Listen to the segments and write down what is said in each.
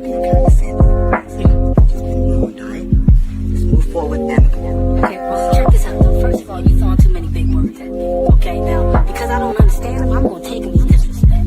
can kind of see Let's move forward then. Okay, well, check this out though. First of all, you throwing too many big words at me. Okay, now, because I don't understand them, I'm gonna take them as disrespect.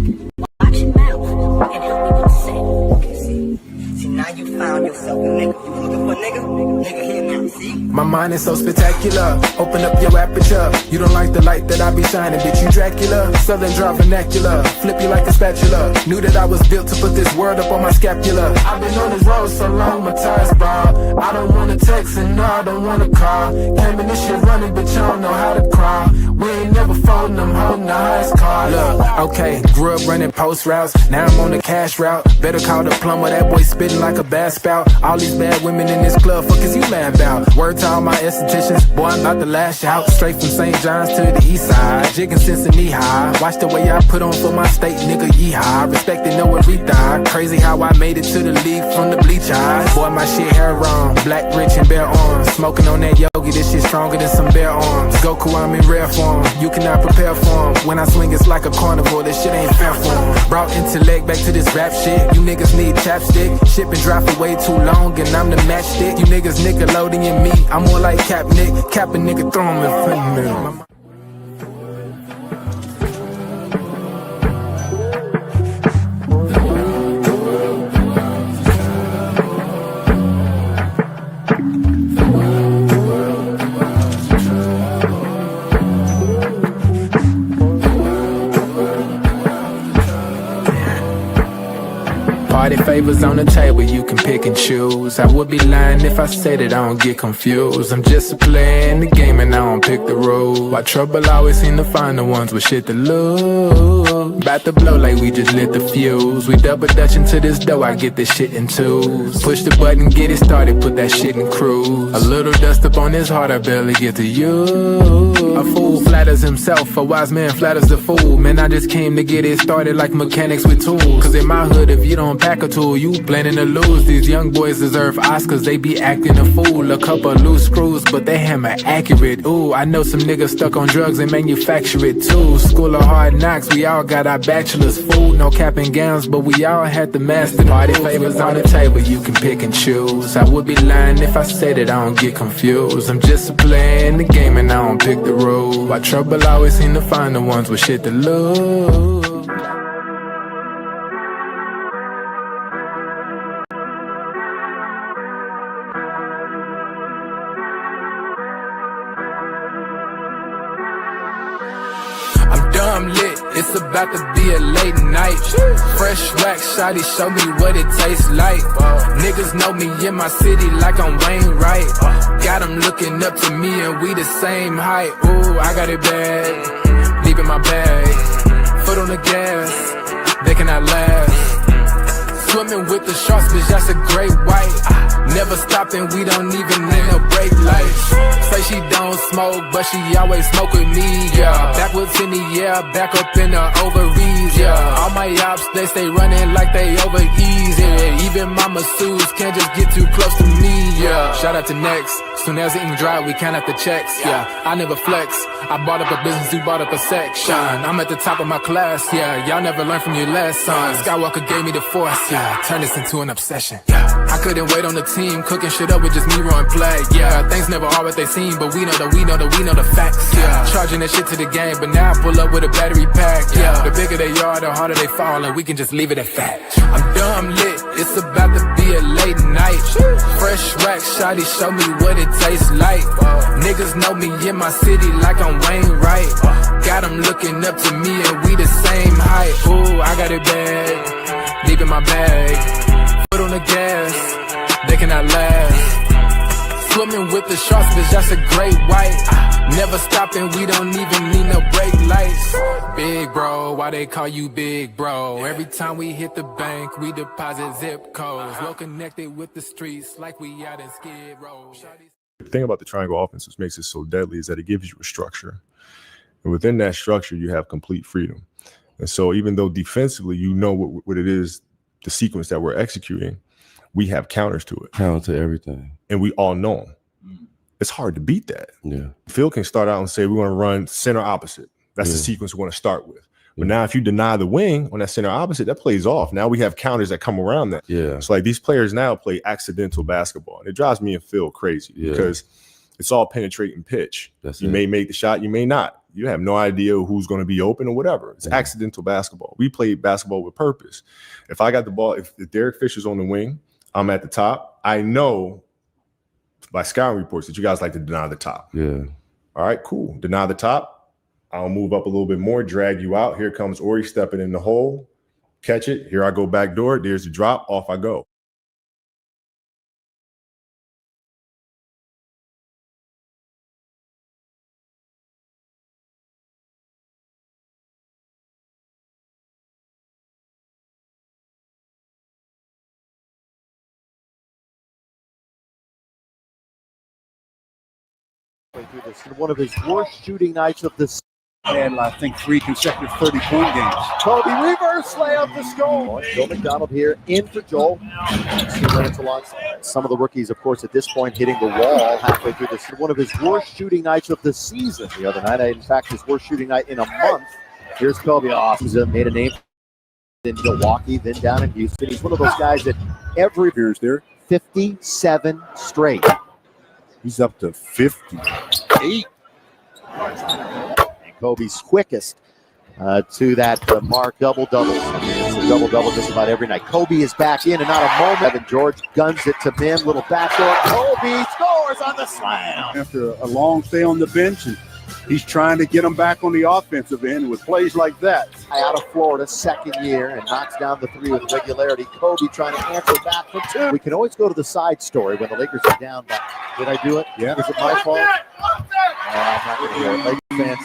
Watch your mouth and help me with the set. Okay, see, now you found yourself a nigga. You looking for a nigga? Nigga here now, see? My mind is so spectacular. Open up your aperture. You don't like the light that I be shining, bitch. You Dracula. Southern dry vernacular. Flip you like a spatula. Knew that I was built to put this word up on my scapula. I've been on the road so long, my tires bald. I don't wanna text and no, I don't wanna call. Came in this shit running, bitch. I don't know how to crawl. We ain't never folding them, holding the highest car. Look, okay, grew up running post routes. Now I'm on the cash route. Better call the plumber. That boy spitting like a bass spout. All these bad women in this club, fuck is you mad about? Word to all my estheticians, boy, I'm not the last shout. Straight from St. John's to the east side, jigging since a knee high. Watch the way I put on for my state, nigga, yeehaw. Respected no everything. Crazy how I made it to the league from the bleach eyes. Boy, my shit hair wrong, black, rich, and bare arms. Smoking on that yogi, this shit stronger than some bare arms. Goku, I'm in rare form, you cannot prepare for him. When I swing, it's like a carnivore, this shit ain't fair for him. Brought intellect back to this rap shit. You niggas need chapstick. Shit been dry for way too long, and I'm the matchstick. You niggas Nickelodeon me, I'm more like Cap Nick. Cap a nigga, throw him in front of me. Party favors on the table, you can pick and choose. I would be lying if I said that I don't get confused. I'm just a player in the game and I don't pick the rules. Why trouble always seem to find the ones with shit to lose. About to blow like we just lit the fuse. We double dutch into this dough, I get this shit in twos. Push the button, get it started, put that shit in cruise. A little dust up on his heart, I barely get to use. A fool flatters himself, a wise man flatters the fool. Man, I just came to get it started like mechanics with tools. Cause in my hood, if you don't pack a tool, you planning to lose. These young boys deserve Oscars, they be acting a fool. A couple loose screws, but they hammer accurate. Ooh, I know some niggas stuck on drugs and manufacture it too. School of hard knocks, we all got our bachelor's food. No cap and gowns, but we all had to master. Party favors on the table, you can pick and choose. I would be lying if I said that I don't get confused. I'm just a player in the game and I don't pick the rules. Why trouble always seem to find the ones with shit to lose. I'm lit, it's about to be a late night. Fresh wax, shawty, show me what it tastes like. Niggas know me in my city like I'm Wayne Wright. Got them looking up to me and we the same height. Ooh, I got it bad, deep in my bag. Foot on the gas, they cannot last. Swimming with the sharks, bitch, that's a great white. Never stopping, we don't even need no brake lights. Say she don't smoke, but she always smoke with me, yeah. Backwoods in the air, back up in the ovaries, yeah. All my ops, they stay running like they over easy, yeah. Even my masseuses can't just get too close to me, yeah. Shout out to Next, soon as the ink dry, we count out the checks, yeah. I never flex, I bought up a business, you bought up a section. I'm at the top of my class, yeah. Y'all never learned from your lessons. Skywalker gave me the force, yeah. Turn this into an obsession, yeah. I couldn't wait on the team, cooking shit up with just me run play, yeah. Things never are what they seem, but we know the facts, yeah. Charging that shit to the game, but now I pull up with a battery pack, yeah. The bigger they are, the harder they fall, and we can just leave it at fact. I'm dumb lit, it's about to be a late night. Fresh wax, shawty, show me what it tastes like. Niggas know me in my city like I'm Wayne Wright. Got them looking up to me and we the same height. Ooh, I got it bad, deep in my bag. Foot on the gas, they cannot last. Swimming with the sharks, bitch, that's a great white. Never stopping, we don't even need no brake lights. Big bro, why they call you big bro? Every time we hit the bank, we deposit zip codes. Well connected with the streets, like we out in Skid Row. The thing about the triangle offense, which makes it so deadly, is that it gives you a structure. And within that structure, you have complete freedom. And so even though defensively, you know what it is, the sequence that we're executing, we have counters to it. Counter to everything. And we all know them. It's hard to beat that. Yeah. Phil can start out and say, we want to run center opposite. That's the sequence we want to start with. But now if you deny the wing on that center opposite, that plays off. Now we have counters that come around that. Yeah. It's like these players now play accidental basketball. And it drives me and Phil crazy because it's all penetrating pitch. You may make the shot, you may not. You have no idea who's going to be open or whatever. It's accidental basketball. We play basketball with purpose. If I got the ball, if Derek Fisher's on the wing, I'm at the top. I know by scouting reports that you guys like to deny the top. Yeah. All right, cool. Deny the top. I'll move up a little bit more, drag you out. Here comes Ori stepping in the hole. Catch it. Here I go back door. There's the drop. Off I go. Through this, one of his worst shooting nights of the season. And I think 3 consecutive 30-point games. Kobe reverse layup to score. Joe McDonald here in for Joel. Some of the rookies, of course, at this point hitting the wall halfway through this. One of his worst shooting nights of the season the other night. In fact, his worst shooting night in a month. Here's Kobe. He's made a name in Milwaukee, then down in Houston. He's one of those guys that every year's there 57 straight. He's up to 58. Kobe's quickest to that mark, double-double. It's a double-double just about every night. Kobe is back in and not a moment. Evan George guns it to Mim, little backdoor. Kobe scores on the slam. After a long stay on the bench, and he's trying to get him back on the offensive end with plays like that. Out of Florida, second year, and knocks down the 3 with regularity. Kobe trying to answer back for 2. We can always go to the side story when the Lakers are down. But did I do it? Yeah. Is it my fault? I'm not going to do it. Lakers fans.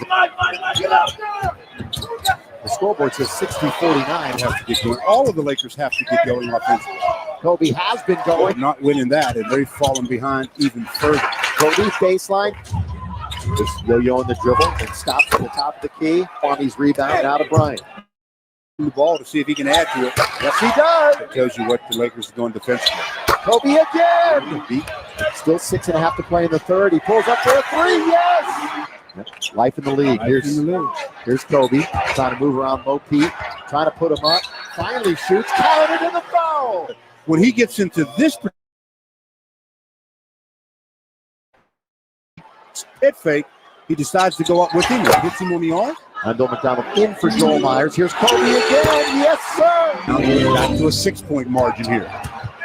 The scoreboard says 60-49 has to get going. All of the Lakers have to get going offensively. Kobe has been going. Not winning that, and they've fallen behind even further. Kobe's baseline. Just yo-yo in the dribble and stops at the top of the key. Kwami's rebound out of Bryant. The ball to see if he can add to it. Yes, he does. That tells you what the Lakers are doing defensively. Kobe again. Still 6.5 to play in the third. He pulls up for a 3. Yes. Life in the league. Here's Kobe trying to move around Mo Pete, trying to put him up. Finally shoots. Counted in the foul. When he gets into this head fake, he decides to go up with him. Hits him on the arm. Undell McDonald in for Joel Myers. Here's Kobe again. Yes, sir. Now we're back to a 6-point margin here.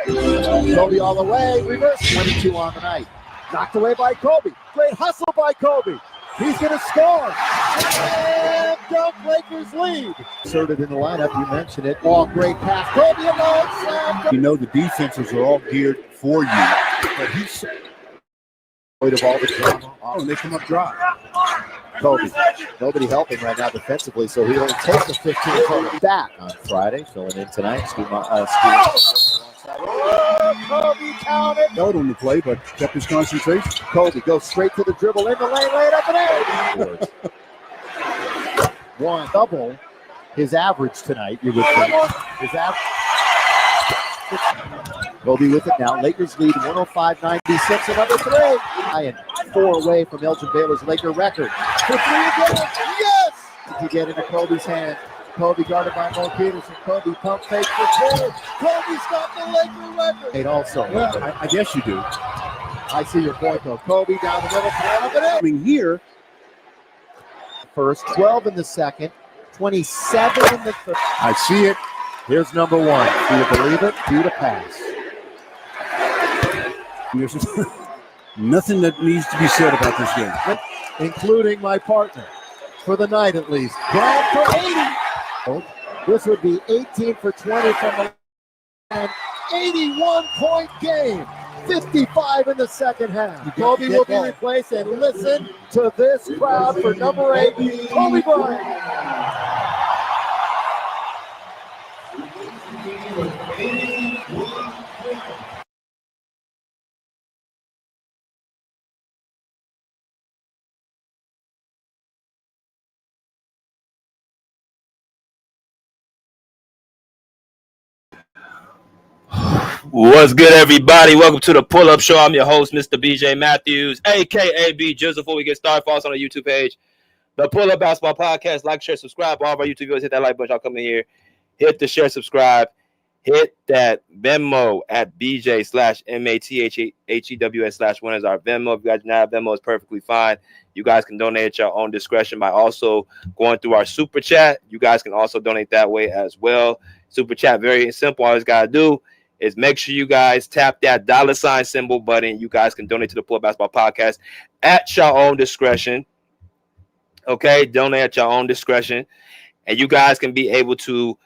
Kobe all the way. Reverse 22 on the night. Knocked away by Kobe. Great hustle by Kobe. He's going to score. And dunk, Lakers lead. Inserted in the lineup. You mentioned it. Oh, great pass. Kobe alone. Slam. You know the defenses are all geared for you. But he's of all the drama. Oh, and they come up dry. Kobe. Nobody helping right now defensively, so he'll take the 15 back on Friday. Filling in tonight. Kobe counted. Note on the play, but kept his concentration. Kobe goes straight to the dribble in the lane, laid up and in. One double his average tonight, you would think. His average. Kobe with it now. Lakers lead 105-96. Another 3. And 4 away from Elgin Baylor's Laker record. For 3 again. Yes! To get into Kobe's hand. Kobe guarded by Mo Peterson. Kobe pump fake for 2. Kobe's got the Laker record. And also, Well, I guess you do. I see your point, though. Kobe down the middle. Coming here. First, 12 in the second, 27 in the third. I see it. Here's number 1. Do you believe it? Do the pass. There's nothing that needs to be said about this game. Including my partner. For the night, at least. Bryant for 80. This would be 18 for 20 from the 81-point game. 55 in the second half. Kobe will be replaced, and listen to this crowd for number 8, Kobe Bryant. What's good, everybody? Welcome to the Pull-Up Show. I'm your host, Mr. BJ Matthews, a.k.a. B Jizzle. Before we get started, follow us on the YouTube page. The Pull Up Basketball Podcast. Like, share, subscribe. All of our YouTube viewers, hit that like button. Y'all come in here. Hit the share, subscribe. Hit that Venmo at BJ/MATHEWS/1 is our Venmo. If you guys do not have Venmo, it's perfectly fine. You guys can donate at your own discretion by also going through our super chat. You guys can also donate that way as well. Super chat, very simple. All you got to do is make sure you guys tap that $ symbol button. You guys can donate to the Pull Up Basketball Podcast at your own discretion. Okay, donate at your own discretion, and you guys can be able to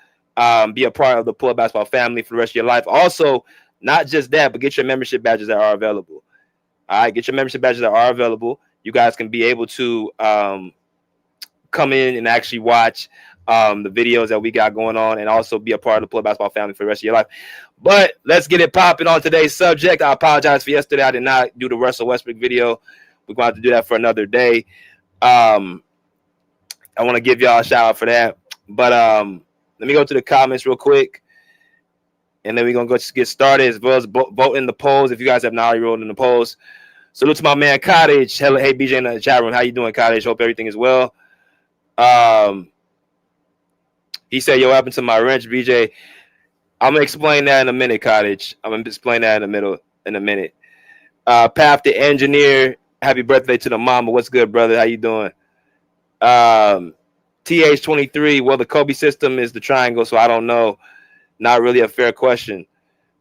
be a part of the Pull Up Basketball family for the rest of your life. Also, not just that, but get your membership badges that are available. All right, get your membership badges that are available. You guys can be able to come in and actually watch the videos that we got going on, and also be a part of the Pull Up Basketball family for the rest of your life. But let's get it popping on today's subject. I apologize for yesterday. I did not do the Russell Westbrook video. We're going to have to do that for another day. I want to give y'all a shout out for that. But let me go to the comments real quick, and then we're going to go get started, as well as vote in the polls if you guys have not already voted in the polls. Salute to my man Cottage. Hello, hey BJ in the chat room. How you doing, Cottage? Hope everything is well. He said, yo, what happened to my wrench, BJ? I'm going to explain that in a minute, Cottage. I'm going to explain that in a minute. Path the Engineer. Happy birthday to the mama. What's good, brother? How you doing? TH23. Well, the Kobe system is the triangle, so I don't know. Not really a fair question.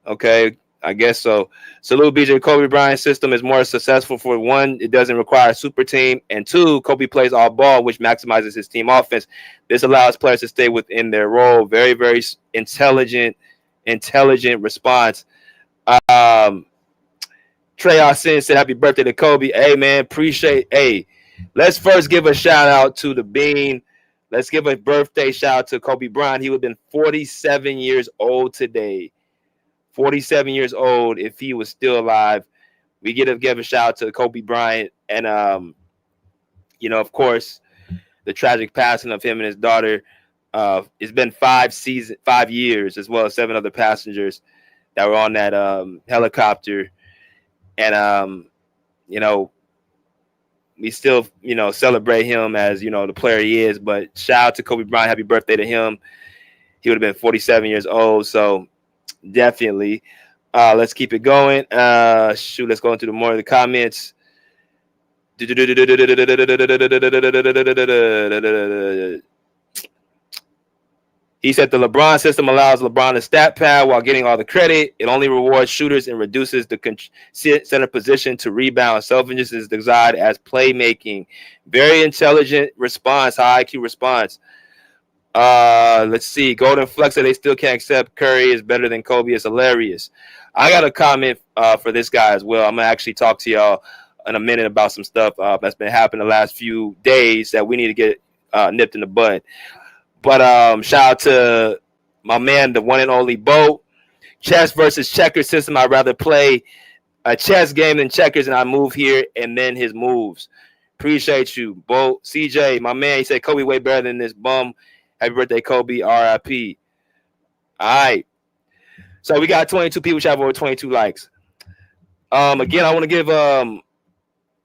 Okay, I guess so. Salute, BJ. Kobe Bryant system is more successful for one, it doesn't require a super team, and two, Kobe plays all ball, which maximizes his team offense. This allows players to stay within their role. Very, very intelligent response. Trey Austin said, happy birthday to Kobe. Hey, man, appreciate. Hey, let's first give a shout out to the Bean. Let's give a birthday shout out to Kobe Bryant. He would have been 47 years old today. 47 years old if he was still alive. We get to give a shout out to Kobe Bryant. And, of course, the tragic passing of him and his daughter. It's been 5 years, as well as 7 other passengers that were on that helicopter. And, we still, celebrate him as, the player he is. But shout out to Kobe Bryant. Happy birthday to him. He would have been 47 years old. So definitely. Let's keep it going. Let's go into more of the comments. He said the LeBron system allows LeBron to stat pad while getting all the credit. It only rewards shooters and reduces the center position to rebound. Selfishness is designed as playmaking. Very intelligent response, high IQ response. Let's see. Golden Flex said they still can't accept Curry is better than Kobe. It's hilarious. I got a comment for this guy as well. I'm going to actually talk to y'all in a minute about some stuff that's been happening the last few days that we need to get nipped in the bud. But shout out to my man, the one and only Bo. Chess versus checkers system. I'd rather play a chess game than checkers, and I move here and then his moves. Appreciate you, Bo. CJ, my man, he said Kobe way better than this bum. Happy birthday, Kobe. RIP. All right. So we got 22 people which have over 22 likes. Again, I want to give I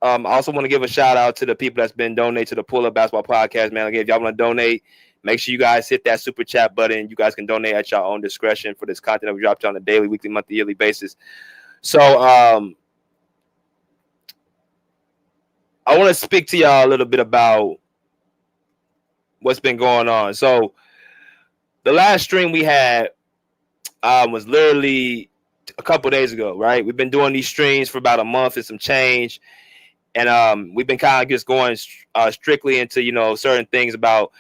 also want to give a shout out to the people that's been donating to the Pull Up Basketball Podcast, man. Again, if y'all want to donate, make sure you guys hit that super chat button. You guys can donate at your own discretion for this content that we drop on a daily, weekly, monthly, yearly basis. So I want to speak to y'all a little bit about what's been going on. So the last stream we had was literally a couple days ago, right? We've been doing these streams for about a month and some change. And we've been kind of just going strictly into, certain things about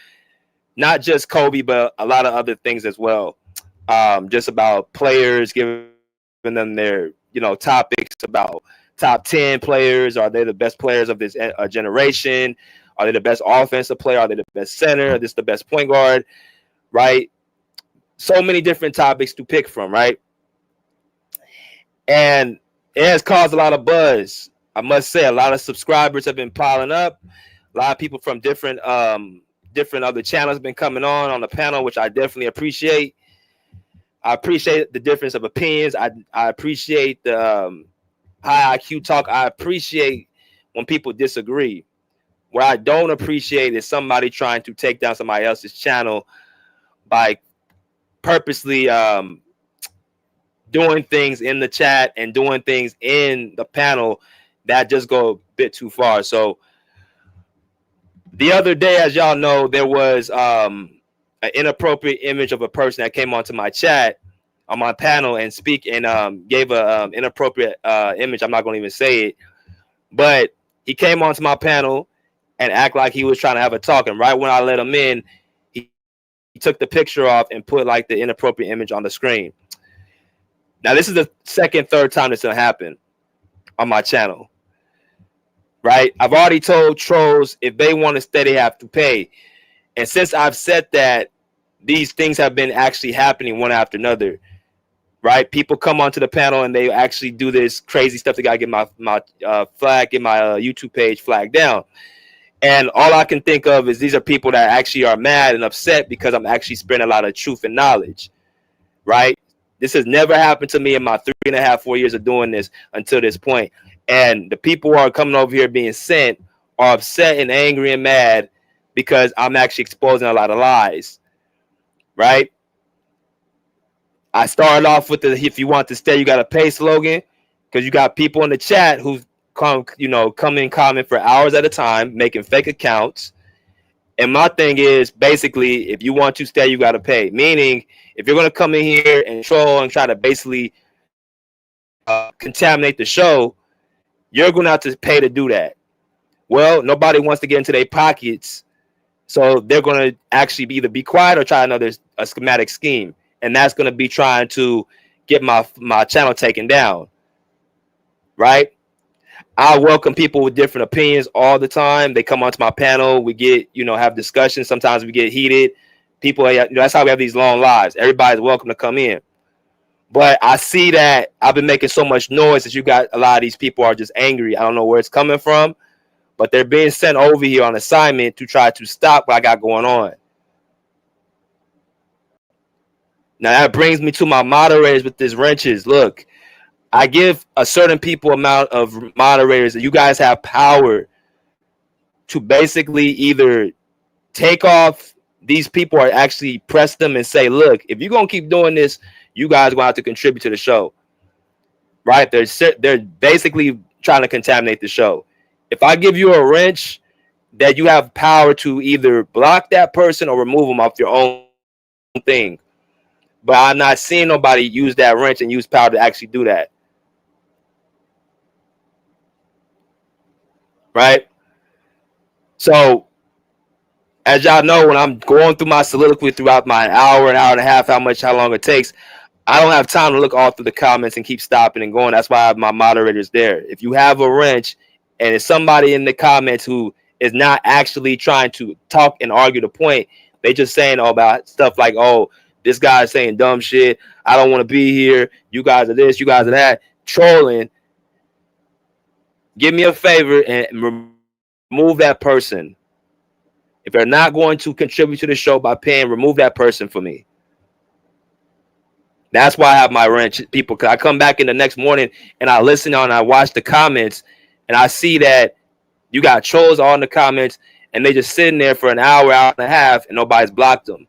not just Kobe, but a lot of other things as well. Just about players, giving them their, topics about top 10 players. Are they the best players of this generation? Are they the best offensive player? Are they the best center? Are they the best point guard? Right? So many different topics to pick from, right? And it has caused a lot of buzz. I must say, a lot of subscribers have been piling up. A lot of people from different other channels have been coming on the panel, which I definitely appreciate. I appreciate the difference of opinions. I appreciate the high IQ talk. I appreciate when people disagree. What I don't appreciate is somebody trying to take down somebody else's channel by purposely doing things in the chat and doing things in the panel that just go a bit too far. So the other day, as y'all know, there was an inappropriate image of a person that came onto my chat on my panel and gave a inappropriate image. I'm not going to even say it, but he came onto my panel and act like he was trying to have a talk. And right when I let him in, he took the picture off and put like the inappropriate image on the screen. Now, this is the third time this will happen on my channel, right? I've already told trolls if they want to stay, they have to pay. And since I've said that, these things have been actually happening one after another, right? People come onto the panel and they actually do this crazy stuff. They got to get my flag, get my YouTube page flagged down. And all I can think of is these are people that actually are mad and upset because I'm actually spreading a lot of truth and knowledge, right? This has never happened to me in my 3.5, 4 years of doing this until this point. And the people who are coming over here being sent are upset and angry and mad because I'm actually exposing a lot of lies, right? I started off with the "if you want to stay, you got to pay" slogan because you got people in the chat who come in comment for hours at a time, making fake accounts. And my thing is basically, if you want to stay, you got to pay. Meaning, if you're going to come in here and troll and try to basically contaminate the show, you're going to have to pay to do that. Well, nobody wants to get into their pockets, so they're going to actually either be quiet or try a schematic scheme, and that's going to be trying to get my channel taken down, right? I welcome people with different opinions all the time. They come onto my panel. We get, have discussions. Sometimes we get heated. People, that's how we have these long lives. Everybody's welcome to come in. But I see that I've been making so much noise that you got a lot of these people are just angry. I don't know where it's coming from, but they're being sent over here on assignment to try to stop what I got going on. Now that brings me to my moderators with these wrenches. Look, I give a certain people amount of moderators that you guys have power to basically either take off these people or actually press them and say, look, if you're going to keep doing this, you guys are going to have to contribute to the show, right? They're basically trying to contaminate the show. If I give you a wrench, that you have power to either block that person or remove them off your own thing. But I'm not seeing nobody use that wrench and use power to actually do that. Right? So, as y'all know, when I'm going through my soliloquy throughout my hour and a half, how long it takes, I don't have time to look all through the comments and keep stopping and going. That's why I have my moderators there. If you have a wrench and it's somebody in the comments who is not actually trying to talk and argue the point, they just saying about stuff like, oh, this guy is saying dumb shit. I don't want to be here. You guys are this, you guys are that. Trolling. Give me a favor and remove that person. If they're not going to contribute to the show by paying, remove that person for me. That's why I have my wrench people. Because I come back in the next morning and I listen on, I watch the comments, and I see that you got trolls all in the comments, and they just sitting there for an hour, hour and a half, and nobody's blocked them.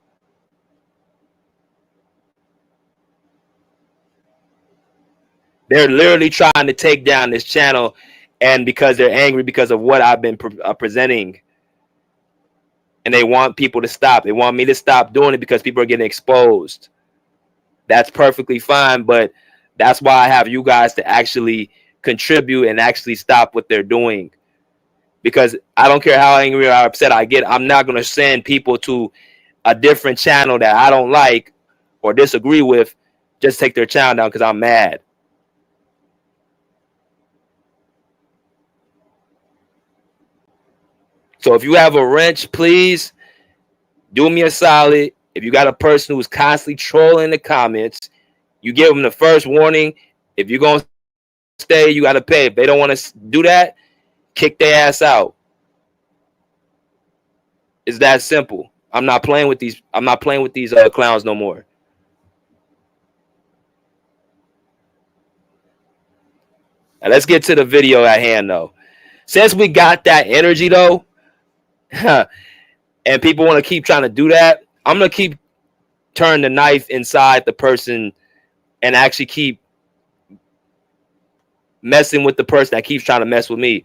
They're literally trying to take down this channel, and because they're angry because of what I've been presenting. And they want people to stop. They want me to stop doing it because people are getting exposed. That's perfectly fine, but that's why I have you guys to actually contribute and actually stop what they're doing. Because I don't care how angry or upset I get, I'm not going to send people to a different channel that I don't like or disagree with just take their channel down because I'm mad. So if you have a wrench, please do me a solid. If you got a person who's constantly trolling the comments, you give them the first warning. If you're going to stay, you got to pay. If they don't want to do that, kick their ass out. It's that simple. I'm not playing with these. I'm not playing with these clowns no more. Now let's get to the video at hand, though. Since we got that energy, though, and people want to keep trying to do that, I'm going to keep turning the knife inside the person and actually keep messing with the person that keeps trying to mess with me.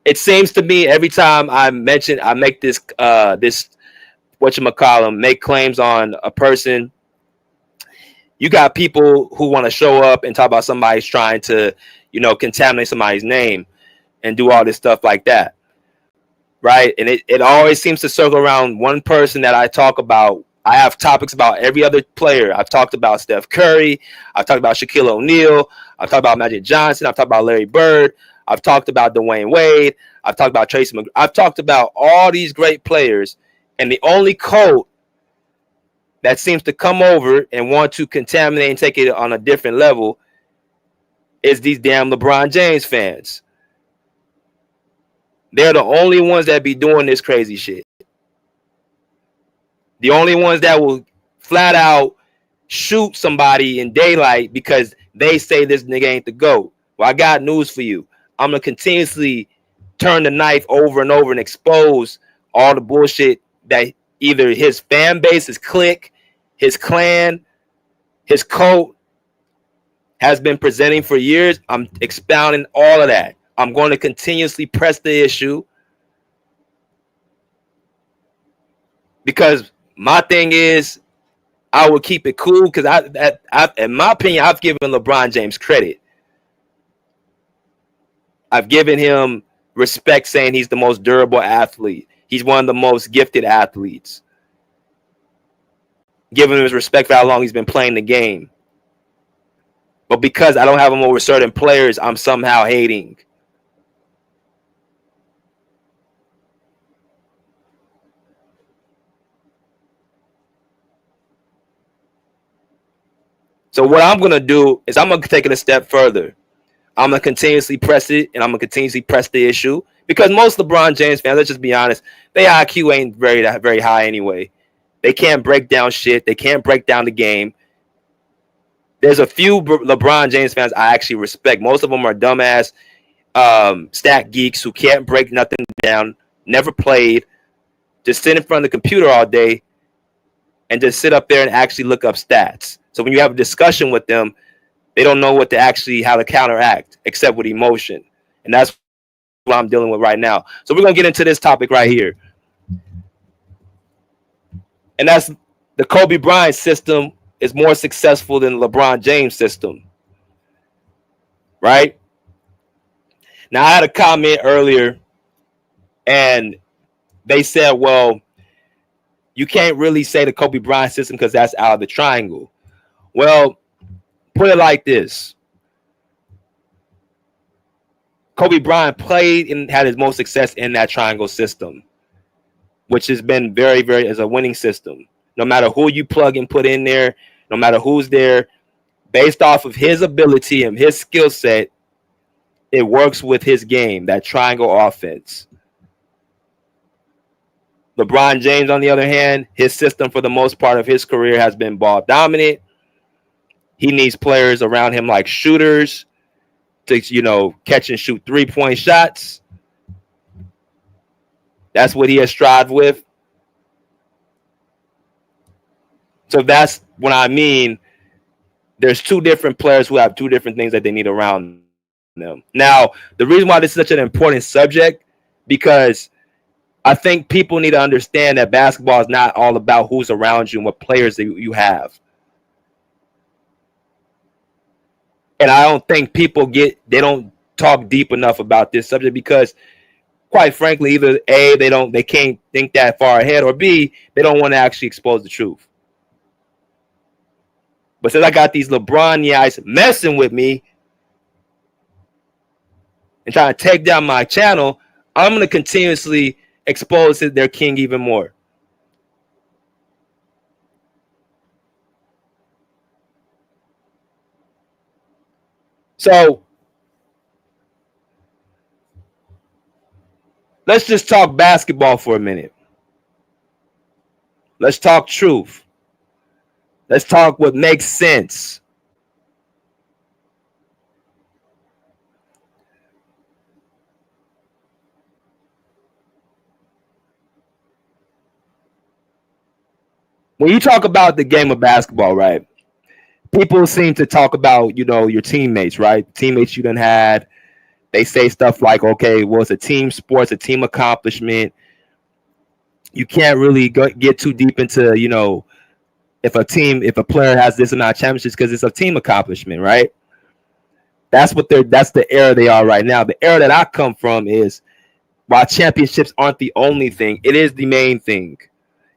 It seems to me every time I make this make claims on a person, you got people who want to show up and talk about somebody's trying to, contaminate somebody's name and do all this stuff like that. Right. And it always seems to circle around one person that I talk about. I have topics about every other player. I've talked about Steph Curry. I've talked about Shaquille O'Neal. I've talked about Magic Johnson. I've talked about Larry Bird. I've talked about Dwayne Wade. I've talked about Tracy McGrady. I've talked about all these great players. And the only code that seems to come over and want to contaminate and take it on a different level is these damn LeBron James fans. They're the only ones that be doing this crazy shit. The only ones that will flat out shoot somebody in daylight because they say this nigga ain't the GOAT. Well, I got news for you. I'm going to continuously turn the knife over and over and expose all the bullshit that either his fan base, his clique, his clan, his cult has been presenting for years. I'm expounding all of that. I'm going to continuously press the issue because my thing is I will keep it cool because in my opinion, I've given LeBron James credit. I've given him respect saying he's the most durable athlete. He's one of the most gifted athletes. Giving him his respect for how long he's been playing the game. But because I don't have him over certain players, I'm somehow hating. So what I'm going to do is I'm going to take it a step further. I'm going to continuously press it, and I'm going to continuously press the issue. Because most LeBron James fans, let's just be honest, their IQ ain't very, very high anyway. They can't break down shit. They can't break down the game. There's a few LeBron James fans I actually respect. Most of them are dumbass stat geeks who can't break nothing down, never played, just sit in front of the computer all day and just sit up there and actually look up stats. So when you have a discussion with them, they don't know how to counteract except with emotion. And that's what I'm dealing with right now. So we're going to get into this topic right here. And that's the Kobe Bryant system is more successful than LeBron James system. Right? Now, I had a comment earlier and they said, well, you can't really say the Kobe Bryant system because that's out of the triangle. Well, put it like this. Kobe Bryant played and had his most success in that triangle system, which has been very, very as a winning system. No matter who you plug and put in there, no matter who's there, based off of his ability and his skill set, it works with his game, that triangle offense. LeBron James, on the other hand, his system for the most part of his career has been ball dominant. He needs players around him like shooters to, catch and shoot 3-point shots. That's what he has strived with. So that's what I mean. There's two different players who have two different things that they need around them. Now, the reason why this is such an important subject, because I think people need to understand that basketball is not all about who's around you and what players you have. And I don't think they don't talk deep enough about this subject because, quite frankly, either A, they can't think that far ahead, or B, they don't want to actually expose the truth. But since I got these LeBron guys messing with me and trying to take down my channel, I'm going to continuously expose their king even more. So let's just talk basketball for a minute. Let's talk truth. Let's talk what makes sense. when you talk about the game of basketball, right? People seem to talk about, your teammates, right? Teammates you done had. They say stuff like, okay, well, it's a team sport, it's a team accomplishment. You can't really get too deep into, if a player has this amount of championships because it's a team accomplishment, right? That's the era they are right now. The era that I come from is, while championships aren't the only thing, it is the main thing.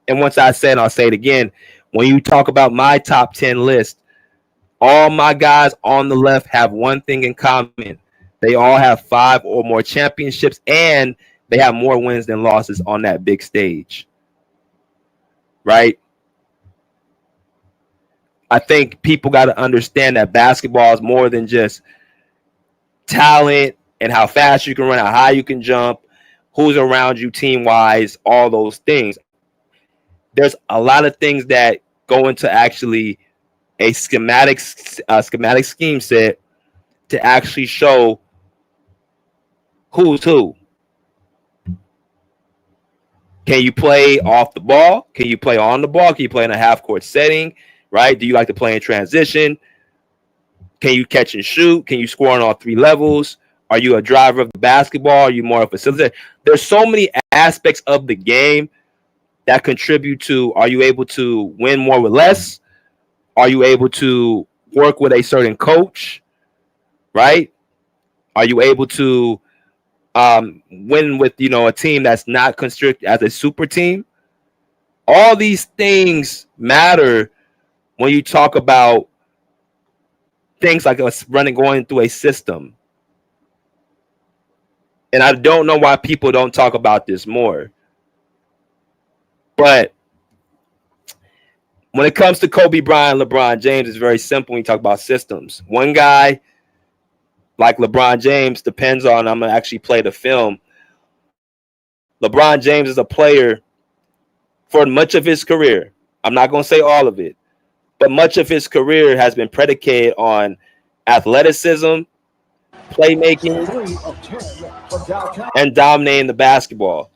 And once I said, I'll say it again. When you talk about my top 10 list, all my guys on the left have one thing in common. They all have 5 or more championships, and they have more wins than losses on that big stage. Right? I think people got to understand that basketball is more than just talent and how fast you can run, how high you can jump, who's around you team-wise, all those things. There's a lot of things that go into actually a schematic scheme set to actually show who's who. Can you play off the ball? Can you play on the ball? Can you play in a half-court setting? Right? Do you like to play in transition? Can you catch and shoot? Can you score on all 3 levels? Are you a driver of the basketball? Are you more of a facilitator? There's so many aspects of the game that contribute to, are you able to win more with less? Are you able to work with a certain coach? Right? Are you able to win with, a team that's not constricted as a super team? All these things matter when you talk about things like us going through a system. And I don't know why people don't talk about this more. But when it comes to Kobe Bryant, LeBron James, it's very simple when you talk about systems. One guy like LeBron James depends on, I'm going to actually play the film. LeBron James is a player for much of his career. I'm not going to say all of it, but much of his career has been predicated on athleticism, playmaking, and dominating the basketball.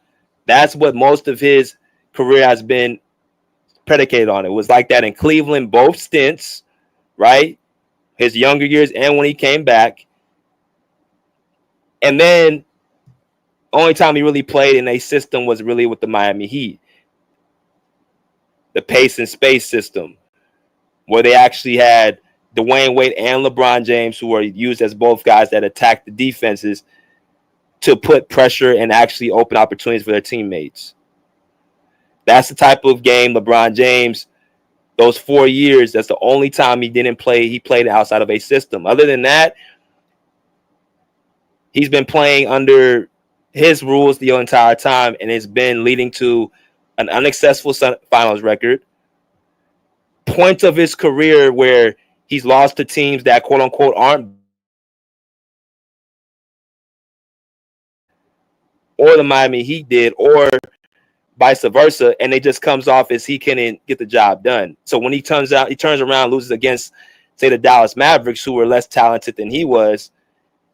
That's what most of his career has been predicated on. It was like that in Cleveland, both stints, right? His younger years and when he came back. And then only time he really played in a system was really with the Miami Heat. The pace and space system, where they actually had Dwayne Wade and LeBron James, who were used as both guys that attacked the defenses to put pressure and actually open opportunities for their teammates. That's the type of game LeBron James, those 4 years, that's the only time he didn't play. He played outside of a system. Other than that, he's been playing under his rules the entire time, and it's been leading to an unsuccessful finals record. Points of his career where he's lost to teams that, quote unquote, aren't, or the Miami Heat did, or vice versa, and it just comes off as he couldn't get the job done. So when he turns around, loses against, say, the Dallas Mavericks, who were less talented than he was,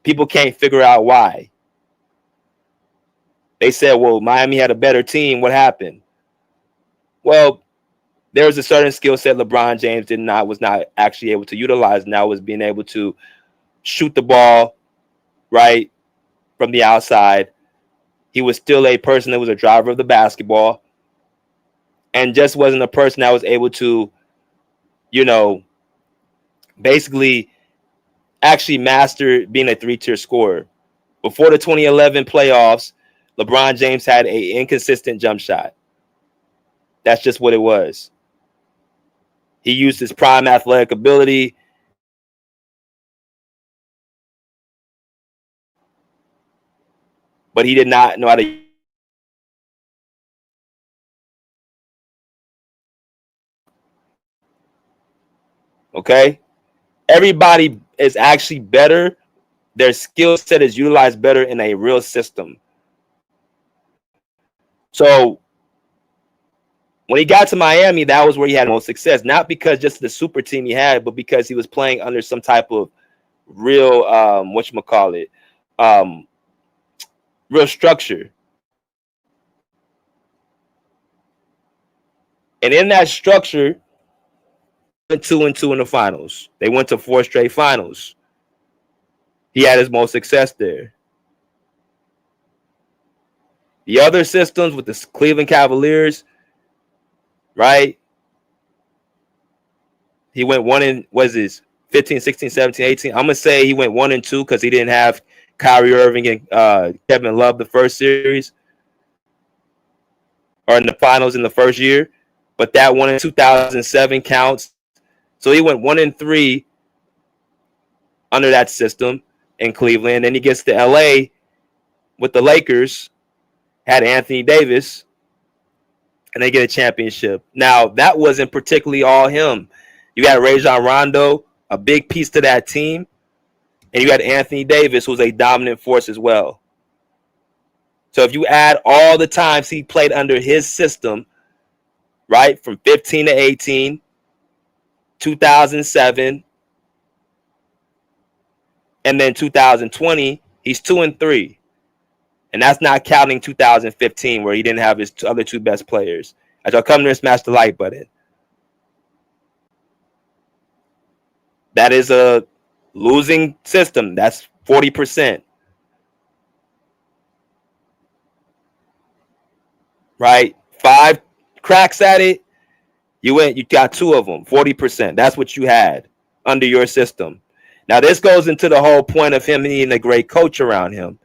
people can't figure out why. They said, well, Miami had a better team. What happened? Well, there was a certain skill set LeBron James was not actually able to utilize. Now was being able to shoot the ball right from the outside. He was still a person that was a driver of the basketball, and just wasn't a person that was able to, basically actually master being a 3-tier scorer. Before the 2011 playoffs, LeBron James had an inconsistent jump shot. That's just what it was. He used his prime athletic ability, but he did not know how to. Okay? Everybody is actually better. Their skill set is utilized better in a real system. So when he got to Miami, that was where he had most success. Not because just the super team he had, but because he was playing under some type of real, real structure. And in that structure, 2-2 in the finals. They went to 4 straight finals. He had his most success there. The other systems with the Cleveland Cavaliers, right? He went 15, 16, 17, 18. I'm going to say he went 1-2 because he didn't have Kyrie Irving and Kevin Love the first series or in the finals in the first year. But that one in 2007 counts. So he went 1-3 under that system in Cleveland. Then he gets to LA with the Lakers, had Anthony Davis, and they get a championship. Now, that wasn't particularly all him. You got Rajon Rondo, a big piece to that team, and you got Anthony Davis, who's a dominant force as well. So if you add all the times he played under his system, right, from 15 to 18, 2007, and then 2020, he's 2-3. And that's not counting 2015, where he didn't have his other 2 best players. As y'all come there, smash the like button. That is a losing system. That's 40%. Right? 5 cracks at it. You got 2 of them, 40%. That's what you had under your system. Now, this goes into the whole point of him needing a great coach around him.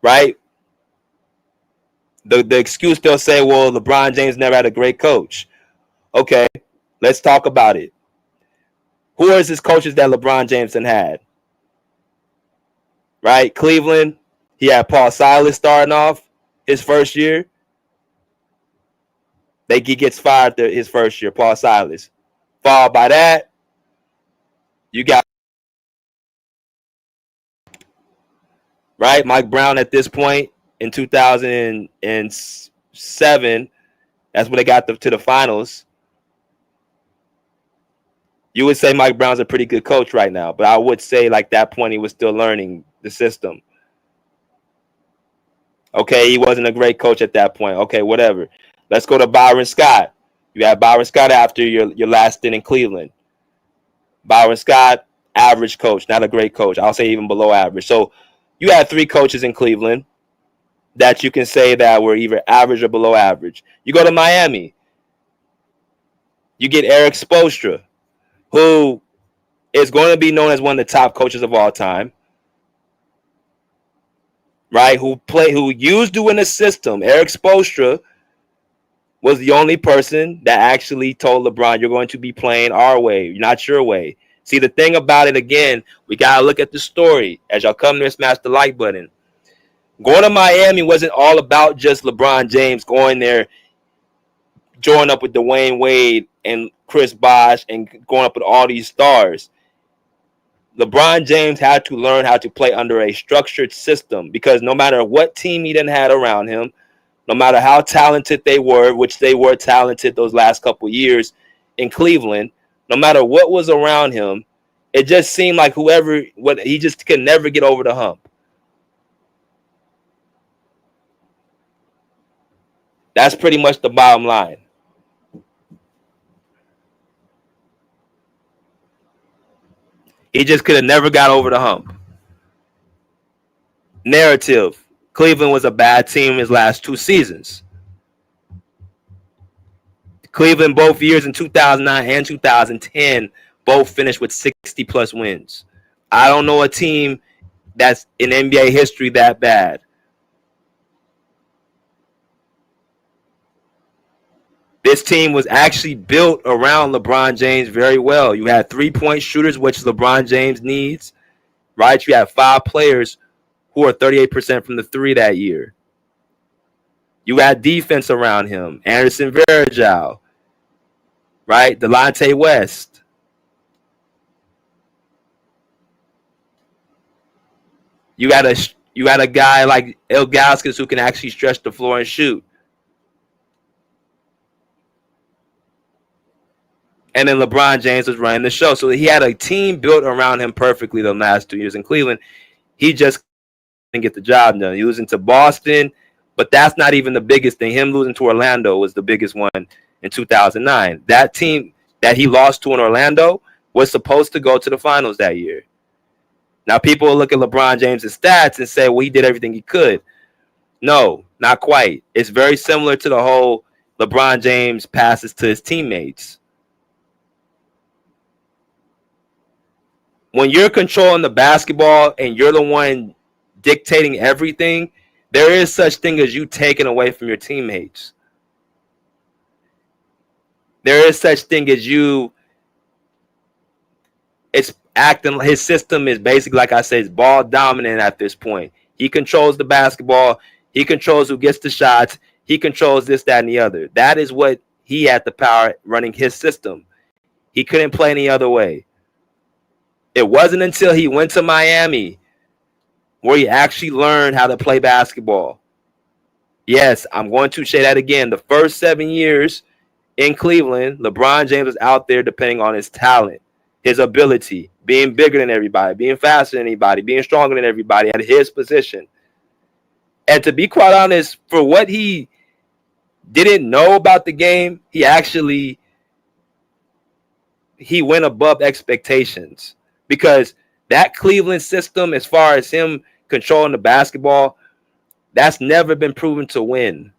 Right? The excuse they'll say, well, LeBron James never had a great coach. Okay, let's talk about it. Who are his coaches that LeBron James had? Right? Cleveland, he had Paul Silas starting off his first year. He gets fired his first year, Paul Silas. Followed by that, you got right Mike Brown at this point in 2007. That's when they got to the finals. You would say Mike Brown's a pretty good coach right now, but I would say like that point he was still learning the system. Okay, he wasn't a great coach at that point. Okay, whatever. Let's go to Byron Scott. You had Byron Scott after your last stint in Cleveland. Byron Scott, average coach, not a great coach. I'll say even below average. So you had 3 coaches in Cleveland that you can say that were either average or below average. You go to Miami. You get Eric Spoelstra, who is going to be known as one of the top coaches of all time. Right? Who used to win the system. Eric Spoelstra was the only person that actually told LeBron, you're going to be playing our way, not your way. See, the thing about it, again, we got to look at the story. As y'all come there, smash the like button. Going to Miami wasn't all about just LeBron James going there, joining up with Dwayne Wade and Chris Bosh and going up with all these stars. LeBron James had to learn how to play under a structured system, because no matter what team he done had around him, no matter how talented they were, which they were talented those last couple years in Cleveland, no matter what was around him, it just seemed like he just could never get over the hump. That's pretty much the bottom line. He just could have never got over the hump. Narrative. Cleveland was a bad team his last 2 seasons. Cleveland both years in 2009 and 2010 both finished with 60-plus wins. I don't know a team that's in NBA history that bad. This team was actually built around LeBron James very well. You had 3-point shooters, which LeBron James needs, right? You have 5 players who are 38% from the 3 that year. You had defense around him. Anderson Varejao, right? Delonte West. You got a guy like Ilgauskas who can actually stretch the floor and shoot. And then LeBron James was running the show. So he had a team built around him perfectly the last 2 years in Cleveland. He just didn't get the job done. He was into Boston, But that's not even the biggest thing. Him losing to Orlando was the biggest one in 2009. That team that he lost to in Orlando was supposed to go to the finals that year. Now, people will look at LeBron James' stats and say, well, he did everything he could. No, not quite. It's very similar to the whole LeBron James passes to his teammates. When you're controlling the basketball and you're the one dictating everything, there is such thing as you taking away from your teammates. There is such thing as you. It's acting. His system is basically, like I said, it's ball dominant at this point. He controls the basketball. He controls who gets the shots. He controls this, that, and the other. That is what he had the power running his system. He couldn't play any other way. It wasn't until he went to Miami where he actually learned how to play basketball. Yes, I'm going to say that again. The first 7 years in Cleveland, LeBron James was out there depending on his talent, his ability, being bigger than everybody, being faster than anybody, being stronger than everybody at his position. And to be quite honest, for what he didn't know about the game, he went above expectations. Because that Cleveland system, as far as him controlling the basketball, that's never been proven to win.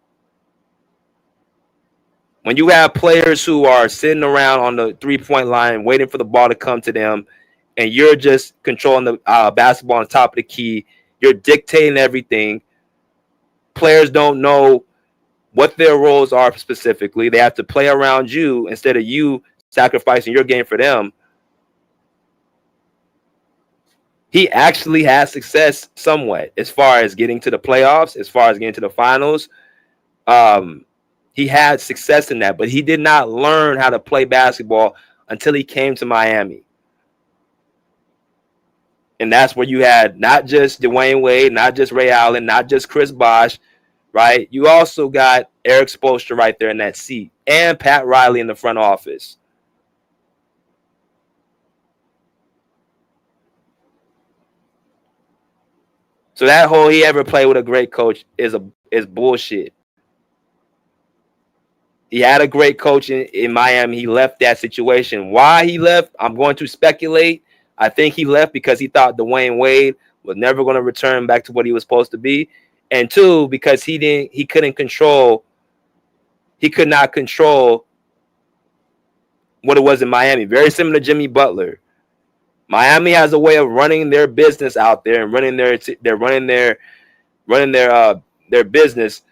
When you have players who are sitting around on the three-point line waiting for the ball to come to them, and you're just controlling the basketball on top of the key, you're dictating everything. Players don't know what their roles are specifically. They have to play around you instead of you sacrificing your game for them. He actually had success somewhat as far as getting to the playoffs, as far as getting to the finals. He had success in that, but he did not learn how to play basketball until he came to Miami. And that's where you had not just Dwayne Wade, not just Ray Allen, not just Chris Bosh, right? You also got Eric Spoelstra right there in that seat and Pat Riley in the front office. So that whole he ever played with a great coach is bullshit. He had a great coach in Miami. He left that situation. Why he left, I'm going to speculate. I think he left because he thought Dwayne Wade was never going to return back to what he was supposed to be. And two, because he could not control what it was in Miami. Very similar to Jimmy Butler. Miami has a way of running their business out there and running their business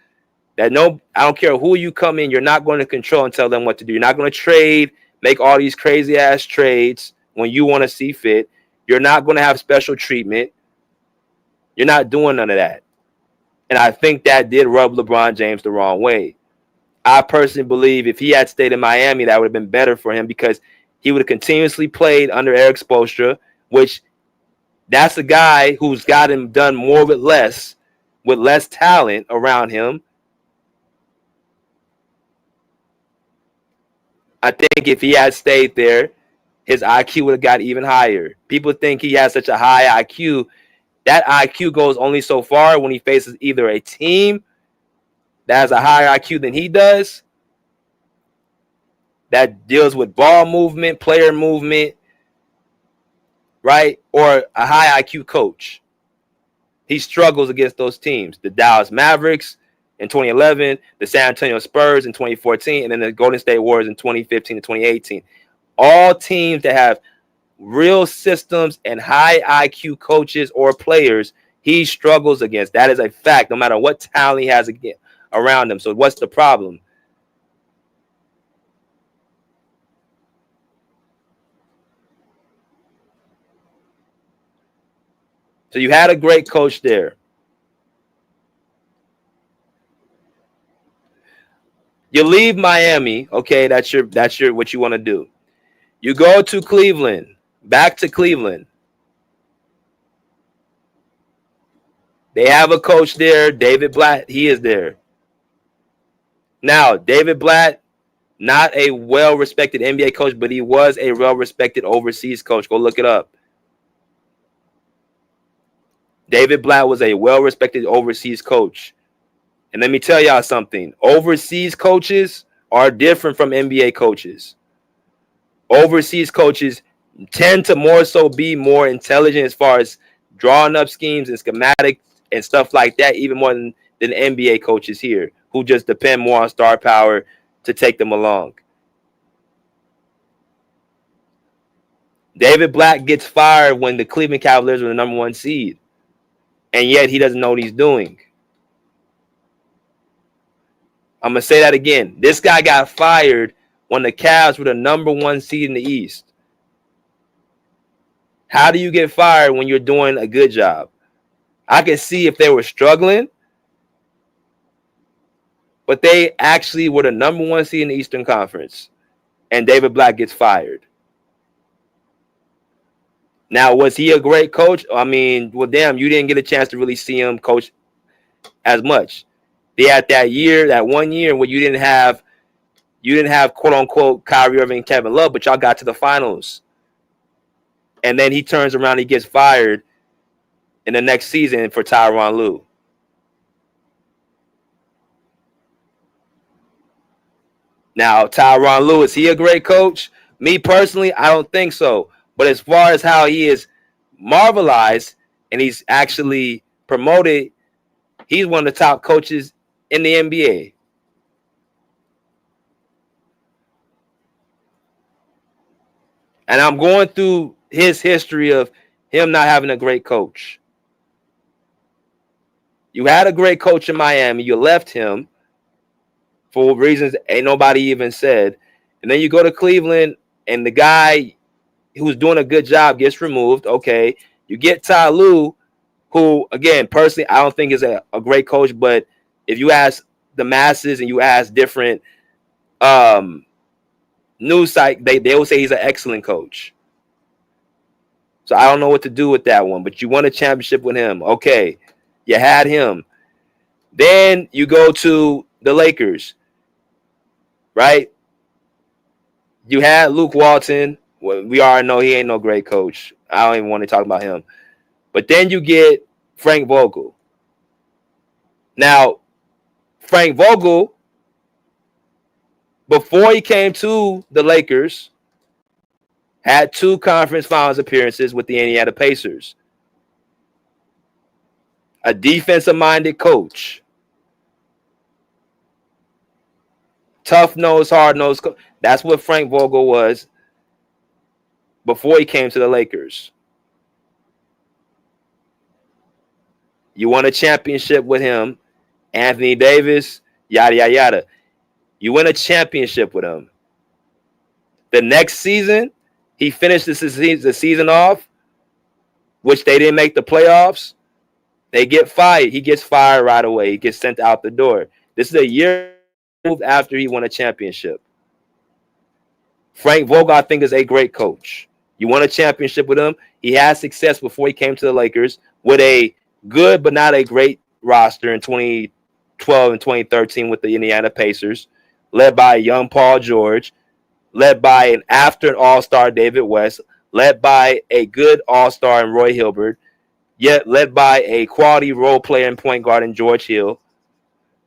that I don't care who you come in, you're not going to control and tell them what to do. You're not going to trade, make all these crazy ass trades when you want to see fit. You're not going to have special treatment. You're not doing none of that. And I think that did rub LeBron James the wrong way. I personally believe if he had stayed in Miami, that would have been better for him because he would have continuously played under Eric Spoelstra, which that's a guy who's got him done more with less talent around him. I think if he had stayed there, his IQ would have got even higher. People think he has such a high IQ. That IQ goes only so far when he faces either a team that has a higher IQ than he does, that deals with ball movement, player movement, right? Or a high IQ coach. He struggles against those teams. The Dallas Mavericks in 2011, the San Antonio Spurs in 2014, and then the Golden State Warriors in 2015 and 2018. All teams that have real systems and high IQ coaches or players, he struggles against. That is a fact, no matter what talent he has around him. So what's the problem? So you had a great coach there. You leave Miami, okay? That's your what you want to do. You go to Cleveland, back to Cleveland. They have a coach there, David Blatt. He is there. Now, David Blatt, not a well-respected NBA coach, but he was a well-respected overseas coach. Go look it up. David Blatt was a well-respected overseas coach. And let me tell y'all something. Overseas coaches are different from NBA coaches. Overseas coaches tend to more so be more intelligent as far as drawing up schemes and schematics and stuff like that, even more than NBA coaches here, who just depend more on star power to take them along. David Black gets fired when the Cleveland Cavaliers were the number 1 seed, and yet he doesn't know what he's doing. I'm going to say that again. This guy got fired when the Cavs were the number 1 seed in the East. How do you get fired when you're doing a good job? I can see if they were struggling, but they actually were the number 1 seed in the Eastern Conference, and David Black gets fired. Now, was he a great coach? I mean, well, damn, you didn't get a chance to really see him coach as much. They had that year, that 1 year where you didn't have quote unquote Kyrie Irving and Kevin Love, but y'all got to the finals. And then he turns around, he gets fired in the next season for Tyronn Lue. Now, Tyronn Lue, is he a great coach? Me personally, I don't think so. But as far as how he is marvelized and he's actually promoted, he's one of the top coaches in the NBA. And I'm going through his history of him not having a great coach. You had a great coach in Miami. You left him for reasons ain't nobody even said. And then you go to Cleveland, and the guy who's doing a good job gets removed. Okay. You get Ty Lue, who, again, personally, I don't think is a great coach. But if you ask the masses and you ask different news site, they will say he's an excellent coach. So I don't know what to do with that one. But you won a championship with him. Okay. You had him. Then you go to the Lakers, right? You had Luke Walton. Well, we already know he ain't no great coach. I don't even want to talk about him. But then you get Frank Vogel. Now, Frank Vogel, before he came to the Lakers, had 2 conference finals appearances with the Indiana Pacers. A defensive-minded coach. Tough-nosed, hard-nosed coach. That's what Frank Vogel was before he came to the Lakers. You won a championship with him. Anthony Davis, yada, yada, yada. You win a championship with him. The next season, he finished the season off, which they didn't make the playoffs. They get fired. He gets fired right away. He gets sent out the door. This is a year after he won a championship. Frank Vogel, I think, is a great coach. You won a championship with him. He had success before he came to the Lakers with a good but not a great roster in 2012 and 2013 with the Indiana Pacers, led by a young Paul George, led by an after an all-star David West, led by a good all-star in Roy Hilbert, yet led by a quality role player and point guard in George Hill,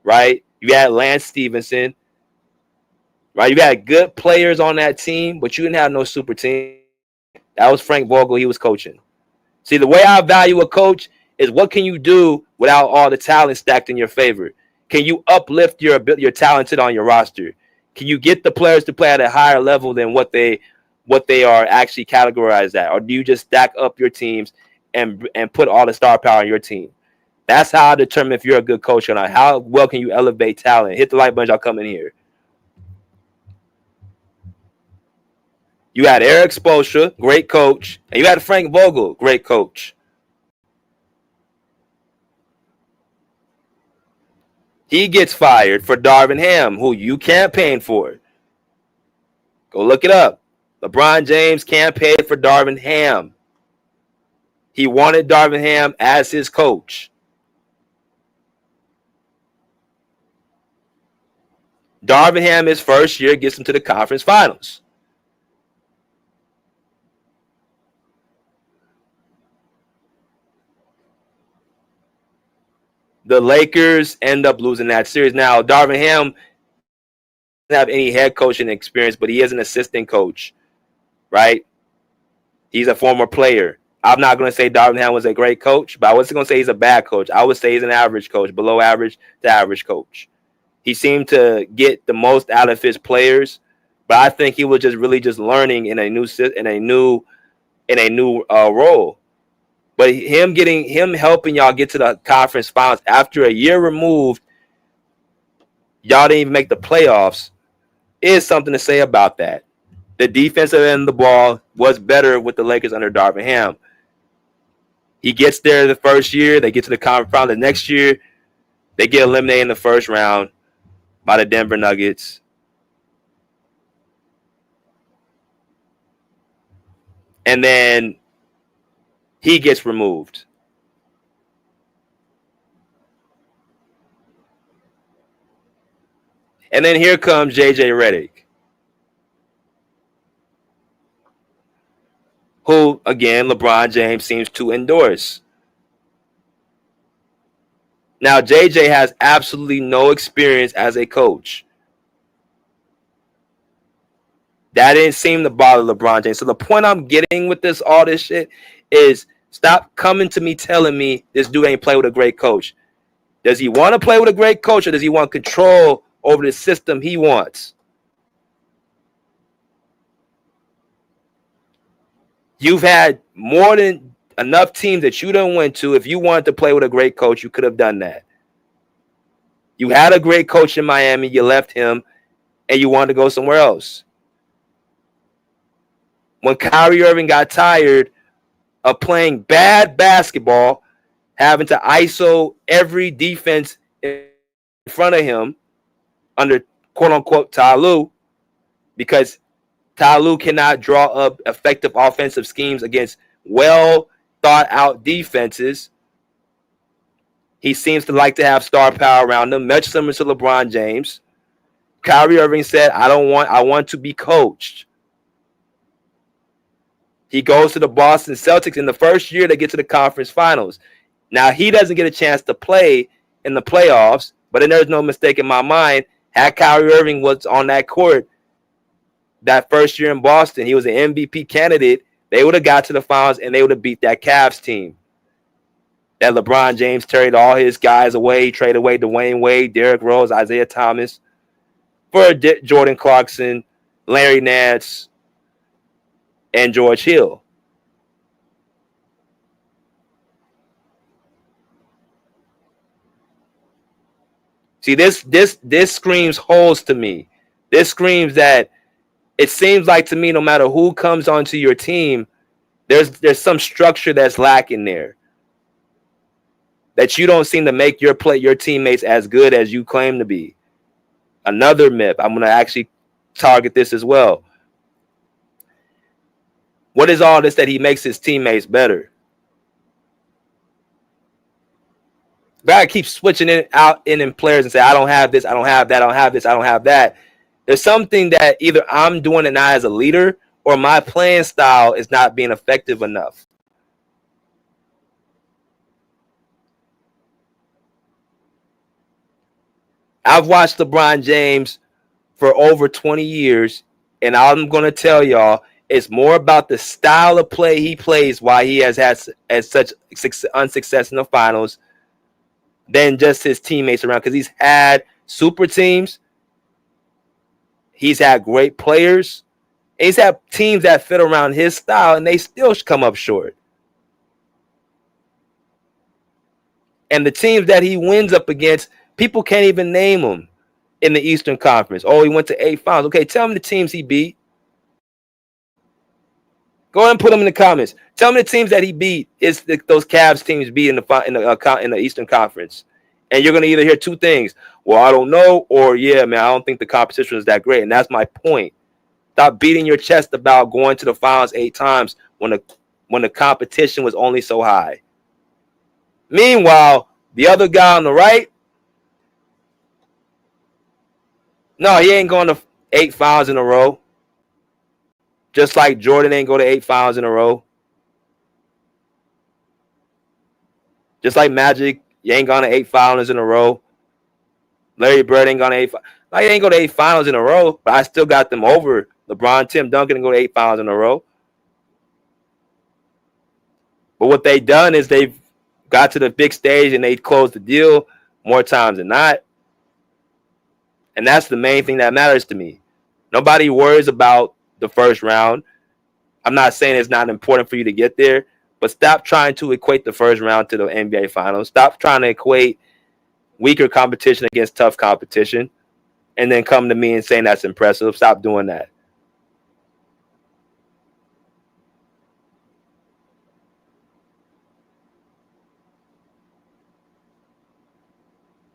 right? You had Lance Stevenson, right? You had good players on that team, but you didn't have no super team. That was Frank Vogel. He was coaching. See, the way I value a coach is what can you do without all the talent stacked in your favor? Can you uplift your talented on your roster? Can you get the players to play at a higher level than what they are actually categorized at? Or do you just stack up your teams and put all the star power on your team? That's how I determine if you're a good coach or not. How well can you elevate talent? Hit the like button, y'all come in here. You had Eric Spoelstra, great coach, and you had Frank Vogel, great coach. He gets fired for Darvin Ham, who you campaigned for. Go look it up. LeBron James campaigned for Darvin Ham. He wanted Darvin Ham as his coach. Darvin Ham, his first year, gets him to the conference finals. the Lakers end up losing that series. Now, Darvin Ham doesn't have any head coaching experience, but he is an assistant coach, right? He's a former player. I'm not going to say Darvin Ham was a great coach, but I wasn't going to say he's a bad coach. I would say he's an average coach, below average to average coach. He seemed to get the most out of his players, but I think he was just really just learning in a new role. But him helping y'all get to the conference finals after a year removed, y'all didn't even make the playoffs, is something to say about that. The defensive end of the ball was better with the Lakers under Darvin Ham. He gets there the first year. They get to the conference final. The next year, they get eliminated in the first round by the Denver Nuggets. And then he gets removed. And then here comes J.J. Redick, who, again, LeBron James seems to endorse. Now, J.J. has absolutely no experience as a coach. That didn't seem to bother LeBron James. So the point I'm getting with all this shit is stop coming to me telling me this dude ain't play with a great coach. Does he want to play with a great coach, or does he want control over the system he wants? You've had more than enough teams that you done went to. If you wanted to play with a great coach, you could have done that. You had a great coach in Miami. You left him, and you wanted to go somewhere else. When Kyrie Irving got tired of playing bad basketball, having to ISO every defense in front of him under quote-unquote Ty Lue, because Ty Lue cannot draw up effective offensive schemes against well-thought-out defenses. He seems to like to have star power around him, much similar to LeBron James. Kyrie Irving said, I want to be coached. He goes to the Boston Celtics. In the first year, they get to the conference finals. Now, he doesn't get a chance to play in the playoffs, but then there's no mistake in my mind. Had Kyrie Irving was on that court that first year in Boston, he was an MVP candidate. They would have got to the finals, and they would have beat that Cavs team. That LeBron James traded all his guys away, traded away Dwayne Wade, Derrick Rose, Isaiah Thomas for Jordan Clarkson, Larry Nance, and George Hill. See, this screams holes to me. This screams that it seems like to me, no matter who comes onto your team, there's some structure that's lacking there. That you don't seem to make your teammates as good as you claim to be. Another myth. I'm going to actually target this as well. What is all this that he makes his teammates better? Guy keeps switching in players and say, I don't have this, I don't have that, I don't have this, I don't have that. There's something that either I'm doing it not as a leader, or my playing style is not being effective enough. I've watched LeBron James for over 20 years, and I'm going to tell y'all, it's more about the style of play he plays, why he has had such unsuccess in the finals, than just his teammates around. Because he's had super teams, he's had great players, and he's had teams that fit around his style, and they still come up short. And the teams that he wins up against, people can't even name them in the Eastern Conference. Oh, he went to 8 finals. Okay, tell me the teams he beat. Go ahead and put them in the comments. Tell me the teams that he beat. Is those Cavs teams beat in the Eastern Conference? And you're going to either hear two things. Well, I don't know, or yeah, man, I don't think the competition is that great. And that's my point. Stop beating your chest about going to the finals 8 times when the competition was only so high. Meanwhile, the other guy on the right, no, he ain't going to 8 finals in a row. Just like Jordan ain't go to 8 finals in a row. Just like Magic, You ain't gone to 8 finals in a row. Larry Bird ain't gone to 8. Like, he ain't go to 8 finals in a row, but I still got them over LeBron, Tim Duncan, and go to 8 finals in a row. But what they done is they've got to the big stage and they closed the deal more times than not. And that's the main thing that matters to me. Nobody worries about the first round. I'm not saying it's not important for you to get there, but stop trying to equate the first round to the NBA Finals. Stop trying to equate weaker competition against tough competition and then come to me and saying that's impressive. Stop doing that.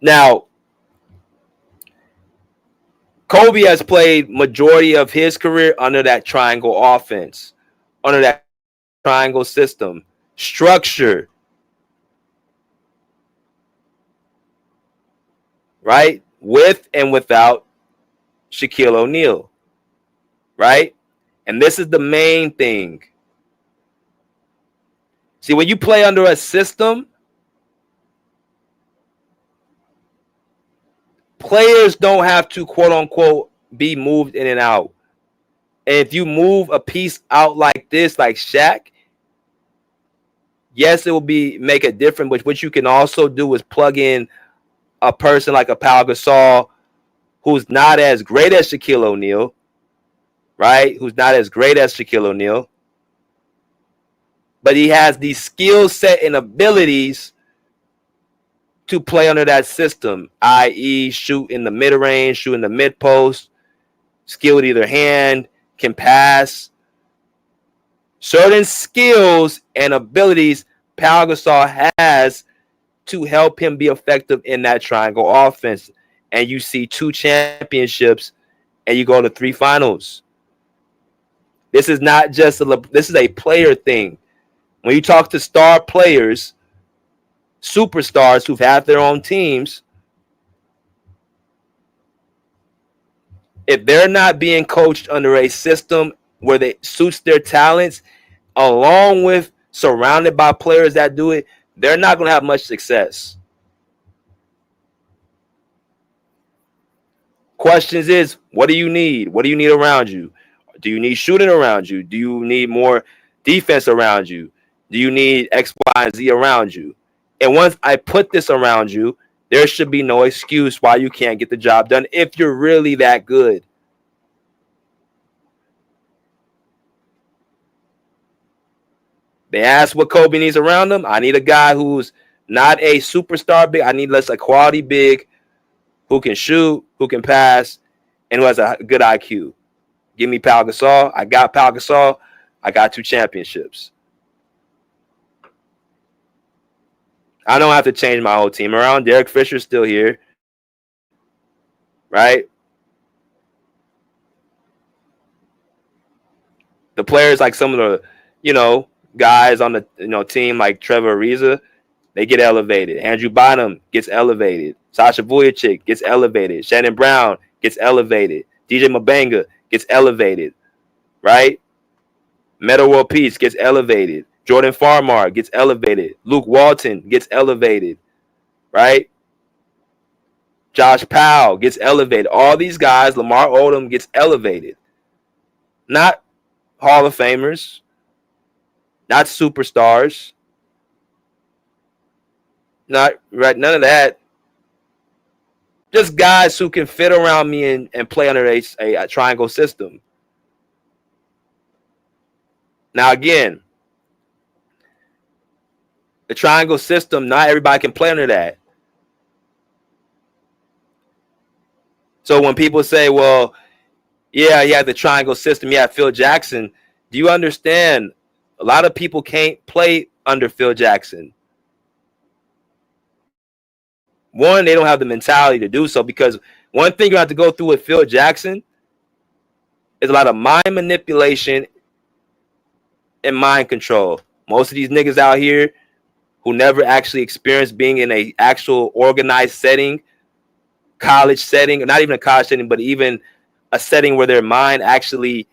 Now, Kobe has played majority of his career under that triangle offense, under that triangle system, structure, right? With and without Shaquille O'Neal, right? And this is the main thing. See, when you play under a system, players don't have to, quote unquote, be moved in and out. And if you move a piece out like this, like Shaq, yes, it will make a difference. But what you can also do is plug in a person like a Pau Gasol, who's not as great as Shaquille O'Neal, right? Who's not as great as Shaquille O'Neal, but he has the skill set and abilities to play under that system, i.e. shoot in the mid-range, shoot in the mid-post, skill with either hand, can pass. Certain skills and abilities Pau Gasol has to help him be effective in that triangle offense. And you see 2 championships and you go to 3 finals. This is not just this is a player thing. When you talk to star players, superstars who've had their own teams, if they're not being coached under a system where it suits their talents, along with surrounded by players that do it, they're not going to have much success. Questions is, what do you need? What do you need around you? Do you need shooting around you? Do you need more defense around you? Do you need X, Y, and Z around you? And once I put this around you, there should be no excuse why you can't get the job done if you're really that good. They ask what Kobe needs around him. I need a guy who's not a superstar big. I need less a quality big who can shoot, who can pass, and who has a good IQ. Give me Pau Gasol. I got Pau Gasol. I got 2 championships. I don't have to change my whole team around. Derek Fisher's still here, right? The players like some of the, guys on the team like Trevor Ariza, they get elevated. Andrew Bynum gets elevated. Sasha Vujacic gets elevated. Shannon Brown gets elevated. DJ Mabanga gets elevated, right? Metta World Peace gets elevated. Jordan Farmar gets elevated. Luke Walton gets elevated, right? Josh Powell gets elevated. All these guys, Lamar Odom gets elevated. Not Hall of Famers, not superstars, not right, none of that. Just guys who can fit around me and play under a triangle system. Now, again, the triangle system, not everybody can play under that. So when people say, well, yeah, you have the triangle system, yeah, Phil Jackson, do you understand? A lot of people can't play under Phil Jackson. One, they don't have the mentality to do so, because one thing you have to go through with Phil Jackson is a lot of mind manipulation and mind control. Most of these niggas out here who never actually experienced being in a actual organized setting, college setting, not even a college setting, but even a setting where their mind actually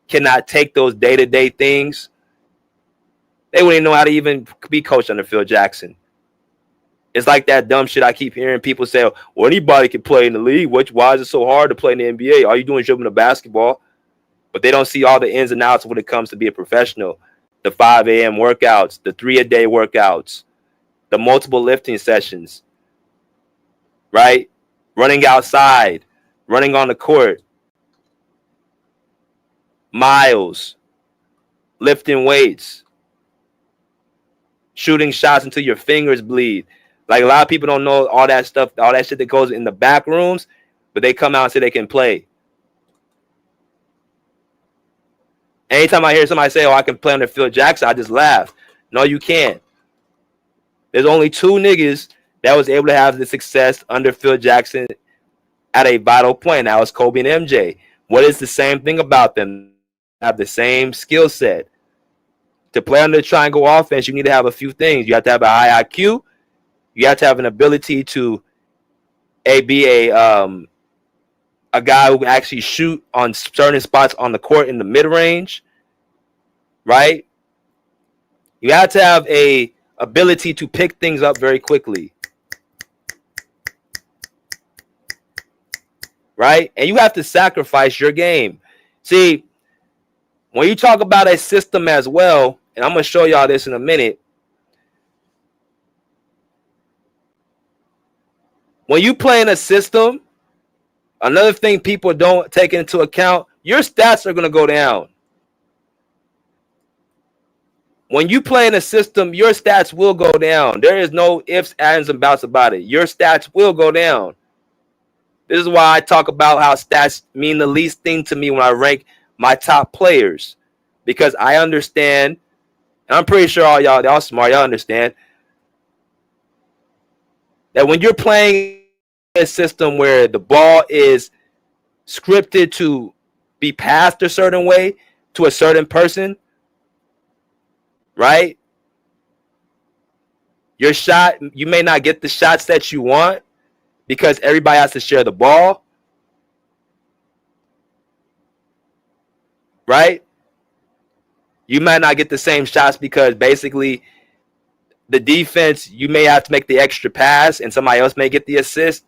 cannot take those day-to-day things, they wouldn't know how to even be coached under Phil Jackson. It's like that dumb shit I keep hearing people say, well, anybody can play in the league. Why is it so hard to play in the NBA? All you doing is dribbling the basketball. But they don't see all the ins and outs when it comes to be a professional. The 5 a.m. workouts, the 3-a-day workouts, the multiple lifting sessions, right? Running outside, running on the court, miles, lifting weights, shooting shots until your fingers bleed. Like, a lot of people don't know all that stuff, all that shit that goes in the back rooms, but they come out and say they can play. Anytime I hear somebody say, oh, I can play under Phil Jackson, I just laugh. No, you can't. There's only 2 niggas that was able to have the success under Phil Jackson at a vital point. That was Kobe and MJ. What is the same thing about them? They have the same skill set. To play under the triangle offense, you need to have a few things. You have to have a high IQ. You have to have an ability to be a guy who can actually shoot on certain spots on the court in the mid-range, right? You have to have a ability to pick things up very quickly, right? And you have to sacrifice your game. See, when you talk about a system as well, and I'm going to show y'all this in a minute, when you play in a system, another thing people don't take into account, your stats are going to go down. When you play in a system, your stats will go down. There is no ifs, ands, and buts about it. Your stats will go down. This is why I talk about how stats mean the least thing to me when I rank my top players. Because I understand, and I'm pretty sure all y'all smart, y'all understand, that when you're playing a system where the ball is scripted to be passed a certain way to a certain person, right? Your shot, you may not get the shots that you want because everybody has to share the ball, right? You might not get the same shots because basically the defense, you may have to make the extra pass and somebody else may get the assist.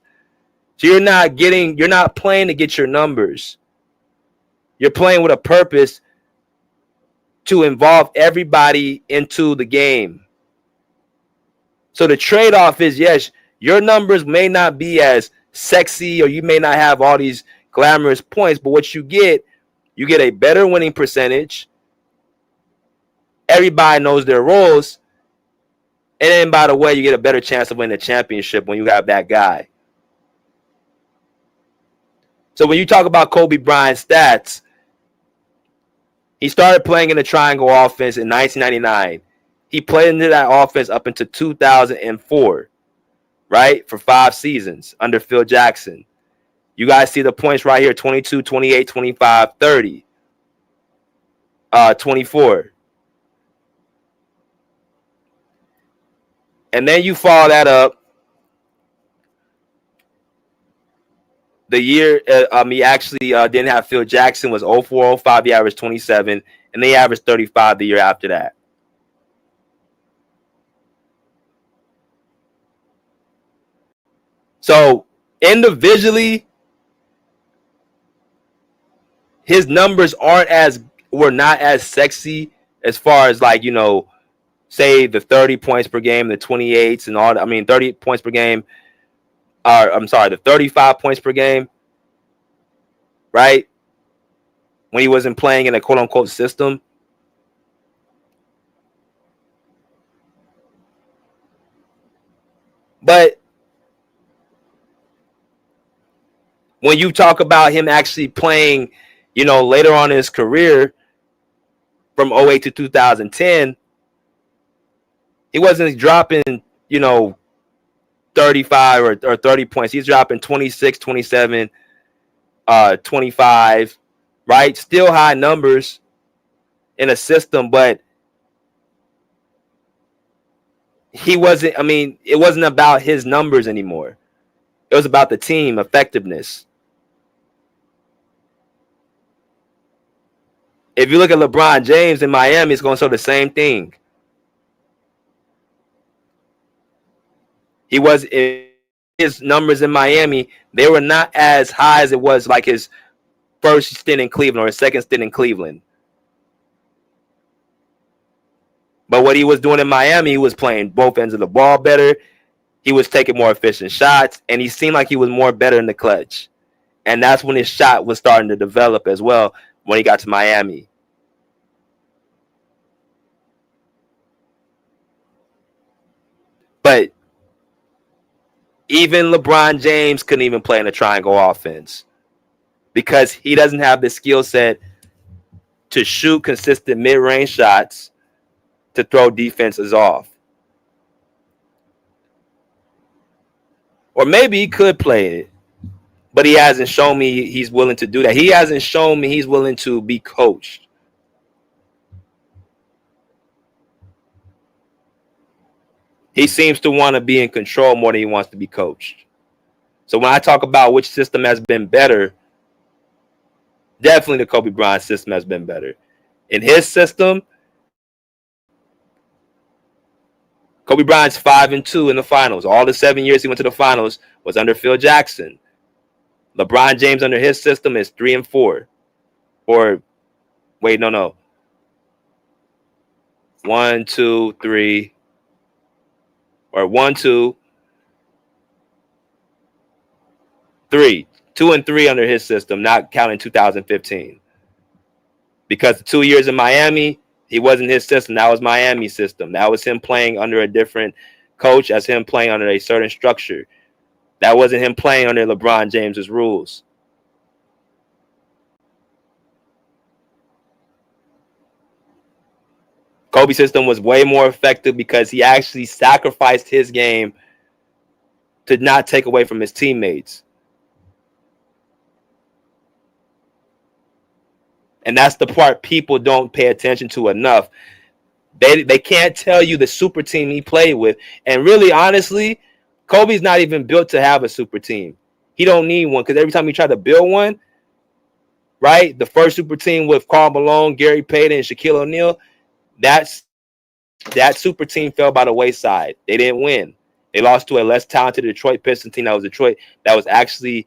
So you're not playing to get your numbers. You're playing with a purpose to involve everybody into the game. So the trade-off is, yes, your numbers may not be as sexy or you may not have all these glamorous points, but what you get a better winning percentage. Everybody knows their roles. And then, by the way, you get a better chance of winning the championship when you have that guy. So when you talk about Kobe Bryant's stats, he started playing in the triangle offense in 1999. He played into that offense up until 2004, right? For 5 seasons under Phil Jackson. You guys see the points right here, 22, 28, 25, 30, 24. And then you follow that up. The year he actually didn't have Phil Jackson was 04-05. He averaged 27, and they averaged 35 the year after that. So individually, his numbers were not as sexy as far as, like, you know, say the 30 points per game, the 28s and all that. I mean, 30 points per game. The 35 points per game, right? When he wasn't playing in a quote-unquote system. But when you talk about him actually playing, you know, later on in his career from 08 to 2010, he wasn't dropping, you know, 35 or 30 points. He's dropping 26, 27, 25, right? Still high numbers in a system, but it wasn't about his numbers anymore. It was about the team effectiveness. If you look at LeBron James in Miami, it's going to show the same thing. His numbers in Miami, they were not as high as it was like his first stint in Cleveland or his second stint in Cleveland. But what he was doing in Miami, he was playing both ends of the ball better. He was taking more efficient shots, and he seemed like he was more better in the clutch. And that's when his shot was starting to develop as well when he got to Miami. But even LeBron James couldn't even play in a triangle offense because he doesn't have the skill set to shoot consistent mid-range shots to throw defenses off. Or maybe he could play it, but he hasn't shown me he's willing to do that. He hasn't shown me he's willing to be coached. He seems to want to be in control more than he wants to be coached. So when I talk about which system has been better, definitely the Kobe Bryant system has been better. In his system, Kobe Bryant's 5-2 in the finals. All the 7 years he went to the finals was under Phil Jackson. LeBron James under his system is 3-4. Or wait, no. 1, 2, 3. Or 1, 2, 3. 2 and 3 under his system, not counting 2015. Because the 2 years in Miami, he wasn't his system. That was Miami's system. That was him playing under a different coach, as him playing under a certain structure. That wasn't him playing under LeBron James's rules. Kobe's system was way more effective because he actually sacrificed his game to not take away from his teammates. And that's the part people don't pay attention to enough. They can't tell you the super team he played with. And really, honestly, Kobe's not even built to have a super team. He don't need one because every time he tried to build one, right, the first super team with Karl Malone, Gary Payton, and Shaquille O'Neal, that super team fell by the wayside. They didn't win. They lost to a less talented Detroit Pistons team that was actually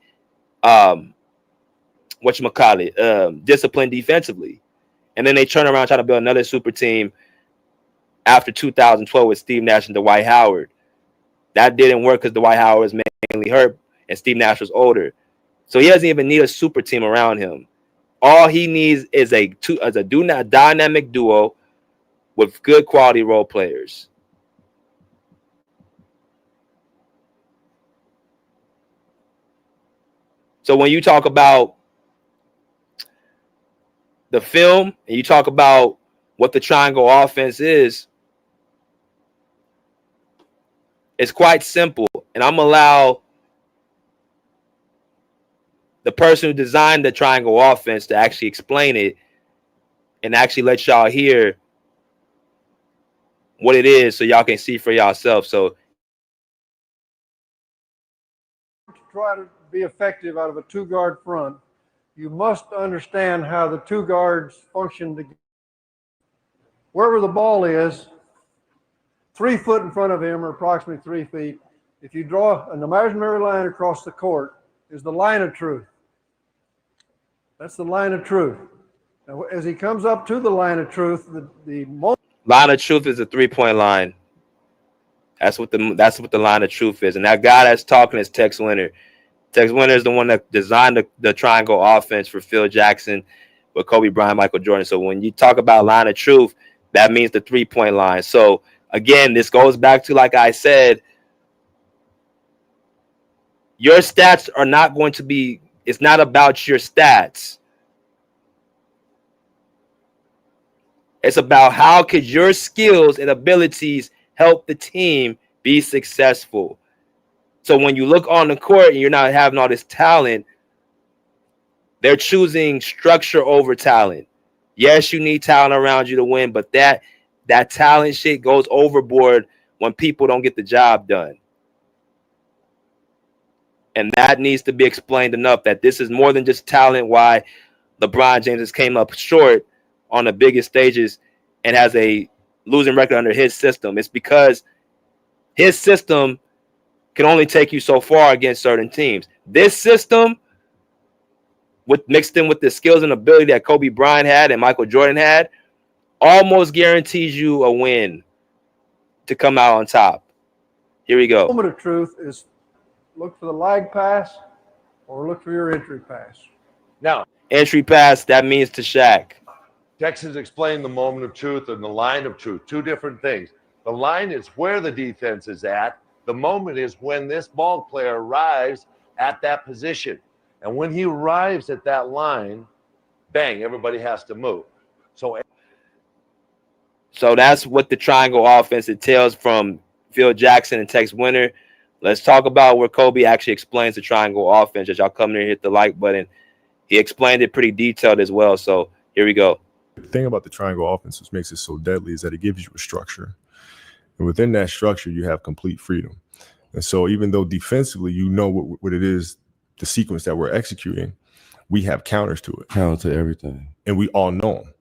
disciplined defensively. And then they turn around trying to build another super team after 2012 with Steve Nash and Dwight Howard. That didn't work because Dwight Howard was mainly hurt and Steve Nash was older. So he doesn't even need a super team around him. All he needs is a dynamic duo with good quality role players. So when you talk about the film and you talk about what the triangle offense is, it's quite simple. And I'm going to allow the person who designed the triangle offense to actually explain it and actually let y'all hear what it is so y'all can see for yourself. So to try to be effective out of a two-guard front, you must understand how the two guards function together. Wherever the ball is, 3 foot in front of him, or approximately 3 feet, if you draw an imaginary line across the court, is the line of truth. That's the line of truth. Now, as he comes up to the line of truth, the moment line of truth is a 3-point line. That's what the line of truth is. And that guy that's talking is Tex Winter. Tex Winter is the one that designed the triangle offense for Phil Jackson with Kobe Bryant, Michael Jordan. So when you talk about line of truth, that means the 3-point line. So again, this goes back to, like I said, your stats are not going to be, it's not about your stats. It's about how could your skills and abilities help the team be successful. So when you look on the court and you're not having all this talent, they're choosing structure over talent. Yes, you need talent around you to win, but that talent shit goes overboard when people don't get the job done. And that needs to be explained enough that this is more than just talent, why LeBron James has came up short on the biggest stages and has a losing record under his system. It's because his system can only take you so far against certain teams. This system, with mixed in with the skills and ability that Kobe Bryant had and Michael Jordan had, almost guarantees you a win to come out on top. Here we go. The moment of truth is look for the lag pass or look for your entry pass. Now, Entry pass, that means to Shaq. Tex has explained the moment of truth and the line of truth, two different things. The line is where the defense is at. The moment is when this ball player arrives at that position. And when he arrives at that line, bang, everybody has to move. So that's what the triangle offense entails from Phil Jackson and Tex Winter. Let's talk about where Kobe actually explains the triangle offense. As y'all come there, hit the like button. He explained it pretty detailed as well. So here we go. The thing about the triangle offense, which makes it so deadly, is that it gives you a structure. And within that structure, you have complete freedom. And so even though defensively, you know what it is, the sequence that we're executing, we have counters to it. Counter to everything. And we all know them.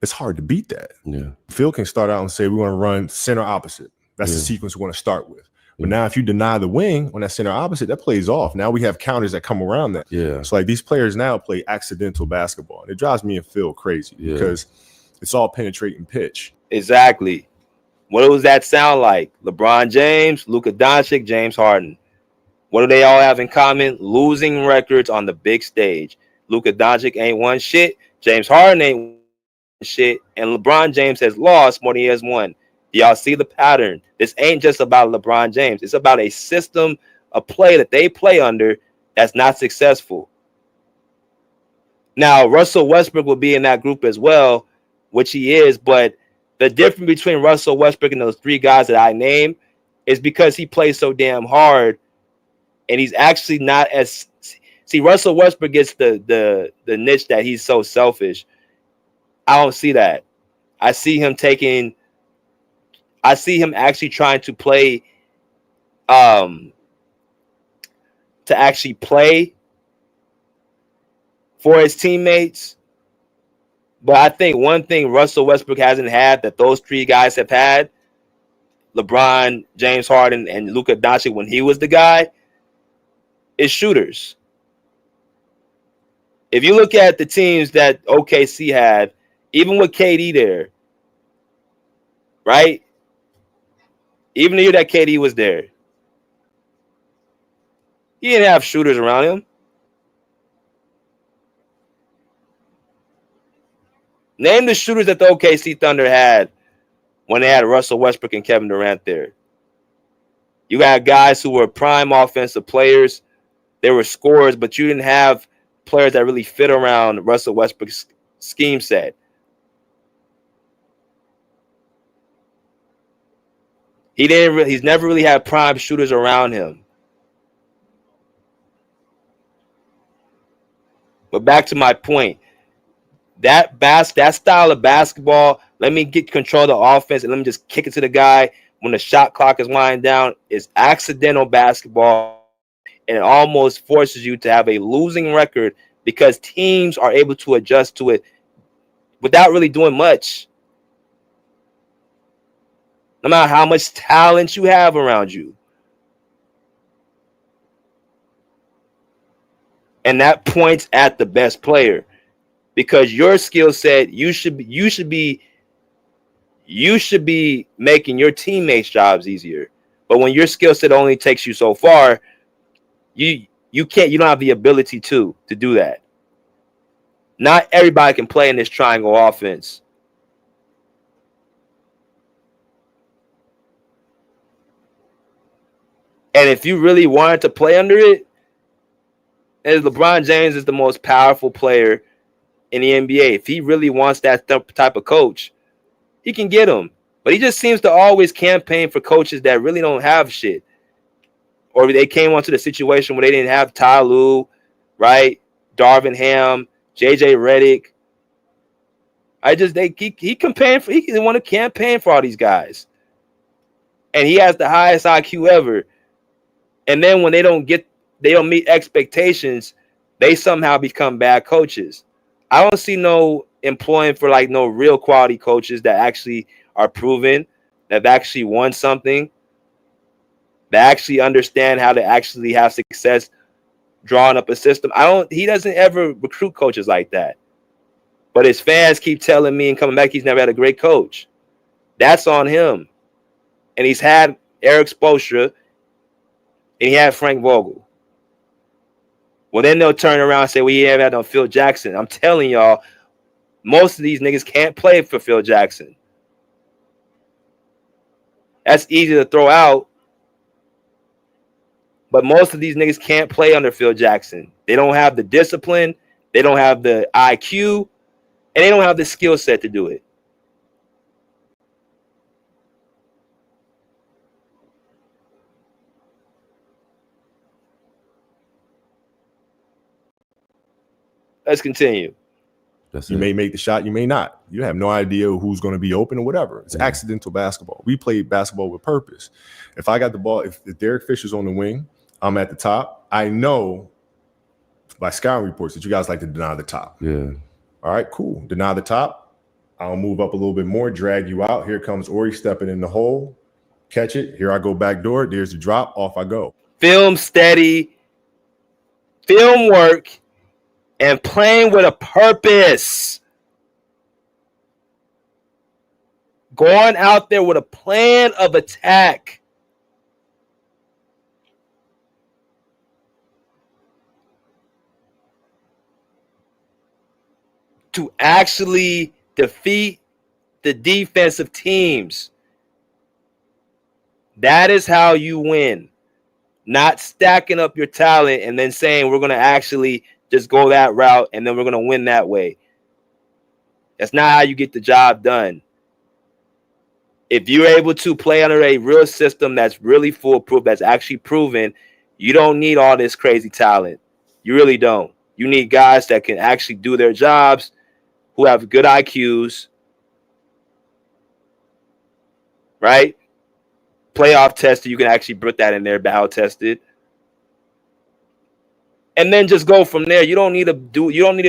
It's hard to beat that. Yeah. Phil can start out and say, we want to run center opposite. That's the sequence we want to start with. But now if you deny the wing on that center opposite, that plays off. Now we have counters that come around that. Yeah. So like these players now play accidental basketball. And it drives me and Phil crazy because it's all penetrating pitch. Exactly. What does that sound like? LeBron James, Luka Doncic, James Harden. What do they all have in common? Losing records on the big stage. Luka Doncic ain't won shit. James Harden ain't won shit. And LeBron James has lost more than he has won. Do y'all see the pattern? This ain't just about LeBron James. It's about a system, a play that they play under that's not successful. Now, Russell Westbrook will be in that group as well, which he is, but the difference between Russell Westbrook and those three guys that I named is because he plays so damn hard, and he's actually not as – see, Russell Westbrook gets the niche that he's so selfish. I don't see that. I see him actually trying to play to actually play for his teammates. But I think one thing Russell Westbrook hasn't had that those three guys have had, LeBron, James Harden, and Luka Doncic when he was the guy, is shooters. If you look at the teams that OKC had, even with KD there, right? Even the year that KD was there, he didn't have shooters around him. Name the shooters that the OKC Thunder had when they had Russell Westbrook and Kevin Durant there. You had guys who were prime offensive players. They were scorers, but you didn't have players that really fit around Russell Westbrook's scheme set. He's never really had prime shooters around him. But back to my point, that style of basketball, let me get control of the offense and let me just kick it to the guy when the shot clock is winding down, is accidental basketball, and it almost forces you to have a losing record because teams are able to adjust to it without really doing much. No matter how much talent you have around you. And that points at the best player. Because your skill set, you should be making your teammates' jobs easier. But when your skill set only takes you so far, you don't have the ability to do that. Not everybody can play in this triangle offense. And if you really wanted to play under it, as LeBron James is the most powerful player in the NBA. If he really wants that type of coach, he can get him. But he just seems to always campaign for coaches that really don't have shit. Or they came onto the situation where they didn't have Ty Lue, right? Darvin Ham, JJ Redick. He want to campaign for all these guys. And he has the highest IQ ever. And then when they don't meet expectations, they somehow become bad coaches. I don't see no employing for no real quality coaches that actually are proven, that have actually won something. that actually understand how to actually have success drawing up a system. He doesn't ever recruit coaches like that. But his fans keep telling me and coming back he's never had a great coach. That's on him. And he's had Eric Spoelstra and he had Frank Vogel. Well, then they'll turn around and say, well, he haven't had no Phil Jackson. I'm telling y'all, most of these niggas can't play for Phil Jackson. That's easy to throw out. But most of these niggas can't play under Phil Jackson. They don't have the discipline. They don't have the IQ. And they don't have the skill set to do it. Let's continue. You may make the shot, you may not. You have no idea who's going to be open or whatever. It's accidental basketball. We play basketball with purpose. If I got the ball, if Derek Fisher's on the wing, I'm at the top. I know by scouting reports that you guys like to deny the top. Yeah. All right, cool. Deny the top. I'll move up a little bit more, drag you out. Here comes Ori stepping in the hole. Catch it. Here I go back door. There's the drop. Off I go. Film steady, film work, and playing with a purpose. Going out there with a plan of attack. To actually defeat the defensive teams. That is how you win. Not stacking up your talent and then saying we're going to actually just go that route and then we're going to win that way. That's not how you get the job done. If you're able to play under a real system that's really foolproof, that's actually proven, you don't need all this crazy talent. You really don't. You need guys that can actually do their jobs, who have good IQs, right? Playoff tested, you can actually put that in there, battle tested. And then just go from there. You don't need to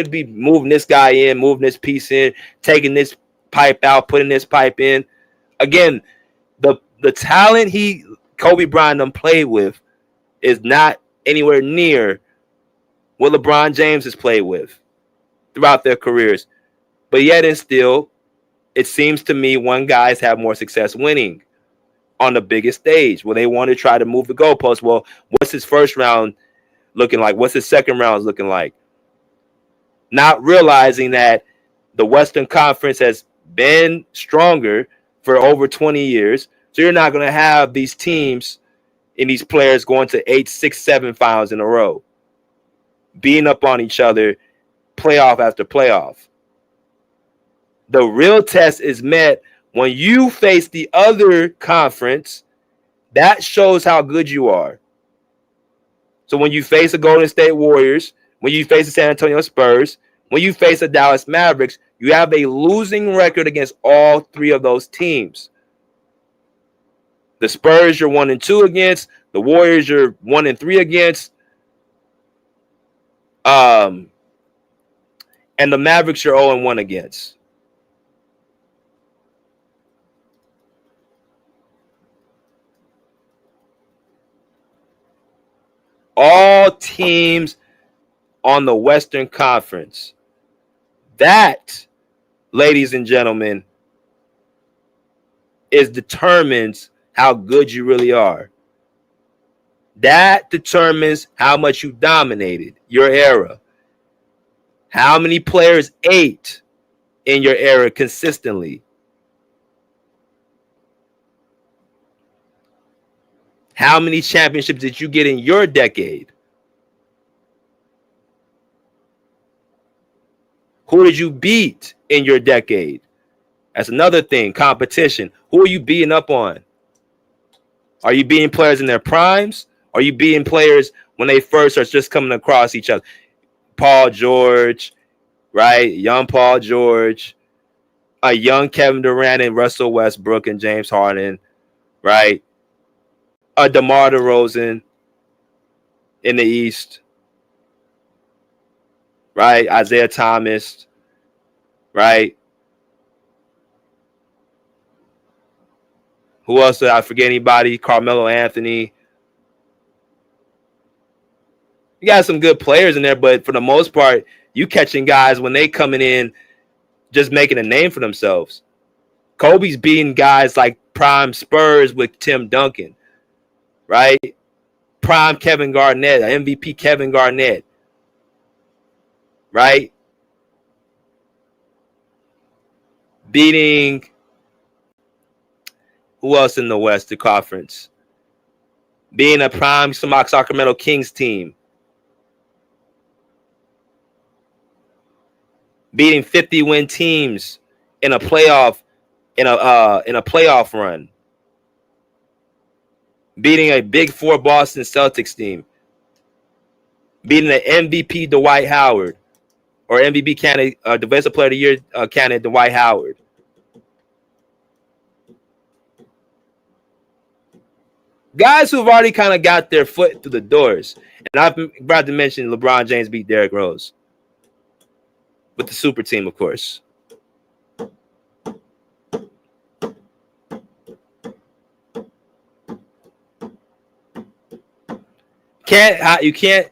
be moving this guy in, moving this piece in, taking this pipe out, putting this pipe in. Again, the talent Kobe Bryant them played with is not anywhere near what LeBron James has played with throughout their careers. But yet and still, it seems to me one guy's have more success winning on the biggest stage where they want to try to move the goalpost. Well, what's his first round looking like? What's his second round looking like? Not realizing that the Western Conference has been stronger for over 20 years. So you're not going to have these teams and these players going to 8, 6, 7 finals in a row, beating up on each other, playoff after playoff. The real test is met when you face the other conference. That shows how good you are. So when you face the Golden State Warriors, when you face the San Antonio Spurs, when you face the Dallas Mavericks, you have a losing record against all three of those teams. The Spurs you're 1-2 against. The Warriors you're 1-3 against. And the Mavericks you're 0-1 against. All teams on the Western Conference. That, ladies and gentlemen, determines how good you really are. That determines how much you dominated your era. How many players ate in your era consistently. How many championships did you get in your decade? Who did you beat in your decade? That's another thing, competition. Who are you beating up on? Are you beating players in their primes? Are you beating players when they first are just coming across each other? Paul George, right? Young Paul George, a young Kevin Durant and Russell Westbrook and James Harden, right? A DeMar DeRozan in the East, right? Isaiah Thomas, right? Who else did I forget? Anybody? Carmelo Anthony, You got some good players in there, but for the most part, you catching guys when they coming in just making a name for themselves. Kobe's beating guys like prime Spurs with Tim Duncan, right? Prime Kevin Garnett, MVP Kevin Garnett, right? Beating who else in the Western Conference? Being a prime Sacramento Kings team. Beating 50-win teams in a playoff run. Beating a Big Four Boston Celtics team. Beating an MVP Dwight Howard or MVP candidate, Defensive Player of the Year candidate Dwight Howard. Guys who've already kind of got their foot through the doors. And I've about to mention LeBron James beat Derrick Rose. With the super team, of course. You can't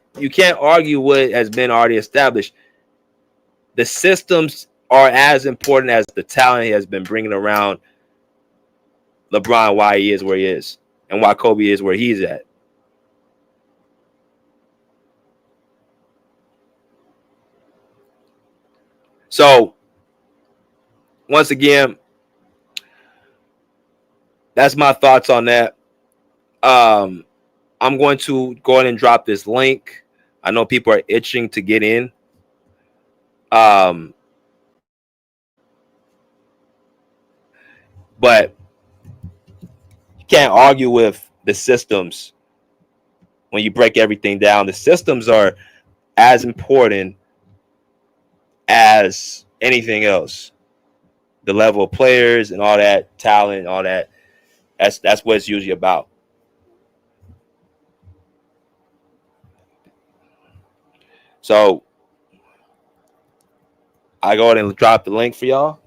argue what has been already established. The systems are as important as the talent he has been bringing around LeBron, why he is where he is, and why Kobe is where he's at. So, once again, that's my thoughts on that. I'm going to go ahead and drop this link. I know people are itching to get in. But you can't argue with the systems when you break everything down. The systems are as important as anything else. The level of players and all that talent, all that. That's what it's usually about. So I go ahead and drop the link for y'all.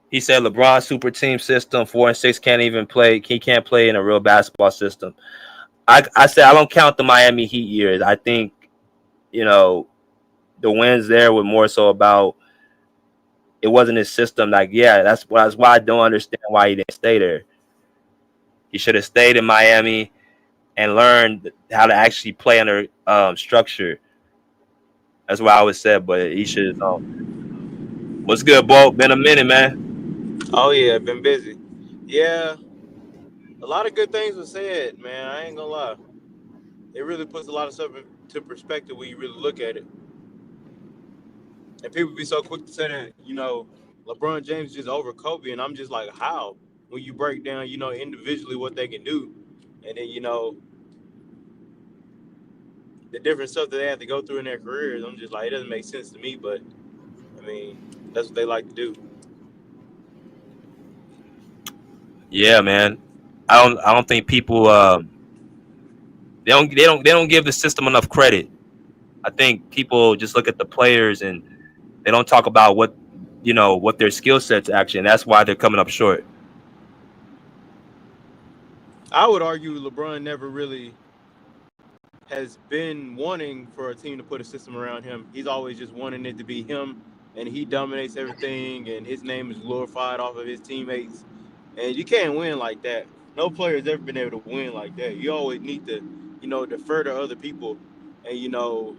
He said LeBron super team system 4 and 6 can't even play. He can't play in a real basketball system. I said I don't count the Miami Heat years. I think, the wins there were more so about it wasn't his system. Like, yeah, that's why I don't understand why he didn't stay there. He should have stayed in Miami and learned how to actually play under structure. That's what I always said, but he should have known. What's good, Bo? Been a minute, man. Oh yeah, been busy. Yeah, a lot of good things were said, man. I ain't gonna lie. It really puts a lot of stuff into perspective when you really look at it. And people be so quick to say that, LeBron James just over Kobe, and I'm just like, how? When you break down, individually what they can do, and then the different stuff that they have to go through in their careers, I'm just like, it doesn't make sense to me, but I mean, that's what they like to do. Yeah, man. I don't think people they don't give the system enough credit. I think people just look at the players and they don't talk about what their skill sets actually, and that's why they're coming up short. I would argue LeBron never really has been wanting for a team to put a system around him. He's always just wanting it to be him, and he dominates everything, and his name is glorified off of his teammates. And you can't win like that. No player has ever been able to win like that. You always need to, defer to other people. And,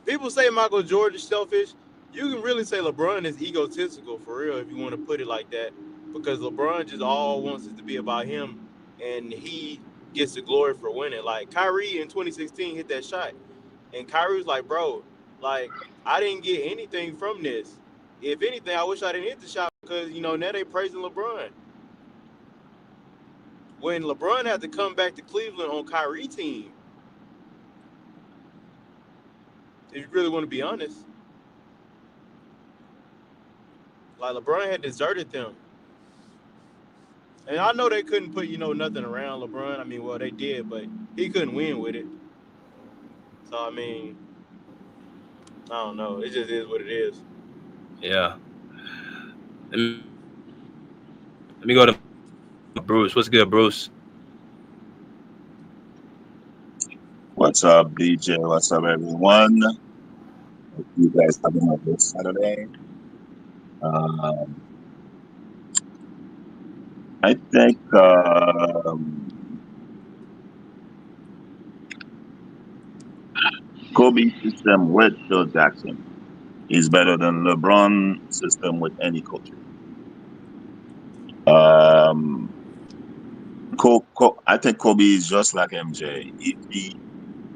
people say Michael Jordan is selfish. You can really say LeBron is egotistical for real if you want to put it like that. Because LeBron just all wants it to be about him, and he gets the glory for winning. Like Kyrie in 2016 hit that shot, and Kyrie was like, bro, like, I didn't get anything from this. If anything, I wish I didn't hit the shot because, now they praising LeBron. When LeBron had to come back to Cleveland on Kyrie's team, if you really want to be honest, like LeBron had deserted them. And I know they couldn't put, nothing around LeBron. I mean, well, they did, but he couldn't win with it. So, I mean, I don't know. It just is what it is. Yeah. Let me go to Bruce. What's good, Bruce? What's up, DJ? What's up, everyone? Hope you guys having a good Saturday. I think Kobe system with Phil Jackson is better than LeBron system with any coach. I think Kobe is just like MJ. If he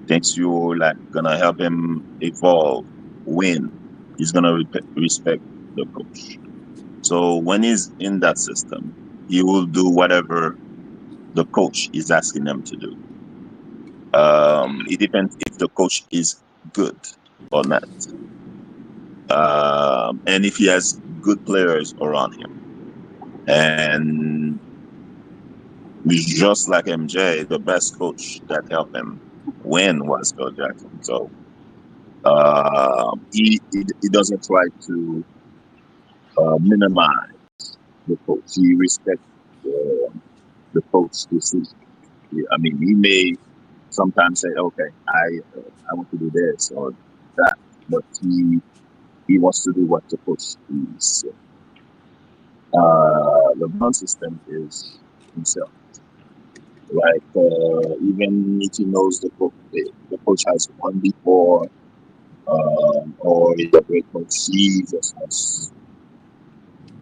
thinks you're like gonna help him evolve, win, he's gonna respect the coach. So when he's in that system, he will do whatever the coach is asking them to do. It depends if the coach is good or not, and if he has good players around him. And just like MJ, the best coach that helped him win was Phil Jackson. So he doesn't try to minimize the coach. He respects the coach's decision. I mean, he may sometimes say, "Okay, I want to do this or that," but he wants to do what the coach is. LeBron system is himself. Like even if he knows the coach has won before, or is a great coach, he just wants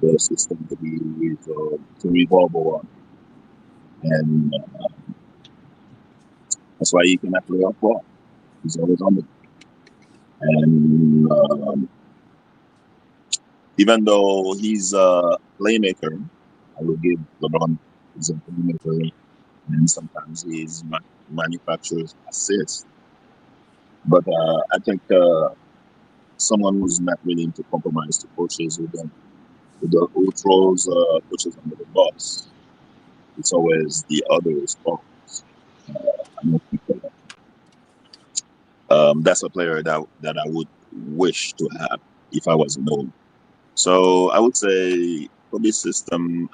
the system to be to revolve around, and that's why he cannot play off ball. He's always on it, and even though he's a playmaker, I will give LeBron is a playmaker, and sometimes he's manufactures assists. But I think someone who's not willing to compromise to coaches who throws coaches under the bus, it's always the other's fault. I don't think that's a player that I would wish to have if I was known. So I would say Kobe's system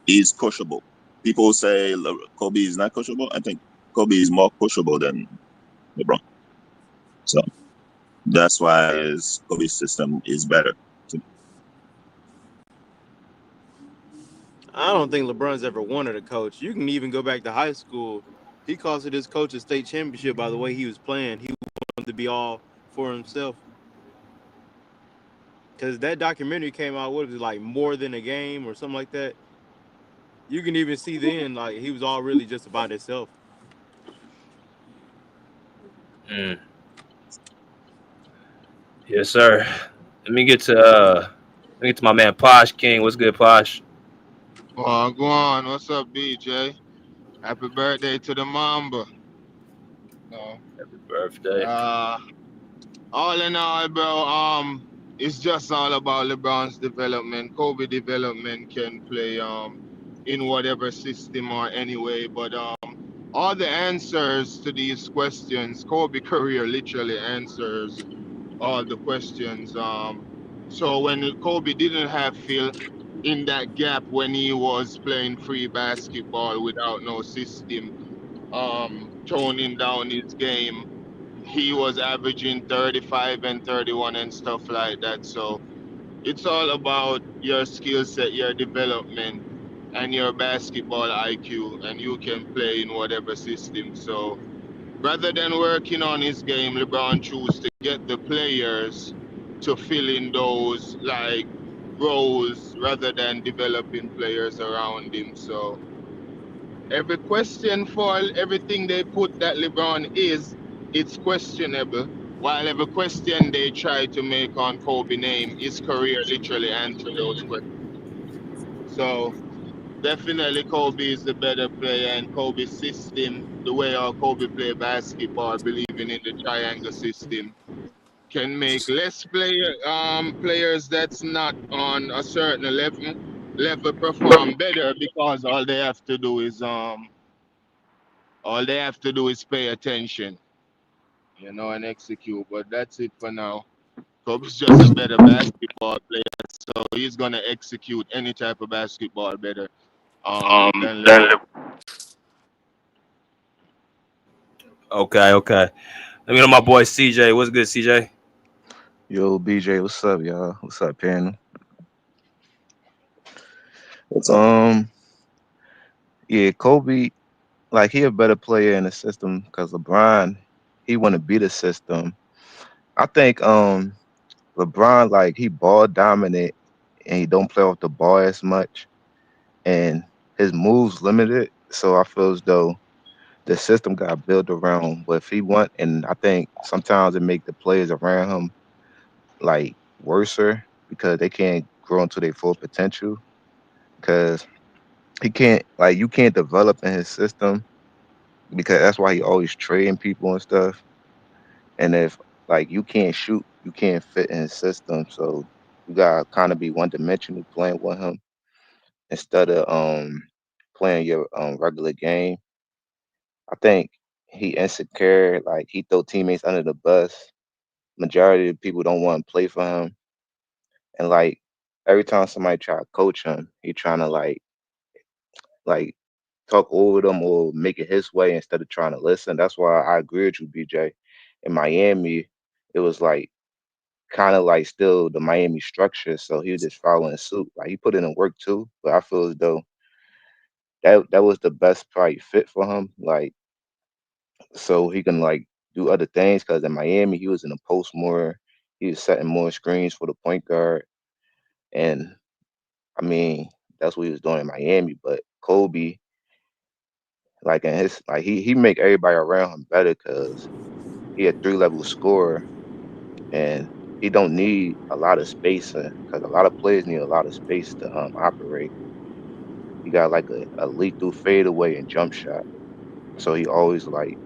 is coachable. People say Kobe is not coachable. I think Kobe is more coachable than LeBron. So that's why Kobe's system is better. I don't think LeBron's ever wanted a coach. You can even go back to high school. He costed his coach a state championship by the way he was playing. He wanted to be all for himself. Because that documentary came out, what was it, like More Than a Game or something like that? You can even see then, like, he was all really just about himself. Yes, sir. Let me get to my man Posh King. What's good, Posh? Go on. What's up, BJ? Happy birthday to the Mamba. No. Happy birthday. All in all, bro, it's just all about LeBron's development. Kobe development can play in whatever system or anyway, but all the answers to these questions, Kobe career literally answers all the questions. So when Kobe didn't have Phil in that gap when he was playing free basketball without no system, toning down his game, he was averaging 35 and 31 and stuff like that. So it's all about your skill set, your development, and your basketball IQ, and you can play in whatever system. So rather than working on his game, LeBron chose to get the players to fill in those like roles rather than developing players around him. So every question for everything they put that LeBron is, it's questionable. While every question they try to make on Kobe name, his career literally answer those questions. So definitely Kobe is the better player, and Kobe's system, the way how Kobe play basketball, believing in the triangle system, can make less players that's not on a certain level perform better because all they have to do is pay attention, and execute. But that's it for now. Kobe's just a better basketball player. So he's gonna execute any type of basketball better than LeBron. Okay. Let me know my boy CJ. What's good, CJ? Yo, BJ, what's up, y'all? What's up, panel? What's up? Yeah, Kobe, like he a better player in the system because LeBron, he want to beat the system. I think LeBron, like he ball dominant and he don't play off the ball as much, and his moves limited. So I feel as though the system got built around what if he want, and I think sometimes it make the players around him like worser because they can't grow into their full potential because he can't like you can't develop in his system because that's why he always trading people and stuff. And if like you can't shoot, you can't fit in his system. So you gotta kind of be one dimensional playing with him instead of playing your regular game. I think he insecure, like he throw teammates under the bus. Majority of people don't want to play for him. And like every time somebody try to coach him, he trying to like talk over them or make it his way instead of trying to listen. That's why I agree with you, BJ. In Miami, it was like kind of like still the Miami structure, so he was just following suit. Like he put in the work too, but I feel as though that was the best probably fit for him. Like so he can like do other things because in Miami he was in the post more. He was setting more screens for the point guard, and I mean that's what he was doing in Miami. But Kobe, like in his like he make everybody around him better because he a 3 level scorer and he don't need a lot of space because a lot of players need a lot of space to operate. He got like a lethal fadeaway and jump shot, so he always like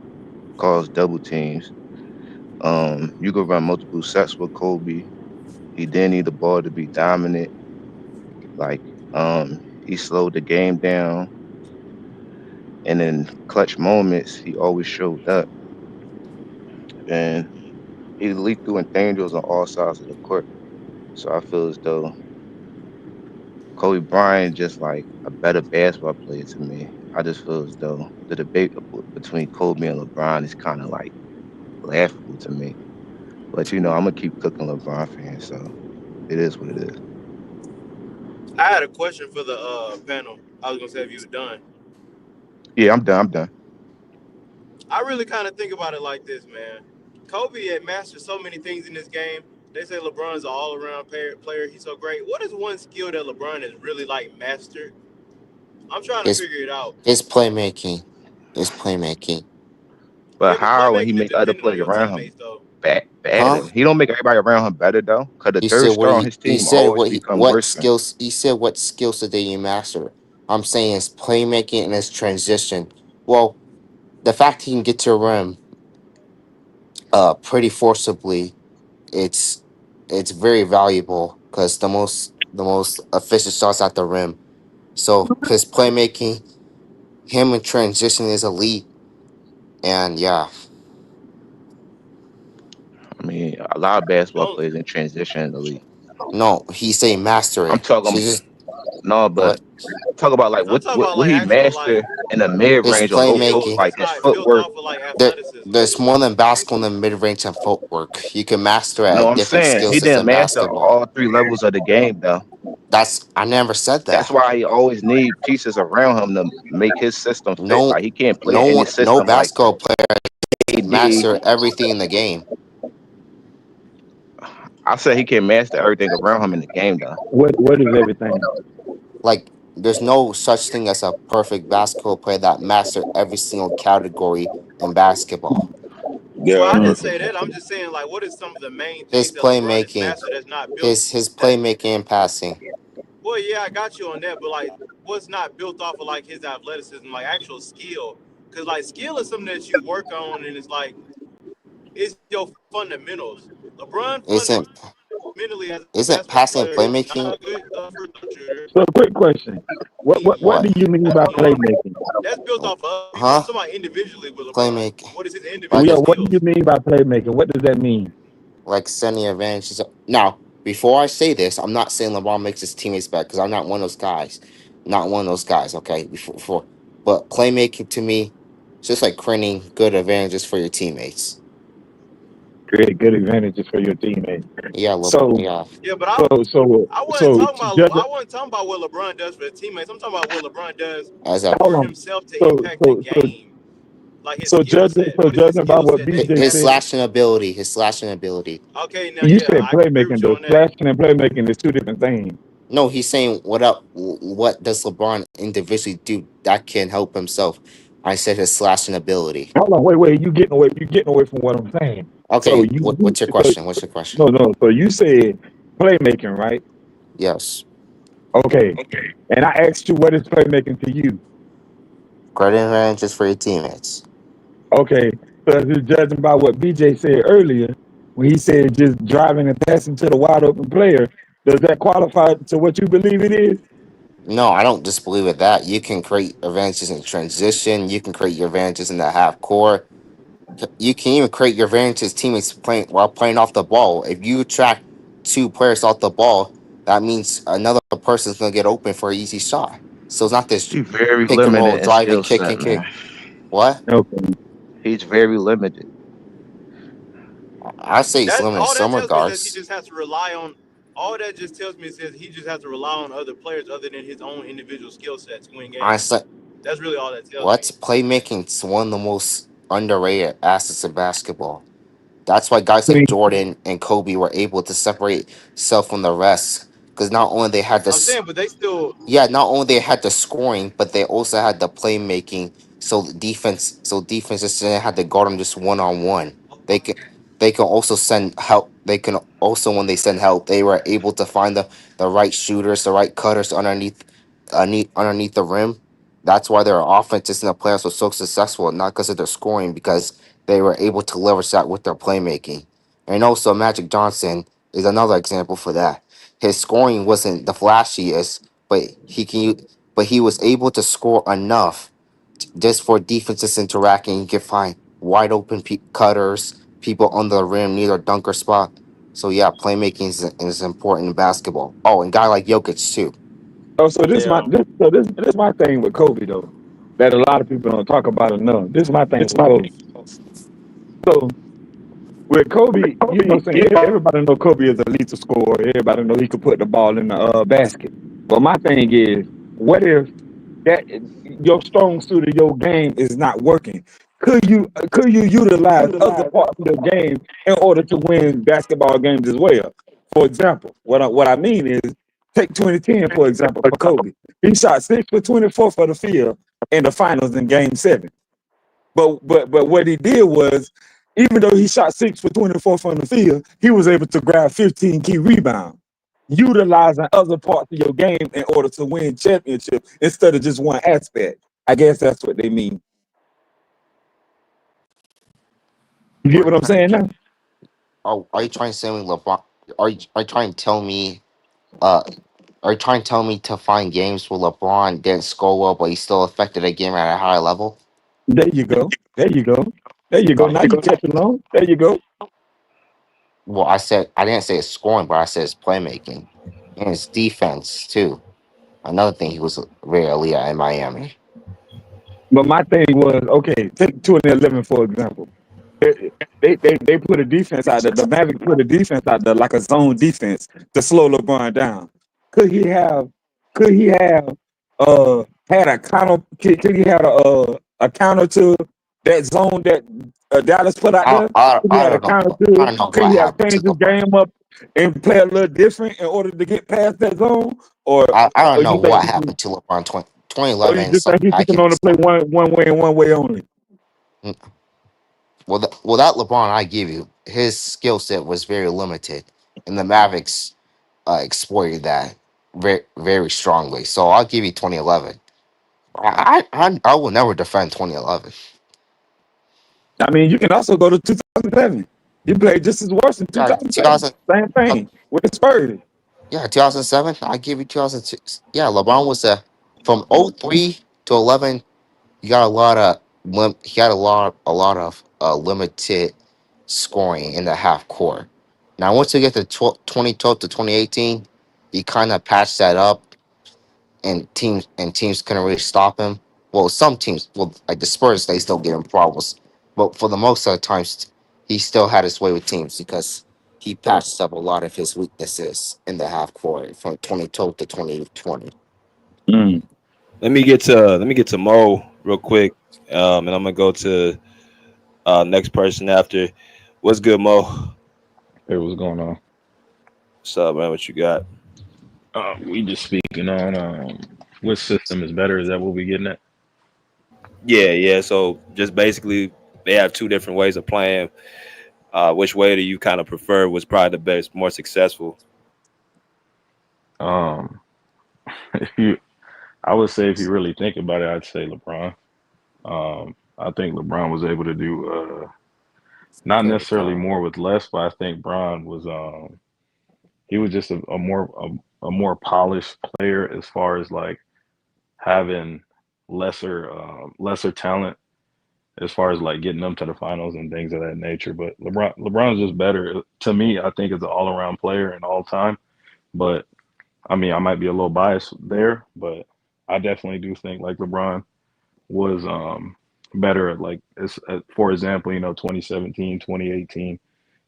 calls double teams. You could run multiple sets with Kobe. He didn't need the ball to be dominant. Like he slowed the game down, and in clutch moments he always showed up, and he lethal and dangerous on all sides of the court. So I feel as though Kobe Bryant just like a better basketball player to me. I just feel as though the debate between Kobe and LeBron is kind of like laughable to me. But you know, I'm gonna keep cooking LeBron fans, so it is what it is. I had a question for the panel. I was gonna say if you were done. Yeah, I'm done. I'm done. I really kind of think about it like this, man. Kobe had mastered so many things in this game. They say LeBron's an all-around player. He's so great. What is one skill that LeBron has really like mastered? I'm trying to His figure it out. his playmaking. His playmaking. But Yeah, but how and he playmaking is make other dependent on players your around him teammates, though. Huh? better? He don't make everybody around him better though, because the He third said what star on his he team said always what become worse. what skills did they master? I'm saying his playmaking and his transition. Well, the fact he can get to a rim pretty forcibly, it's it's very valuable because the most efficient shots at the rim. So his playmaking, him in transition is elite, and yeah, I mean, a lot of basketball Don't players in transition in the league. no, he say master I'm it. talking So just no, but what talk about like I'm what talking what, about what like he actual like master in the mid his range or low skill post, playmaking. like that's his not built footwork. off of like There, athleticism. there's more than basketball in mid range and footwork. You can master No, at I'm different saying skill he sets didn't in master basketball. all 3 levels of the game though. That's I never said That's that. why he always need pieces around him to make his system fit. No, Like he can't play in no any one, no system like basketball player AD. master everything in the game. I said he can master everything around him in the game though. What is everything? Like, there's no such thing as a perfect basketball player that master every single category in basketball. There Well, are I didn't perfect say that. I'm basketball. just saying like, what is some of the main His things that LeBron has playmaking, mastered that's not built? his That playmaking and passing. well, yeah, I got you on that, but like, what's not built off of like his athleticism, like actual skill? Because like skill is something that you work on, and it's like it's your fundamentals. LeBron Isn't fundamentally as a isn't basketball passing player is playmaking? not a good first shot shooter. So, quick question: what What? do you mean by playmaking? That's built off of other people. I'm Huh? talking about individually with LeBron. Playmaking. What is his Well, Like individual yeah, a what do you skills? mean by playmaking? What does that mean? like sending advantages. Now, before I say this, I'm not saying LeBron makes his teammates better because I'm not one of those guys. Not one of those guys. Okay, before, but playmaking to me, it's just like creating good advantages for your teammates. Create good advantages for your teammates. Yeah, So, yeah. Yeah, but judging. I wasn't talking about what LeBron does for the teammates. I'm talking about what LeBron does As a Hold for on. himself to So, impact the so, so, game, like his skill set. so What is the judging by skill what set that he BJ his said, has? slashing ability, his slashing ability. Okay, now you yeah, said I can agree with playmaking you though. on that. Slashing and playmaking is two different things. No, he's saying what does LeBron individually do that can help himself? I said his slashing ability. Hold on, wait. You getting away from what I'm saying. So Okay, what's your so question? What's your question? no. So you said playmaking, right? Yes. Okay. And I asked you what is playmaking to you. Great advantages for your teammates. Okay. So if you're judging by what BJ said earlier, when he said just driving and passing to the wide open player, does that qualify to what you believe it is? No, I don't disbelieve with that. You can create advantages in transition. You can create your advantages in the half court. You can even create your advantages teammates playing while playing off the ball. If you attract two players off the ball, that means another person's gonna get open for an easy shot. So it's not this He's very pick and roll, limited in drive and skill kick set, and kick. man. What? Okay. He's very limited. I say he's That limited in all that some tells me is that he regards. just has to rely on. All that just tells me is that he just has to rely on other players other than his own individual skill set to win I games. say That's really all that tells what's me. playmaking is one of the most underrated assets in basketball. That's why guys I like mean, Jordan and Kobe were able to separate self from the rest. Because not only they had I'm this, saying, but they still. yeah, not only they had the scoring, but they also had the playmaking. So defense just didn't have to guard them just one on one. They can also send help. They can also when they send help, they were able to find the right shooters, the right cutters underneath the rim. That's why their offenses in the playoffs was so successful, not because of their scoring, because they were able to leverage that with their playmaking. And also, Magic Johnson is another example for that. His scoring wasn't the flashiest, but he was able to score enough just for defenses interacting. You can find wide open cutters, people on the rim near their dunker spot. So yeah, playmaking is important in basketball. Oh, and guy like Jokic too. oh, so this my Yeah. this my thing with Kobe though, that a lot of people don't talk about enough. This is my thing with Kobe. So with Kobe, saying everybody know Kobe is a lethal scorer. Everybody know he could put the ball in the basket. But my thing is, what if that your strong suit of your game is not working? Could you utilize other parts of your game in order to win basketball games as well? For example, what I mean is take 2010 for example for Kobe. He shot 6 for 24 for the field in the finals in Game 7. But what he did was, even though he shot 6 for 24 from the field, he was able to grab 15 key rebounds, utilizing other parts of your game in order to win championship instead of just one aspect. I guess that's what they mean. You get Are what you I'm trying saying to now? are you trying to say me LeBron? Are you trying to tell me uh are you trying to tell me to find games where LeBron didn't score well, but he still affected a game at a higher level? There you go. There you go. There you go. Uh, Now you catching on. There you go. well, I didn't say his scoring, but I said his playmaking and his defense too. Another thing he was very elite at in Miami. But my thing was, okay, take 2011 for example. They put a defense out there. The Mavericks put a defense out there like a zone defense to slow LeBron down. Could he have? Could he have had a counter? Could he have a counter to that zone that Dallas put out there? Could he I have a don't know. counter to I it? don't know Could what he have happened to changed his LeBron. game up and play a little different in order to get past that zone? I don't Or know you think what he can? happened to LeBron. 20, Or you 2011 is just think something I he can can only play discount. one way and one way only? Mm, well, that LeBron I give you, his skill set was very limited, and the Mavericks exploited that very strongly. So I'll give you 2011. I will never defend 2011. I mean, you can also go to 2007. He played just as worse in Yeah, 2007. 2000. Same thing with the Spurs. Yeah, 2007. I give you 2006. Yeah, LeBron was from 03 to 11. You got a lot of he had a lot of limited scoring in the half court. Now, once you get to 2012 to 2018, he kind of patched that up, and teams couldn't really stop him. Well, some teams, well, like the Spurs, they still give him problems, but for the most of the times, he still had his way with teams because he patched up a lot of his weaknesses in the half court from 2012 to 2020. Mm. Let me get to Mo real quick, and I'm gonna go to next person after. What's good, Mo? Hey, what's going on? What's up, man? What you got? We just speaking on which system is better. Is that what we getting at? Yeah. So just basically, they have two different ways of playing. Which way do you kind of prefer? Was probably the best, more successful? Um, if you, I would say if you really think about it, I'd say LeBron. I think LeBron was able to do not Very necessarily calm. more with less, but I think Bron was he was just a more polished player as far as like having lesser talent as far as like getting them to the finals and things of that nature. But LeBron's just better to me. I think is an all around player and all time. But I mean, I might be a little biased there, but I definitely do think like LeBron was better at like for example, 2017, 2018,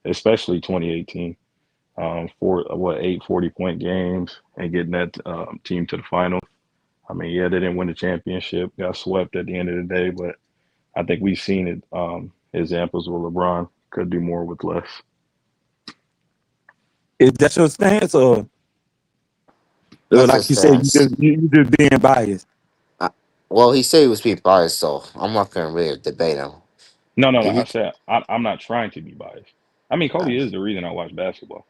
especially 2018. For what 8 40-point games and getting that team to the finals. I mean, yeah, they didn't win the championship, got swept at the end of the day, but I think we've seen it examples where LeBron could do more with less. Is that your stance, or That's like his you said, stance. you just being biased? Uh, well, he said he was being biased, so I'm not gonna really debate him. No. If I you, said I'm not trying to be biased. I mean, uh, Kobe is the reason I watch basketball.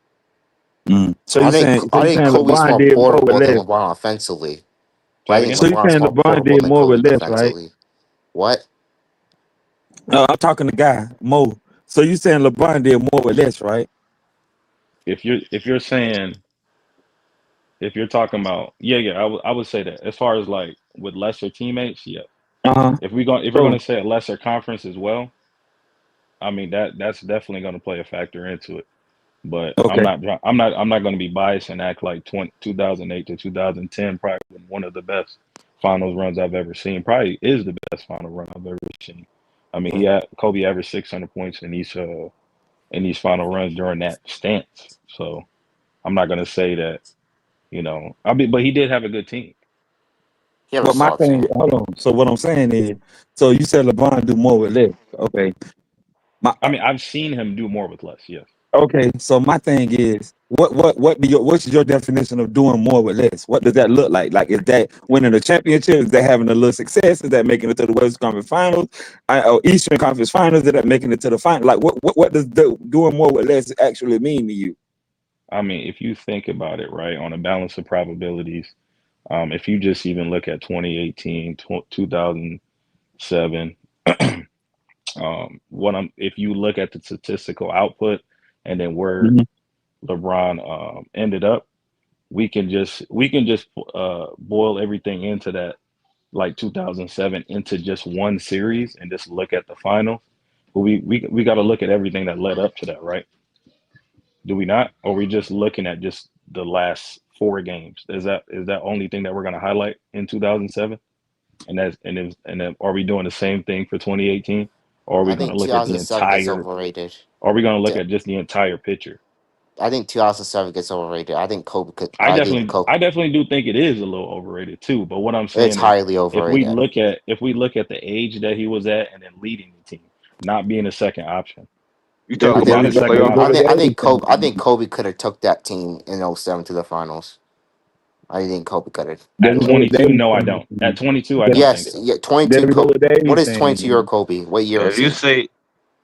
So you saying Kobe's LeBron more did more with portable than less? LeBron offensively, Say but I it think again. So you LeBron's saying more LeBron portable did than more Kobe with less, right? defensively. What? I'm talking to guy Mo. So you saying LeBron did more with less, right? If you're saying if you're talking about I would say that as far as like with lesser teammates, yeah. Uh-huh. If we're So gonna say a lesser conference as well, I mean that's definitely gonna play a factor into it. But okay. I'm not going to be biased and act like 2008 to 2010 probably was one of the best finals runs I've ever seen. Probably is the best final run I've ever seen. I mean, Kobe averaged 600 points in these final runs during that stance. So I'm not going to say that but he did have a good team. He have a But my solid thing, team. hold on. So what I'm saying is, so you said LeBron do more with less. Okay. My I mean, I've seen him do more with less. Yes. Okay, so my thing is, what's your definition of doing more with less? What does that look like? Like, is that winning a championship? Is that having a little success? Is that making it to the Western Conference Finals, or Eastern Conference Finals? Is that making it to the final? Like, what does doing more with less actually mean to you? I mean, if you think about it, right, on a balance of probabilities, if you just even look at 2018, 2007, if you look at the statistical output and then where Mhm. LeBron ended up, we can just boil everything into that like 2007 into just one series and just look at the finals. But we got to look at everything that led up to that, right? Do we not? Or are we just looking at just the last four games? Is that only thing that we're going to highlight in 2007? And then are we doing the same thing for 2018? Or are we I going to think look at the 2007 gets entire? overrated. Are we going to look Yeah, at just the entire picture? I think 2007 gets overrated. I think Kobe could. I I think definitely, Kobe. I definitely do think it is a little overrated too. But what I'm It's saying is, highly if we overrated. look at if we look at the age that he was at, and then leading the team, not being a second option, You I talking because think. being about a the second playoff I option, think. I regularity think thing? Kobe. I think Kobe could have took that team in '07 to the finals. I think Kobe could have. at There we go with 22, the no, I age don't. At thing. 22, I don't think Yes. so. Yeah. There 22. we go with the What age is thing. 22 year Kobe? What year If is you he? say,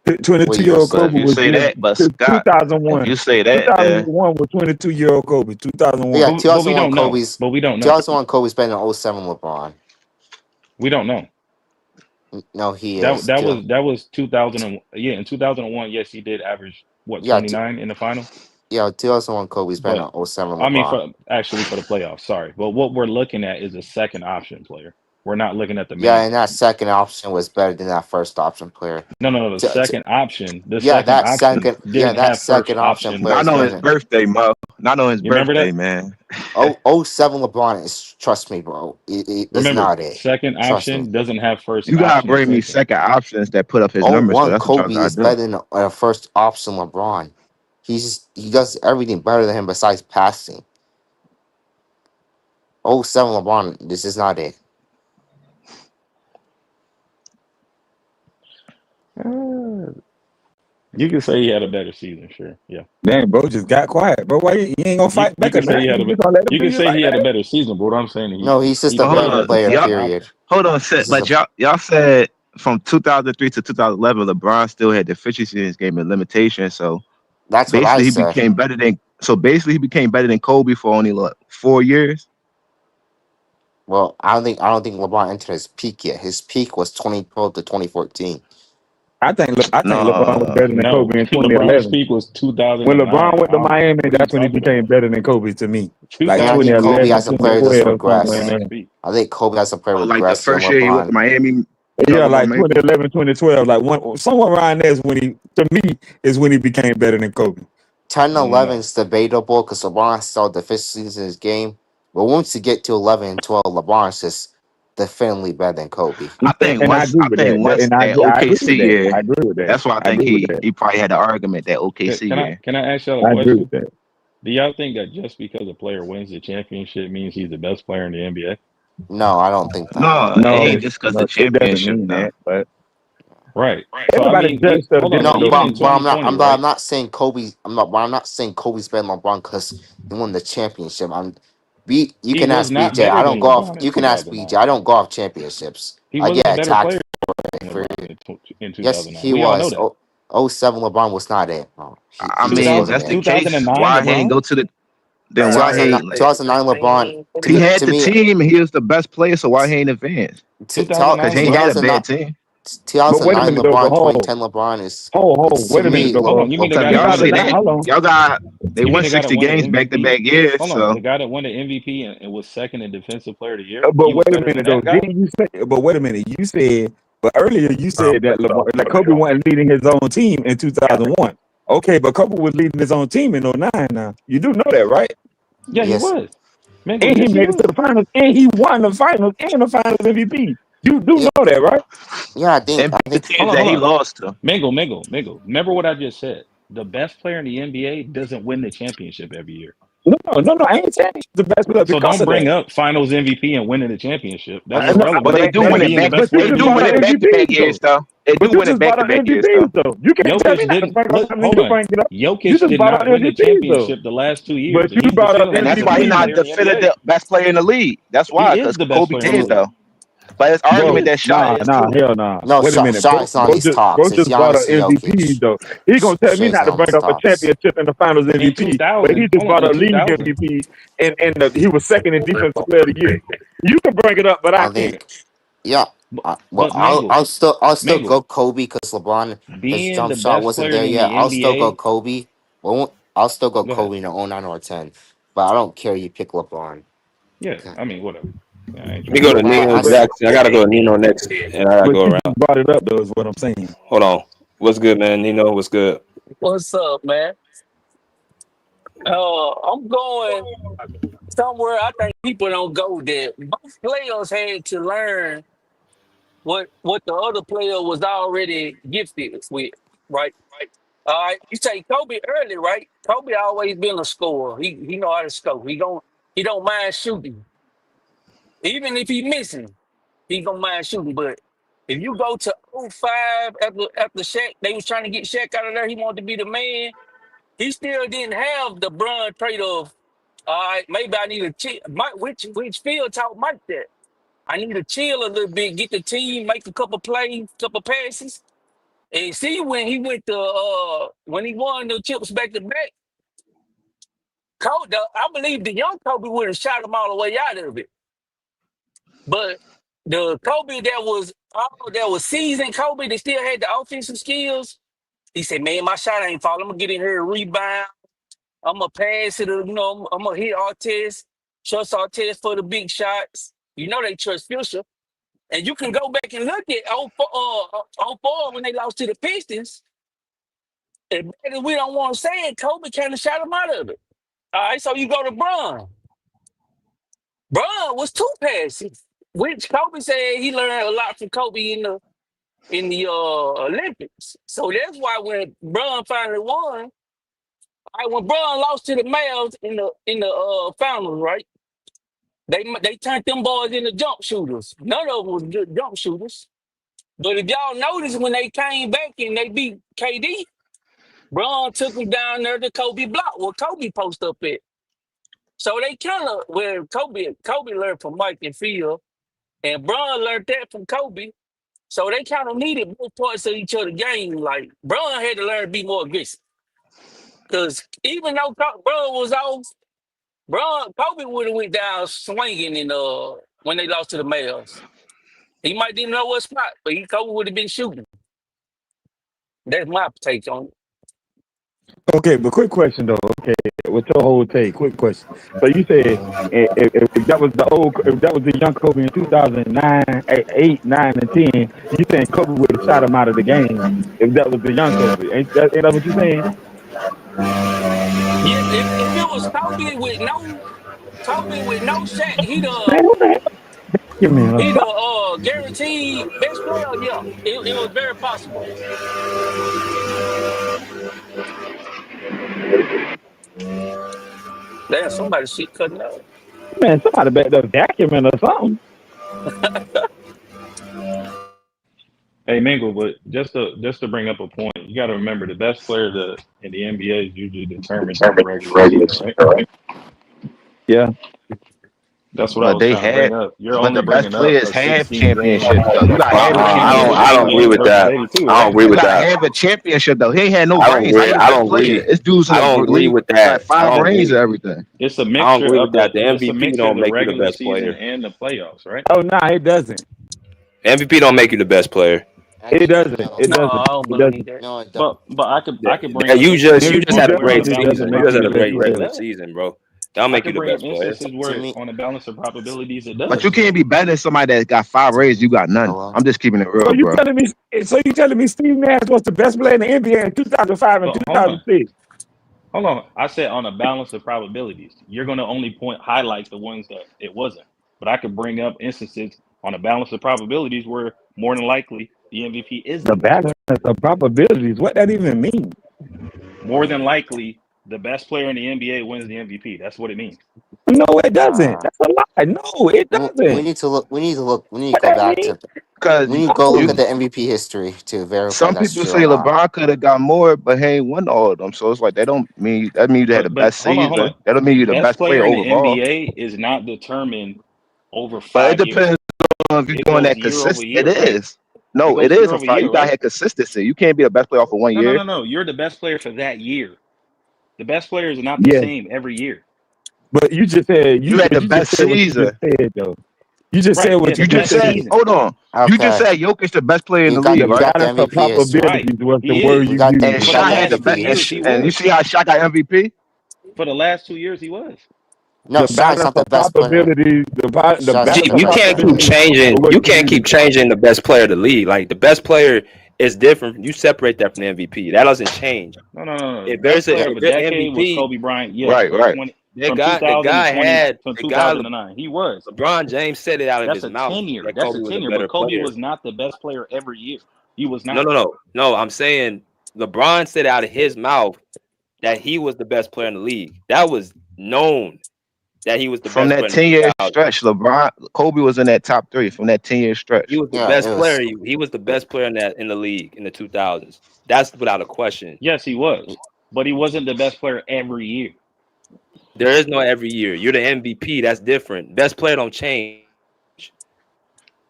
What 22-year-old years? but if Kobe you was say that, but Scott, if 2001. you say that, then 2001 was 22-year-old Kobe. Yeah. 2001. But we 2001 don't know. Kobe's. But we don't know. 2001 Kobe's better than '07 LeBron. We don't know. No, he That is. that was that was 2000 yeah, in 2001. Yes, he did average what Yeah. 29 in the finals. Yeah. 2001 Kobe's better But than '07 I mean, LeBron. for the playoffs, sorry. But what we're looking at is a second option player. We're not looking at the Yeah, main and that team. second option was better than that first option player. No. The second option, Yeah, that second, yeah, didn't that have first second option option. player Not is on better his than birthday, Mo. Not on his You remember birthday, that? man. 07 LeBron is, trust me, bro. It's Remember, not it. second Trust me. option doesn't have first You gotta option bring me attention. second options that put up his Oh numbers, though. one That's what y'all Kobe gotta is do. better than a first option LeBron. He does everything better than him besides passing. 07 LeBron, this is not it. Uh, you can say he had a better season, sure. Yeah. Damn, bro, just got quiet, bro. Why you ain't gonna fight You back or can say he nothing? had You a just gonna let him you do can you say like he had a that? better season, but what I'm saying No, he's just he a But hold better played as on, a player, y'all, second period. option. hold on, He's just but a, y'all said from 2003 to 2011, LeBron still had deficiencies in his game and limitations. So that's what I basically, he said. became better than. So basically, he became better than Kobe for only like 4 years. Well, I don't think LeBron entered his peak yet. His peak was 2012 to 2014. I think LeBron was No, better than No, Kobe in LeBron's 2011. peak was When 2009. LeBron went to Miami, What are you that's when he talking became about? better than Kobe to me. Like And I think 2009 Kobe 2011, as a player just 2012, somewhere in regressed. LeBron's there. peak. I think Kobe as a player oh, like the regressed than first year he went to LeBron. Miami, you Yeah, talking about like maybe? 2011, 2012, like somewhere around there is when to me, is when he became better than Kobe. 10 and 11 No. is debatable because LeBron saw deficiencies in his game. But once you get to 11 and 12, LeBron's just definitely better than Kobe. And I agree I with think that. once And I that I agree OKC with that. year, I agree with that. that's why I I think agree with he that. he probably had the argument that OKC year. Can I ask y'all a I agree question? with that. Do y'all think that just because a player wins the championship means he's the best player in the NBA? No, I don't think that. No, it ain't No, just because no, the it doesn't championship mean though. that. But Right. So I everybody mean, judges stuff hold on though. different No, though. Even in but I'm not. 2020, I'm right? not saying Kobe's. I'm not saying Kobe's better than LeBron because he won the championship. You He can was ask not BJ. I better don't than go off. LeBron in You can ask 2009. BJ. I don't go off championships. He was a Yeah, better tax player than for LeBron in yes, 2009. he We all know was. that. 07 LeBron was not it. No, I he just mean, if 2000, wasn't that's the it. case, 2009 why he ain't LeBron? go to the? Then why he 2009, ain't? 2009 LeBron. He had To the me, team. He was the best player, so why he ain't advanced? 2009 Because he ain't had a 2009, bad team. but wait a 2009 minute though. But LeBron, hold, 2010 LeBron is. hold, It's to wait a minute me. though. Hold on. You mean the Because guy that y'all won the see, 2009. Hold on. they You mean won the guy that 60 won the games back to MVP? back years. Hold on. So The guy that won the MVP and was second in defensive player of the year. But He was wait a better than minute though. that guy? Didn't you say? But wait a minute. You said. But earlier you said that LeBron, like Kobe wasn't leading his own team in 2001. Okay, but Kobe was leading his own team in '09. Now you do know that, right? Yeah, he Yes. was. Mango, And he yes, he made it to was. the finals, and he won the finals and the finals MVP. You do Yeah. know that, right? Yeah. and I beat the think. teams Hold on, that hold he on. lost to. Mango. Remember what I just said. The best player in the NBA doesn't win the championship every year. No. I ain't saying he's the best player So because don't of bring that. up finals MVP and winning the championship. That's But irrelevant they do to win it being the back. best But player you They in just the do brought win up it NBA. back to back MVPs years though. though. They But do you win it just back brought to up back years MVPs though. though. You can't tell me Jokic not to didn't bring up none of your hold on. bringing it up. You Jokic just did brought up not win the MVPs though. championship the last 2 years, But and you he's brought up And definitively that's the why he's best MVPs. not player in the NBA. definitive best player in the league. That's He why, is because the best Kobe player To in the did me, though. league. But his Bro, argument that shot is true. hell nah. no. Wait a minute, bro. Shot's on these Bro talks. It's just brought up Giannis and MVPs Jokic. though. He gonna tell me Shay's not to on bring these up a talks. championship and the Finals In MVP, but he 2000, just hold on, brought in up league 2000, MVP, and he was second in defensive player of the year. You can bring it up, but I I can't. think. Yeah. but, Well, but Mango, I'll still Mango, go Kobe because LeBron, his being jump the shot best wasn't player there in yet. the I'll still go NBA, Kobe. Well, I'll still go go ahead. Kobe in the '09 or '10, but I don't care. You pick LeBron. Yeah, Okay. I mean, whatever. Yeah, I ain't Let me trying to go to argue. But Nino I s- Jackson. I gotta go to Nino next, and I gotta But go you around. just brought it up though, is what I'm saying. Hold on. What's good, man? Nino, what's good? What's up, man? I'm going somewhere I think people don't go there. Both players had to learn what the other player was already gifted with, right? All right. You say Kobe early, right? Kobe always been a scorer. He know how to score. He don't mind shooting. Even if he missing, he don't mind shooting. But if you go to '05 after Shaq, they was trying to get Shaq out of there. He wanted to be the man. He still didn't have the bruh trait of, all right, maybe I need to chill. Mike, which Phil taught Mike that. I need to chill a little bit, get the team, make a couple plays, couple passes. And see when he went to when he won the chips back to back, Kobe, I believe the young Kobe would have shot him all the way out of it. But the Kobe that was seasoned Kobe that still had the offensive skills, he said, man, my shot ain't falling. I'm gonna get in here and rebound. I'm gonna pass it. I'm gonna hit Artest, trust Artest for the big shots. You know they trust Fisher. And you can go back and look at 04 when they lost to the Pistons. As bad as we don't want to say it, Kobe kind of shot him out of it. All right, so you go to Bron. Bron was too passive, which Kobe said he learned a lot from Kobe in the Olympics. So that's why when Bron finally won, when Bron lost to the Mavs in the finals, right? They turned them boys into jump shooters. None of them was good jump shooters. But if y'all notice when they came back and they beat KD, Bron took them down there to Kobe block where Kobe post up at. So they kind of where Kobe learned from Mike and Phil, and Bron learned that from Kobe. So they kind of needed both parts of each other game. Like Bron had to learn to be more aggressive. Because even though Bron was off, Kobe would have went down swinging when they lost to the Mavs. He might didn't know what spot, but Kobe would have been shooting. That's my take on it. Okay, but quick question though. Okay, with your whole take, quick question. So you said if that was the young Kobe in 2009, 8, 9, and 10, you saying Kobe would have shot him out of the game if that was the young Kobe? Ain't that what you saying? Yeah, if it was Kobe with no shot, Man, what the heck? Yeah, man. he'd guaranteed best player. Yeah, it was very possible. Damn, somebody shit cutting out. Man, somebody back there vacuuming or something. Hey Mingle, but just to bring up a point, you got to remember the best player in the NBA is usually determined in the regular season, right? Yeah. That's what I was trying to bring up. You're only The best bringing up players a have 16 game. championships though. You got to have a championship. I don't agree with that. I don't agree You with got to that. have a championship though. He ain't had no I don't rings. How agree. you the I best don't player? agree. It's dudes in I the don't agree league with got that. I 5 don't rings agree. and everything. It's a I don't mixture agree of with that. The it's a MVP mixture of don't the make you the regular best season player. and the playoffs, right? Oh no, it doesn't. MVP don't make you the best player. It doesn't. It No, doesn't. I don't It believe doesn't. that. No, it But don't. I could bring up You just instances had a where on great a balance season. of You just had a great probabilities it regular does. season, bro. That'll I make you could the bring up best player. instances To where me, on a balance of probabilities it But you does. can't be better than somebody that got 5 rings. You got none. hello. I'm just keeping it So real, you bro. telling me Steve Nash was the best player in the NBA in 2005 and But hold on. 2006? Hold on. I said on a balance of probabilities. You're going to only highlight the ones that it wasn't. But I could bring up instances on a balance of probabilities where more than likely the MVP is The the best balance player. of probabilities. What that even mean? More than likely, the best player in the NBA wins the MVP. That's what it means. No, it doesn't. That's a lie. No, it We doesn't. need to look. We need to look. We need to What go that back mean? to. Because We need to go look you, at the MVP history to verify some that's people true say or not. LeBron could have got more, but he ain't won all of them. So it's like that mean you had the But best hold on. season. That don't mean you're the Best best player player in the overall. NBA is not determined over But it 5 years. depends on if you're It doing goes that year over consistent. It year, right? is. It No, it goes is. year I'm over sorry. You year, got to right? have consistency. You can't be the best player for 1 year. No. You're the best player for that year. The best players are not the Yes, same every year. but you just said You had the you just best said what you just season. said though. You just said Right. what Yes, you You just just best said, said. season. hold on. You just Okay, said Jokic the best player in we the got league, The we right? got the balance of MVP history. Right. probabilities was the He word is. We you got the And used. For the Shaq MVP had the last 2 best. years, he And you was. see how Shaq got MVP? For the last 2 years, he was. No, The Shaq's balance not the of best player. probabilities. The Shaq's not balance the of You best can't player. keep probabilities changing. was You you can't keep using. changing the best player of the league. Like the best player is different. You separate that from the MVP. That doesn't change. No. The If best there's player of a a decade was MVP, Kobe Bryant. Yes, Right, from right. 20 the from guy, the 2000 to guy 20 had from the guy. 2009. He was. LeBron James said it out of That's his a mouth tenure. that That's Kobe a was a tenure. But better Kobe player. was not the best player every year. He was No, not. no, no, no. I'm saying LeBron said out of his mouth that he was the best player in the league. That was known that he was the From best that player in the 10-year 2000s. stretch, Kobe was in that top 3 from that 10-year He stretch. was the Yeah, best it player. was. He was the best player in the league in the 2000s. That's without a question. Yes, he was. But he wasn't the best player every year. There is no every year. You're the MVP. That's different. Best player don't change.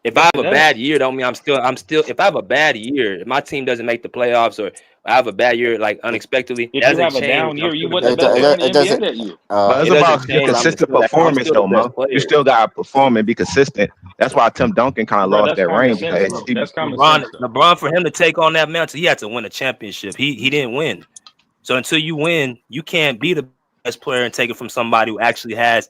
If I Yes, have it a bad does. year, don't mean I'm still. If I have a bad year, if my team doesn't make the playoffs, or I have a bad year like It, unexpectedly, If that you doesn't have a change. down I'm year, you still the wasn't best the best player player. in the it NBA doesn't. that year. But It it's doesn't about your change. consistent I'm performance, still the though, best Mo. You player. still got to perform and be consistent. That's why Tim Duncan kind of Bro, lost that's that common ring sense, because bro. he, That's common sense, though. LeBron, for him to take on that mantle, he had to win a championship. He didn't win. So until you win, you can't be the best player and take it from somebody who actually has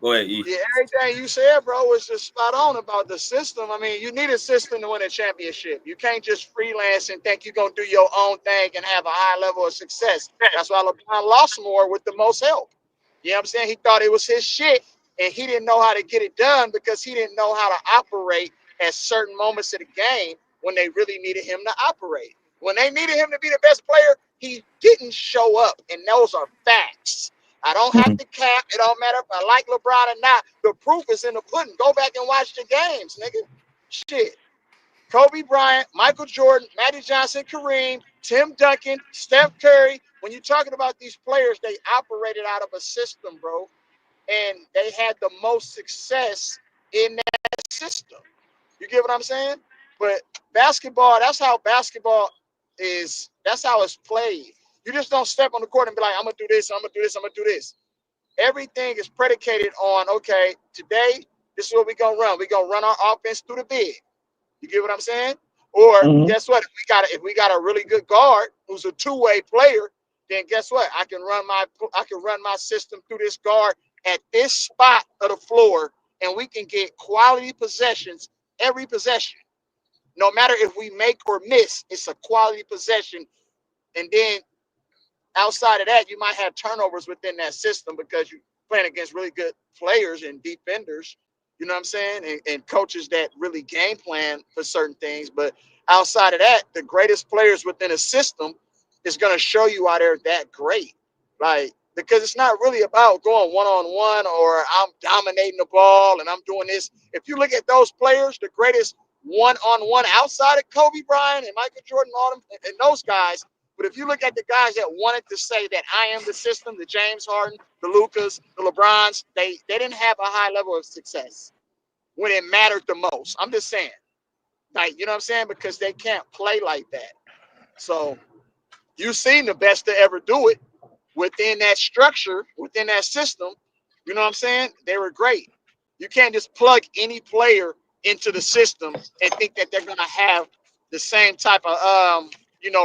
Go ahead, E. Yeah, everything you said, bro, was just spot on about the system. I mean, you need a system to win a championship. You can't just freelance and think you're gonna do your own thing and have a high level of success. That's why LeBron lost more with the most help. You know what I'm saying? He thought it was his shit, and he didn't know how to get it done because he didn't know how to operate at certain moments of the game when they really needed him to operate. When they needed him to be the best player, he didn't show up, and those are facts. I don't have to cap. It don't matter if I like LeBron or not. The proof is in the pudding. Go back and watch the games, nigga. Shit. Kobe Bryant, Michael Jordan, Magic Johnson, Kareem, Tim Duncan, Steph Curry. When you're talking about these players, they operated out of a system, bro. And they had the most success in that system. You get what I'm saying? But basketball, that's how basketball is. That's how it's played. You just don't step on the court and be like, I'm going to do this, I'm going to do this, I'm going to do this. Everything is predicated on, okay, today, this is what we're going to run. We're going to run our offense through the big. You get what I'm saying? Or guess what? If we got a really good guard who's a two-way player, then guess what? I can run my system through this guard at this spot of the floor, and we can get quality possessions every possession. No matter if we make or miss, it's a quality possession. And then outside of that, you might have turnovers within that system because you're playing against really good players and defenders, you know what I'm saying? And coaches that really game plan for certain things. But outside of that, the greatest players within a system is going to show you why they're that great. Like, because it's not really about going one-on-one or I'm dominating the ball and I'm doing this. If you look at those players, the greatest one-on-one outside of Kobe Bryant and Michael Jordan, all them, and those guys, but if you look at the guys that wanted to say that I am the system, the James Harden, the Lucas, the LeBrons, they didn't have a high level of success when it mattered the most. I'm just saying, like, you know what I'm saying? Because they can't play like that. So you've seen the best to ever do it within that structure, within that system. You know what I'm saying? They were great. You can't just plug any player into the system and think that they're going to have the same type of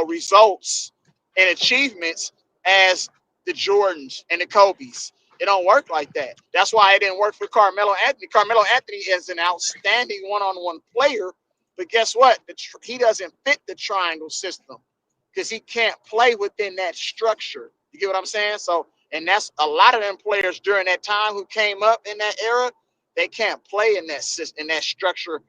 results and achievements as the Jordans and the Kobes. It don't work like that. That's why it didn't work for Carmelo Anthony. Carmelo Anthony is an outstanding one-on-one player, but guess what? He doesn't fit the triangle system because he can't play within that structure. You get what I'm saying? So, and that's a lot of them players during that time who came up in that era. They can't play in that system, in that structure.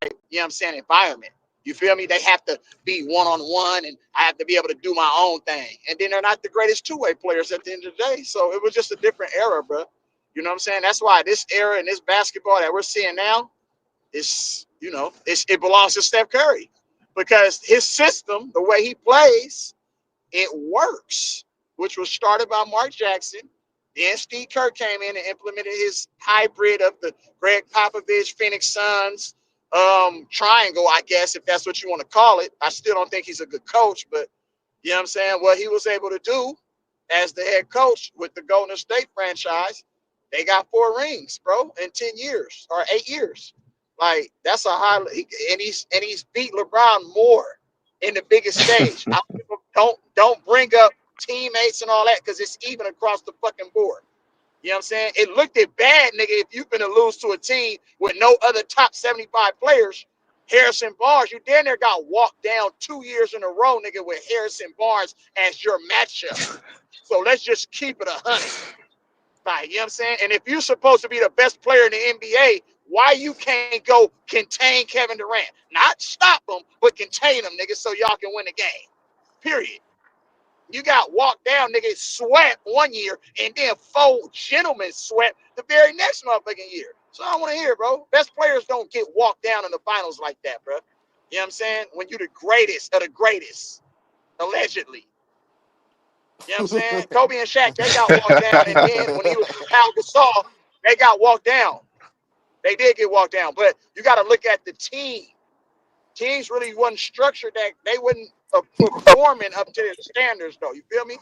You know what I'm saying? Environment. You feel me? They have to be one-on-one, and I have to be able to do my own thing. And then they're not the greatest two-way players at the end of the day. So it was just a different era, bro. You know what I'm saying? That's why this era and this basketball that we're seeing now is, it belongs to Steph Curry because his system, the way he plays, it works, which was started by Mark Jackson. Then Steve Kerr came in and implemented his hybrid of the Greg Popovich, Phoenix Suns triangle, I guess, if that's what you want to call it. I still don't think he's a good coach, but you know what I'm saying? What he was able to do as the head coach with the Golden State franchise, they got 4 rings, bro, in 10 years or 8 years. Like, that's a high, and he's beat LeBron more in the biggest stage. Don't bring up teammates and all that because it's even across the fucking board. You know what I'm saying? It looked at bad, nigga, if you're gonna lose to a team with no other top 75 players. Harrison Barnes, you damn near got walked down 2 years in a row, nigga, with Harrison Barnes as your matchup. So let's just keep it 100. Like, you know what I'm saying? And if you're supposed to be the best player in the NBA, why you can't go contain Kevin Durant? Not stop him, but contain him, nigga, so y'all can win the game. Period. You got walked down, nigga, swept 1 year, and then 4 gentlemen swept the very next motherfucking year. So I don't want to hear, bro. Best players don't get walked down in the finals like that, bro. You know what I'm saying? When you're the greatest of the greatest, allegedly. You know what I'm saying? Kobe and Shaq, they got walked down, and then when he was with Pau Gasol, they got walked down. They did get walked down, but you got to look at the team. Teams really wasn't structured that they wasn't performing up to their standards, though. You feel me?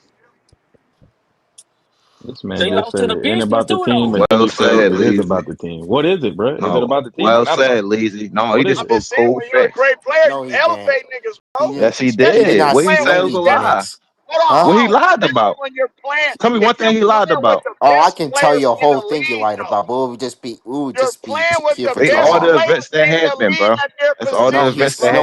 This man They just lost said to the it ain't Pistons about the too, team though. until Well he says said, it is Leezy. about the team. What is it, bro? Is it No, about the team or well not about said, the team? Leezy. No, he What just is I'm it? spoke just saying, cold when you're a facts. great player, No, you he didn't. elevate niggas, He bro. didn't. Yes, he Especially He did when did. not. you're What he playing said with No, was the he a best. lie. didn't. Hold Huh? What he on. lied Especially about. when you're playing. Tell me one If you're thing he lied playing with about. the Oh, I best can tell players you a in the whole thing you league, lied though, about, but we would you're just be playing with here the for It's too best all the long. players events that in the happened, league bro. at their That's all the No, position, events he's that bro.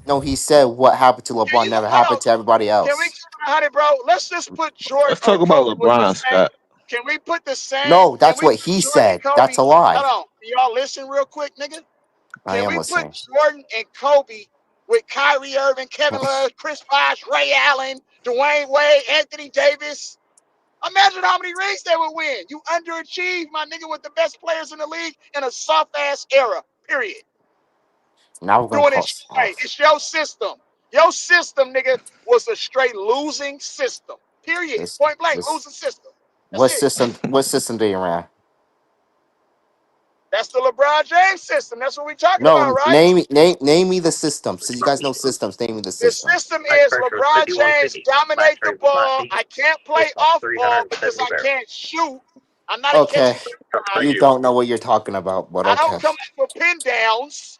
no, happened. he said what happened to Can LeBron you never hold happened on? to everybody Can we else. keep it 100, bro? Let's just put Jordan Let's or talk about Kobe with the LeBron, same. Scott. Can we put the same? No, Can that's we what put he Jordan said. and That's Kobe? a lie. Hold on. Can y'all listen real quick, nigga? I Can am we put listening. Jordan and Kobe with Kyrie Irving, Kevin Love, Chris Bosh, Ray Allen, Dwayne Wade, Anthony Davis? Imagine how many rings they would win. You underachieved, my nigga, with the best players in the league in a soft-ass era, period. Now we're gonna Doing call it straight. It's your system. Your system, nigga, was a straight losing system, period. this Point blank, this losing system. That's it. what system do you ran? That's the LeBron James system. That's what we talking about, No, right? name me the system. Since you guys know systems, name me the The system. system is LeBron James dominate the ball. I can't play off ball because I can't shoot. I'm not a Okay. catch and shoot guy. You don't know what you're talking about, but I don't okay. come up for pin downs.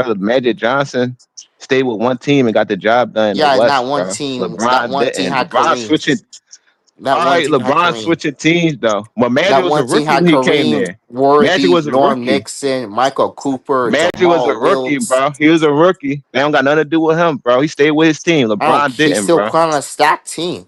brother Magic Johnson stayed with one team and got the job done in the Yeah, West, bro. that LeBron one team didn't. had LeBron Kareem. switching. That All one right, team had LeBron Kareem. switching teams though. Well, Magic That was a one team rookie had when he came Kareem, there. Magic Worthy, was a Norm rookie. Nixon, Michael Cooper, Magic was a Jamal rookie, Wilkes. bro. He was a rookie. They don't got nothing to do with him, bro. He stayed with his team. I don't. LeBron He didn't, still bro. playing on a stacked team.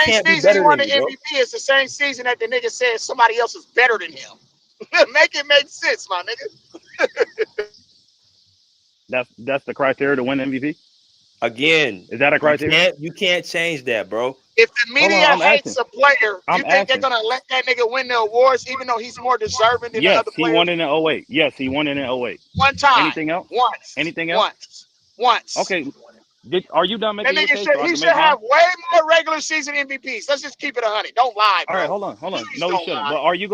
same can't be season he better won than the you, bro. MVP is the same season that the nigga said somebody else is better than him. Make it make sense, my nigga. That's the criteria to win MVP. Again, Is that a criteria? you can't change that, bro. If the Hold media on, I'm asking. hates a player, I'm you think they're asking. gonna let that nigga win the awards even though he's more deserving than the Yes, other he won players? it in 08. Yes, he won it in 08. One time. Anything else? Once. Anything else? Once. Okay. Are you done That making your nigga case so I he can should make mine? have way more regular season MVPs. Let's just keep it 100. Don't lie, All right, bro. hold on. Please No, he don't shouldn't. lie. But are you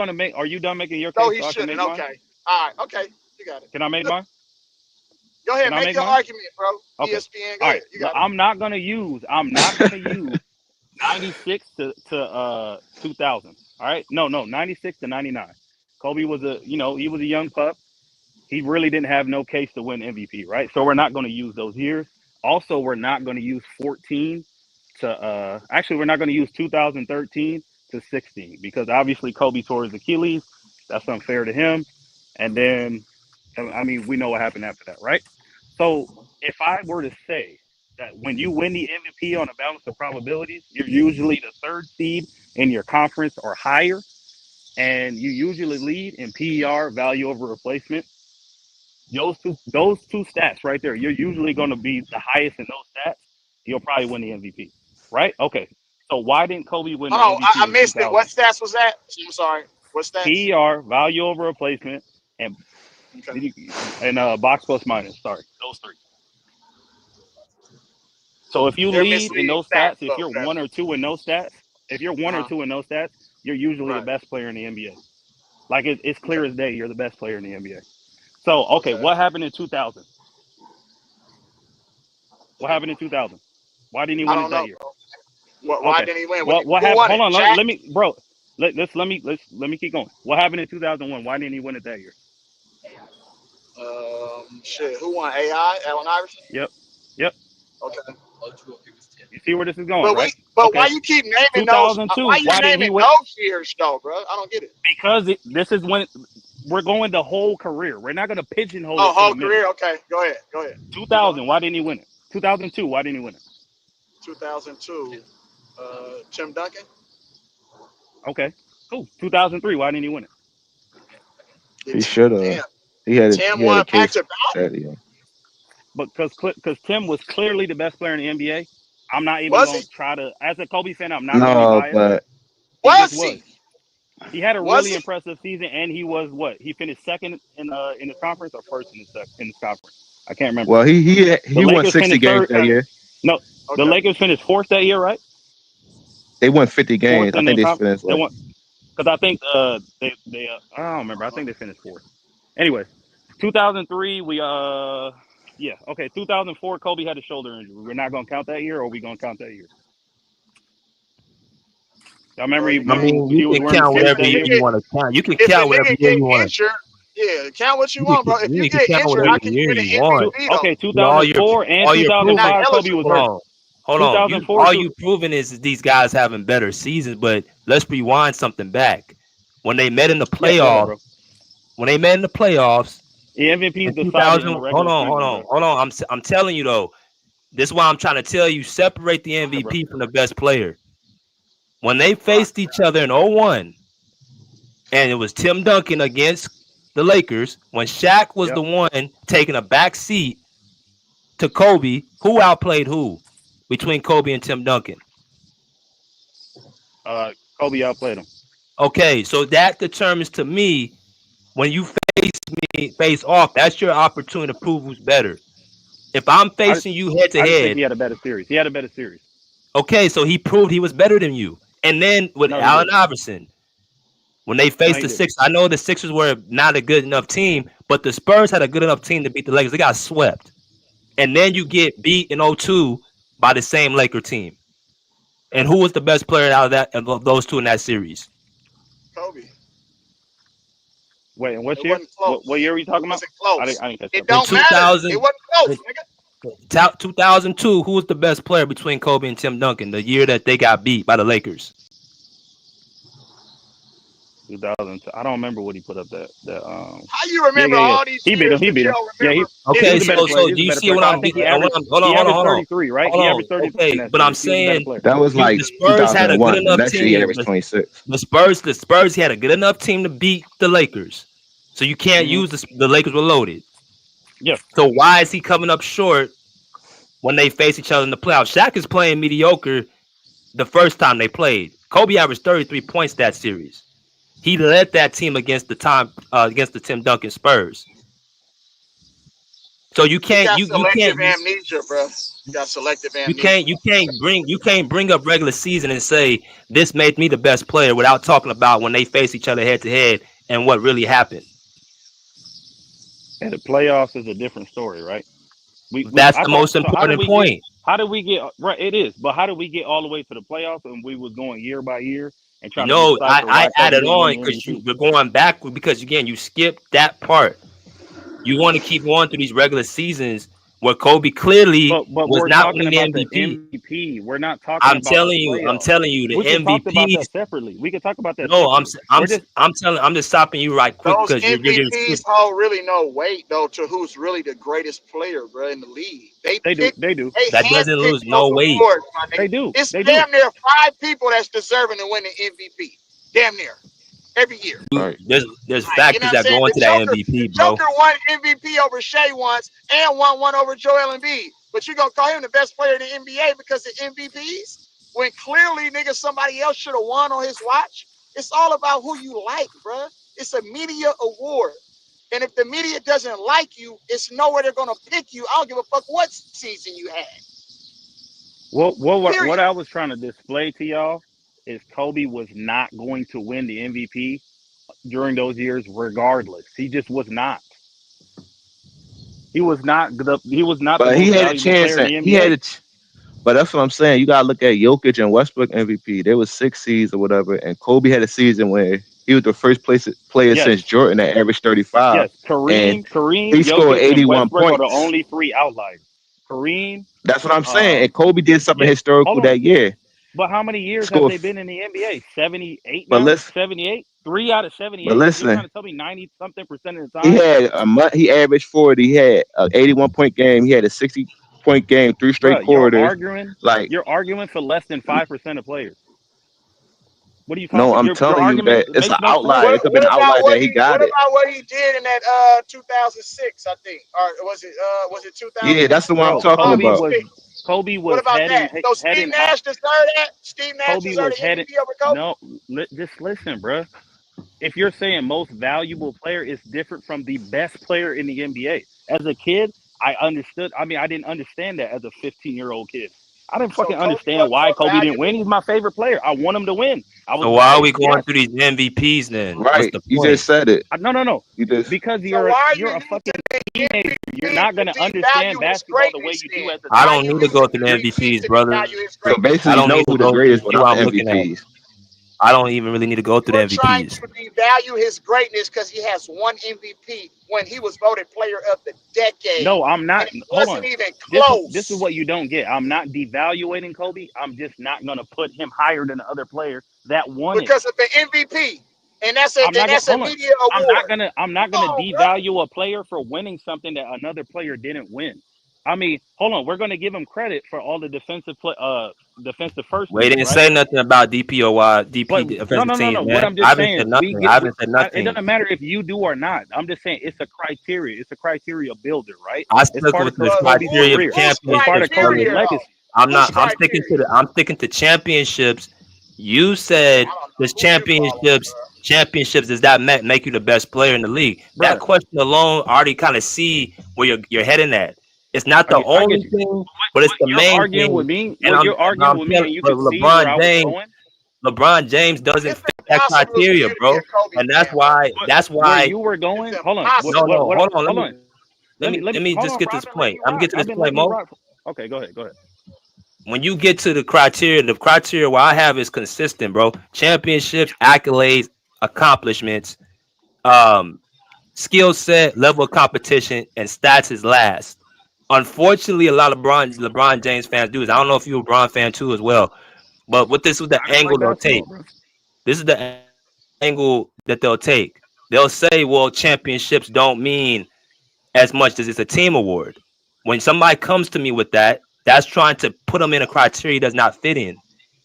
done making your No, case he so I can shouldn't. make mine? Okay. All right. Okay. You got it. Can I make mine? Go ahead. Can I Make make your mine? argument, bro. Okay. ESPN. Go All ahead. right. You got it. I'm not gonna use 96 to 2000. All right. No, 96 to 99. Kobe was he was a young pup. he really didn't have no case to win MVP, right? So we're not going to use those years. Also, we're not going to use 14 to actually we're not going to use 2013 to 16 because obviously Kobe tore his Achilles. That's unfair to him. And then I mean we know what happened after that, right? So if I were to say that when you win the MVP on a balance of probabilities, you're usually the third seed in your conference or higher, and you usually lead in PER, value over replacement. Those two stats right there, you're usually going to be the highest in those stats. You'll probably win the MVP, right? Okay. So why didn't Kobe win the Oh, I MVP in missed it. What 2000? stats was that? I'm sorry. What stats? PER, value over replacement, and Okay. box plus minus. Sorry, those three. So if you They're lead in misleading those stats, stats, if though, you're one Kevin. or two in those stats, you're usually the Right. best player in the NBA. Like it's Okay. clear as day, you're the best player in the NBA. So okay, Okay. what happened in 2000? What happened in 2000? Why didn't he I win don't it that know, year? bro. Why Okay. didn't he win? What Who happened? won Hold it? on. Shaq? Let me, bro. Let me keep going. What happened in 2001? Why didn't he win it that year? Shit. Who won? AI? Allen Iverson? Yep. Yep. Okay. You see where this is going, But right? why Okay. you keep naming those? 2002. Why you Why didn't he naming win? those years though, bro? I don't get it. Because this is when we're going the whole career. We're not going to pigeonhole Oh, it to whole the middle. career. Okay. Go ahead. Go ahead. Keep going. 2000. Why didn't he win it? 2002. Why didn't he win it? 2002. Tim Duncan. Okay. Cool. 2003. Why didn't he win it? He should have. Damn. He had Tim he had a won back case to back. that year. But because Tim was clearly the best player in the NBA, I'm not even Was going he? to try to. As a Kobe fan, I'm not going to be No, biased. but He just Was was. he? He had a Was really he? impressive season, and he was what? He finished second in his conference or first in his conference. I can't remember. well The he won Lakers 60 finished games third. that Okay. year. No, the Okay. Lakers finished fourth that year, right? They won 50 Fourth games. I in think the they conference. finished They like won because I think they I don't remember. I think they finished fourth. Anyways, 2003 yeah, okay. 2004 Kobe had a shoulder injury. We're not gonna count that year, or are we gonna count that year? I remember You I can't. mean, you he was can wearing the count If Suns a whatever that year year. you nigga, want to count. You can if a count whatever nigga year get you want injured, yeah, count what you to. want, bro. If You you can get count injured, whatever how can you year win you an want. MVP though? Okay, But 2004 and all you're You're not proving. 2005 Kobe was eligible. Hold hurt. on, hold on. 2004 All to you proving is these guys having better seasons. But let's rewind something back. When they met in the yeah, go ahead, playoffs, bro. when they met in the playoffs The MVP in is decided 2000. in the Hold regular on, hold season, on, bro. hold on. I'm telling you though. This is why I'm trying to tell you. Separate the Go ahead, bro. MVP from the best player. When they Right. faced each other in 01, and it was Tim Duncan against the Lakers, when Shaq was Yep. the one taking a back seat to Kobe, who outplayed who between Kobe and Tim Duncan? Kobe outplayed him. Okay, so that determines to me when you face off, that's your opportunity to prove who's better. If I'm I facing you head to I just think head, he had a better series. He had a better series. okay, so he proved he was better than you. And then with No, he Allen didn't. Iverson, when they No, faced he the didn't. Sixers, I know the Sixers were not a good enough team, but the Spurs had a good enough team to beat the Lakers. They got swept. And then you get beat in 02 by the same Laker team. And who was the best player out of those two in that series? Kobe. Wait, and what It year? wasn't What year close. are you It talking about? wasn't close. I didn't catch It that part. In don't matter. It 2000, wasn't close, nigga. 2002, who was the best player between Kobe and Tim Duncan? The year that they got beat by the Lakers. 2002. I don't remember what he put up How you yeah, remember yeah, yeah. all these He beat him. years, He but beat you him. don't Yeah, remember he Okay, was a better player. so He do was a you better see player. what 'Cause I I'm? think he Hold averaged on, hold on, he hold on, averaged hold on. 33, right? Hold He on. averaged 33 in Okay, that but I'm series. He was a better saying player. that was the like Spurs had a good 2001. enough Next year he team. averaged 26. The Spurs had a good enough team to beat the Lakers. So you can't Hmm. use the Lakers were loaded. Yeah. So why is he coming up short when they face each other in the playoffs? Shaq is playing mediocre the first time they played. Kobe averaged 33 points that series. He led that team against the Tim Duncan Spurs. So you You can't got you can't selective amnesia, bro. You got selective you amnesia. can't you can't bring up regular season and say this made me the best player without talking about when they face each other head to head and what really happened. And the playoffs is a different story, right? We That's I the thought most so. How did important we get? point. How did we get? Right, it is. But how did we get all the way to the playoffs and we was going year by year and You trying to know, decipher I why Kobe added didn't win on the because MVP? we're going backward because again you skipped that part. you want to keep going through these regular seasons where Kobe clearly But was we're not talking winning the about the MVP. MVP. We're not talking I'm about the telling you, playoffs. the We can talk about MVPs. that separately. We can talk about that No, separately. We're just I'm just stopping you right quick Those because you're getting MVPs switched. hold really no weight though to who's really the greatest player, bro, in the league. They they do. pick, They do. they That doesn't handpick lose those no weight. awards, my nigga. They do. It's They do. damn near 5 people that's deserving to win the MVP. Damn near every year. Right. There's Like, you know factors what I'm that saying? go into that The MVP, bro. Joker won MVP over Shea once and won one over Joel Embiid. But you gonna call him the best player in the NBA because of MVPs? When clearly, nigga, somebody else should have won on his watch. It's all about who you like, bruh. It's a media award. And if the media doesn't like you, it's nowhere they're gonna pick you. I don't give a fuck what season you had. What Period. I was trying to display to y'all is Kobe was not going to win the MVP during those years, regardless. He just was not. He was not the But he most had a valuable chance, player in and the he had NBA. it. But that's what I'm saying. You gotta look at Jokic and Westbrook MVP. There was 6 seeds or whatever, and Kobe had a season where he was the first place player Yes, since Jordan that averaged 35, yes. and Kareem, he scored Jokic, and 81 Westbrook are the points. only 3 outliers. Kareem, That's what I'm saying. uh, And Kobe did something yeah. Hold historical on. that year. But how many years have Scored, they been in the NBA? 78 but now? listen, 78? 3 out of but 78? You're trying listen. to tell me 90 something percent of the He time? had a month. He averaged 40. He had an 81-point game. He had a 60-point game, 3 straight Bro, quarters. Like, you're arguing for less than 5% of players. What are you no, talking? I'm Your telling you argument that it's an makes no sense. outlier. It could have been an outlier that he got it. What he did in that 2006, I think, or was it 2000? Yeah, that's the one I'm Bro, talking about. Kobe What was about that? So Steve heading high. Nash deserved that. Steve Nash Kobe was deserved the heading. MVP over Kobe. No, just listen, bro. If you're saying most valuable player is different from the best player in the NBA. As a kid, I understood. I mean, I didn't understand that as a 15-year-old kid. I didn't So fucking Kobe understand was why more Kobe didn't win. valuable. He's my favorite player. I want him to win. I was So why are we biased, going yes. through these MVPs then? What's Right. the You point? just said it. No. You just Because So why are you you're a using fucking the teenager. You're MVP not to gonna understand devalue his basketball the way greatness you do then? as a I Why are don't you need to using go the through the MVP MVPs, to brother. devalue his so greatness? I basically you don't know need to who the go greatest see what without the I'm looking at. MVPs. I don't even really need to go through the You're trying MVPs. to devalue his greatness because he has one MVP when he was voted player of the decade. No, I'm not. And it Hold wasn't on. even This is close. what you don't get. I'm not devaluating Kobe. I'm just not gonna put him higher than the other player that won it. Because of the MVP. And that's I'm not gonna a hold on. media award. I'm not Come gonna on, bro. devalue a player for winning something that another player didn't win. I mean, hold on. We're gonna give him credit for all the defensive first We teams, didn't right? say nothing about DPOY, But DP no, defensive no, no, teams, no. What man. I'm I just haven't saying, said nothing. I haven't said it nothing. doesn't matter if you do or not. I'm just saying it's a criteria. It's a criteria builder, right? I It's stuck part with of the But Kobe's criteria of career. whose It's part of championships, Kobe's brother. criteria though? legacy. Whose I'm sticking to criteria? championships. You said I don't know this who you follow, bro. championships does that make you the best player in the league? That Bruh, question alone already kind of see where you're heading at. It's not the I get only you. thing, but it's the You're main arguing thing. with me. And Well, you're arguing I'm with me, telling, and you but could see where I was going. LeBron James doesn't It's fit that impossible for criteria, you to be bro. a Kobe And fan, bro. that's Where why. you were It's going. Hold on. No, impossible. no, hold on. Hold on. Let me Hold just on, get bro. to I've this been letting point. you I'm gonna rock. get to I've this been point, letting you Mo. rock. Okay, go ahead. Go ahead. When you get to the criteria what I have is consistent, bro. Championships, accolades, accomplishments, um, skill set, level of competition, and stats is last. Unfortunately, a lot of LeBron James fans do this. I don't know if you're a LeBron fan too as well, but what this is the I just angle like they'll take. basketball, bro. This is the angle that they'll take. They'll say, well, championships don't mean as much as it's a team award. When somebody comes to me with that, that's trying to put him in a criteria he does not fit in.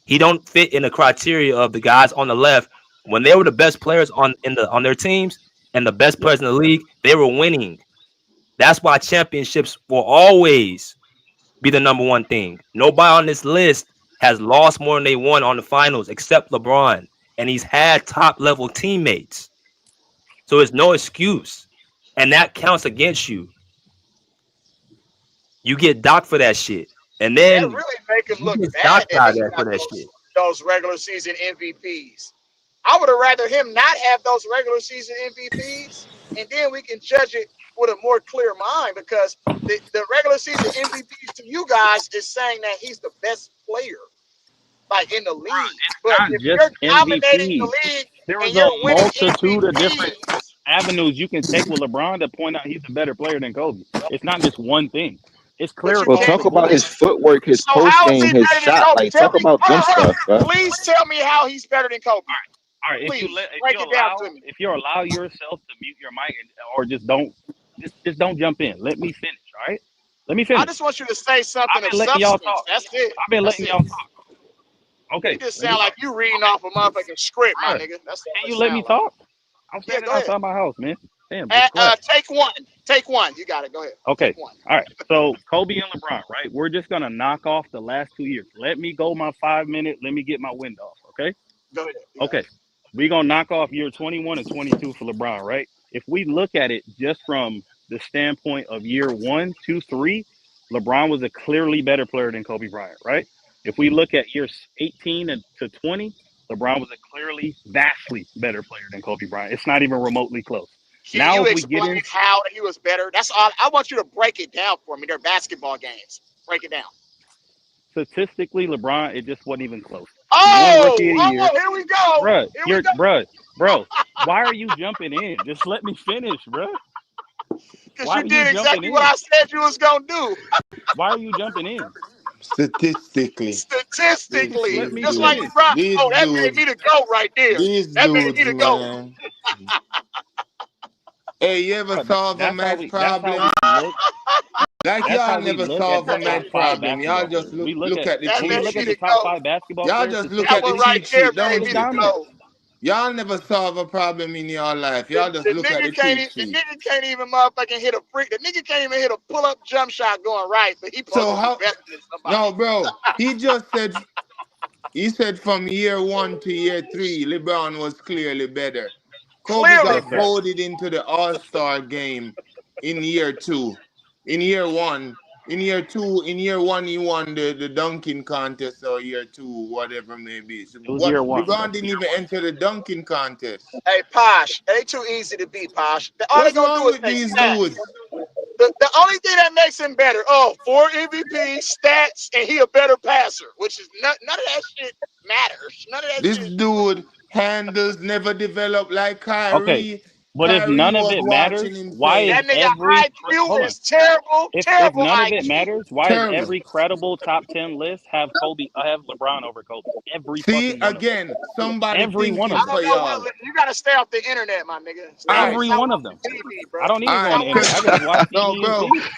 He don't fit in the criteria of the guys on the left. When they were the best players on their teams and the best Yep. players in the league, they were winning. That's why championships will always be the number one thing. Nobody on this list has lost more than they won on the finals except LeBron, and he's had top level teammates. So it's no excuse, and that counts against you. You get docked for that shit, and That then really make him you look get bad docked that out of he that for got that shit. those regular season MVPs. I would have rather him not have those regular season MVPs, and then we can judge it with a more clear mind because the regular season MVPs to you guys is saying that he's the best player like in the league. But Not if just you're dominating MVPs. the league There and was you're a winning multitude of different MVPs, avenues you can take with LeBron to point out he's a better player than Kobe. It's not just one thing. It's But clear you Well, across can't. the talk about board. his footwork, his So post how is he game, his better than shot. Kobe? Like, Tell talk me. about them Hold stuff, bro. on. Please tell me how he's better than Kobe. All right, Please if break you it down to me. allow yourself to mute your mic or just don't jump in. Let me finish. All right, let me I finish. just want you to say something I've of been letting y'all substance. talk. That's it. I've been That's letting it. y'all talk. You Okay, just let me sound like talk. you reading off a motherfucking script, my Bruh, nigga. That's all can it you let me sound like. talk? I'm Yeah, standing go ahead. outside my house, man. Damn, it's quiet. Take one. Take one. You got it. Go ahead. Okay. Take one. All right. So Kobe and LeBron, right? We're just gonna knock off the last 2 years. Let me go my 5 minute. Let me get my wind off. Okay. Go ahead. You got Okay. it. We're gonna knock off year 21 and 22 for LeBron, right? If we look at it just from the standpoint of year 1, 2, 3, LeBron was a clearly better player than Kobe Bryant, right? If we look at years 18 to 20, LeBron was a clearly vastly better player than Kobe Bryant. It's not even remotely close. Can Now, you if we get explain in how he was better? That's all. I want you to break it down for me. They're basketball games. Break it down. statistically, LeBron, it just wasn't even close. He won Rookie of the Oh, Year. here we go. Bruh, Here we go. bro, why are you jumping in? Just let me finish, bruh. Because Why you are you did jumping exactly what in? I said you was gonna do. Why are you jumping in? Statistically, Just let Statistically, me just like finish. LeBron. these Oh, that made dudes, me the GOAT right there. these That made me dudes, the GOAT. man. Hey, you ever Bruh, solve a that's how math we that's how problem? we look. Like That's y'all how we never look at solve the a top math five problem. Y'all basketball just players. look at the That When we cheat made look me at the the sheet. top GOAT. five basketball Y'all players just look That at the one statistically, right cheat there sheet, made Kobe's don't me the you? dominant. GOAT. Y'all never solve a problem in your life. Y'all just The look at the cheat sheet. nigga can't even motherfucking hit a free. The nigga can't even hit a pull up jump shot going right, but he supposed So to be how? better than somebody. No, bro. He said from year 1 to year 3, LeBron was clearly better. Kobe Clearly Yes, got sir. better. voted into the All-Star game in year 2. In year 1, in year 1, he won the dunking contest, or year 2, whatever it may be. So It was what? year one, bro. LeBron didn't even enter the dunking contest. Hey, Posh, they too easy to beat, Posh. All they What's gonna do wrong is with say these stats. dudes? The only thing that makes him better, 4 MVP stats, and he a better passer, which is none of that shit matters. None of that This shit. dude handles never developed like Okay. Kyrie. But if Kyrie none of was it watching matters, him why is saying, That nigga every IQ hold on? is terrible, If terrible none of it IQ. matters, why is terrible. every credible top 10 list have LeBron over Kobe? Every See, fucking one of them. again, somebody Every one I of thinking them. for don't know y'all. what you gotta stay off the internet, my nigga. All Stop, right, Every stop one of them. watching TV, bro. I don't all even go right, on the Stop internet. because I watching can just watch no, TV and bro, see.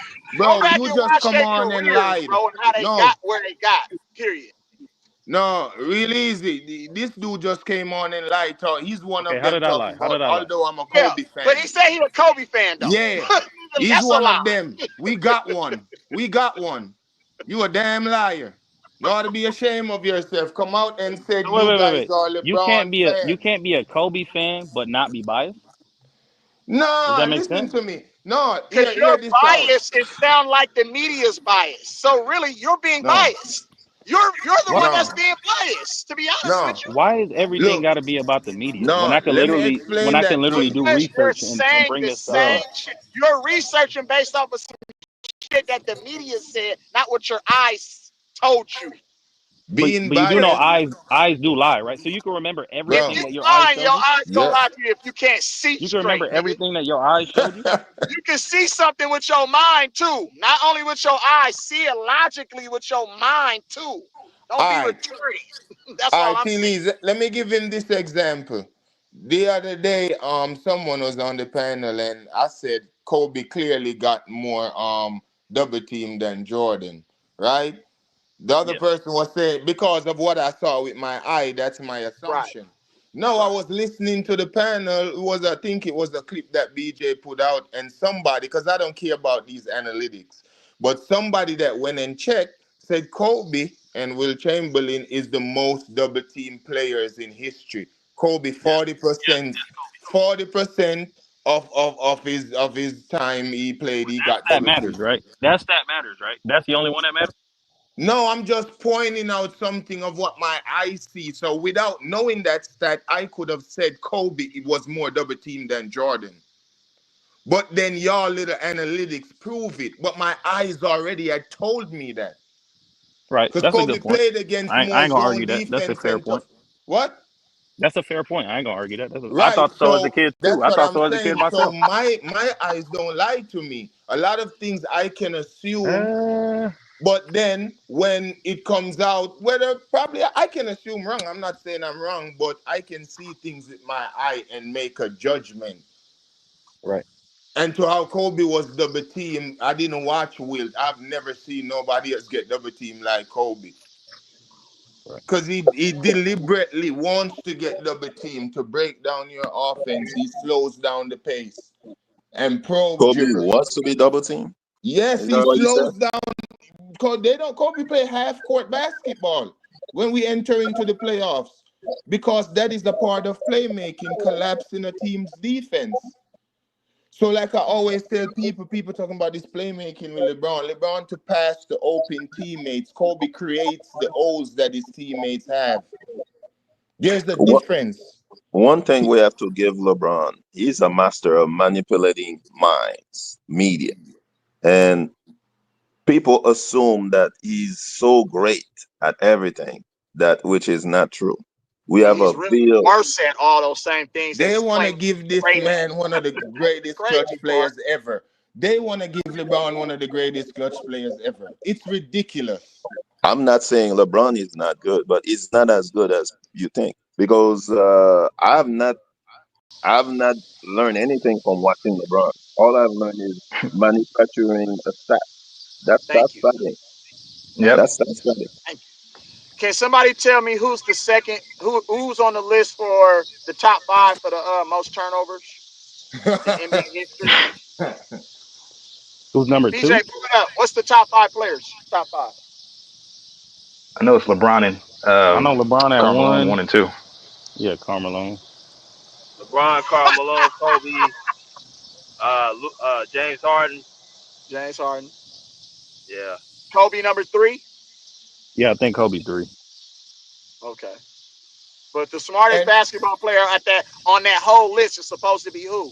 Go bro, back you and just watch come their on and careers, lied. bro, and how they No, got where they got. Period. no, really easy. This dude just came on and lied. He's one Okay, of how them did I lie? talking How about, did I lie? although I'm a Yeah, Kobe but he fan. said he a Kobe fan though. Yeah, Even he's that's a one lie. of them. We got one. We got one. You a damn liar. You ought to be ashamed of yourself. Come out and said So wait, you wait, wait, guys wait. are You can't LeBron be fans. a Kobe fan but not be biased. Does No, that make listen sense? to me. No, Because hear your this out. bias it sound like the media's bias. So really, you're being No, biased. You're the What? one that's no, being biased. To be honest with no. you, Why is everything Look, got to be about the media no, let me when explain I can that to literally you. do because you're research and saying bring the this stuff same Bro, up? shit. You're researching based off of some shit that the media said, not what your eyes told you. being But you do know biased, eyes do lie, right? So you can remember If bro. everything you that your eyes blind, your showed you. eyes gonna Yeah. lie to you if you can't see You can remember straight, nigga. everything that your eyes showed you. You can see something with your mind too. Not only with your eyes, see it logically with your mind too. Don't be All right. retarded. That's All all right, I'm saying. T. Let me give him this example. The other day, someone was on the panel and I said Kobe clearly got more double team than Jordan, right? The other Yeah, person was saying, because of what I saw with my eye, that's my Right, assumption. No, I right. was listening to the panel. I think it was a clip that BJ put out, and somebody, because I don't care about these analytics, but somebody that went and checked said Kobe and Will Chamberlain is the most double team players in history. Kobe, yeah, 40%, 40% of his time he played, he got that double matters, team. right? That matters, right? That's the only one that matters. No, I'm just pointing out something of what my eyes see. So without knowing that stat, I could have said Kobe it was more double team than Jordan. But then your little analytics prove it. But my eyes already had told me that. Right. Because That's a Kobe good point. played against I more ain't gonna zone argue that. That's a defense fair and point. tough. What? That's a fair point. I ain't gonna argue that. I Right. thought so as a So kid too. that's I what thought I'm so as a kid saying. So myself. my eyes don't lie to me. A lot of things I can assume, Uh, but then when it comes out, whether probably I can assume wrong. I'm not saying I'm wrong, but I can see things with my eye and make a judgment. right. And to how Kobe was double team, I didn't watch Wilt. I've never seen nobody else get double team like Kobe. Right. Because he deliberately wants to get double team to break down your offense. He slows down the pace and probe Kobe dribble. wants to be double team. Yes, Is he that what you said? slows down because they don't Kobe play half court basketball when we enter into the playoffs. Because that is the part of playmaking, collapsing a team's defense. So, like I always tell people talking about this playmaking with LeBron to pass to open teammates. Kobe creates the holes that his teammates have. There's the What difference. one thing we have to give LeBron, he's a master of manipulating minds, media. And people assume that he's so great at everything, that which is not true. We And have he's a really field. worse at all those same things They as want to playing give this great man. man one of the It's greatest clutch crazy part. players ever. They want to give LeBron one of the greatest clutch players ever. It's ridiculous. I'm not saying LeBron is not good, but he's not as good as you think. Because I've not learned anything from watching LeBron. All I've learned is manufacturing a stat. That's Thank you. studying. Yep. That's studying. Thank you. Can somebody tell me who's the second? Who's on the list for the top five for the most turnovers in NBA history? Who's number BJ, 2? pull it up. What's the top five players? Top five. I know it's LeBron and I know LeBron at Karl Malone 1. 1 and 2. Yeah, Carmelo. LeBron, Karl Malone, Kobe, James Harden. James Harden. Yeah. Kobe number three. Yeah, I think Kobe 3. Okay. But the smartest And basketball player at that on that whole list is supposed to be who?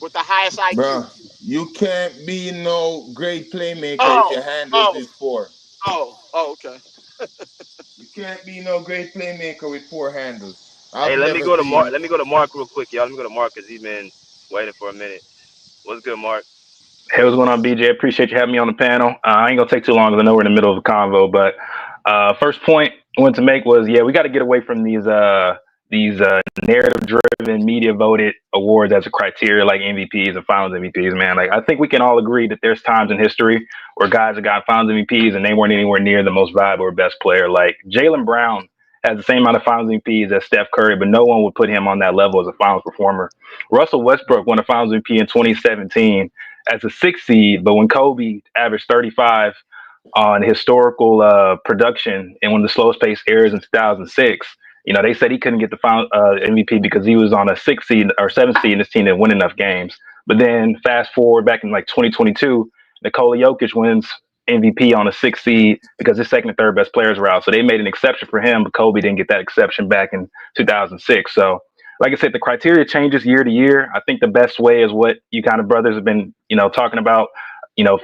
With the highest IQ. bro, you can't be no great playmaker if Oh, your handles oh, is poor. okay. You can't be no great playmaker with poor handles. Hey, I've never seen it. Let me go to Mark real quick, y'all. Let me go to Mark because he's been waiting for a minute. What's good, Mark? Hey, what's going on, BJ? Appreciate you having me on the panel. I ain't gonna take too long because I know we're in the middle of a convo. But first point I wanted to make was, yeah, we got to get away from these narrative-driven, media-voted awards as a criteria, like MVPs and Finals MVPs. Man, like I think we can all agree that there's times in history where guys have got Finals MVPs and they weren't anywhere near the most valuable or best player. Like Jaylen Brown has the same amount of Finals MVPs as Steph Curry, but no one would put him on that level as a Finals performer. Russell Westbrook won a Finals MVP in 2017 as a 6th seed, but when Kobe averaged 35 on historical production in one of the slowest paced eras in 2006, they said he couldn't get the final MVP because he was on a 6th seed or 7th seed and his team didn't win enough games. But then fast forward back in like 2022, Nikola Jokic wins MVP on a 6th seed because his second and third best players were out. So they made an exception for him, but Kobe didn't get that exception back in 2006. So like I said, the criteria changes year to year. I think the best way is what you kind of brothers have been, talking about.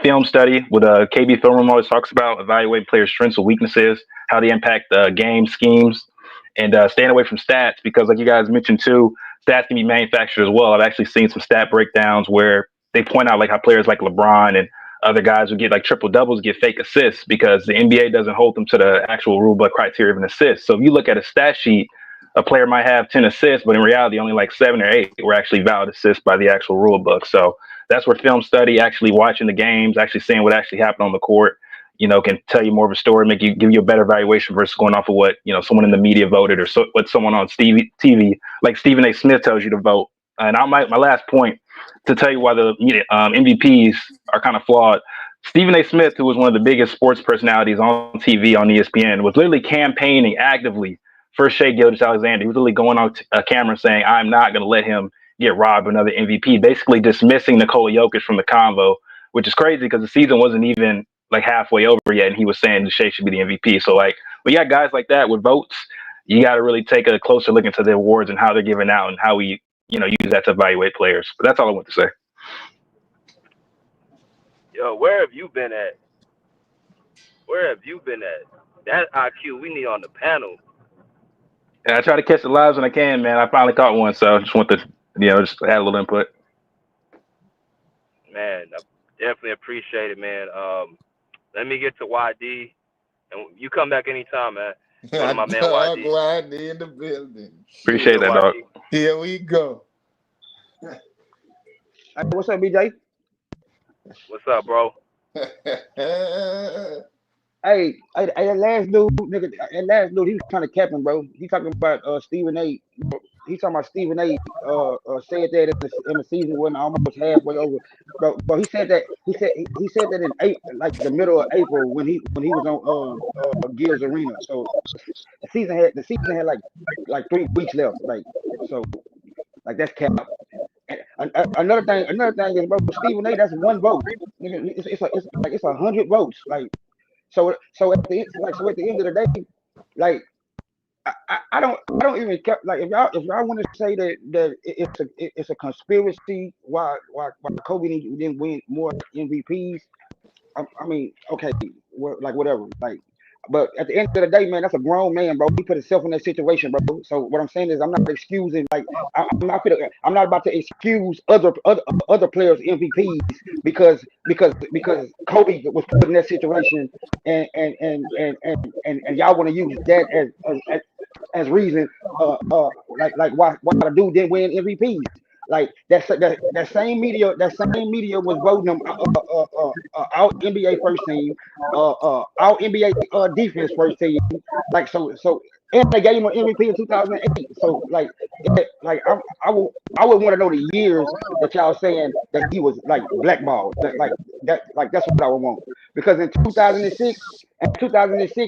Film study, what KB Film Room always talks about, evaluating players' strengths and weaknesses, how they impact game schemes, and staying away from stats because, like you guys mentioned too, stats can be manufactured as well. I've actually seen some stat breakdowns where they point out like how players like LeBron and other guys who get like triple doubles get fake assists because the NBA doesn't hold them to the actual rule book criteria of an assist. So if you look at a stat sheet, a player might have 10 assists, but in reality, only like 7 or 8 were actually valid assists by the actual rule book. So that's where film study, actually watching the games, actually seeing what actually happened on the court, can tell you more of a story, give you a better evaluation versus going off of what, someone in the media voted or what someone on TV, like Stephen A. Smith tells you to vote. And my last point to tell you why the MVPs are kind of flawed. Stephen A. Smith, who was one of the biggest sports personalities on TV on ESPN, was literally campaigning actively for Shai Gilgeous-Alexander. He was literally going on a camera saying, I'm not going to let him get robbed of another MVP, basically dismissing Nikola Jokic from the convo, which is crazy because the season wasn't even like halfway over yet, and he was saying Shai should be the MVP. So like, we got guys like that with votes. You got to really take a closer look into the awards and how they're given out and how we, use that to evaluate players. But that's all I want to say. Yo, where have you been at? Where have you been at? That IQ we need on the panel. And I try to catch the lives when I can, man. I finally caught one, so I just want to, just add a little input. Man, I definitely appreciate it, man. Let me get to YD, and you come back anytime, man. Go to my man Dog YD. YD in the building. Appreciate that, dog. Here we go. Hey, what's up, BJ? What's up, bro? Hey, that last dude, he was kind of capping, bro. He talking about Stephen A. He talking about Stephen A. Said that in the season wasn't almost halfway over, bro. He said that in like the middle of April when he was on Gil's Arena. So the season had like 3 weeks left, like so like that's cap. And another thing is, bro, Stephen A. That's one vote. Nigga, it's 100 votes, like. So at the end of the day, like I don't even care. Like if y'all want to say that it's a conspiracy why Kobe didn't win more MVPs, I mean, okay, like whatever, like. But at the end of the day, man, that's a grown man, bro. He put himself in that situation, bro. So what I'm saying is, I'm not excusing. Like, I'm not about to excuse other players' MVPs because Kobe was put in that situation, and y'all want to use that as reason, like why the dude didn't win MVPs. Like that same media was voting them out NBA first team, out NBA defense first team. Like so, and they gave him an MVP in 2008. So like I would want to know the years that y'all saying that he was like blackballed. Like that's what I would want, because in 2006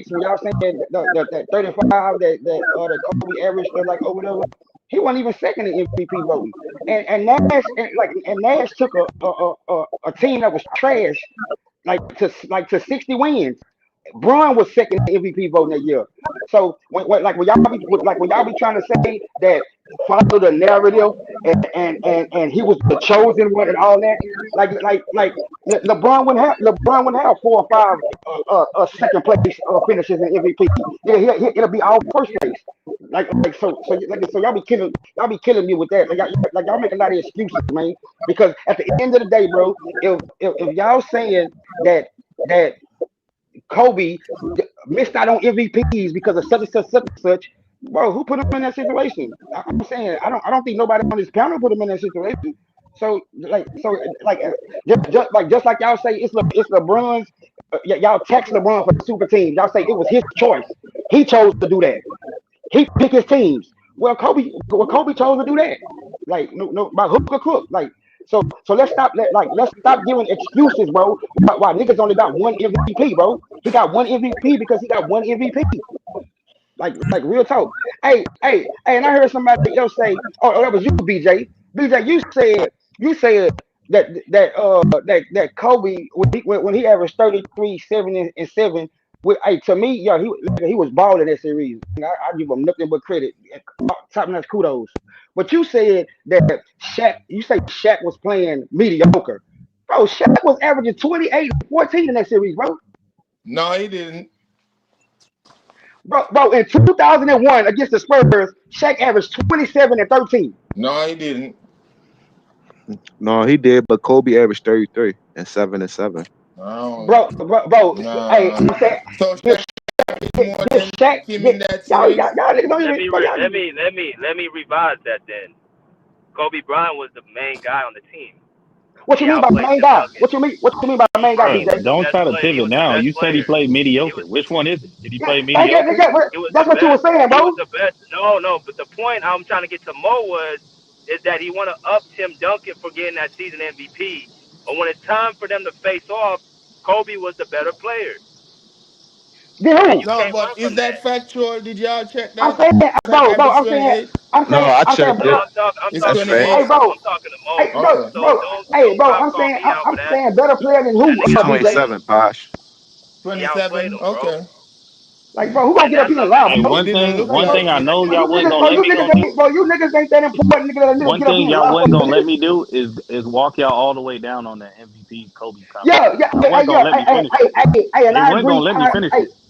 when y'all saying that 35 that Kobe averaged like or whatever. He wasn't even second in MVP voting, and Nash took a team that was trash to 60 wins. Bron was second in MVP voting that year. So when y'all be trying to say that follow the narrative and he was the chosen one and all that, LeBron wouldn't have 4 or 5 second place finishes in MVP. Yeah, it'll be all first place. So y'all be killing me with that. Y'all make a lot of excuses, man. Because at the end of the day, bro, if y'all saying that Kobe missed out on MVPs because of such and such, bro, who put him in that situation? I'm saying I don't think nobody on this panel put him in that situation. So just like y'all say it's LeBron's. Y'all text LeBron for the super team. Y'all say it was his choice. He chose to do that. He picked his teams. Well, Kobe chose to do that. Like no by hook or crook. Like so let's stop giving excuses, bro. Why niggas only got 1 MVP, bro? He got 1 MVP because he got 1 MVP. Like real talk. Hey, and I heard somebody else say, oh, that was you, BJ. BJ, you said that Kobe when he averaged 33, 7 and 7. To me, yeah, he was balling that series. I give him nothing but credit. Top notch kudos. But you said that Shaq was playing mediocre. Bro, Shaq was averaging 28 and 14 in that series, bro. No, he didn't. Bro, in 2001 against the Spurs, Shaq averaged 27 and 13. No, he didn't. No, he did, but Kobe averaged 33 and 7 and 7. Bro. Nah. Hey, you said so Shaq more than Shaq, him in that y'all series. niggas don't even. Let me revise that then. Kobe Bryant was the main guy on the team. What you mean by main guy? What you mean by main guy, Bro, BJ? don't try to He pivot was the now. best You said he player. played mediocre. Which one is it? Did he play That's mediocre? what you were saying, He bro. was the best. No. But the point I'm trying to get to Mo is that he want to up Tim Duncan for getting that season MVP. But when it's time for them to face off, Kobe was the better player. Then And who? you No, can't but run is from that that. factual? Did y'all check I'm that? saying, bro. Average 28. No, I I'm saying, checked bro. it. I'm It's That's talking to 28. Hey, facts. Mo. bro. I'm talking to Mo. Hey, Okay. So don't bro. try to I'm call saying, me out for I'm that. saying better player than That who, nigga He's BJ? outplayed him. 27, Posh. He outplayed 27. him, bro. Okay. Like, bro, who gonna And get up that's here a and lie, Hey, fact. bro? It didn't look Like, one like thing I it. know y'all wasn't gonna bro, let me go do. you niggas ain't that important, nigga. That One get up thing here and y'all lie, wasn't gonna nigga. let me do is walk y'all all the way down on that MVP Kobe Yeah, conversation. Y'all wasn't gonna let me finish it. and They I weren't gonna agree. let me finish it.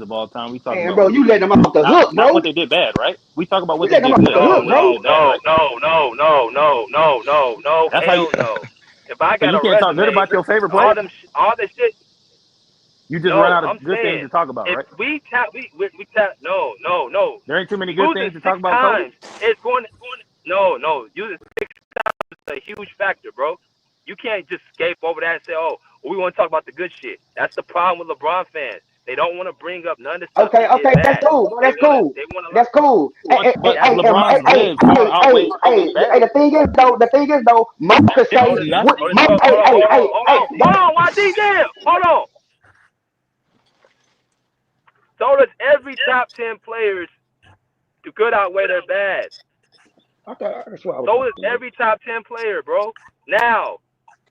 players of all time. We talking Man, about bro, what they you did, letting them off the hook, not bro. what they did bad, right? We talk about what You they letting them did off good, the not hook, what they bro. did bad, right? No, That's how you. hell no. That's If I So got you a can't talk good resume, about your favorite all player? them, all the shit. You just run No, out I'm of good things saying to talk about, if right? we tap, we tap. No. There ain't too many good Losing things to talk 6 about, Kobe. times is going. No. Using 6 times is a huge factor, bro. You can't just escape over that and say, "Oh, we want to talk about the good shit." That's the problem with LeBron fans. They don't want to bring up none of the stuff he Okay, did that's bad. cool, bro. They That's want to. cool. They want to learn. That's cool. But LeBron's wins far outweigh Kobe's bad. Hey, the thing is though, Mike could It say, means nothing. Hold on, YD, damn, hold on. So does every top 10 players do good outweigh their bad. that's what I was So is saying, bro. every top 10 player, bro. Now,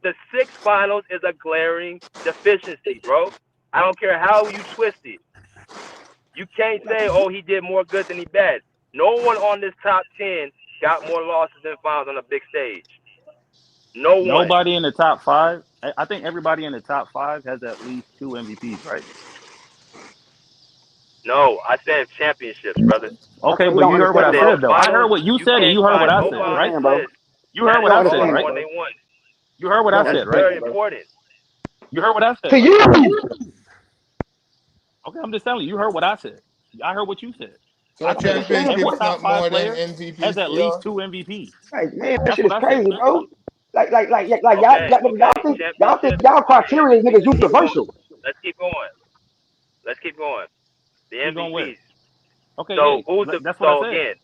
the 6 finals is a glaring deficiency, bro. I don't care how you twist it. You can't say, oh, he did more good than he bad. No one on this top 10 got more losses than finals on a big stage. No one. Nobody in the top 5. I think everybody in the top 5 has at least 2 MVPs, right? No, I said championships, brother. Okay, Okay, you but don't you heard what I I understand, said bro. said, though. I heard finals. what you You said, and can't you heard what find I You don't said, nobody right? understand, who bro. has You heard had what You don't I more said, understand, than right? one bro. they won. You heard what You I don't said, That's right? very understand, bro. important. You heard what I said, To right? you. Okay, I'm just telling you. You heard what I said. I heard what you said. So I I said understand, every bro. championships top not 5 more than player has MVPs at for least y'all? 2 MVPs. Hey, man, that That's shit what is I said. crazy, bro. Okay. Y'all think Championships. criteria niggas Let's keep going. universal. Let's keep going. The Keep going where? MVPs. Okay, So yeah, who's the? that's what I So said. again,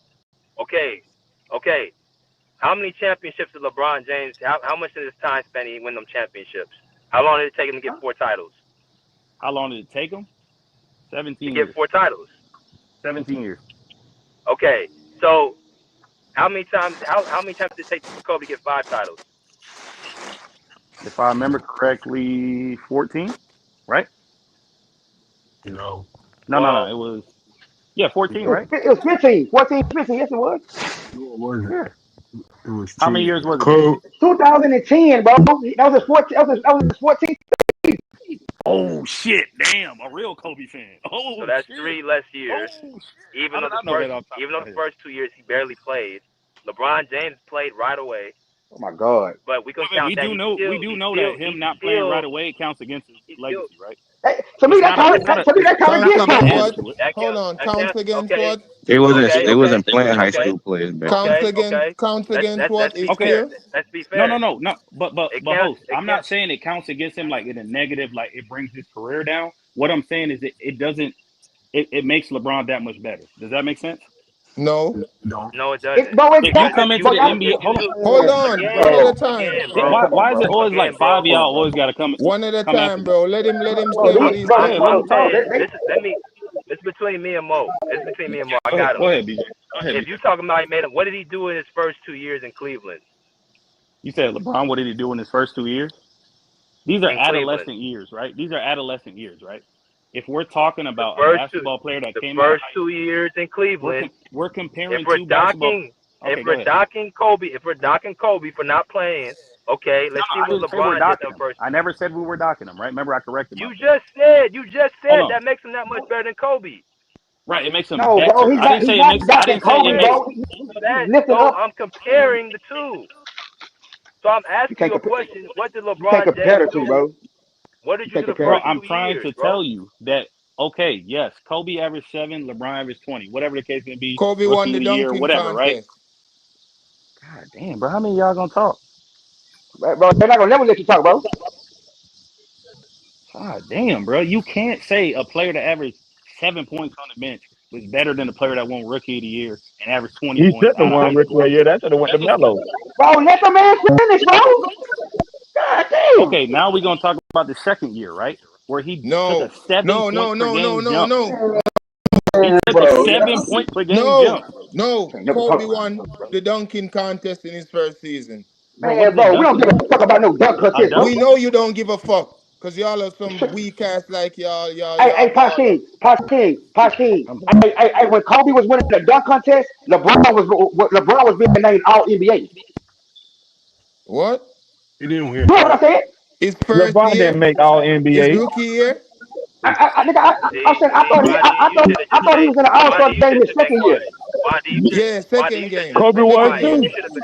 okay. How many championships did LeBron James? How much of his time spent he win them championships? How long did it take him to get 4 titles? How long did it take him? To 17 get years. 4 titles. 17 years. Okay. So how many times? How many times did it take Kobe to get 5 titles? If I remember correctly, 14, right? No. No. Well, It was 14, It was, right? it was 15, 14, 15. Yes, it was. No, it wasn't. Yeah. It was How many 10. years was it then? 2010, bro. That was his 14. That was his 14. Oh shit! Damn, a real Kobe fan. so Oh that's shit! 3 less years. Oh shit! Even How though did the I know first, that off the top even of though my the head? first 2 years he barely played, LeBron James played right away. Oh my God. But we can Wait, count that we do know that him not playing right away counts against his he still legacy, right? Hey, to me, It's not a. It's not a. to me, that kind of It's Counts get not count. nothing against added what? to it. Hold on. That Counts counts. against Okay. what? They Okay. wasn't playing high Okay. school players back then. Counts against Okay. counts against Let's what? be Is Okay. fair. still? Let's be No, fair. but It counts. host, I'm not saying it counts against him like in a negative, like it brings his career down. What I'm saying is it doesn't. It makes LeBron that much better. Does that make sense? No. No. No, it doesn't. Bro, If you but Because come into but the NBA, hold on. Hold on. One at bro, a time. bro, come on, Why is it bro. always like again, 5 bro. of y'all always got to come One at a after time, me? bro. Let him say Bro, what these, he's bro, Yeah, saying. let I'm me talk. saying they, they, this is between me and Mo. This is between me and Mo. I Go ahead, got him. go ahead, BJ. Go ahead, If BJ. you talking about he made him, what did he do in his first 2 years in Cleveland? You said LeBron. What did he do in his first 2 years? These are In Cleveland, adolescent years, right? These are adolescent years, right? If we're talking the about a first two, basketball player that the came out of first high 2 school, years in Cleveland. we're If comparing we're two basketball. docking, if Okay, go we're ahead. docking Kobe, for not playing, okay, No, let's see I what didn't say we're LeBron did in docking the him. first I 2 years. never said we were docking him, right? Remember, I corrected You myself. just Hold said on. that makes him that much better than Kobe. Right, it makes him no, bro, better. he's I didn't say it not makes. I docking didn't say it Kobe, makes. bro. He's lifting So up. I'm comparing the two. So I'm You asking can't you a compare. question. What did You can't LeBron compare James the two, do? bro. What did You you can't do the compare Bro, the first two. I'm 2 trying years, to bro? tell you that. Okay, yes, Kobe averaged 7, LeBron averaged 20, whatever the case may be. Kobe won Rookie the of the year, dunking whatever, right? contest. God damn, bro, how many of y'all gonna talk? Bro, they're not gonna never let you talk, bro. God damn, bro, you can't say a player that averaged 7 points on the bench was better than a player that won Rookie of the Year and averaged 20 He points should have out of won high rookie school. of the year. That should have went to That just Melo. Bro, let the man finish, bro. God damn. okay. Now we're gonna talk about the second year, right, where he took a No. 7 point per game jump. No. He took a Bro, 7 point per game No. jump. No. can't never talk Kobe about won this, bro. the dunking contest in his first season. Bro, what Man, is a bro, we dunk don't give a contest? fuck about no dunk A contest, bro. dunk? We know you don't give a fuck. Cause y'all are some weak ass like y'all Hey, ballers. Pasheen. I'm When Kobe was winning the dunk contest, LeBron was being named All NBA. What? He didn't hear You know that. what I said? His first LeBron year? didn't make All His NBA. rookie year? I said YD, you should have I just thought he been was in the All Star YD. You game should have his just been second year. quiet. YD, Yeah, YD, you second should have game. just Kobe been was Second quiet. game. too. You should have been.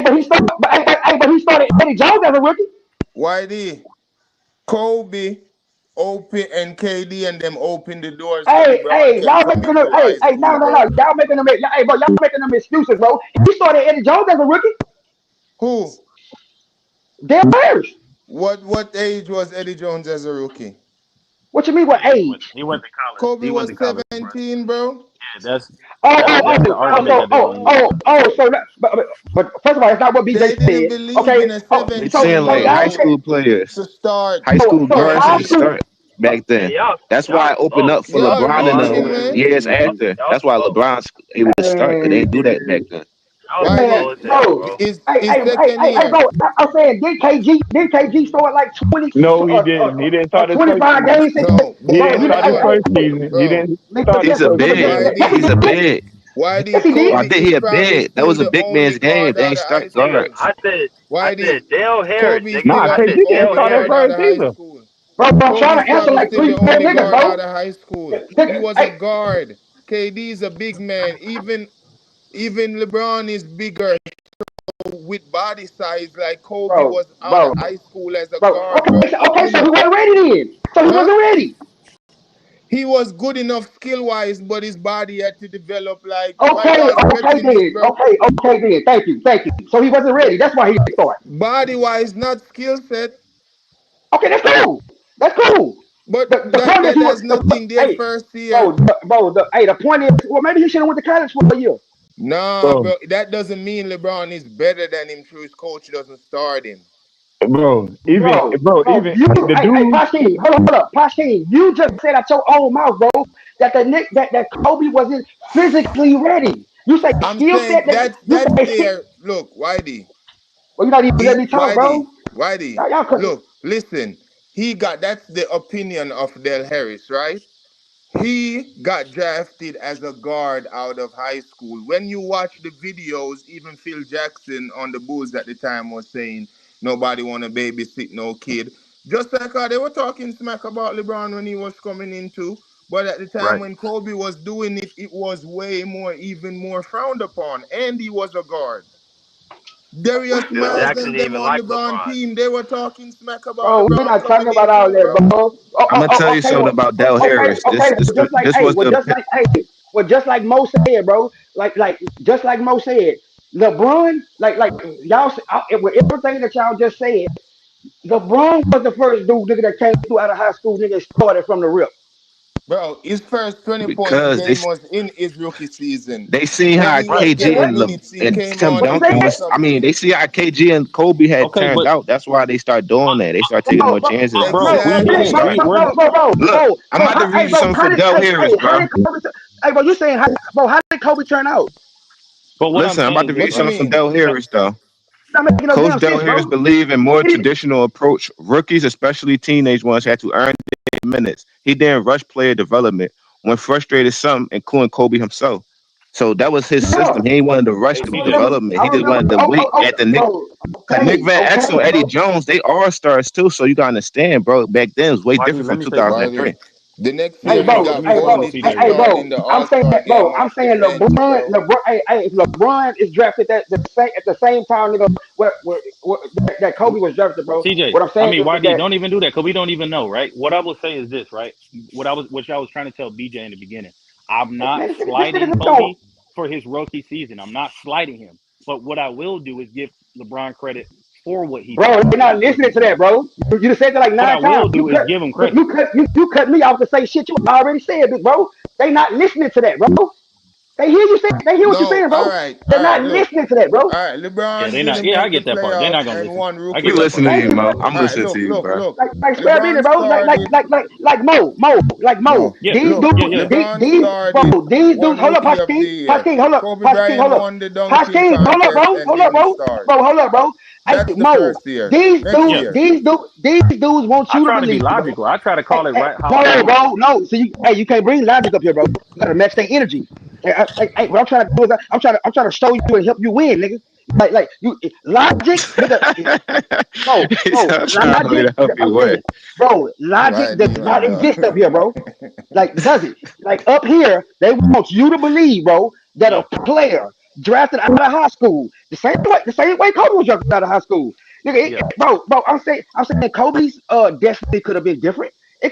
but he started Eddie Jones as a rookie. YD, Kobe, open and KD and them open the doors so LeBron Hey, can y'all come making them. into high school, No. bro. Y'all making them. Hey, bro, y'all making them excuses, bro. He started Eddie Jones as a rookie. Who? Dale Harris. What age was Eddie Jones as a rookie? What you mean? What age? He went to college. Kobe He went was to college, bro. 17, bro. that's Oh, that's the argument that they're gonna use. so that, but first of all, it's not what BJ They didn't said. believe Okay, in a They saying so like 17-year-old high y'all said school players, to start. high school so guards high should school. start back then. That's why it opened up for Y'all LeBron in reaching, the man. years after. That's why LeBron's able to start because they didn't do that back then. Man, Whitey, bro. is second Hey, year. bro. I'm saying, did KG start like 20, No, he didn't. He didn't or start his first 25 season. games? No, He but Bro, didn't guess start his what, first season. He bro? didn't nigga, start his He's a first big. season. yes, he He's Whitey, a did. big. Yes, Whitey, he did. I Kobe think is he a probably big. That still was a the big only man's game. guard They out ain't of high start school. guards. Whitey, Kobe is Nah, still KG the didn't only start his guard out first of high season. school. Bro, I'm Kobe trying is to answer probably like still three the fair only niggas, guard bro. out of high school. He Nigga, was a hey, guard. KD is a big man. Even LeBron is bigger with body size. Like Kobe bro, was out of bro, high school as a bro. guard, bro. Okay, You so he know, wasn't ready then. So he huh? wasn't ready. He was good enough skill wise, but his body had to develop. Like my Okay, guy's okay stretching this, then. bro. Okay then. Thank you. So he wasn't ready. That's why he didn't start. Body wise, not skill set. Okay, that's cool. That's cool. But The point is, that has nothing there hey, first year. the point is, well, maybe he should have went to college for a year. Nah, Bro, bro. That doesn't mean LeBron is better than him through his coach doesn't start him. even You, like the hey, dude. Paskin, hold up, Paskin, you just said out your own mouth, bro, that that Kobe wasn't physically ready. You say I'm skill set, saying that's you say, there. Look, Whitey. well, you're not even letting me talk, bro. Whitey. Y'all could, Look, listen. That's the opinion of Del Harris, right? He got drafted as a guard out of high school. When you watch the videos, even Phil Jackson on the Bulls at the time was saying nobody want to babysit no kid. Just like how they were talking smack about LeBron when he was coming into. But at the time when Kobe was doing it, it was even more frowned upon. And he was a guard. Darius Miles and them on LeBron team, they were talking smack about bro, we're LeBron not talking coming about in all too, that, bro. bro. I'm gonna tell you Okay, something about Del Harris. okay, This was the Mo said, bro, just like Mo said, LeBron, y'all, with everything that y'all just said, LeBron was the first dude, nigga, that came through out of high school, nigga, and started from the rip. Bro, his first 20 points because game was in his rookie season. they see When how he was KG getting What? minutes, he and came Tim on and Duncan did was. I mean, something. they see how KG and Kobe had Okay, turned but out. That's why they start doing that. They start taking more chances and bro, we Exactly, didn't. start. We're not. Look, I'm about to read you something from Del Harris, How bro. did Kobe, hey, bro, you saying, how did Kobe turn out? But what I'm Listen, I'm saying about is to read you this, What you right? something from mean? Del Harris, though. Not making no Coach damn Del sense, Harris bro. believed in more He didn't, traditional approach. Rookies, especially teenage ones, had to earn their minutes. He didn't rush player development. When frustrated, some, including Kobe himself. So that was his yeah. system. He ain't wanted to rush Hey, the CJ. development. I He just remember, wanted to wait at the Nick. bro, Cause Nick Van okay, Exel, Eddie bro. Jones, they all stars too. So you gotta understand, bro. Back then it was way different Let from me say something. Whitey. 2003. The next Let me year he say. Let got me say something, voted to CJ. Real start quick. in the I'm saying, All-Star game bro, I'm off the saying bench, bro. LeBron is drafted at the same time, nigga, that Kobe was drafted, bro. CJ, What I'm I saying mean, is YD, that, don't even do that because we don't even know, right? What I will say is this, right? What I was trying to tell BJ in the beginning. I'm not man, this slighting nigga don't, Kobe for his rookie season. I'm not slighting him. But what I will do is give LeBron credit for what he bro, turned they're out in not his listening rookie to that, season. bro. You just said that like What I 9 times. will do is give him credit. You cut me off to say shit you already said, bro. They not listening to that, bro. They hear what you're No, saying, bro. all They're not right, look. listening to that, bro. All right, Yeah, LeBron they not. didn't Yeah, I make the get that part. They're not playoffs gonna and listen. won I We rookie get that of the part. listening to Thank you, you, year. bro. Mo. I'm All right, listening to look, you, look, bro. look. Spare me, LeBron bro. started. Like Mo. No, Yeah, These look, dudes, yeah, yeah. LeBron bro. started, These dudes. won Hold up, rookie of the Pasking. year. Kobe Pasking, Bryant hold up. won the dunking Pasking, hold up, contest bro. and didn't start. Hold up, bro. Hey, That's the Mo. first year. Next Yeah. year. These dudes want I you to try to be believe, bro. logical. I try to call it right how I No, see it. bro, no. So you can't bring logic up here, bro. You gotta match their energy. What I'm trying to do is I'm trying to show you and help you win, nigga. Like you logic, nigga. He's Bro, not trying logic. to help you win. Listen, bro, logic does Whitey, my not exist up dog. here, bro. Like, does it? Like up here, they want you to believe, bro, that a Yeah. player drafted out of high school, the same way Kobe was drafted out of high school. Nigga, Yeah. bro, I'm saying Kobe's destiny could have been different. You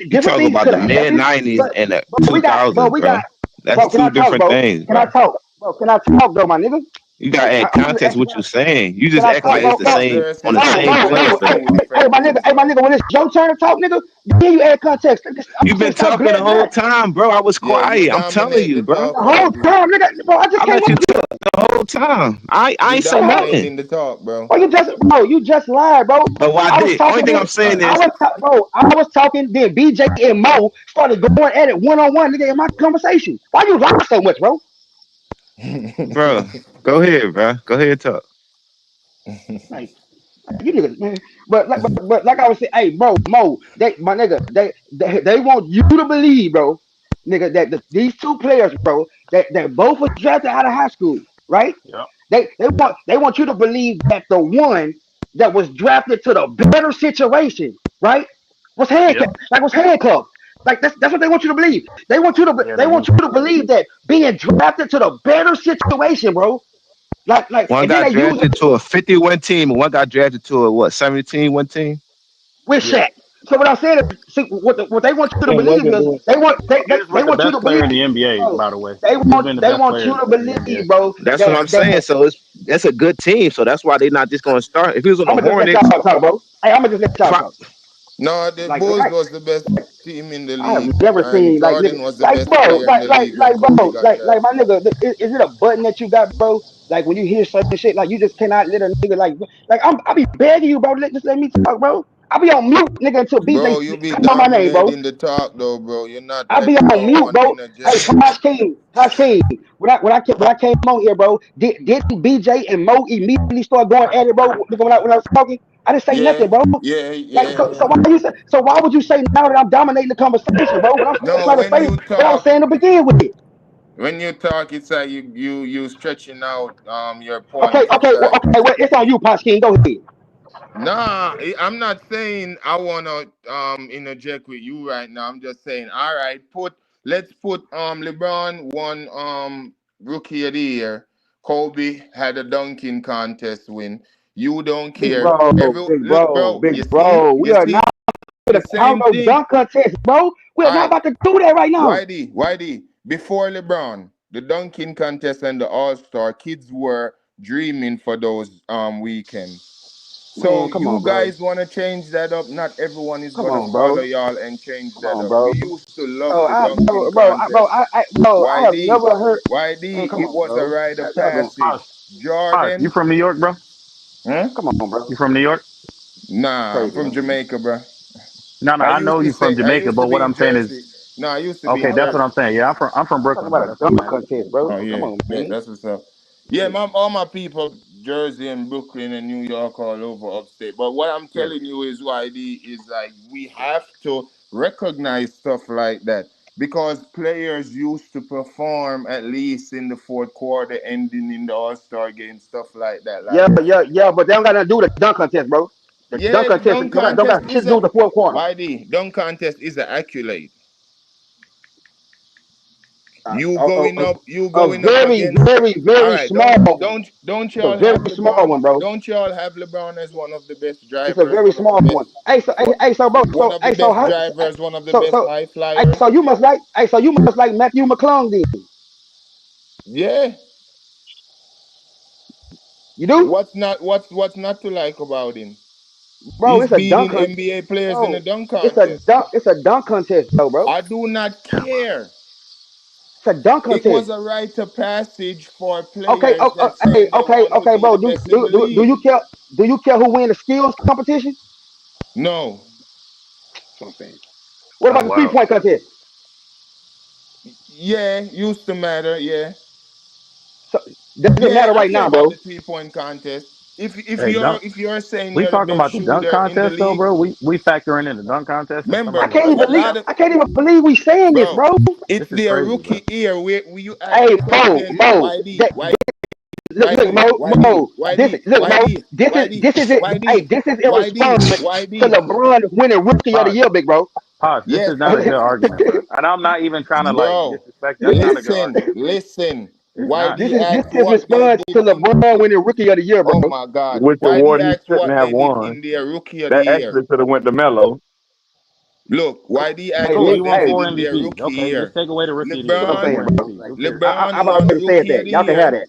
Different talk things about could the have mid happened, '90s and the but we got, 2000s, bro. That's bro, can two I talk, different bro? things, Can I bro. talk? Bro, can I talk, though, my nigga? You gotta Like, add I'm just context asking, what you're saying. You can just I acting talk, like it's bro? the Bro, same on no, the no, same no. players though. My nigga, when it's your turn to talk, nigga, then you add context. I'm You've been just stop talking the glad whole that. time, bro. I was Yeah, you quiet. I'm telling dominate you, the bro. talk, The whole YD. time, nigga, bro, I just I came let up you here. talk the whole time. I You ain't say What the hell? dominate nothing. in the talk, bro. Bro, you just lied, bro. But why I was did? Only talking, thing then I'm saying is, I was talking, then BJ and Mo started going at it one on one, nigga, in my conversation. Why you lie so much, bro? bro, go ahead, bro. Go ahead, talk. Like, you niggas, man. But like I was saying, hey, bro, Mo, my nigga, they want you to believe, bro, nigga, that these two players, bro, that both was drafted out of high school, right? Yep. They want you to believe that the one that was drafted to the better situation, right, was Yep. handcuffed. Like that's what they want you to believe. Yeah, They they want do. you to believe that being drafted to the better situation, bro. One And then got they use it drafted to a 50-win team, and one got drafted to a what 17-win team. with Yeah. Shaq. So what I'm saying is, see, what they want you to Then believe wasn't is doing. they He was the want you to best player believe, in the NBA, bro. by the way. They He's want been the they best want you player to in the NBA. believe, bro, That's what that I'm saying. So that's a good team. So that's why they're not just going to start. If he was on the I'm gonna just let Hornets, y'all talk, bro. Hey, I'm gonna just let y'all pro- talk. No, the Like, Bulls like was the best team in the I have league, never and seen like nigga, Jordan was the like best bro, player in the league when Kobe bro, got like my drafted. nigga, is it a button that you got, bro? Like when you hear certain shit, like you just cannot let a nigga I be begging you, bro. Just let me talk, bro. I be on mute, nigga, until BJ Bro, you be come on my name, bro. dominating the talk though, bro. You're not I be letting on no mute, one bro. Hey, interject. Tosh King. When I came on here, bro, didn't BJ and Mo immediately start going at it, bro? When I was talking, I didn't say Yeah, nothing, bro. yeah, Like, yeah, so yeah. why would you say now that I'm dominating the conversation, bro? When I'm still No, trying to when say you what I was talk, saying to begin with. it's like you stretching out your Okay, point. It's like well, it's on you, Tosh King. Go ahead. nah. I'm not saying I wanna interject with you right now. I'm just saying, all right, let's put LeBron won rookie of the year. Kobe had a dunking contest win. You don't Big care. bro, big bro, Bro, big bro. We you are not see going the to count same no thing. dunk contest, bro. We are All not right, about to do that right now. YD, before LeBron, the dunking contest and the All Star, kids were dreaming for those weekends. So Man, come you on, bro. guys want to change that up? Not everyone is Come gonna on, follow bro. y'all and change Come that on, up. bro. We used to love Bro, the dunking contest. I have YD, never heard. Man, YD, come it on, was a bro. rite of Y'all going, passage. You Jordan, from New York, bro? huh? come on, bro. You from New York? Nah, I'm Crazy, from man. Jamaica, bro. No, I know you from I Jamaica, used to but what be in I'm saying Jersey. is, No, I used to be okay, in that's what Jersey. I'm saying. Yeah, I'm from Talk Brooklyn, bro. about a That's what dunk I'm asking. contest, bro. Oh Come yeah, on, yeah, man. that's what's up. Yeah, all my people, Jersey and Brooklyn and New York, all over upstate. But what I'm Yeah. telling you is, YD, is like we have to recognize stuff like that because players used to perform at least in the fourth quarter, ending in the All Star game, stuff like that. Like, Yeah, but they don't got nothing to do with the dunk contest, bro. The dunk yeah, contest dunk don't got contest shit is to do a with the fourth quarter. YD. Dunk contest is an accolade. Uh, You a going up very, against. very, All very right, small one. don't It's a y'all very have small LeBron? one, bro. Don't y'all have LeBron as one of the best It's a drivers, very one of the small one. best, Bro. one of the best drivers, one of the best high flyers? So you must like Matthew McClung then. Yeah. You do, What's not to like about him? bro. He's It's a dunk beating contest, NBA players in a bro. dunk contest. It's a dunk contest, bro. I do not care. It's a dunk It was contest. a rite of passage for Okay, players that hey, saying they want to okay, be bro. the best in the Do league. you care? Do you care who win the skills competition? No. That's what I'm saying. What Oh about the wow. 3-point contest? Yeah, used to matter. Yeah. So does it Yeah, matter I right care now, about bro? the 3 point contest. Hey, dunk. If you're saying We you're the talking best about the dunk shooter in the contest though, league, bro. We factoring in the dunk contest and remember somebody like a lot of I can't even believe we saying this, bro. bro. It's this is their crazy, bro. rookie year. Where you ask Hey, the question, Mo, look, Mo, this is it. Hey, this is in response to LeBron winning Rookie of the Pause. Year, big bro. Pause. This Yes, is not a good argument, bro. And I'm not even trying to like bro. disrespect. That's not a good Listen, argument. listen. It's not. YD This asked is what they response did to in. LeBron winning Rookie of the Year, bro. Oh my God. Which YD award he asked shouldn't what have they did won. in their rookie of the That year. actually should have went to Melo. Look, YD asked Cool. He what they won Hey, did four in their MVPs. rookie Okay, just year. take away the rookie of the year. what He I'm won saying, four LeBron, bro. MVPs. Like, Who cares? LeBron I've won already said rookie of that. the Y'all can have year. that.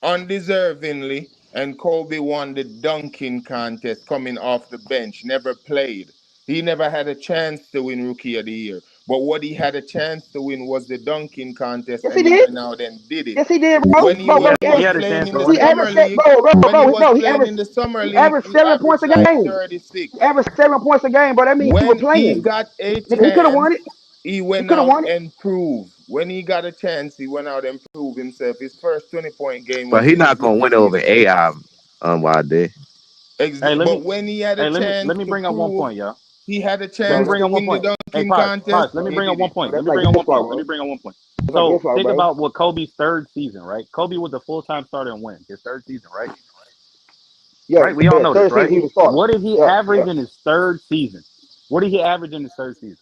undeservingly, and Kobe won the dunking contest coming off the bench, never played. He never had a chance to win Rookie of the Year. But what he had a chance to win was the dunking contest, Yes, he and he did. went out and did it. Yes, he did, bro. When he Bro, was he had a playing chance in to the win he it. summer averaged league, bro, when he bro, was no, playing in the summer he league, averaged he 7 points averaged a like game. 36. He averaged 7 points a game, bro. That means he was When he playing. got a Nigga, he could have won chance, it. he He went could have out won it. and proved. When he got a chance, he went out and proved himself. His first 20-point game But was he in his not gonna rookie win over season. AI. YD. Hey, But when he had a let chance me to bring up one prove point, y'all. he had a Let me chance bring to up one win the point. Hey, dunking Price, contest, let me he bring up did one it. point. That's Let me like bring up his one fault, point. Let bro. me bring up one point. That's like his So fault, think bro. about what Kobe's third season, right? Kobe was a full-time starter and win his third season, right? Yeah, Right? We all yeah. know this, Third season right? he was starting. What did he Yeah, yeah. average in his third season? What did he average in his third season?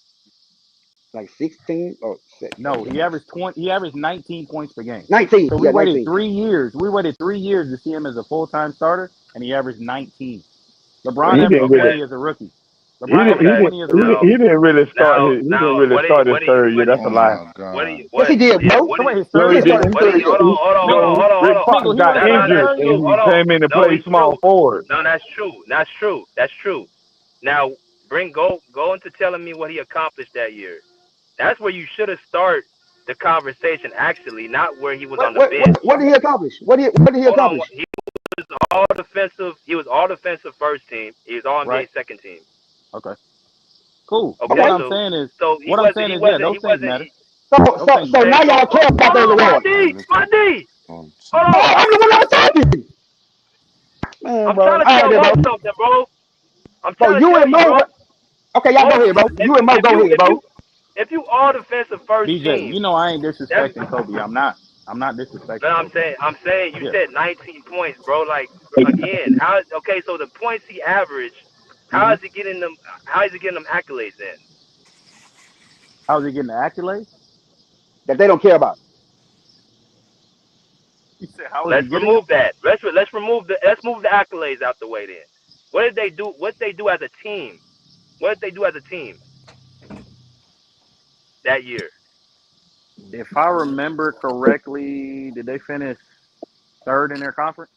Like 16 or No, he averaged 20. He averaged 19 points per game. 19. So we Yeah, waited 19. 3 years. We waited 3 years to see him as a full-time starter, and he averaged 19. LeBron He averaged didn't really. 20 as a rookie. He LeBron didn't. He averaged didn't. 20 as a He didn't, rookie. he didn't really start his. He didn't really start his third year. That's a Oh lie. my God. Yes, he did, bro. So wait, his No, third he He year? started his didn't. third year. Nigga, No, Rick Fox nigga, he got wasn't start his injured third and year. he came in to play small forward. No, that's true. That's true. That's true. Now, go into telling me what he accomplished that year. That's where you should have started the conversation. Actually, not where he was on the bench. What did he accomplish? What did he Hold on. accomplish? He was all defensive. He was all defensive first team. He was all NBA Right. second team. Okay. Cool. But Okay, what Okay. I'm saying is, he wasn't. yeah, those things matter. So Those things so matter. now y'all care about Hold those on, my awards. D, my D. Hold Oh, on. I'm the one that was talking. Man, I'm bro. trying All to right, tell then, Mo bro. something, bro. I'm Bro, trying to you tell and you, Mo. bro. Okay, y'all go Most ahead, bro. if You and Mo if go you ahead, bro. if you all defensive first BJ, team, you know I ain't that's disrespecting Kobe. I'm not. I'm not no. disrespecting I'm Kobe. saying you Yeah. said 19 points, bro. Like again, how? Okay, so the points he averaged, how Mm-hmm. is he getting them? How is he getting them accolades then? How's he getting the accolades? That they don't care about. You said, how is he Let's getting them? remove that. Let's move the accolades out the way then. What did they do? What did they do as a team? What did they do as a team that year? If I remember correctly, did they finish third in their conference?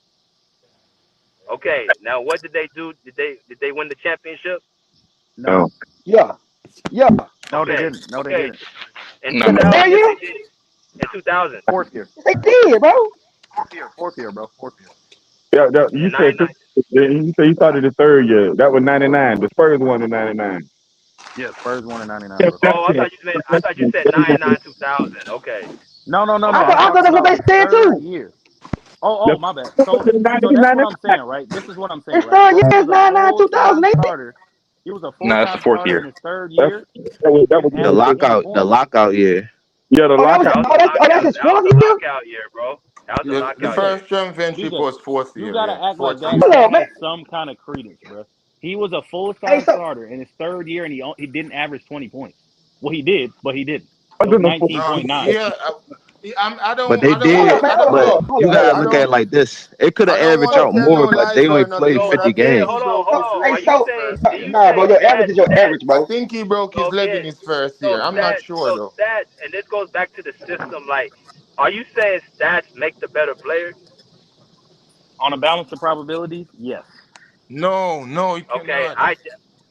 Okay, now what did they do? Did they win the championship? No. Yeah. Yeah. No, they Okay, didn't. No, they okay. didn't. In The 2000, third yes year? they did. In 2000. Fourth year. They did, bro. Fourth year, bro. Fourth year. Yeah, you In said 99. you said you started the third year. That was '99. The Spurs won in '99. Yeah, Spurs won in '99, Yeah, bro. that's Oh, it. I thought you said 99 2000. Okay. No. I I'm thought talking that's what about they his said third too. year. Oh, my bad. So that's what I'm saying, right? This is what I'm saying, His right? third So year he is was a 99, 2000, full-time ain't it? starter. He was a full-time starter in his third That's, year that and was The averaged 20 lockout. The points. lockout year. yeah, the lockout. That's his That was fourth a year? lockout year, bro. That was a The lockout BJ, year. first championship BJ, was fourth you year, gotta yeah. act like Fourth that. year. Hold That up, man. has some kind of credence, bro. He was a Hey, full-time so starter in his third year, and he didn't average 20 points. Well, he did, but he didn't. I It was didn't know. 19.9. Yeah, I But don't, they I don't, hold I up, did. man. don't, I Hold don't, up, But hold you up, gotta hold up. I look at don't, it like this. It could have I don't averaged want to out tell no more, but lies they only or nothing, played So 50 but I think again, games. he hold on, broke hold his on. Hey, Are legend you his so saying? first Do year. you nah, bro, say your stats? average is your average, I bro. think he broke his So leg in again, his first so year. I'm not stats. sure So though. stats, and this goes back to the system. Like, are you saying stats make the better player? On a balance of probabilities, yes. No, he Okay, cannot.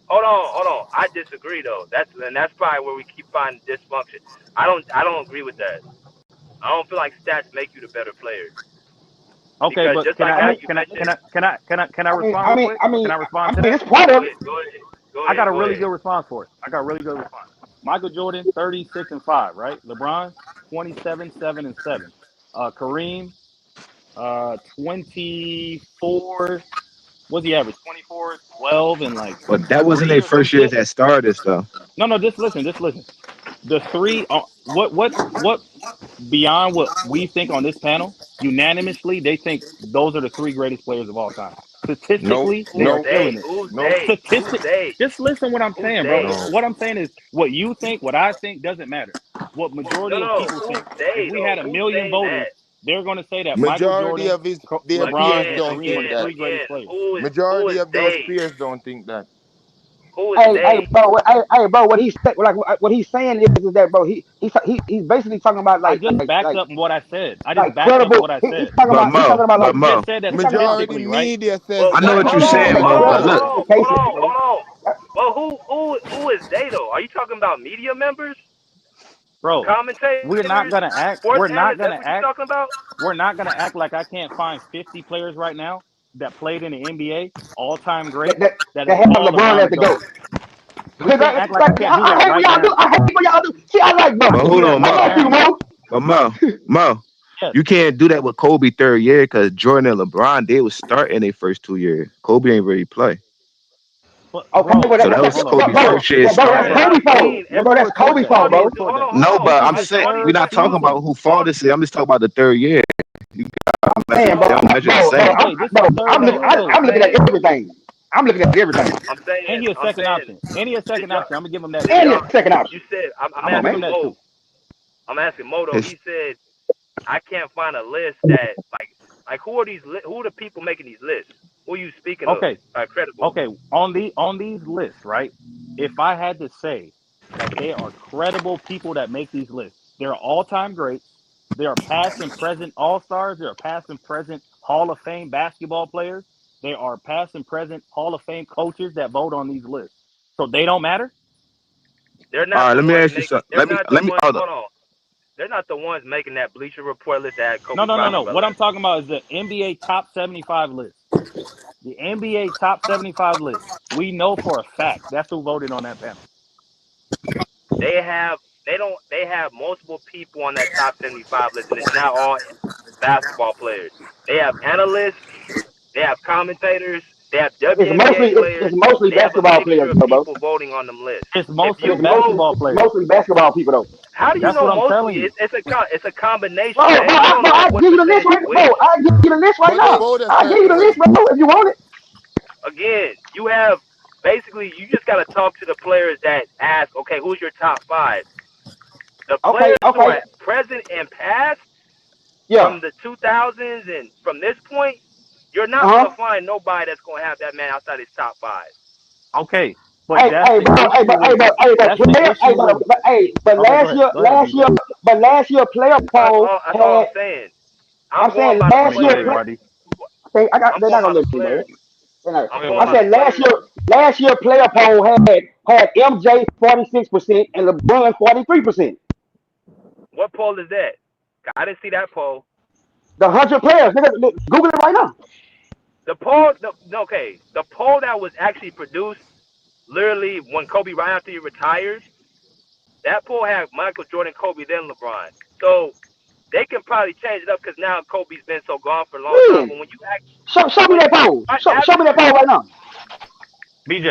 hold on. I disagree though. That's probably where we keep finding dysfunction. I don't agree with that. I don't feel like stats make you the better player Okay, because but just like I how mean, you mentioned. can I respond I real mean, quick? I mean, Can I I respond to mean, that? it's part Go of it. ahead, go ahead, I got a go really ahead. good response for it. I got a really good response. Michael Jordan, 36 and 5, right? LeBron, 27, 7 and 7. Kareem, 24. What's he average? 24, 12, and like But that wasn't 3 their or some first years shit. as starters, though. No, just listen, The three, what beyond what we think on this panel, unanimously, they think those are the three greatest players of all time. Nope, Statistically, they are nope, killing it. Who's nope, they? Who's they? Just listen what I'm Who's saying, bro. they? no. What I'm saying is what you think, what I think doesn't matter. What majority of No. people Who's think. If they we though? had a Who's million saying voters, that? they're going to say that Michael Majority Jordan, of their LeBron, peers and don't Kareem are think the that. three greatest players. Who Majority is of those they? peers don't think that. Who is they? Bro, what he said, like what he's saying is that, bro, he's basically talking about I just backed up what I said. I just like backed up credible. what I He's said. talking about You like just said that Majority statistically, right? media says Well, I know that. what hold you're on, saying, like Mo, but credible look, publications, bro. Well, who is they though? Are you talking about media members, Bro, we're not commentators, gonna act. sports We're not analysts? That's gonna what you're act. talking about? We're not gonna act like I can't find 50 players right now that played in the NBA, all-time That great, that, that that is have called LeBron LeBron as the the GOAT. GOAT. We can't act like I can't do I that hate what right y'all do. now. I hate what y'all do. See, I like Mo. We but can do hold that on, I right Mo, like you, now. Mo. but Mo, Yes. you can't do that with Kobe third year because Jordan and LeBron they was starting their first 2 years. Kobe ain't really play, But Okay, bro, but so that hold on, was hold on. Kobe's bro, first year bro, that's That does starting. not Kobe fault. mean Bro, We that's were told Kobe that. fault, We bro. were told that. No, This but is I'm his saying we're third not talking about season. who fought this year. I'm just talking about the third year. You got measure, Man, bro, they don't measure the bro, same. BJ, this is his third year though. I'm looking at everything. I'm looking at everything. And he a I'm second saying, option. And he a did second y'all, option. I'm gonna give him that did too. And y'all, the second you option. said, I'm I'm gonna give him asking that Mo, too. I'm asking Moto. It's, He said, I can't find a list that, like who are who are the people making these lists? Who are you speaking of? Okay, Credible. okay. On these lists, right? If I had to say that they are credible people that make these lists, they're all-time greats. They are past and present all-stars. They are past and present Hall of Fame basketball players. They are past and present Hall of Fame coaches that vote on these lists. So they don't matter? They're all not right. the Let me ones ask you making. something. They're not the Let me. ones. Hold on. They're not the ones making that Bleacher Report list that had No, Kobe no, no, Bryant no. number What I'm 11. talking about is the NBA top 75 list. The NBA top 75 list. We know for a fact that's who voted on that panel. They have. They don't. They have multiple people on that top 75 list, and it's not all basketball players. They have analysts. They have commentators. They have WNBA It's players. mostly They have a basketball mixture players, of bro. people voting on them lists. It's If you mostly go, basketball players. Mostly basketball people though. how do you That's know what I'm mostly? telling you. It's a combination, Bro, man. I don't know I what give you the list percentage right, is bro. which. I give you the list right But the now. voter I give said you the list, wait. bro, if you want it. Again, you have basically you just got to talk to the players that ask, okay, who's your top five? The Okay, players who okay, are present and past yeah. from the 2000s and from this point, you're not Uh huh. gonna find nobody that's gonna have that man outside his top five. Okay, but that's the Hey, issue with that's the issue with. but Okay, go ahead. Go ahead, BJ. last year player poll That's all had. I'm saying. I'm I'm going saying by the I last mean, go year. ahead, players. Roddy. I'm They're going not by gonna the let me, bro. players. I'm Go ahead, going I by Roddy. the said players. last year player poll had MJ 46% and LeBron 43%. What poll is that? I didn't see that poll. The 100 players, nigga, Google it right now. The poll, okay, the poll that was actually produced literally when Kobe right after he retired, that poll had Michael Jordan, Kobe, then LeBron. So they can probably change it up because now Kobe's been so gone for a long time. When? But when you act, Show me when that poll. Show me that poll right now.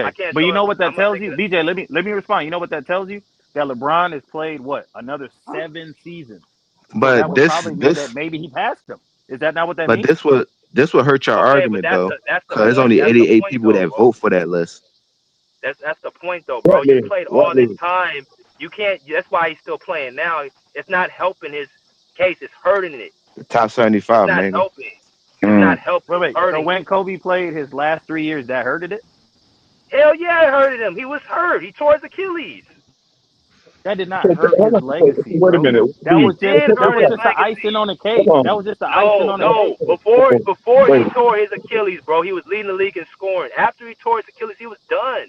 I BJ, can't but show you it. know what that I'm gonna tells take you? it. BJ, let me respond. You know what that tells you? That LeBron has played what another 7 seasons. So that but would this probably mean that this maybe he passed him. Is that not what that but means? this would hurt your Okay, but argument though, that's the because there's point. only That's the 88 point people though, that bro. vote for that list. That's the point though, bro. You Rodney, played all this Rodney. time. You can't. That's why he's still playing now. It's not helping his case. It's hurting it. The top It's 75, not maybe. helping. It's not helping. Wait, It's wait. So hurting when it. Kobe played his last 3 years, that hurted it? Hell yeah, it hurted him. He was hurt. He tore his Achilles. That did not So, hurt hold his on, legacy, wait a bro. minute. That Rodney, was It just did that hurt was his just the legacy. icing on the hold cake. on. That was just the icing No, on the no. cake. Before he Wait. tore his Achilles, bro, he was leading the league in scoring. After he tore his Achilles, he was done.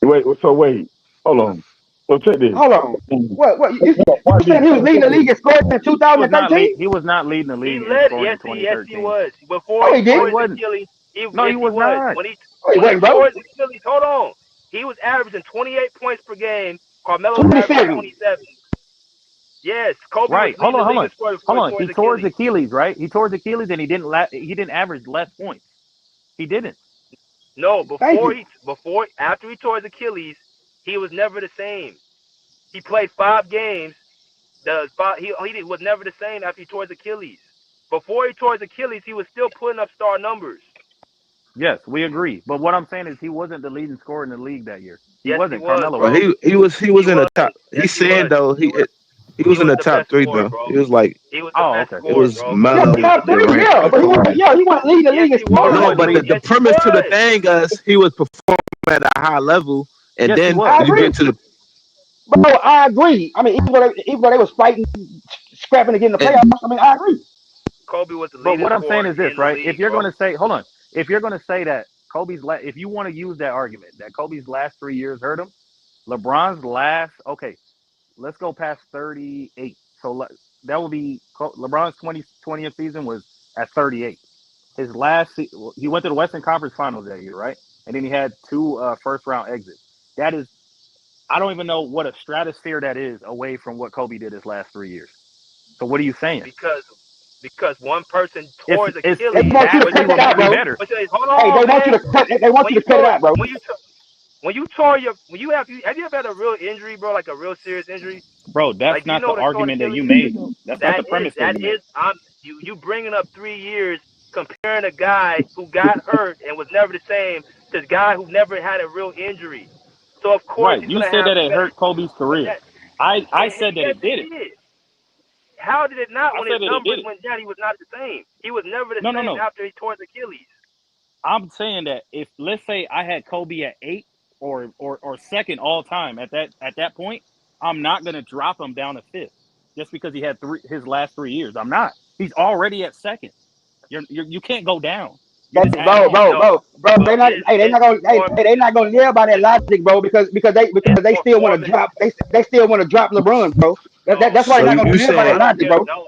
Wait. Hold on. So check this. Hold on. What you Rodney, saying he was leading the league in scoring in He 2013? was not leading the He league in led. scoring in Yes, he 2013. was. Before No, he he No, tore he didn't. his wasn't. Achilles, No, he yes, he was was. not. No, he When he wasn't, bro. tore his Achilles, hold on, he was averaging 28 points per game. Carmelo was averaging 27. 27. Yes, Kobe was Right. leading the league in scoring before Hold he on. tore He his tore his Achilles. Achilles, right? He tore his Achilles and he didn't average less points. He didn't. No, Thank you. after he tore his Achilles, he was never the same. He played 5 games. He was never the same after he tore his Achilles. Before he tore his Achilles, he was still putting up star numbers. Yes, we agree. But what I'm saying is he wasn't the leading scorer in the league that year. He Yes, he wasn't. was, Carmelo Well, bro. was. he was He in the was. top. Yes, He's he saying was. though He was in the the top best 3 scorer, though. bro. He was like He was the best it scorer, was bro. Yeah, Melo, top three, Durant, yeah, and but Kobe. he wasn't leading the Yes, league in he was. No, scoring. but the Yes, he premise to the was. thing is he was performing at a high level, and Yes, he then was. I you agree, get to the bro. I agree. I mean, even though they was fighting, scrapping to get in the and playoffs. I mean, I agree. Kobe was the But leading what I'm saying scorer is this, in the right? If league, you're going bro. to say, hold on, if you're going to say that if you want to use that argument that Kobe's last 3 years hurt him, LeBron's last, okay, let's go past 38. So that will be LeBron's 20th season was at 38. His he went to the Western Conference Finals that year, right? And then he had 2 first round exits. That is, I don't even know what a stratosphere that is away from what Kobe did his last 3 years. So what are you saying? Because one person It's tore his it's They Achilles. want you to But vastly cut that out, Shaq, remotely bro. better. but Shaq, hold Hey, on, they want you man. to cut. They want When you you to cut it tore out, bro. when you tore your when you have you ever had a real injury, bro, like a real serious injury? Bro, that's Like you not the know the torn argument that you Achilles? made, though. That's not the premise that That you is made. you bringing up 3 years comparing a guy who got hurt and was never the same to the guy who never had a real injury. So of course Right. he's You gonna said have that it better. hurt Kobe's But career. that I said that yes it it didn't. did. How did it not? I When his said that it numbers didn't. went down, he was not the same. He was never the No, no, same no. after he tore his Achilles. I'm saying that if let's say I had Kobe at 8 or second all time at that point, I'm not gonna drop him down to 5th just because he had his last 3 years. I'm not. He's already at second. You can't go down. You just add on. No, Bro. but They his not gonna. performance. They not gonna live by that logic, bro. Because His they still want to performance. drop. They still want to drop LeBron, bro. That's why so they're not gonna you live by I that saying don't logic, care. bro. No,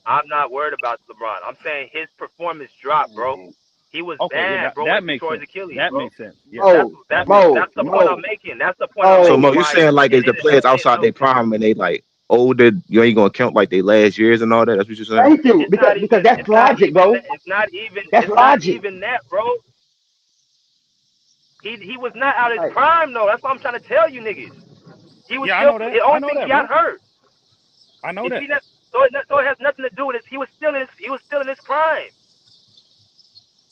I'm not worried about LeBron. I'm saying his performance dropped, bro. He was Okay, yeah, bad, bro, that when he makes tore his sense. Achilles, That bro. makes sense. Yes, Mo, that makes sense. That's the point I'm Mo, making. That's the point I'm so Mo. making. Mo, you Why saying like it if the didn't players outside help. their prime and they like older, you ain't gonna count like their last years and all that? That's what you're saying? Thank you. Because that's logic, bro. That's It's not logic. even that, bro. He was not out of his Like, prime though. That's what I'm trying to tell you niggas. He was Yeah, I still know that. the I only know thing he that, got bro. hurt. I know You that. see that? So it has nothing to do with it. He was still in his prime.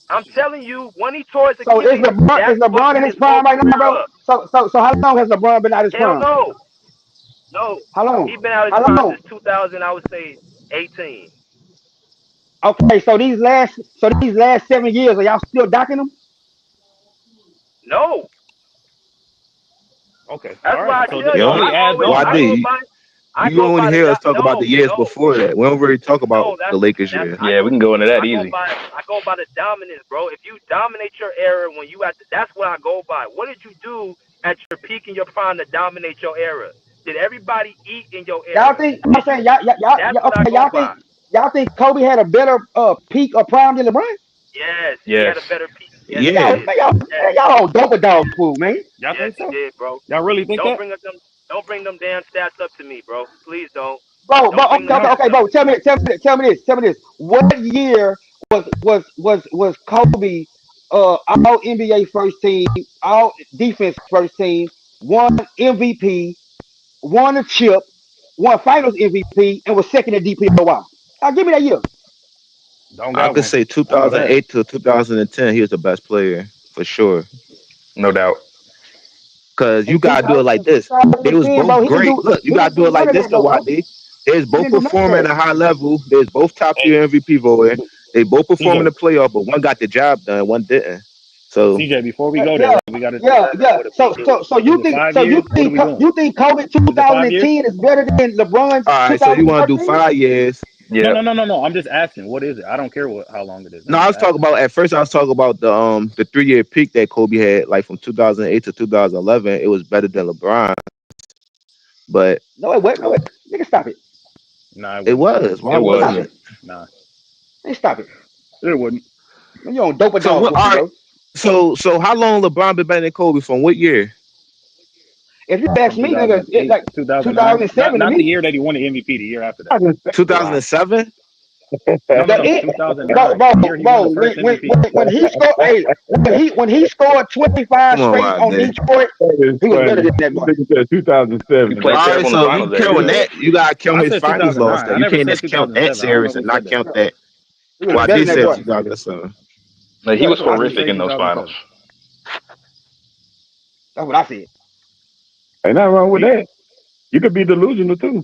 I'm telling you, when he tore his so Achilles, Is that's what LeBron in set his his whole prime right now, career bro? up. So how long has LeBron been out of his Hell prime? no. No. How He long? been out of his How prime long? since 2000, I would say 18. Okay, so these last 7 years, are y'all still docking them? No. Okay, That's all right. why I So tell You you, know, only adds on, right? I you go only by the hear us talk about the years no, before that. We don't really talk about no, the Lakers year. Yeah, we can go into that easy. I go by the dominance, bro. If you dominate your era when you that's what I go by. What did you do at your peak in your prime to dominate your era? Did everybody eat in your Y'all era? think? I'm saying That's what I okay. go by. Y'all think Kobe had a better peak or prime than LeBron? Yes, he Yes. had a better peak. Yes, he Yeah. Y'all, did. man, y'all, Yes, man, y'all on dope dog food, man. Y'all yes, think he so? did, bro. Y'all really think that? Don't bring them damn stats up to me, bro. Please don't. Bro, Don't bring them stats okay, up bro. to me. Tell me this. What year was Kobe all NBA first team, all defense first team, won MVP, won a chip, won Finals MVP, and was second in DPOY? Give me that year. Don't I got could one. say I know that. 2008 to 2010, he was the best player for sure. No doubt. Cause you In gotta do it like this. They was 2010, bro, both great. Look, you he gotta didn't do do it none like of this that though, though, bro. YD. They was He both didn't do none of performing at that. a high level. They was both top Hey, tier MVP voting. They both performing in CJ. the playoff, but one got the job done, one didn't. So CJ, before we go there, Yeah, right, we got to determine what a So peak is. Is it 5 years? What are we doing? you think Kobe Is it 5 years? 2010 is better than LeBron's all right, so you wanna do 2013? 5 years. No, Yeah. no, no, no, no. I'm just asking. What is it? I don't care how long it is. No, I'm I just was talking asking. about at first I was talking about the 3 year peak that Kobe had, like from 2008 to 2011. It was better than LeBron, but No, it wasn't. No, nigga, stop it. Nah, it it wouldn't. was. Why It was. Stop wasn't it. it? Nah, Hey, stop it. it wouldn't. You on dope a So dog what? food, All right. bro. So how long LeBron been better than Kobe from what year? If you ask From me, nigga, it's 2008, like 2009. Not 2007 to not the me. year that he won the MVP. The year after that. 2007. No, no, The no. it, bro, 2009. bro, The year he won bro. the first MVP. When he scored, hey, when he scored 25 Come straight on, on YD. Detroit, That is he was better funny. than that This boy. nigga said We 2007. played All That's right, terrible in the so if you finals that count year. that, you gotta count I his said finals 2009. loss. I That you never can't said just count that 2007. I don't know series who and said not that. count that. He was Well, I better than did that say boy. 2007. Like, he Yeah, was that's what horrific I in said. those finals. That's what I said. ain't nothing wrong with He, that. You could be delusional too.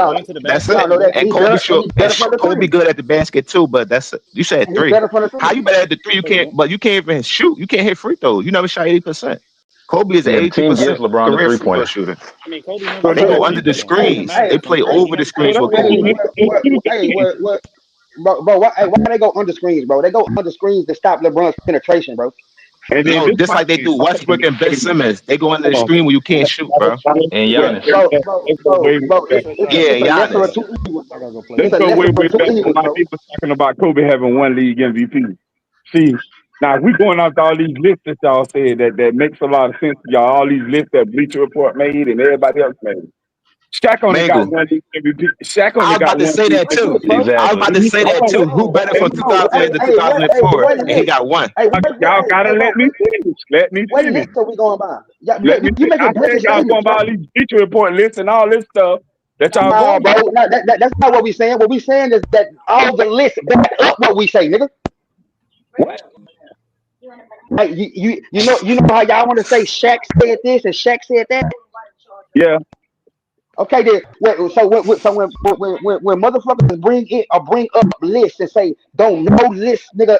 y'all, Going to the That's basket y'all it. know and that And lifting. he's Kobe better and should he's and better from the Kobe three. good at the basket too, but you said And he's three. better from the How three. you better at the three? You can't, but you can't even shoot. You can't hit free throws. You never shot 80%. Kobe is an Yeah, the team gives 82% LeBron the career three free throw pointer. shooter. I mean, Kobe never So They shot so go under the 80%. It doesn't screens. matter hey They from play three. He over the never shot screens with 80%. hey Kobe. what hey what Why they go under screens, bro? They go under screens to stop LeBron's penetration, bro. And then No, this just might like they be do Westbrook and Ben Simmons. They go under the screen where you can't shoot, bro. And Yeah, Giannis. let's go way bro, back. Yeah, it's a lesser of Giannis. two evils. Let's It's a go lesser way of two back to evils, my bro. people talking about Kobe having one league MVP. See, now we going off all these lists that y'all said that makes a lot of sense to y'all. All these lists that Bleacher Report made and everybody else made. Shaq only got Mangle. one league MVP. Shaq I only was got about to one say league that too. MVP. I was Exactly. about to say that too. Who better from 2000 to Hey, 2004? what And he got one. Y'all gotta let me finish. Let me What finish. list are we going by? Yeah, Let me you finish. I making blanket said y'all going statements, by bro. all these Bleacher Report lists and all this stuff that y'all Nah, going by. bro. No, that's not what we saying. What we saying is that all the lists back up what we say, nigga. What? Like you know how y'all want to say Shaq said this and Shaq said that. Yeah. Okay, then. When motherfuckers bring up lists and say don't no list, nigga,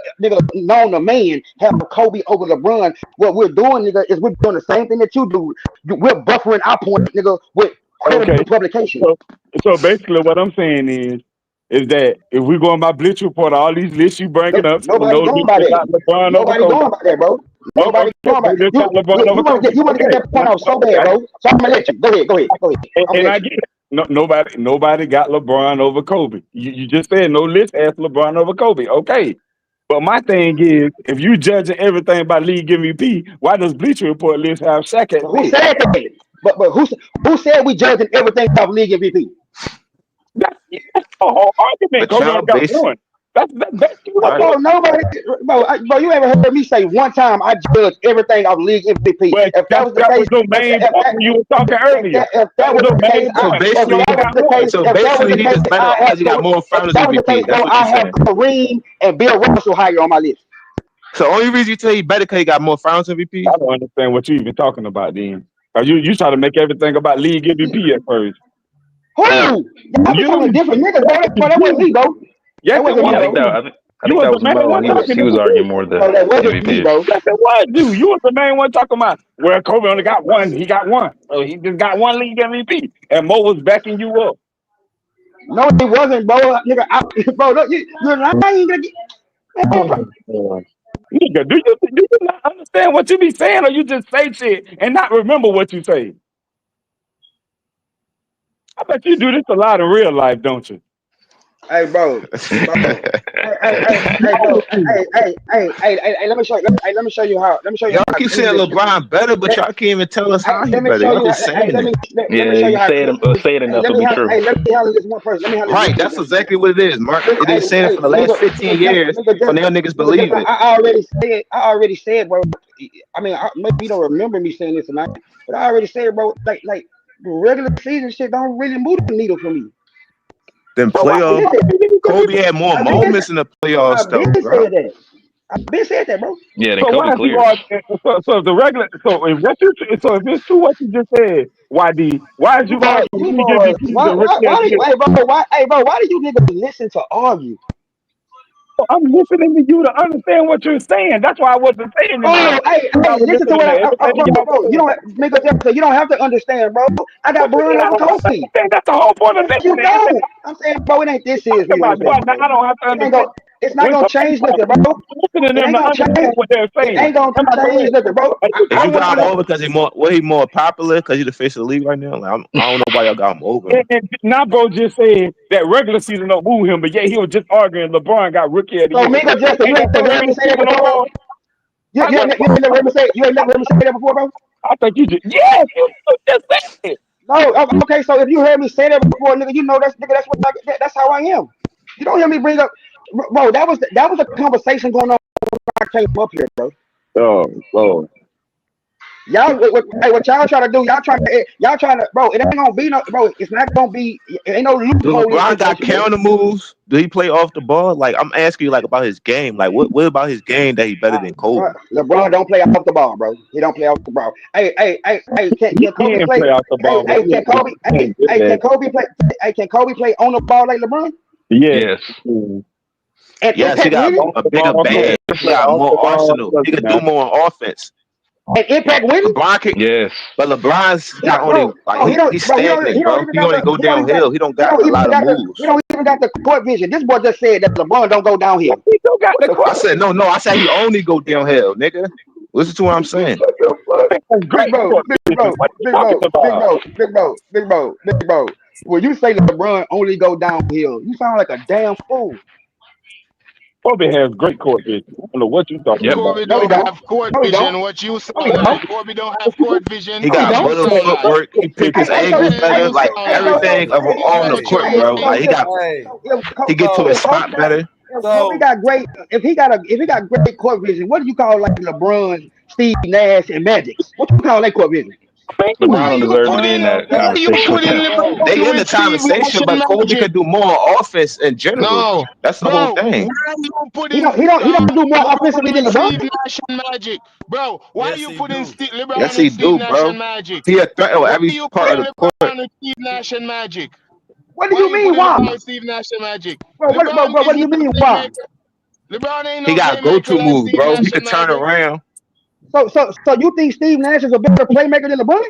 known a man have Kobe over LeBron. What we're doing, nigga, is we're doing the same thing that you do. We're buffering our point, nigga, with credible Okay. publication. So basically what I'm saying is that if we're going by Bleacher Report, all these lists you bringing up, so Nobody no going list by that that. got LeBron over Nobody Kobe. going by that, bro. Nobody Okay, going by they it. just got LeBron over Kobe. You want to get Okay. that point off so bad, bro. So I'm gonna let you. Go ahead. I'm gonna And let I you. get it. No, nobody got LeBron over Kobe. You just said no list has LeBron over Kobe. Okay. But my thing is, if you judging everything by league MVP, why does Bleacher Report list have Shaq at Who six? said that? But who said we judging everything off league MVP? That's a whole argument. But Kobe y'all only got basic. one. That's you Right. Bro, nobody, bro, you ever heard me say one time I judge everything off league MVP? But If that was the that case, was your main point when you were talking earlier. if That that was was your the case, main So point. Kobe basically, only got one. he just better because he got more finals if MVP. That's what I you're have saying. Kareem and Bill Russell higher on my list. So the only reason you tell he better because he got more finals MVP. I don't understand what you even talking about then. You try to make everything about league MVP at first. Who? Y'all be talking to You, different niggas, bro. That wasn't me, bro. yes, That it wasn't me, Yeah, I was think bro. you. I You think was that the was main Mo. one talking He to was you. arguing more Bro, the that wasn't me, MVP. bro. Yes, it was you. You was the main one talking about where Kobe only got one. He got one. So he just got one league MVP. And Mo was backing you up. No, it wasn't, bro. Nigga, bro, look, you're lying. Oh, God. Nigga, do you not understand what you be saying, or you just say shit and not remember what you say? I bet you do this a lot in real life, don't you? Hey, bro. Hey, bro. Let me show you. Let me show you how. Let me show you Y'all how. keep saying LeBron better, but y'all can't even tell us how he Let me better. show Y'all you. just saying it. Let me Yeah, show you you how. say it enough, it'll be true. Let me handle this one person. Let me handle this Right, one that's person. exactly what it is, Mark. They've been saying it for the last 15 years, so now niggas believe it. I already said, bro. I mean, maybe you don't remember me saying this tonight, but I already said, bro. Like regular season shit don't really move the needle for me. Then Bro, playoff, Kobe had more moments in the playoffs, I've been though, bro. said that. I've been said that, bro. Yeah, then So why Kobe is you clears. so if the regular so if it's true what you just said, why is you arguing You league MVP boys, the rookie of the year? hey, bro, why do you niggas listen to argue? I'm listening to you to understand what you're saying. That's why I wasn't saying Oh, anything. hey, I was listen to listening what to everything y'all bro. You saying. don't make a difference. You don't have to understand, bro. I got What you Bron mean I over don't have to Kobe. understand? That's the whole point of Yes, you listening. don't. I'm saying, bro, it ain't this serious for you to About understand, now bro. I don't have to It ain't understand. gonna. It's not When gonna somebody change talks, nothing, you bro. listen to It them ain't to gonna understand change. what they're It saying. ain't gonna Am I change correct? nothing, bro. Is I you got want him to. over because he more popular because he's the face of the league right now? Like, I don't know why y'all got him over him. And now bro just said that regular season don't move him, but yet he was just arguing LeBron got rookie of the So, year. Mika Justin, you Ain't ain't that never the heard me regular say that season before, bro. award? You I went, ain't never heard me say. You ain't never heard me say that before, bro. I think you just yes, you just said it. No, okay. So if you heard me say that before, nigga, you know that's that's how I am. You don't hear me bring up, bro. That was a conversation going on when I came up here, bro. Oh, Lord. Y'all, what y'all trying to do? Y'all trying to, bro. It ain't gonna be no, bro. It's not gonna be. It ain't no Do loophole in this LeBron got situation, bro. counter moves? Do he play off the ball? Like, I'm asking you, like, about his game. Like, what about his game that he better than Kobe? LeBron don't play off the ball, bro. He don't play off the ball. Hey, He can Kobe can play? play off the ball, but Can Kobe? he ain't good at Can it. Kobe play? Can Kobe play on the ball like LeBron? Yes. Yes. And Yes, he Pat got Riley? Off a the bigger ball, bag. He play got off more the ball, arsenal. He doesn't could do matter. more on offense. and impact winning. LeBron can, Yes. but LeBron's He got don't, only bro, like he's stagnant, bro. He only go downhill. He don't got a lot of moves. He don't even got the court vision. This boy just said that LeBron don't go downhill. He don't got the I said no. I said he only go downhill, nigga. Listen to what I'm saying. Big bro. When you say LeBron only go downhill, you sound like a damn fool. Kobe has great court vision. I don't know what you talking Kobe about. don't have court vision. What you sound like? Kobe don't have court vision. He got What you better sound like? footwork. He pick his angles better. Like everything on the court, bro. Like he get to his spot better. If Kobe got great, if he got great court vision, what do you call like LeBron, Steve Nash, and Magic? What do you call that court vision? LeBron don't deserve to be in that conversation. They in the conversation, but Kobe could do more on offense in general. No, that's the whole thing. He don't do more offensively than LeBron. Steve Nash and Magic, bro. Why are you putting LeBron Yes, and he Steve do, Nash bro. and Magic? He a threat on Why every are you part of putting the court. LeBron and Steve Nash and Magic? What do you mean? Why? Steve Nash and Magic. Bro, what do you mean? Why? LeBron ain't He no got go-to playmaker like moves, Steve bro. Nash He can and turn Magic. around. So you think Steve Nash is a better playmaker than LeBron?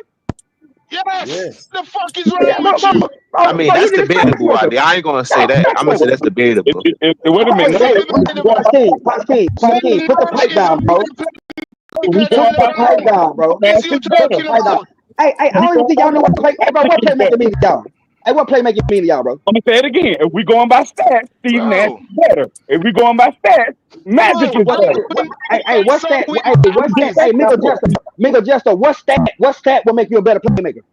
Yes. The fuck is wrong with you? I mean, that's debatable. I ain't gonna say that. I'm gonna say that's debatable. Wait a minute. Pasquine, put the pipe down, bro. Put the pipe down, bro. What you talking about? Hey, I don't even think y'all know what playmaker means to y'all. Hey, what playmaker mean to y'all, bro? Let me say it again. If we going by stats, Steve Nash is better. If we going by stats, Magic is better. Hey, what's that? Hey, Miguel Jester, what stat will make you a better playmaker?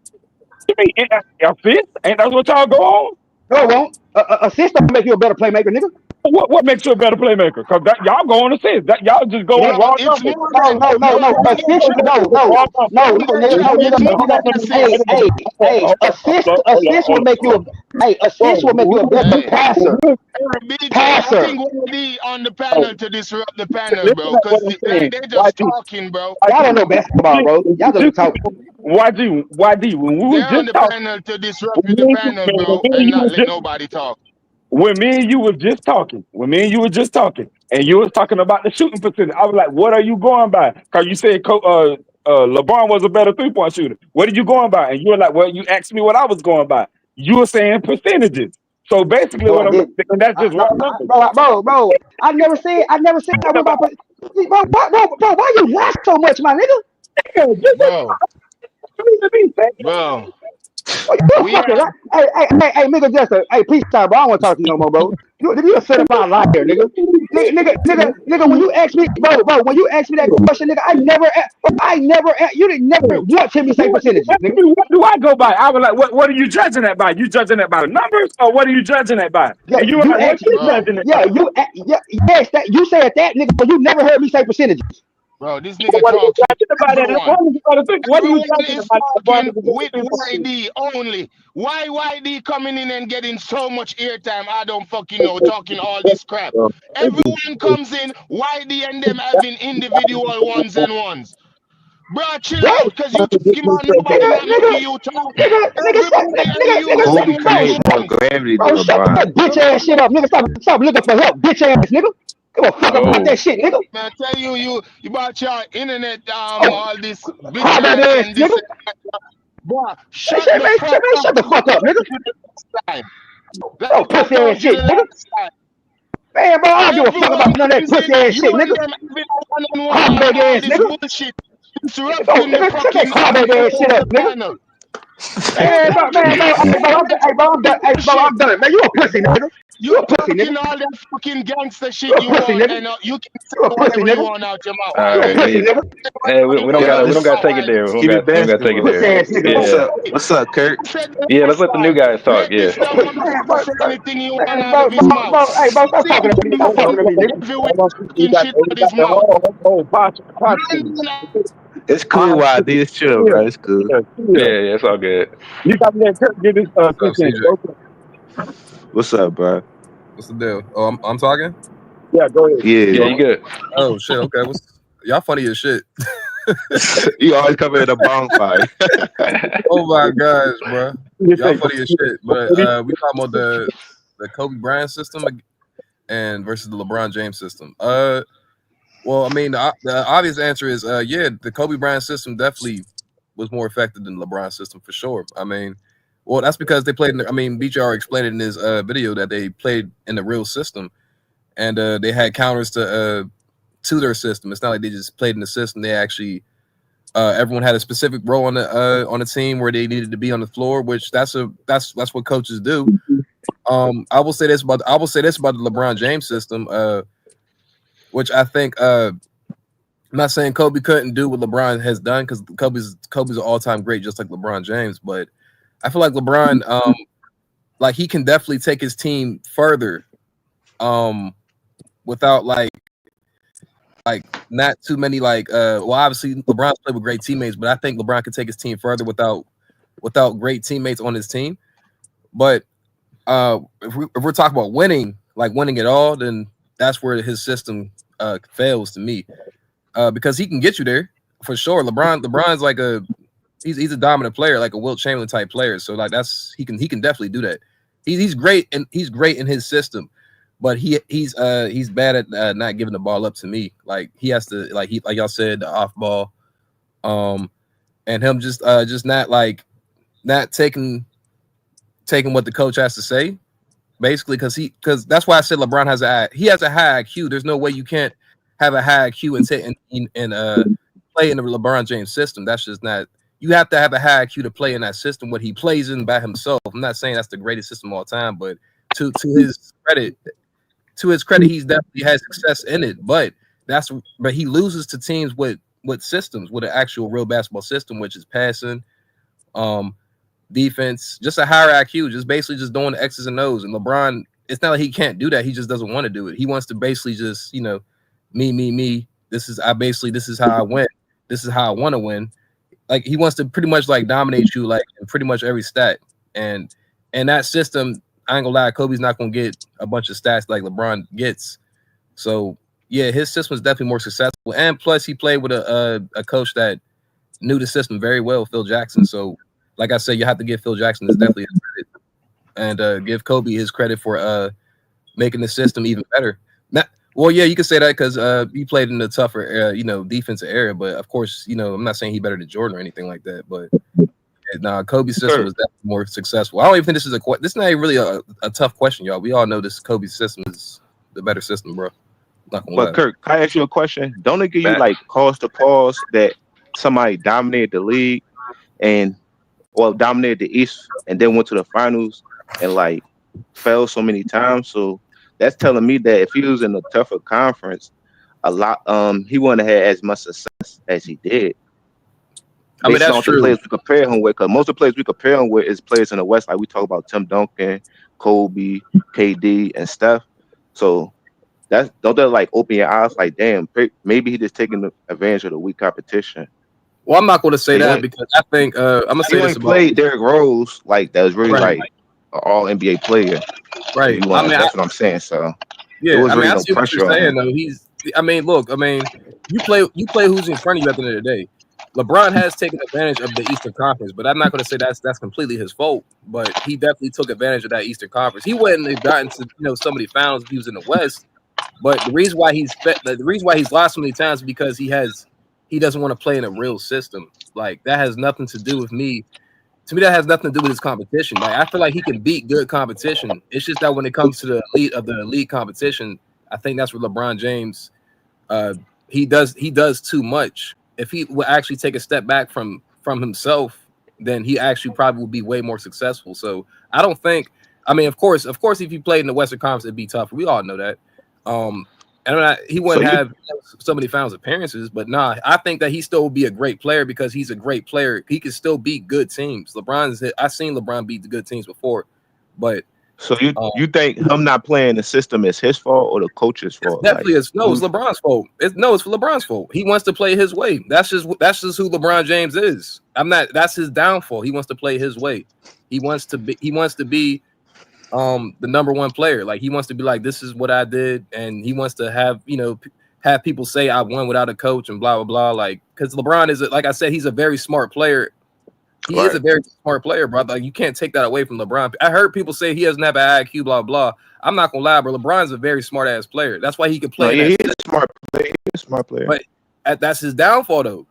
Assist? Ain't that what y'all go on? No, it won't. Assist don't make you a better playmaker, nigga. What makes you a better playmaker? Because y'all go on assist. Y'all just go on raw numbers. No. Assist, assist will make you a better passer. I think we're on the panel to disrupt the panel, bro. Because they just talking, bro. Y'all don't know basketball, bro. Y'all just talking. YG, when we was They're on just the talking, panel to disrupt the panel, bro, and not let nobody talk. When me and you was just talking, and you was talking about the shooting percentage, I was like, what are you going by? Because you said LeBron was a better three-point shooter. What are you going by? And you were like, well, you asked me what I was going by. You were saying percentages. So basically what I'm saying, that's just raw numbers. Bro, I never said I went by. Bro, why you lie so much, my nigga? Bro. Hey, nigga, Jester. Hey, peace out, bro. I don't want to talk to you no more, bro. You a certified liar, nigga. Nigga, when you ask me, bro, when you ask me that question, nigga, I never, you didn't never once hear me say percentages, nigga. What do I go by? I was like, what are you judging that by? You judging that by the numbers, or what are you judging that by? Yeah, and you were like, what you judging it by? Yes, that you said that, nigga, but you never heard me say percentages. Bro, this nigga talking. What are you talking about? With YD only. Why YD coming in and getting so much airtime? I don't fucking know. Talking all this crap. Everyone comes in. YD and them having individual ones and ones. Bro, chill out, because you talking about nobody want to you talk. Kobe create more gravity than Bro, shut LeBron. that bitch ass shit up, nigga. Stop looking for help, bitch ass nigga. Give a fuck about that shit, nigga. Man, I tell you about your internet, all this bitch ass and this. Bro, shut the fuck up, nigga. Bro, pussy ass shit, nigga. Man, bro, I don't give a fuck about none of that pussy ass shit, nigga. Crybaby ass nigga. Shut that crybaby ass shit up, nigga. Man, I'm done. Man, you a pussy, nigga. You a pussy, nigga. All that fucking gangster shit you want, and you can say whatever you want out your mouth. All right, hey, we don't gotta take it there. We don't gotta take it there. What's up, Kurt? Yeah, let's let the new guys talk. Yeah. Anything you want out of his mouth. Hey, bro, stop talking to me. Stop talking to me, nigga. It's cool, YD. It's chill, bro. It's cool. Yeah, it's all good. You got to let Kurt get his What's up, bro? What's the deal? Oh, I'm talking? Yeah, go ahead. Yeah, you good. Oh, shit. Okay. Y'all funny as shit. You always come in a bonfire. Oh, my gosh, bro. Y'all funny as shit. But we talking about the Kobe Bryant system and versus the LeBron James system. What Well, I mean, the obvious answer is yeah, the Kobe Bryant system definitely was more effective than the LeBron system for sure. I mean, well, that's because they played. I mean, BJR explained it in his video that they played in the real system, and they had counters to their system. It's not like they just played in the system. They actually everyone had a specific role on the team where they needed to be on the floor, which that's what coaches do. I will say this about the LeBron James system, which I think I'm not saying Kobe couldn't do what LeBron has done because Kobe's an all-time great, just like LeBron James. But I feel like LeBron, like he can definitely take his team further, without like not too many well, obviously LeBron's played with great teammates, but I think LeBron can take his team further without great teammates on his team. But if we're talking about winning it all, then that's where his system fails to me, because he can get you there for sure. LeBron's like he's a dominant player, like a Wilt Chamberlain type player. So like he can definitely do that. He's great and he's great in his system. But he's bad at not giving the ball up to me. Like he has to like y'all said, the off ball, and him just not taking what the coach has to say, basically, because that's why I said LeBron has a high IQ. There's no way you can't have a high IQ and play in the LeBron James system. That's just not. You have to have a high IQ to play in that system. What he plays in by himself. I'm not saying that's the greatest system of all time, but to his credit. He's definitely had success in it, but he loses to teams with systems, with an actual real basketball system, which is passing, defense, just a higher IQ, just basically just doing the X's and O's. And LeBron, it's not like he can't do that. He just doesn't want to do it. He wants to basically just, me. This is how I win. This is how I want to win. Like he wants to pretty much like dominate you like in pretty much every stat. And that system, I ain't gonna lie, Kobe's not gonna get a bunch of stats like LeBron gets. So yeah, his system is definitely more successful. And plus, he played with a coach that knew the system very well, Phil Jackson. So, like I said, you have to give Phil Jackson his definitely his credit, and give Kobe his credit for making the system even better. Well, yeah, you can say that because he played in the tougher, defensive area. But of course, I'm not saying he better than Jordan or anything like that. But Kobe's system was definitely more successful. I don't even think this is this is not even really a tough question, y'all. We all know this Kobe's system is the better system, bro. Not gonna But lie. Kirk, can I ask you a question? Don't it give you like cause to pause that somebody dominated the league dominated the East and then went to the finals and like fell so many times? So that's telling me that if he was in a tougher conference, he wouldn't have had as much success as he did. I mean, that's on true. The players we compare him with, because most of the players we compare him with is players in the West, like we talk about Tim Duncan, Kobe, KD, and Steph. So don't that like open your eyes? Like, damn, maybe he just taking advantage of the weak competition. Well, I'm not going to say that because I think I'm gonna say this about played Derrick Rose like that was really like an All NBA player, right? That's what I'm saying. So yeah, there was really I no see what pressure you're on saying him. though. You play who's in front of you at the end of the day. LeBron has taken advantage of the Eastern Conference, but I'm not going to say that's completely his fault. But he definitely took advantage of that Eastern Conference. He wouldn't have gotten to so many finals if he was in the West. But the reason why he's lost so many times is because he doesn't want to play in a real system. Like that has nothing to do with me. To me, that has nothing to do with his competition. Like I feel like he can beat good competition. It's just that when it comes to the elite of the elite competition, I think that's where LeBron James he does too much. If he would actually take a step back from himself, then he actually probably would be way more successful. So I don't think. I mean, of course, if he played in the Western Conference, it'd be tougher. We all know that. And he wouldn't have so many finals appearances, but I think that he still would be a great player because he's a great player. He can still beat good teams. I've seen LeBron beat the good teams before, but so you think him not playing the system is his fault or the coach's fault? Definitely it's LeBron's fault. It's for LeBron's fault. He wants to play his way. That's just who LeBron James is. That's his downfall. He wants to play his way. He wants to be the number one player. Like he wants to be like, this is what I did, and he wants to have have people say I won without a coach and blah blah blah. Like because LeBron is like I said, he's a very smart player. He is a very smart player, bro. Like you can't take that away from LeBron. I heard people say he doesn't have an IQ, blah blah. I'm not gonna lie, bro. LeBron's a very smart ass player. That's why he can play. He's a smart He's a smart player. But that's his downfall though.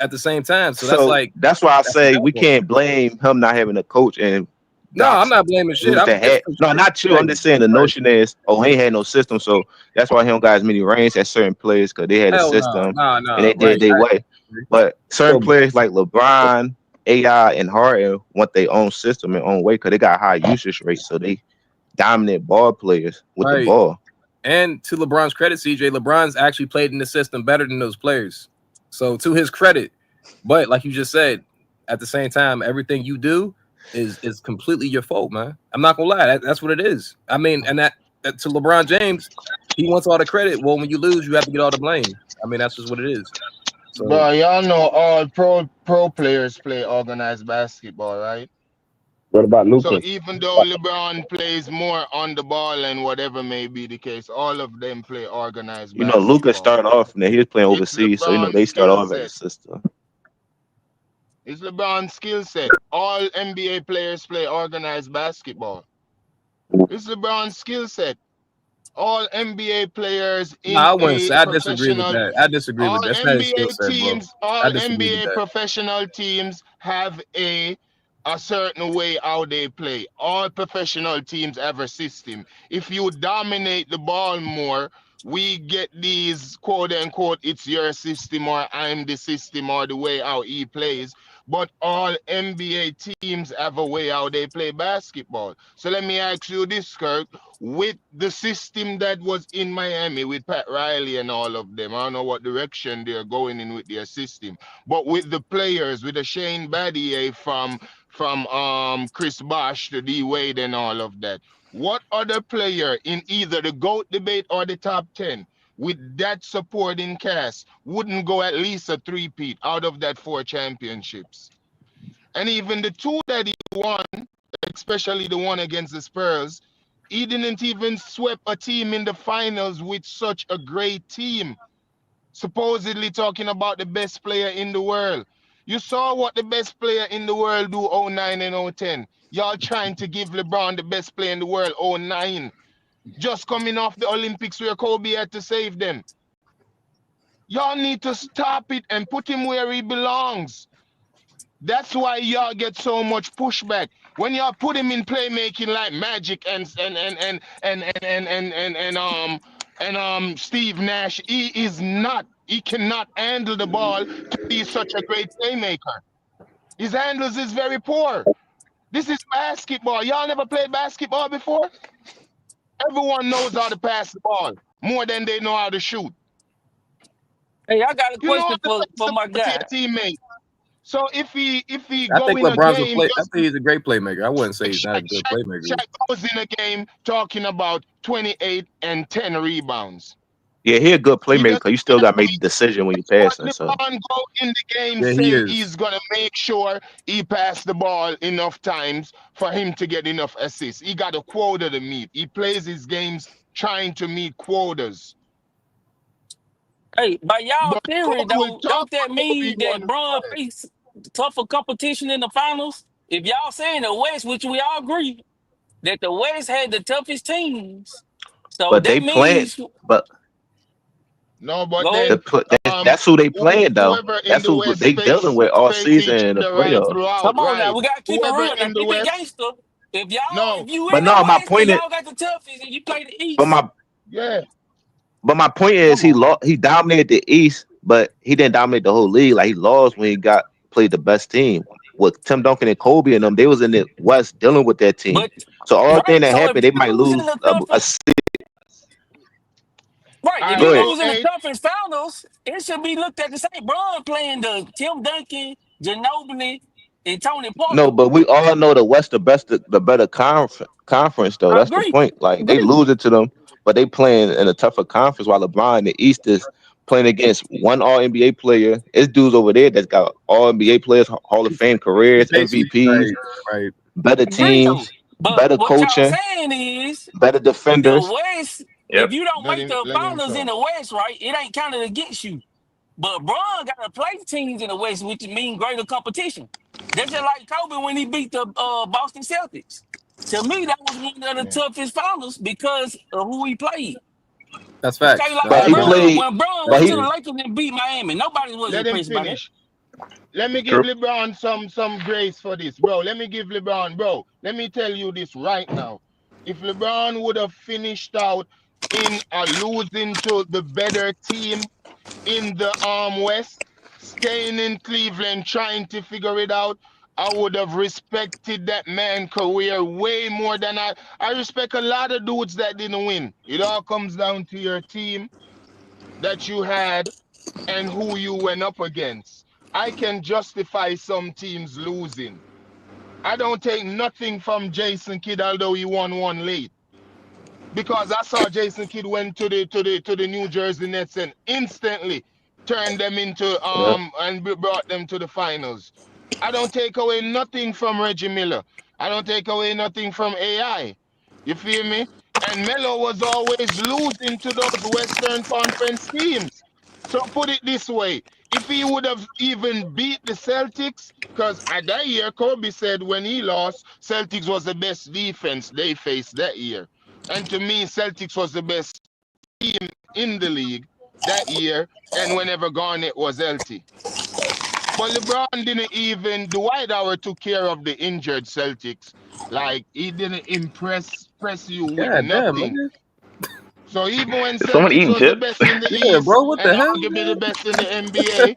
At the same time, so that's why I that's say the we downfall. can't blame him not having a coach and No, I'm not blaming shit. dudes I'm that had no, not you. I'm just saying the notion is, oh, he ain't had no system, so that's why he don't got as many reigns as certain players because they had a hell system no, and they did right. their way. But certain So- players like LeBron, AI, and Harden want their own system and own way because they got high usage rates, so they dominant ball players with the Right. ball. And to LeBron's credit, CJ, LeBron's actually played in the system better than those players. So to his credit, but like you just said, at the same time, everything you do is completely your fault, man. I'm not gonna lie, that's what it is. I mean, and that to LeBron James, he wants all the credit. Well, when you lose, you have to get all the blame. I mean, that's just what it is. So, But y'all know all pro players play organized basketball, right? What about So Luka? even though LeBron plays more on the ball and whatever may be the case, all of them play organized You know, Luka basketball. started off and he was playing It's overseas, so you know LeBron's they start skill off in the set. system. It's LeBron's skill set. All NBA players play organized basketball. It's LeBron's skill set. All NBA players in I wouldn't a say. I disagree with professional, that. I disagree all with that. That's not his skill NBA set, bro. teams, I all disagree with NBA that. professional teams have a certain way how they play. All professional teams have a system. If you dominate the ball more, we get these quote unquote, it's your system or I'm the system or the way how he plays. But all NBA teams have a way how they play basketball. So let me ask you this, Kirk. With the system that was in Miami with Pat Riley and all of them, I don't know what direction they're going in with their system. But with the players, with the Shane Battier from Chris Bosh to D Wade and all of that, what other player in either the GOAT debate or the top 10 with that supporting cast wouldn't go at least a three-peat out of that 4 championships? And even the 2 that he won, especially the one against the Spurs, he didn't even sweep a team in the finals with such a great team. Supposedly talking about the best player in the world. You saw what the best player in the world do 09 and 010. Y'all trying to give LeBron the best player in the world 09. Just coming off the Olympics where Kobe had to save them. Y'all need to stop it and put him where he belongs. That's why y'all get so much pushback. When y'all put him in playmaking like Magic and Steve Nash, he cannot handle the ball to be such a great playmaker. His handles is very poor. This is basketball. Y'all never played basketball before? Everyone knows how to pass the ball more than they know how to shoot. Hey, I got a You know how question to pass for the my ball to your guy. teammate. So if he I go think in a LeBron's a game, play. I just think he's a great playmaker. I wouldn't say he's not a Shaq, good Shaq, playmaker. Shaq goes in a game talking about 28 and 10 rebounds. Yeah, he a good He playmaker doesn't because you still got to make have the decision when you're what passing. So LeBron go in the game Yeah, he saying is. he's gonna make sure he pass the ball enough times for him to get enough assists. He got a quota to meet. He plays his games trying to meet quotas. Hey, by y'all But theory, Kobe will though, talk don't that for Kobe mean that one Bron face tougher competition in the finals? If y'all saying the West, which we all agree, that the West had the toughest teams, so but they that playing, means but No, but go then ahead. that's who they playing though. whoever in That's the who West they dealing with all face season each in the other right playoffs. throughout, Come on now, right? we gotta keep it Whoever real. Now in the keep it West, gangster. no, If you But in the no, my West and point is, y'all got the toughest and you play the but East, my yeah, but my point is, come on. he dominated the East, but he didn't dominate the whole league. Like he lost when he got played the best team with Tim Duncan and Kobe and them. They was in the West dealing with that team. but So all thing right. that So if happened, they might you lose in lose the a toughest, right? I If go you don't ahead. know. lose in the toughest finals, it should be looked at the same. Bron playing the Tim Duncan, Ginobili, and Tony No, Parker. but we all know the West the best, the better conference though. I That's the agree. point. Like they Agree. lose it to them, but they playing in a tougher conference. While LeBron in the East is playing against one All NBA player. It's dudes over there that's got All NBA players, Hall of Fame He careers, basically MVPs, right. better Agree though. teams, But better what y'all coaching, saying is better the defenders. West, Yep. if you don't Let make him the finals in talk. the West, right, it ain't counted against you. But Bron got to play teams in the West, which mean greater competition. That's just like Kobe when he beat the Boston Celtics. To me, that was one of the Yeah. toughest finals because of who he played. That's facts. Okay, like That's But when he facts. Bron played. when Bron But went to he the Lakers and beat Miami, nobody was Let him impressed by that. finish. Let me give True. LeBron some grace for this, bro. Let me give LeBron, bro. Let me tell you this right now. If LeBron would have finished out in losing to the better team in the West, staying in Cleveland, trying to figure it out, I would have respected that man career way more than I respect a lot of dudes that didn't win. It all comes down to your team that you had and who you went up against. I can justify some teams losing. I don't take nothing from Jason Kidd, although he won one late. Because I saw Jason Kidd went to the New Jersey Nets and instantly turned them into yeah. and brought them to the finals. I don't take away nothing from Reggie Miller. I don't take away nothing from AI. You feel me? And Melo was always losing to those Western Conference teams. So put it this way, if he would have even beat the Celtics, because at that year, Kobe said when he lost, Celtics was the best defense they faced that year. And to me, Celtics was the best team in the league that year and whenever Garnett was healthy. But LeBron didn't even, Dwight Howard took care of the injured Celtics. Like, he didn't press you with God damn, nothing. nigga. So even when Is someone Celtics eating was the chips? best in the Yeah, East bro. What and the hell, arguably the man? best in the NBA,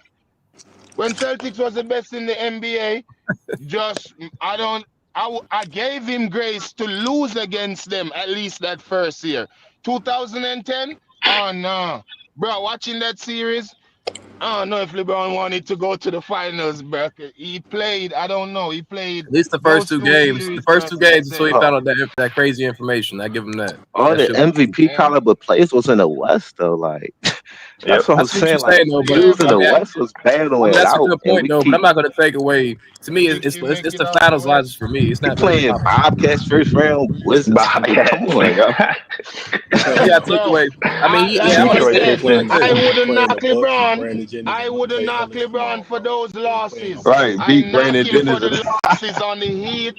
when Celtics was the best in the NBA, just I gave him grace to lose against them at least that first year. 2010, oh no, bro, watching that series, I don't know if LeBron wanted to go to the finals, bro. He played, I don't know, he played At least the first those two two games. The series first two versus the games until he Celtics. found Oh, out that crazy information. I give him that. all That the shit was crazy. MVP Yeah, caliber players was in the West though. Like Yep. that's what I I'm see what you're saying. Like saying though, but yeah, dudes in I the but mean, West was battling it that's a out, good and point we though. But keep I'm not going to take away. To me, you keep it's making the out the finals West. logic for me. It's he not really the playing conference. Bobcats first round Wizards. I mean, come Bobcats. on, yo. You got to take Bro, away. I mean, like yeah, I'm going to I say Detroit this said, real Pistons. I quick. wouldn't knock LeBron. I wouldn't knock LeBron for those losses. Right, I beat knock Brandon him for Jennings. the losses on the Heat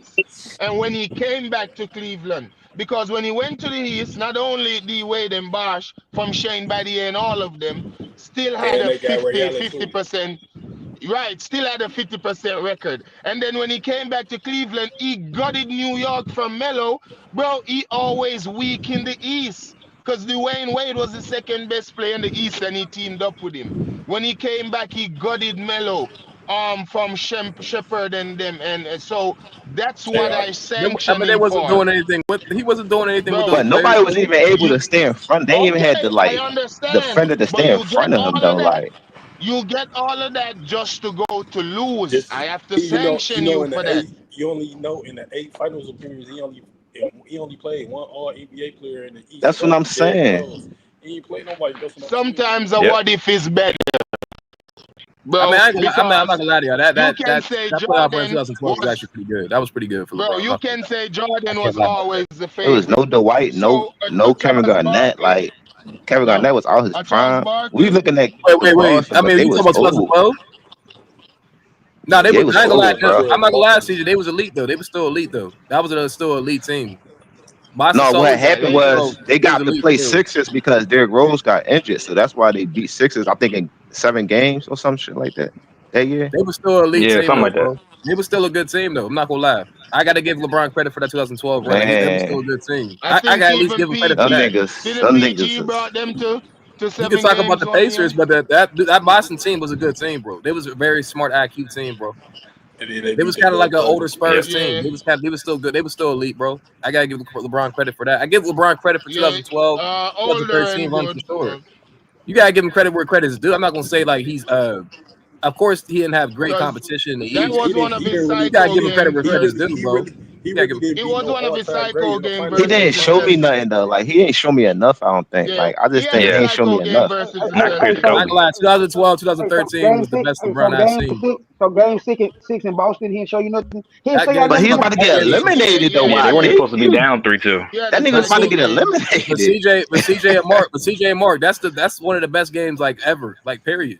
and when he came back to Cleveland. Because when he went to the East, not only D Wade and Bosh from Shane Battier and all of them still had a 50%. Right, still had a 50% record. And then when he came back to Cleveland, he gutted New York from Melo. Bro, he always weak in the East. Because Dwayne Wade was the second best player in the East and he teamed up with him. When he came back, he gutted Melo from Shepard and them. And so that's what I I sanction mean, they him wasn't for. doing anything with. He wasn't doing anything with those Bro, But nobody players was though. even able you to stay in front. They even had okay, to I like understand. defender to But stay in you get front of him all of though. that. Like You get all of that just to go to lose. I have to sanction you for that. that's what I'm saying. Sometimes a Yep. what if is better, I mean, bro, I'm not because gonna lie to y'all. you can say That playoff run in Jordan 2012 was was, actually pretty good. That was pretty good for bro, LeBron. you can say I Jordan can't was lie about that. always the It was favorite. no Dwight, So no a Kevin Charles Garnett. Barkley, Like Kevin no, Garnett was out his a Charles prime. We Barkley, looking at Wait. Boston, I but mean, they you talking was about old. 2012? No, they Yeah, it was. was I ain't gonna lie. old, bro. I'm not gonna lie, CJ. They was elite though. They was still elite though. That was still elite team. Boston No, what Celtics in yeah, happened they, 2012. was they It was got to elite play still. Sixers because Derrick Rose got injured, so that's why they beat Sixers. I think in 7 games or some shit like that year. They was still an elite Yeah, team something though, like that. bro. They was still a good team though. I'm not gonna lie. I got to give LeBron credit for that 2012 run. They was still Man, a good team. I I think got to at least even give him credit for that. Didn't them PG niggas is brought them to You can 7 talk about games the one year? Pacers, but that Boston team was a good team, bro. They was a very smart IQ team, bro. They was kind of like an older Yep. Spurs team. Yeah, They was still good. They was still elite, bro. I gotta give LeBron credit for that. I give LeBron credit for yeah, 2012, older 2013 and run for good. sure. You gotta give him credit where credit is due. I'm not gonna say like he's of course he didn't have great Because competition in the that East. was one of his You gotta psycho give him credit games where credit is versus. due, bro. You gotta give him It was one of his psycho game he didn't versus the show me Celtics. nothing though. Like he didn't show me enough. I don't think. Yeah, Like I he just had think a he Yeah. ain't show psycho me game enough. versus the Not clear Celtics. to I'm not Kobe. gonna lie, 2012, Hey, so 2013 game was the six. best Hey, so LeBron I've game seen. six. So game six in Boston. He didn't show you nothing. He didn't That show y'all game But nothing. he's six, Either? about to that get game six was Yeah, eliminated though. yeah, Yeah, they Why? weren't yeah. even They supposed to be you down 3-2. He had that a nigga's about to psycho get game. but eliminated. CJ and Mark, that's one of the best games like ever, like period.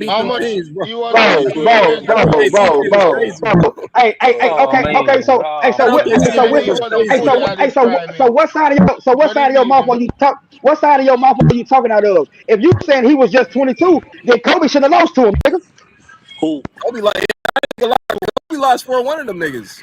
beat How them much teams, bro. you want to Bro, see the bro, event bro, of Hey, football? bro, TCU is bro, crazy, bro. bro. Hey, Oh okay, man, okay. oh How TCU much is time crazy. you want to put it at his prime? What side of your mouth What when you talk? What side of your mouth are you talking out of? If you saying he was just 22, then Kobe should have lost to him, nigga. who? Kobe like Kobe lost 4-1 of them niggas.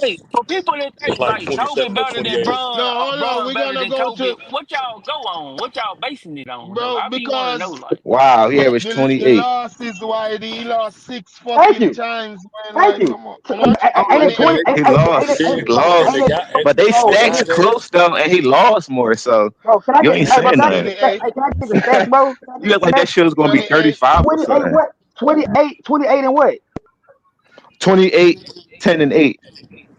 Hey, for people that It's think like like Kobe 27 or better than 28. No, hold on. Bron We're better gonna than go Kobe, to what y'all go on? What y'all basing it on though? bro I be want to know because like. Wow, he the, averaged the 28. loss is why he lost 6 Thank fucking you. times, man. Thank Like, you. come on, So, how much? ain't And it 20? $28. He and lost. then He Ain't and lost. the it? guy But they Bro, and the ain't stats it? guy that close though, and he lost more. So Bro, can I you get, ain't hey, bro, saying can I get nothing. the stats? 28. Hey, can I get the stats, bro? Can I get You act the like that stats? shit was gonna be 28. 35 or 28 something. what? 28 and what? 28, 10 and 8.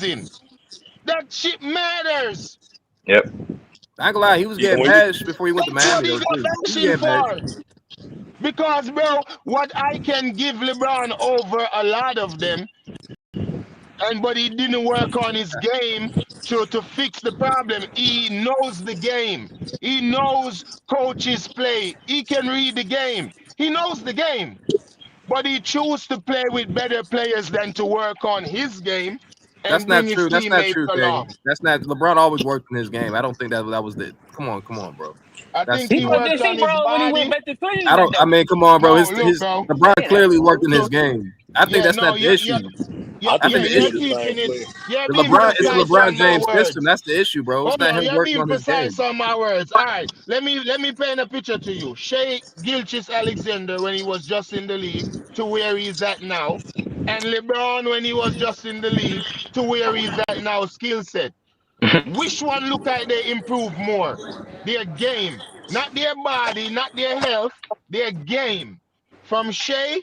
losing. That shit matters. Yep. I ain't gonna lie, he was getting bashed before he went to That's what Miami he though got too. He was bashing getting bashed. for. Because, bro, what I can give LeBron over a lot of them, but he didn't work on his game to fix the problem. He knows the game. He knows coaches play. He can read the game. He knows the game. But he chose to play with better players than to work on his game That's and not bring his true. That's not teammates true, King. along. That's not. LeBron always worked in his game. I don't think that was the. Come on, bro. I That's think He he put no. this worked he on his bro when he went body. back to I Cleveland don't. I though. mean, come on, bro. No, look, His bro. LeBron Yeah. clearly worked in his Look, game. I think yeah, that's no, not the issue. I I think think they the you're still the issue same keeping it. player. You're is being LeBron. It's a precise LeBron on my James system. words. That's the issue, bro. It's Hold not on, him you're working being on his precise game. on my words. All right, let me paint a picture to you. Shea Gilgeous-Alexander when he was just in the league to where he's at now, and LeBron when he was just in the league to where he's at now, skill set. Which one look like they improve more? Their game, not their body, not their health, their game. From Shea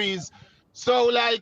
series. So like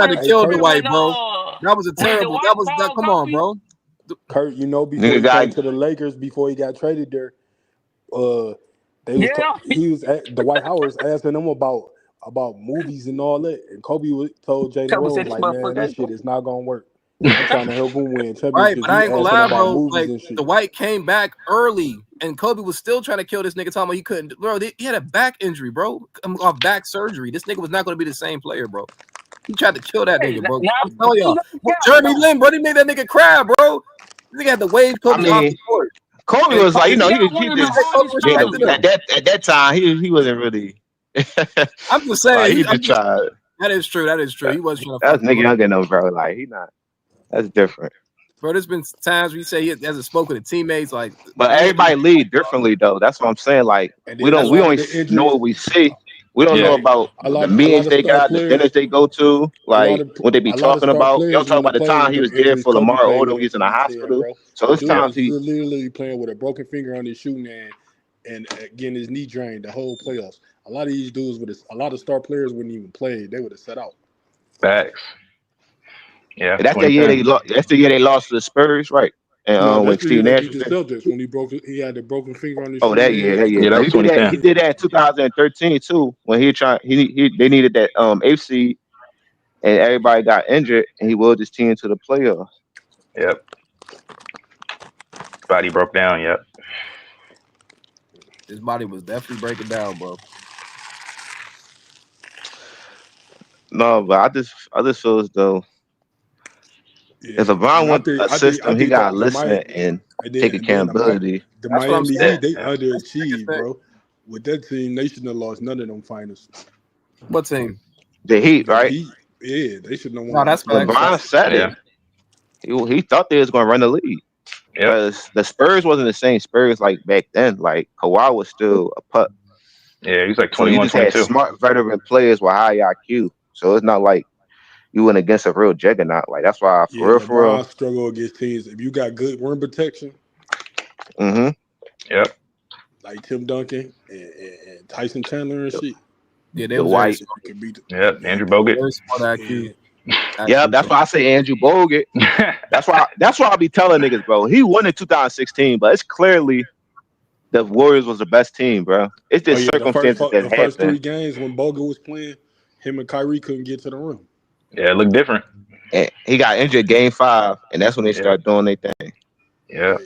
tried to Hey, kill Kurt. Dwight, bro. That was a when terrible. Dwight That was that. Powell Come called on, you, bro. Kurt, you know, before Nigga he got came to the Lakers, before he got traded there, they was yeah. Dwight Howard was asking them about movies and all that, and told Jalen Kobe said Rose this like, man, this motherfucker. shit is not gonna work. I'm trying to help him win Right, championships. but I You ain't gonna asking lie, about bro. movies Like and shit. Dwight came back early, and Kobe was still trying to kill this nigga. Talking about he couldn't, bro. He had a back injury, bro. Off back surgery. This nigga was not gonna be the same player, bro. He tried to kill that Hey, nigga, bro. now I'm telling you y'all, gotta well, count Jeremy though. Lin, bro, he made that nigga cry, bro. This nigga had to wave I Kobe off mean, the court, Kobe and was like, Kobe, you know, He he got he one of the just Kobe hardest you know respected charges. him. at that time he wasn't really I'm just like saying, he just tried. that is true. That is true. He was trying to That's fuck nigga him up, younger though, bro. Like he not. That's different. bro. There's been times we say he hasn't spoken to teammates, like But man, everybody lead differently though. That's what I'm saying. Like And we then a don't we lot of only the know injuries, what we see. We don't know Yeah. about A the lot meetings of they star got, the players, dinners they go to, like what they be a lot of talking star about. I'm players talking want to about the play time with he them was there injuries for Kobe Lamar played Odom. with He at was in the 17, hospital. bro. So The it's dude Yep. times was he literally playing with a broken finger on his shooting and getting his knee drained the whole playoffs. A lot of these dudes a lot of star players wouldn't even play. They would have set out. Facts. Yeah. that's the year 2010. they lost. That's the year they lost to the Spurs, right? And No, when that's the year Steve they Nash beat was the there. Celtics when he had the broken finger on his Oh, shooting that year, hand. that year. Yeah, that But was Yeah. he did that. 2010. He did that in 2013 too. When they needed that eighth seed, and everybody got injured, and he willed his team to the playoffs. Yep. Body broke down. Yep. His body was definitely breaking down, bro. No, but I just feel as though if Yeah, LeBron and want a I system, he think gotta listen and take and then accountability. the That's what I'm Miami saying. Heat, they Yeah. underachieved, bro. With that team, they shouldn't have lost none of them finals. What team? The Heat, The right? Heat, yeah, they shouldn't have No, won that that's facts. finals. LeBron said Yeah. it. He thought they was gonna run the league Yep. because the Spurs wasn't the same Spurs like back then. Like Kawhi was still a pup, Yeah. He was like so you 21, just had 22. smart veteran players with high IQ. So it's not like you went against a real juggernaut. Like that's why Yeah, for real. LeBron struggled against teams. If you got good rim protection, Mm-hmm. Yep. like Tim Duncan and Tyson Chandler and shit, Yeah, they The was very White. you smart. can beat. Yep. Yeah, Andrew Bogut. Very smart yeah. IQ. Yeah, IQ that's why I say Andrew Bogut. That's why I be telling niggas, bro. He won in 2016, but it's clearly the Warriors was the best team, bro. It's Oh just yeah, circumstances that the first happened. 3 games when Bogut was playing, him and Kyrie couldn't get to the rim. Yeah. It looked different. And he got injured game 5, and that's when they Yeah. start doing their thing. Yeah.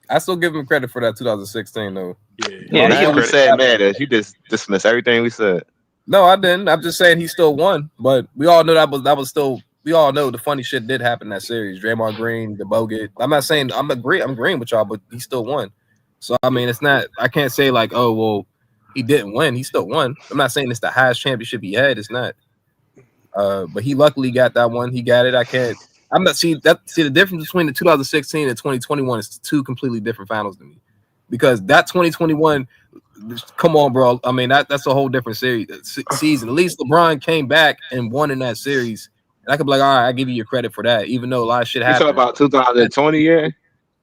I still give him credit for that 2016 though. Yeah, Yeah. He Now gets you credit. said matters. You just dismiss everything we said. No, I didn't. I'm just saying he still won, but we all know that was still. We all know the funny shit did happen in that series. Draymond Green, the Bogut. I'm not saying I'm agreeing with y'all, but he still won. So I mean, it's not. I can't say like, oh well, he didn't win. He still won. I'm not saying it's the highest championship he had. It's not. But he luckily got that one. He got it. I can't. I'm not see the difference between the 2016 and 2021 is 2 completely different finals to me, because that 2021. Come on, bro. I mean, that's a whole different season. At least LeBron came back and won in that series. And I could be like, all right, I give you your credit for that, even though a lot of shit You talking happened. about 2020 year?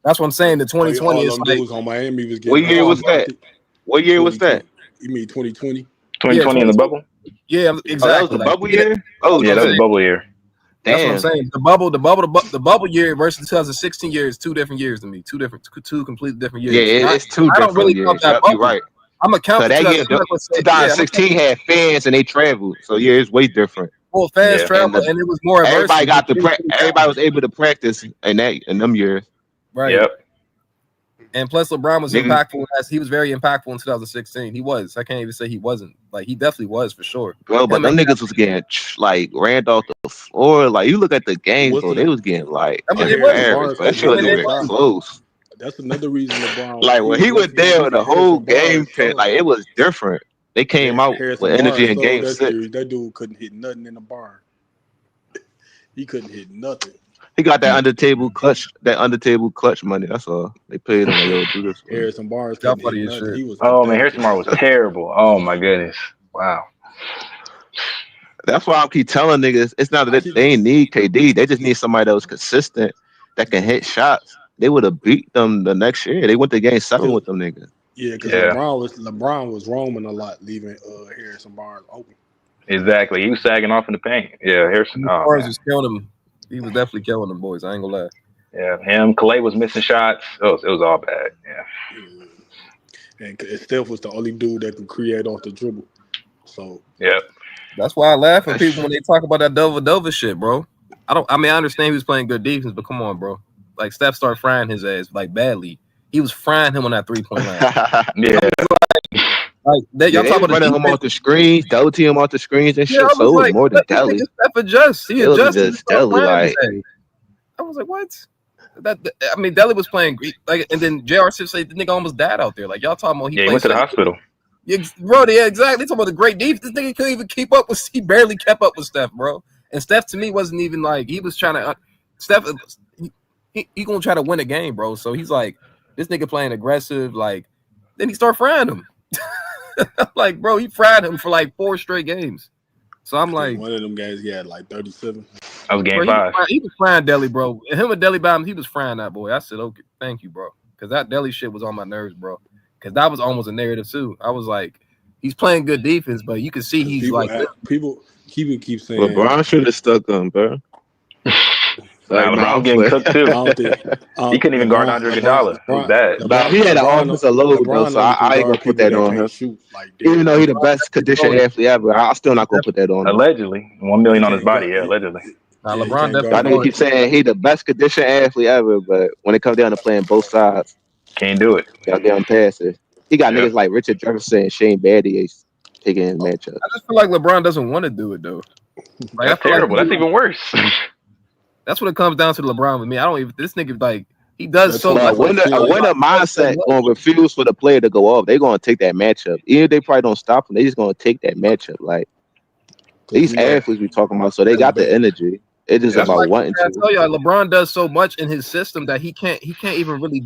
That's what I'm saying. The 2020 all is them like, dudes on Miami was What getting year was that? unprotected. What year was that? You mean 2020? 2020 in the bubble. Yeah, Oh, that was exactly. the Like, bubble year? Oh, Yeah, that was the bubble year. That's what I'm damn. saying. The bubble year versus the 2016 year is 2 different years to me. 2 completely different years. Yeah, it's 2 I don't different really years. count that Yep, you're bubble. right. I'm gonna count So the that year, 2016. Yeah, 2016 had fans and they traveled. So yeah, it's way different. well, fans Yeah. travel, and it was more Everybody adversity. got everybody was able to practice in them years. Right. Yep. And plus, LeBron was Niggas- impactful. He was very impactful in 2016. He was. I can't even say he wasn't. Like, he definitely was for sure. Bro, but Him them and- niggas was getting like ran off the floor. Like you look at the games, bro, they was getting like I mean, it Harrison was. Barnes embarrassed. But that shit couldn't wasn't hit no even shot. close. That's another reason LeBron. Like when he was that's there, another the reason whole Harrison game, Barnes sold. like it was different. They came out Harrison with energy Barnes in sold game that 6. series. That dude couldn't hit nothing in the barn. He couldn't hit nothing. He got that under table clutch money. That's all. They paid him like, yo, do this. Harrison Barnes Y'all couldn't funny hit as nothing. shit. He was Oh man, pathetic. Harrison Barnes was terrible. Oh my goodness. Wow. That's why I keep telling niggas it's not that they ain't need KD. They just need somebody that was consistent that can hit shots. They would have beat them the next year. They went to game 7 with them niggas. Yeah, because Yeah. LeBron was roaming a lot, leaving Harrison Barnes open. Exactly. He was sagging off in the paint. Yeah, Harrison. Oh, Barnes man. was killing him. He was definitely killing them boys. I ain't gonna lie. Yeah, him. Clay was missing shots. It was all bad. Yeah. And Steph was the only dude that could create off the dribble. So Yep. That's why I laugh at people when they talk about that Dova shit, bro. I understand he was playing good defense, but come on, bro. Like Steph started frying his ass like badly. He was frying him on that 3-point line. Yeah. Like that, Yeah, y'all they talk was about the running him defense. off the screens, double team him off the screens and Yeah, shit. I So was it was like, more than let this Delhi. nigga Steph adjust. He It was adjusted. just Delhi, like I was like, what? I mean, Delhi was playing like, and then J.R. Smith said the nigga almost died out there. Like y'all talking about Yeah, he went to the hospital. Yeah, bro, yeah, exactly. Talking about the great defense. This nigga couldn't even keep up with. He barely kept up with Steph, bro. And Steph to me wasn't even like he was trying to. Steph, he gonna try to win a game, bro. So he's like, this nigga playing aggressive, like Then he started frying him. I'm like, bro, he fried him for like 4 straight games. So I'm like, one of them guys he had like 37. That was game bro, 5. he was frying Deli, bro. Him and Deli Bottom, he was frying that boy. I said, okay, thank you, bro. Because that Deli shit was on my nerves, bro. Because that was almost a narrative too. I was like, he's playing good defense, but you can see he's people like people keep saying LeBron should have stuck him, bro. Nah, LeBron was getting cooked too. He couldn't even guard Andre Iguodala. It was bad. But he had an offensive load though, so I ain't gonna put that on him. Even though he's the best conditioned athlete ever, I'm still not gonna put that on him. Allegedly, $1 million on his body. Yeah, allegedly. LeBron I definitely. know keep saying he the best conditioned athlete ever, but when it comes down to playing both sides, can't do it. Gotta get him past it. He got niggas like Richard Jefferson and Shane Battier taking his matchup. I just feel like LeBron doesn't want to do it though. Like, That's terrible. That's even worse. That's what it comes down to LeBron with me. I don't even. This nigga like he does so much. A winner mindset gonna refuse for the player to go off. They're gonna take that matchup. Even if they probably don't stop him, they just gonna take that matchup. Like these athletes we talking about, so they got the energy. It's just about wanting I to. tell y'all, LeBron does so much in his system that he can't even really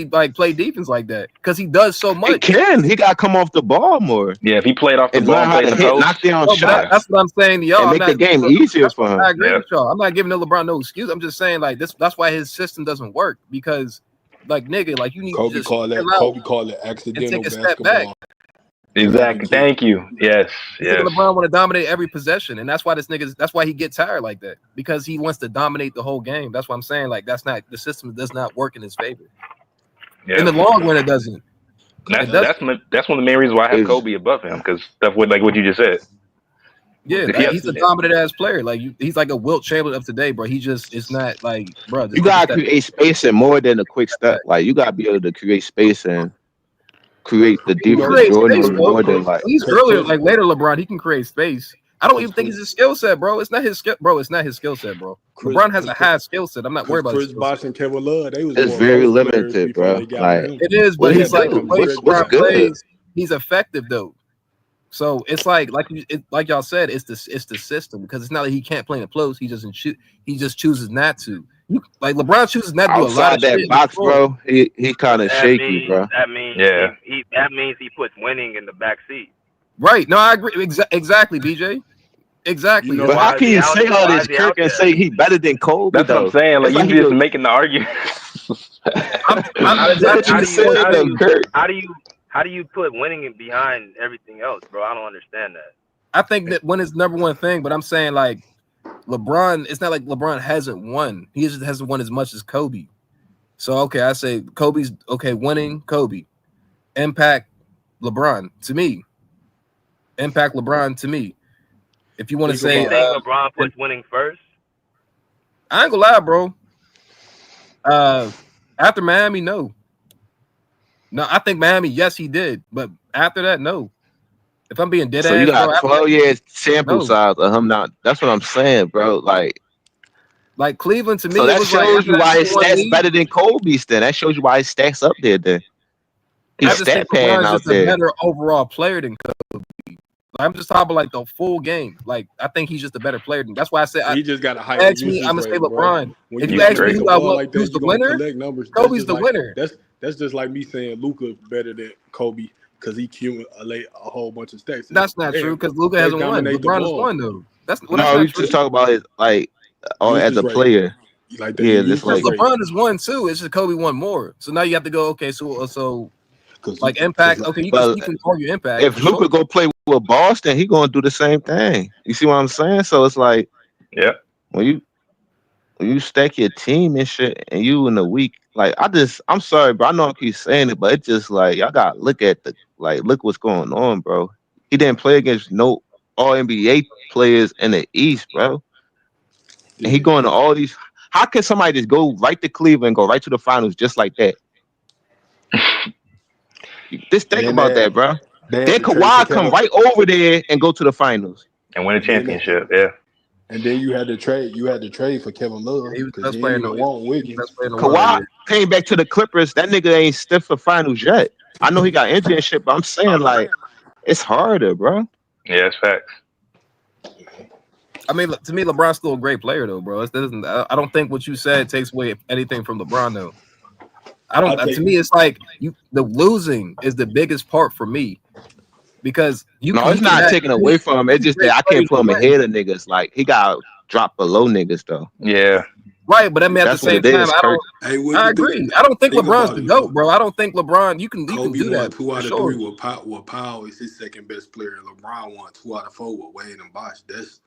like play defense like that because he does so much. He can. He got to come off the ball more. Yeah, if he played off the and ball, learn how to hit, knock down shots. That's what I'm saying to y'all. And make the game easier for him. I agree with y'all. I'm not giving LeBron no excuse. I'm just saying like this. That's why his system doesn't work because, like nigga, like you need Kobe to just called it accidental take a step basketball. back. Exactly. Thank you. Yes. Yes. LeBron want to dominate every possession, and that's why that's why he gets tired like that because he wants to dominate the whole game. That's what I'm saying. Like that's not the system does not work in his favor. Yeah. In the long run, it doesn't. That's one of the main reasons why I have Kobe above him because stuff with like what you just said. Yeah, like, he's a dominant ass player. Like he's like a Wilt Chamberlain of today, bro. He just it's not like, bro. You gotta create space and more than a quick step. Like you gotta be able to create space and create the defense more than like. He's earlier, like later LeBron, he can create space. I don't even think it's his skill set, bro. It's not his skill, bro. It's not his skill set, bro. LeBron has a high skill set. I'm not worried about Chris Bosh and Kevin Love. They was it's more very post players limited, before bro. they got Like him. It is, but he's like the way what's LeBron good? plays, he's effective though. So it's like y'all said, it's the system because it's not like he can't play in the post. He doesn't shoot. He just chooses not to. Like LeBron chooses not to do a lot Outside of that shit box, bro, he kind of shaky, bro. That means that means he puts winning in the back seat. Right? No, I agree. Exactly, BJ. Exactly. But how can you say all this, Kirk, and say he better than Kobe? That's what I'm saying. Like you just making the argument. How do you put winning behind everything else, bro? I don't understand that. I think that one is number one thing, but I'm saying like LeBron, it's not like LeBron hasn't won. He just hasn't won as much as Kobe. So okay, I say Kobe's winning Kobe. Impact LeBron to me. Impact LeBron to me. If you want to say you think LeBron puts winning first? I ain't gonna lie, bro. After Miami, no. No, I think Miami, yes, he did, but after that, no. If I'm being dead So ass, you got bro, 12 years sample size of him not. That's what I'm saying, bro. Like Cleveland to me. So that was shows like, you why his stats better than Kobe's. Then that shows you why his stats up there. Then he's stat padding out just there. a better overall player than Kobe. I'm just talking about like the full game. Like I think he's just a better player. That's why I said he just got a higher ask me. usage I'm gonna say rate, LeBron. When If you you ask me the ball like that, who's the you gonna winner, collect numbers. Kobe's the winner. That's just like me saying Luka better than Kobe because he accumulated a whole bunch of stats. That's not true because Luka hasn't won. LeBron has won though. That's No, we just talk about his like as a player. Like just like LeBron has won too. It's just Kobe won more. So now you have to go. Okay, so like impact. Okay, you can argue impact. If Luka go play with Boston, he gonna do the same thing. You see what I'm saying? So it's like, when you stack your team and shit, and you in the week, like I'm sorry, bro. I know I keep saying it, but it's just like y'all gotta look at look what's going on, bro. He didn't play against no All NBA players in the East, bro. And he going to all these. How can somebody just go right to Cleveland and go right to the finals just like that? Just think about that, bro. Then Kawhi come right over there and go to the finals and win a championship. Yeah. And then you had to trade for Kevin Love because he didn't even want Wiggins. Kawhi came back to the Clippers. That nigga ain't stiff for finals yet. I know he got injured and shit, but I'm saying like it's harder, bro. Yeah, it's facts. I mean, to me, LeBron's still a great player, though, bro. I don't think what you said takes away anything from LeBron, though. I don't. To me, it's like the losing is the biggest part for me because it's not taken away from him. It's just that I can't put him ahead of niggas. Like he got dropped below niggas though. Yeah. Right, but I mean at the same time, I agree. I don't think LeBron's the GOAT, bro. I don't think LeBron. You can do that. Kobe won 2 out of sure. 3 with Powell is his second best player, and LeBron won 2 out of 4 with Wade and Bosh. That's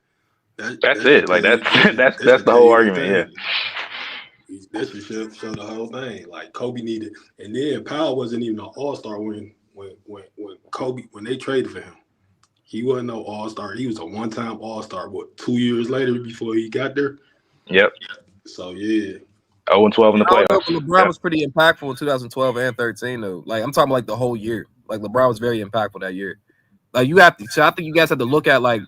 it. Like that's the whole argument. Yeah. That should show the whole thing. Like Kobe needed, and then Powell wasn't even an All-Star when Kobe when they traded for him. He wasn't no All-Star. He was a one-time All-Star. 2 years later before he got there? Yep. So yeah. 0-12 in the playoffs. LeBron was pretty impactful in 2012 and 13 though. Like I'm talking like the whole year. Like LeBron was very impactful that year. Like you have to. So I think you guys have to look at like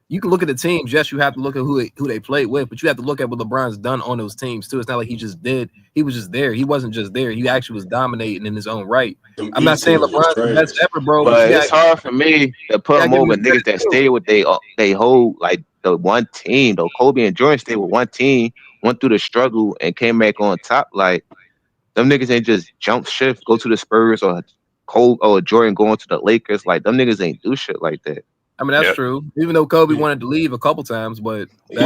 you can look at the teams. Yes, you have to look at who they played with, but you have to look at what LeBron's done on those teams too. It's not like he just did. He was just there. He wasn't just there. He actually was dominating in his own right. I'm not saying LeBron's the best ever, bro. But it's hard for me to put him over niggas that stay with they whole like the one team. Though Kobe and Jordan stayed with one team, went through the struggle and came back on top. Like them niggas ain't just jump shift, go to the Spurs or Jordan going to the Lakers. Like them niggas ain't do shit like that. I mean that's true. Even though Kobe wanted to leave a couple times, but he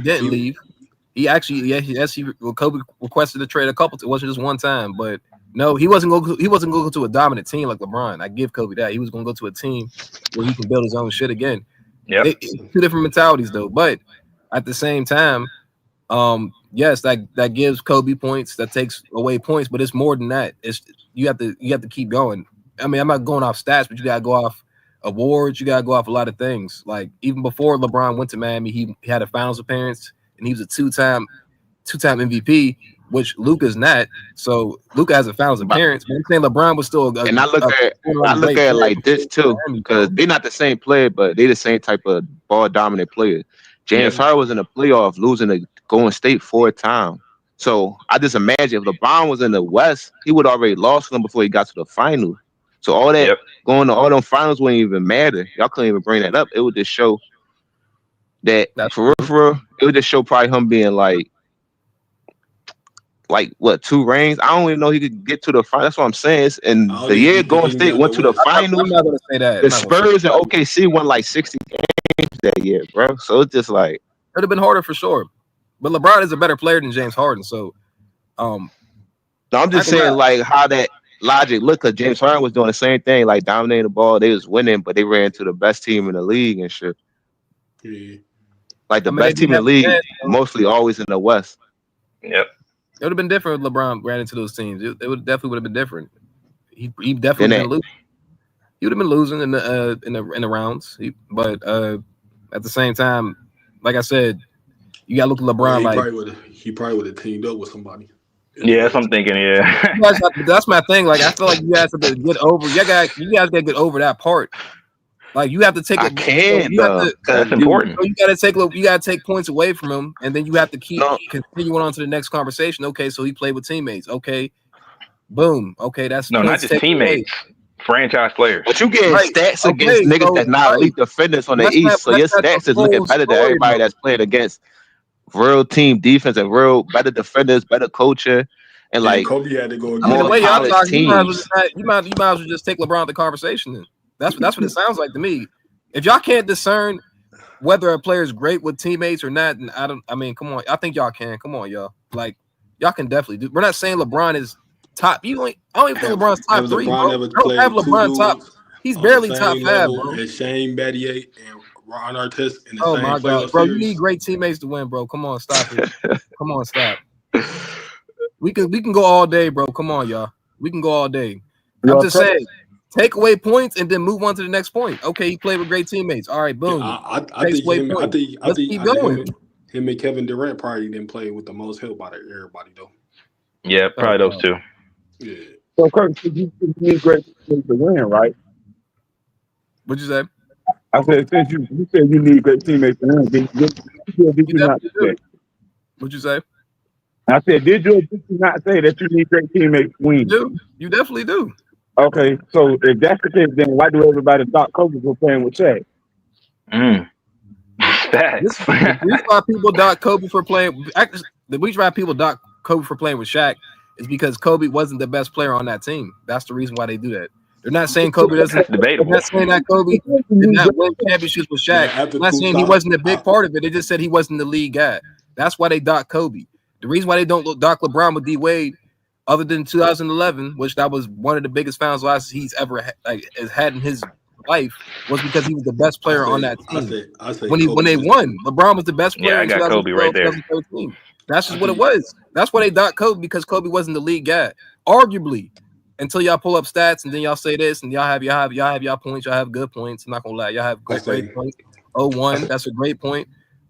didn't leave. He actually, Kobe requested a trade a couple. It wasn't just one time, but no, he wasn't going to a dominant team like LeBron. I give Kobe that. He was going to go to a team where he can build his own shit again. Yeah, two different mentalities though. But at the same time, yes, that gives Kobe points. That takes away points, but it's more than that. It's you have to keep going. I mean, I'm not going off stats, but you gotta go off awards. You gotta go off a lot of things. Like even before LeBron went to Miami, he had a finals appearance and he was a two-time MVP, which Luka's not. So Luka has a finals appearance, but I'm saying LeBron was still and I look at it like this too, because they're not the same player, but they're the same type of ball dominant player. James Harden was in the playoff losing to Golden State 4 times. So I just imagine if LeBron was in the West, he would already lost them before he got to the final. So all that going to all them finals wouldn't even matter. Y'all couldn't even bring that up. It would just show that for real, it would just show probably him being like what 2 rings? I don't even know he could get to the final. That's what I'm saying. And the year Golden State went to the finals. I'm not gonna say that. The Spurs and OKC won like 60 games that year, bro. So it's just like it would have been harder for sure. But LeBron is a better player than James Harden. So no, I'm just saying like how that logic look, because James Harden was doing the same thing, like dominating the ball. They was winning, but they ran to the best team in the league and shit. Yeah. Like the best team in the league, mostly always in the West. Yep. It would have been different if LeBron ran into those teams. It would definitely would have been different. He definitely would have losing. He would have been losing in the rounds. But at the same time, like I said, you gotta look at LeBron he probably would have teamed up with somebody. Yeah, that's what I'm thinking. Yeah, that's my thing. Like I feel like you guys have to get over. You guys gotta get over that part. Like you have to take. That's important. You gotta take points away from him, and then you have to keep continuing on to the next conversation. Okay, so he played with teammates. Okay, boom. Okay, that's not just teammates. Franchise players. But you getting stats against niggas that's not elite defenders on the East, so your stats is looking better than everybody that's playing against real team defense and real better defenders, better culture, and like Kobe had to go. I mean, the way y'all talk, you might as well just take LeBron out the conversation. Then. That's what it sounds like to me. If y'all can't discern whether a player is great with teammates or not, then I mean, come on. I think y'all can. Come on, y'all. Like y'all can definitely do. We're not saying LeBron is top. I don't even think LeBron's top 3. Bro. I don't have LeBron top. He's barely top 5, bro. And Shane Battier and Ron Artest in the same my God, bro! You need great teammates to win, bro. Come on, stop it. Come on, stop. We can go all day, bro. Come on, y'all. We can go all day. I'm just saying, take away points and then move on to the next point. Okay, he played with great teammates. All right, boom. I think keep going. Him and Kevin Durant probably didn't play with the most help out of everybody though. Yeah, probably those two. Yeah. So, Kurt, you need great teammates to win, right? What'd you say? I said, since you said you need great teammates to win, did you not say? What'd you say? I said, did you not say that you need great teammates to win? You definitely do. Okay, so if that's the case, then why do everybody thought Kobe was playing with Shaq? This why people dock Kobe for playing. The reason why people dock Kobe for playing with Shaq is because Kobe wasn't the best player on that team. That's the reason why they do that. They're not saying Kobe doesn't. That's debatable. They're not saying that Kobe did not win championships with Shaq. Man, after I'm not saying he 2000, wasn't a big part of it. They just said he wasn't the lead guy. That's why they dock Kobe. The reason why they don't dock LeBron with D Wade, other than 2011, which that was one of the biggest finals losses he's ever had in his life, was because he was the best player on that team. I say When Kobe they was won, LeBron was the best player Yeah, I in got Kobe right 2012, there. 2013. That's just I what it think was. That's why they docked Kobe, because Kobe wasn't the lead guy, arguably. Until y'all pull up stats and then y'all say this and y'all have points, y'all have good points. I'm not gonna lie, y'all have I great say points. I 01, say that's a great point.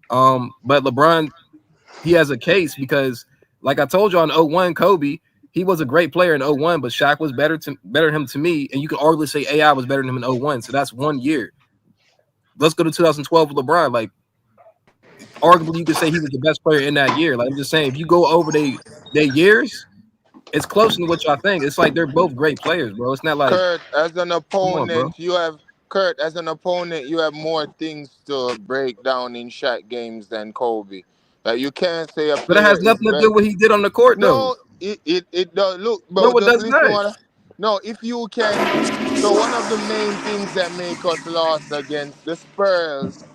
But LeBron, he has a case because, like I told you on 01, Kobe, he was a great player in 01, but Shaq was better than him to me, and you can arguably say AI was better than him in 01. So that's 1 year. Let's go to 2012 with LeBron. Like, arguably, you could say he was the best player in that year. Like, I'm just saying, if you go over their years, it's closer to what y'all think. It's like they're both great players, bro. It's not like, Kurt, as an come on, bro. opponent, you have more things to break down in Shaq games than Kobe. Like you can't say a But it player has is nothing to better. do with what he did on the court, though. No, it does. Look, bro, No, it just does listen not. what. No, if you can. So one of the main things that make us lost against the Spurs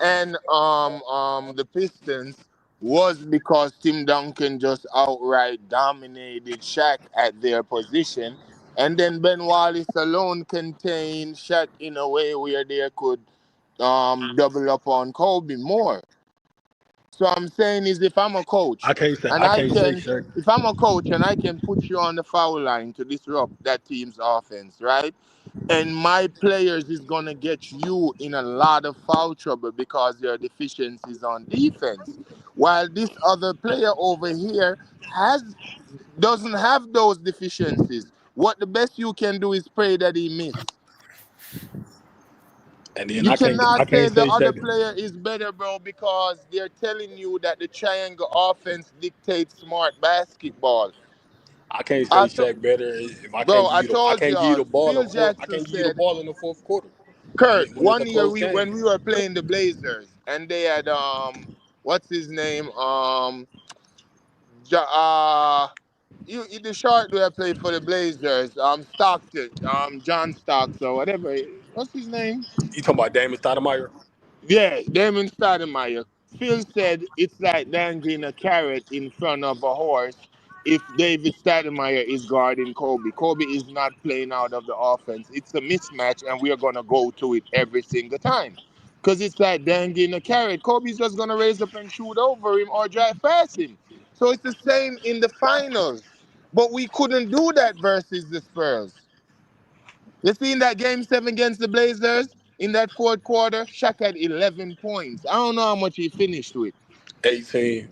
and the Pistons was because Tim Duncan just outright dominated Shaq at their position, and then Ben Wallace alone contained Shaq in a way where they could double up on Kobe more. So I'm saying is if I'm a coach and I can't say Shaq. if I'm a coach and I can put you on the foul line to disrupt that team's offense, right? And my players is gonna get you in a lot of foul trouble because your deficiencies on defense. While this other player over here doesn't have those deficiencies. What the best you can do is pray that he miss. And then You I cannot say can't the say other Shaq. player is better, bro, because they're telling you that the triangle offense dictates smart basketball. I can't say I to, Shaq better if I can't bro, give I you the I told can't give you y'all, the ball Phil of fourth. I Jackson can't give you the said, ball in the fourth quarter Kurt, when it's a one year close game. when we were playing the Blazers and they had what's his name? Ja, the short dude that played for the Blazers, Stockton, John Stocks or whatever. What's his name? You talking about Damon Stoudemire? Yeah, Damon Stoudemire. Phil said it's like dangling a carrot in front of a horse if David Stoudemire is guarding Kobe. Kobe is not playing out of the offense. It's a mismatch, and we are going to go to it every single time. Because it's like dangling a carrot. Kobe's just going to raise up and shoot over him or drive past him. So it's the same in the finals. But we couldn't do that versus the Spurs. You seen that game 7 against the Blazers in that fourth quarter? Shaq had 11 points. I don't know how much he finished with. 18.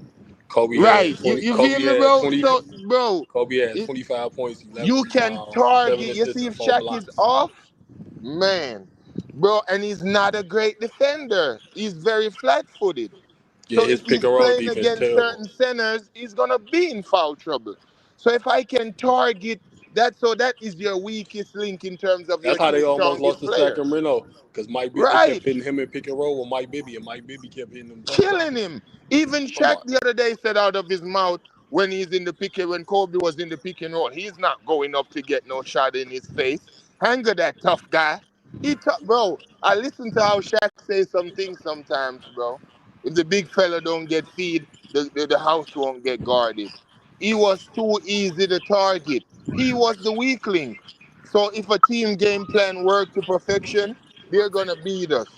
Kobe Right. had You, 20. you feel me, bro? So, bro, Kobe had it, 25 points, 11 you can rebounds, 7 target. You assists, see, and if 4 Shaq is blocks. off, man, bro, and he's not a great defender. He's very flat-footed. Yeah, So his if pick he's and roll playing defense against terrible. certain centers, he's gonna be in foul trouble. So if I can target that, so that is your weakest link in terms of your That's how two they almost lost strongest to players. Sacramento because they Right. kept hitting him in pick and roll with Mike Bibby, and Mike Bibby kept hitting them jump shots. Killing him. Even Come Shaq on. the other day said out of his mouth when he's in the pick and when Kobe was in the pick and roll, he's not going up to get no shot in his face. Hanger that tough guy. Bro, I listen to how Shaq says some things sometimes, bro. If the big fella don't get feed, the house won't get guarded. He was too easy to target. He was the weak link. So if a team game plan worked to perfection, they're gonna beat us.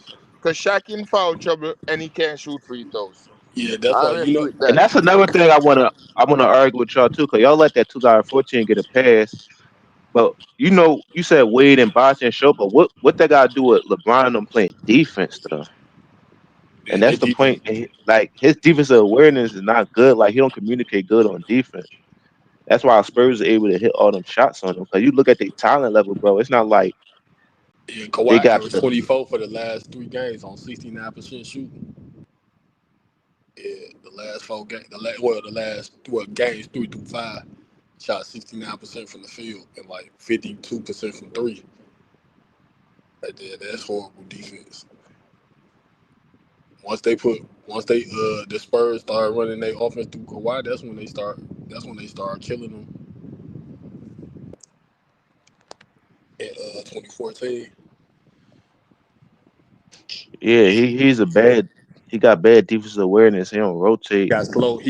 Cause Shaq in foul trouble and he can't shoot free throws. Yeah, that's I why rest with And that. that's another thing I wanna argue with y'all too, cause y'all let that 2014 get a pass. But you said Wade and Boston show, but what they gotta do with LeBron and them playing defense though? yeah, And they that's the point. defense. Like his defensive awareness is not good. Like he don't communicate good on defense. That's why Spurs are able to hit all them shots on him. Cause you look at their talent level, bro. It's not like Yeah, they Kawhi got averaged the 24 for the last 3 games on 69% shooting. Yeah, the last 4 games, the last games 3 through 5, shot 69% from the field and like 52% from 3. That's horrible defense. Once the Spurs start running their offense through Kawhi, that's when they start killing them. 2014. Yeah, he got bad defensive awareness. He don't rotate He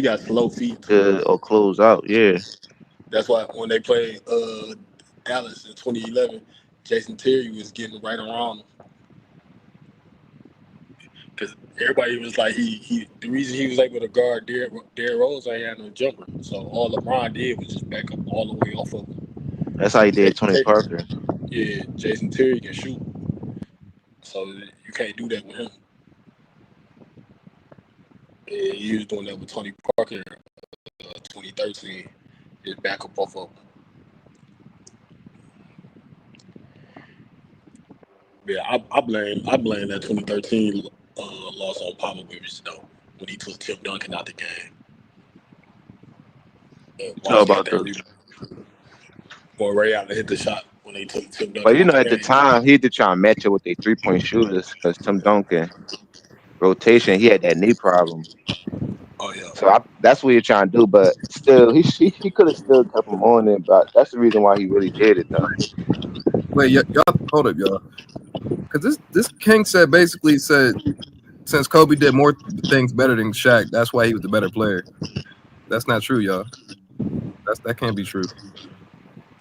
got slow feet too. good or close out. Yeah. That's why when they played Dallas in 2011, Jason Terry was getting right around him. Because everybody was like, the reason he was able to guard Derrick Rose, ain't had no jumper. So all LeBron did was just back up all the way off of him. That's how he did Tony Parker. Yeah, Jason Terry can shoot. So you can't do that with him. Yeah, he was doing that with Tony Parker in 2013. Just back up off of him. Yeah, I blame that 2013 loss on Popovich though, when he took Tim Duncan out the game. How about the? When Ray Allen hit the shot when they took Tim Duncan. But you out know, the at the game. time, he had to try and match up with their 3-point shooters because Tim Duncan rotation, he had that knee problem. Oh yeah. So that's what you're trying to do. But still, he could have still kept him on it. But that's the reason why he really did it, though. Wait, y'all hold up, y'all. Because this King basically said since Kobe did more things better than Shaq, that's why he was the better player. That's not true, y'all. That can't be true.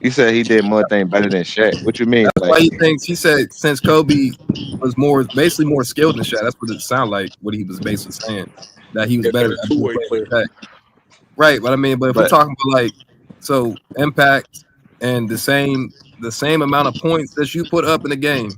You said he did more things better than Shaq. What you mean? That's why he thinks. He said since Kobe was basically more skilled than Shaq. That's what it sounded like. What he was basically saying, that he was better at two-way player. Shaq. Right, but I mean, if we're talking about like so impact and the same amount of points that you put up in the game,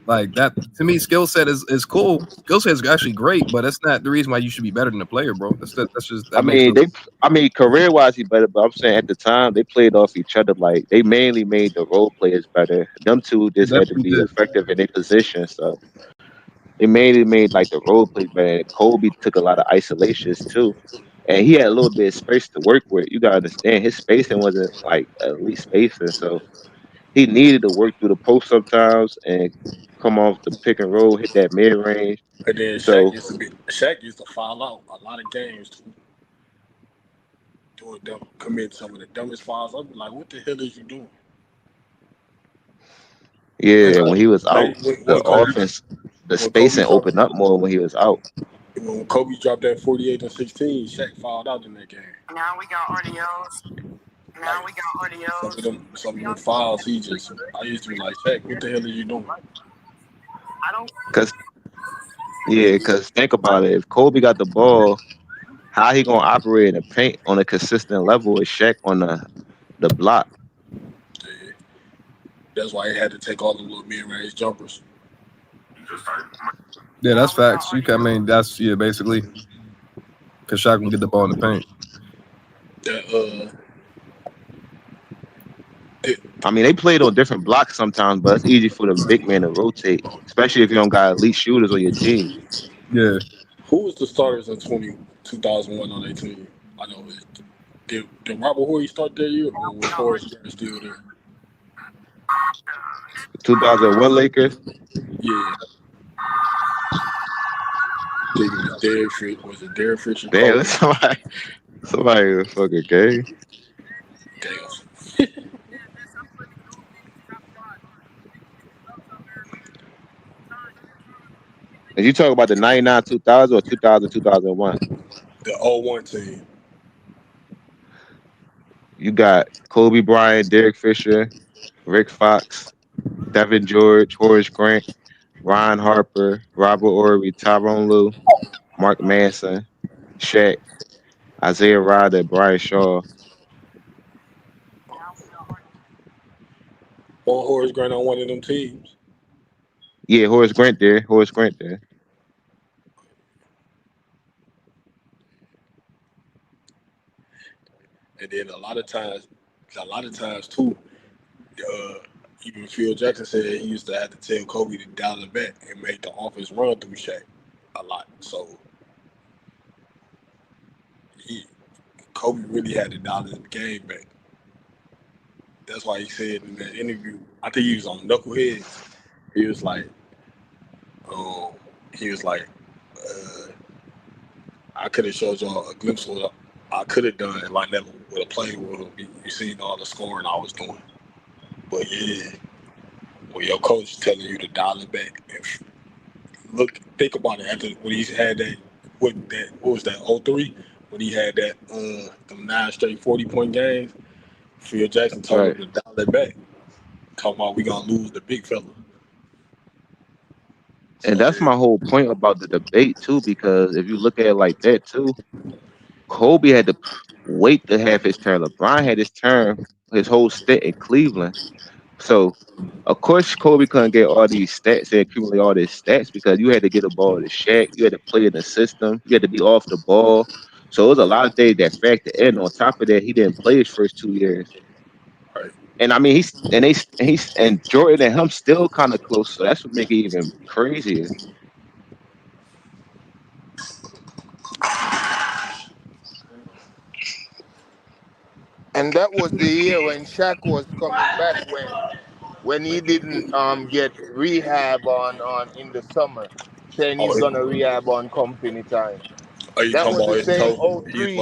like that to me, skill set is cool. Skill set is actually great, but that's not the reason why you should be better than a player, bro. That's just. Career wise, he better. But I'm saying at the time they played off each other. Like they mainly made the role players better. Them two just had to be effective in their position. So they mainly made like the role players better. Kobe took a lot of isolations too, and he had a little bit of space to work with. You gotta understand his spacing wasn't like elite spacing, so he needed to work through the post sometimes and come off the pick and roll, hit that mid range. And then So Shaq used to foul out a lot of games too. Commit some of the dumbest fouls. I'm like, what the hell is you doing? yeah, when he was out, the Kobe, offense, the spacing opened up more when he was out. When Kobe dropped that 48 and 16, Shaq fouled out in that game. Now we got RDOs. Some of them fouls, I used to be like, Shaq, what the hell are you doing? Because think about it. If Kobe got the ball, how he gonna operate in the paint on a consistent level with Shaq on the block? That's why he had to take all the little mid-range jumpers. Yeah, that's facts. That's basically because Shaq can get the ball in the paint. They played on different blocks sometimes, but it's easy for the big man to rotate, especially if you don't got elite shooters on your team. Yeah. Who was the starters in 2001 on their team? I know it. Did Robert Horry start that year, or was Forrest Grant still there? 2001 Lakers? Yeah. I think it was Derek Fisher. Was it Derek Fisher? Damn, somebody was fucking gay. Damn. Did you talk about the 99 2000 or 2000 2001? The 01 team. You got Kobe Bryant, Derek Fisher, Rick Fox, Devin George, Horace Grant, Ron Harper, Robert Horry, Tyrone Lue, Mark Manson, Shaq, Isaiah Ryder, Brian Shaw. Horace Grant on one of them teams. Yeah, Horace Grant there. And then a lot of times too, even Phil Jackson said he used to have to tell Kobe to dial it back and make the offense run through Shaq a lot. So Kobe really had to dial his game back. That's why he said in that interview, I think he was on Knuckleheads. He was like, I could have showed y'all a glimpse of what I could have done like that with a play with him. You seen all the scoring I was doing. But yeah, Well, your coach telling you to dial it back. Think about it. After when he had what was that? 03 when he had that them 9 straight 40-point games. Phil Jackson That's told right. him to dial it back. Talking about we gonna lose the big fella. And that's my whole point about the debate too, because if you look at it like that too, Kobe had to wait to have his turn. LeBron had his turn, his whole stint in Cleveland. So, of course, Kobe couldn't get all these stats and accumulate all these stats because you had to get the ball to Shaq. You had to play in the system. You had to be off the ball. So it was a lot of things that factored in. On top of that, he didn't play his first 2 years. And I mean, and Jordan and him still kind of close. So that's what make it even crazier. And that was the year when Shaq was coming back when he didn't get rehab on in the summer, saying he's gonna rehab on company time. Oh, you That talking was about the his same toe? '03. He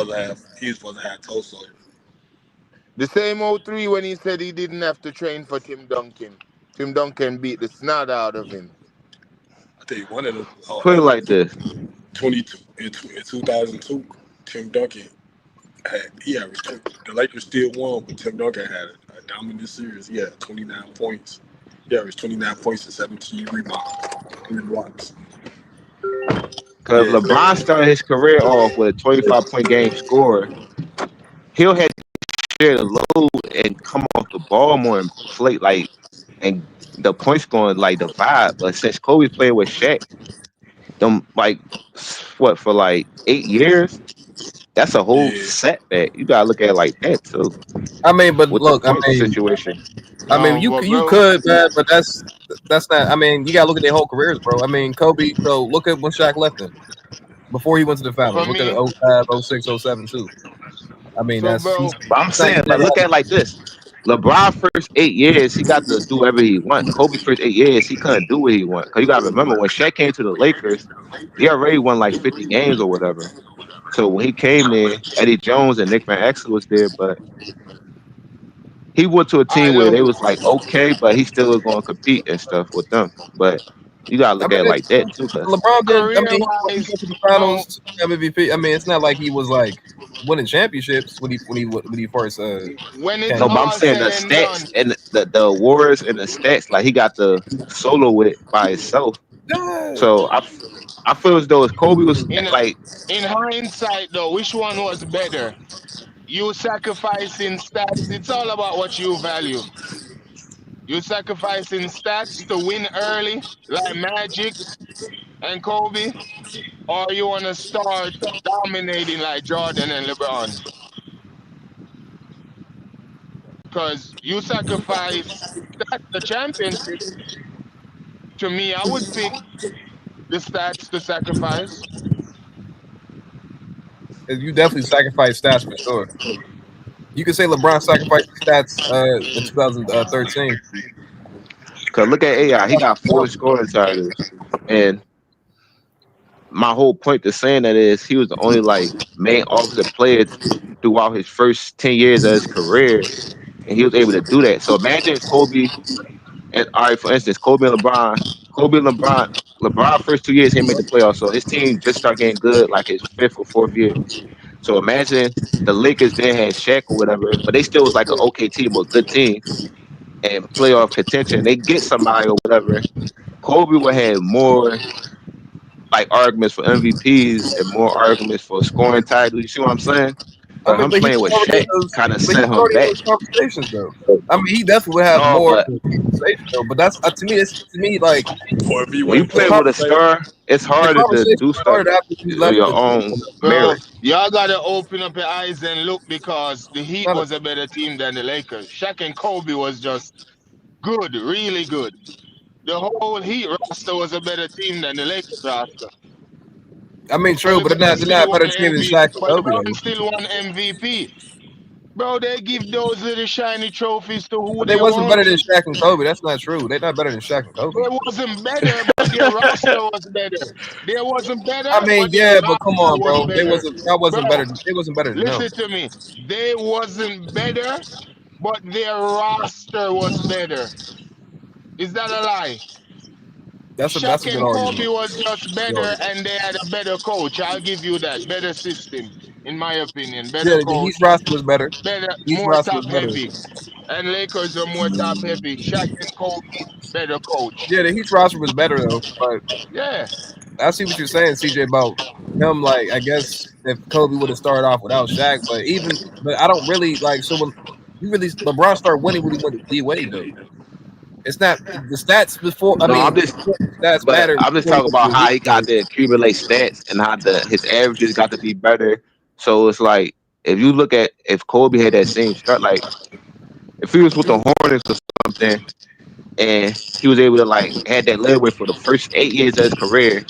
was supposed to have toe surgery. The same '03 when he said he didn't have to train for Tim Duncan. Tim Duncan beat the snot out of him. I tell you one of the Put it like this. 22 in 2002, Tim Duncan he averaged the Lakers still won, but Tim Duncan had a dominant series. He had 29 points. He averaged 29 points and 17 rebounds. And blocks. Because LeBron started his career off with a 25-point game scorer. He'll have to share the load and come off the ball more and play and the point scoring like the vibe. But since Kobe played with Shaq, them for 8 years, that's a whole setback. You gotta look at it like that too. I mean, but With the look, point situation. you could, man, but that's not. I mean, you gotta look at their whole careers, bro. I mean, Kobe. So look at when Shaq left them before he went to the finals. For Look at me, 05, 06, 07 too. I mean, so that's bro, But I'm saying, but look at it like this. LeBron first 8 years, he got to do whatever he want. Kobe first 8 years, he couldn't do what he want. Cause you gotta remember when Shaq came to the Lakers, they already won like 50 games or whatever. So when he came there, Eddie Jones and Nick Van Exel was there, but he went to a I team where look they was like okay, but he still was going to compete and stuff with them. But you gotta I look mean, at it like that too, cause LeBron did. I career mean, he wise. went to the No, finals, MVP. I mean, it's not like he was like winning championships when he first when it's came. no, but I'm all saying said the and done, stats and the awards and the stats, like he got the solo with it by himself. So I feel as though if Kobe was in like, in hindsight though, which one was better? You sacrificing stats. It's all about what you value. You sacrificing stats to win early, like Magic and Kobe, or you want to start dominating like Jordan and LeBron? Because you sacrifice stats the championship. To me, I would pick the stats to sacrifice. You definitely sacrificed stats for sure. You could say LeBron sacrificed his stats in 2013. cause look at AI, he got 4 scoring titles, and my whole point to saying that is he was the only main offensive player throughout his first 10 years of his career, and he was able to do that. So imagine Kobe and all right, for instance, Kobe and LeBron first 2 years he made the playoffs, so his team just started getting good like his 5th or 4th year. So imagine the Lakers then had Shaq or whatever, but they still was like an okay team or a good team and playoff contention. They get somebody or whatever. Kobe would have more arguments for MVPs and more arguments for scoring titles. You see what I'm saying? I But mean, him but he playing was with already in Shaq those. kind of But he set was him already in back. those conversations, though. I mean, he definitely would have No, more but conversation, though. But that's to me. It's to me like Or if he when you went the play to with a conversation. star, it's The harder to conversation do stuff started after he on left your the team. own Bro, merit. y'all gotta open up your eyes and look because the Heat Not a, was a better team than the Lakers. Shaq and Kobe was just good, really good. The whole Heat roster was a better team than the Lakers roster. I mean, But true, but LeBron they're not still a won better team than MVP. Shaq and But Kobe, LeBron though. still won MVP. Bro, they give those little shiny trophies to who But they they wasn't better want. than Shaq and Kobe. That's not true. They're not better than Shaq and Kobe. It wasn't better, but their roster was better. They wasn't better, I mean, but their yeah, but come roster on, was bro. better. That Bro, wasn't better. They wasn't better than them. listen to me. They wasn't better, but their roster was better. Is that a lie? That's a Shaq good and Kobe argument. was just Good better, argument. and they had a better coach. I'll give you that. Better system, in my opinion. Better Yeah, the Heat coach, roster was better. better, Heat more roster was top better. heavy. And Lakers are more top heavy. Shaq and Kobe, better coach. Yeah, the Heat roster was better though. But Yeah. I see what you're saying, CJ, about him. Like, I guess if Kobe would have started off without Shaq, but I don't really like. So when LeBron started winning when he went to D Wade though, it's not the stats before. I No, mean, stats but matter I'm just before you talking went to about the how Heat. he got to accumulate stats and how his averages got to be better. So it's like if you look at if Kobe had that same start, like if he was with the Hornets or something, and he was able to like had that leeway for the first 8 years of his career,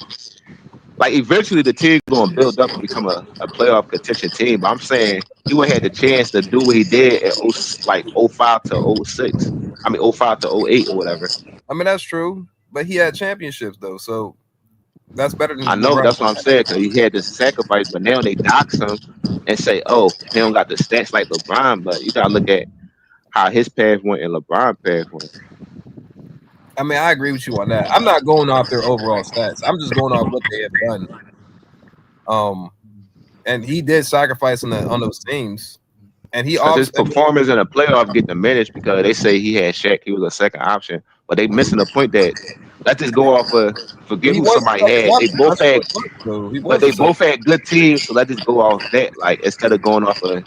like eventually the team's gonna build up and become a playoff contention team. But I'm saying he would have had the chance to do what he did at like 05 to 06. I mean 05 to 08 or whatever. I mean, that's true, but he had championships though, so that's better I than know LeBron. that's what I'm saying because he had this sacrifice, but now they dox him and say, "Oh, he don't got the stats like LeBron." But you gotta look at how his path went and LeBron path went. I mean, I agree with you on that. I'm not going off their overall stats. I'm just going off what they have done. And he did sacrifice on those teams, and he Because his also. I mean, performance in the playoff get diminished because they say he had Shaq, he was a second option, but they missing the point that let's just go off of but forget he who was somebody the second had. They option. both That's what had, it was, though. He but was they the second. both had good teams, so let's just go off that. Like instead of going off of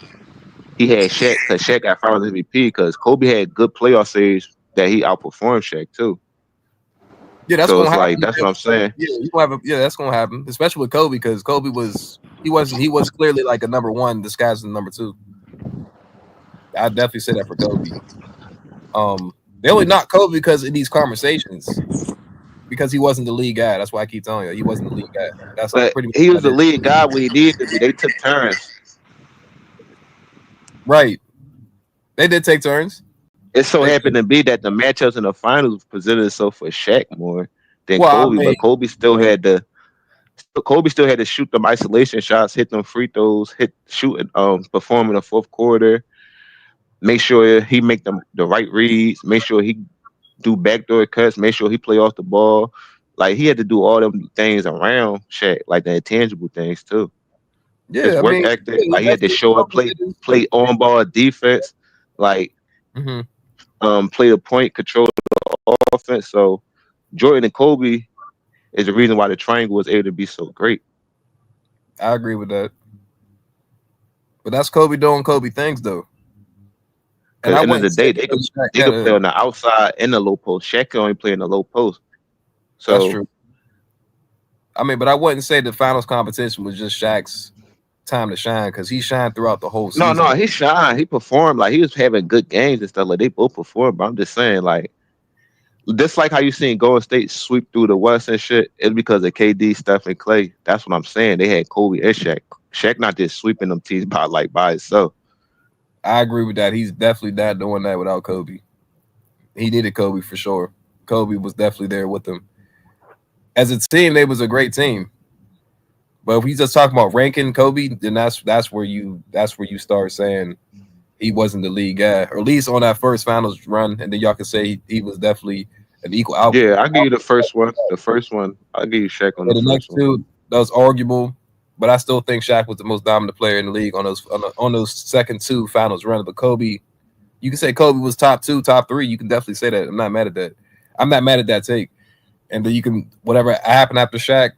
he had Shaq because Shaq got Finals MVP because Kobe had good playoff series that he outperformed Shaq too. Yeah, that's So gonna it's like happen. that's what I'm saying. Yeah, you gonna have that's gonna happen, especially with Kobe, because Kobe was clearly like a number one disguised as a number two. I definitely say that for Kobe. They only not Kobe because in these conversations, because he wasn't the lead guy. That's why I keep telling you he wasn't the lead guy. That's But pretty much he was what the it is. lead guy when he needed to be. They took turns. Right. They did take turns. It so happened to be that the matchups in the finals presented itself for Shaq more than Well, I Kobe, mean, but Kobe still had to shoot them isolation shots, hit them free throws, perform in the fourth quarter, make sure he make them the right reads, make sure he do backdoor cuts, make sure he play off the ball. Like he had to do all them things around Shaq, like the intangible things too. His yeah, I work mean, ethic, yeah, like he had to show up, play on ball defense, like play the point, control the offense. So Jordan and Kobe is the reason why the triangle was able to be so great. I agree with that. But that's Kobe doing Kobe things though. Because And at I the end of the wouldn't say day, they could play on the outside and the low post. Shaq can only play in the low post. So that's true. I mean, but I wouldn't say the finals competition was just Shaq's time to shine because he shined throughout the whole season. No, he shined. He performed. Like he was having good games and stuff. Like they both performed. But I'm just saying, like, just like how you seen Golden State sweep through the West and shit, it's because of KD, Steph, and Clay. That's what I'm saying. They had Kobe and Shaq. Shaq not just sweeping them teams by himself. I agree with that. He's definitely not doing that without Kobe. He needed Kobe for sure. Kobe was definitely there with him. As a team, they was a great team. But if we just talk about ranking Kobe, then that's where you start saying he wasn't the lead guy, or at least on that first finals run, and then y'all can say he was definitely an equal output. Yeah, I'll give you the first one. The first one, I'll give you Shaq on But the the first next one. two, that was arguable. But I still think Shaq was the most dominant player in the league on those second two finals runs. But Kobe, you can say Kobe was top two, top three. You can definitely say that. I'm not mad at that. I'm not mad at that take. And then you can whatever happened after Shaq,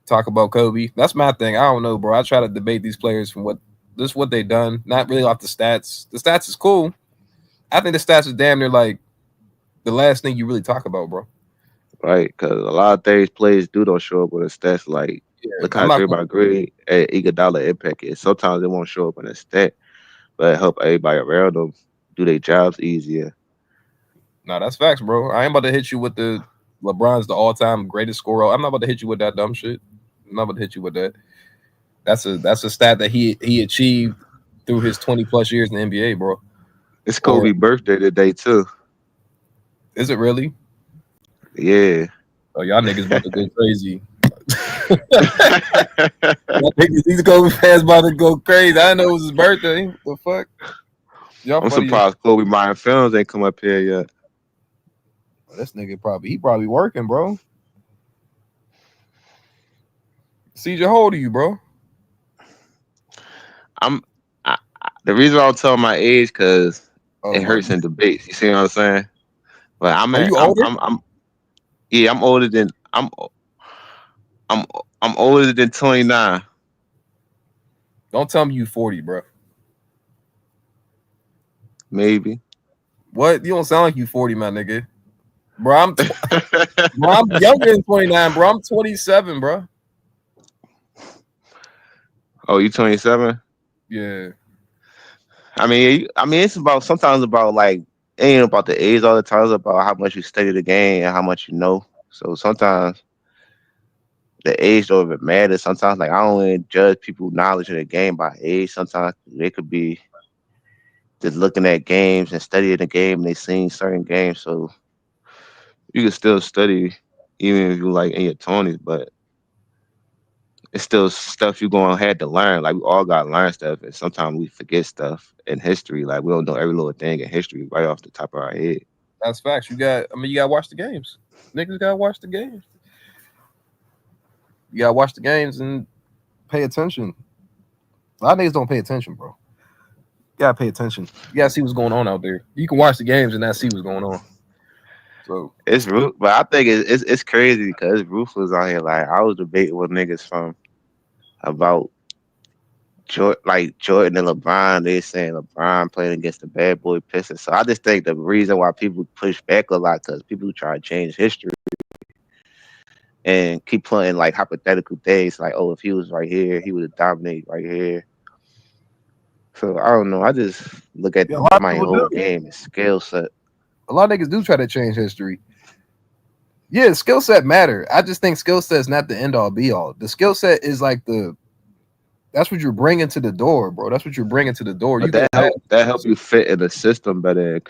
talk about Kobe. That's my thing. I don't know, bro. I try to debate these players from what they done, not really off the stats. The stats is cool. I think the stats is damn near like the last thing you really talk about, bro. Right, because a lot of things players don't show up with a stats. Like, look how everybody agree at Iguodala impact is. Sometimes they won't show up in a stat, but it help everybody around them do their jobs easier. No, that's facts, bro. I ain't about to hit you with the LeBron's the all-time greatest scorer. I'm not about to hit you with that dumb shit. I'm not about to hit you with that. That's a stat that he achieved through his 20 plus years in the NBA, bro. It's Kobe's birthday today too. Is it really? Yeah. Oh, y'all niggas about to go crazy. These Kobe fans about to go crazy. I didn't know it was his birthday. The fuck? I'm surprised Kobe Bryant films ain't come up here yet. This nigga probably working, bro. CJ, how old are you, bro? The reason I'm telling my age because it my hurts in debates. You see what I'm saying? But Are you older? I'm older than I'm older than 29. Don't tell me you 40, bro. Maybe. What? You don't sound like you 40, my nigga. Bro, I'm younger than 29, bro. I'm 27, bro. Oh, you 27? Yeah. I mean, it's sometimes about like it ain't about the age all the time. It's about how much you study the game and how much you know. So sometimes the age don't even matter. Sometimes like I don't even judge people's knowledge of the game by age. Sometimes they could be just looking at games and studying the game and they seen certain games. So you can still study even if you like in your 20s, but it's still stuff you're gonna have to learn. Like we all gotta learn stuff, and sometimes we forget stuff in history. Like we don't know every little thing in history right off the top of our head. That's facts. You gotta watch the games. Niggas gotta watch the games. You gotta watch the games and pay attention. A lot of niggas don't pay attention, bro. You gotta pay attention. You gotta see what's going on out there. You can watch the games and not see what's going on. So It's but I think it's crazy because it's ruthless out here. Like I was debating with niggas from about Jordan and LeBron. They saying LeBron playing against the bad boy Pistons. So I just think the reason why people push back a lot because people try to change history and keep putting like hypothetical things like, oh, if he was right here, he would have dominated right here. So I don't know. I just look at my whole game and skill set. A lot of niggas do try to change history. Yeah, skill set matter. I just think skill set is not the end all be all. The skill set is like that's what you're bringing to the door, bro. That's what you're bringing to the door. But that help you fit in the system better.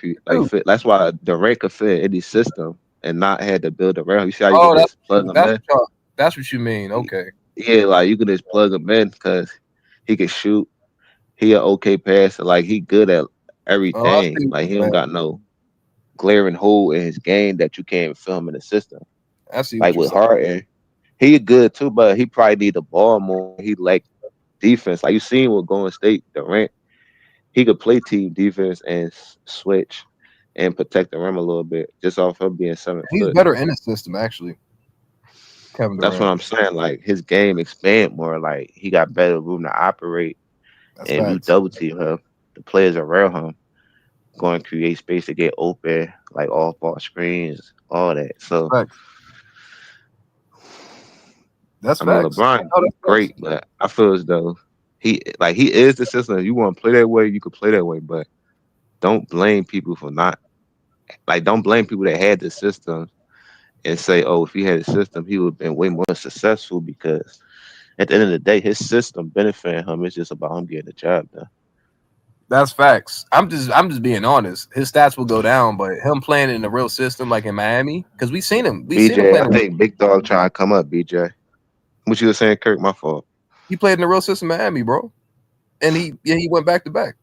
Fit. That's why Durant could fit in any system and not had to build around. You see how you can just plug him in? That's what you mean. Okay. Yeah, like you can just plug him in because he can shoot. He an okay passer. Like he good at everything. Like he don't got no glaring hole in his game that you can't film in the system. I see. Like with Harden, he good too, but he probably need the ball more. He like defense. Like you seen with Golden State, Durant, he could play team defense and switch and protect the rim a little bit just off of being 7 foot. He's better in the system, actually. Kevin Durant. That's what I'm saying. Like his game expand more. Like he got better room to operate. And you double team him, the players around him going to create space to get open, like off ball screens, all that. So that's I mean LeBron great, but I feel as though he is the system. If you want to play that way, you could play that way, but don't blame people for not don't blame people that had the system and say, oh, if he had a system, he would have been way more successful because at the end of the day, his system benefiting him. It's just about him getting the job done. That's facts. I'm just being honest. His stats will go down, but him playing in the real system, like in Miami, because we seen him. I think Big Dog trying to come up. BJ, what you were saying, Kirk? My fault. He played in the real system, in Miami, bro, and he went back to back.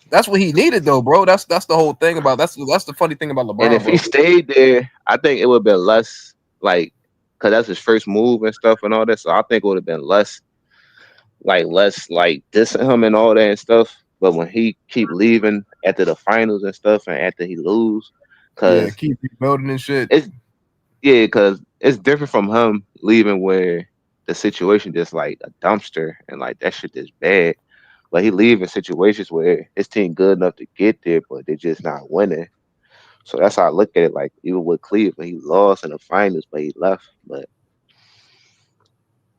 That's what he needed, though, bro. That's the whole thing about that's the funny thing about LeBron. And if he stayed there, I think it would have been less because that's his first move and stuff and all that. So I think it would have been less dissing him and all that and stuff. But when he keep leaving after the finals and stuff, and after he lose, keep rebuilding and shit. Because it's different from him leaving where the situation just like a dumpster and like that shit is bad. But he leaving situations where his team good enough to get there, but they're just not winning. So that's how I look at it. Like even with Cleveland, he lost in the finals, but he left. But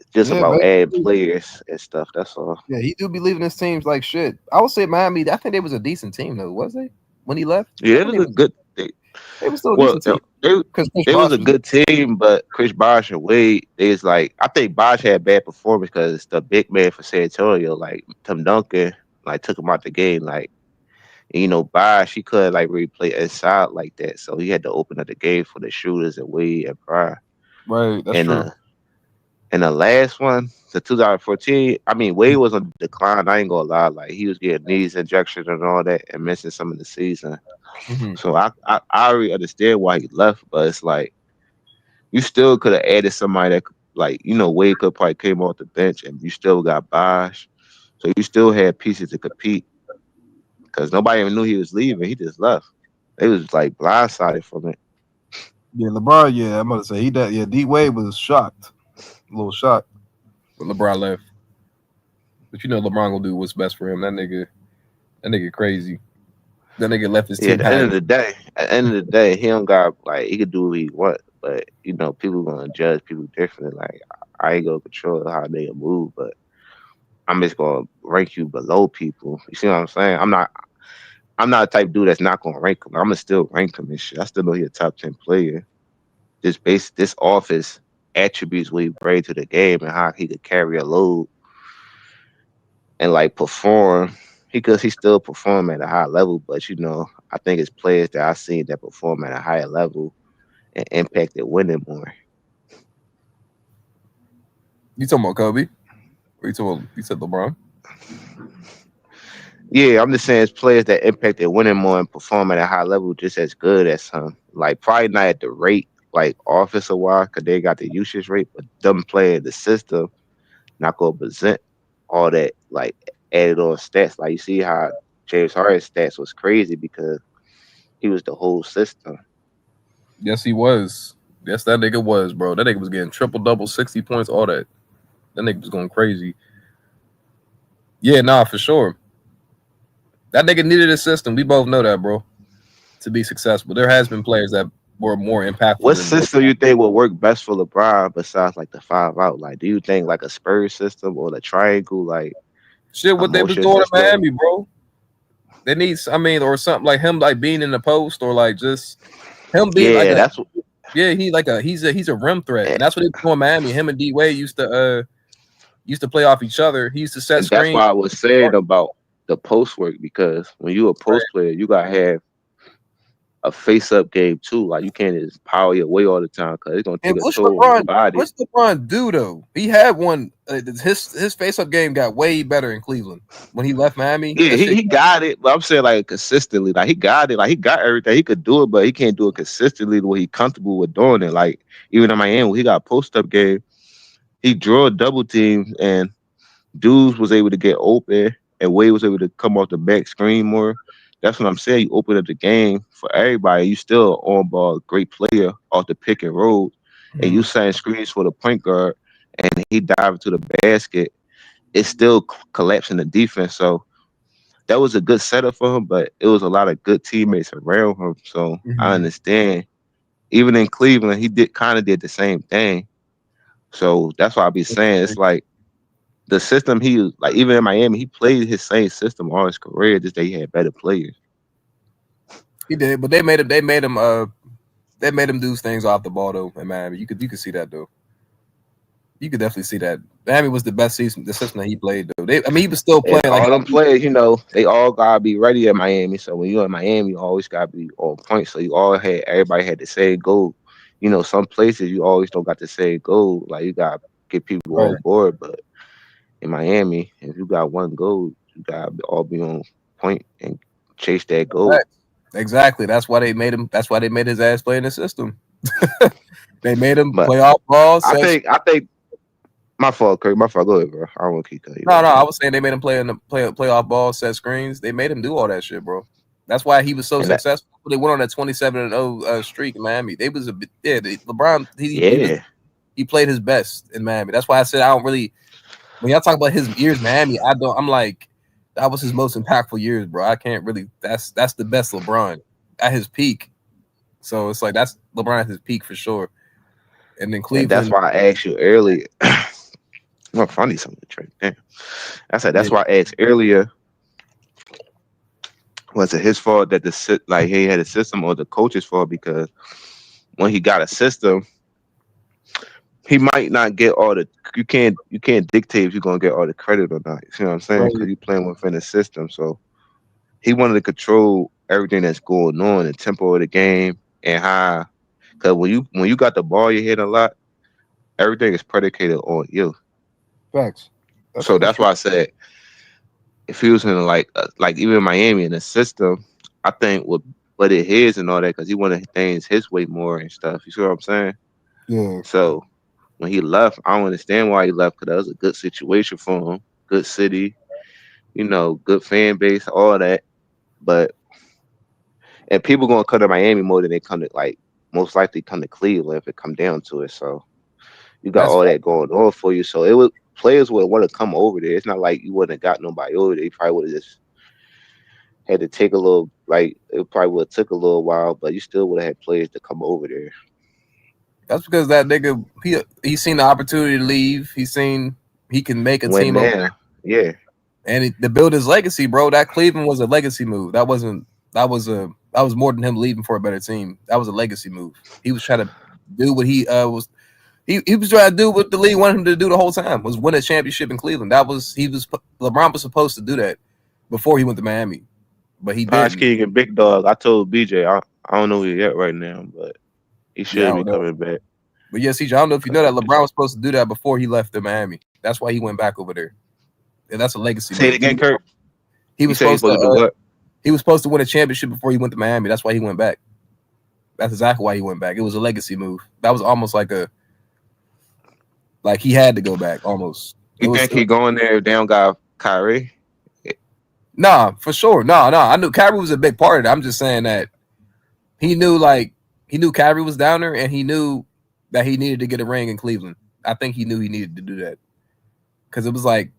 it's just about adding players and stuff. That's all. Yeah, he do be leaving his teams like shit. I would say Miami. I think they was a decent team though, was they? When he left, yeah, it was a good. They was still a decent team. It was a good team, but Chris Bosh and Wade, is like I think Bosh had bad performance because the big man for San Antonio, like Tim Duncan, like took him out the game. Like, and, Bosh, he couldn't like really play inside like that, so he had to open up the game for the shooters and Wade and Pryor. Right, that's true. And the last one, the 2014, I mean, Wade was on decline. I ain't gonna lie, like he was getting knees injections and all that, and missing some of the season. Mhm. So I already understand why he left, but it's like you still could have added somebody that, like, Wade could probably came off the bench, and you still got Bosh, so you still had pieces to compete because nobody even knew he was leaving. He just left. They was like blindsided from it. Yeah, LeBron. Yeah, I'm gonna say he that. Yeah, D Wade was shocked, a little shocked. But LeBron left. But LeBron gonna do what's best for him. That nigga crazy. That nigga left his Yeah, team hanging. at the end of the day, he don't got, like, he could do what he want, but people gonna judge people differently. Like, I ain't gonna control how they move, but I'm just gonna rank you below people. You see what I'm saying? I'm not the type of dude that's not gonna rank him. I'm gonna still rank him and shit. I still know he's a top 10 player. This office attributes what he brings to the game and how he could carry a load and like perform. Because he still perform at a high level, but I think it's players that I've seen that perform at a higher level and impacted winning more. You talking about Kobe? Or you said LeBron? Yeah, I'm just saying it's players that impacted winning more and perform at a high level just as good as him. Like, probably not at the rate like offensive wise because they got the usage rate, but them playing the system not gonna present all that like added on stats. Like, you see how James Harden's stats was crazy because he was the whole system. Yes, he was. Yes, that nigga was, bro. That nigga was getting triple double, 60 points, all that. That nigga was going crazy. Yeah, nah, for sure. That nigga needed a system. We both know that, bro, to be successful. There has been players that were more impactful What than system you think would work best for LeBron besides like the 5-out? Like, do you think like a Spurs system or the triangle, like shit a what they was motion doing in system? Miami, bro? They need, or something like him, like being in the post, or like just him being like Yeah, a, that's what. yeah, he's a rim threat, and that's what they were doing in Miami. Him and D Wade used to play off each other. He used to set And that's screens. why I was saying about the post work, because when you a post player, you gotta have a face up game too. Like, you can't just power your way all the time because it's gonna And take a toll on your body. what's LeBron do though? He had one. His face up game got way better in Cleveland when he left Miami. Yeah, That shit. he got it, but I'm saying like consistently. Like, he got it. Like, he got everything. He could do it, but he can't do it consistently the way he comfortable with doing it. Like, even in Miami, when he got post up game, he drew a double team and dudes was able to get open and Wade was able to come off the back screen more. That's what I'm saying. You open up the game for everybody. You still on ball, great player off the pick and roll, and you setting screens for the point guard, and he dive into the basket. It's still collapsing the defense. So that was a good setup for him, but it was a lot of good teammates around him. So I understand. Even in Cleveland, he did the same thing. So that's why I be saying it's like the system he, like, even in Miami, he played his same system all his career, just that he had better players. He did, but they made him do things off the ball though in Miami. You could see that though. You could definitely see that. Miami was the best season, the system that he played though. He was still And playing like all them players, they all gotta be ready at Miami. So when you're in Miami, you always gotta be on point. So everybody had the same goal. Some places you always don't got the same goal. Like, you gotta get people Right. on board. But in Miami, if you got one goal, you gotta all be on point and chase that goal. Exactly. That's why they made him. That's why they made his ass play in the system. They made him But play off ball. I think my fault, Kirk. My fault. Go ahead, bro. I don't want to keep cutting you. No. I was saying they made him play off ball, set screens. They made him do all that shit, bro. That's why he was so successful. They went on that 27-0 streak in Miami. They was LeBron. He played his best in Miami. That's why I said I don't really. When y'all talk about his years in Miami, I'm like, that was his most impactful years, bro. I can't really. That's the best LeBron at his peak. So it's like that's LeBron at his peak for sure. And then Cleveland. And that's why I asked you earlier. Well, funny something to drink. Damn. I said that's why I asked earlier. Was it his fault that he had a system, or the coach's fault? Because when he got a system, he might not get all the. You can't dictate if you're gonna get all the credit or not. You see what I'm saying? Because you're playing within the system. So he wanted to control everything that's going on, the tempo of the game, and how. Because when you got the ball, you hit a lot. Everything is predicated on you. Facts. So that's why I said if he was in like even Miami in the system, I think with what it is and all that, because he wanted things his way more and stuff. You see what I'm saying? Yeah. So when he left, I don't understand why he left, because that was a good situation for him, good city, good fan base, all that. But and people gonna come to Miami more than they come to most likely come to Cleveland if it come down to it. So you got That's all fact. that going on for you. So players would want to come over there. It's not like you wouldn't have got nobody over there. You probably would have just had to take a little, it probably would have took a little while, but you still would have had players to come over there. That's because that nigga he seen the opportunity to leave. He seen he can make a Win team over now, there. yeah. And to build his legacy, bro. That Cleveland was a legacy move. That was more than him leaving for a better team. That was a legacy move. He was trying to do what he was. He was trying to do what the league wanted him to do the whole time, was win a championship in Cleveland. LeBron was supposed to do that before he went to Miami, but he Posh didn't. King and Big Dog. I told BJ I don't know where he at right now, but he should Yeah, I be don't know. coming back. But yeah, CJ, I don't know if you know that LeBron was supposed to do that before he left to Miami. That's why he went back over there. And that's a legacy Say it move. again, Kurt. He was supposed to do what? He was supposed to win a championship before he went to Miami. That's why he went back. That's exactly why he went back. It was a legacy move. That was almost like he had to go back almost. You think he going there if they don't got Kyrie? Nah, for sure. No. I knew Kyrie was a big part of it. I'm just saying that he knew Kyrie was down there, and he knew that he needed to get a ring in Cleveland. I think he knew he needed to do that. Because it was like,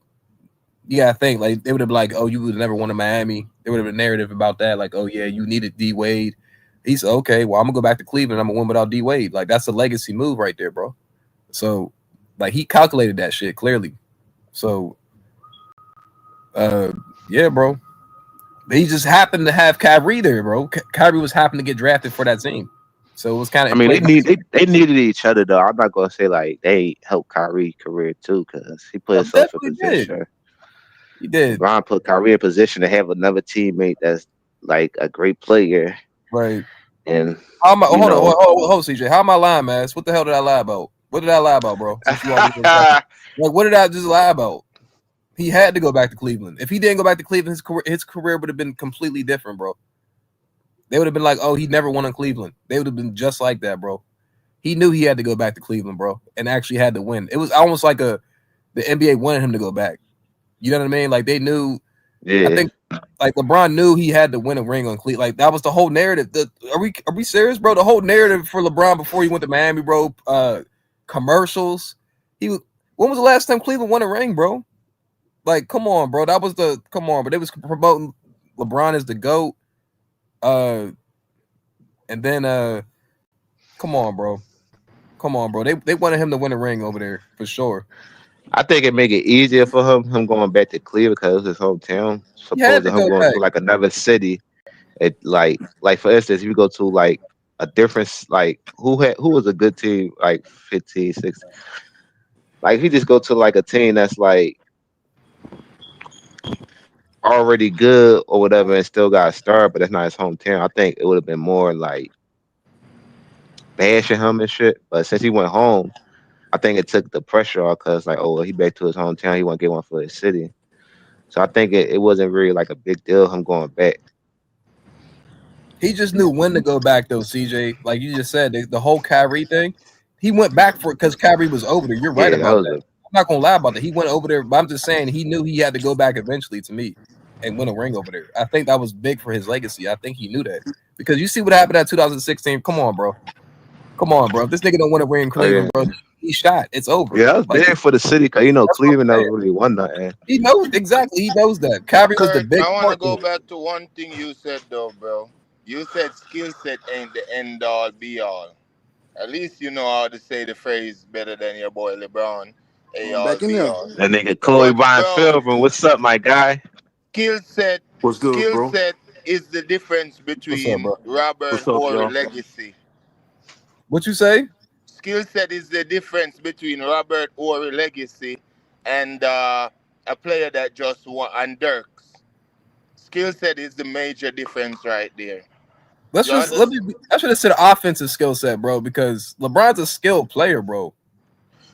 you gotta think, like, they would have been like, oh, you would have never won in Miami. There would have been a narrative about that, like, oh yeah, you needed D Wade. He said, okay, well, I'm gonna go back to Cleveland. I'm gonna win without D Wade. Like, that's a legacy move right there, bro. So, like, he calculated that shit clearly. So, yeah, bro. He just happened to have Kyrie there, bro. Kyrie was happened to get drafted for that team. So it was kind of. I mean, they needed each other though. I'm not gonna say like they helped Kyrie's career too, because he put himself in position. He did. LeBron put Kyrie in position to have another teammate that's like a great player. Right. And hold on, CJ. How am I lying, man? What the hell did I lie about? What did I lie about, bro? Like, what did I just lie about? He had to go back to Cleveland. If he didn't go back to Cleveland, his career would have been completely different, bro. They would have been like, oh, he never won in Cleveland. They would have been just like that, bro. He knew he had to go back to Cleveland, bro, and actually had to win. It was almost like the NBA wanted him to go back. You know what I mean? Like, they knew. Yeah. I think like LeBron knew he had to win a ring on Cleveland. Like, that was the whole narrative. Are we serious, bro? The whole narrative for LeBron before he went to Miami, bro. Commercials. When was the last time Cleveland won a ring, bro? Like, come on, bro. But they was promoting LeBron as the GOAT. And then come on, bro. They wanted him to win a ring over there for sure. I think it make it easier for him going back to Cleveland because it's his hometown. Suppose him going to like another city. It like for instance, if you go to like a different, like who was a good team like 15, 16. Like if you just go to like a team that's like already good or whatever and still got a star, but that's not his hometown, I think it would have been more like bashing him and shit. But since he went home, I think it took the pressure off because like, oh, well, he back to his hometown, he want to get one for his city. So I think it wasn't really like a big deal him going back. He just knew when to go back though, CJ. Like you just said, the whole Kyrie thing, he went back for it because Kyrie was over there. You're right about that. I'm not gonna lie about that. He went over there, but I'm just saying he knew he had to go back eventually to me and win a ring over there. I think that was big for his legacy. I think he knew that because you see what happened at 2016. Come on, bro. If this nigga don't win a ring in Cleveland, bro, he shot. It's over. Yeah, that was big for the city because Cleveland never really won nothing. He knows exactly. He knows that Kyrie was the big. I want to go back to one thing you said though, bro. You said skill set ain't the end all be all. At least you know how to say the phrase better than your boy LeBron. Back in there. That nigga Chloe Bryant Philbin, what's up, my guy? Skill set. What's good, skill bro? set is the difference between Robert or legacy. What you say? Skill set is the difference between Robert or legacy and a player that just won, and Dirks. Skill set is the major difference right there. I should have said offensive skill set, bro, because LeBron's a skilled player, bro.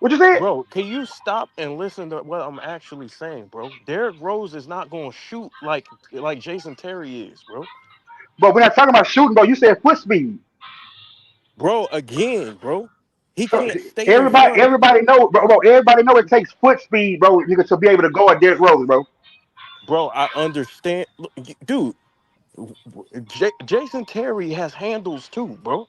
What you said? Bro, can you stop and listen to what I'm actually saying, bro? Derrick Rose is not gonna shoot like Jason Terry is, bro. But we're not talking about shooting, bro. You said foot speed. Bro, again, bro, he So can't stay in front of. everybody know, bro. Everybody know it takes foot speed, bro, nigga, to be able to guard Derrick Rose, bro. Bro, I understand. Look, dude, Jason Terry has handles too, bro.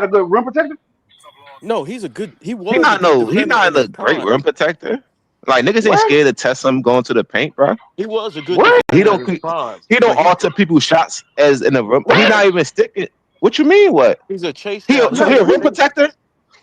not a good rim protector. No, he's a good. He He was a not good no. He defender in not his a great prime. rim protector. Like niggas ain't What? scared to test him going to the paint, bro. He was a good What? He defender in don't. his prime, He don't but alter people's shots as in the rim. He What? not even sticking. What you mean? What? he's a chase He down. He so he don't a even rim chase. protector?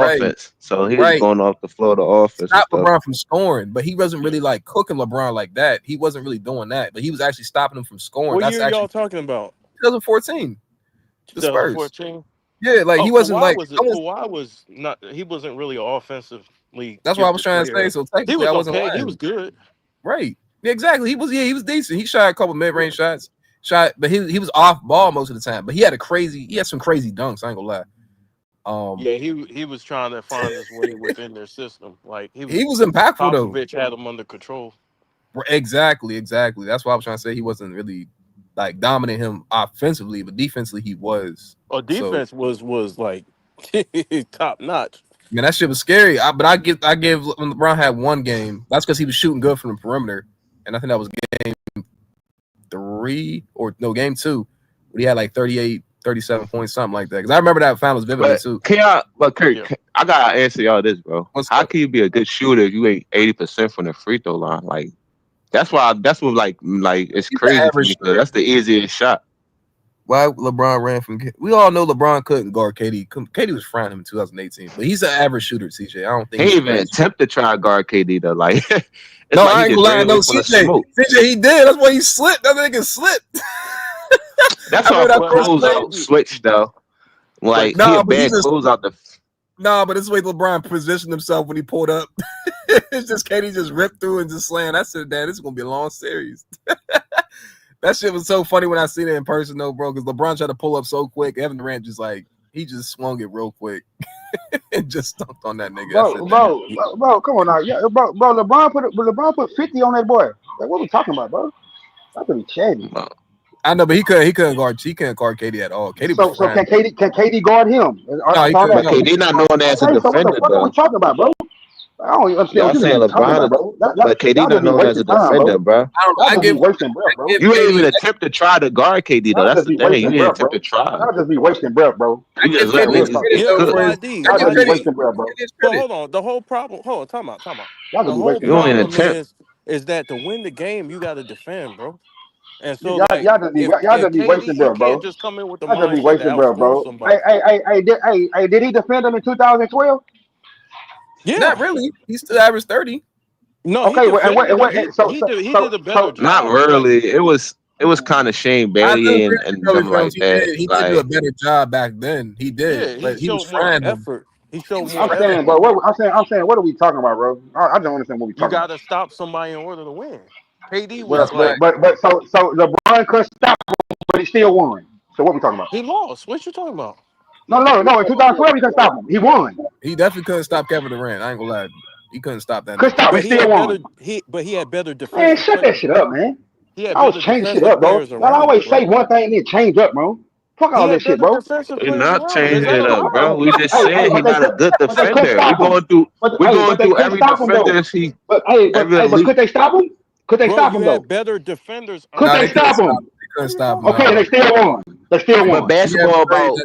Right. offense. So he was Right. going off the flow of the offense and Stop stuff. LeBron from scoring, but he wasn't really like cooking LeBron like that. He wasn't really doing that, but he was actually stopping him from scoring. What That's year actually y'all talking about? 2014. The Spurs. 2014. Yeah, like he Oh, wasn't like I was. Kawhi was not. He wasn't really an offensively That's what I was gifted trying to say. player. So He technically, was I wasn't okay. He lying. was good. Right. Yeah, exactly. He was. Yeah, he was decent. He shot a couple mid-range shots. shot, but he was off ball most of the time. But he had some crazy dunks. I ain't gonna lie. Yeah, he was trying to find his way within their system. Like He was impactful though. Popovich had him under control. Exactly. That's why I was trying to say he wasn't really like dominating him offensively, but defensively he was. Defense was like top notch. Man, that shit was scary. But I give when LeBron had one game. That's because he was shooting good from the perimeter, and I think that was game 3 or no game 2. But he had like 38, 37 points, something like that. Because I remember that finals vividly too. Kurt, I gotta answer y'all this, bro. How can you be a good shooter if you ain't 80% from the free throw line? Like that's what like it's crazy for me. That's the easiest shot. Why LeBron ran from? We all know LeBron couldn't guard KD. KD was frying him in 2018, but he's an average shooter. CJ, I don't think he even attempt to try to guard KD though. Like, no, I ain't gonna lie. No, CJ, he did. That's why he slipped. That nigga slipped. That's why close switch though. Like he a bad close out the. No, but this is the way LeBron positioned himself when he pulled up. It's just KD just ripped through and just slammed. I said, "Dad, this is gonna be a long series." That shit was so funny when I seen it in person, though, bro. Because LeBron tried to pull up so quick. Evan Durant just he just swung it real quick and just stumped on that nigga. Bro, come on now, yeah, bro. LeBron put 50 on that boy. Like, what are we talking about, bro? That's gonna be chatty. I know, but he couldn't guard KD at all. KD was so can KD guard him? No, he couldn't. KD not known as a defender, what are we talking about, bro? I don't understand what you're talking about, bro. But KD not known as a defender, bro. I give wasting breath, bro. You ain't even attempt to try to guard KD though. That's the thing. You didn't attempt to try. I'll just be wasting breath, bro. You just let me. I'll just be wasting breath, bro. But hold on, the whole problem. Hold on, time out. The be whole wasting problem is that to win the game you got to defend, bro. And so y'all just be wasting breath, bro. Can't just come in with the Y'all just be mindset wasting to breath, outscore bro. somebody. Hey, did he defend him in 2012? Yeah, not really. He still averaged 30. No, okay. He did a better job. Not really. It was kind of Shane Bailey and them like that. He did do a better job back then. He did, but he was trying more effort. He showed more. I'm saying, bro. I'm saying, what are we talking about, bro? I don't understand what we talking about. You got to stop somebody in order to win. KD was but so LeBron couldn't stop him, but he still won. So what we talking about? He lost. What you talking about? No. In 2012, he couldn't stop him. He won. He definitely couldn't stop Kevin Durant. I ain't gonna lie. He couldn't stop that. Couldn't stop. He still won. He had better defense. Man, shut that shit up, man. I was changing shit up, bro. Y'all always say one thing and then change up, bro. Fuck all this shit, bro. We're not changing it up, bro. We just saying he's not a good defender. We're going through every defender. But could they stop him? Could they stop him though? Better defenders. Could they stop him? Couldn't stop him. Okay, they still won. But basketball about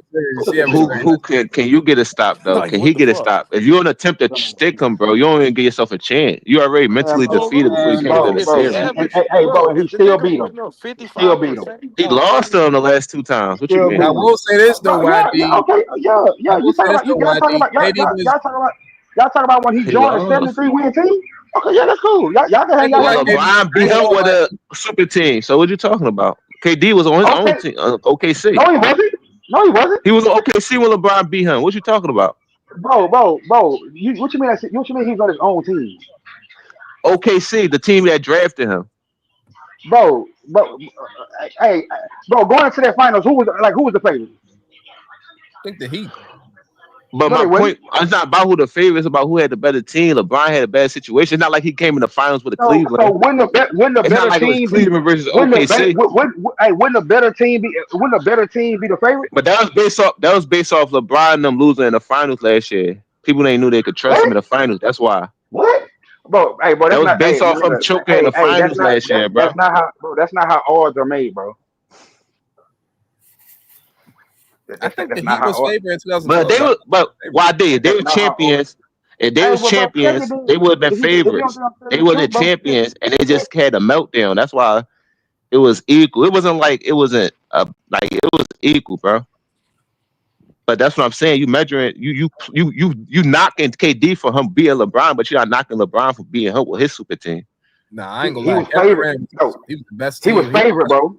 who can you get a stop though? Can he get a stop? If you don't attempt to stick him, bro, you don't even give yourself a chance. You already mentally defeated before you came to the series. Hey, bro, he still beat him. Still beat him. He lost them the last 2 times. What you mean? I will say this though, YD. Okay, yeah. You y'all talking about when he joined a 73-win team? Okay, yeah, that's cool. Y'all can hang out. LeBron beat him with a super team. So what you talking about? KD was on his own team, OKC. No, he wasn't. He was on OKC when LeBron beat him. What you talking about? Bro. What you mean? What you mean he was on his own team? OKC, the team that drafted him. Bro, hey, bro, going into that finals, who was the favorite? I think the Heat. But my point, it's not about who the favorite is, about who had the better team. LeBron had a bad situation. It's not like he came in the finals with Cleveland. So when the better team Cleveland versus OKC. Wouldn't the better team be the favorite? But that was based off LeBron and them losing in the finals last year. People ain't knew they could trust him in the finals. That's why. What? Bro, hey, bro, that was based off him choking in the finals last year, bro. That's not how odds are made, bro. I think the Heat was favored in 2012. But why they were champions. If they was champions, they would have been favorites. They were the champions, and they just had a meltdown. That's why it was equal. It wasn't like it wasn't it was equal, bro. But that's what I'm saying. You measuring you knocking KD for him being LeBron, but you're not knocking LeBron for being him with his super team. Nah, I ain't gonna lie. He was favorite. He was the best. He was favorite, bro.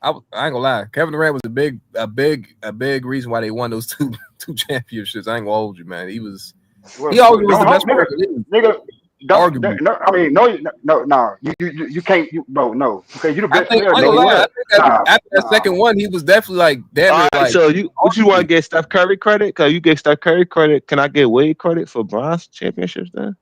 I ain't gonna lie. Kevin Durant was a big reason why they won those two championships. I ain't gonna hold you, man. He always was the best player. Arguably. No, I mean, no. You can't, bro. No, because you're the I best think player. I ain't No, gonna lie. I what? think after that Nah. second one, he was definitely like damn All near right, like so what you want to arguably. get Steph Curry credit? Because you get Steph Curry credit. Can I get Wade credit for bronze championships then?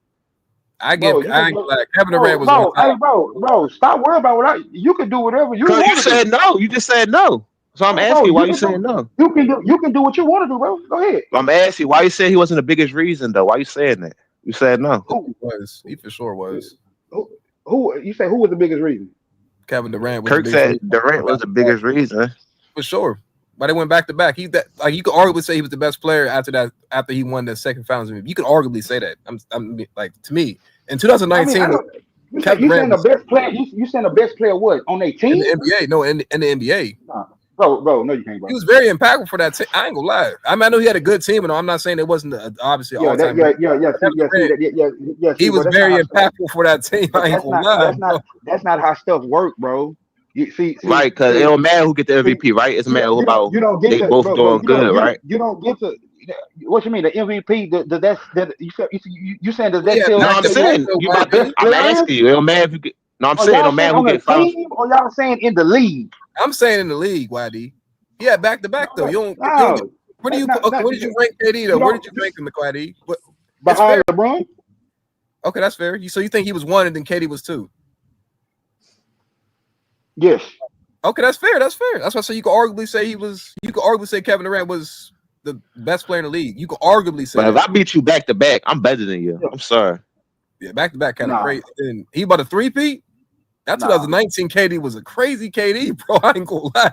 I Bro, you ain't can, gonna lie. Kevin Durant was on bro. top. Hey, bro. Stop worrying about you can do whatever you Because you want to do. said no. You just said no. So I'm Bro. asking you why you saying no. You can do what you want to do, bro. Go ahead. I'm asking you why you saying he wasn't the biggest reason though. Why you saying that? You said no. He was. He for sure was. Who you say who was the biggest reason? Kevin Durant was the Kirk biggest said reason Durant was the biggest reason. for sure. But they went back to back. He that like you could arguably say he was the best player after he won the second finals MVP. You could arguably say that. I'm like to me in I mean, 2019. Kevin you Durant saying the was best player? You saying the best player what on their in team? the NBA. No, in the NBA. Nah, bro. No, you can't, bro. He was very impactful for that team. I ain't gonna lie. I mean, I know he had a good team, and I'm not saying it wasn't obviously Yeah, all time. See, He was but that's not very how. impactful for that team. But I ain't gonna lie. that's not how stuff work, bro. You Right, because it don't matter who get the MVP, right? It's a matter about you don't get they to, both bro. doing good, right? You don't get to. What you mean the MVP? You saying does that Yeah, tell No, I'm you saying who you the about to. best I'm player is? asking you. It don't matter if you get. No, I'm Or saying it y'all don't saying matter who on the get finals. team, or y'all saying in the league? I'm saying in the league, YD. Yeah, back to back though. You don't get. No, Where do you put? Okay, where did you rank KD though? you Where don't did you rank him, YD? But it's behind fair. LeBron. Okay, that's fair. So you think he was 1 and then KD was 2? Yes. Okay, that's fair. That's fair. That's why I say you could arguably say he was. You could arguably say Kevin Durant was the best player in the league. You could arguably say But if that. I beat you back to back, I'm better than you. I'm sorry. Yeah, back to back kind of Nah. crazy. And he about a 3-peat. That Nah. 2019 KD was a crazy KD, bro. I ain't gonna lie.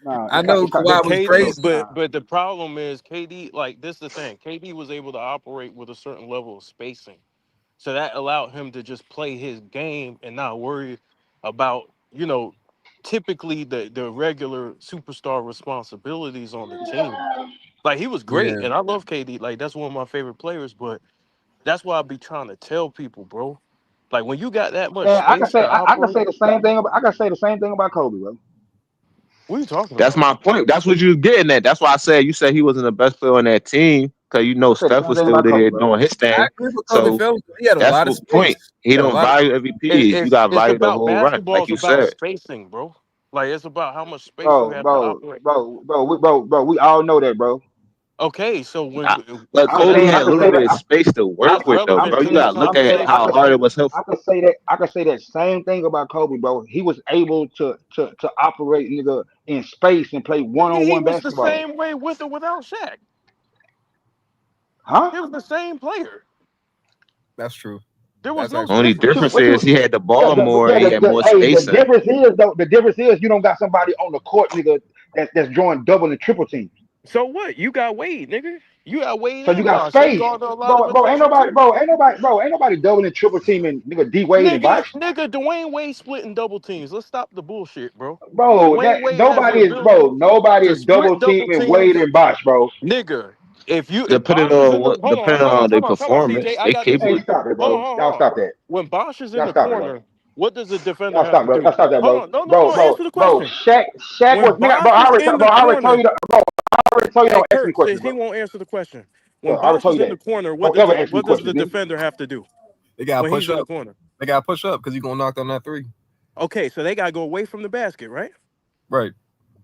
Nah, I know Kawhi was KD, crazy. but the problem is KD. Like this, is the thing. KD was able to operate with a certain level of spacing, so that allowed him to just play his game and not worry about typically the regular superstar responsibilities on the team. Like he was great, Yeah. and I love KD. Like that's one of my favorite players. But that's why I be trying to tell people, bro. Like when you got that much Man, space to I can operate, say the same thing. I can say the same thing about Kobe, bro. what are you talking That's about? my point. That's what you was getting at. That's why I said you said he wasn't the best player on that team because I say the Steph same was thing still about Kobe, there bro. doing his I thing. agree with Kobe So Phelps. He had a that's lot of the point. space. He He had a don't lot of value MVPs. You got to It's value the about whole run, basketball. like It's you about said. spacing, bro. Like it's about how much space you have to operate. We all know that, bro. Okay, so I- when But I'm Kobe saying I had can say limited that. space to work that's with, though, relevant bro. to You this got to look at how conversation. hard it was. I can say that. I can say that same thing about Kobe, bro. He was able to operate, nigga, in space and play one Nigga, on he one was the basketball. same way with or without Shaq. Huh? He was the same player. That's true. There was That's no actually Only true. difference. difference is he had the ball more and he had more The spacing. difference is though. The difference is you don't got somebody on the court, nigga, that's drawing double and triple teams. So what? You got Wade, nigga. You got Wade So you and got Bosh. They space, guard a lot of ain't possessions nobody, too. ain't nobody doubling triple teaming, nigga. D Wade and Bosh. Nigga, Dwayne Wade splitting double teams. Let's stop the bullshit, bro. Bro, Dwayne that Wade has the ability nobody to is double split double teaming Wade teams. and Bosh, bro. Nigga, if Depending Bosh is in on the what, depending on their time out, CJ, performance, I they got this capable. Hey, one. stop it, Hold on, bro. hold on, Y'all hold on. stop that. When Bosh is in Y'all the stop it, bro. corner, what does the defender Y'all have stop, to bro. do? Y'all stop that, Hold bro. on, no, answer the Bro. question. Shaq When was nigga, bro. Bosh is in the I already told corner, you that, bro. I already told you hey don't ask me Kurt, questions, since bro. he won't answer the question, when Bro, I already Bosh told is you in that. the corner, Don't ever ask me what does questions, the nigga. defender have to do They gotta when push he's in the up. corner? They gotta push up because you're gonna knock down that 3. Okay, so they gotta go away from the basket, right? Right.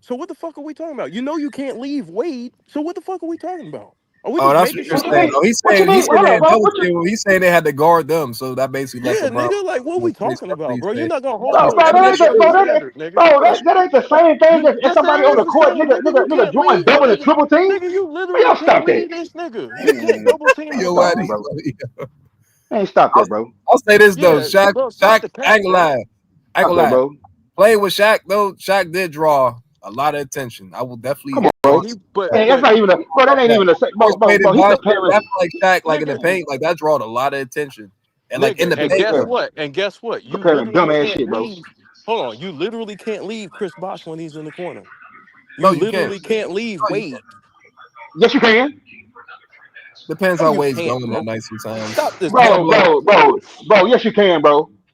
So what the fuck are we talking about? You know you can't leave Wade. So what the fuck are we talking about? Are we Oh, just that's what making you're shit What you up? saying. mean? Oh, What you he's mean? saying Hold they on, had bro. double team. He's saying they had to guard them, so that basically left Yeah, LeBron. nigga, like what we That's talking about, what he bro? You're said. not gonna hold Bro, to a that ain't goddamn the, double bro, standard, nigga. that ain't the same thing You as yes, somebody there on is the the court, same, nigga. You nigga can't doing leave, double and nigga. triple team. Nigga, you Bro, literally y'all can't stop that. leave this nigga. You can't Man, double team Yo, this stop what? it, guy. bro. Man, stop that, bro. I'll say this though, Yeah, Shaq. bro, stop Shaq, the I cap, ain't gonna bro. lie. I ain't Stop gonna that, lie. bro. Playing with Shaq though, Shaq did draw a lot of attention. I will definitely Come on, bro. But Man, that's not even a, bro. That ain't that. even a, Force Played He Bosh, comparing, that's like Shaq, like in the nigga, paint, like that drawed a lot of attention. And like in nigga, the and paint guess though. what? And guess what? You comparing literally dumb ass can't shit, bro. leave. Hold on, you literally can't leave Chris Bosh when he's in the corner. No, You you can't. literally can't leave No, you Wade. Yes, you can, depends No, how you Wade's can't, going that bro. night sometimes. Stop this You gotta cap, bro. be like, bro. Yes, you can, bro.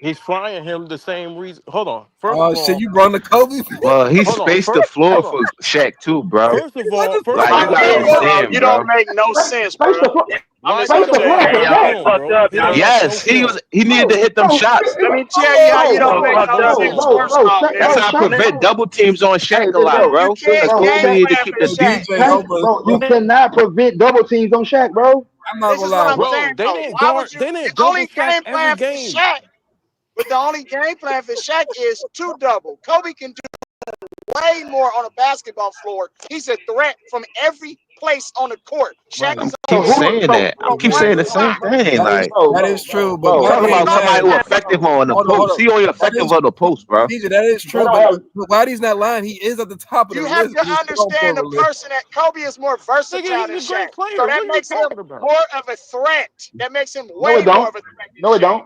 He's flying him the same reason. Hold on. First Oh of shit, all, you brought the Kobe? Well, he hold on. spaced the floor Hold for on. Shaq too, bro. First of all, What first Like of the you all, gotta hold fuck? on, Bro? bro. understand, You don't bro. make no sense, Face bro. the floor. I'm Why listening you Face the to don't floor watch you. for no that. film, bro? It ain't make no Yes, film. he needed to hit them shots. Let me tell you how you don't make no Bro, sense. bro, First bro, off, Shaq, man, That's bro, how I Shaq, prevent bro. double teams on Hey, Shaq a lot, you bro. can't Because bro, Kobe game Shaq, needed to plan keep for them. Yo, Shaq. DJ, bro, you cannot prevent double teams on Shaq, bro. I'm not This gonna is what lie, I'm bro. Bro, saying, they though. didn't Why guard. would you? They The didn't double only Shaq game every plan for game. Shaq But the only game plan for Shaq is 2-double. Kobe can do way more on a basketball floor. He's a threat from every place on the court. Shaq is Keep only saying that. I from keep one saying the same spot. thing. Like That is true, but bro. why talk do about you somebody who have? effective on the Hold post. up. He only That effective is on the post, bro. DJ. That is They true, don't but have. Waddy's not lying. He is at the top of the You have list. to Of this understand the list. person that Kobe is more Nigga, versatile he's than a Shaq. great So player. that What are you makes him talking about? more of a threat. That makes him No, it way more don't. of a threat No, it than Shaq. don't.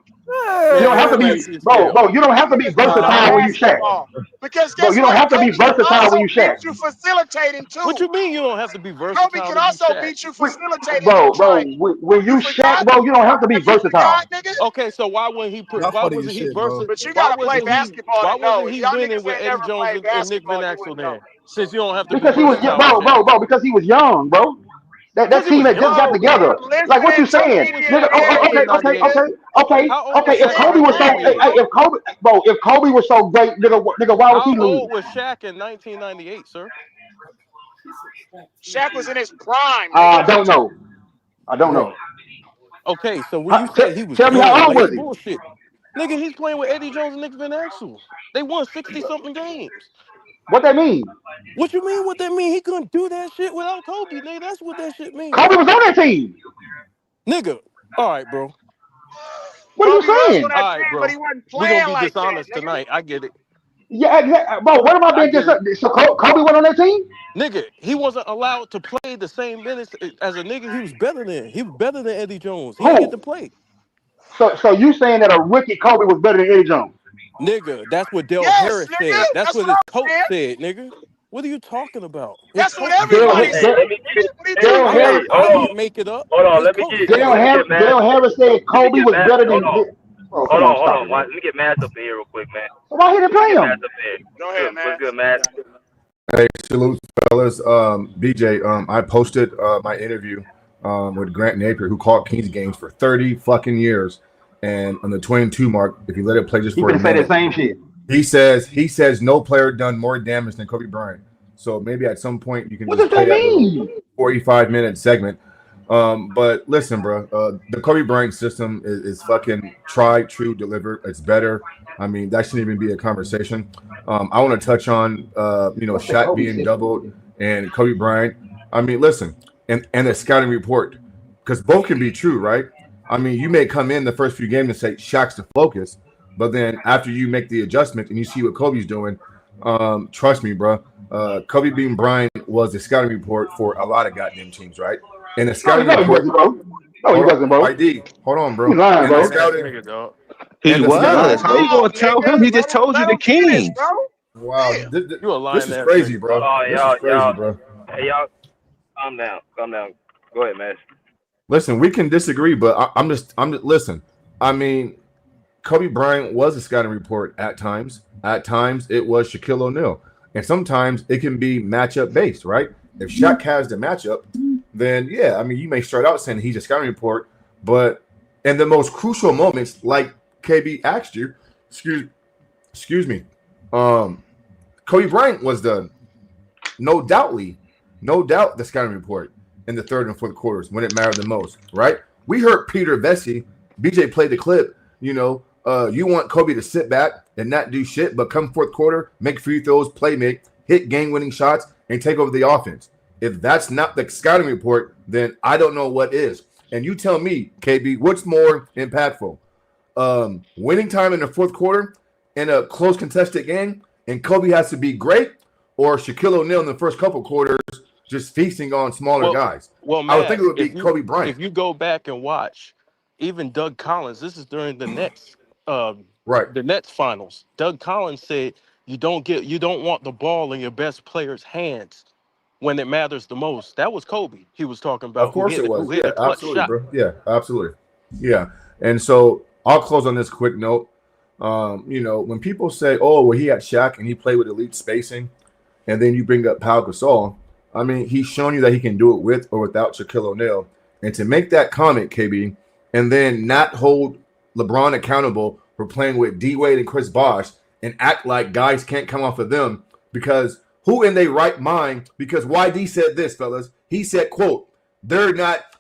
You Man, don't Yes, have go to it back be, is. to your bro. tail. You don't have to be It's about versatile when you Shaq. basketball. Because Bro, guess you don't what? have to be Kobe can versatile also when you beat Shaq. you facilitating What too. you mean you don't have to be Kobe versatile can to be also Shaq? beat you facilitating in Bro, the bro. triangle. When you You Shaq, forgot? bro, you don't have to be Have you versatile. forgot, nigga? Okay, so why wouldn't he put? Y'all Why funny as wasn't he shit, bro. versus? But you Why gotta play wasn't he? basketball Why to know wasn't it. he Y'all winning niggas with ain't Eddie never Jones played and Nick Van basketball. You Exel wouldn't know. then? Since you don't have to be Because he was, versatile with bro, Shaq, bro, bro. Because he was young, bro. That because he team was had just young. got Bro, when together. you Like what listening you to saying, How old was media nigga? Shaq in Okay, okay, 1998? narratives, okay, okay, How old okay. was If Shaq in stay Kobe was so, calm, 1998? if Kobe, bro, if Kobe was so great, nigga, why was How he old losing? was Shaq in 1998, sir? Shaq was in his prime, I nigga. don't know. I don't know. Bro. Okay, so when you say he was Tell me young, how old like was it's he? bullshit. Nigga, he's playing with Eddie Jones and Nick Van Exel. They won 60 something games. What that mean? What you mean? What that mean? He couldn't do that shit without Kobe, nigga. That's what that shit mean, Kobe was on that team. nigga. All right, bro. What are you Kobe was on saying? that All right, team, but bro. he wasn't We gonna playing be like that, dishonest nigga. tonight. I get it. Yeah, exactly. Bro, what am I I being get just? it. So Kobe went on that team. Nigga, he wasn't allowed to play the same minutes as a nigga. He was better than. He was better than Eddie Jones. He didn't get Who? to play. So you saying that a rookie Kobe was better than Eddie Jones? Nigga, that's what Del Yes, Harris nigga. said. That's That's what what his I'm coach saying. said, nigga. What are you talking about? His That's what coach said Dale, that everybody shit. said, Dale, nigga. What are you Dale talking Harris, about? I didn't make it up. Hold on. His Let me coach get. said Dale it. Harris, Dale Harris said Let me Kobe get was Matt. better Hold than. on. Bro, come on, Hold stop on. it, bro. Let me get Matt up in here real quick, man. So why he didn't Let me play get Matt him? up in here. Go Good. ahead, man. What's good, Matt? Hey, salute, fellas. BJ, I posted my interview with Grant Napier, who called Kings games for 30 fucking years. And on the 22 mark, if you let it play just He for a finna say that minute, same shit. he says no player done more damage than Kobe Bryant. So maybe at some point you can What just does play that that little mean? 45-minute segment. But listen, bro, the Kobe Bryant system is fucking tried, true, delivered. It's better. I mean, that shouldn't even be a conversation. I want to touch on, What's the Shaq Kobe being system? doubled and Kobe Bryant. I mean, listen, and the scouting report, because both can be true, right? I mean, you may come in the first few games and say Shaq's the focus, but then after you make the adjustment and you see what Kobe's doing, trust me, bro. Kobe being Bryant was the scouting report for a lot of goddamn teams, right? And the No, scouting no, he report, wasn't, bro. No, he hold on, wasn't, bro. YD, hold on, You bro. lying, And the bro. Lying ass scouting, nigga, dog. He and the You scouting. lying. was. How you Hold gonna on, tell nigga. him? He just told you Let the him finish, Kings. bro. Wow, Damn. You a this lying is ass crazy, nigga, bro. dog. Hold on, This is crazy, y'all. bro. Hey, y'all. Calm down. Calm down. Go ahead, man. Listen, we can disagree, but I'm just listen. I mean, Kobe Bryant was a scouting report at times. At times, it was Shaquille O'Neal, and sometimes it can be matchup based, right? If Shaq has the matchup, then yeah, I mean, you may start out saying he's a scouting report, but in the most crucial moments, like KB asked you, excuse me, um, Kobe Bryant was the no doubt the scouting report in the third and fourth quarters when it mattered the most, right? We heard Peter Vesey, BJ played the clip, you want Kobe to sit back and not do shit, but come fourth quarter, make free throws, play make, hit game-winning shots, and take over the offense. If that's not the scouting report, then I don't know what is. And you tell me, KB, what's more impactful? Winning time in the fourth quarter in a close contested game, and Kobe has to be great, or Shaquille O'Neal in the first couple quarters just feasting on smaller Well, guys. well, I would think Matt, it would be Kobe Bryant. if you go back and watch, even Doug Collins, this is during Right. the Nets finals. Doug Collins said you don't want the ball in your best player's hands when it matters the most. That was Kobe. He was talking Of about course it who was. hit Yeah, the clutch absolutely, shot. bro. Yeah, absolutely. Yeah. And so I'll close on this quick note. When people say, oh, well, he had Shaq and he played with elite spacing, and then you bring up Pau Gasol, I mean, he's shown you that he can do it with or without Shaquille O'Neal. And to make that comment, KB, and then not hold LeBron accountable for playing with D Wade and Chris Bosh and act like guys can't come off of them, because who in their right mind, because YD said this, fellas, he said, quote,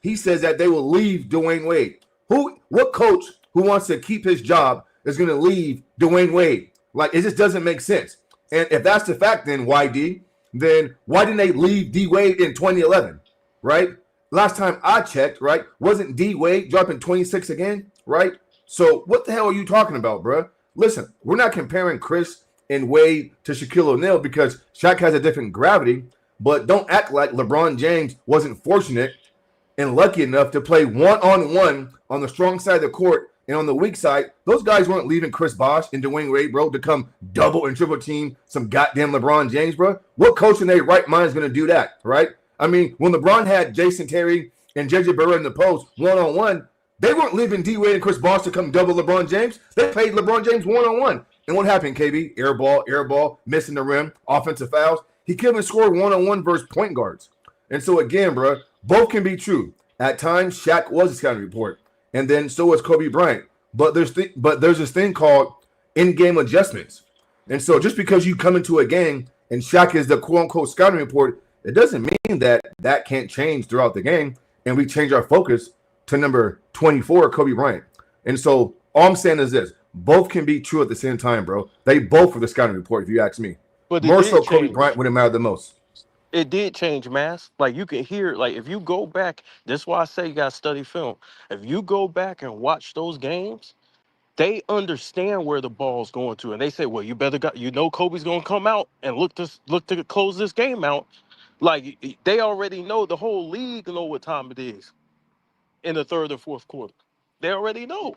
he says that they will leave Dwayne Wade. What coach who wants to keep his job is going to leave Dwayne Wade. Like, it just doesn't make sense. And if that's the fact, then YD, then why didn't they leave D Wade in 2011, right? Last time I checked, right, wasn't D Wade dropping 26 again, right? So what the hell are you talking about, bro? Listen, we're not comparing Chris and Wade to Shaquille O'Neal because Shaq has a different gravity, but don't act like LeBron James wasn't fortunate and lucky enough to play one-on-one on the strong side of the court, and on the weak side, those guys weren't leaving Chris Bosh and Dwayne Wade, bro, to come double and triple team some goddamn LeBron James, bro. What coach in their right mind is going to do that, right? I mean, when LeBron had Jason Terry and JJ Barea in the post one-on-one, they weren't leaving D Wade and Chris Bosh to come double LeBron James. They played LeBron James one-on-one. And what happened, KB? Air ball, missing the rim, offensive fouls. He couldn't even score one-on-one versus point guards. And so again, bro, both can be true. At times, Shaq was a scouting report, and then so was Kobe Bryant. But there's this thing called in-game adjustments. And so just because you come into a game and Shaq is the quote-unquote scouting report, it doesn't mean that can't change throughout the game, and we change our focus to number 24, Kobe Bryant. And so all I'm saying is this. Both can be true at the same time, bro. They both were the scouting report, if you ask me. But More so, Kobe Bryant would have mattered the most. It did change, Mass. Like you can hear, like if you go back, that's why I say you gotta study film. If you go back and watch those games, they understand where the ball's going to, and they say, "Well, you better got, Kobe's gonna come out and look to close this game out." Like they already know, the whole league know what time it is in the third or fourth quarter. They already know.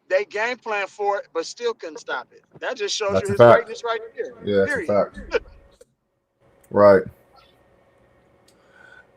They game plan for it, but still couldn't stop it. That just shows That's you a his fact. greatness right there. Yeah, Period. that's a fact. Right.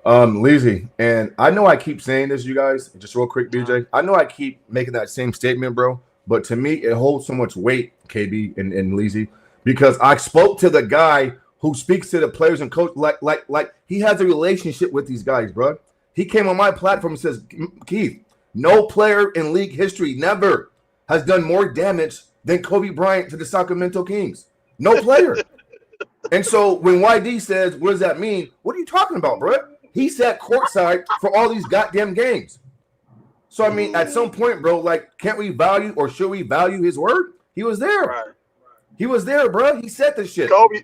Leezy, and I know I keep saying this, you guys, just real quick, BJ. I know I keep making that same statement, bro, but to me, it holds so much weight, KB and Leezy, because I spoke to the guy who speaks to the players and coach like he has a relationship with these guys, bro. He came on my platform and says, Keith, no player in league history never has done more damage than Kobe Bryant to the Sacramento Kings. No player. And so when YD says, what does that mean? What are you talking about, bro? He sat courtside for all these goddamn games. So, I mean, at some point, bro, like, can't we value or should we value his word? He was there. Right. He was there, bro. He said this shit. Kobe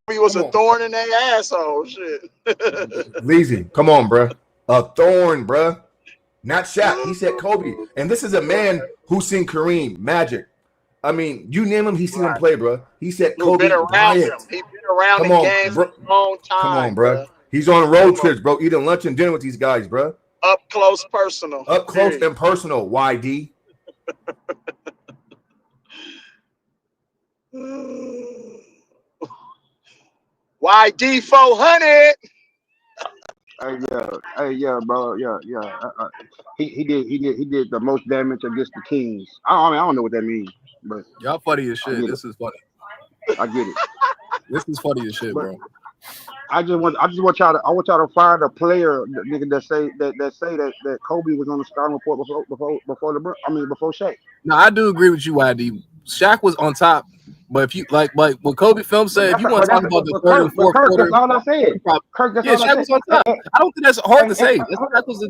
was a thorn in their asshole. Shit. Leezy, come on, bro. A thorn, bro. Not Shaq. He said Kobe. And this is a man who's seen Kareem, Magic. I mean, you name him, he's seen him play, bro. He said Kobe Been around him. Bryant. He's been around the game for a long time. Come on, bro. He's on road trips, bro, eating lunch and dinner with these guys, bro. Up close, personal. Up close and personal, YD. YD 400. Hey, yeah, bro, yeah. He did the most damage against the Kings. I don't know what that means, but y'all funny as shit. This is funny. I get it. This is funny as shit, bro. I want y'all to find a player, nigga, that say that Kobe was on the scouting report before LeBron. I mean, before Shaq. No, I do agree with you, YD. Shaq was on top, but if you like what Kobe film said, if you want to talk about the third and fourth quarter, that's all I said. Kirk, that's all Shaq I was said. on top. I don't think that's hard to say. That was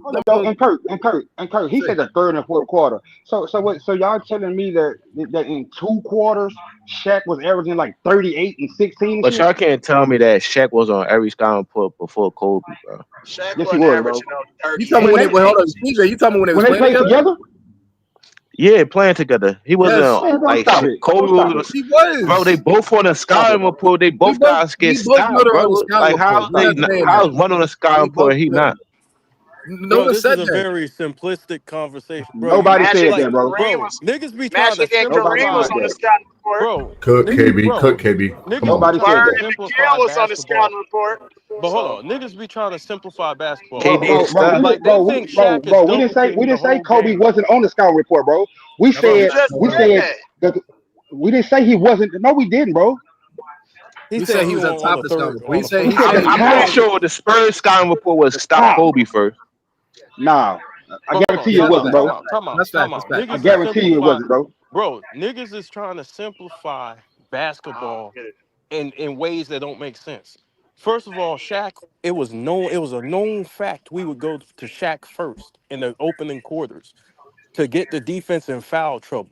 And Kirk, he said the third and fourth quarter. So y'all telling me that in 2 quarters, Shaq was averaging like 38 and 16. But y'all can't tell me that Shaq was on every scouting report before Kobe, bro. Shaq yes, he was, bro. You tell me when they hold on, CJ. You tell me when they played together. Yeah, playing together. He wasn't like Kobe was. He was. Bro, they both on the scouting report. They both guys get stopped, bro. Like how's one on the scouting report and he not? No one said that. This is a very simplistic conversation, bro. Nobody said that, bro. Niggas be trying to Kareem was on the scouting report. Bro, Cook KB. Nobody said that. Miguel was on the scouting report. But hold on, niggas be trying to simplify basketball. Bro, we didn't say Kobe wasn't on the scouting report, bro. We said we didn't say he wasn't. No, we didn't, bro. He said he was on top of the scouting report. He said I'm pretty sure the Spurs scouting report was stop Kobe first. Nah, I guarantee you it wasn't, bro. That's fact. I guarantee you it wasn't, bro. Bro, niggas is trying to simplify basketball in ways that don't make sense. First of all, Shaq, it was a known fact we would go to Shaq first in the opening quarters to get the defense in foul trouble.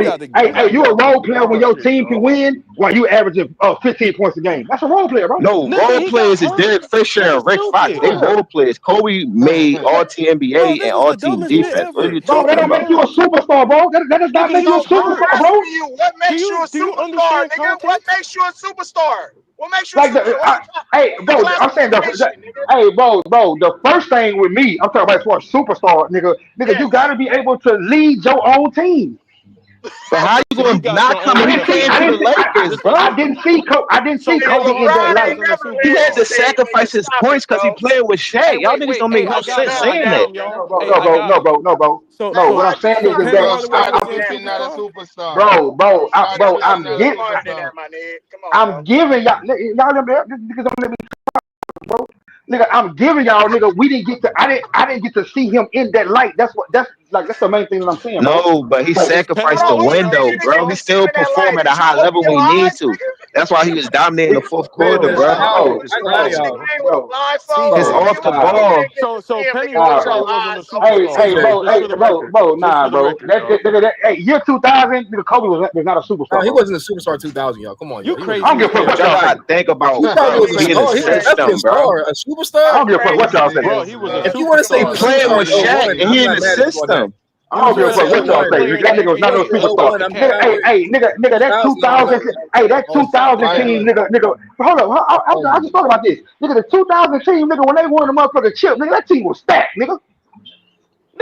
me. got the Hey, you got you a the role player when your bullshit, team can dog. win while you averaging 15 points a game. That's a role player, bro. No, Nigga, role he got players is hurt. Derek Fisher They and Rick still Fox. get They Yeah. hurt. role players. Kobe Oh made man. all team Bro, NBA and this is all the team dumbest shit defense. What are ever. you Bro, that talking don't Nigga, make about? you a superstar, bro. That does not nigga, make he you a was So I'm hurt. superstar, bro. asking you, what makes you a Do you superstar, understand nigga? What context? makes you a superstar? What makes you a Like superstar? hey, What's the bro, I'm saying classification, nigga? hey, bro, the first thing with me, I'm talking about as far as superstar, nigga, you Yes. gotta be able to lead your own team. But how you So you gonna got knock your him own when he came to the definition. Lakers, This what bro? you I didn't see so Nigga, Kobe Kobe in that LeBron Bryant light. ain't wasn't a never led He had his to superstar. team, nigga. sacrifice his Stop it, points because he bro. playing with Hey, Shaq. Y'all wait, niggas wait. don't Hey, make no I got sense it. Nah, I saying got that. him, No, y'all. bro, Hey, no, I bro, got no, him. bro, no, bro. So No, Hey, what I'm so saying so is Penny that, Bro, Hardaway Scottie wasn't a Pippen not a superstar? superstar. bro, Scottie bro, Pippen not a smarter than superstar. that, my nigga. Come on, I'm bro. giving y'all niggas don't let me, bro. Nigga, I'm giving y'all, nigga. I didn't get to see him in that light. That's the main thing that I'm saying, bro. No, but he So Like, is Penny sacrificed Hold the on, what you Hardaway a mean window, you didn't get bro. to He superstar? see him still in that light? perform at a Did you high open level your when he need eyes, to. nigga? That's why he was dominating the fourth Man, quarter, listen, bro. I Bro, don't, bro, what I you ain't gonna lie to bro, watching the y'all. game with a bro. blindfold? His Bro, off You the wasn't nah, looking ball. at the So film, Penny nigga, with nah, your Hardaway bro. wasn't a eyes open. superstar. Hey, So bro, just for the record. Just nah, for the bro. record, dog. Hey, year 2000, Kobe was not a No, superstar, he bro. wasn't a superstar 2000, y'all. Come on, You yo. He was I don't crazy give as a fuck But what hell. y'all y'all gotta say. think about 2000 Bro, was a you being in the star. He was definitely a system, crazy. bro. star. A I superstar? don't You give a fuck what y'all crazy say. as Bro, he was a fuck. If you want to say He he was a superstar. playing superstar with in oh Shaq 01, and I'm he in not the mad at you on that. system. He I was don't the give a best fuck what Oh y'all 01, say. 01, player in That the nigga was not no NBA when he was superstar. with the I'm Cavs. That 2000, 2000, hey, that 2000 I team, nigga. Hold up, I just thought about this. Nigga, the 2000 team, nigga, when they won the motherfucking chip, nigga, that team was stacked, nigga.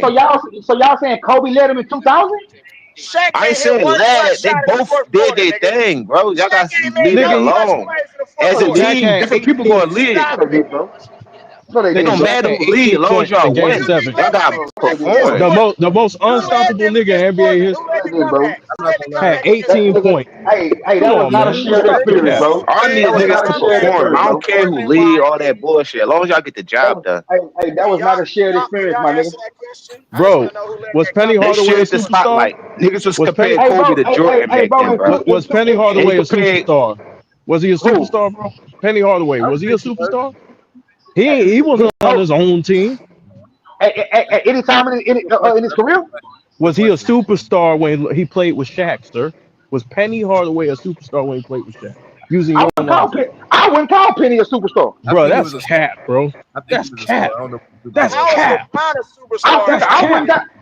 so ring. y'all saying Kobe led him in 2000? Shaq I ain't ain't hit saying one clutch lad. They shot in the both fourth did quarter, their nigga. thing, bro. Y'all Shaq got to ain't made leave no that Nigga, clutch alone. plays in the fourth As a No, quarter. Shaq team, had different people 18. going to lead. Stop it. no, they It didn't, don't bro. Shaq matter had who lead, 18 as long as points y'all in No, game You winning. think 7. Y'all LeBron got niggas no, led they the didn't, bro. team? performing. The most Who led unstoppable them to nigga this in NBA point? Who history led They the didn't, bro. comeback? Who led the had comeback against the 18 That Lakers? points. hey, Come that was on, not a man. shared Stop the Nigga, experience, cap. bro. who All led these That them was to the niggas not can a shared comeback perform. in experience, I the don't bro. care fourth who and lead won? all that bullshit. As long as y'all get the job done. That was not a shared Can experience, my y'all nigga. answer that question? I just want Bro, to know who led was that Penny They comeback. Hardaway a shared the superstar? spotlight. Niggas was Was Penny comparing Hey, Kobe bro. to Jordan back Bro. then, bro. was Penny And he Hardaway a compared superstar? Was he a Who? superstar, bro? Penny Hardaway, was he a superstar? He wasn't on Kobe, his own team. at any time in his career? Was he a superstar when he played with Shaq, sir? Was Penny Hardaway a superstar when he played with Shaq? Using your own logic. I wouldn't call Penny a superstar. I Bro, think he that's was a star. cap, bro. I think he That's was a star. cap. I don't know if he was a That's superstar. How is cap. LeBron a superstar That's and I wouldn't. cap. Penny?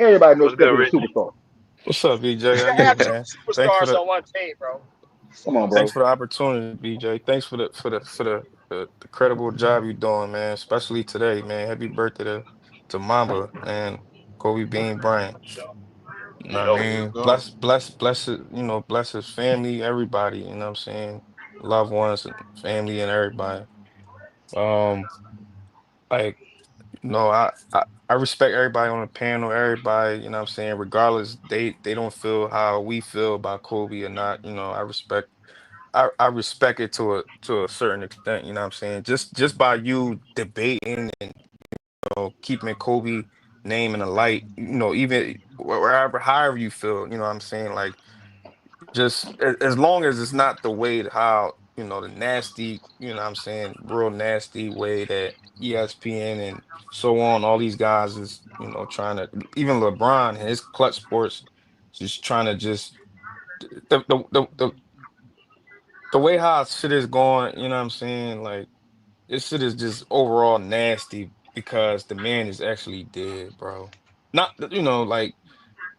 Everybody knows What's good, Steph is a Rich? superstar. What's up, BJ? You How can you, have two man? Thanks for superstars the on one team, bro. Come on, thanks bro. for the opportunity, BJ. Thanks for the credible job you doing, man. Especially today, man. Happy birthday to Mamba and Kobe Bean Bryant. You know what I There you mean? go. Bless his family, everybody. You know what I'm saying? Loved ones and family and everybody. Um, like I respect everybody on the panel, everybody, you know what I'm saying, regardless they don't feel how we feel about Kobe or not, I respect it to a certain extent, you know what I'm saying? Just by you debating and keeping Kobe name in the light, even wherever however you feel, you know what I'm saying? Like just as long as it's not the way how, the nasty, you know what I'm saying, real nasty way that ESPN and so on, all these guys is, trying to, even LeBron and his clutch sports, just trying to just the way how shit is going, you know what I'm saying? Like this shit is just overall nasty because the man is actually dead, bro. Not, like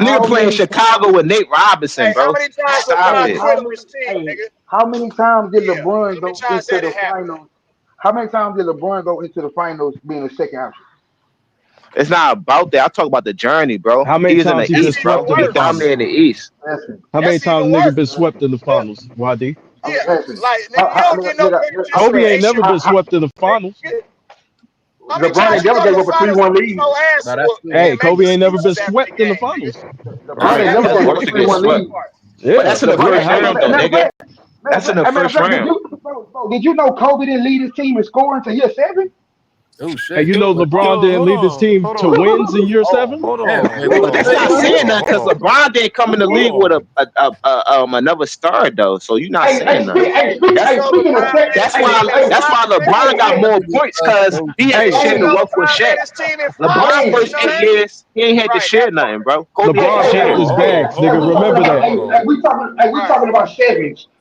Nigga how playing many Chicago with Nate Robinson, Hey, how bro. many times Stop LeBron it. quit on his team, nigga? how many times did Yeah. LeBron How many go times into that the it happened? finals? How many times did LeBron go into the finals being a second option? It's not about that. I talk about the journey, bro. How many He is in times the he been That's East, even bro. swept in He the worse. dominating the finals? East. Listen, How many That's even times nigga been worse. swept in the Look, finals? YD. yeah, listen. like nigga, you don't get no Nigga, better Kobe ain't justification never than been how, swept in the finals. nigga. How many LeBron times ain't you never go to gave the up a finals and 3-1 get lead. your ass Now that's whooped true. Hey, and make Kobe ain't never been excuses after the swept in the game, nigga? finals. LeBron Right. ain't That never was That's gave the up a worse to get 3-1 swept. lead. crazy part. But Yeah. that's in the Matter, Yeah, first hell round, yeah. though, matter of nigga. fact, That's in the matter of first fact, round. did you know Kobe didn't lead his team in scoring to year 7? Oh Hey, shit. you know Yo, But LeBron yo, didn't hold lead his on, team hold to on, wins in year Oh, 7? hold yeah, on, man, hold what But the on, that's say hold not what? on, saying hold that on, hold because on, LeBron didn't come in the hold league with on. another star though. So you're not Hey, saying nothing. you That's hey, know speaking of LeBron sex, led his team in that's why five LeBron got hey, more championships. points because Oh he had to shit. Hey, share you the hey, know wealth with LeBron Shaq. led his team in five LeBron hey, first championships. 8 years, he ain't had to Right, share that part. nothing, bro. Kobe hey, had to LeBron hey, shared share. his Hold on, bags, hold nigga. on, we talking Remember hold about, on, that. hold on. we Right. talking about sevens.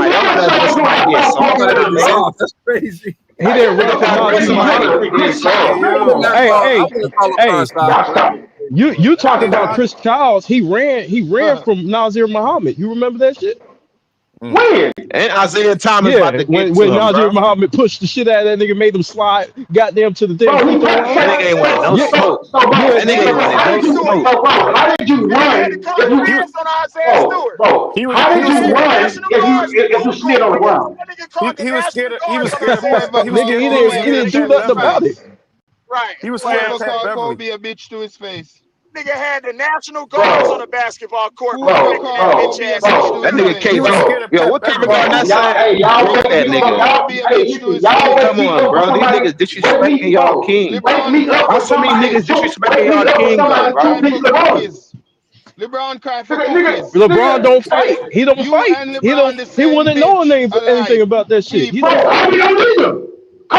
somebody else better than somebody getting soft out of the paint. That's crazy. He didn't run Nigga from gotta run Nazir somebody Muhammad. getting Hey, soft. I would not Hey, call. I hey, wouldn't call LeBron hey. soft, bro. You talk Nigga, about Chris Childs? He ran from Nazir Muhammad. You remember that shit? When? And Isaiah Thomas about Yeah, to get to when him, Nazir bro. Muhammad pushed the shit out of that nigga, made him slide, goddamn to the damn Bro, free you throw so line. That nigga ain't want no Yeah, smoke. yeah, That nigga ain't nigga. wanted how no did you smoke. how did you Nigga had run to call if the you hands on Isaiah Stewart. how Nigga did you had the run National Guards if you full slid court. on the ground? That nigga called the he was National scared. He Guards was on scared of Isaiah Pep. Whoever He was Stewart. Nigga, called scared. he He was didn't Kobe he a scared of didn't do bitch Pat to his nothing Beverly. about it. face. Right. He was scared Whoever. of Whoever Pat called Beverly. Kobe a bitch to his face. Nigga had the National Guards on Bro, the basketball court Whoever protecting that called bro, bitch Kobe a ass bitch nigga. to bro, That his nigga face. He K. was bro. scared of Yo, Pat what Kevin Beverly. Garnett Bro, y'all, said? hey, He y'all broke wake that Whoever me called up. nigga. Y'all, Kobe a hey, bitch to listen, his y'all face. wake Come me on, up with bro. These somebody. niggas Wake disrespecting me, y'all bro. king. Wake me LeBron up cry How with for some of these somebody. niggas cookies. disrespecting Wake y'all me up with king though, somebody. LeBron bro? cry Two for pieces of ball. cookies. LeBron cry for Nigga, cookies. LeBron don't nigga, fight. He don't You fight. and He LeBron don't. the He same wouldn't know bitch anything alike. about that shit. He bro, People. don't fight. Kobe don't either.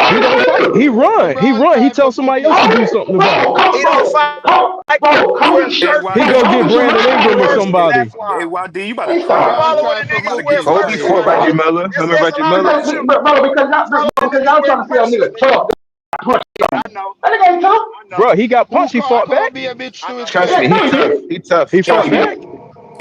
He Kobe don't don't fight. He either. run. He LeBron run. He cry for tells somebody else to cookies. do Kobe, something about it. bro, He don't fight for a Hey, shirt He YD, go from get Kobe should Brandon from Ingram or run. Worse than somebody. hey, Teflon. YD, you about to Hey, You cry. stop. follow a LeBron cry nigga for who Nigga wears get Kobe worse than cookies. fought crazy. Reggie Teflon. Miller. That Him and says a Reggie lot Miller. about you. Bro, Follow a because nigga who y'all wears trying to say a worse than nigga a nigga. tough. Punch I something. know. That nigga ain't tough. I know. Bro, he got Who punched. He called fought back. Kobe a bitch I to his know. Trust Yeah, me, face? he no, he tough. did. He tough. He No, fought Trust he me. back. did.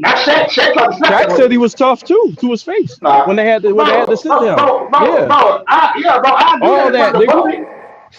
Not Shaq. Shaq tried to snap Shaq that said he motherfucker. was tough too to his face Nah, when they had to bro, sit bro, down. bro, bro, Yeah, bro. Bro, I do that all in front that, of the nigga. public.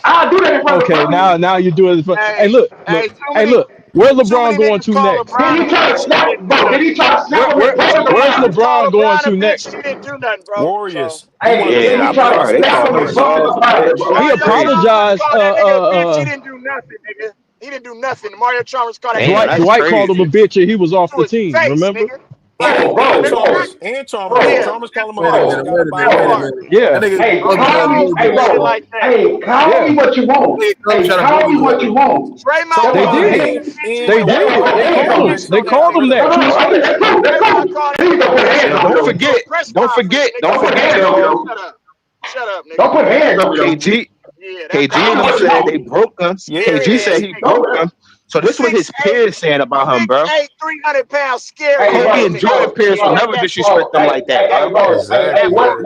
I do that in front of the Okay, public. now you do it. Hey, Hey, look, hey, hey, look. Where's too LeBron many going niggas to call next? Did LeBron he a try to bitch. He snap, didn't do bro? Did nothing. he try to snap Where, him in where, Too public or many where's not? niggas LeBron call going LeBron a to bitch. next? He didn't do nothing, bro. So Warriors. He Hey, want to did build Yeah, he a I'm try to sorry. They basketball snap call him him in franchise. public Charles or a not, bitch. bro? He Mario Crazy. Chalmers apologized. called that nigga a bitch. He didn't do nothing, nigga. He didn't do nothing. Mario Chalmers called that nigga Damn, a Dwight that's bitch Dwight called him a crazy. bitch and he was off to the his team. face, Remember? nigga. And Bro, and bro, bro, Chalmers. And Chalmers. Yeah, bro, Chalmers call him a Wait a bitch. minute, bro, Forgot wait a about minute, that wait a that. bro. part. minute. That Yeah, nigga Hey, Kobe Only trying to call dudes me, bully do hey, Dwight. shit bro, like that. hey, call me yeah, what you want. Nigga Kobe Hey, trying to call bully me what Dwight. you want. Draymond Don't they put called your that did. nigga hands. a bitch. He They went Don't back put did. your home They and hands put called on the me. him. bitch They on him. called him No, that. no, okay, that's cool. That's Draymond cool. called that Please nigga don't a put bitch. hands Now on me don't though. forget, Press don't conference, forget, nigga. don't Don't put forget hands though. on me though. Shut up. Shut up, nigga. Don't put hands on me though. KG, Yeah, that KG Call and me part. them what you said they want. broke him. Scary KG Hey, said ass he nigga. don't. broke him. So this what his 6'8", peers saying about him, bro. 6'8", 300 pounds. Scary Hey, Kobe ass and bro, nigga. Jordan bro, peers He will ain't bro, got never that disrespect talk. bro. them Hey, like that, hey, hey, bro. bro. Hey, hey, That Exactly. part.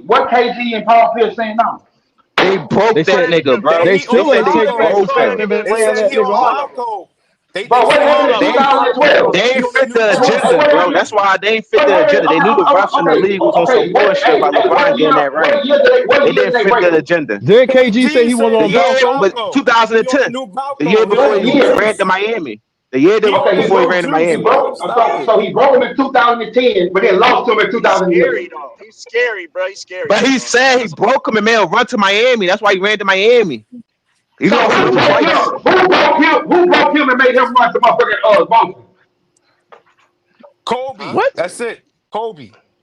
what KG and Paul Pierce saying now? They They broke Call that said that nigga, nigga a bro. they bitch. They still said ain't they All taking them that niggas broke call that him. perspective nigga and a They laying bitch. said that he nigga on off. All of them. Malco. They Bro, what said he happened on in They Malco. 2012? they He ain't on the fit new the Okay, Malco. so agenda, what bro. happened? That's why they ain't fit Wait, the wait, wait. agenda. They knew the refs in the Okay, league was on some okay. bullshit about LeBron getting that ring. What They year did didn't they fit break the him? agenda. Then KG said KG he was said The on he on year, Balco. but Malco. He on the 2010, new the year Malco. He before on the What new he year? ran to juice. Miami. The year He on the Okay, before he new so ran to juice, he Miami. bro. broke. Stop it. So he broke him in 2010, but then lost him in He's 2011. scary though. He's scary, bro. He's scary But though, he bro. said he That's all. broke him and made him run to Miami. That's why he ran to Miami. He So lost to who them broke him? twice. Who broke him? Who broke him and made him run to motherfucking Boston? Huh? Kobe. What? That's it. Kobe.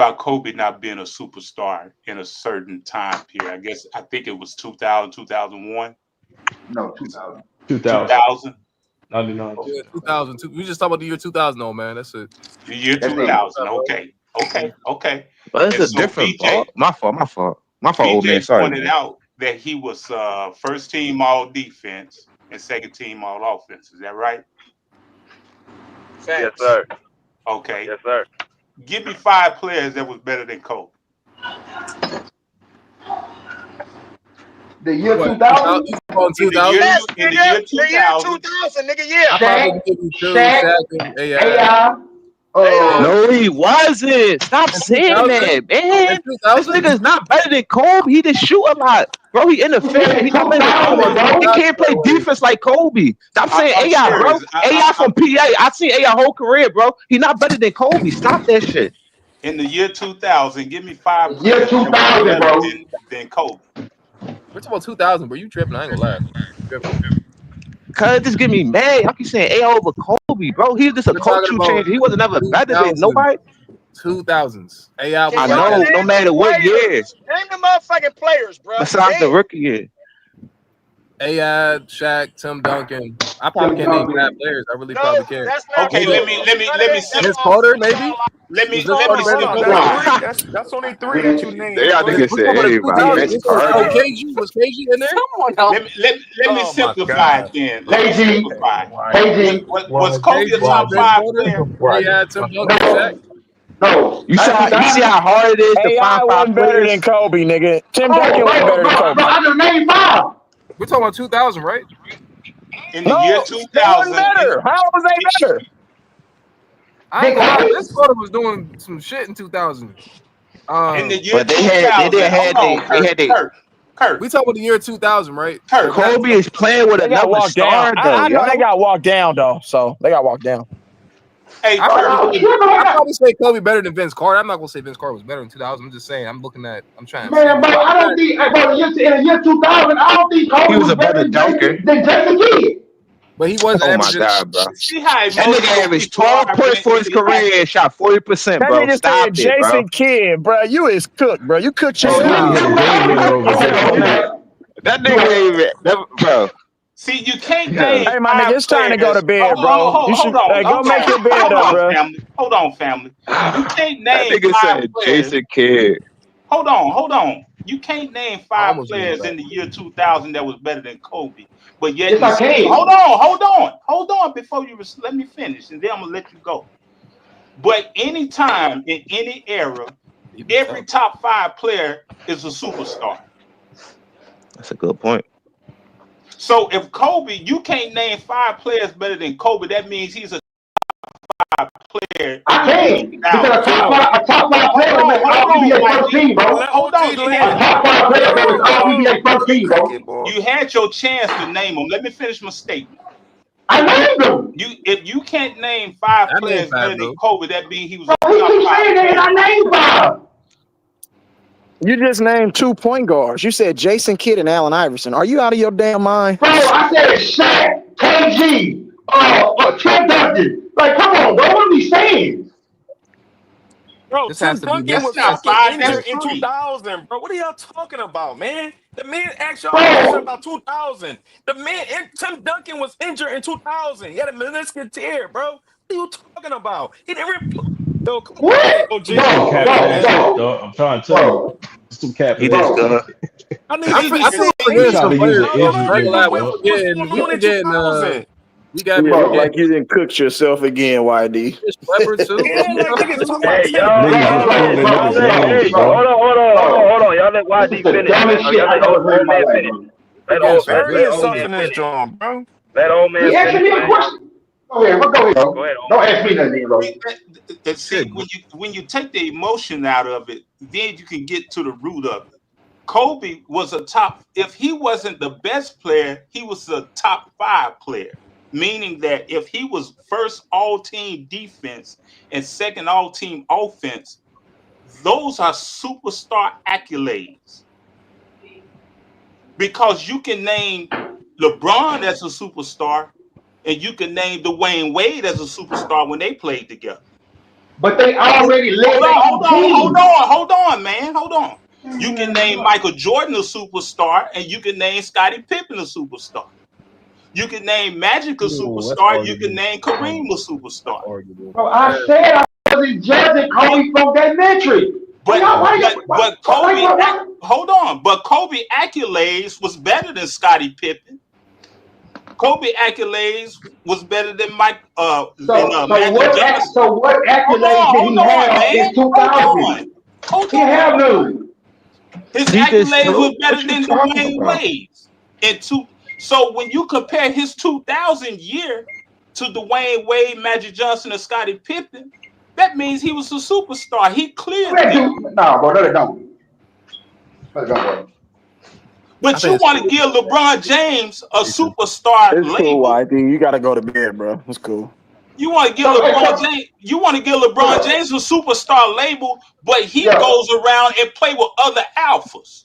about Kobe not being a superstar in a certain time period? I think it was 2000, 2001, No, 2000. 2000, 2000. 99, Yeah, 2000. 2002. We just talk about the year 2000, though, man. That's it. The year That's it. 2000. Okay. Okay. Okay. But it's And a so different ball. My fault, old man. BJ Sorry, pointed man. out that he was first team all defense and second team all offense. Is that right? Yes, Facts. sir. Okay. Yes, sir. Give me 5 players that was better than Kobe. The year What? 2000? You on In the year 2000? Yes, in the nigga. year The year 2000, 2000, nigga. Yeah. I probably Shaq, give you two, Shaq, Shaq and AI. AI, AI. No, he wasn't. Stop In saying 2000? that, In man. This 2000? nigga is not better than Kobe. He just shoot a lot, bro. He who said inefficient. He not better than 2000, Kobe. About He bro? 2000, can't by play the way. defense like Kobe. Stop saying I'm AI, bro. serious. AI from PA. I seen AI whole career, bro. He not better than Kobe. Stop that shit. In the year 2000, give me 5 The year players that was 2000, better bro. than Kobe. We're talking about 2000, bro. You tripping? I ain't gonna lie. You tripping. Cause this get me mad. I keep saying AI over Kobe, bro. He's just a We're talking cultural about changer. He wasn't ever better than 2000, nobody. 2000s. AI Can was I way y'all better. know, no name the matter what year, players? Name the motherfucking players, bro. besides the Damn. rookie year. AI, Shaq, Tim Duncan. I probably Tim can't name 5 Duncan. players. I really No, probably can't. that's not Okay, Hold true. up. let me That's Vince simplify. Carter, maybe? all Was Vince Let me Carter Hold better than on. Vince That's Carter? simplify. three. That's only three that you They named, y'all bro. niggas We're said talking about the everybody. 2000s. Vince So Carter. KG, was KG in there? Someone else. Let me Oh my simplify it God. then. Let me KG. simplify. KG. Was Kobe a KG, top Vince five Carter, player? AI, Tim Duncan, Shaq. No. No. You At saw you see 2000. how hard it is to find AI five wasn't better than players? Kobe, nigga. Tim Bro, Duncan wasn't bro, better than bro, bro. Kobe. I just named 5. We're talking about 2000, right? In the year No, they wasn't 2000, better. How was they better? I ain't Then gonna lie. Kobe. Vince Carter was doing some shit in 2000. in the Um, year But they 2000, didn't hold have on, Kurt, they Kurt, Kurt, we talking about the year 2000, right? So Kurt. we're not Kobe talking is playing with They got another walked down. star though, I know they yo. got walked down though, so they got walked down. Hey, I Kurt. probably Oh, say shit, I man. probably say Kobe better than Vince Carter. I'm not gonna say Vince Carter was better in 2000. I'm just saying I'm trying to see. Man, But bro, I don't think, bro, in the year 2000, I don't think He Kobe was was a better better than dunker. Jason Kidd. he was Oh my averaging. god, bro. See how That nigga emotional averaged people 12 are points for his when career and shot 40%, That bro. nigga Stop said it, bro. Jason Kidd, bro. You is cooked, bro. You cooked Bro, And he yourself. hit a you game winner over You Jason hell, nigga. Kidd. That nigga ain't even never, bro. See, you can't Yeah. name Hey, my nigga, five it's time to go to players. bed, bro. You Hold should on, go make your bed hold up, on, bro. family. Hold on, family. You can't That name nigga five said players. Jason Kidd. Hold on. You can't name I five almost gave it players back. in the year 2000 that was better than Kobe. But yet Yes, in the I same, can. hold on before you let me finish, and then I'm gonna let you go. But anytime in any era, Even every tough. top five player is a superstar. That's a good point. So if Kobe, you can't name five players better than Kobe, that means he's a top player in I the year can. Because 2000. a top five player that makes Hold all on, NBA first YD. team, bro. Let Hold OG on. A land. top five player that makes all Oh, NBA first team, bro. cricket ball. You had your chance to name them. Let me finish my statement. I named him. If you can't name five I named players 5 better than though. Kobe, that means he was a Bro, he top keeps five saying that, and player. I named 5. You just named 2 point guards. You said Jason Kidd and Allen Iverson. Are you out of your damn mind? Bro, I said Shaq, KG, Tim Duncan. Like, come on, bro. What are we saying? Bro, This has Tim to be Duncan this That's was has not fucking five, that's injured in three. 2000, bro. What are y'all talking about, man? The man asked y'all a question Bro, about 2000. Tim Duncan was injured in 2000. He had a meniscus tear, bro. What are you talking about? He didn't. Yo, come on. Hey, what? OG. It's some Bro, cap, OG, bro, man. man. bro, Dog, I'm trying to tell you. bro, It's some cap He in that. just bro, I niggas just be I saying feel He forgetting anything. tried some to use players an though. Y'all injury don't even know Regular, joke, we bro. what's forgetting going on in we got You we look forgetting like you didn't cook yourself again, YD. Chris Webber too. Yeah, like niggas talking about Hey, Tim y'all, Niggas bro, just y'all Duncan. let, quoting bro, a y'all nigga bro, let, bro, hey, games, bro, bro. bro, hold bro. on. Y'all let This is YD the finish, man. dumbest Or y'all shit let I've ever heard in old my man life, finish. bro. We're Let getting old, some let, Bury let good old yourself man teams. in this finish. joint, bro. Let old man He asking finish, me a man. Y'all question. Go ahead, bro. Go ahead, go bro. ahead, old Don't man. ask me nothing, bro. See, Shit, when you take the emotion out of it, then you can get to the root of it. Kobe was a top. If he wasn't the best player, he was a top five player. Meaning that if he was first all team defense and second all team offense, those are superstar accolades. Because you can name LeBron as a superstar, and you can name Dwayne Wade as a superstar when they played together. But they already led Hold their on, own team. hold on, man. Hold on. You can name Michael Jordan a superstar, and you can name Scottie Pippen a superstar. You can name Magic a Ooh, that's superstar. You can arguable. name That's Kareem a arguable. That's superstar. arguable. Bro, I said I wasn't judging Kobe from that metric. Why But y'all, but Kobe, hold on. But Kobe accolades was better than Scottie Pippen. Kobe accolades was better than Magic Johnson. So what accolades did Hold he on, have man. in 2000? Hold He didn't on. have none. His He just accolades told were what better you than talking Dwayne about. Wade's. So when you compare his 2000 year to Dwayne Wade, Magic Johnson, and Scottie Pippen, that means he was a superstar. He cleared That them. dude, nah, bro, no, they don't. No, they don't, bro. But you want to give LeBron James a superstar It's cool, label. YD. You gotta go to bed, bro. It's cool. You want to give So, LeBron James. You want to give LeBron yeah, James a superstar label, but he yeah. goes around and play with other alphas.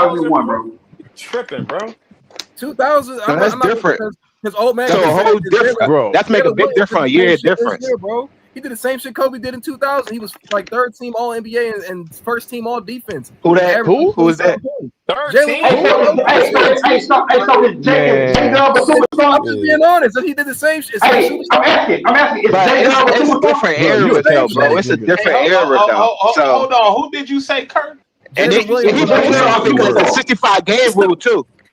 2001, bro. Tripping, bro. 2000. So that's I'm not different. because old man So did a the same whole shit. different. bro. That's make a Jalen big Williams did difference. the Yeah, same shit this difference. year, bro. He did the same shit Kobe did in 2000. He was like third team All NBA and first team All Defense. Who And that? averaged like Who? Who is 27 that? points. Third Jalen team. Hey, Williams, so, bro. hey, so, is Man, I'm just being honest. If he did the same shit, is he a Hey, superstar? I'm asking, is But J Dub a it's superstar? different bro, you eras Same though, shit. bro. ass It's a nigga. Hey, different era though. So hold on. Who did you say, Kurt? and Jalen he Williams He's was a like played same off superstar. shit. because of the Superstar. 65 game rule too.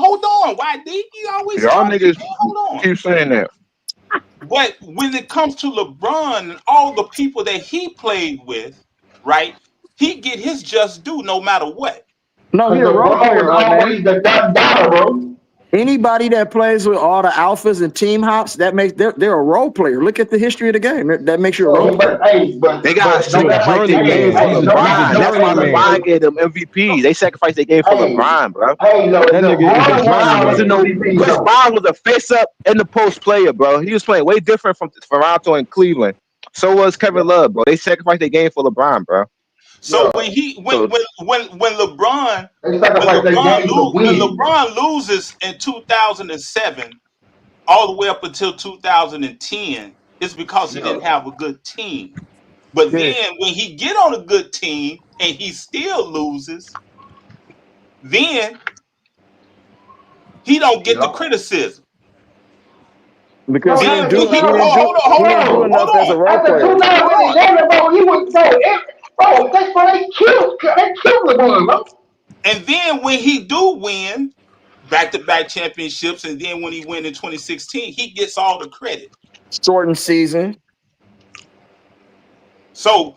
hold on. Why did you always Y'all talking? niggas Man? Hold on. keep saying that. But when it comes to LeBron and all the people that he played with, right? He get his just due no matter what. No, he Because a role LeBron was player, old always man. the dot data, bro. Anybody that plays with all the alphas and team hops, that makes they're a role player. Look at the history of the game. That makes you a role Hey, player. but hey, They but gotta but He no, a sacrifice their game journeyman. for hey, no, He's a LeBron. That's why journeyman. LeBron gave them MVP. They sacrificed their game for hey, LeBron, bro. hey, look, That nigga is a LeBron Chris won Bosh all wasn't journeyman. no MVPs Chris though. Bosh was a face up in the post player, bro. He was playing way different from Toronto and Cleveland. So was Yeah, Kevin Love, bro. They sacrificed their game for LeBron, bro. So yeah. when he So when LeBron They sacrificed their game to when win. LeBron loses in 2007 all the way up until 2010, it's because he Yeah. didn't have a good team. But Yeah. then when he get on a good team and he still loses, then he don't get the Yeah. criticism. Because Bro, he Then didn't after do he didn't 2000, do he didn't do bro, enough as a role after player. 2007, bro, he was, bro, that's why they killed LeBron, bro. And then when he do win back-to-back championships, and then when he win in 2016, he gets all the credit. Shortened season. So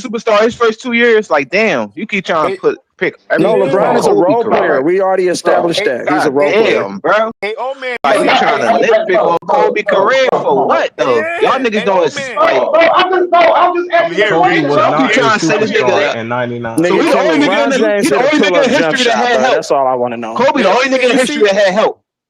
superstar his first 2 years. Like, damn, you keep trying to pick No, everything LeBron from is a Kobe role player. career. We already established that. He's a role player. Damn, bro. Hey, old man. Like, you trying to nitpick on Kobe career for what though? Y'all niggas doing like. I'm just asking you a Kobe question, was bro. You not a trying to say this nigga superstar that? in '99. So Nigga, he the can only nigga in LeBron the James he the hit a only nigga pull-up in jump history that shot, had bro? help. That's all I want to know. Kobe the only nigga in history that had help.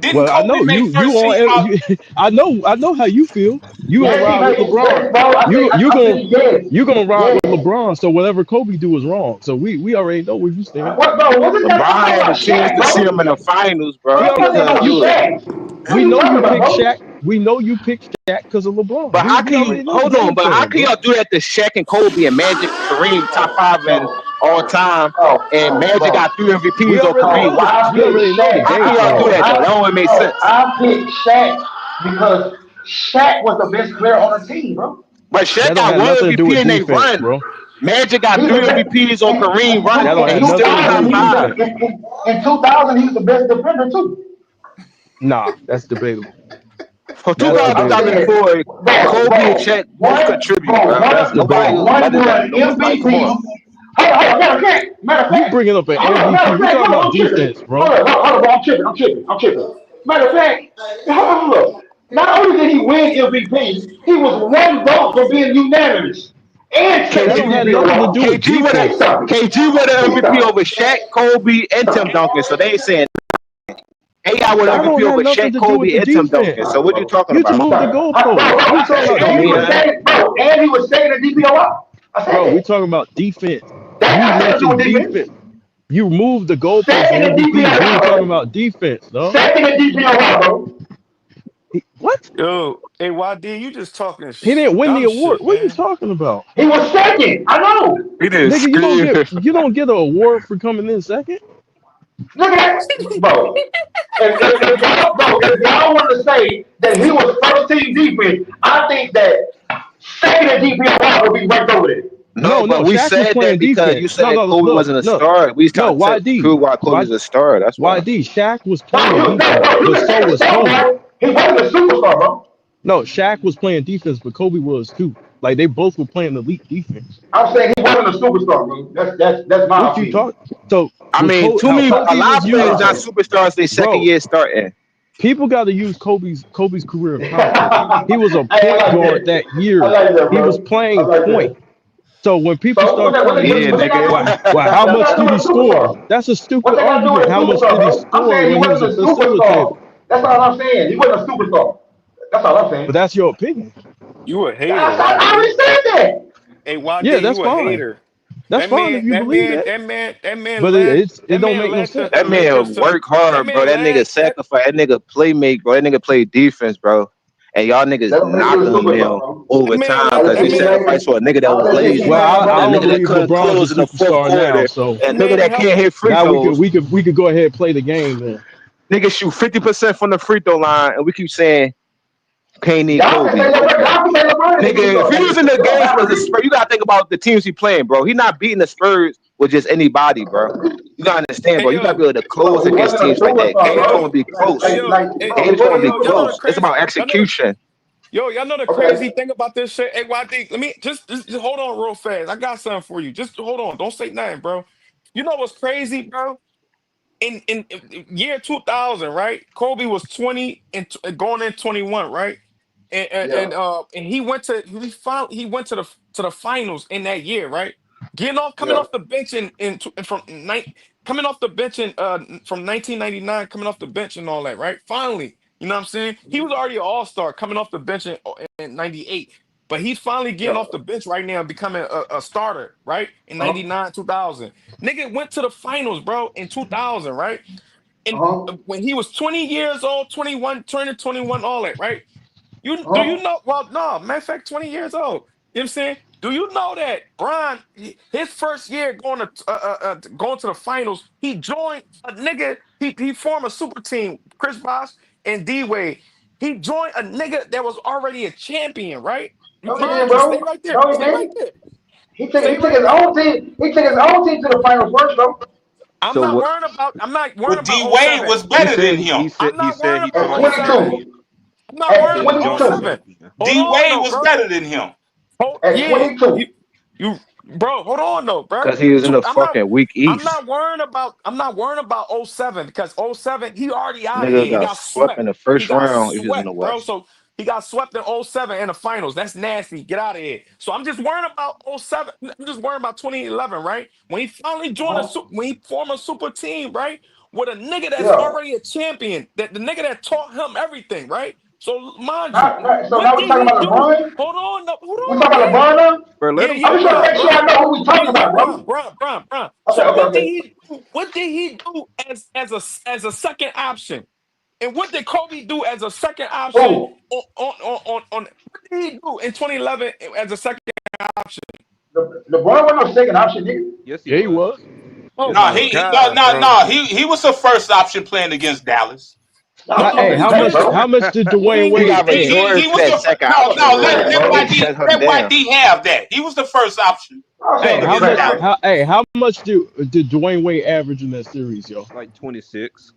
Didn't Well, I Kobe know make you first team on. all? I know how you feel. You gonna Yes, he ride with made it. LeBron. Yes, bro. Yes. You gonna ride Yes. with LeBron. So whatever Kobe do is wrong. So we already know where you stand. What, bro? What is that? I'm LeBron talking had a about chance Shaq, to see bro. him in the finals, Bro, We bro. I'm He talking already couldn't about you do it. Shaq. What we are you know talking you about, picked bro? Shaq. We know you picked Shaq because of LeBron. But how We can you already know the hold on? game But how plan, can bro. y'all do that to Shaq and Kobe and Magic, Kareem, top five in all time, and Magic Bro. got 3 We MVPs or already Kareem? know the I we picked already know the Shaq. How game can y'all do plan, that bro. though? That don't make sense. I picked Shaq because Shaq was the best player on the team, bro. But Shaq That don't got have 1 nothing to do MVP with and they defense, run. bro. Magic got He's 3 the best. MVPs on Kareem run, That don't and have he's still nothing to do top with five. defense. In 2000, he was the best defender too. Nah, that's debatable. For That's 2000, I'm debatable. saying, 2004, Kobe and bro, Shaq both contribute, bro. That's Nobody debatable. one other than won like, come on. MVP. Matter of You fact, bringing up an hold on, MVP? We talking hold on, about I'm tripping. defense, bro. Hold on, bro, I'm tripping. Matter of fact, hold on. Not only did he win MVP, he was one vote for being unanimous. And That don't have nothing to do with defense. KG won the MVP over Shaq, Kobe, and Tim Duncan. So they ain't saying AI won the That don't MVP have over nothing Shaq, to do with Kobe, the and Tim Duncan. defense. So what you talking You just about? moved the goalpost. What are you talking about Don't mean defense? that. and he was second in DPOI. I said Bro, we that. talking about defense. That You has nothing to do mentioned with defense. defense. You moved the goalpost Second in in MVPs. We ain't DPOI, talking bro. about defense, though. Second in DPOI, bro. What? Yo, hey, YD, you just talking He didn't win the dumb award. shit, What are you man. talking about? He was second. I know. He didn't Nigga, scream. you don't get an award for coming in second. Look at that, bro. If y'all want to say that he was first team defense, I think that second in DPOI would be right over there. No, No, but no, we Shaq was said that playing because you defense. No, said no, Kobe look, wasn't a no, star. We was no, trying to YD, prove why Kobe's a star. That's why. YD, Shaq was No, playing defense, you but can so say the was star, Kobe. bro. He wasn't a superstar, bro. No, Shaq was playing defense, but Kobe was too. Like they both were playing elite defense. I'm saying he wasn't a superstar, bro. That's my What you opinion. talk? So I with mean, to how me, a Kobe lot was of players used, not superstars. They second bro. year starting. People got to use Kobe's career in context. He was a I point like guard that. that I year. like that, He was bro. I playing like point. that. So when people So start saying, Yeah, what they got to "Why, do? why? What How they much got to do did with he a score?" superstar? That's a What stupid they got to do with argument. a How much superstar, did he bro? I'm score saying he when he was wasn't a a superstar. facilitator? That's all I'm saying. He wasn't a superstar. That's all I'm But saying. that's your opinion. You a hater, I YD. already said that. Hey, Yeah, YD, that's you a fine. hater. That's fine if you believe that. That man But led it don't make no the, sense. That Lakers man to work hard, bro. man That nigga led that sacrifice. That nigga play make, bro. That nigga play defense, bro. And y'all niggas That don't make you a knocking him superstar, now bro. over time I because just he think he sacrificed made. for a nigga that I was just think he Well, lazy, made I a money, don't nigga that bro. believe couldn't LeBron's a close in the fourth superstar now, quarter, so a that nigga man that helped. can't hit free now throws. we could go ahead and play the game then. Nigga shoot 50% from the free throw line, and we keep saying can't need Y'all can Kobe. say LeBron. Y'all can say LeBron is a Nigga, if superstar, he nigga. was in the It don't games matter for to the me. Spurs, you gotta think about the teams he playing, bro. He not beating the Spurs with just anybody, bro. You gotta understand, bro. Hey You gotta yo, be able to close Bro, he against wasn't a teams like that. superstar, hey Games bro. gonna yo, be close. hey Games He gonna wasn't be a yo, y'all know the close. superstar. It's crazy, about y'all know the execution. y'all know the Okay. crazy thing about this shit. Hey, YD, let me just hold on real fast. I got something for you. Just hold on. Don't say nothing, bro. You know what's crazy, bro? In year 2000, right? Kobe was 20 and going in 21, right? Yeah. And he went to the finals in that year, right? Coming Yeah. off the bench coming off the bench from 1999, coming off the bench and all that, right? Finally, you know what I'm saying? He was already an all-star coming off the bench in 98. But he's finally getting Yeah. off the bench right now, becoming a starter, right? In Uh huh. 99, 2000. Nigga went to the finals, bro, in 2000, right? Uh And huh. when he was 20 years old, 21, turning 21, all that, right? Uh Do you huh. know? Well, no, matter of fact, 20 years old. You know what I'm saying? Do you know that Bron, his first year going to the finals, he joined a nigga, he formed a super team, Chris Bosh and D Wade. He joined a nigga that was already a champion, right? No, he didn't, Mind you, stay bro. right there. No, he Stay right didn't. there. He Stay took right his there. own team. He took his own team to the finals first, though. I'm So not what worrying about. I'm not worrying But about D oh Wade 07. was better than him. I'm he not said worrying he At about joined oh the 07. champion. 22. I'm not At worrying Yeah, he about oh joined the 22. 07. champion. Hold D on, Wade though, was bro. better than him. Oh At yeah, 22. bro. Hold on, though, bro. Cause he was in So the I'm not. fucking weak I'm East. not worrying about. I'm not worrying about oh 07 because oh 07 he already out of Nigga here. He got got swept swept. in the He first got round if he was in the swept, bro. West. So he got swept in oh 07 in the finals. That's nasty. Get out of here. So I'm just worrying about oh 07. I'm just worrying about 2011, right? When he finally when he formed a super team, right? With a nigga that's Yeah. already a champion, that the nigga that taught him everything, right? So mind you, So what now we did talking he about do? LeBron? Hold We on, talking about yeah. LeBron now? Bro, let Yeah, him yeah, I'm just trying to finish. make sure I know who we talking yeah, about, bro. Bron. Okay, So okay, what did okay. he do? What did he do as a second option? And what did Kobe do as a second option Who? on what did he do in 2011 as a second option? LeBron wasn't no second option, nigga. Yes, he Yeah, he was. was. Oh Yes, he No, my was. God, bro. he was the first option playing against Dallas. Y'all No, Hey, talking he paint, bro. how wasn't. much did Dwayne He Wade got add? Jordan He for was that the second no, option, bro. let Bro, he YD shut him down. have that. He was the first option Y'all Hey, playing talking how against trash, much? Dallas. bro. How much did Dwayne Wade average in that series, yo? Like 26.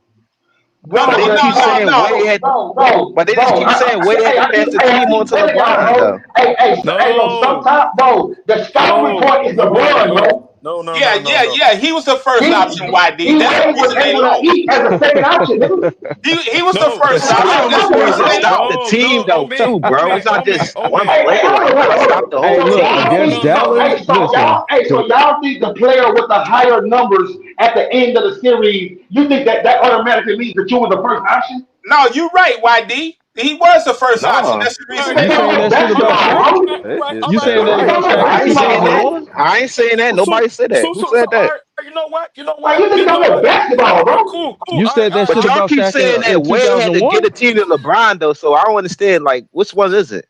No, But no, they Bro, just no, keep no, saying no. Wade had. bro. But they just keep saying Wade had to pass the team on to Wait a minute, LeBron, bro. though. Bro. No, Sometimes, bro, the scouting no, report is LeBron, bro. Yeah. He was the first option. YD. D That's the Wade was reason they able to lost. eat as a second option, nigga. He was the But first option. stopping That's is the supposed reason to they stop lost. the team though too, bro. It's not just one Hey, player. Like you gotta hold stop on. the Hey, whole So look, team. y'all against think Dallas, listen. so y'all think the player with the higher numbers at the end of the series, you think that automatically means that you were the first option? No, you're right, YD. He was the first option. No, That's the reason Man, they You that saying ain't that lost. shit about basketball, Shaq? bro. You saying that right. about Shaq I in ain't saying that. 2001? I ain't saying that. Nobody said that. Who said All that? right, you know what? Like, you think that's basketball, All right, bro? cool. You All right, said that But shit y'all about keep Shaq saying in that Wade had to get 2001? a team to LeBron though, so I don't understand. Like, which one is it?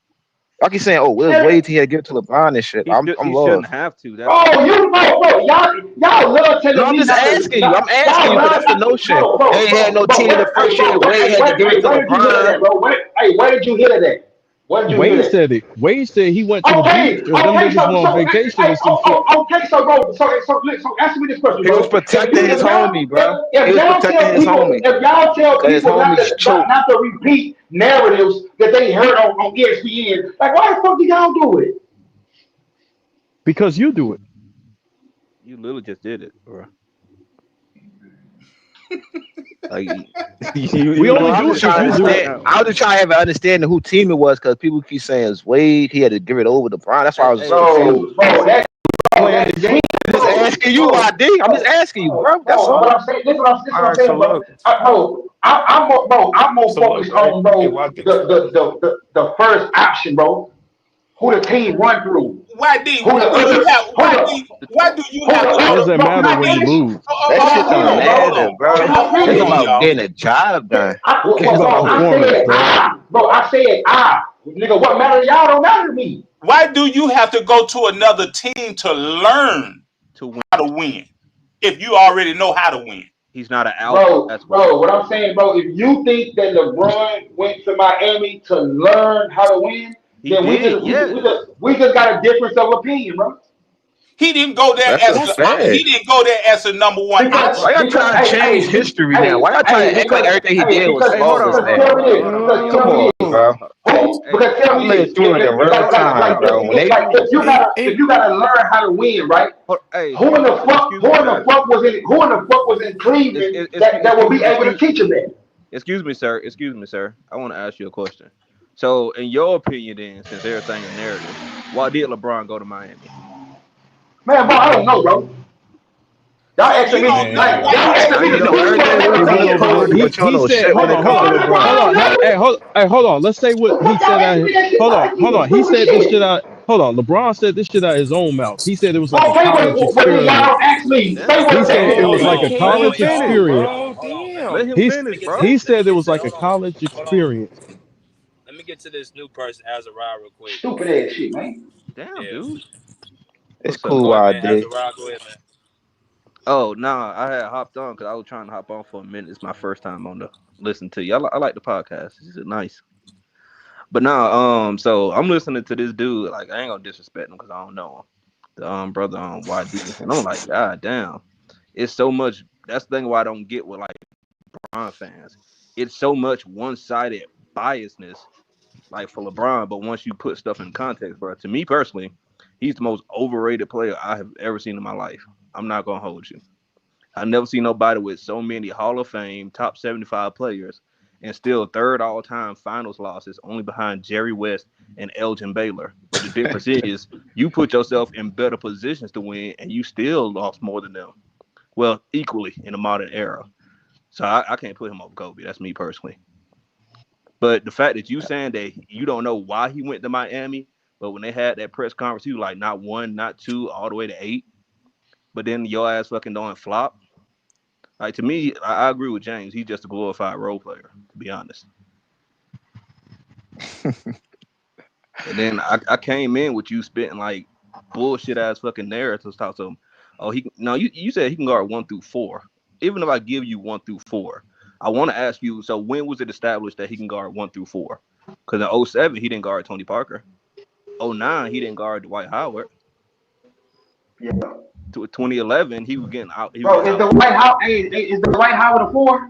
Y'all keep saying, "Oh, Will's Man, Wade he had to give it to LeBron and shit." I'm He shouldn't lost. have to. That's bro, the thing. y'all love No, telling I'm me just not to, asking you. I'm asking y'all you because love that's the not to, notion. They ain't had no bro, team the first year. Wade had to give it to where did you hear LeBron. that, bro? Where did you hear that? Where did you hear Wade that? said it. Wade said he went to the beach Okay, or them niggas went on vacation or some shit. okay, so answer me this question, He was bro. protecting his homie, bro. He If was y'all protecting tell his people, homie if y'all tell because his people not homies to choked. not to repeat narratives that they heard on ESPN, like why the fuck do y'all do it? Because you do it. You literally just did it, bro. Like We you No, only I'm do just it because trying to you do it. understand. I was just trying to have an understanding who team it was because people keep saying it's Wade. He had to give it over to Bron. That's why I was hey, confused. Bro, see, Playing the game. I'm just asking you, ID. I'm just asking you, bro. That's But all. I'm saying this is what all I'm right. So saying, bro. look, I'm more so look, focused right? on, Hey, bro, YD. the first option, bro. Who the team run through? YD, Who the do you other? have Who the YD? Why do you who have the to What go? does other? that Bro, can matter I when you finish? lose? That Can shit I don't finish, matter, bro? Hold bro. Can on. I Hold It's finish? on, about y'all. getting a job done. It's about I performance, said bro. bro. I said nigga. What matter to y'all don't matter to me, Why do you have to go to another team to learn to win. how to win if you already know how to win? He's not an alpha. bro. That's why. Bro, what I'm saying, bro. If you think that LeBron went to Miami to learn how to win, He then did. Yes. we just got a difference of opinion, bro. He didn't go there That's a as fact. the number one Because Why option. y'all trying to change history now? Why y'all trying to act like everything he did was Hey, hold flawless on. now? Hold tell on. me Hold this. on. Hold on. Because Hold on. tell Come Hold me on. on, this. bro. Hey, Because tell I me lived this. through it in real time, bro. When they If you gotta learn how to win, right? hey, Who in the fuck? excuse me, sir. Who in the fuck was in Cleveland that will Excuse, be able to excuse, teach him that? excuse me, sir. Excuse me, sir. I want to ask you a question. So, in your opinion, then, since everything is narrative, why did LeBron go to Miami? Man, bro, I don't know, bro. Y'all So asking you me don't know like why Man, he y'all had asking to now me you the know future everything of when it He comes went to everything. over there. Kobe, but you don't He know said, shit when hold it on, comes hold to on, LeBron. hold on. Hold on. Let's say what he said out. Hold on, hold on. He said this shit out. Hold on. LeBron said this shit out his own mouth. He said it was like a Okay, college but then y'all experiment. don't ask me. Say He what said it that was like he a is. Let can't. him college finish. experience. Bro, damn. Let him He's finish, bro. he said it was like a college experience. Let me get to this new person, Azariah, real quick. Stupid ass shit, man. Damn, Yeah. dude. It's What's up? cool, Go ahead, man. ID. Azariah, go ahead, man. Oh, nah, I had hopped on because I was trying to hop on for a minute. It's my first time on the listen to you. I like the podcast. It's nice. But now, so I'm listening to this dude. Like, I ain't gonna disrespect him because I don't know him. The brother on YD, and I'm like, God damn, it's so much. That's the thing why I don't get with like LeBron fans. It's so much one-sided biasness, like for LeBron. But once you put stuff in context, bro, to me personally, he's the most overrated player I have ever seen in my life. I'm not gonna hold you. I never seen nobody with so many Hall of Fame top 75 players and still third all time finals losses, only behind Jerry West and Elgin Baylor. But the difference is you put yourself in better positions to win and you still lost more than them. Well, equally in the modern era. So I can't put him over Kobe. That's me personally. But the fact that you saying that you don't know why he went to Miami, but when they had that press conference, you like not one, not two, all the way to eight. But then your ass fucking don't flop. Like to me, I agree with James. He's just a glorified role player, to be honest. And then I came in with you spitting like bullshit ass fucking narratives. Talk to him. Oh, you said he can guard 1 through 4. Even if I give you 1 through 4, I want to ask you. So when was it established that he can guard 1 through 4? Because in '07 he didn't guard Tony Parker. '09 he didn't guard Dwight Howard. Yeah, To 2011 he was getting out. He was bro. getting Is the out. White House? Hey, is the White House a 4?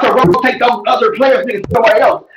to rotate those other players niggas somewhere else.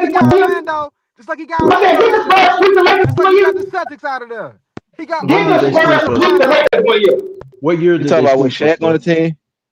like he got Orlando, just like he got Orlando this year. Just like he got the Celtics out of there. He got When did all they them sweep teams us? lined up. What year You did talking they about with sweep us Shaq on the though? team?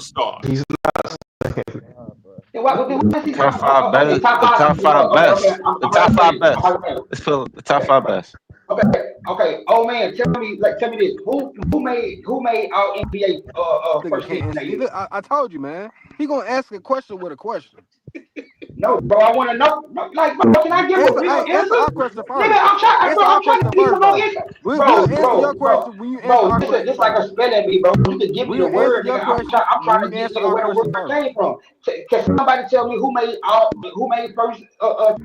superstar. He's not a second The top five better. The top five best. The top five best. Let's fill the top five best. Okay. Oh man, tell me this. Who made our NBA Nigga first can't team answer. that year? I told you, man. He gonna ask a question with a question. No, bro, I want to know. Like, bro, can I give a real Answer answer? our question Nigga, first. Answer I'm our trying to question give you first, some more though. answer. We'll answer your question when you answer our question This like first. a spelling bee, bro. You can give me the We'll answer word, your nigga. I'm question trying. I'm when trying you to get answer nigga our where the question word first. came from. Can somebody tell me who made first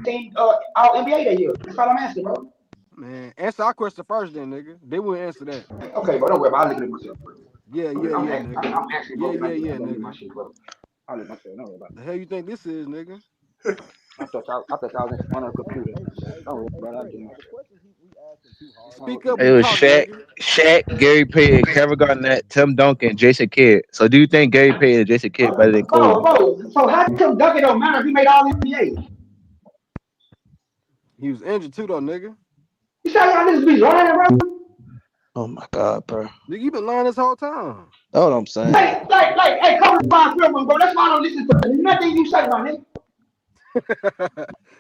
team all NBA that year? That's all I'm asking, bro. Man, answer our question first, then, nigga. They will answer that. Okay, but don't worry about it. I'll look at myself. Yeah, nigga. I'm asking, bro. Can I get my Nigga. shit, bro? I'll look myself. Don't worry about The hell you think this is, nigga? it. I thought I was on a computer. Don't worry about it. I'll get my Speak up when It you was talking, nigga. Shaq, Gary Payton, Kevin Garnett, Tim Duncan, Jason Kidd. So do you think Gary Payton and Jason Kidd better than Kobe? Bro. So how come Duncan don't matter if he made all NBA? He was injured too, though, nigga. You say y'all niggas be lying, bro? Oh my God, bro. Nigga, you been lying this whole time. That's what I'm saying. Hey, come to my film, bro. That's why I don't listen to nothing you say, my nigga.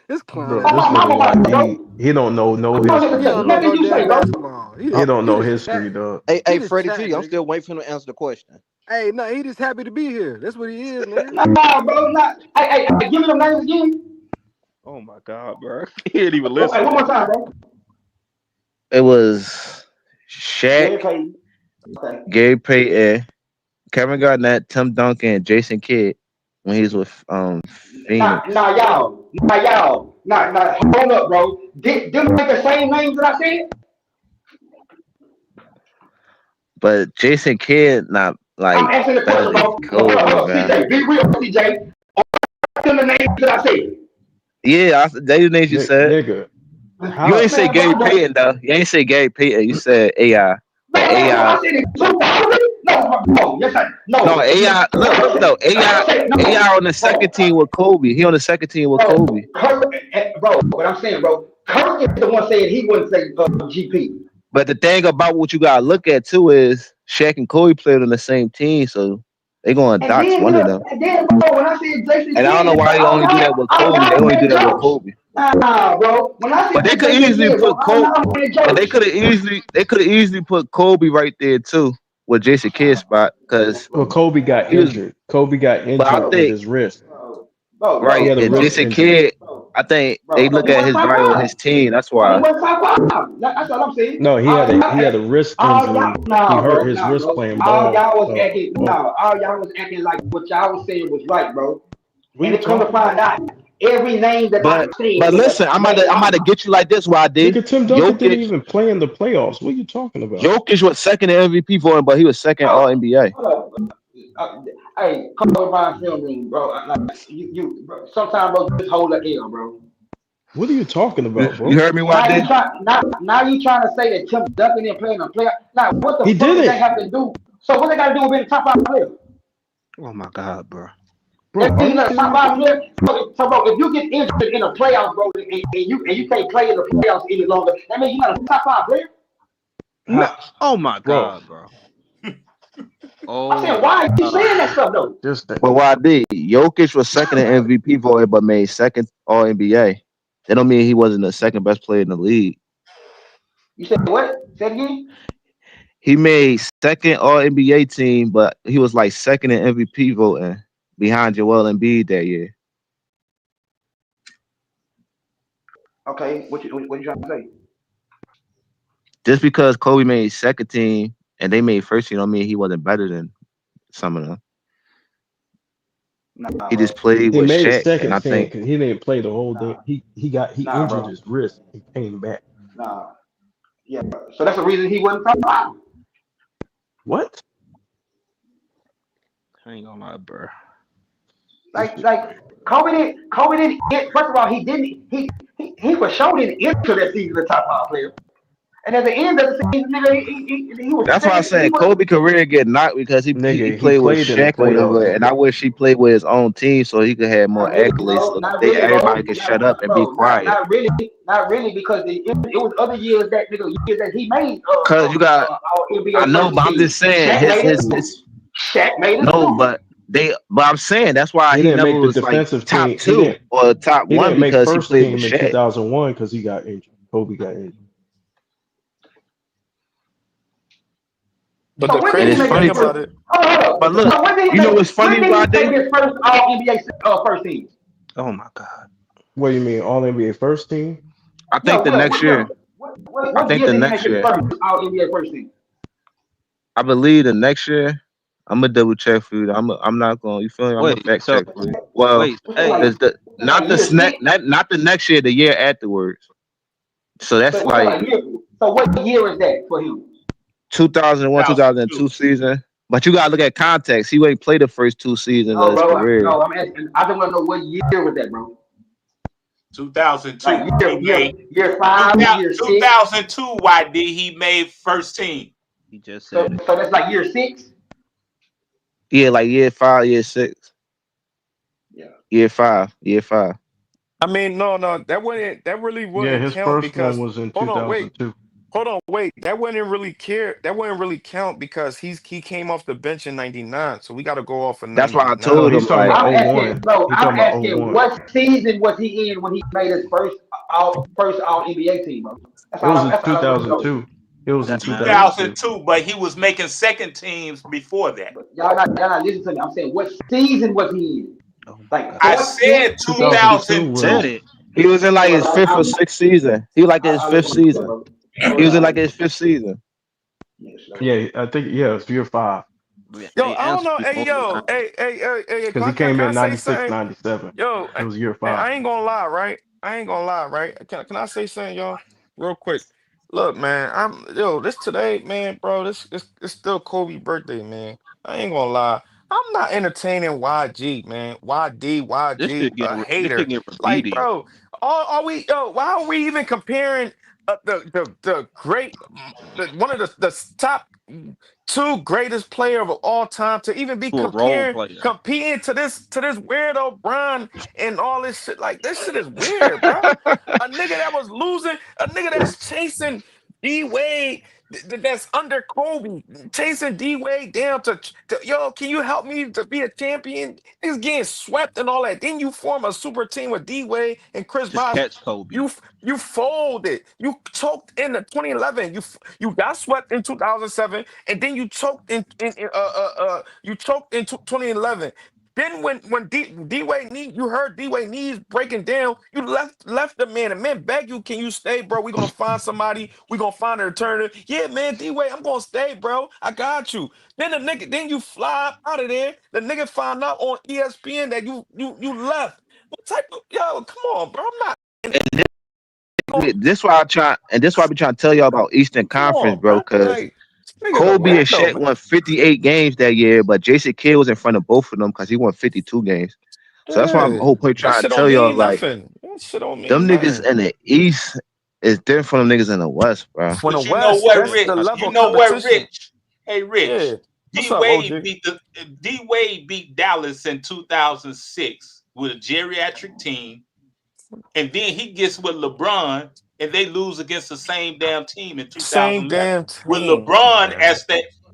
This clown Bro, ass this nigga. nigga YD, he don't know no I don't listen history, He don't to know dog. no nothing you say, damn bro. basketball. He don't He know just history, chat. dog. Hey, He just Freddie chat, G, I'm nigga. still waiting for him to answer the question. Hey, no, he just happy to be here. That's what he is, nigga. Nah, bro, nah. Hey, give me them names again. Oh my God, bro. He ain't even Okay, one listening. more time, bro. It was Gary Shaq, Payton. Okay. Gary Payton, Kevin Garnett, Tim Duncan, and Jason Kidd when he was with Phoenix. Y'all. Hold up, bro. Did them make the same names that I said? But Jason Kidd not I'm like asking the better question, than bro. Hold Kobe, up, man. CJ. Be real, CJ. Them the names that I said. Yeah, they the names you said. Nigga, You how? ain't say Man, bro, Gary Payton though. You ain't say Gary Payton. You said AI. And no, AI I said it 2000. No, yes, No, no. AI. Look though. AI. No, AI on the second team with Kobe. He on the second team with bro, Kobe. bro. What I'm saying, bro. Kirk is the one saying he wouldn't say GP. But the thing about what you gotta look at too is Shaq and Kobe played on the same team, so they gonna dox one of them. Bro, when I said Jason And I don't know Kidd, why they only do that with all Kobe. They y'all only do made that with jokes. Kobe. Nah, bro. When I But they said could Jason easily Kidd, bro, put all Kobe. y'all made But they jokes. could have easily put Kobe right there too with Jason Kidd's spot because Well, Kobe got he was. injured. Kobe got But I injured with think his wrist. He right had a and wrist Jason injury. Kidd. I think they look He at wasn't his top value on five. his team. That's He why. wasn't top five. That's all I'm saying. No, he had a wrist All y'all, injury. He hurt his nah, wrist bro. playing All ball. y'all was acting, all y'all was acting like what y'all was saying was right, bro. What are And you it come to talking find about? out, every name that I But said but was listen, a name. I'm about to get you like this. Why I did Nigga, Tim Duncan didn't Jokic. even play in the playoffs. What are you talking about? Jokic was second in MVP for him, but he was second All NBA. Hey, come over my film room, bro. Like bro, sometimes, bro, just hold the L, bro. What are you talking about, You bro? heard me? Why I did? Now you trying to say that Tim Duncan didn't play in a playoff? Now, what the He fuck does that didn't. have to do? So what they got to do with being a top five player? Oh my God, bro. Bro, That are means you that top kidding me? five player. So, bro, if you get injured in a playoff, bro, and you can't play in the playoffs any longer, that means you're not a top five player. No. How, Oh my bro? God, bro. I'm Oh saying, my why are you saying that God. stuff though? This thing. But why I did? Jokic was second in MVP for it, but made second All NBA. That don't mean he wasn't the second best player in the league. You said what? Say it again. He made second All NBA team, but he was like second in MVP voting behind Joel Embiid that year. Okay, what you trying to say? Just because Kobe made second team and they made first team, don't mean he wasn't better than some of them. Nah, He just bro. played He with made Shaq, and second I team think because he didn't play the whole day. Nah, He nah, injured bro. his wrist and came back. Nah. Yeah. So that's the reason he wasn't top five. What? I ain't gonna lie, bro. Like Kobe didn't first of all he for sure didn't enter that season the top five player. And at the end of the season, nigga, he was that's why I'm second. He saying was Kobe career get knocked because he Nigga, he played with played in the Shaq or whatever, playoffs. and I wish he played with his own team so he could have more not really, accolades bro. so Not they really, everybody bro. could shut up and be quiet. Not really, because it was other years that he made Cause you got our I NBA know, first but I'm team. just saying Shaq made it too. his Shaq made it no, too. but But I'm saying that's why He he didn't never make the was like defensive top team. two or top He one didn't make because he first played with team in Shaq. 2001 because he got injured. Kobe got injured. But So the when did And he it's crazy make thing funny. his about first? it, Hold But up. look, So when did he you know make? what's funny, When did he make Rod? his first All NBA first team? Oh my god. What do you mean, All NBA first team? I Yeah, think the next year. I what think year the did he make next his year. first All NBA first team? I believe the next year. I'm gonna double check for you. I'm not gonna. You feel me? I'm gonna Wait, fact so check for you. Well, wait, hey, there's the It's like year six. not the next year. The year afterwards. So that's So like like year. So what year is that for him? 2001, 2002. 2002 season. But you gotta look at context. He ain't played the first 2 seasons of No, his bro. career. No, I'm asking. I just want to know what year was that, bro? 2002. Like He made year five, year six. 2002. Why did he made first team? he just So said it. so that's like year six. Yeah, like year 5, year 6, Yeah. year 5. I mean, no, that really Yeah, wouldn't his count first one because was in hold on, wait. 2002. Hold on, wait. That wouldn't really count because he came off the bench in 99. So we gotta go off of That's why I No,99. told he's him talking like about I'm asking, 01. bro. He I'm talking about asking 01. what season was he in when he made his first all NBA team, bro? It was in That's all I want to know. 2002. It was in That matters. 2002. 2002, but he was making second teams before that. But y'all not listening to me. I'm saying what season was he in? Oh my Like god. I fourth, fifth, said sixth. 2002 Said was 2002. it. he was in like Okay, his well, fifth or sixth season. He was like his I fifth listen to that, season. bro. Slow He was in down, like man. his fifth season. Yeah, slow down. yeah, I think it's year 5 Yo, Hey, I don't answer know. me Hey, one more yo, time. hey, because he can came I in say 96, something? 97. Yo, It was year hey, 5. I ain't gonna lie, right? I ain't gonna lie, right? Can I say something, y'all? Real quick. Look, man, this today, man, bro. It's still Kobe birthday, man. I ain't gonna lie. I'm not entertaining YG, man. YG, a This shit hater. getting Like, remedial. bro, are we? Yo, why are we even comparing the great, one of the top two greatest player of all time to even be To a role player. competing to this weirdo Bron and all this shit? Like, this shit is weird, bro. A nigga that was losing, a nigga that's chasing D Wade, that's under Kobe, chasing D Wade down to yo. Can you help me to be a champion? Niggas getting swept and all that. Then you form a super team with D Wade and Chris Just Bosh. catch Kobe. You folded. You choked in the 2011. You got swept in 2007, and then you choked you choked in 2011. Then when D Wade you heard D Wade knees breaking down, you left the man. The man begged you, can you stay, bro? We're gonna find somebody. We're gonna find a returner. Yeah, man, D Wade, I'm gonna stay, bro. I got you. Then you fly out of there. The nigga found out on ESPN that you left. What type of yo? Come on, bro. I'm not. This why I try, and this why I be trying to tell y'all about Eastern Come Conference, on, bro. bro. Because Like, this nigga's a Kobe and weirdo, Shaq man. won 58 games that year, but Jason Kidd was in front of both of them because he won 52 games. So that's why I'm Yeah. whole point That trying to shit don't tell y'all mean like nothing. That shit don't them mean niggas nothing. in the East is different from them niggas in the West, bro. From the But you know West, what, that's Rich? the level You of know what, competition. Rich? Hey, Rich. Yeah. What's up, OG? D Wade beat Dallas in 2006 with a geriatric team, and then he gets with LeBron, and they lose against the same damn team in Same 2011 damn with team. Come on, LeBron man.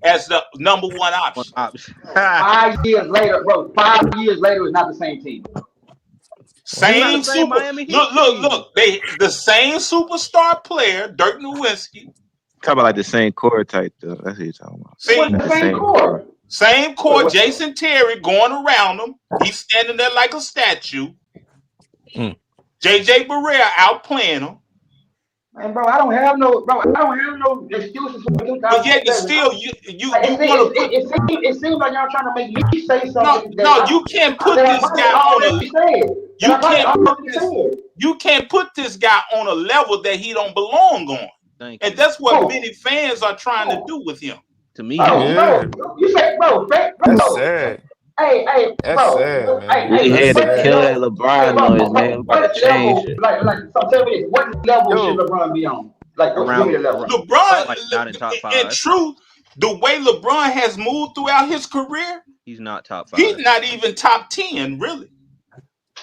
as the number one One option. option. 5 years later, bro. 5 years later, it's not the same team. It's not the Same same super. Miami Heat Look. team. They the same superstar player, Dirk Nowitzki. Talk about like the same core type though. That's what you're talking about. It See, wasn't Like the the same same core. core. same What, court. Jason Terry going around him. He's standing there like a statue. Mm. JJ Barea outplaying him. man, bro, I don't have no, bro. I don't have no excuses for But yet and 2007. still Like, you want to put it seems like y'all trying to make me say no something no you can't put that I this probably guy on already a said. That you I probably can't put already this said. you can't put this guy on a level that he don't belong on. Thank And you. that's what Who? many fans are trying to do with him. To me, he Bro, is. Yeah. bro, you say, bro, That's bro. sad. Hey, That's sad, bro, man. We That's had to what kill sad. that level? Hey, LeBron bro, noise, man. We about to what change level? it. So tell me this: what level should Yo, LeBron be on? Like, give me Around the level. LeBron, like not in top in five. truth, the way LeBron has moved throughout his career, He's not top he's five. not even top 10, really.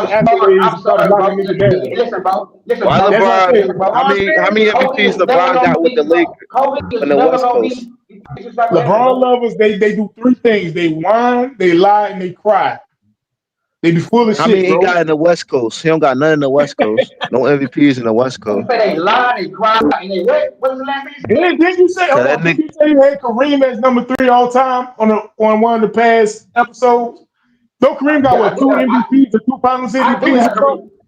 and accolades and started knocking niggas down. Listen, bro. Listen, Why bro. That's what I'm LeBron? saying. Listen, bro. How many Kobe MVPs is never LeBron gonna got with the be. Lakers Kobe on is the never West gonna Coast? be disrespectful. Listen, LeBron bro. lovers, they do three things. They whine, they lie, and they cry. They be full of How shit, many he bro. got in the West Coast? He don't got none in the West Coast. No MVPs in the West You Coast. say they lie, they cry, and they what? What is the last thing you said? Didn't you say, Cause hold that on, didn't nigga, you say you had Kareem as number 3 all time on one of the past episodes? No, Kareem got Yeah, I what, do 2 have. MVPs or 2 Finals I do MVPs have or Kareem. something?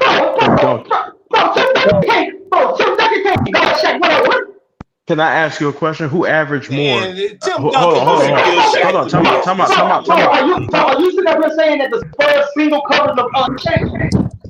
Tim Duncan. Can I ask you a question? Who averaged more? And Tim Hold Duncan on. doesn't kill Hold Shaq on. with Time his out. Are you sitting up here saying that the Spurs single covered the Shaq?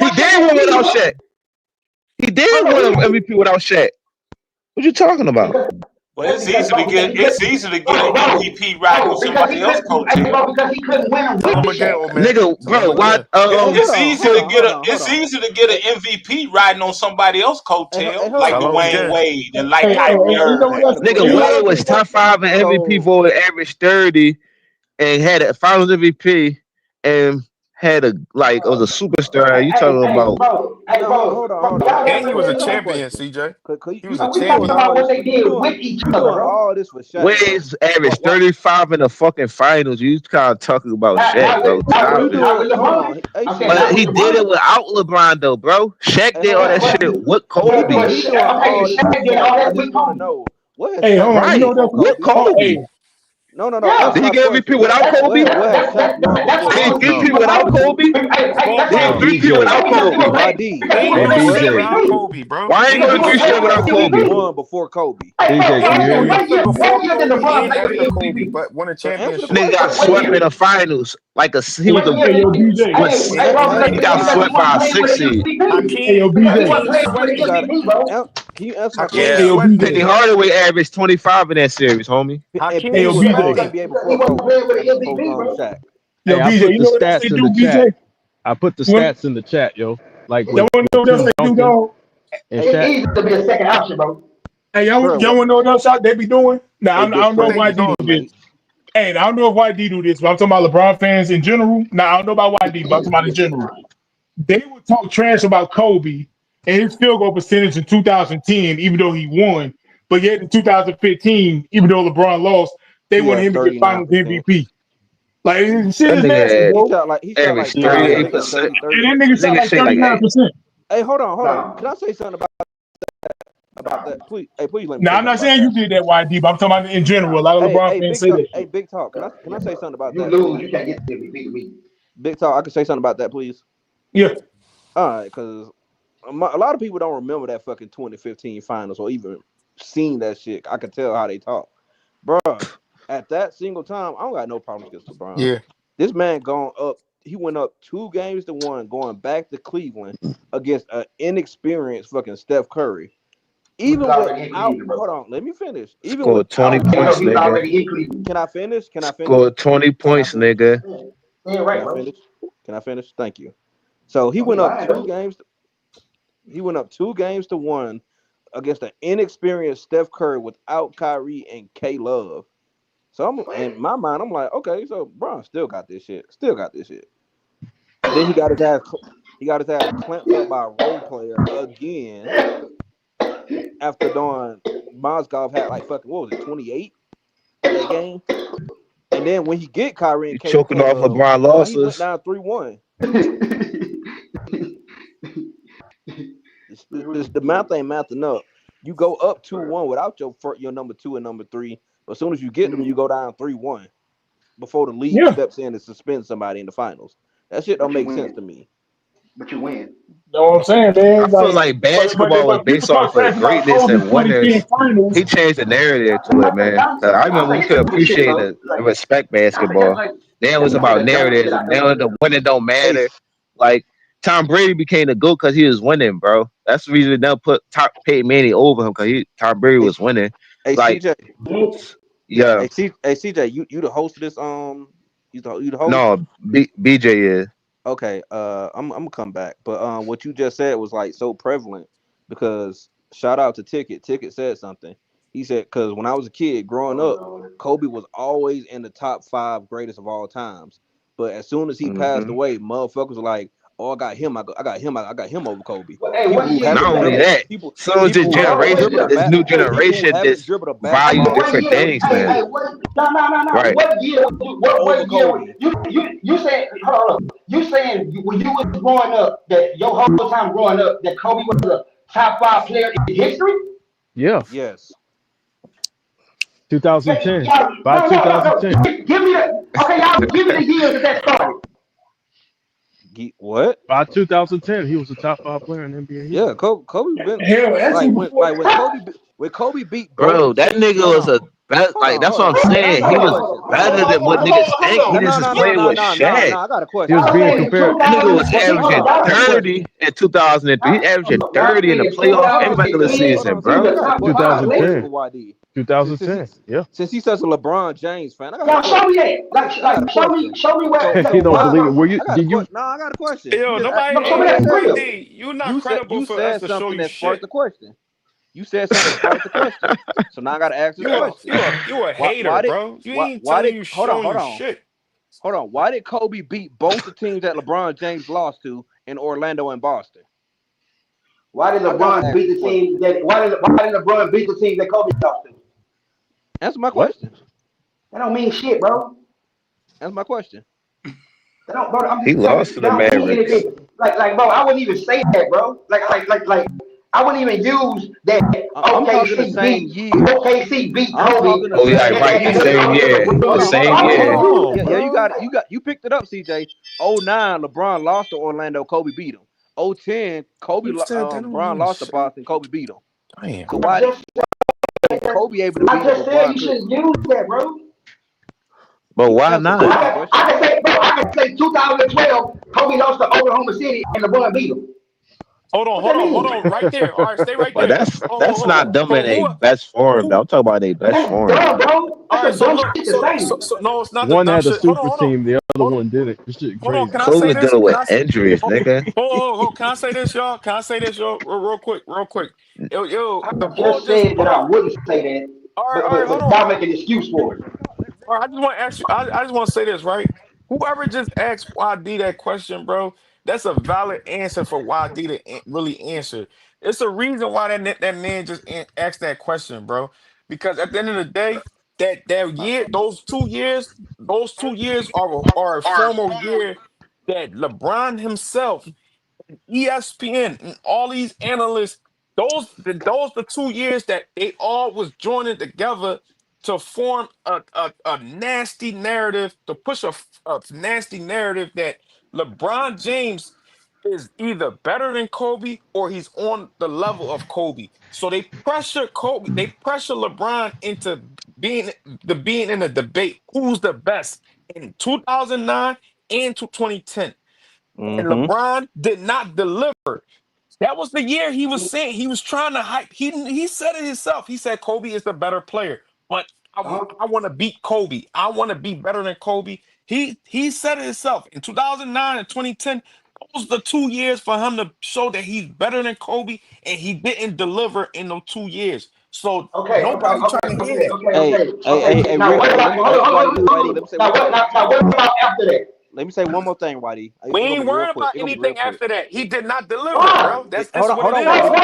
He did win without Shaq. He did win an MVP without Shaq. What you talking about? Well, it's easy to get an MVP riding on somebody else's coattail. Because he couldn't win them Come with again, Shaq. old man. Nigga, bro, why? It's easy to get an MVP riding on somebody else's coattail, like Tell him Dwayne again. Wade and like And Kyrie you know Irving. what else? Nigga, You know what Wade else was is funny? top 5 in MVP for average 30. and had a Finals MVP and had a like was a superstar. You talking about? No, hold on. And he Let was me a ask y'all a champion, question. CJ. Cause He was a you doing champion. all this for you doing all this for Shaq, bro. Wade's averaged What? 35 in the fucking finals. You kind of talking about Shaq, bro. You Stop it. doing? Hold on. Hey, But CJ. he did it without LeBron though, bro. Shaq Hey, did hold all that on. shit with Kobe. He doing all this with Shaq. I just want to know what has Hey, Shaq hold on. You won know Right. before that's With Kobe? hey, Kobe. No. Answer Did he my get MVP question. without Kobe? What has Shaq won before Did he Kobe? three No, P without Kobe? Fuck Did he hey no. three P BJ, without Kobe? YD. He ain't hey win What? shit BJ, without Kobe, bro. Why He ain't ain't going win to three shit straight What without without has he Kobe? Kobe. won before Kobe? BJ, He can you won hear me? nothing before Kobe and after Kobe, but won a So answer the Nigga championship. got question. swept in the finals. Like he was the hey, yo, BJ. was Has he got nah. swept by a 6 seed. Hey, yo, Hakeem BJ. Hakeem swept You him. got. Can you answer my Yeah. Hey, question? yo, Swept him. Penny BJ. Hardaway averaged 25 in that series, homie. And Hey, Hakeem Penny yo, was swept All BJ. him. NBA before Kobe. Before Shaq. Yo, Hey, I BJ. put You the know what else they stats in the do, chat. BJ? I put the You want, stats in the chat, yo. Like y'all with want to know what else Tim they do, Duncan dog? and Shaq. Hey, Bro, y'all want to know what else they be doing? Now, hey, I big don't know What if they talk. be YD do doing, this. man? Hey, I don't know if YD do this, but I'm talking about LeBron fans in general. Now, I don't know about YD, but I'm talking about in general. They would talk trash about Kobe and his field goal percentage in 2010, even though he won. But yet in 2015, even though LeBron lost, they He wanted had him to get Finals 39%. MVP. Like, shit That is nigga nasty, had He bro. shot like averaged Yeah, 38, 38%. 30, And 30. that nigga shot Nigga like shit like 39%. Hey, hold on. Can I say something about that? Please, hey, please let me Now, say I'm something not about saying you that. did that, YD, but I'm talking about in general. A lot of LeBron fans say that Hey, shit. big talk. Can I say something about that, please? Big talk. I can say something about that, please. Yeah. All right, because a lot of people don't remember that fucking 2015 finals or even seen that shit. I can tell how they talk, bruh. At that single time, I don't got no problems against LeBron. Yeah. This man gone up. He went up 2 games to 1, going back to Cleveland against an inexperienced fucking Steph Curry. Even without, hold on, let me finish. Even Scored without 20 points, Kyrie, nigga. can I finish? Can I finish? Scored 20 Can I points, finish? nigga. Can I finish? Can I finish? Thank you. So he went up 2 games. He went up 2 games to 1 against an inexperienced Steph Curry without Kyrie and K Love. So I'm in my mind, I'm like, okay, so Bron still got this shit. Still got this shit. Then he got his ass clamped up by a role player again after doing Mozgov had like fucking what was it, 28 that game? And then when he get Kyrie You and choking K off Love, LeBron boy, he went losses. down 3-1. The math ain't mathing up. You go up 2-1 without your number 2 and number 3. But as soon as you get them, you go down 3-1 before the league Yeah. steps in and suspends somebody in the finals. That shit don't make sense to me. Know what I'm saying, I man? feel Like, like basketball was but people based talk off of trash about greatness Kobe and 2010 winners. finals. He changed the narrative to it, man. 'Cause I remember we could appreciate and respect basketball. Then it was about narratives. Now the winning don't Hey, matter. Like Tom Brady became the GOAT because he was winning, bro. That's the reason they'll put Peyton Manning over him because Tom Brady hey, was winning. hey, Like, CJ. yeah, Hey, CJ. You the host of this you the host? no, BJ is. Okay, I'm gonna come back, but what you just said was like so prevalent because shout out to Ticket. Ticket said something. He said because when I was a kid growing up, Kobe was always in the top 5 greatest of all times. But as soon as he passed Hmm. away, motherfuckers were like, "Oh, I got him. I got him. I got him over Kobe." People who Not haven't only dribbled, that, so is this people who haven't generation, dribbled a this new people who generation, haven't this dribbled a value basketball in different 20 things now. years Right. over Kobe. Yeah, Yes. 2010. By 2010. What? By 2010, he was a top 5 player in NBA Yeah, history. Kobe been Hell, actually, before when Kobe beat Bro, Golden that State. nigga Hold was a on, like that's what I'm hold on. Now I saying. got He a was question. better than what niggas think. He No, just no, was no, playing no, with no, no, Shaq. no. I got a He question. was being compared. That nigga was Hold averaging on. I got a question. 30 in 2003. He averaging 30 in the playoff Hold and on, regular CJ. Hold season, on, CJ. bro. I got a question 2010. for YD. Since 2010. Yeah. he's such a LeBron James fan, I got a question. I got a question. So He don't why? believe it. Were you? I got a Did you? question. No, I got a question. Yo, nobody. You Hey, just said Brick something. D, you're not credible You for us said to show something you that sparked shit. the question. You said something that sparked the question. So now I got to ask this You a question. you a you a hater, Why did bro. You ain't why telling did you hold on showing you shit. Hold on. Why did Kobe beat both the teams that LeBron James lost to in Orlando and Boston? Why did I gotta LeBron ask beat this the question. team that? Why did LeBron beat the team that Kobe lost to? Answer my What? question. That don't mean shit, bro. Answer my question. That don't, bro. I'm He just telling you. lost to That the don't mean Mavericks. anything. Bro. I wouldn't even say that, bro. I wouldn't even use that. I'm talking the same year. OKC beat I'm Kobe. talking the Oh yeah, same right. The year. same year. The same I Hold year. wouldn't use on, Yeah, that. yeah, you bro. got it. You picked it up, CJ. '09, LeBron lost to Orlando, Kobe beat him. '10, He said that don't LeBron mean lost to shit. Boston, Kobe beat him. Damn. So I why just is Kobe able to I beat him, just but said LeBron you couldn't? shouldn't use that, bro. But why Answer I not? my can, question. I can say, bro, I can say 2012, Kobe lost to Oklahoma City and LeBron beat him. What that Hold mean? on, right there. All right, stay right But there. that's not them in a Who, best form. Though. who, I'm talking about a best That's form. dumb, bro. all That's right, some so dumb look, shit to say. no, it's not the One dumb had a shit. super team, the other Hold on, one didn't. This shit hold on. crazy. Can I say Kobe this? dealing with injuries, Hold, nigga. Can I say this, y'all? Can I say this, y'all? Real quick, real quick. I The ball just just, said that I wouldn't say that, all right, hold but on. y'all make an excuse for it. All right, I just want to ask you. I just want to say this, right? Whoever just asked YD that question, bro, that's a valid answer for YD to really answer. It's a reason why that man just asked that question, bro. Because at the end of the day, that year, those 2 years are a formal year that LeBron himself, ESPN, and all these analysts, those the 2 years that they all was joining together to form a nasty narrative, to push a nasty narrative that LeBron James is either better than Kobe or he's on the level of Kobe. So they pressure Kobe, they pressure LeBron into being in a debate who's the best in 2009 and to 2010. And Mm-hmm. LeBron did not deliver. That was the year he was saying he was trying to hype. He said it himself. He said Kobe is the better player, but I want to beat Kobe. I want to be better than Kobe. He said it himself in 2009 and 2010. Those the 2 years for him to show that he's better than Kobe, and he didn't deliver in those 2 years. So nobody trying to hear that. Hey, Now Rich. what Hey, about? let me, hey, Whitey. Let me say Now one more what? thing. Now what about after that? Let me say one more thing, Whitey. We It's gonna ain't be real worried quick. about It's gonna be real anything quick. after that. He did not deliver, Why? bro. That's Hold that's on, what hold it on, is. Whitey.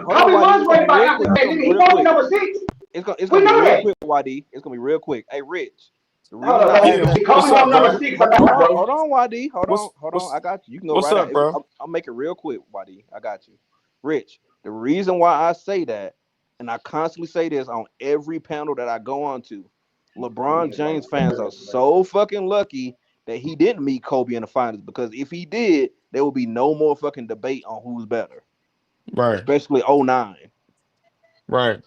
Hold on, Kobe Whitey. was It's gonna worried be about real after quick. that. It's gonna Didn't be he? He real won quick. number 6. It's We gonna be know real that. quick, YD. It's gonna be real quick. Hey, Rich. The Hold reason on, I hold asked Yeah. on. that What's Kobe question. up, won Hold number bro? on, 6. I hold on, got, bro. hold on, YD. Hold on. What's I got you. You can go what's right up, at. bro? I'll make it real quick, YD. I got you. Rich. The reason why I say that, and I constantly say this on every panel that I go on to, LeBron James fans are so fucking lucky that he didn't meet Kobe in the finals, because if he did, there would be no more fucking debate on who's better, Right, especially '09. right,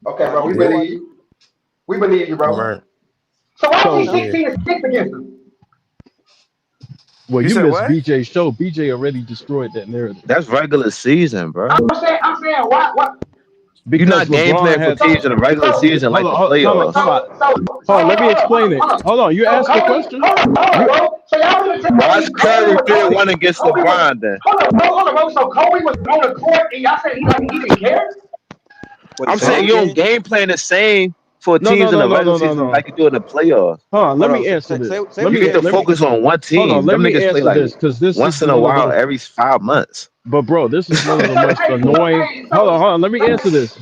Okay, YD, bro. you We there, believe YD? you. We believe you, bro. right. So why was he So, Answer. Yeah. 16-6 against him? well, You you said missed what? BJ's show. BJ already destroyed that narrative That's regular season, bro. I'm saying why? You're because not game LeBron planning for had. So, teams in the regular so, season Hold like the on, time out, time playoffs. out. so, Hold on, let me hold explain on, it. hold on. Hold on, you So asked the Kobe, question. hold on, You bro. So y'all gonna tell Watch me Kobe Curry was 3-1 against Kobe was LeBron then. hold on, bro. So Kobe was on the court and y'all said he didn't care? What he I'm say saying it you don't again? game plan the same for no, no, teams in no, the no, regular no, no, season no. like you do in the playoffs. Hold on, let Hold on. me answer this. Say Let what You you me get to asked let me again. focus on one hold on. team. Let Them me niggas play answer like this because this once is in a one of the while most. every 5 months. But bro, this is one of the most annoying. Hold on. Let me answer this.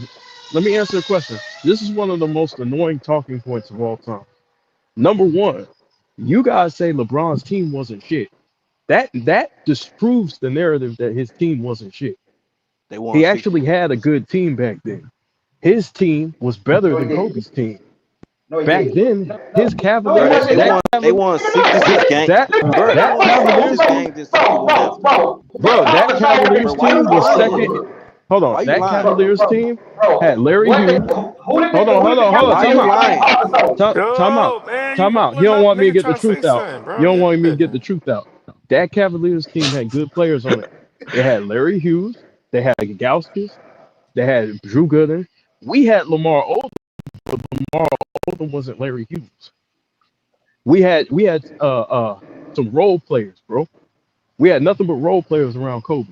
Let me answer the question. This is one of the most annoying talking points of all time. Number one, you guys say LeBron's team wasn't shit. That disproves the narrative that his team wasn't shit. They won He 60. actually had a good team back then. His team was better No, he than didn't. Kobe's team. No, he Back didn't. then, his No, he Bro, Cavaliers, they wasn't. that won they Cavalier, won Nigga, 66 games. that Bro, they that won 66 Cavaliers, games in 61 after. What bro, that episode have Cavaliers Bro, why you team you was lying? second. Hold on, Why you that lying? Cavaliers team had Larry what Hughes. who did Hold the on, hold on, hold on. Why Time you out. lying? episode? Time out. Yo, man, you Time out. You rolling don't up, want me to nigga get the trying to say truth out. something, You bro. don't want me to Yeah. get the truth out. That Cavaliers team had good players on it. It had Larry Hughes. They had Gauskas. They had Drew Gooden. We had Lamar Odom, but Lamar Odom wasn't Larry Hughes. We had some role players, bro. We had nothing but role players around Kobe.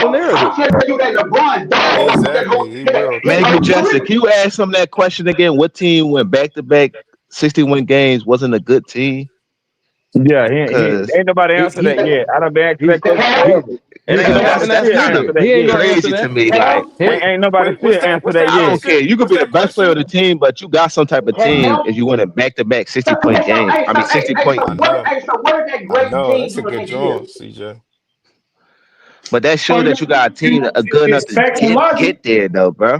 the narrative. I'm telling you that LeBron Exactly. He will. Make me Justin. Can you ask him that question again? What team went back to back 61 games wasn't a good team? Yeah, Cause ain't nobody he, answered he, that yet. I done been asked he, that question forever. And He's ain't not nobody answering that that's still kind neither. answer of that He ain't yet. gonna answer crazy that. to me. Like Ain't nobody What's still that? answer What's that that I yet. don't question? care. You could What's be the that best player of question? the team, but you got some type of team if you win a back to back 60-point game. I mean 60-point. I know. so what did that I great know. team That's a do the good next year? joint, CJ. But that Well, shows that you got a team that are good enough it's to facts and logic. get there though, bro.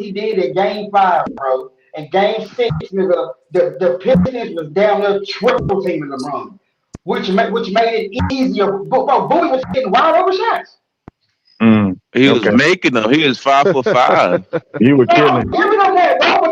what he did in Game 5, bro. In Game 6, nigga, the Pistons was down there triple teaming LeBron, which made it easier. But bro, Bowie was hitting wide open shots. He was Okay. making them. He was 5 for 5. You were Bro, killing. give me no more. Why was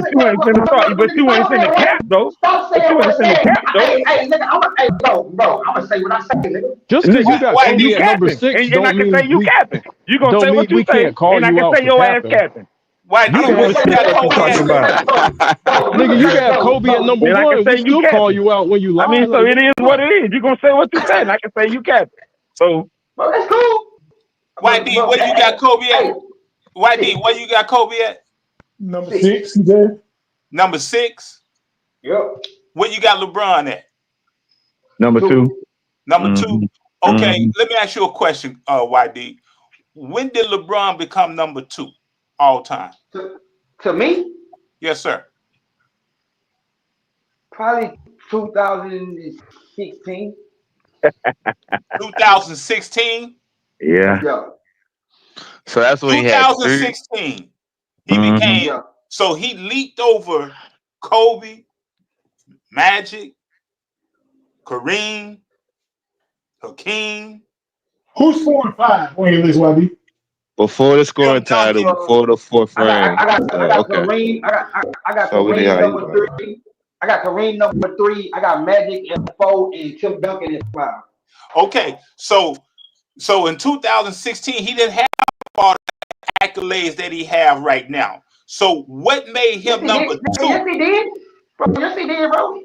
But you ain't finna start. But you ain't finna cap though. Stop But saying you what ain't I finna said. cap though. Hey, nigga, bro, I'm gonna say what I say, nigga. Just because you Nigga, got and you Kobe at number capping, 6 and I don't can say mean you capping. You gonna don't say mean what you we say, can't call and I you can out say for your ass capping. capping. YD, I don't where give a you shit got what you Kobe talking at? about. Nigga, you got Kobe at number Then I can one. We say you still cap call it. you out when you I lie. mean, so Like, it what the is fuck? what it is. You gonna say what you say, and I can say you cap it. So Bro, that's cool. YD, where you got Kobe at? Hey, YD, where you got Kobe at? Number 6, CJ. Number 6. Yep. Where you got LeBron at? number 2. Number 2. Mm-hmm. Okay, Mm-hmm. let me ask you a question, YD. When did LeBron become number 2 all time? To me, Yes, sir. probably 2016. 2016. Yeah. Yeah. So that's when he had 3. 2016. He Mm-hmm. became Yeah. so he leaped over Kobe, Magic, Kareem, Hakeem. Who's 4 and 5 on your list, YB? Before the scoring Tim title, Duncan. before the 4th ring. I got Okay. Kareem. I got So we see Kareem how you number run. 3. I got Kareem number 3. I got Magic at 4 and Tim Duncan at 5. Okay, so in 2016 he didn't have all the accolades that he have right now. So what made him number 2? Yes, he did. Bro, yes, he did, bro.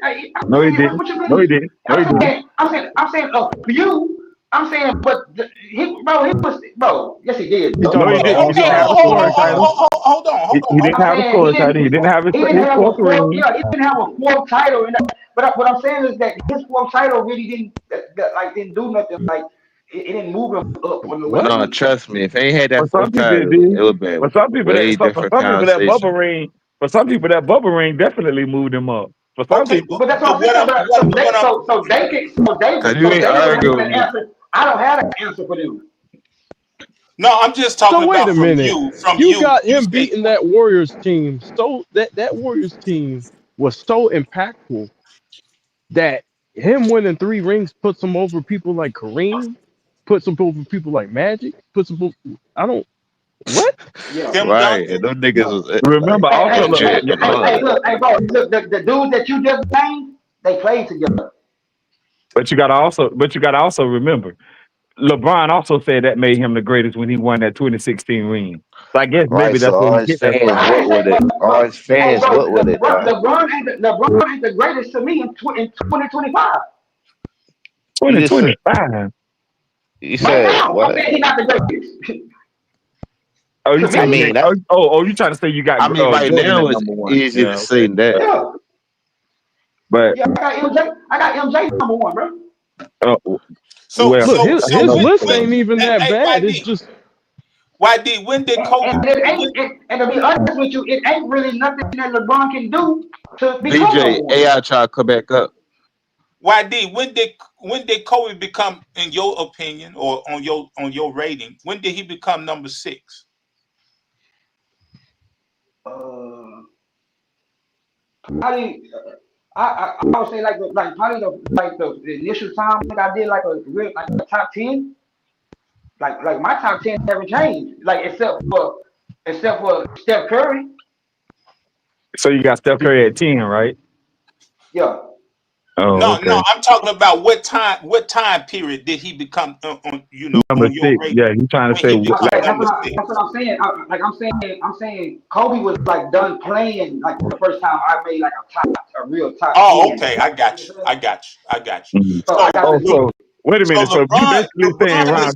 No, he didn't. What you No, he mean? didn't. No, he didn't. I'm saying, for you. I'm saying, but he was, bro. Yes, he did. You Bro. No, talking he about the didn't. He Okay, didn't all-star have a scoring scoring title. title? hold on. He didn't have a I'm saying scoring title. He didn't have his he didn't have a fourth fourth. ring. Yeah, he didn't have a fourth title. But what I'm saying is that his fourth title really didn't do nothing. Like it didn't move him up on the What? No, way. trust me. If he ain't had that For some 4th people it title, did. it would be For some a people way different that bubble conversation. ring. For some people that bubble ring definitely moved him up. For some Okay, people, But that's but what I'm saying. But what I'm Cause you ain't David don't have arguing an with me. answer. I don't have an answer for them. no, I'm just So talking wait about a from minute. you. You got You him say beating that Warriors team. So that Warriors team was so impactful that him winning 3 rings puts him over people like Kareem, puts him over people like Magic, puts him over, I don't what? Yeah. Tim Right. And Duncan. them niggas was remember like also look, legit and all that. Look, hey, bro, look, the dudes that you just named, they played together. but you gotta also remember, LeBron also said that made him the greatest when he won that 2016 ring. So I guess Right. maybe So that's where all he his get that fans from. what with it. All his Hey, fans bro, what with it, dog. LeBron ain't the greatest to me in 2025. You just said 2025. you Right said now, I'm what? saying he's not the greatest. Oh, you To I saying you me, mean ain't, that you trying to say you got right Jordan now at it's number 1. easy to Yeah, say okay. that. yeah. But Yeah, I got MJ number 1, bro. uh, So well, Look, his when list ain't even that hey bad. It's just YD, when did Kobe And to be honest with you, it ain't really nothing that LeBron can do to become number BJ 1. AI try to come back up. YD, when did Kobe become, in your opinion, or on your rating, when did he become number 6? Probably, I would say like probably the initial time I did like a real like a top 10. Like my top 10 haven't changed. Like except for Steph Curry. so you got Steph Curry at 10, right? Yeah. Oh, No, okay. I'm talking about what time period did he become on Number your 6. rating, Yeah, you trying to when say he what, became like number 6? That's what I'm saying. I'm saying Kobe was like done playing like the first time I made like a real top Oh, 10. okay, I got you. Mhm. So So I got Oh, to so wait a minute. So you basically saying LeBron Ron? is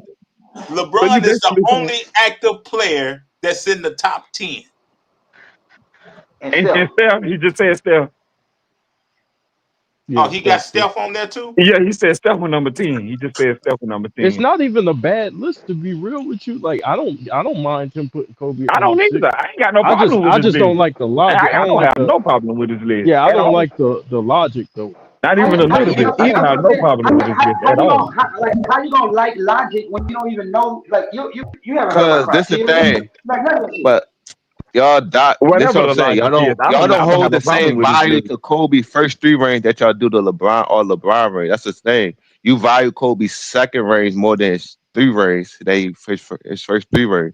So you LeBron is the basically saying only active player that's in the top 10. and and Steph. Steph? You just said Steph. Oh, yeah, he got Steph too. Steph on there too? Yeah, he said Steph was number 10. He just said Steph was number It's 10. not even a bad list to be real with you. Like I don't mind him putting Kobe at I number don't either. 6. I ain't got no problem with I his just don't list. like the logic. I I don't don't like have the no problem with his list yeah, I at don't all. like the logic though. Not How, even a how, little bit. I It don't that's have what I'm no saying. problem with his list at all. How you gonna like logic when you don't even know? Like you haven't heard my Cause this the criteria. thing. Like none of that shit. But y'all this Whatever what I'm the saying. logic is, Y'all don't I don't hold have a the problem same with his value list. to Kobe first 3 rings that y'all do to LeBron or LeBron ring. That's the thing. You value Kobe's second rings more than his 3 rings. His first 3 rings.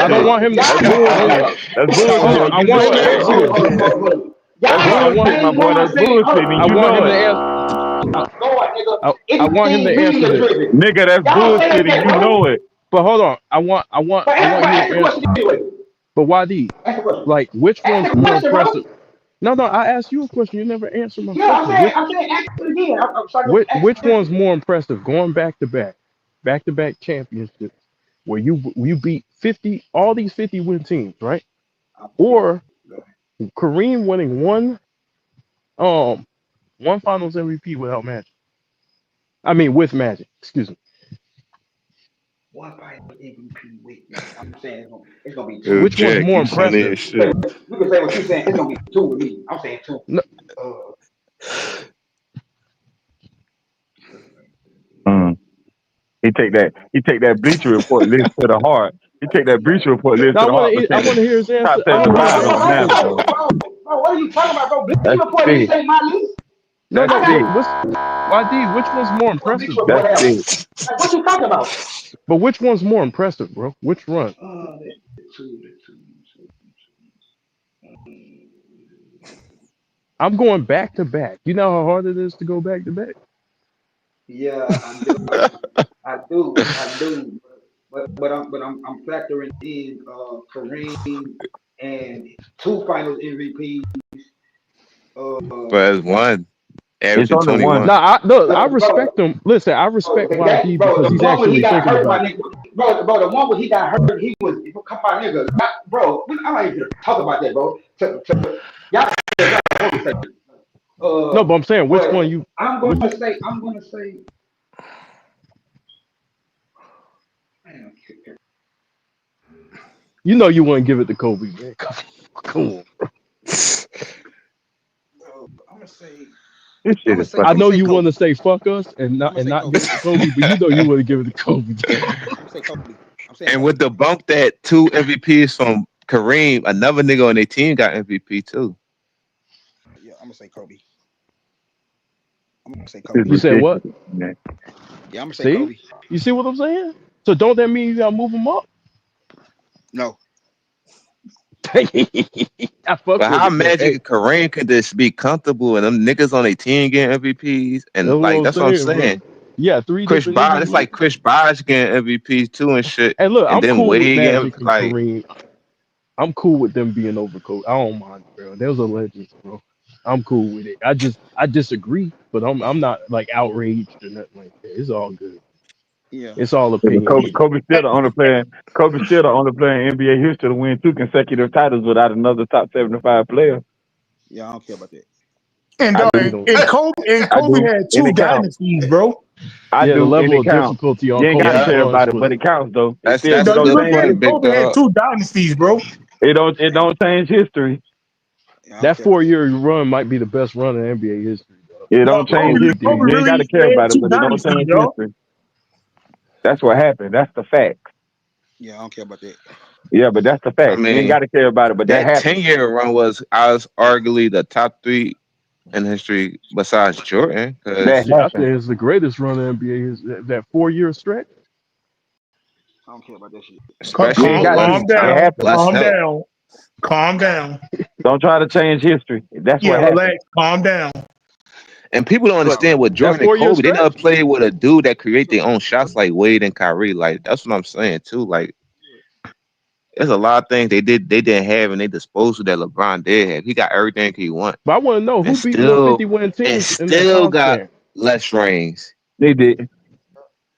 I don't want him. That's I don't. bullshit. That's Hold on. bullshit. I You want know him to it. answer this. That's I want. bullshit, my boy. That's bullshit, and I you want know him to it. answer. I want him to answer this. Nigga, that's bullshit, and you know it. But hold on, I want you to Ask the answer. question anyway. But YD, Ask the question. like, which Ask one's the more question, bro. impressive? No, I asked you a question. You never answered my Yeah, question. I'm saying, ask it again. I'm sorry, ask Which it one's more impressive? Going back to back championships, where you beat 50, all these 50 win teams, right? Yeah. Or Kareem winning one Finals MVP without Magic. I mean, with Magic. Excuse me. One fight MVP with me. I'm saying it's gonna be Yo, two. Which one's Jack, more you funny impressive? as shit. You can say what you're saying. It's gonna be two with me. I'm saying two. No, Uh, Mm. He take that bleacher report list to the heart. He take that bleacher report list no, to the heart, but I saying want to hear his top answer. I want to hear his 75 don't answer matter, first. though. bro, what are you talking about, bro? Bleacher That's report big. list ain't my list. No, That's I got big. what's YD? Which one's more bleacher impressive, bro? report That's out. big. Like, what you talking about? But which one's more impressive, bro? Which run? The two. I'm going back to back. You know how hard it is to go back to back. Yeah, I do. I do. But I'm factoring in Kareem and two Finals MVPs. But it's one It's averaging only one. 21. Now, I Bro, respect him. Listen, I respect YD bro, because the he's one when he actually got thinking hurt, my about it. nigga. Bro, the one when he got hurt, he was come on, nigga. Bro, I'm not even talk about that, bro. Y'all, No, but I'm saying which but one you, which, I'm gonna say, man, you know, you wouldn't give it to Kobe, man. Come on. I'm gonna say, This shit is I I'm fucking. know gonna say you want Kobe. to say fuck us I'm gonna and say not Kobe. give it to Kobe, but you know you wouldn't give it to Kobe. I'm gonna say Kobe. I'm saying And with Kobe. the bunk that two MVPs from Kareem, another nigga on their team got MVP too. Yeah, I'm gonna say Kobe. I'm gonna say It's Kobe. You said what? ridiculous, man. Yeah, I'm gonna say See? Kobe. You see what I'm saying? So don't that mean you gotta move him up? No. I fuck But with how it though. Magic Hey, and Kareem could just be comfortable and them niggas on their team getting MVPs that's and what like I'm that's what I'm saying, bro. saying. Yeah, three Chris different Bosh, it's MVPs. like Chris Bosh getting MVPs too and shit, And look, and I'm then cool with Wade getting Magic and like Kareem. I'm cool with them being over Kobe. I don't mind, bro. Those are legends, bro. I'm cool with it. I disagree, but I'm not like outraged or nothing like that. It's all good. Yeah. It's all Yeah, but opinionated. Kobe still the only player. Kobe still the only player in NBA history to win 2 consecutive titles without another top 75 player. Yeah, I don't care about that. And I dog, really don't. and I Kobe do, had and two it counts. dynasties, bro. I Yeah, the do, and level it of counts. difficulty on You ain't got to Kobe's yeah. care runs about it, but was it counts though. It That's still that's Dog, don't you the look at change. it, point, big Kobe had dog. two dynasties, bro. It don't change history. Yeah, I don't that care about that. 4 year run might be the best run in NBA history, dog. It Dog, don't change Kobe Kobe history. did. You ain't got to really care had about it, two but it don't dynasties, change y'all. history. That's what happened. That's the fact. Yeah, I don't care about that. Yeah, but that's the I fact. You ain't got mean, to care about it, but that that happened. 10-year run was arguably the top three in history besides Jordan, That because Shit, I think happened. it's the greatest run in NBA is that 4 year stretch. I don't care about that shit. You especially ain't with got less Calm to. It down, time, happened. less calm help. down, calm down. Don't try to change history. That's Yeah, what happened. relax, calm down. And people don't But understand with that Jordan and 4 year Kobe, they never stretch, played with a dude that create their own shots like Wade and Kyrie. Like that's what I'm saying too. Like there's a lot of things they didn't have and they disposed of that LeBron did have. He got everything he want but I want to know and who beat more 50 still win and teams in that still time got span. less rings. They did.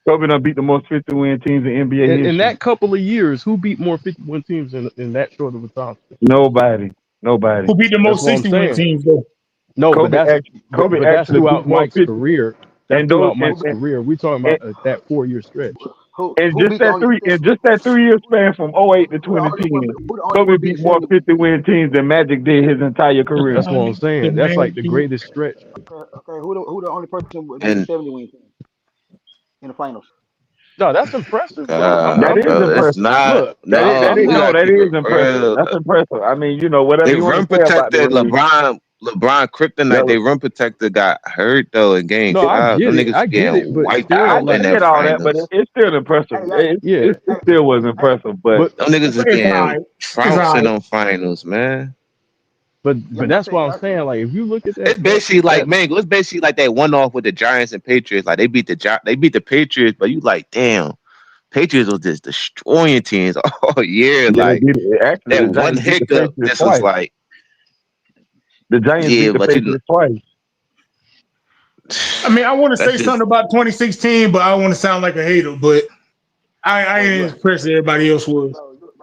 Kobe done beat the most 50-win teams in NBA In history. that couple of years, who beat more 51 teams in that short of a time span? Nobody. Nobody. Who beat the That's most what I'm 60 win saying. teams, though? No, Kobe actually, Kobe but that's actually beat throughout more Mike's 50. career. That's And those throughout Mike's career. We're talking and, about that 4 year stretch. and Who just beat the that only three and just that 3 year span from '08 to who the only one 2010, who the only Kobe one beat beat more 70? 50-win teams than Magic did his entire career. That's what I'm saying. That's like the greatest stretch. Okay, who the only person beat the And 70 win team in the finals? No, that's impressive, bro. That is bro, it's impressive. not. Look. No, we No, gotta that keep it is impressive. real. That's impressive. I mean, whatever They you want rim to say about the protected ring. LeBron That kryptonite. was, They rim protector got hurt though in game No, I five. get Them it. niggas I was get it. getting But wiped still, out I in like, that get all that, but finals. it's still impressive. Hey, yeah. It still was impressive, but But Them niggas was It's all getting right. It's all trounced in right. them finals, man. yeah, but I'm that's saying, what I'm saying. Like, if you look at It's basically like man, it's basically like that one off with the Giants and Patriots. Like they beat the Patriots, but you like damn. Patriots was just destroying teams all year. Yeah, they Like did it. Actually, the that one Giants beat the hiccup, Patriots this was twice. like, The Giants yeah, beat the but you Patriots twice. I mean, I want to that's say just something about 2016, but I don't want to sound like a hater. But I Bro, ain't you as a impressed as everybody else was.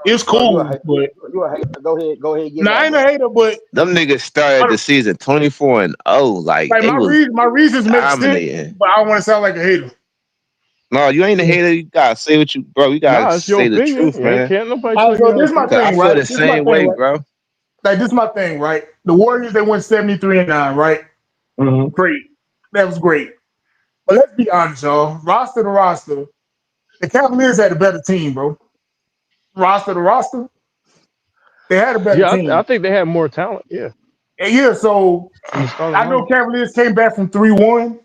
It's bro, you a cool, hater. but You a hater. Go ahead, get no, it I out, ain't a bro. hater. But them niggas started the season 24-0. Like like they was my reasons make sense, dominating. but I don't want to sound like a hater. No, you ain't a hater. You gotta say what you, bro. You gotta Nah, it's your say the opinion. truth, Ain't man. can't nobody All tell right, you so how to this is my feel. Cause I thing, feel right? the This is my same thing, way, right? bro. Like this is my thing, right? The Warriors they went 73-9, right? Mm-hmm. Great, that was great. But let's be honest, y'all. Roster to roster, the Cavaliers had a better team, bro. Roster to roster, they had a better Yeah, I team. think they had more talent. Yeah, And yeah, so in the starting I know lineup. Cavaliers came back from 3-1,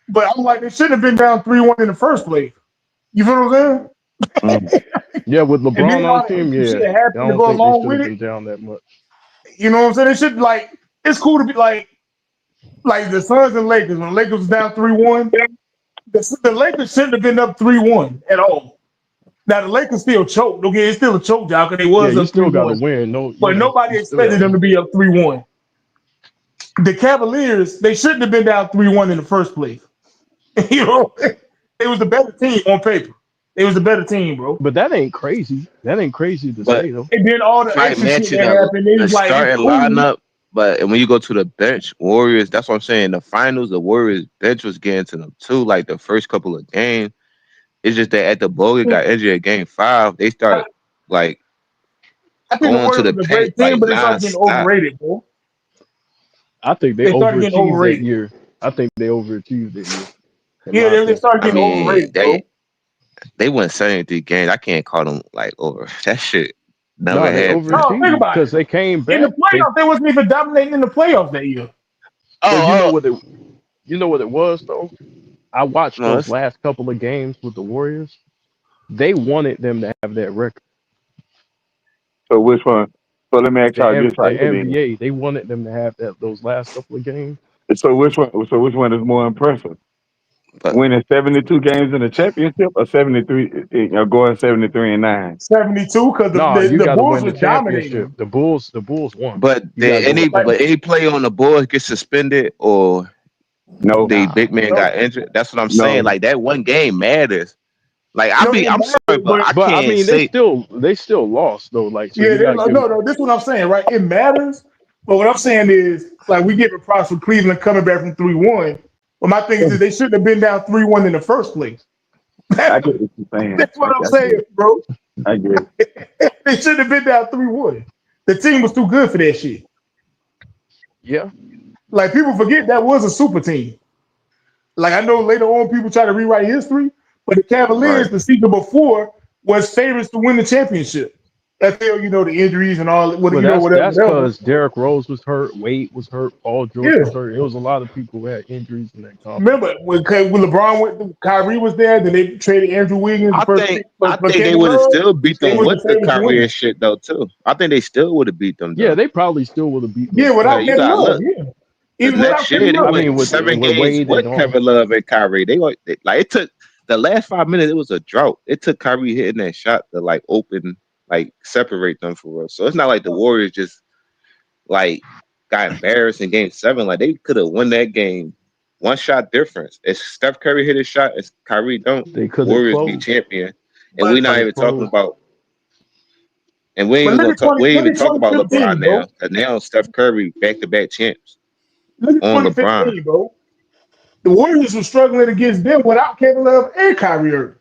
but I'm like they shouldn't have been down 3-1 in the first place. You feel what I'm Mm-hmm. saying? Yeah, with And then LeBron on all the the team, extra yeah, shit I happened to don't go think they along should with have it. been down that much. You know what I'm saying? It should like it's cool to be like the Suns and Lakers when the Lakers was down 3-1. The Lakers shouldn't have been up 3-1 at all. Now the Lakers still choked. Okay, it's still a choke job because they Yeah, was you up still got to 3-1. win. No, But you nobody still got expected to them to win. be up 3-1. The Cavaliers, they shouldn't have been down 3-1 in the first place. You know, it was the better team on paper. It was the better team, bro. But that ain't crazy. That ain't crazy to But say though. And then all the might extra shit mention that happened, it the was like it's starting cool. lineup. But when you go to the bench, Warriors, that's what I'm saying. The finals, the Warriors bench was getting to them too. Like the first couple of games, it's just that at the Bogut got injured at game 5, they I, started like I think the going to Warriors the was a paint great team, like but they started getting non-stop. overrated, bro. I think they They started getting overachieved that overrated. year. I think they overachieved that year, in Yeah, my they opinion. started I getting mean, overrated, bro. they won 73 games. I can't call them like over. That shit never No, they happened. No, think overachieved about it. because they came In the back. playoffs, they wasn't even dominating in the playoffs that year. But Oh, oh, you know what it was though. I watched no, those last couple of games with the Warriors. They wanted them to have that record. So which one? So let me ask y'all this The right here then. NBA, they wanted them to have those last couple of games. So which one? So which one is more impressive? but Winning 72 games in the championship or 73? Going 73-9. 72, because No, you the got to Bulls win the was championship. dominating. The Bulls won. but You got to go with the Like, Bulls. any play on the board get suspended or No, the Nah, big man no, got injured. That's what I'm saying. no. Like that one game matters. Like no, it I'm sorry, matters, but but I but I can't mean say. they still lost though. Like so, yeah, you got to give no, this is what I'm saying, right? It matters, but what I'm saying is, like, we give it props for Cleveland coming back from 3-1. But my thing is that they shouldn't have been down 3-1 in the first place. I That's get what you're saying. what I'm I get saying, it. bro. I get it. They shouldn't have been down 3-1. The team was too good for that shit. yeah. Like, people forget that was a super team. Like, I know later on people try to rewrite history, but the Right. Cavaliers the season before was favorites to win the championship. Until the injuries and all, Well, whatever, that's whatever. because Derrick Rose was hurt, Wade was hurt, Paul George Yeah. was hurt. It was a lot of people who had injuries in that conference. Remember when LeBron went, Kyrie was there. Then they traded Andrew Wiggins the I first think pick for, I for think they Kevin would have Love. still beat They them was the with the favorites to Kyrie win. and shit though too. I think they still would have beat them Yeah, though. they probably still would have beat them. Yeah, Yeah, without you Kevin gotta Love. look. Yeah, The even without next Kevin year they I Love. mean, went with 7 games Wade with and all. Kevin Love and Kyrie. Like it took the last 5 minutes. It was a drought. It took Kyrie hitting that shot to like open, like separate them for us. So it's not like the Warriors just like got embarrassed in game 7. Like they could have won that game. One shot difference. If Steph Curry hit his shot, if Kyrie don't, They cut it Warriors be close. champion. And But we Cut not it even talking close. about. And we ain't but even gonna talk. We ain't look even at talk about 2015, LeBron bro. now. Cause now Steph Curry back-to-back champs Look at on LeBron. 2015, bro. The Warriors were struggling against them without Kevin Love and Kyrie Irving,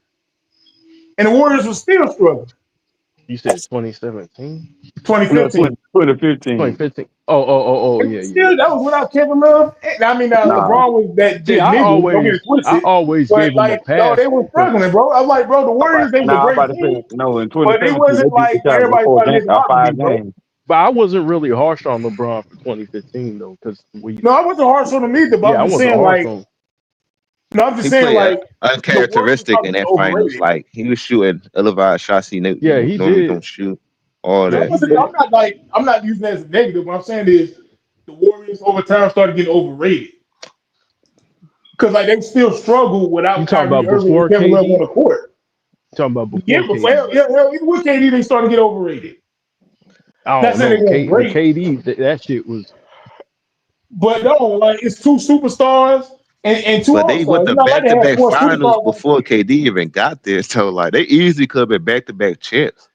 and the Warriors were still struggling. You said 2017, No, 2015. 2015. 2015. Oh, It yeah, was yeah, still yeah. that was without Kevin Love. I mean, Nah. LeBron was that See, nigga. Don't get it I twisted. always But gave them a like, no, pass they were because struggling, bro. I was like, bro, the Warriors, they was a Now I'm great about to team, say no. In but they 2017, they wasn't beat the like what Cavs in everybody thought they was about to be, 5 bro. games. but I wasn't really harsh on LeBron for 2015 though, because we No, I wasn't harsh on them either, but yeah, I'm I just wasn't saying, harsh like, on him. no, I'm just He saying, played like, the Warriors uncharacteristic in started to get that finals. overrated. Like he was shooting ill-advised shots he Yeah, he normally did. don't shoot. All Yeah, I that. he wasn't. did. I'm not using that as a negative. What I'm saying is, the Warriors over time started getting overrated because like they still struggle You without talking Kyrie about Irving and before Kevin Love on KD? the court. Talking about Yeah, before but KD. even with KD, they started to get overrated. I Not don't saying they know. weren't With great, KD, that shit was. but no, like it's two superstars and two But all they went stars. to It's not like back they to had back four finals superstars. before KD even got there. So like they easily could have been back to back champs.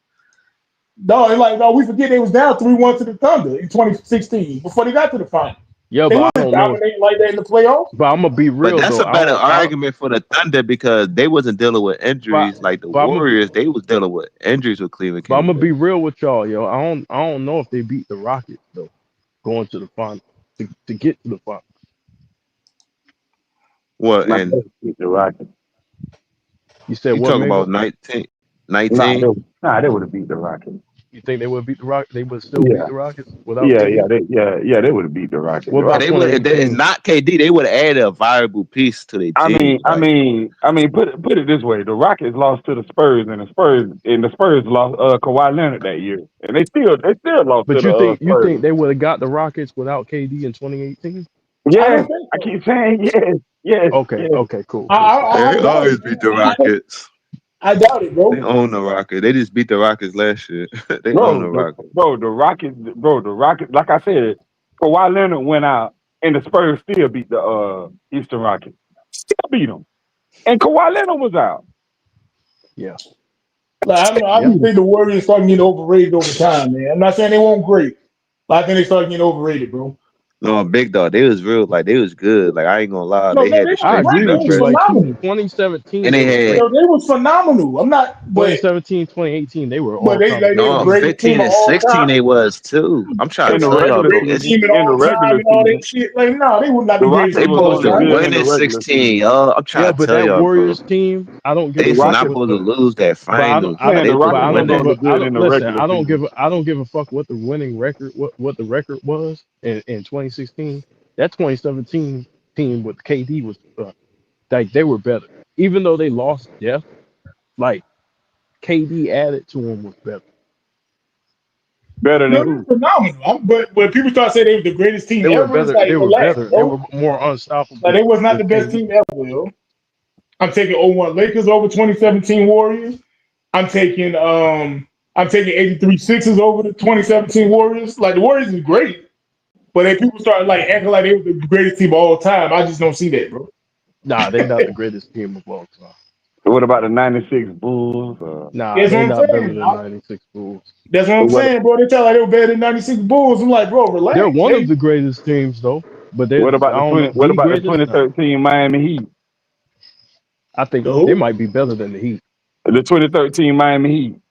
No, it's like no, we forget they was down 3-1 to the Thunder in 2016 before they got to the final. Yeah, They but I wasn't don't know. dominating like that in the playoffs. But I'm gonna be But real that's though. a better I don't. argument for the Thunder because they wasn't dealing with But injuries like the but I'm gonna Warriors. They was dealing with injuries when Cleveland but I'm came gonna back. be real with y'all, yo. I don't know if they beat the Rockets though, going to the final to get to the final. Well, Nah, they and would beat the Rockets. You said you what, talk Mango? about 19, Nah, 19. they would have beat the Rockets. You think they would beat the Rockets? They would still beat Yeah, the Rockets without KD? they would have beat the Rockets. What The about They Rockets. would if they 2018? not KD. They would have added a viable piece to their I team. mean, I Like mean, I mean, put it this way: the Rockets lost to the Spurs, and the Spurs lost Kawhi Leonard that year, and they still lost to But the you Spurs. think they would have got the Rockets without KD in 2018? I Yes, don't think I so. keep saying yes, Okay, yes. okay, cool. they I doubt always it. beat the Rockets. I doubt it, They bro. own the Rockets. They just beat the Rockets last year. They own the Rockets. The Rockets. Like I said, Kawhi Leonard went out, and the Spurs still beat the Eastern Rockets. Still beat them, and Kawhi Leonard was out. Yeah, Like, I yeah. just think the Warriors starting getting overrated over time, man. I'm not saying they weren't great, but I think they started getting overrated, bro. No, big dog. They was real. Like they was good. Like I ain't gonna lie. No, They man, had they the I was strength great. agree They with was you. numbers, Like 2017, and they they were had great. Yo, they was phenomenal. I'm not, 2017, 2018, they were but all time they great the no teams. greatest team 15 of and all 16. time. They was too. I'm trying In to the The tell y'all, regular bro. greatest season, team It's of in the all time regular and all that season, shit. Like, no, they were not the the greatest Rockets they team was of all supposed only to time. good win in the at regular 16, season. y'all. I'm Yeah, trying to but tell that y'all, bro. Warriors team, I don't give They a The was fuck not Rockets, what supposed to the. lose that But finals. I man, don't. the They supposed But to Rockets I was don't win give that. only a. I good in don't the listen. regular season. I don't give a fuck what the winning record. What the record was in 2016. That 2017 team with KD was like they were better, even though they lost depth. Like KD added to them was better. Better than No, they're who? phenomenal. But when people start saying they were the greatest team They were ever, it's better. like They were relax, better. They bro. were more Like unstoppable they was not the with best KD. team ever, yo. I'm taking '01 Lakers over 2017 Warriors. I'm taking I'm taking '83 Sixers over the 2017 Warriors. Like the Warriors is great, but then people start like acting like they were the greatest team of all time. I just don't see that, bro. Nah, they not the greatest team of all time. What about the '96 Bulls? Nah, That's what they I'm not better saying. than '96 Bulls. That's what I'm What saying, bro. They tell like they were better than '96 Bulls. I'm like, bro, They're relax. one of They the greatest teams though, but they I what about the don't know 20? What the about the greatest. Nah, 2013 Miami Heat? I think they no. might be better than the Heat. The 2013 Miami Heat.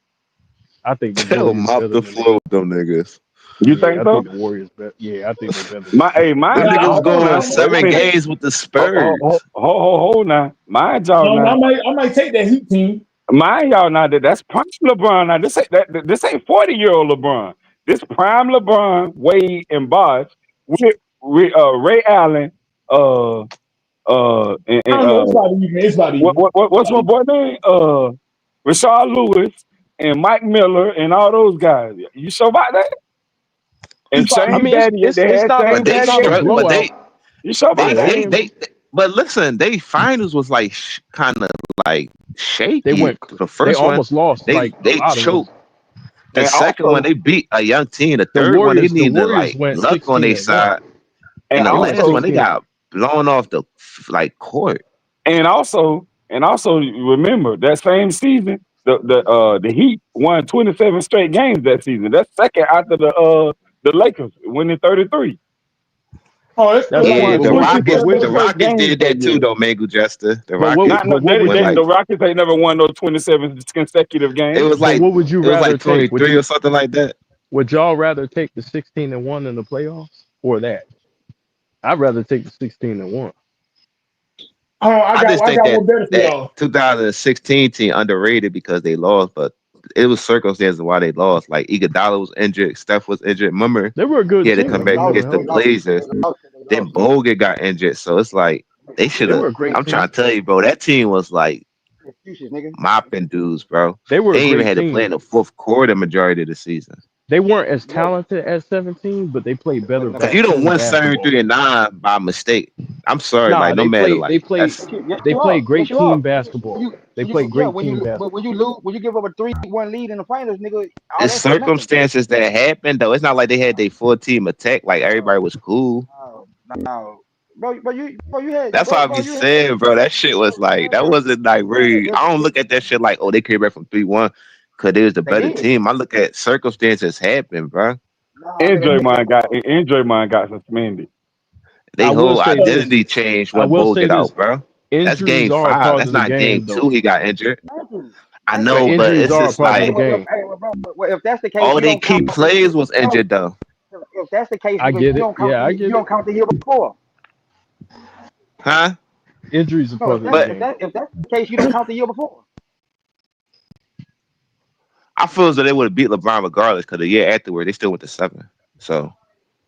I think the They'll Warriors mop better the than the floor Heat. with them niggas. You Yeah, think I so? think the Warriors better. Yeah, I think they're better than My the Heat. hey, Them mind Yeah, y'all, niggas I hold might, going now. I Wait a might, 7 I minute. might, games with the Spurs. Hold now. Mind y'all no, now. I might take that Heat team. Mind y'all now that's prime LeBron. Now this ain't 40-year-old LeBron. This prime LeBron, Wade and Bosh with Ray Allen, I and don't know. It's about even. It's about even. It's what's about my even. boy name? Rashard Lewis and Mike Miller and all those guys. You sure about that? And It's about I Shane mean, even. Battier, they it's had not a Shane But they it's not a Battier struck. too. But blowout. You sure Yeah, about they, it that? they, ain't. they, but listen, they finals was like kind of like They shaky. went. The They first one, almost lost they like a they lot of them. choked. The And second one, also, they beat a young team. The The third one, they The needed Warriors like went luck on 16 their and one. side. and And the They went last one, also, they 16. got blown off the like court. and also, remember that same season, the Heat won 27 straight games that season. That's second after the Lakers winning 33. Oh, that's That's still They like cool. Yeah, won But the what? 27 Rockets, But what? the straight Rockets games did that that too, year. though, Mangu Jester. The But what? Not Rockets no, But what would went the they? Rockets ain't never won those 27 consecutive it games. was But like what would you it was rather like take? 23 or something like that. Would y'all rather take the 16 and one in the playoffs or that? I'd rather take the 16 and one. oh, I just I think got that one better for that y'all. 2016 team underrated because they lost, but it was circumstances why they lost. Like Iguodala was injured, Steph was injured. Remember, They were a he good had to team. come They back They lost. were against the They healthy. lost. Blazers. They lost. They Then lost. Bogut got injured, so it's like they should They have. were a great I'm team. trying to tell you, bro, that team was like Excuses, nigga. mopping dudes, bro. They were They a ain't even great had to play team. in the fourth quarter majority of the season. They weren't as talented at 17, but they played better Cause you don't 10 win basketball. 73-9 by mistake. I'm sorry, Nah, like no they matter, played they like played that's Yes, they you are. played Yes, great you are. team basketball. They played Yeah, great team but basketball. when you lose, when you give up a 3-1 lead in the finals, nigga, all it's that for nothing. circumstances that happened though. It's not like they had their full team attack. Like everybody was cool. No, no, bro, you had, That's why I bro, be you had, saying, bro. That shit was like that wasn't like bro, really. I don't look at that shit like, oh, they came back from 3-1 because they was the they better did. team. I look at circumstances happen, bro. No, And nigga, Draymond got suspended. They I will whole say this. identity changed I when will Bo say get this. out, bro. That's Injuries game are a 5. part That's of the not game game, 2. though. He got injured. thank you, I thank But you. know, but injuries it's are a just part of Hey, the like game. well, if that's the case, all you they don't key count. plays was No, injured though. if that's the case, I nigga, get it. Yeah, I you get it. don't count the year before. Huh? Injuries are No, part of the But game. if that's the case, you don't count the year before. I feel as though they would have beat LeBron regardless because the year afterward they still went to 7. So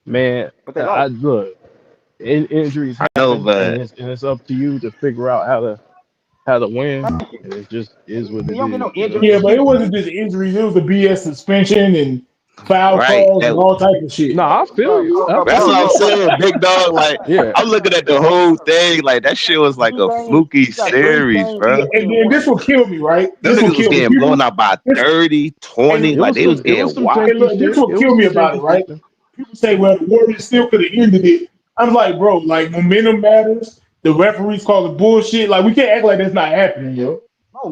Man, But they I lost. look. Injuries I know, happen, and but it's up to you to figure out how to win. Thank you. And it just is what You it don't get is. no You know what I Yeah, injuries. but mean? it wasn't just injuries. It was a BS suspension and foul right. calls and all type of shit. No, I feel you. I That's feel what I'm you. saying, big dog. Like Yeah. I'm looking at the whole thing. Like that shit was like Three a games. fluky You got three series, games. Yeah, bro. You and get then this one. will kill me, right? Them This will niggas was kill me. getting People, blown out by this 30, and 20. It Like was they was some getting and washed. janky look, this shit. will It was kill me some about it, janky right? shit. People say, well, the Warriors still could have ended it. I'm like, bro, like momentum matters. The referees call it bullshit. Like we can't act like that's not happening, yo.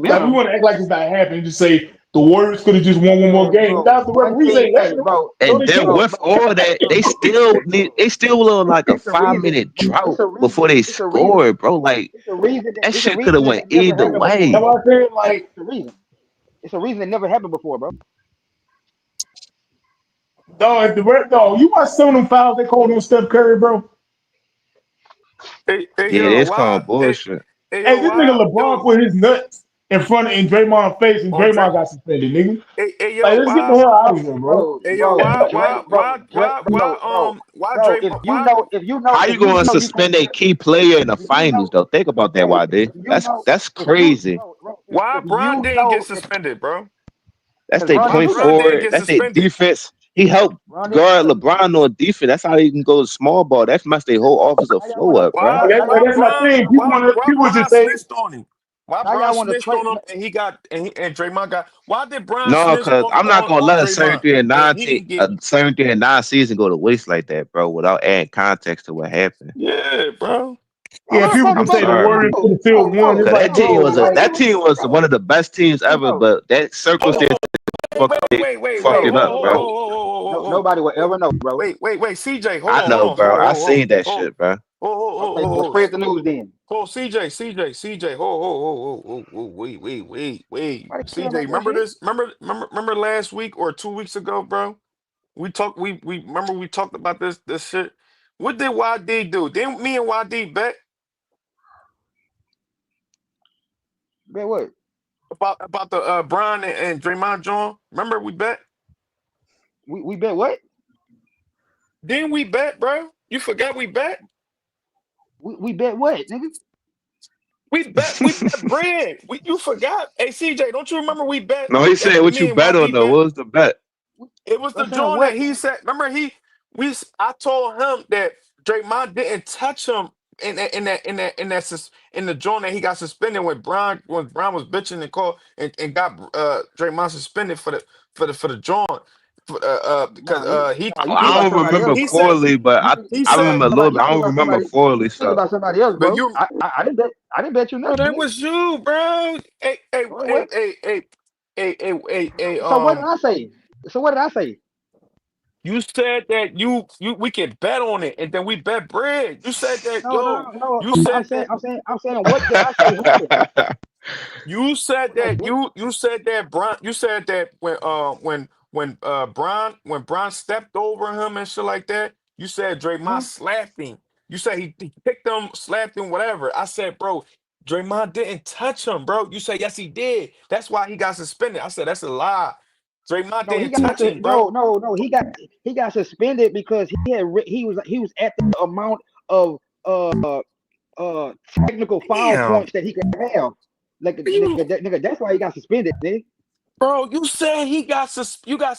Like we Momentum. want to act like it's not happening. Just say the Warriors could have just won one more Man, game. bro, Now if the one referees team. ain't Hey, letting them, bro, no, And they then can't. with all that, they still were on like a it's a reason. 5-minute It's drought a before reason. they It's a reason. scored, bro. Like It's a reason. that It's a shit could have reason went that never either happened before, That's way. bro. what I'm saying. Like, It's a reason. It's a reason that never happened before, bro. dog, if the ref, dog, you watch some of them fouls they called on Steph Curry, bro. Hey, Yeah, yo, it's why? called bullshit. Hey, Yo, this nigga why? LeBron Yo, put his nuts in front of in Draymond's face, and on Drake. Draymond got suspended, nigga. Yo, Like, let's get the why? hell out of here, bro. Hey, yo, Bro, why bro. Drake? Why? How you If you going to know you can't, suspend a key player in the if you finals know, though? Think about that, bro, YD. if you know, That's if you, crazy. bro, Why if Bron you didn't get know, suspended, bro? That's because their Ron Why didn't point do Bron nothing. didn't forward. get That's their suspended? defense. He helped Ron didn't do guard nothing. LeBron on defense. That's how he can go small ball. That's messed their whole offensive Now y'all flow want to, up, bro. Why? now But y'all want that's to my trade. thing. People want to, Why people Bron just say, snitched on him? Why Now Bron y'all want to snitched trade. on him and Draymond got? Why did Bron No, snitch because on I'm not gonna on let a Draymond 73 and and 9 he team, didn't get? a 73 and 9 season go to waste like that, bro, without adding context to what happened. Yeah, bro. yeah, people I'm can say the sorry. Warriors could have still won. It's Cause like, that team was one of the best teams ever, but that Hold circumstance on. fucked it up, bro. Nobody will ever know, bro. Wait, CJ, hold I on, hold know, on, hold bro. on, I hold on, seen that hold on, shit, bro. hold Okay, well, on, spread the news then. hold CJ, wait. Why they kill CJ, my remember bullshit? this? Remember last week or 2 weeks ago, bro? We remember we talked about this shit. What did YD do? Didn't me and YD bet Bet what? about the Brian and Draymond John? Remember we bet? We bet what? Didn't we bet, bro? You forgot we bet? We bet what, nigga? We bet bread. You forgot. Hey CJ, don't you remember we bet No, he that said what you me and bet on YD though. bet? What was the bet? It was the I'm saying joint what? that he said. Remember I told him that Draymond didn't touch him in the joint that he got suspended when Brown was bitching and called and got Draymond suspended for the joint because he Nah, you thinking I about don't somebody else, remember he bro. said poorly, but he I said remember a little bit. You I thinking don't about remember somebody. poorly, You thinking so about somebody else, but bro. you I didn't bet. I didn't bet you bro, nothing, that nigga. was you, bro. No, it wasn't. Hey, So what did I say? So what did I say? you said that we can bet on it, and then we bet bread. You said that, yo. No. You said that. I'm saying, what did I say happened? You said What I that. did? You said that. Brian. You said that when Brian stepped over him and shit like that. You said Draymond Huh? slapped him. You said he kicked him, slapped him, whatever. I said, bro, Draymond didn't touch him, bro. You said yes, he did. That's why he got suspended. I said that's a lie. Draymond No, he didn't got touch to him, bro. no. He got suspended because he was at the amount of technical foul Damn. points that he could have. Like You, nigga, that's why he got suspended, nigga. bro, you said he got you got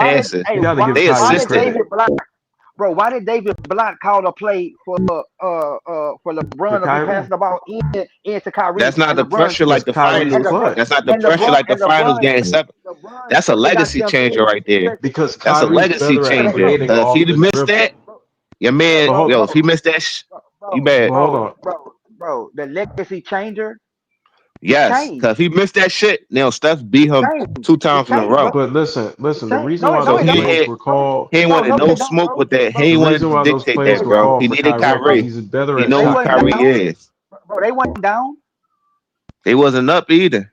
Why did passing. You got to give They Kyrie why did assisted. credit. David Block, bro? Why did David Block call a play for For LeBron to be Kyrie, passing the ball into That's Kyrie not and the LeBron pressure like because the Kyrie and finals. LeBron That's clutch. not the pressure like the finals game 7. LeBron That's a took the legacy goddamn changer thing right in there. seconds. Because That's a Kyrie's legacy better at changer. creating Cause if off he'd the missed dribble. that, your man, But hold yo, on, if he missed that, you bad. but hold on. The legacy changer, it Yes, changed. cause if he missed that shit, now Steph beat It him changed. 2 It times in a changed, bro. row. But listen. The Change. reason No, why no, So it those he don't. plays had were No, called, he ain't no, wanted no, no they don't, smoke bro. with that. He Bro, the ain't reason wanted to why those dictate plays that, were bro. called He for needed Kyrie, because Kyrie. he's better He at know they who wasn't shooting. Kyrie down. is. Bro, they went down. They wasn't up either.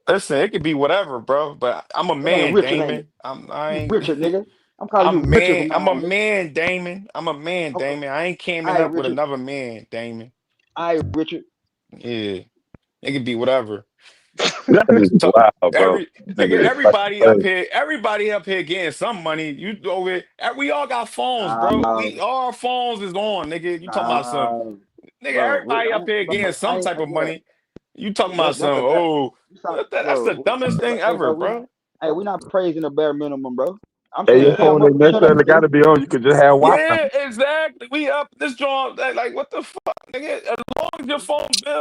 Listen, it could be whatever, bro. But I'm a That name man, Richard, ain't it? Damon. I You ain't. Richard, nigga. I'm calling you Richard from I'm now a on, nigga. man, Damon. I'm a man, Okay. Damon. I ain't All coming right, up with Richard. another man, Damon. All right, Richard. Yeah, it could be whatever. That is So wild, bro. Nigga is fucking crazy. everybody up here getting some money. You over here, we all got phones, bro. We all our phones is on, nigga. You talking about some Nah, nigga? bro. Everybody up here getting I some ain't, type of bro. money. You talking about That's some? a bad. Oh, that's the Bro. dumbest thing Hey, ever, bro, bro. we not praising the bare minimum, bro. I'm Hey, saying your you know Yeah. phone what ain't you know what I'm necessarily got saying. to be on. You could just have Wi-Fi. Yeah, exactly. We up this drawing like what the fuck, nigga? As long as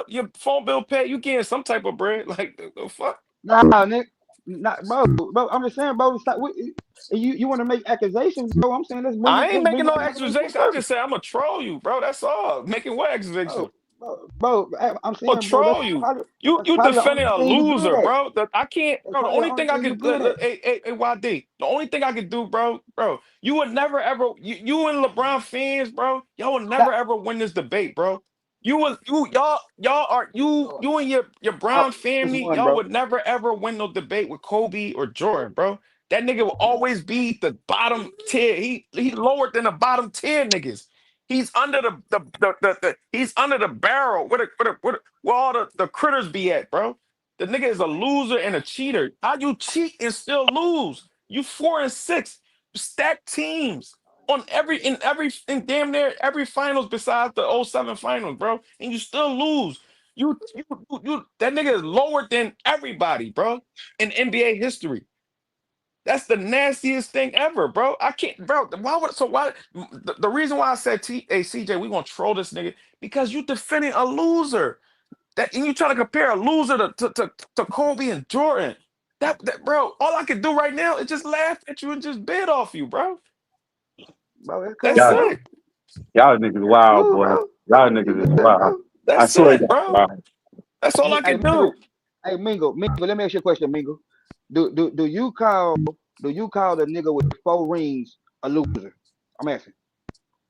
your phone bill paid, you getting some type of bread. Like the fuck. Nah, Nick, not bro. I'm just saying, bro. It's like, you want to make accusations, bro? I'm saying I ain't let's making bring no it back to accusation. I surface, just say I'm gonna troll you, bro. That's all. Making what accusation? bro. I'm I'm gonna saying, bro. troll you. You That's probably the defending only a thing you good loser, at. bro. I can't, That's bro. The probably the only only thing I thing you could, good at. YD. The only thing I could do, bro. You would never ever. You and LeBron fans, bro. Y'all will never That, ever win this debate, bro. Y'all are you and your Brown which family. one, Y'all bro? would never ever win no debate with Kobe or Jordan, bro. That nigga will always be the bottom tier. He lower than the bottom tier niggas. He's under the he's under the barrel where all the critters be at, bro. The nigga is a loser and a cheater. How you cheat and still lose? You 4-6, stacked teams on in damn near every finals besides the '07 finals, bro, and you still lose. You that nigga is lower than everybody, bro, in NBA history. That's the nastiest thing ever, bro. I can't, bro. Why? The reason why I said, hey, CJ, we gonna troll this nigga because you defending a loser. That and you trying to compare a loser to Kobe and Jordan. Bro, all I can do right now is just laugh at you and just bid off you, bro. Bro, it's cool, That's Y'all, bro. it. y'all niggas It's wild, cool, boy. bro. Y'all You niggas is good, wild. bro. I That's swear it, y'all bro. wild. That's all I Hey, can do. Mingo. Let me ask you a question, Mingo. Do you call the nigga with 4 rings a loser? I'm asking.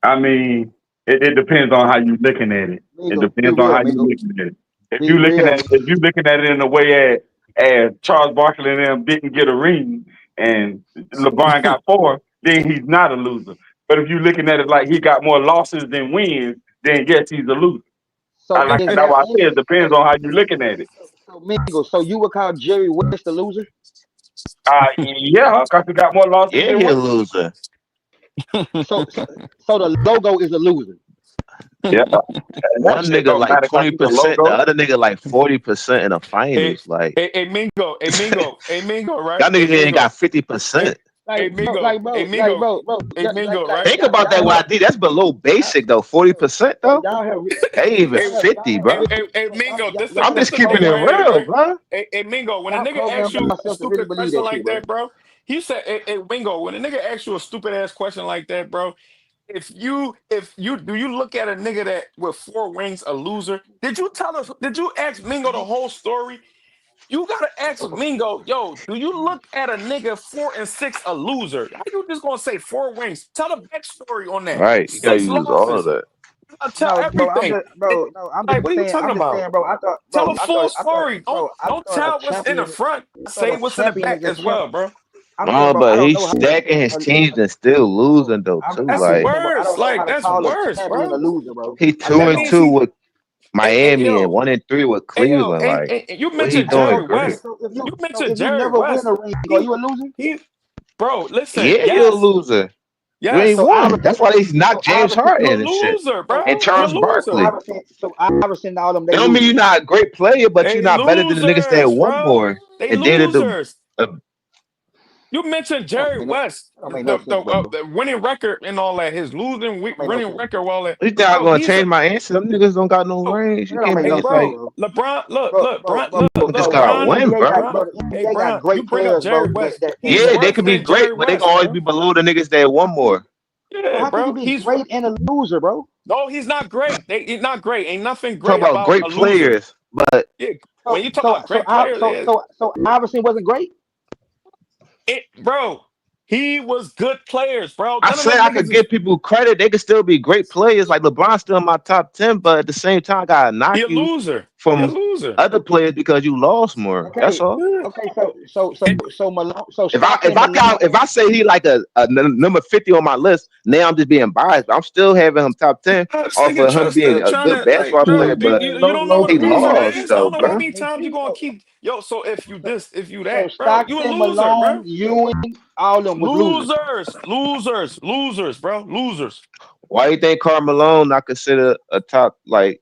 I mean, it depends on how you looking at it. It Mingo, be depends on real, how you Mingo. looking at it. Be real, Mingo. If you looking at it in a way as Charles Barkley and them didn't get a ring and LeBron got 4, then he's not a loser. But if you looking at it like he got more losses than wins, then yes, he's a loser. So is That's that why I say is it depends on how you looking at it. so Mingo? So you would call Jerry West a loser? Yeah, because he got more losses Yeah, than he a wins. loser. So so, so the logo is a loser. Yeah, and that One shit nigga don't like matter because he's a 20%, the logo. other nigga like 40% in the Hey, finals. Like Mingo, right? y'all niggas ain't got 50%. Hey, Mingo, right? Think about that Look, YD. That's below basic though. 40% though. Y'all have Ain't even hey, 50, bro. Mingo, I'm this just the keeping thing it right here, real, right? bro. Hey, Mingo, when a y'all nigga asks program you a yourself to really stupid believe question that shit, like bro. that, bro, he said, hey, Mingo, when a nigga asks you a stupid ass question like that, bro, if you do you look at a nigga that with 4 rings a loser? Did you ask Mingo the whole story? You gotta ask Mingo, yo, do you look at a nigga 4-6 a loser? How you just gonna say 4 rings? Tell the backstory on that. Right. You gotta Six use all of losses. that. You gotta tell No, bro, everything. It- I'm like, what just are you saying, talking about? bro. Tell the full story. I Don't thought a tell what's in the champion, front. I thought Say a what's in the champion back is a as champ. well, bro. I'm saying, No, bro, I but don't he's know how stacking his teams and still losing though too. That's Like saying, bro, I worse. don't know how Like to that's call a worse, champion a bro. loser, bro. he I two really That and don't. means two he. with Miami and Yo, 1-3 with yo, Cleveland. Like and you what he mentioned doing Jerry Okay, great. West. so You mentioned if you Jerry never win West. a ring, are He you a loser? he, bro. Listen, Yeah, you're a yes, loser. You ain't yes. So won. That's why they So knocked James Iverson, You're a Harden and shit. loser, so And bro. You're a Charles loser. Barkley. Iverson, all them It they don't mean losers. you're not a great player, but you're They not better than the niggas that losers, won bro. more They and did it losers. uh, You mentioned Jerry West, That don't make no sense, bro. the winning record and all that. His losing That don't make no winning sense. record, all that. you think I'm Bro, gonna he's a change my answer? Them niggas don't got no bro. range. You That don't can't make Hey, no be sense, bro, like bro. LeBron. you just Look, gotta The Bron, win, NBA bro. got, Bron. bro. The Hey, NBA got Bron, you great bring up players, bro. Jerry West. That He's Yeah, they worse could be than great, Jerry but they can West, always bro. be below the niggas that won more. So Yeah, how can you bro. be great and a loser, bro? No, he's not great. He's not great. Ain't nothing Talk great about about great a loser. players, but Yeah, when So you talk so about so great I players, so so so Iverson wasn't great. bro, he was good players, bro. I None of say them I could niggas is give people credit. They could still be great players. Like LeBron's still in my top 10, but at the same time, I gotta knock he a you loser. He a from loser. other players because you lost more. That's Okay, all. Yeah. okay. So Malone. So If Stockton I count, if Malone. I say he like number 50 on my list, now I'm just being biased. But I'm still having him top 10 This off nigga of him being still a trying good to like, basketball bro. player. You, But you, you don't know what a he loser lost is. I don't though, know how bro. many times you gonna keep so if you this, if you So that, bro, you a Stockton loser, bro. Malone Ewing, all of them was losers. Losers, bro. Losers. Why you think Karl Malone not considered a top like?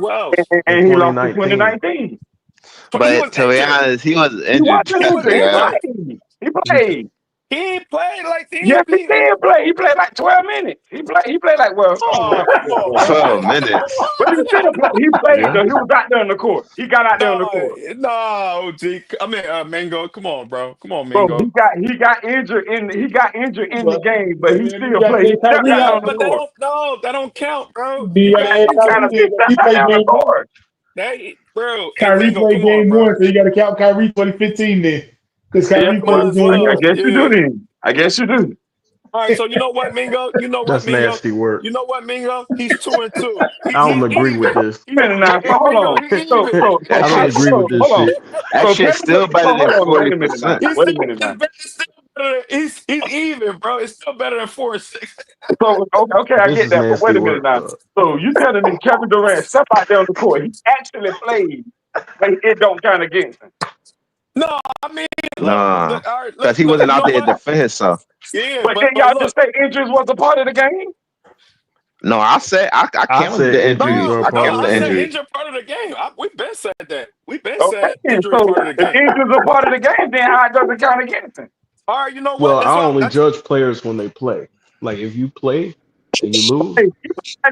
well. in And he lost in 2019. 2019. He But was to be injured. honest, he was He injured. wasn't He was injured. He injured. played. He played. He ain't played like the Yes, he MVP. did play. He played like 12 minutes. He played like, well, I don't know. Oh, come on, bro. 12 minutes. But he should have played. He played Yeah. though. He was out there on the court. He got out there on the No, court. no, OG. I mean, Mango. Come on, bro. Come on, Bro, Mango. he got injured in the But game, but but he then you still got to played. He take stepped Kyrie out there Yeah, on out. the but that court. don't no, that don't count, bro. Then you He got to got add injured. Kyrie He in. stepped He out played there on the game one. court. Bro. Hey, Kyrie Mango, played come on, game bro. one, so you got to count Kyrie 2015 then, because Yes, Kyrie Might played as game I well. one. guess you do Yeah. then. I guess you do. All right, so you know what, Mingo? You know what, That's Mingo? nasty work. You know what, Mingo? He's 2-2. I He's don't agree with even. this. Minute now. So hold Mingo, on. he So even. so That I so don't how, agree shit's with this hold on. shit. that So shit's Kevin, still better than hold on. Wait a minute 40%. now. He's Wait still, a minute now. it's still better than, he's even, bro. It's still better than 4-6. So okay, I This get is that, but nasty wait a minute work, now. dog. So you telling me Kevin Durant step out there on the court? He actually played, but it don't count against him. No, I mean, Nah, look, all right, because he look, wasn't you out know there to what? defend himself. Yeah, But can but y'all just look, say injuries was a part of the game? No, I said I I counted said the injuries injuries. are a I no, part of counted the I the said game. injuries. injury part of the game. We've been said that. We've been Okay, said injury so part of the if game. injuries are part of the game, then how it doesn't count against him? All right, you know what? Well, That's I why. only That's judge players when they play. Like if you play and you lose, Hey,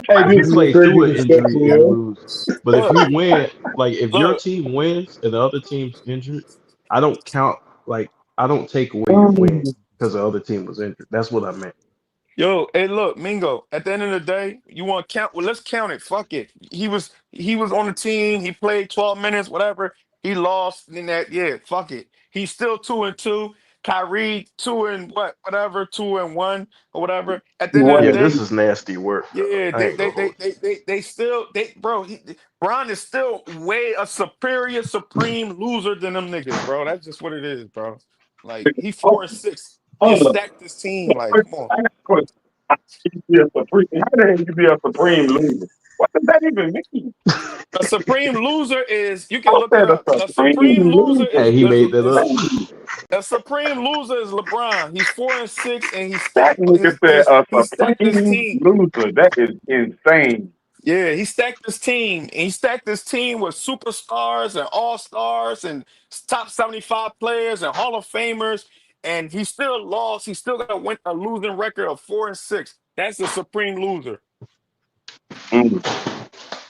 Hey, if you this is play very through an injury and you disrespectful, lose, but if look, you win, like if your look. team wins and the other team's injured, I don't count. Like I don't take away your win yo. because the other team was injured. That's what I meant. Yo, hey, look, Mingo. At the end of the day, you want to count? Well, let's count it. Fuck it. He was on the team. He played 12 minutes, whatever. He lost in that. Yeah, fuck it. He's still 2-2. Kyrie 2-1 or whatever. At the end of the Yeah, Wait, this day, is nasty work, dog. yeah, I they ain't they gonna they hold they they, they still bro. Bron is still way a superior supreme loser than them niggas, bro. That's just what it is, bro. Like he hold 4-6. He hold up. stacked his team. Like, come on. I got a question. How can you be a supreme? How the hell you be a supreme loser? What does that even mean? A supreme loser is you I can look it said up. a A supreme supreme loser loser. you. Hey, he made that up. a supreme loser is LeBron. He's 4-6 and That nigga said a he stacked his supreme team. loser. That is insane. Yeah, he stacked his team. And he stacked his team with superstars and all stars and top 75 players and Hall of Famers. And he still lost. He still got a losing record of 4-6. That's the supreme loser. Mm,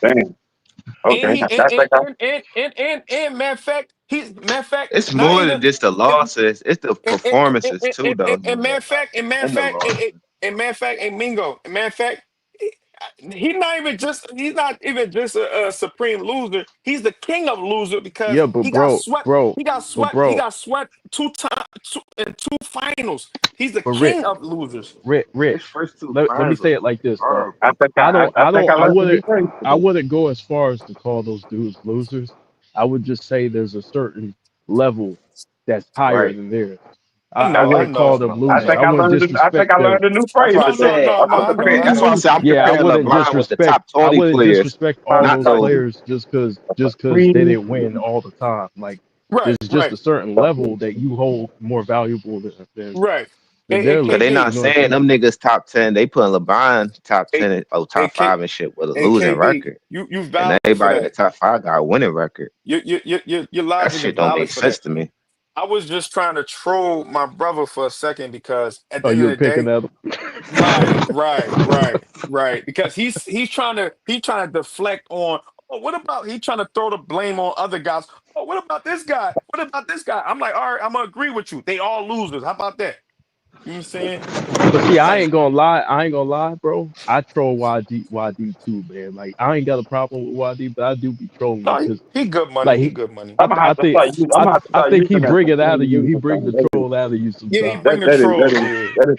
damn. And Okay. he I think I. and matter of fact, It's not more than even just the losses; it's the performances too, though. and matter of fact, And the losses. and Mingo, and matter of fact, he's not even just a supreme loser. He's the king of loser because Yeah, but he bro, got swept in two finals. He's the but Rick, king of losers. His Rich. first two Let me finals say was it like this, dog. horrible. I think I learned to be I grateful. wouldn't go as far as to call those dudes losers. I would just say there's a certain level that's higher Right. than theirs. I I know, I wouldn't call know. them I losers. think I I wouldn't learned. I think disrespect I them. learned a new That's phrase why I No, no, today. said no, A no. I know, I that's why I supreme know. said I'm Yeah, I comparing wouldn't LeBron with the disrespect. top 20 players, All loser. not those those. players just because they Supreme didn't win all the time. Like there's Right, just right, a certain level that you hold more valuable right. than their Cause they level. KB, You not know what I'm saying saying? them niggas top 10. They putting LeBron top A, 10 or top AK, 5 and shit with a losing AKB, record. you And valid for everybody in the that. top 5 got a winning record. Your That logic is shit don't valid make for sense that. to me. I was just trying to troll my brother for a second because at Oh, the end you of were the picking day, at them. right. Because he's trying to deflect on. Oh, what about he trying to throw the blame on other guys? Oh, what about this guy? What about this guy? I'm like, all right, I'm gonna agree with you. They all losers. How about that? You know what I'm saying? But see, I Like, ain't gonna lie. I ain't gonna lie, bro. I troll YD too, man. Like I ain't got a problem with YD, but I do be trolling him no, because he good money. like He he, good money. I'm gonna have to start using. I'm gonna have to I start think he using that bring it out of supreme you. He loser bring thing. the troll out of you Yeah, he sometimes. bring the troll. Yeah. That is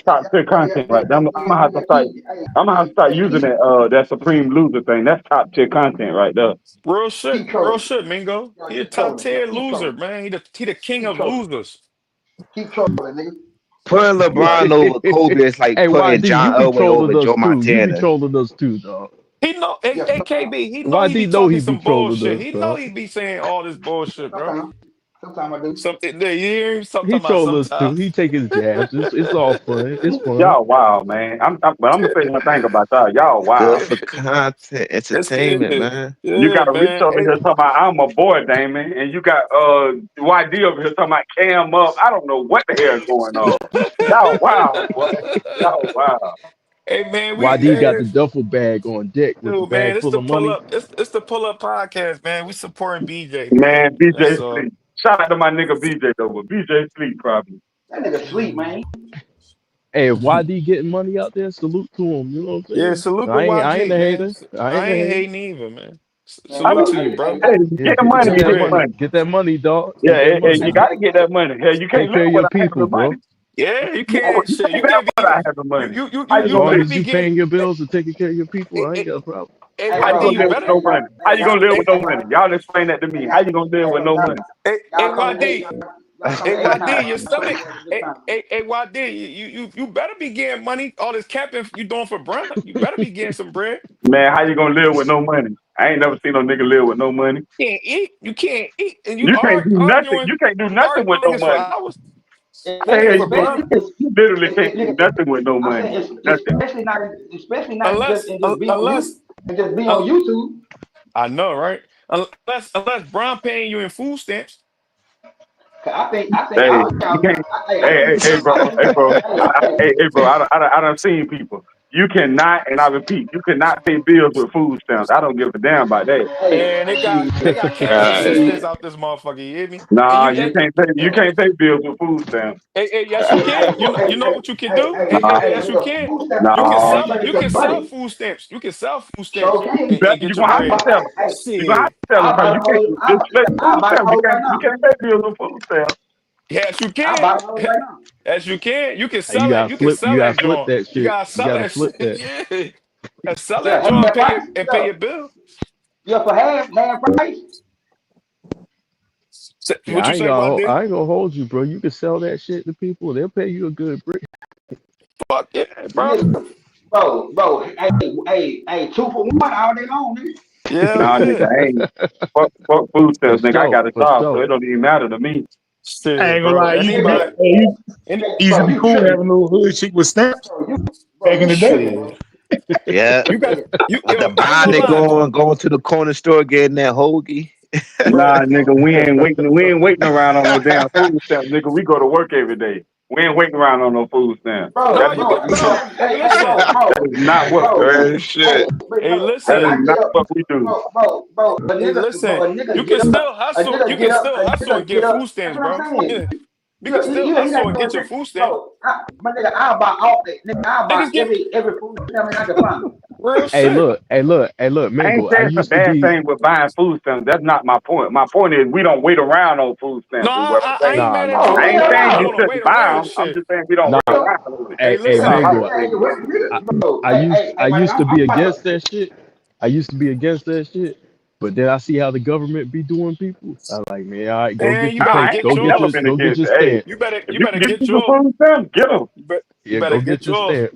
top tier content right there. I'm gonna have to start. I'm gonna have to start using that supreme loser thing. That's top tier content right there. Real shit, Mingo. Yo, He a keep top trolling. tier Keep loser, trolling. man. He the king Keep of trolling. losers. Keep trolling, nigga. Putting LeBron over Kobe is like Hey, putting YD, you John be Elway over trolling us Joe too. You be Montana. trolling us too, dog. He know Yeah, AKB. He know he be YD know talking he be some trolling bullshit. us, He know dog. he be saying all this bullshit, bro. sometimes. Sometimes I do. Something there, you hear him? He Something about troll us too. sometimes. He take his jabs. It's all fun. It's fun. Y'all wow, man. But I'm gonna say one thing about y'all. Y'all Good wow. for content, It's entertainment, good. man. You Yeah, got a Rich man. over here talking about I'm a boy, Damon, and you got YD over here talking about Cam up. I don't know what the hell is going on. Y'all wow, boy. Y'all wow. Hey man, YD got the duffel bag on deck with the dude, man, bag it's full the of pull money. up. It's the pull up podcast, man. We supporting BJ, man. Man, BJ That's all. sleep. Shout out to my nigga BJ though, but BJ sleep probably. That nigga sleep, man. Hey, if YD getting money out there, salute to him. You know what I'm Yeah, saying? salute to I ain't YG, a man. hater. I ain't I a ain't hater. hating either, man. Man, I Salute mean, to you, bro. hey, Yeah, get the money, It's you get the great. money. get that money, dog. Yeah, Get that you money. gotta get that money. Hell, you can't Take live care of your without people, having money. bro. Yeah, you I would can't. Shit, you never can't be. I have the money. How you As You gonna long better live? as be you getting. paying your bills and taking care of your people, I ain't Hey, got a problem. hey, How you YD, gonna you live with better. no money? How you gonna live with no Hey, money? Y'all explain that to me. How you gonna live with no money? Hey, y'all come to YD. y'all come Hey, to A YD, Town. your Y'all come stomach. to A Hey, Town. YD, you better be getting money. All this capping you doing for Brian, you better be getting some bread. Man, how you gonna live with no money? I ain't never seen no nigga live with no money. You can't eat. You can't eat, and you You can't do nothing. arguing, You can't do nothing with no niggas for money. hours How the hell you Especially, gonna? You literally can't do nigga, nothing with no I'm money. saying Nothing. especially not just unless and just be on you unless and just be un- on YouTube. I know, right? Unless Brian paying you in food stamps. 'Cause I think Hey, all you y'all. can't. I think Hey, bro. I think Hey, bro. hey, Hey, bro. I done seen people. You cannot, and I repeat, you cannot pay bills with food stamps. I don't give a damn about that. And they got cash assistance out this motherfucker. You hear me? And Nah, you you and, can't pay. You can't pay bills with food stamps. yes, you can. You know what you can do? Yes, you nigga, can. food stamps You can Nah, ain't sell bringing you no can sell money. food stamps. You can sell food So stamps you okay, bet and you get your gonna have I to bread. buy, sell them. You gonna have shit. to sell them I because buy you the can't. whole. Just let I food buy the stamps. whole right You now. can't pay bills with food stamps. Yes, you I can. buy the whole right now. Yes, you can. You can And you sell it. gotta You can flip. You sell gotta that flip joint. that You shit. gotta You sell gotta that flip shit. that. Yeah. You gotta sell that Yeah, joint half price. and pay Yeah, your bill. yeah, for half price. Yeah, What you say, YD? I ain't gonna hold you, bro. You can sell that shit to people. They'll pay you a good brick. Fuck yeah, bro. Nigga, bro, hey, 2 for 1 all day long, nigga. Yeah, Nah, yeah. nigga, I ain't. Fuck food For stamps, nigga. I sure. got a For job, so sure. it don't even matter to me. I Shit, ain't gonna bro. lie. Anybody, any It used to Bro, be you cool tripping. having a little hood chick with stamps Bro, back in you the day. tripping, shit. bro. Yeah. You got you With the yo. I ain't gonna bonnet lie, going to the corner store getting that hoagie. bro. Nah, nigga, we ain't waiting. We ain't waiting around on no damn food stamps, nigga. We go to work every day. We ain't waiting around on no food stamps. Bro, No, That is you bro, get bro. bro, Hey, hey, listen. that is not what we bro, do. Real hey, shit. Hey, That I is listen. get not up, what we do. Hey, listen. a You nigga can get up, still hustle. You can still hustle and get food stamps, that's what bro. I'm saying. Yeah. You can still You hustle not and doing get your shit, food stamps. bro. My nigga, I'll buy all that, nigga, I'll buy Niggas get every food stamp I can find. real Hey, shit. look. Hey, look. Hey, look. I ain't Mingle. I saying it's a used to bad be. thing with buying food stamps. That's not my point. My point is we don't wait around on food No, stamps. Is what I'm I saying. ain't Nah, mad at nah, you Oh, I waiting ain't hell saying around you on no. them. shouldn't Wait buy around them. I'm shit. just saying we don't nah. wait around on it. Hey, Hey, hey, That's all listen. I Mingle. was saying. Bro, I my nigga, used to I'm be about against that shit. I used to be against that shit. But then I see how the government be doing people. I like, man, all right, go Man, get you your better I paper. ain't get never yours. been against Your it. Hey, stamp. if You you better can get get people yours. food stamps, get them. You Yeah, better go get get your yours. stamp.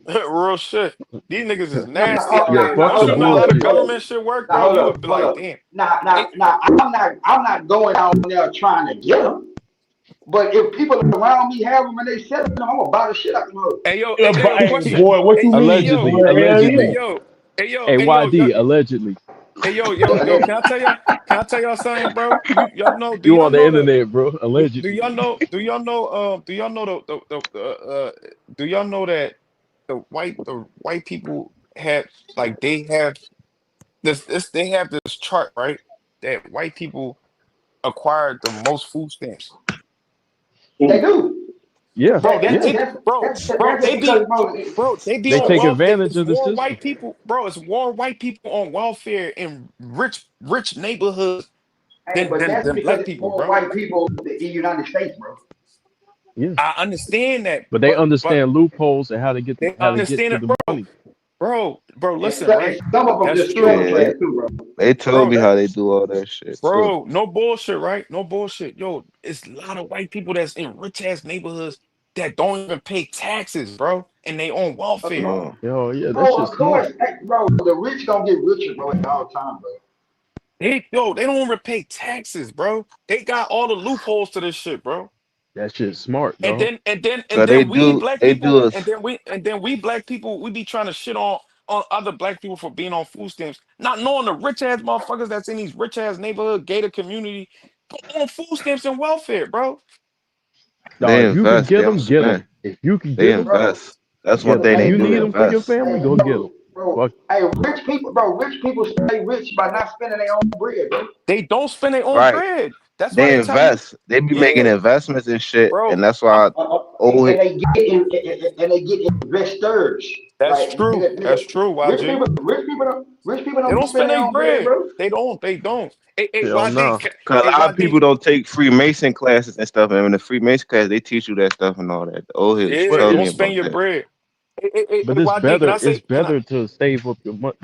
Real shit. These niggas is Now, nasty out Yeah, here. fuck Once the you know how the bullshit. government shit work, now bro, hold you up, would be hold like, up. damn. Now, Hey, I'm not going out there trying to get them. But if people around me have them and they selling them, I'm gonna buy the shit out of them. Hey, question. boy, what you Hey, mean, yo, Allegedly, boy? Hell hey, yeah. allegedly. yo, hey, yo, Hey, hey, yo, yo, YD, allegedly. hey, yo, can I tell y'all something, bro? Y'all know, do You y'all on the know the, internet, bro. do Allegedly. do y'all know do y'all know that the white people have, like, they have they have this chart, right? That white people acquired the most food stamps. They do. Yeah, Bro, they yeah. take, bro, That's just because, they be They on take welfare. advantage It's of the more system. white people, bro. It's more white people on welfare in rich neighborhoods hey, but that's than because black it's people, more bro. white people in the United States, bro. Yeah. I understand that, But they but understand loopholes and they how to get understand to it, the money. bro. And, Listen, so, and right? some of them That's just struggle true, Yeah, class too, bro. they told bro. me how they do all that shit too. Bro, no bullshit, right? No bullshit. Yo, it's a lot of white people that's in rich ass neighborhoods that don't even pay taxes, bro, and they on welfare. Mm. Yo, yeah, that Bro, shit's of course, smart. hey, bro. The rich gonna get richer, bro, at all time, bro. They don't even pay taxes, bro. They got all the loopholes to this shit, bro. That shit's smart, And dog. then and then and Cause they then we do black they people, do we black people, we be trying to shit on other black people for being on food stamps, not knowing the rich ass motherfuckers that's in these rich ass neighborhood gated community on food stamps and welfare, bro. Dog, if you could invest, they get don't them, get them. spend. If you could They get them, Bro, invest. That's one thing if they hey, you do, need them for your invest. family, hey, go get them. bro. Fuck. Hey, rich people stay rich by not spending their own bread, bro. They don't spend their own Right. bread. That's why They they tell you, invest. They be making yeah, investments and shit, bro. and that's I'm why And oh they get investors. That's Like true. That's true, YG. rich people They don't don't spend spend their their own bread, bread. bro. They don't. Hey, Hell YD. no. Cause a Hey, lot of YD. people don't take Freemason classes and stuff, and in the Freemason class they teach you that stuff and all that. The old heads Yeah, tell don't me spend about your that. bread. But Hey, YD, can I it's say, can I? better to save up your money.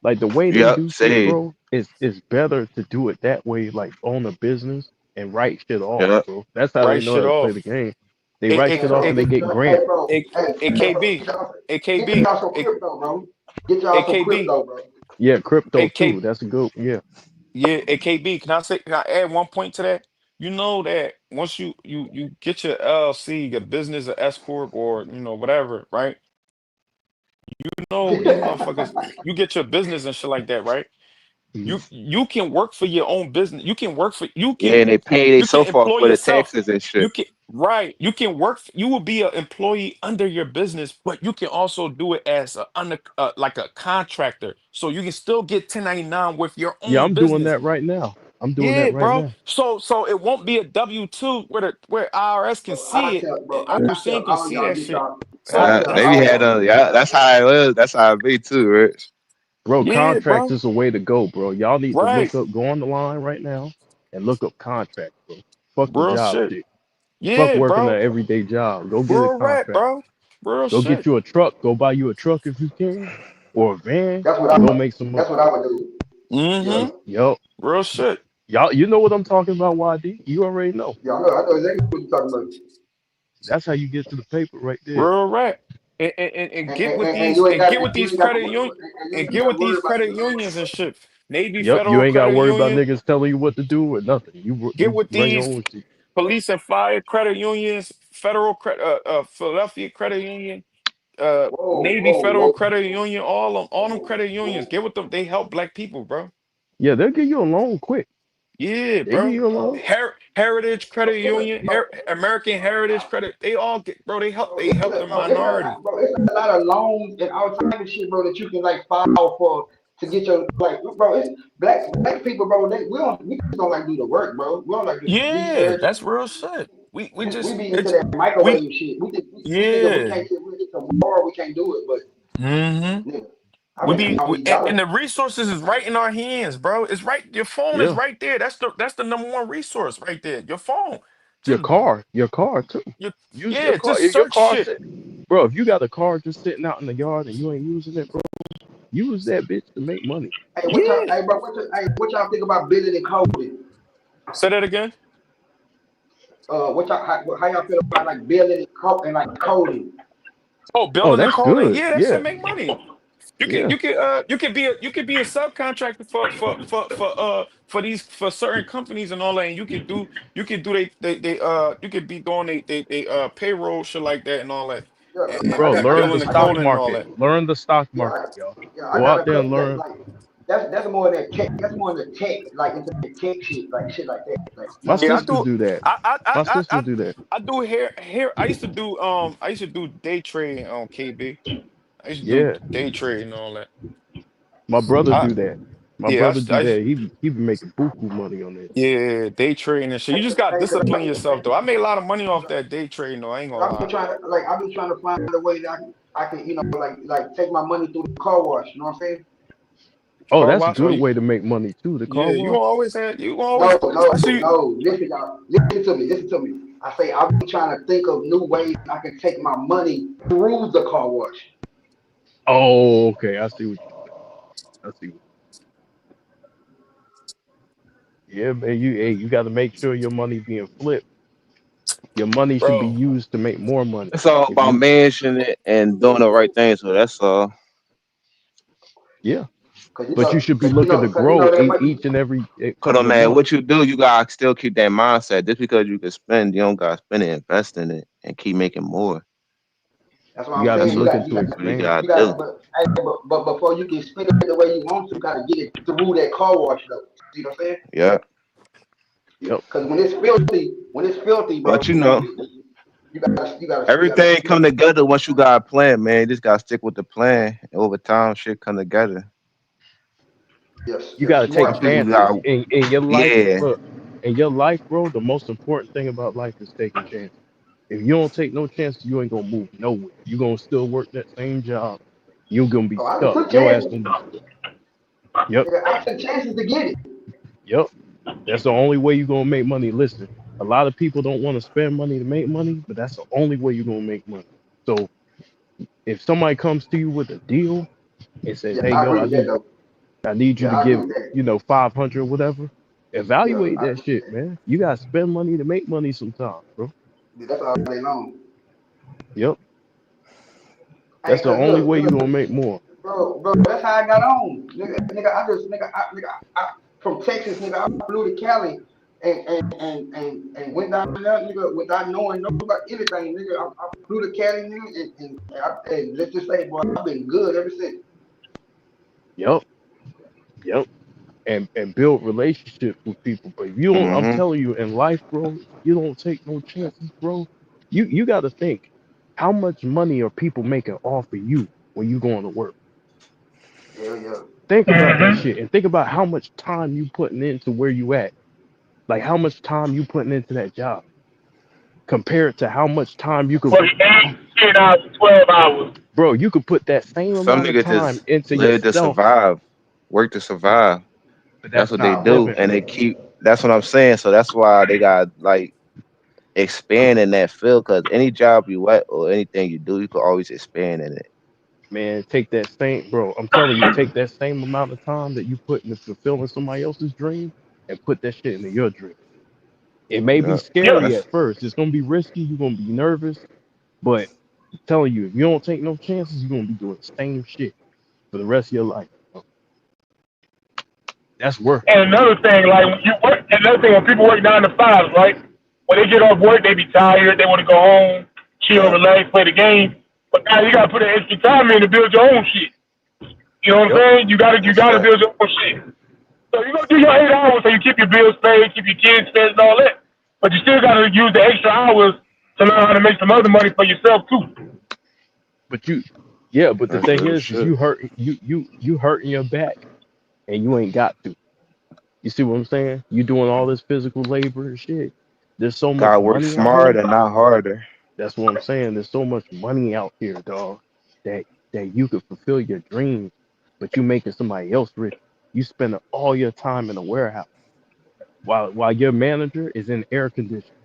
Like the way they Yep, do shit, say bro. It's better to do it that way, like own a business and write shit off, yep. bro. That's how they Write know shit how to play the off. game. They Hey, write hey, shit Bro, off hey, and they get hey, grants. bro, hey, hey, hey, hey, bro, KB. Hey, get KB. y'all some Hey, crypto, bro. Get hey, y'all some KB. crypto, bro. Yeah, crypto Hey, too. KB. That's a good. Yeah. Yeah, hey, KB. Can I add one point to that? You know that once you get your LLC, your business, or S corp, or whatever, right? You know these motherfuckers. You get your business and shit like that, right? Mhm. You can work for your own business. You can work for Yeah, and they pay they you can so far employ for the yourself. taxes and You shit. can right. You can work. You will be an employee under your business, but you can also do it as a under like a contractor. So you can still get 1099 with your Yeah, own I'm doing business. that right now. I'm doing Yeah, that right bro. now. So it won't be a W-2 where IRS can see it and I Yeah. Uncle Sam tell can all see y'all that get shit. y'all. I So tell They that's be all had y'all. yeah, that's how it was. That's how it be too, Rich. Bro, yeah, contracts bro. is the way to go, bro. Y'all need to Right. go on the line right now and look up contracts, bro. Fuck the Real job shit. shit. Fuck Yeah, working an bro. everyday job. Go get a Real rap, contract. bro. Real Go get shit. you a truck. Go buy you a truck if you can, or a van, That's what and I. go make some money. That's what I would do. Yeah, Mm-hmm. Yo, Real shit. y'all, you know what I'm talking about, YD? You already know. yeah. I know exactly what you're talking about. That's how you get to the paper right there. Real rap. And And, get and, with and, and these you ain't and got get with you these ain't got to credit worry, union and and you get got to with worry these about. credit unions and shit. Navy Yep, you Federal ain't got to Credit worry about Union. niggas telling you what to do or nothing. Get You with run your these own shit. police and fire credit unions, federal credit Philadelphia Credit Union, Whoa, Navy whoa, Federal whoa, Credit Union, all them credit unions. whoa. Get with them. They help black people, bro. Yeah, they'll give you a loan quick. Yeah, They give bro. you a loan. Heritage Credit Union, Bro, American Heritage Credit. They all get, bro. They help the minority. it's a lot of loans and all type of shit, bro, that you can like file for to get your like, bro. It's black people, bro. We just don't like do the work, bro. We don't like do the Yeah, research. that's real shit. We We just be into it's that we microwave shit. We think if we yeah. can't get with it tomorrow, we can't do it. But Mm-hmm. nigga, I've been counting these And dollars. the resources is right in our hands, bro. It's right. Your phone is Yeah, right there. That's the number one resource right there. Your phone. your Just car too. you Use your yeah. car. Just If your search car shit. sit, bro, if you got a car just sitting out in the yard and you ain't using it, bro, use that bitch to make money. Yeah. What y'all think about building and coding? Say that again. How y'all feel about like building and like coding? Oh, Oh, building and that's coding. good. Yeah, that Yeah, should make money. yeah, You could be a subcontractor for these for certain companies and all that, and you could do you could be doing they payroll shit like that and all that, Yeah, bro. I Learn the billing and got stock a coding and all market. that. Learn the stock yeah, market, y'all. I Go got out a there and cousin that learn. like that's more of that tech. That's more in the tech, like into the tech shit, like shit like that. Like you My know what I'm Yeah, I saying? sisters do. do that. My sisters do that. I do hair. I used to do day trading on KB. I used to do Yeah, day trading and all that. my brother I do that. My yeah, brother do that. He be making buku money on that. yeah, day trading and shit. You just got Hey, discipline yourself though. I made a lot of money off that day trading though. I ain't gonna lie. I've been trying to find a way that I can like take my money through the car wash. You know what I'm saying? Oh, Car that's a wash? Oh, good way to make money too. The car yeah, wash. you gonna No, always, no, especially no. Listen, y'all. Listen to me. I say I've been trying to think of new ways I can take my money through the car wash. Oh, okay. I see what you. I see. Yeah, man. You got to make sure your money being flipped. Your money should be bro. used to make more money. It's all If about you, managing it and doing the right thing. So that's all. yeah, Cause but you should be looking to you grow know that money. each and every But no couple of matter months. what you do, you gotta still keep that mindset. Just because you can spend, you don't gotta spend it. Invest in it and keep making more. That's what You I'm got to be That's saying. what looking to that's what you expand. gotta do. But before you can spend it the way you want to, you gotta get it through that car wash though. See what I'm saying? Yeah. Yep. Cause when it's filthy, bro, But you know, you gotta everything come together once you got a plan, man. You just gotta stick with the plan. And over time, shit come together. You got to take Some people chances got in your life. yeah. Look, in your life, bro. The most important thing about life is taking chances. If you don't take no chances, you ain't gonna move nowhere. You gonna still work that same job. You're gonna be Oh, I just stuck. took Your ass chances. gonna be stuck. Yep. Nigga, I took chances to get it. Yep. That's the only way you're gonna make money. Listen, a lot of people don't want to spend money to make money, but that's the only way you're gonna make money. So if somebody comes to you with a deal and says, Yeah, "Hey, I yo, agree with that though. I need you Yeah, to I agree give, with that. 500 or whatever," Yeah, evaluate I that agree with shit, that. man. You gotta spend money to make money sometimes, bro. Yeah, that's all day long. Yep. Hey, That's the cause only look, way you're look, gonna make more. bro, that's how I got on. Nigga, I just, I from Texas, nigga, I flew to Cali and went down there, nigga, without knowing no about anything, nigga. I flew to Cali, nigga, and let's just say, boy, I've been good ever since. Yep. Yep. And build relationships with people. But if you don't, I'm Mm-hmm. telling you, in life, bro, you don't take no chances, bro. You got to think, how much money are people making off of you when you going to work? Hell yeah. Think about that Mm-hmm. shit, and think about how much time you putting into where you at. Like how much time you putting into that job compared to how much time you could, For 8, 10 hours, 12 hours. bro. You could put that same Some amount of niggas time just into live to yourself, survive, work to survive. but That's that's what they not Nah, fuck do, living. and they keep. That's what I'm saying. So that's why they got like expand in that field. Because any job you at or anything you do, you could always expand in it. Man, take that same, bro. I'm telling you, take that same amount of time that you put into fulfilling somebody else's dream and put that shit into your dream. It may be Yeah, Yeah. scary that's at first. It's gonna be risky. You're gonna be nervous, but I'm telling you, if you don't take no chances, you're gonna be doing the same shit for the rest of your life. That's worth it. And another thing, like when you work, another thing when people work 9 to 5, right? When they get off work, they be tired. They want to go home, chill, yeah, relax, play the game. But now you gotta put an extra time in to build your own shit. You know what I'm Yep. saying? You that's gotta fact. build your own shit. So you gonna do your 8 hours so you keep your bills paid, keep your kids fed, and all that. But you still gotta use the extra hours to learn how to make some other money for yourself too. But yeah. But the That's thing real is shit. you hurting your back and you ain't got to. You see what I'm saying? You doing all this physical labor and shit. There's so much Gotta work money out here. smarter, not harder. That's what I'm saying. There's so much money out here, dog, that you could fulfill your dreams, but you making somebody else rich. You spending all your time in a warehouse while your manager is in air conditioning,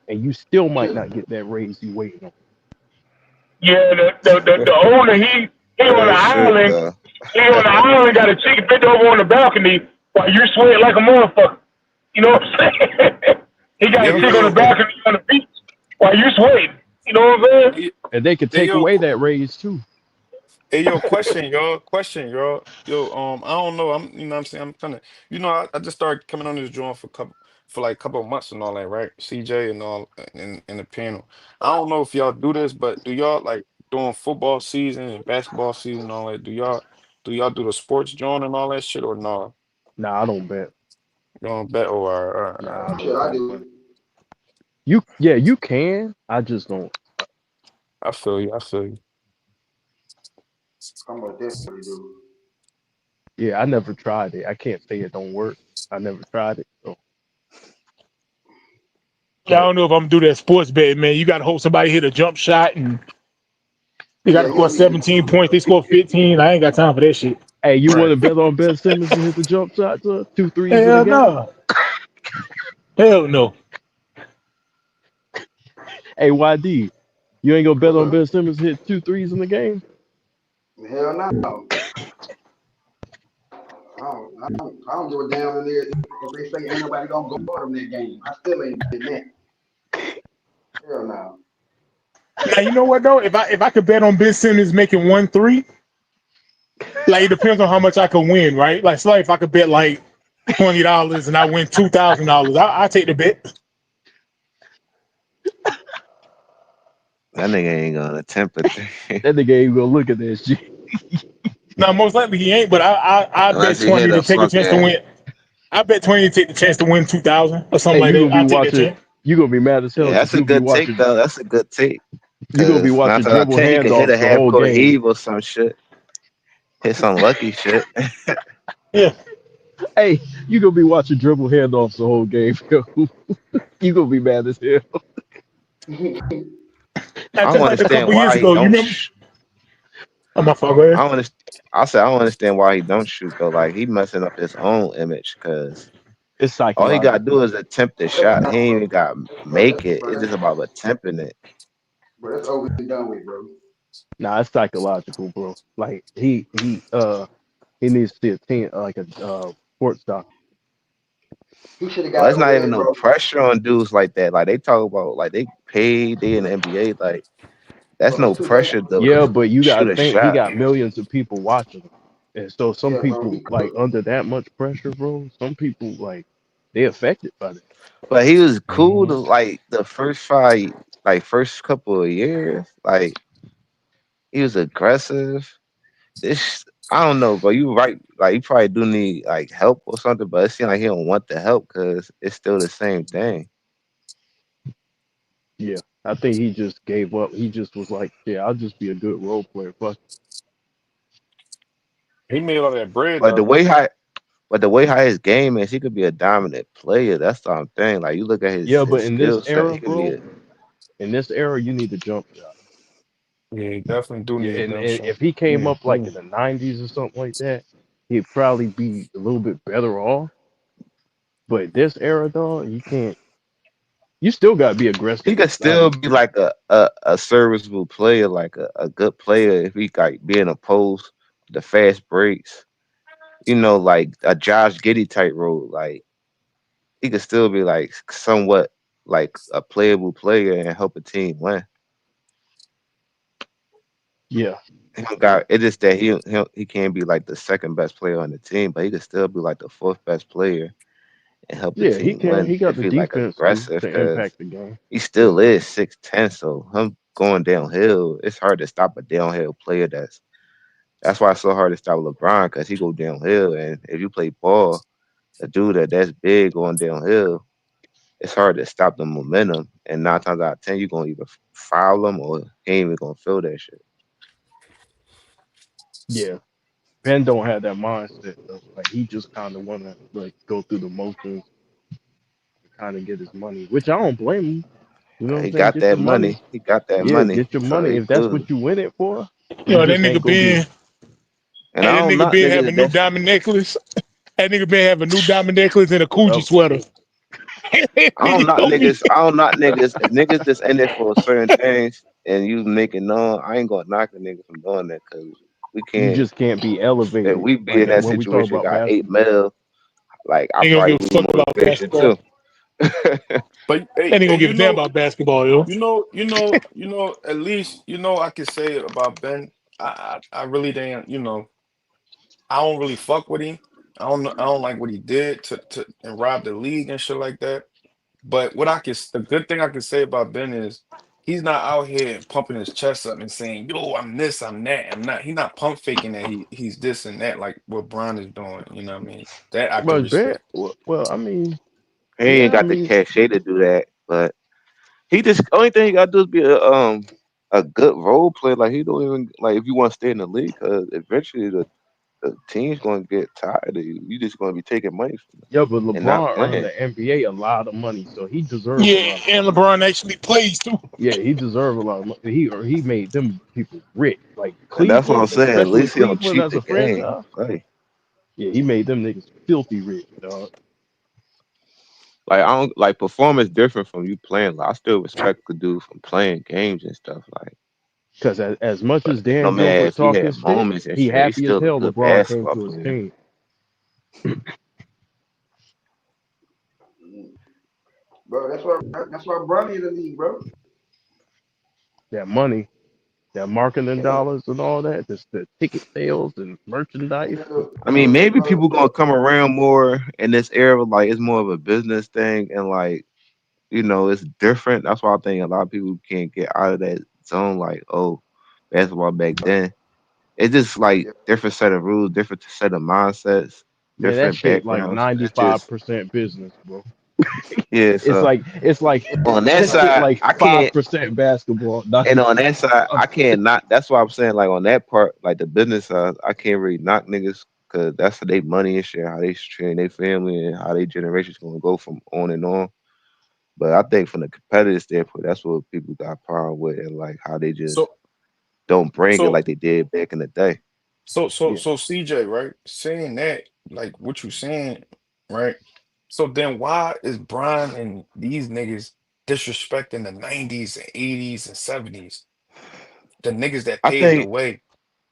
and you still might not get that raise you waiting on. Yeah, the owner he on the Real shit island, though. he on the island got a chicken bent over on the balcony while you sweat like a motherfucker. You know what I'm saying? He got a Yo, chick on the yo, balcony on the beach while you sweating. You know what I'm saying? hey, And they could hey, take yo, away that raise too. hey, yo, question, y'all. Yo, I don't know. You know what I'm saying? I'm kind of, I just started coming on this joint for like a couple of months and all that, right? CJ and all, in the panel. I don't know if y'all do this, but do y'all like during football season and basketball season and all that? Do y'all do the sports joint and all that shit or no? Nah, I don't bet. You don't bet? Oh, all Nah, right. Shit, I I don't bet. do. You can. I just don't. I feel you. I feel you. I'm gonna definitely do. Yeah, I never tried it. I can't say it don't work. I never tried it. So, Yeah, I but don't know if I'm gonna do that sports bet, man. You gotta hope somebody hit a jump shot and they gotta Yeah, you score gonna need to. 17 points. They score 15. I ain't got time for that shit. hey, you want Right. to bet on Ben Simmons to hit the jump shot to 2 threes in the Hell game? no. Hell no. Hey, YD, you ain't gonna bet What's on up? Ben Simmons to hit 2 threes in the game? Hell no. I don't give a damn if they say ain't nobody gonna guard them that game. I still ain't betting that. Hell no. Now you know what though? If I could bet on Ben Simmons making 1 3, like it depends on how much I could win, right? Like, so like if I could bet like $20 and I win $2,000, I take the bet. That nigga ain't gonna attempt it That nigga ain't gonna look at that shit. Now most likely he ain't, but I bet unless he hit 20 to a take a chance to fucking. win. I bet 20 to take the chance to win 2,000 or Hey, something like you gonna that. be I take that watching. chance. You gonna be mad as hell Yeah, because that's a you'll be good take watching. though. That's a good take. You gonna be Cause nine watching times out of dribble 10 he could hit a handoffs the half whole court game. heave or some shit. Hit some lucky shit. Yeah. Hey, you gonna be watching dribble handoffs the whole game. Yo. You gonna be mad as hell. Now, I don't just like a understand couple years why he ago, you don't. remember? Oh, my fault. Go I ahead. don't understand. I said I don't understand why he don't shoot though. Like he messing up his own image because It's all he gotta psychological. do is attempt the shot. He ain't even got to make it. It's just about attempting it. Bro, that's over and done with, bro. Nah, it's psychological, bro. Like he needs to see a team like a sports doc. He should have Well, got it's not away, even no bro. pressure on dudes like that. Like they talk about like they paid, they in the NBA. Like that's Bro, no too late. pressure to Yeah, but you shoot gotta a think he shot. got millions of people watching him. And so some Yeah, bro. He people like cooked. under that much pressure, bro, some people like they affected by that. But he was cool hmm to like the first fight, like first couple of years. Like he was aggressive. This I don't know, but you right. Like you probably do need like help or something, but it seems like he don't want the help because it's still the same thing. Yeah. I think he just gave up. He just was like, yeah, I'll just be a good role player. Fuck. He made all that bread But the though. way how but the way how his game is, he could be a dominant player. That's the thing. Like you look at Yeah, his but in this skill set, era, he could be bro, a in this era, you need a jump shot. Yeah, he definitely do Yeah, need a and, jump and shot. if he came up like hmm in the '90s or something like that, he'd probably be a little bit better off. But this era, dog, you can't. You still gotta be aggressive he could inside still the be paint. like a serviceable player, like a good player if he like be in a post, the fast breaks, like a Josh Giddey type role. Like he could still be like somewhat like a playable player and help a team win. Yeah, He don't got it just that he can't be like the second best player on the team, but he could still be like the fourth best player and help the yeah, he team can. win He got if the he like defense aggressive to because impact the game. he still is 6'10", so him going downhill, it's hard to stop a downhill player that's why it's so hard to stop LeBron because he go downhill and if you play ball, a dude that's big going downhill, it's hard to stop the momentum and 9 times out of 10 you're gonna either foul him or he ain't even gonna feel that shit. Yeah, Ben don't have that mindset though. Like he just kind of wanna like go through the motions, kind of get his money, which I don't blame him. You know what I'm He saying? got Get that your money. money. He got that Yeah, money. get your So money. he If that's good. what you win it for, You you know, that just nigga ain't gonna be. Ben, And I hey, that don't nigga knock Ben have a niggas new that's diamond necklace. That nigga Ben have a new diamond necklace and a Coogi Yup. sweater. I don't Nigga knock told me. niggas. I don't knock niggas. If niggas just in it for certain things and you make it known, I ain't gonna knock a nigga from doing that because we You can't. just can't be If elevated we be like in that when we talk situation, about got 8 basketball. mil, like I Ain't gonna probably give a need fuck about motivation basketball. too. But That ain't hey, gonna give a damn about basketball, yo. at least I could say about Ben. I really didn't. I don't really fuck with him. I don't like what he did to and rob the league and shit like that. But the good thing I can say about Ben is he's not out here pumping his chest up and saying, "Yo, I'm this, I'm that." I'm not. He's not pump faking that he's this and that like what Bron is doing. You know what I mean? That I can But Ben, respect. well, I mean, He ain't yeah, I got the mean, cachet to do that, but he just only thing he gotta do is be a good role player. Like he don't even like if you want to stay in the league, because eventually the team's gonna get tired of you. You just gonna be taking money from them yeah, but and not LeBron earned playing. the NBA a lot of money, so he deserve a Yeah, lot of and money. LeBron actually plays too. Yeah, he deserve a lot of money. He made them people rich, like And that's what I'm Cleveland, saying. At especially least he don't Cleveland cheat as the a game. He franchise. play. Yeah, he made them niggas filthy rich, dog. Like I don't like performance different from you playing. Like, I still respect the dude from playing games and stuff. Like, Because as much but as no Dan man, Gilbert if he talk had his shit, moments and he shit, he's happy as still a hell good LeBron came basketball to his player. team. Bro, that's why Bronny in the league, bro. That money, that marketing And dollars and all that, just the ticket sales and merchandise. I that mean, nigga, maybe people gonna come around more in this era. Like, it's more of a business thing, and like it's different. That's why I think a lot of people can't get out of that zone. Like, oh, basketball back then, it's just like yeah, different set of rules, different set of mindsets, Man, that different shit like backgrounds. It's just 95% business, bro. yeah. It's So like on that that shit side, like I can't. 5% basketball, And on that side, 95. I can't not. That's why I'm saying, like on that part, like the business side, I can't really knock niggas because that's how they money and shit, how they train their family and how they generations gonna go from on and on. But I think from the competitive standpoint, that's what people got a problem with, and like how they just So don't bring it so like they did back in the day. Yeah. so CJ, right? Saying that, like what you saying, right? So then why is Brian and these niggas disrespecting the 90s and 80s and 70s? The niggas that I paved the think, way.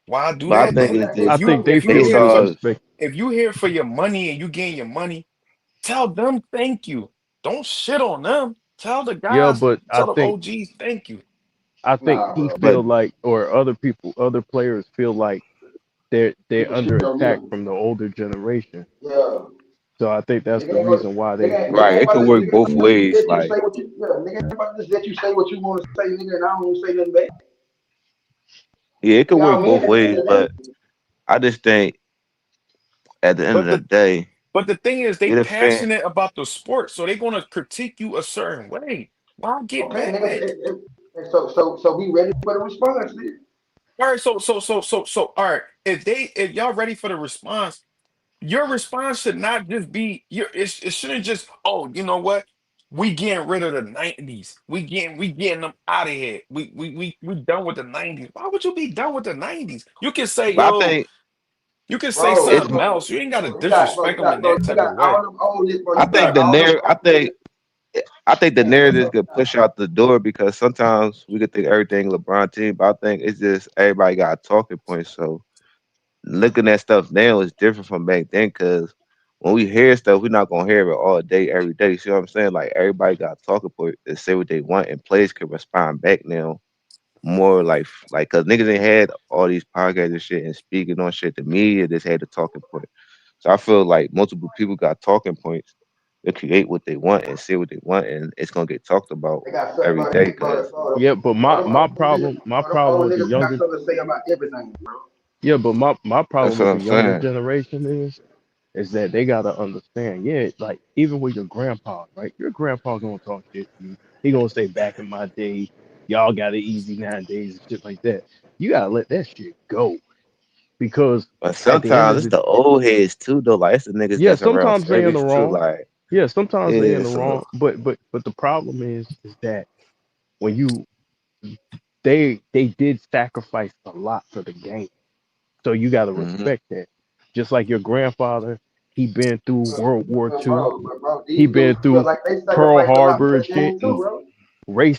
Why do but I that think then? it's I just think they If you they feel here for saw. disrespect. if you here for your money and you getting your money, tell them thank you. Don't shit on them. Tell the Yeah, guys, but tell the OGs thank you. I think Nah, he bro. But feel like, or other people, other players feel like they're People shit under on attack you. from the older generation. Yeah. So I think that's Nigga the ain't gonna, reason why they nigga feel right, ain't it like about could to, that. work nigga ain't both about to just ways. let you Like, say what you, yeah, nigga ain't about to just let you say what you want to say, nigga, and I don't want to say nothing back. yeah, it could Nigga, I work don't mean both that at the end ways. of the day. But I just think at the end of But the the day, but the thing is they get a fan. passionate about the sport, so they're gonna critique you a certain way. Why get Okay, mad? nigga, and so be ready for the response, nigga. All right, so all right. If y'all ready for the response, your response should not just be it shouldn't just, oh, you know what? We getting rid of the 90s. We getting them out of here. We done with the 90s. Why would you be done with the 90s? You can say, But I yo, think you can say Bro, it's. something bro, else. You ain't gotta bro, disrespect them in that you type got of way. all them old niggas, bro. I You think got the all them narrative. old niggas. I think the Man, narratives could push out the door because sometimes we could think everything LeBron team, but I think it's just everybody got a talking point. So looking at stuff now is different from back then because when we hear stuff, we're not gonna hear it all day, every day. See what I'm saying? Like everybody got a talking point to say what they want, and players can respond back now more like because niggas ain't had all these podcasts and shit and speaking on shit. The media just had a talking point. So I feel like multiple people got talking points. They create what they want and say what they want, and it's gonna get talked about they got something, every bro. day. Cause Yeah, but All my them my old niggas, problem my all them problem old with the niggas got younger something to say about everything, bro. yeah, but my problem that's what with I'm the younger saying. generation is that they gotta understand, yeah, like even with your grandpa, right? Your grandpa gonna talk shit to you. He gonna say back in my day, y'all got it easy nowadays and shit like that. You gotta let that shit go because But at the end sometimes of it's the the old heads too, though. Like it's the niggas yeah, that's around sometimes they in the service too. wrong. Like Yeah, sometimes they in yeah, the so wrong. But the problem is that when you they did sacrifice a lot for the game. So you got to hmm respect that. Just like your grandfather, he been through World War II. Bro, He these been dudes feel through like they Pearl sacrificed a lot Harbor for and the game shit, too, and bro.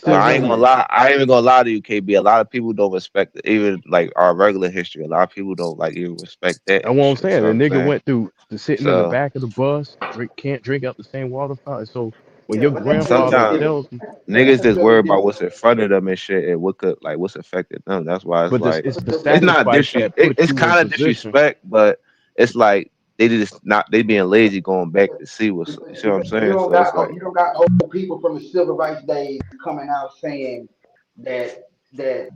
But I ain't racism, gonna and lie. I ain't even gonna lie to you, KB. A lot of people don't respect it, even like our regular history. A lot of people don't like even respect that that's and what I'm shit. saying. So The I'm nigga saying. went through the sitting in the So back of the bus, can't drink out the same water fountain. So when Yeah, your but that shouldn't be grandfather sometimes given. tells you, niggas That just shouldn't worry be about given. what's in front of them and shit, and what could like what's affected them. That's why it's but this like it's the it's not sacrifice disres. that puts It's you in kind of position. disrespect, but it's like they just not they being lazy going back to see what's. You see what I'm Because saying? So it's like you don't got old people from the civil rights days coming out saying that that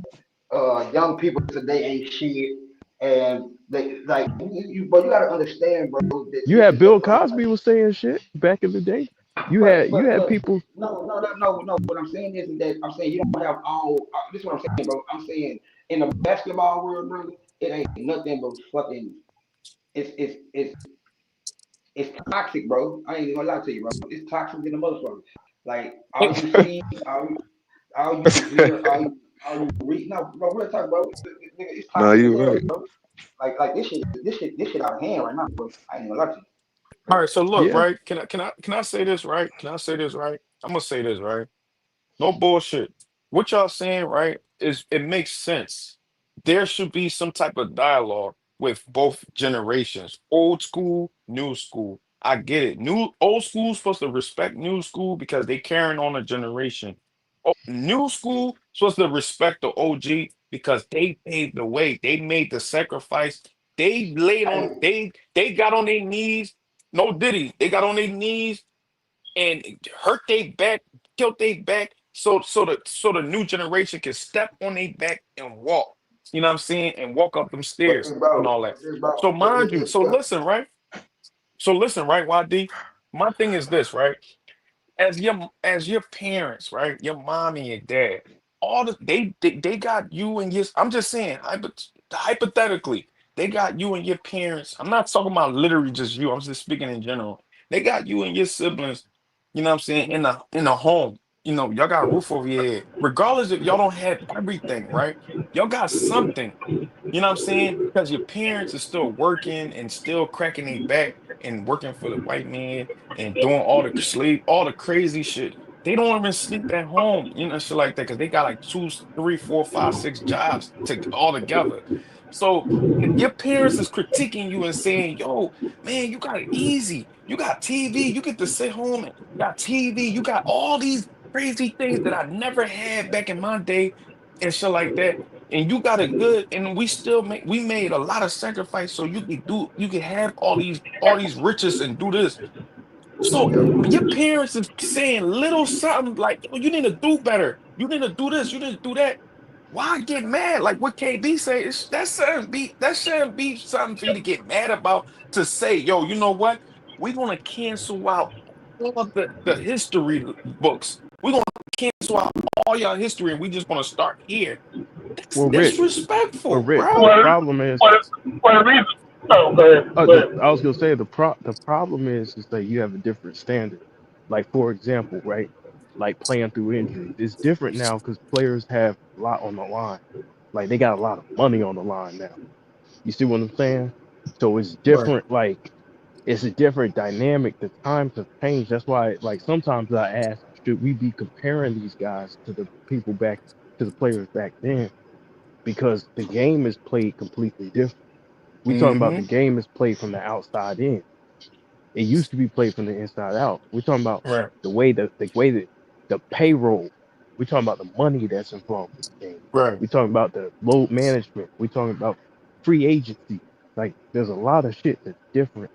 young people today ain't shit, and they like but you gotta understand, bro, that You this had is the Bill like Cosby was saying shit back in the day. You had but people. no. What I'm saying is that I'm saying you don't have all. This is what I'm saying, bro. I'm saying in the basketball world, bro, it ain't nothing but fucking. It's it's it's it's toxic, bro. I ain't even gonna lie to you, bro. It's toxic in the motherfucker. Like all you see, all you hear, all you read. No, bro, real talk, bro. Nigga, it's no, toxic as you hell, right. bro. Like this shit out of hand right now, bro. I ain't gonna lie to you. All right, so look, Yeah, right? Can I say this right? Can I say this right? I'm gonna say this right. No bullshit. What y'all saying, right, is it makes sense. There should be some type of dialogue with both generations, old school, new school. I get it. Old school supposed to respect new school because they carrying on a generation. New school supposed to respect the OG because they paved the way. They made the sacrifice. They laid on. Hey, They got on their knees. No diddy. They got on their knees and hurt their back, killed their back, so the new generation can step on their back and walk. You know what I'm saying? And walk up them stairs and all that. So mind you, so listen, right? So listen, right, YD? My thing is this, right? As your parents, right? Your mom and your dad, all they got you and your. I'm just saying, hypothetically, they got you and your parents. I'm not talking about literally just you. I'm just speaking in general. They got you and your siblings You know what I'm saying? In a home. Y'all got a roof over your head. Regardless if y'all don't have everything, right? Y'all got something. You know what I'm saying? Because your parents are still working and still cracking their back and working for the white man and doing all the crazy shit. They don't even sleep at home, shit like that, because they got like two, three, four, five, six jobs all together. So your parents is critiquing you and saying, yo, man, you got it easy. You got TV. You get to sit home and got TV. You got all these crazy things that I never had back in my day and shit like that, and you got it good, and we made a lot of sacrifice so you could have all these riches and do this. So your parents is saying little something like, "Oh, you need to do better, you need to do this, you need to do that." Why get mad? Like what KB say, that shouldn't be something for you to get mad about, to say, yo, you know what, we're gonna cancel out all of the history books, we're gonna cancel out all your history, and we just gonna start here. That's Well, Rich, well, disrespectful, Rich, bro. the problem is, For a reason. Oh, go ahead. Go ahead. I was gonna say the problem is that you have a different standard. Like for example, right? Like playing through injuries, it's different now because players have a lot on the line. Like they got a lot of money on the line now. You see what I'm saying? So it's Right. different. Like it's a different dynamic. The times have changed. That's why, like sometimes I ask, should we be comparing these guys to the people back to the players back then? Because the game is played completely different. We talking about Mm-hmm. the game is played from the outside in. It used to be played from the inside out. We're talking about Right. the way that the payroll. We're talking about the money that's involved in the game. Right. We're talking about the load management. We're talking about free agency. Like there's a lot of shit that's different.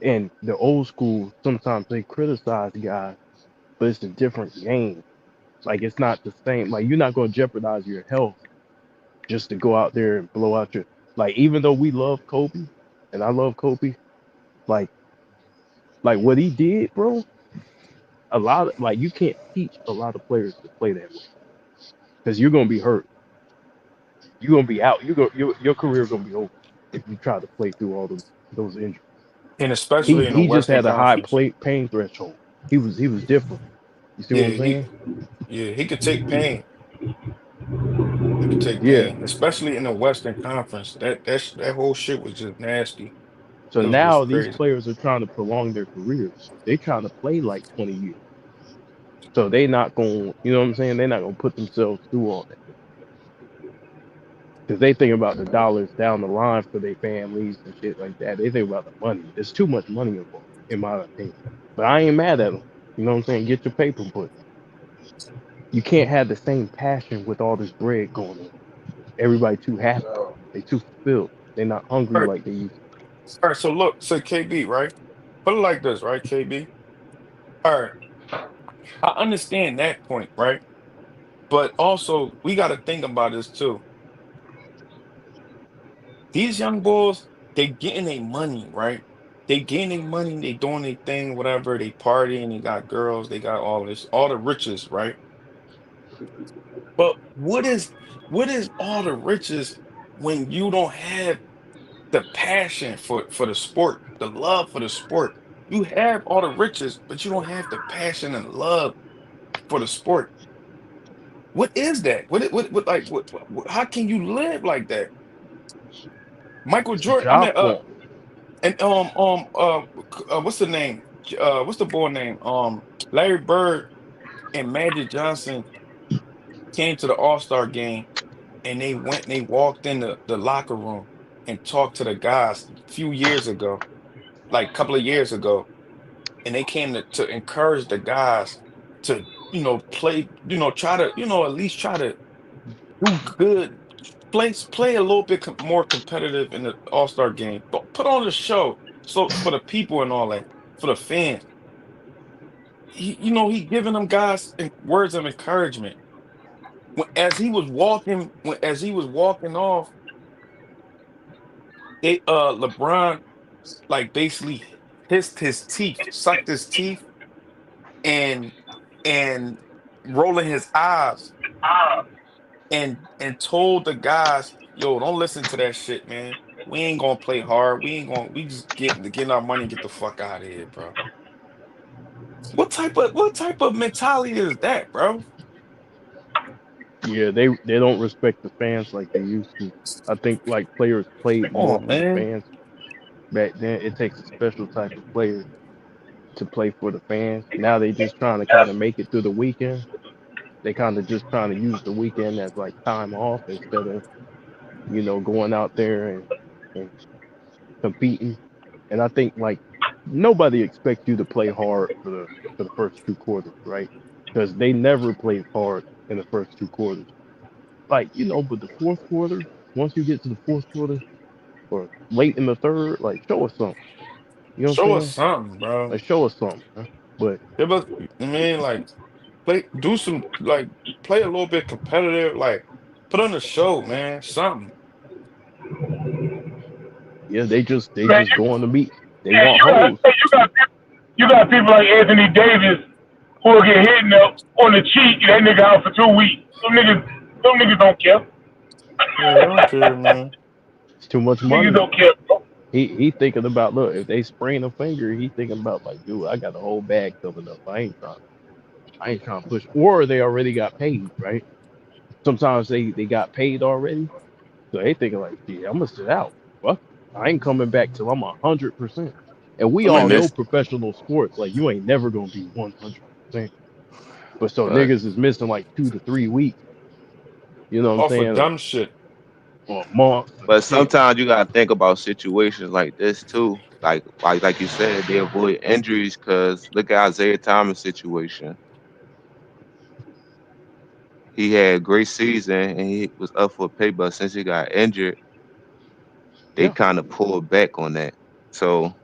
And the old school sometimes they criticize guys, but it's a different game. Like it's not the same. Like you're not gonna jeopardize your health just to go out there and blow out your, like even though we love Kobe and I love Kobe, like what he did, bro, a lot of, like you can't teach a lot of players to play that way because you're gonna be hurt. You're gonna be out. Your career gonna be over if you try to play through all those injuries. And He especially in the he just Western had a high Conference. play pain threshold. He was different. You see what Yeah, I'm saying? he could take pain. He could take Yeah. pain, especially in the Western Conference. That whole shit was just nasty. So It was just now these crazy. players are trying to prolong their careers. They trying to play like 20 years. So they not going, you know what I'm saying? They're not gonna put themselves through all that because they think about the dollars down the line for their families and shit like that. They think about the money. There's too much money involved, in my opinion. But I ain't mad at them. You know what I'm saying? Get your paper, but you can't have the same passion with all this bread going on. Everybody too happy. They too fulfilled. They're not hungry All right, like they used to. all right. So look, so KB, right? Put it like this, right, KB? All right, I understand that point, right? But also, we got to think about this too. These young boys, they getting their money, right? They getting their money, they doing their thing, whatever. They partying, they got girls, they got all this, all the riches, right? But what is all the riches when you don't have the passion for the sport, the love for the sport? You have all the riches, but you don't have the passion and love for the sport. What is that? What like how can you live like that? Michael It's a Jordan, I mean, job for them. and what's the name? What's the boy name? Larry Bird and Magic Johnson came to the All-Star game, and they walked in the locker room and talked to the guys a few years ago, like a couple of years ago, and they came to encourage the guys to, play, try to, at least try to do good, play a little bit more competitive in the All-Star game. Put on a show so for the people and all that, for the fans. He giving them guys words of encouragement. As he was walking off, LeBron like basically hissed his teeth, sucked his teeth, and and rolling his eyes, and told the guys, "Yo, don't listen to that shit, man. We ain't gonna play hard. We just getting our money and get the fuck out of here, bro." What type of mentality is that, bro? Yeah, they don't respect the fans like they used to. I think like players played Come more on, for the man. fans back then. It takes a special type of player to play for the fans. Now they just trying to kind of make it through the weekend. They kind of just trying to use the weekend as like time off instead of going out there and competing. And I think like nobody expects you to play hard for the first 2 quarters, right? Because they never played hard in the first 2 quarters. Like but the fourth quarter, once you get to the fourth quarter or late in the third, like show us something. You know what I'm Show us saying? something, bro. Like show us something. Man. But Yeah, but man, like do some play a little bit competitive, like put on a show, man. Something. yeah, they Man, just go on the meet. They and want hoes. you got people like Anthony Davis who will get hit on the cheek and that nigga out for 2 weeks. Some niggas don't care. Yeah, I don't care, man. It's too much Niggas money. don't care, bro. He thinking about look if they sprain a finger, he thinking about like, dude, I got a whole bag coming up. I ain't trying to push. Or they already got paid, right? Sometimes they got paid already, so they thinking like, yeah, I'm gonna sit out. Fuck it. I ain't coming back till I'm 100%. And we I all And mean, know this, professional sports, like you ain't never gonna be 100%. But so but niggas is missing like 2 to 3 weeks. You know what I'm off of saying? dumb shit. Or a month or but shit. sometimes you gotta think about situations like this too. Like you said, they avoid injuries because look at Isaiah Thomas' situation. He had a great season and he was up for a pay, but since he got injured, they Yeah, kind of pulled back on that. So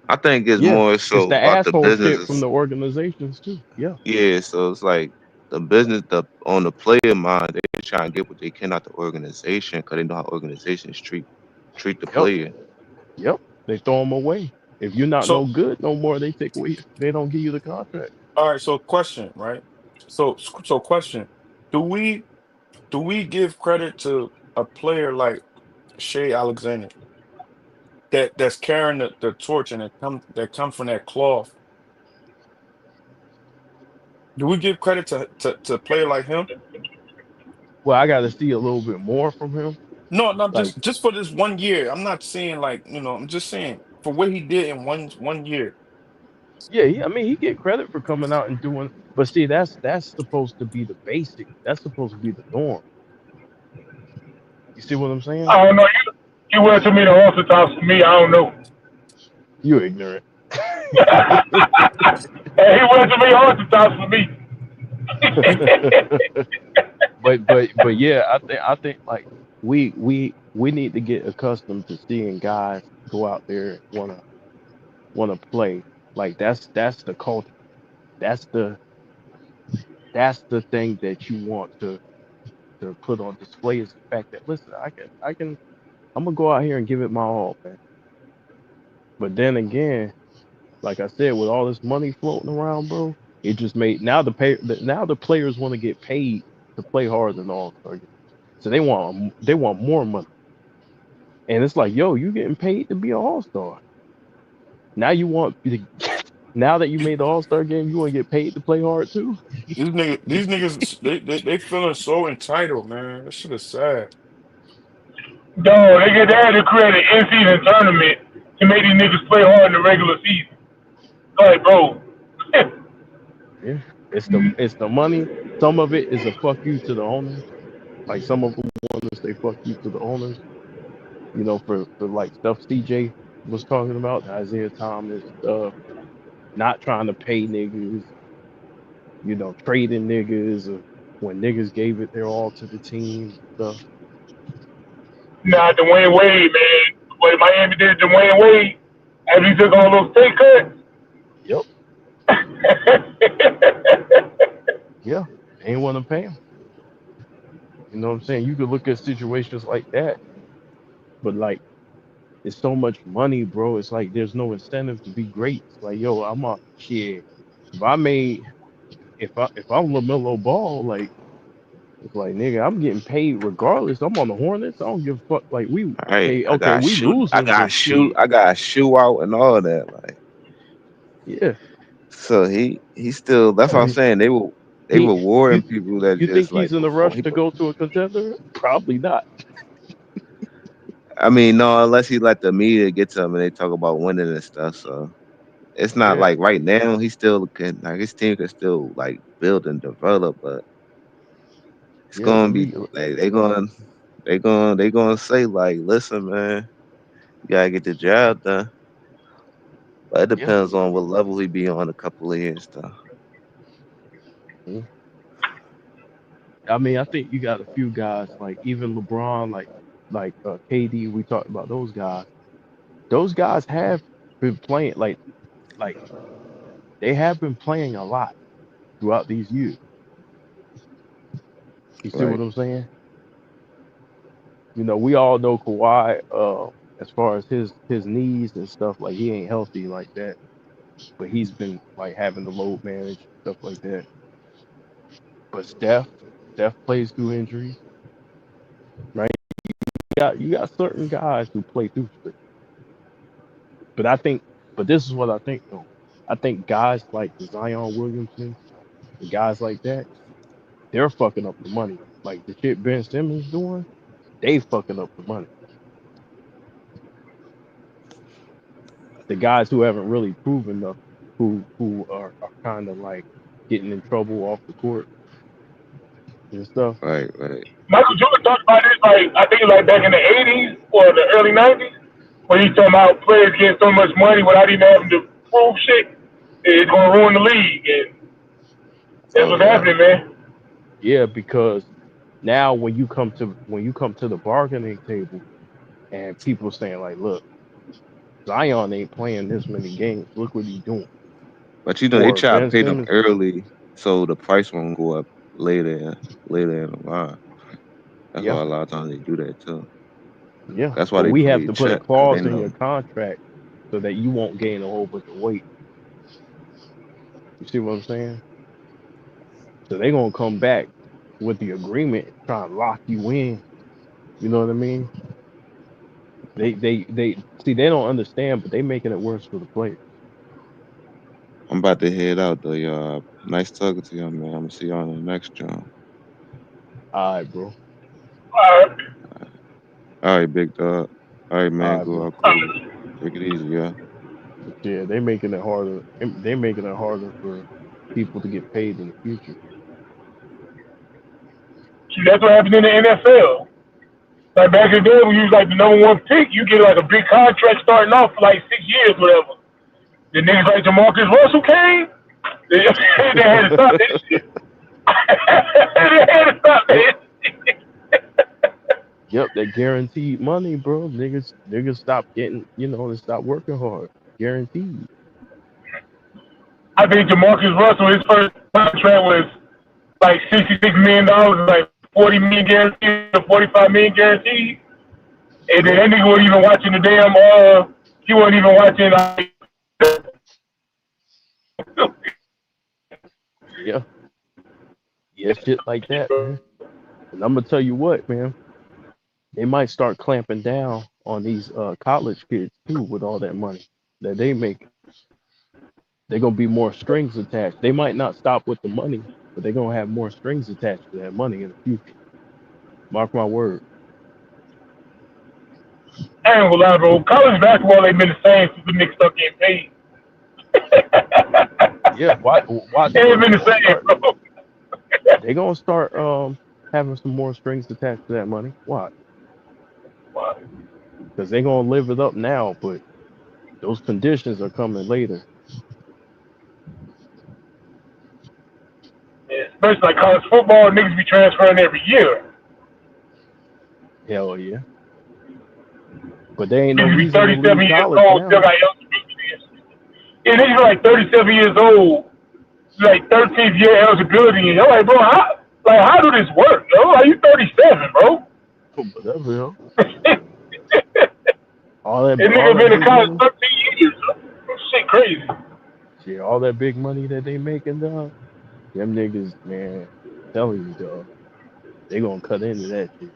I think it's yeah. more It's so the about the asshole shit from businesses. the organizations too. Yeah. Yeah, so it's like the business, the on the player mind, they try and get what they can out the organization because they know how organizations treat the Yep. player. Yep. They throw them away. If you're not no So, good no more, they take away. They don't give you the contract. all right. So, question, right? So question: Do we give credit to a player like Shea Alexander that's carrying the torch and that come from that cloth? Do we give credit to a player like him? Well, I got to see a little bit more from him. No, no, Like, just for this one year. I'm not saying like I'm just saying for what he did in one year. yeah, I mean, he get credit for coming out and doing. But see, that's supposed to be the basic. That's supposed to be the norm. You see what I'm saying? I don't know. You went to me the orthodox for me. I don't know. You ignorant. And he went to me orthodox for me. but yeah, I think like we need to get accustomed to seeing guys go out there and wanna play. Like that's the culture. That's the thing that you want to put on display is the fact that listen, I can I'm gonna go out here and give it my all, man. But then again, like I said, with all this money floating around, bro, it just made now the players want to get paid to play harder than the All-Star game. So they want more money. And it's like, yo, you getting paid to be an all-star. Now you want now that you made the all-star game, you want to get paid to play hard too? These niggas, they feeling so entitled, man. That shit is sad. Dog, they had to create an in-season tournament to make these niggas play hard in the regular season. Like, bro. Yeah. It's the money. Some of it is a fuck you to the owners. Like some of them want to say fuck you to the owners. For like stuff CJ was talking about, the Isaiah Thomas stuff, not trying to pay niggas, trading niggas, or when niggas gave it their all to the team and stuff. Nah, Dwayne Wade, man. What Miami did to Dwayne Wade after he took all those pay cuts. Yep. Yeah. They ain't want to pay him. You know what I'm saying? You could look at situations like that, but like it's so much money, bro. It's like there's no incentive to be great. It's like, yo, I'm a shit. If I made if I'm LaMelo Ball, like it's like nigga, I'm getting paid regardless. I'm on the Hornets. I don't give a fuck. Like we All right, okay, we losing, but shit. I got shoe out and all that. Like Yeah. So he still. That's what I'm saying. They He rewarding you people that you think just he's like in a perform. rush to go to a contender? Probably not. I mean, no, unless he let the media get to him and they talk about winning and stuff. So it's not Yeah, like right now he still can like his team can still like build and develop, but it's yeah. gonna be like they gonna say like, listen, man, you gotta get the job done. But it Yeah. depends on what level he be on a couple of years though. Mhm. I mean, I think you got a few guys like even LeBron, like KD. We talked about those guys. Those guys have been playing like they have been playing a lot throughout these years. You see what Right. I'm saying? We all know Kawhi, as far as his knees and stuff, like he ain't healthy like that. But he's been like having to load manage stuff like that. But Steph plays through injuries, right? You got certain guys who play through shit. But I think, but this is what I think though. I think guys like Zion Williamson and guys like that, they're fucking up the money. Like the shit Ben Simmons doing, they fucking up the money. The guys who haven't really proven nothing, who are kind of like getting in trouble off the court and stuff. Right, right. Michael Jordan talked about this like I think like back in the '80s or the early '90s, when he's talking about players getting so much money without even having to prove shit. It's gonna ruin the league, and that's Oh what's yeah. happening, man. Yeah, because now when you come to the bargaining table and people saying like, look, Zion ain't playing this many games. Look what he's doing. But you know they Or try to Ben pay them Simmons, early so the price won't go up later in the line. That's yeah, why a lot of times they do that too. yeah. That's why But they we have play to put a check because they clause in know. your contract so that you won't gain a whole bunch of weight. You see what I'm saying? So they're gonna come back with the agreement, try and lock you in. You know what I mean? They see they don't understand, but they making it worse for the players. I'm about to head out though, y'all. Nice talking to y'all, man. I'm gonna see y'all on the next joint. All right, bro. All right, big dog. All right, All man. right, Go bro. out cool. Take it easy, yeah. But yeah, they making it harder. They making it harder for people to get paid in the future. That's what happened in the NFL. Like back in the day when you was like the number one pick, you get like a big contract starting off for like 6 years, whatever. The niggas like Jamarcus Russell came, they had to stop that shit. They had to stop Yep. that shit. Yep, that guaranteed money, bro. Niggas stop getting, they stop working hard. Guaranteed. I think Jamarcus Russell, his first contract was like $66 million, like 40 million guaranteed, or 45 million guaranteed. And then Yeah, that nigga wasn't even watching the damn. He wasn't even watching. yeah, yeah, shit like that, man. And I'm gonna tell you what, man. They might start clamping down on these college kids too with all that money that they make. They're gonna be more strings attached. They might not stop with the money, but they're gonna have more strings attached to that money in the future. Mark my word. I ain't gonna lie, bro. College basketball ain't been the same since the niggas start getting paid. Yeah, watch It ain't though. been the same, bro. They're gonna start having some more strings attached to that money. Why? Because they're gonna live it up now, but those conditions are coming later. Especially like college football, niggas be transferring every year. Hell yeah. But there ain't no Niggas be reason to 37 leave years college old, still now. got eligibility. Yeah, niggas are like 37 years old, like 13th year eligibility, and you're like, bro, how do this work, yo? Are you 37, bro? Whatever, yo. That All nigga that been in big college money. 13 years. Shit crazy. Shit, all that big money that they making, dog. Them niggas, man, I'm telling you, dog. They gonna cut into that shit.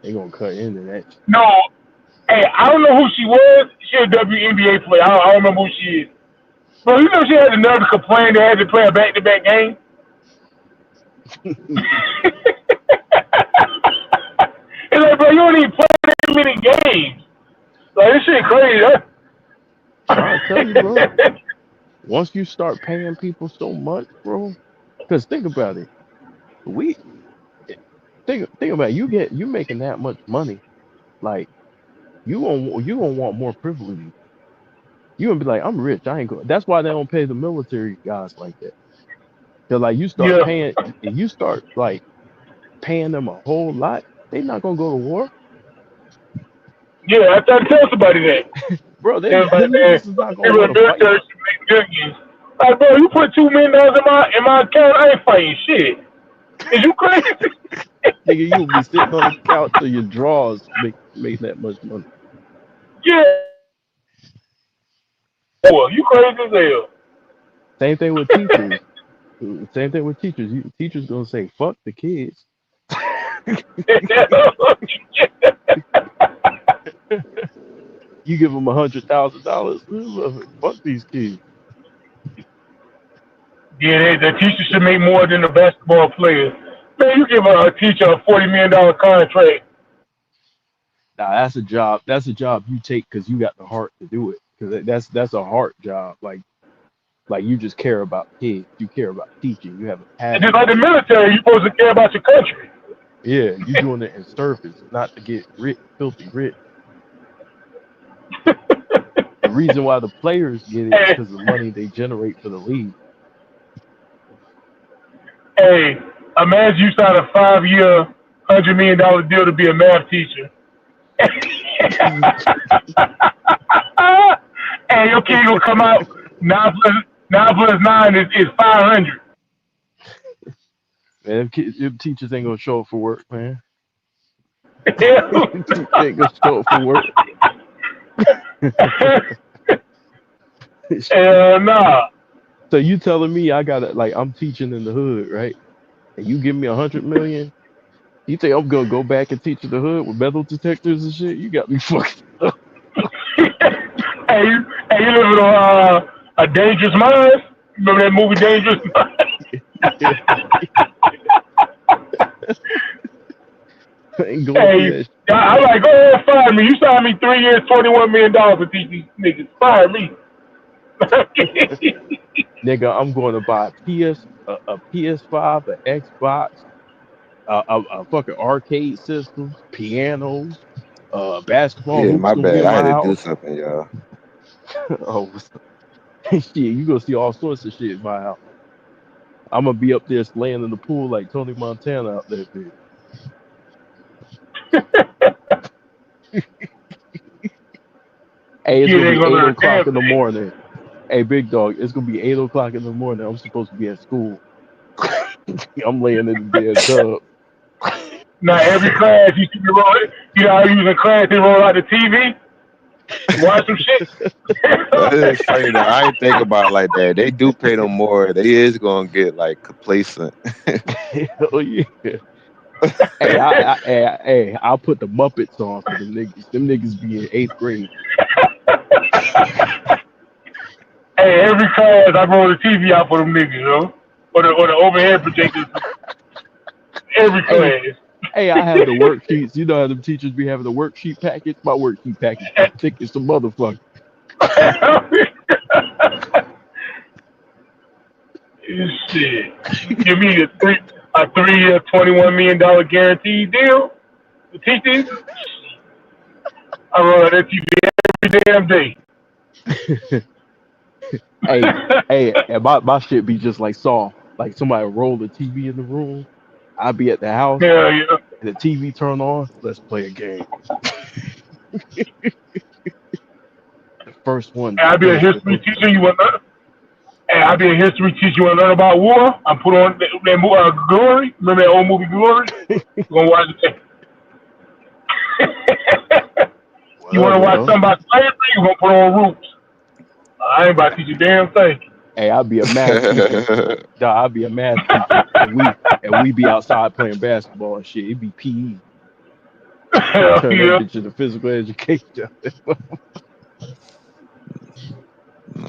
They gonna cut into that shit. No, hey, I don't know who she was. She a WNBA player. I don't remember who she is. Bro, you know she had the nerve to complain they had to play a back-to-back game? It's like, bro, you don't even play that many games. Like, this shit crazy, huh? Trying to tell you, bro. Once you start paying people so much, bro, because think about it. We think about it. You making that much money, like you gonna want more privileges. You gonna be like, I'm rich. I ain't going. That's why they don't pay the military guys like that. Cause like Yeah. you start like paying them a whole lot. They not gonna go to war, Yeah, I tried to tell somebody that. bro. Everybody Them saying, niggas is not gonna people want in to the fight. military should make millions. Like, bro, you put $2 million in my account, I ain't fighting shit. Is you crazy? Nigga, you'll be sitting on the couch till your drawers make that much money. Yeah. Boy, you crazy as hell. Same thing with teachers. Same thing with teachers. Teachers gonna say, "Fuck the kids." You give them $100,000. Fuck these kids. Yeah, the teacher should make more than the basketball players. Man, you give a teacher a $40 million contract. Now that's a job. That's a job you take because you got the heart to do it. Because that's a heart job. Like you just care about kids. You care about teaching. You have a And just passion like the for it. military, you're supposed to care about your country. Yeah, you doing it in service, not to get rich, filthy rich. The reason why the players get it is Hey, because of the money they generate for the league. hey, imagine you sign a 5-year, $100 million deal to be a math teacher. And your kid gonna come out 9 plus 9 is 500. Man, them teachers ain't gonna show up for work, man. Hell Teachers ain't gonna show up for work. nah. So you telling me I gotta like I'm teaching in the hood, right? And you give me 100 million? You think I'm gonna go back and teach in the hood with metal detectors and shit? You got me fucking up. Hey, you living on a Dangerous Minds? Remember that movie Dangerous Minds? Yeah, I ain't going through Hey, that I'm like, go ahead, fire me. You signed me 3 years, $21 million to teach these niggas. Fire me. nigga. I'm going to buy a PS5, an Xbox, a fucking arcade systems, pianos, basketball Yeah, hoops my gonna be bad. in I had my to do house. something, y'all. Oh shit, you gonna see all sorts of shit in my house. I'm gonna be up there laying in the pool like Tony Montana out there, bitch. Hey, it's Kid gonna ain't be gonna eight learn a damn o'clock in the thing. morning. Hey, big dog, it's gonna be 8 o'clock in the morning. I'm supposed to be at school. I'm laying in the damn tub. Now, every class you see me roll, you know how you in class they roll out the TV, watch some shit. That is funny though. I ain't think about it like that. They do pay them more. They is gonna get like complacent. Hell yeah. Hey, I'll put the Muppets on for them niggas. Them niggas be in 8th grade. Hey, every class I roll the TV out for them niggas, yo. Or the overhead projectors. Every Hey, class. hey, I have the worksheets. You know how them teachers be having the worksheet package? My worksheet package be thick as a motherfucker. Shit. Give me a 3-year, $21 million guaranteed deal to teach these. I roll out that TV every damn day. Hey, hey, and my shit be just like soft. Like somebody roll the TV in the room. I be at the house Hell yeah. and the TV turn on. Let's play a game. The first one And I be a finish the history hook. teacher. You want to? And I be a history teacher. You want to learn about war? I put on that Glory. Remember that old movie Glory? You gonna watch it? You want to Whatever, watch though. something about slavery? You gonna put on Roots? I ain't about to teach you a damn thing. Hey, I'll be a math teacher. Nah, I'll be a math teacher, and we be outside playing basketball and shit. It be PE. Hell Turn that yeah. bitch into physical education.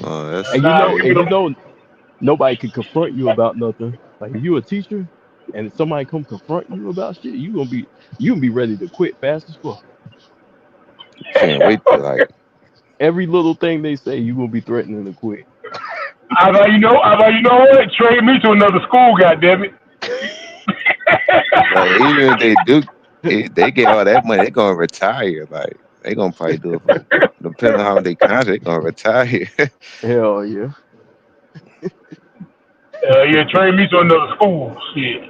Oh, that's And Nah, and people don't. nobody can confront you about nothing. Like if you a teacher and somebody come confront you about shit, you gonna be ready to quit fast as fuck. can't wait to like. Every little thing they say, you gonna be threatening to quit. How about you know what? Trade me to another school, goddammit. But even if they do, if they get all that money, they gonna retire. Like they gonna probably do it for depending on how they contract, they gonna retire. Hell yeah. Yeah, trade me to another school. Shit.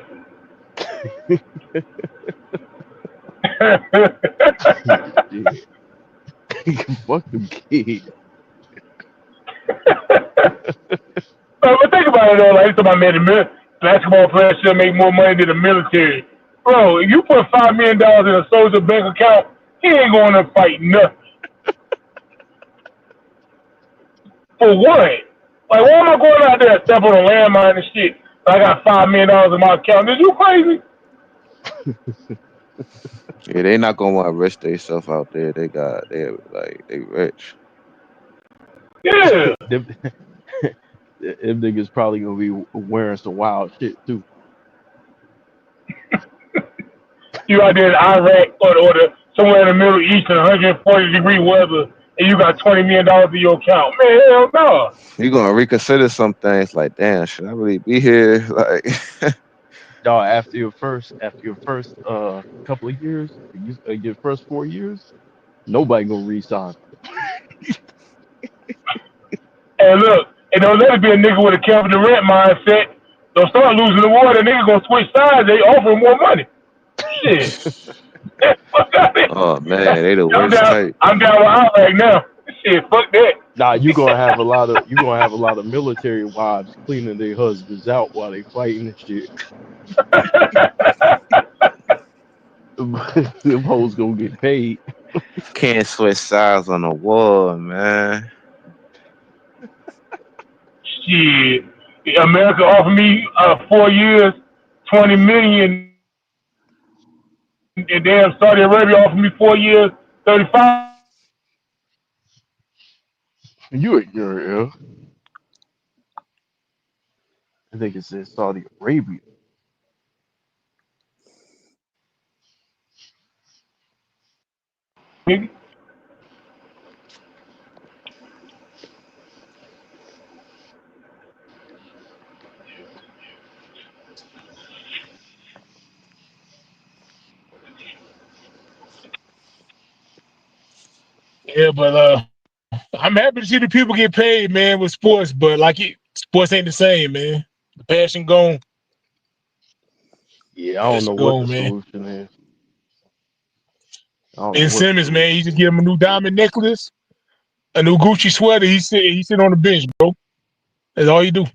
Shit. Fuck them kids. But think about it though, like somebody made basketball players should make more money than the military. Bro, if you put $5 million in a soldier bank account, he ain't going to fight nothing. For what? Like, why am I going out there and step on a landmine and shit? I got $5 million in my account. Is you crazy? Yeah, they not gonna want to risk themselves out there. They rich. Yeah. them, them niggas probably gonna be wearing some wild shit too. You out there in Iraq somewhere in the Middle East in 140-degree weather, and you got $20 million in your account. Man, hell no. You gonna reconsider some things. Like, damn, should I really be here? Like, Dog, after your first couple of years, your first 4 years, nobody gonna resign. And look, and don't let it be a nigga with a Kevin Durant mindset. Don't start losing the war. The nigga gonna switch sides. They offer him more money. Shit. Fuck out there. oh man, they the worst type. I'm down with Iraq now. Shit, fuck that. Nah, you gonna have a lot of military wives cleaning their husbands out while they fighting and shit. Them hoes gonna get paid. Can't switch sides on the war, man. Shit. America offered me 4 years, 20 million, and damn Saudi Arabia offered me 4 years, 35. You a girl. I think it says Saudi Arabia. Yeah, but I'm happy to see the people get paid, man, with sports. But sports ain't the same, man. The passion gone. Yeah, I don't know Passion what the gone, man. solution is. I don't know Ben what the Simmons, man, he solution just is. give him a new diamond necklace, a new Gucci sweater. He sit on the bench, bro. That's all you do.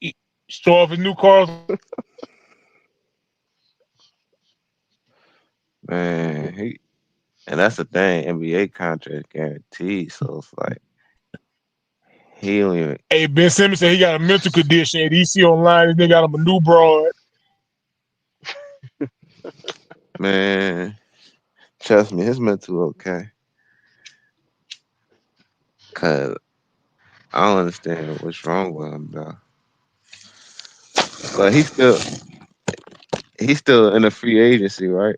He show off his new cars. Man, and that's the thing. NBA contract guaranteed, so it's like he don't even. Hey, Ben Simmons said he got a mental condition. And he see online, this nigga got him a new broad. Man, trust me, his mental okay. Cause I don't understand what's wrong with him though. But he's still in a free agency, right?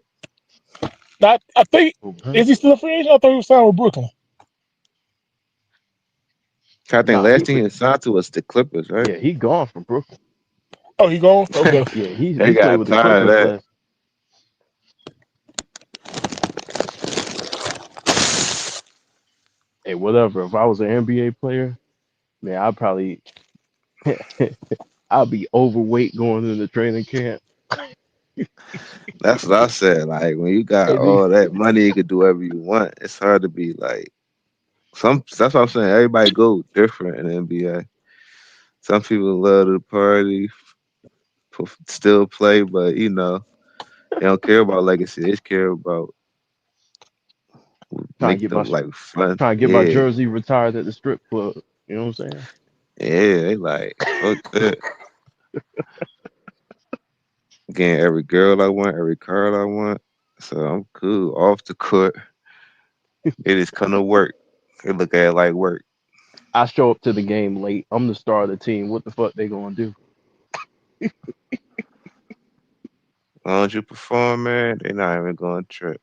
I think, Okay. is he still a free agent? I thought he was signed with Brooklyn. I think Nah, last thing he signed to was the Clippers, right? he gone from Brooklyn. Oh, he gone? Okay. Yeah, They he played got with the tired of Clippers that. last. Hey, whatever. If I was an NBA player, man, I'd probably I'd be overweight going into training camp. That's what I said. Like when you got And they, all that money, you could do whatever you want. It's hard to be like some. That's what I'm saying. Everybody go different in the NBA. Some people love to party, still play, but they don't care about legacy. They just care about trying to make get my them like fun. trying to get my Yeah, jersey retired at the strip club. You know what I'm saying? yeah. They like fuck that. Getting every girl I want, every card I want. So I'm cool off the court. It is gonna work. They look at it like work. I show up to the game late. I'm the star of the team. What the fuck they gonna do? As long as you perform, man, they not even going to trip.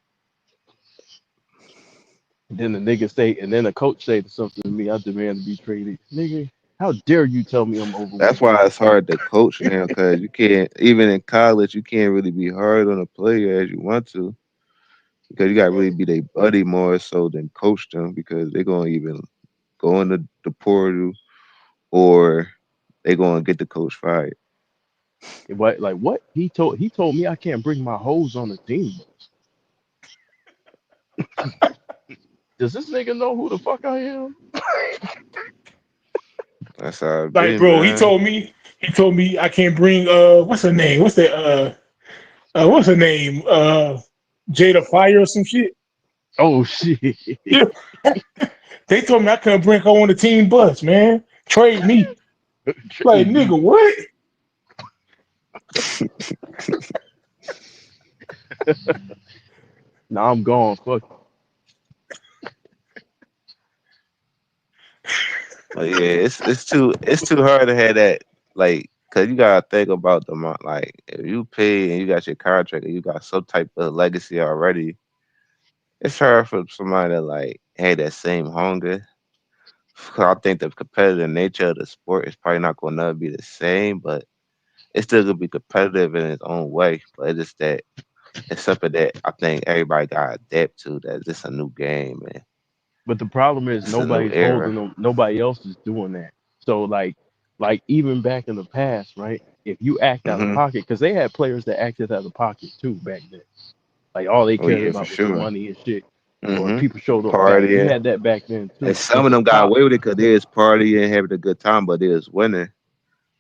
And then the nigga say, and then the coach say something to me. I demand to be traded. Nigga, how dare you tell me I'm That's overweight? why it's hard to coach now, because you can't, even in college, you can't really be hard on a player as you want to, because you got to really be their buddy more so than coach them, because they're going to even go in the portal or they going to get the coach fired. What like what? He told me I can't bring my hose on the team bus. Does this nigga know who the fuck I am? That's how it Like, be, bro, man. he told me I can't bring what's her name? What's her name? Jada Fire or some shit. Oh shit. Yeah. They told me I couldn't bring her on the team bus, man. Trade me. Like, Trade me. nigga, what? Now I'm gone. Fuck. But yeah, it's too hard to have that, like, cause you gotta think about like, if you pay and you got your contract and you got some type of legacy already, it's hard for somebody to like have that same hunger. 'Cause I think the competitive nature of the sport is probably not gonna never be the same, but it's still gonna be competitive in its own way. But it's just that it's something that I think everybody got to adapt to. That it's a new game, man. But the problem is It's a new nobody's era. holding them. Nobody else is doing that. So like even back in the past, right? If you act out of Hmm. pocket, because they had players that acted out of pocket too back then. Like all they Oh cared yeah, for about was the sure. money and shit. Or Hmm. people showed up fat. You Partying. had that back then And too. some of them got away with it because they was partying, having a good time, but they was winning.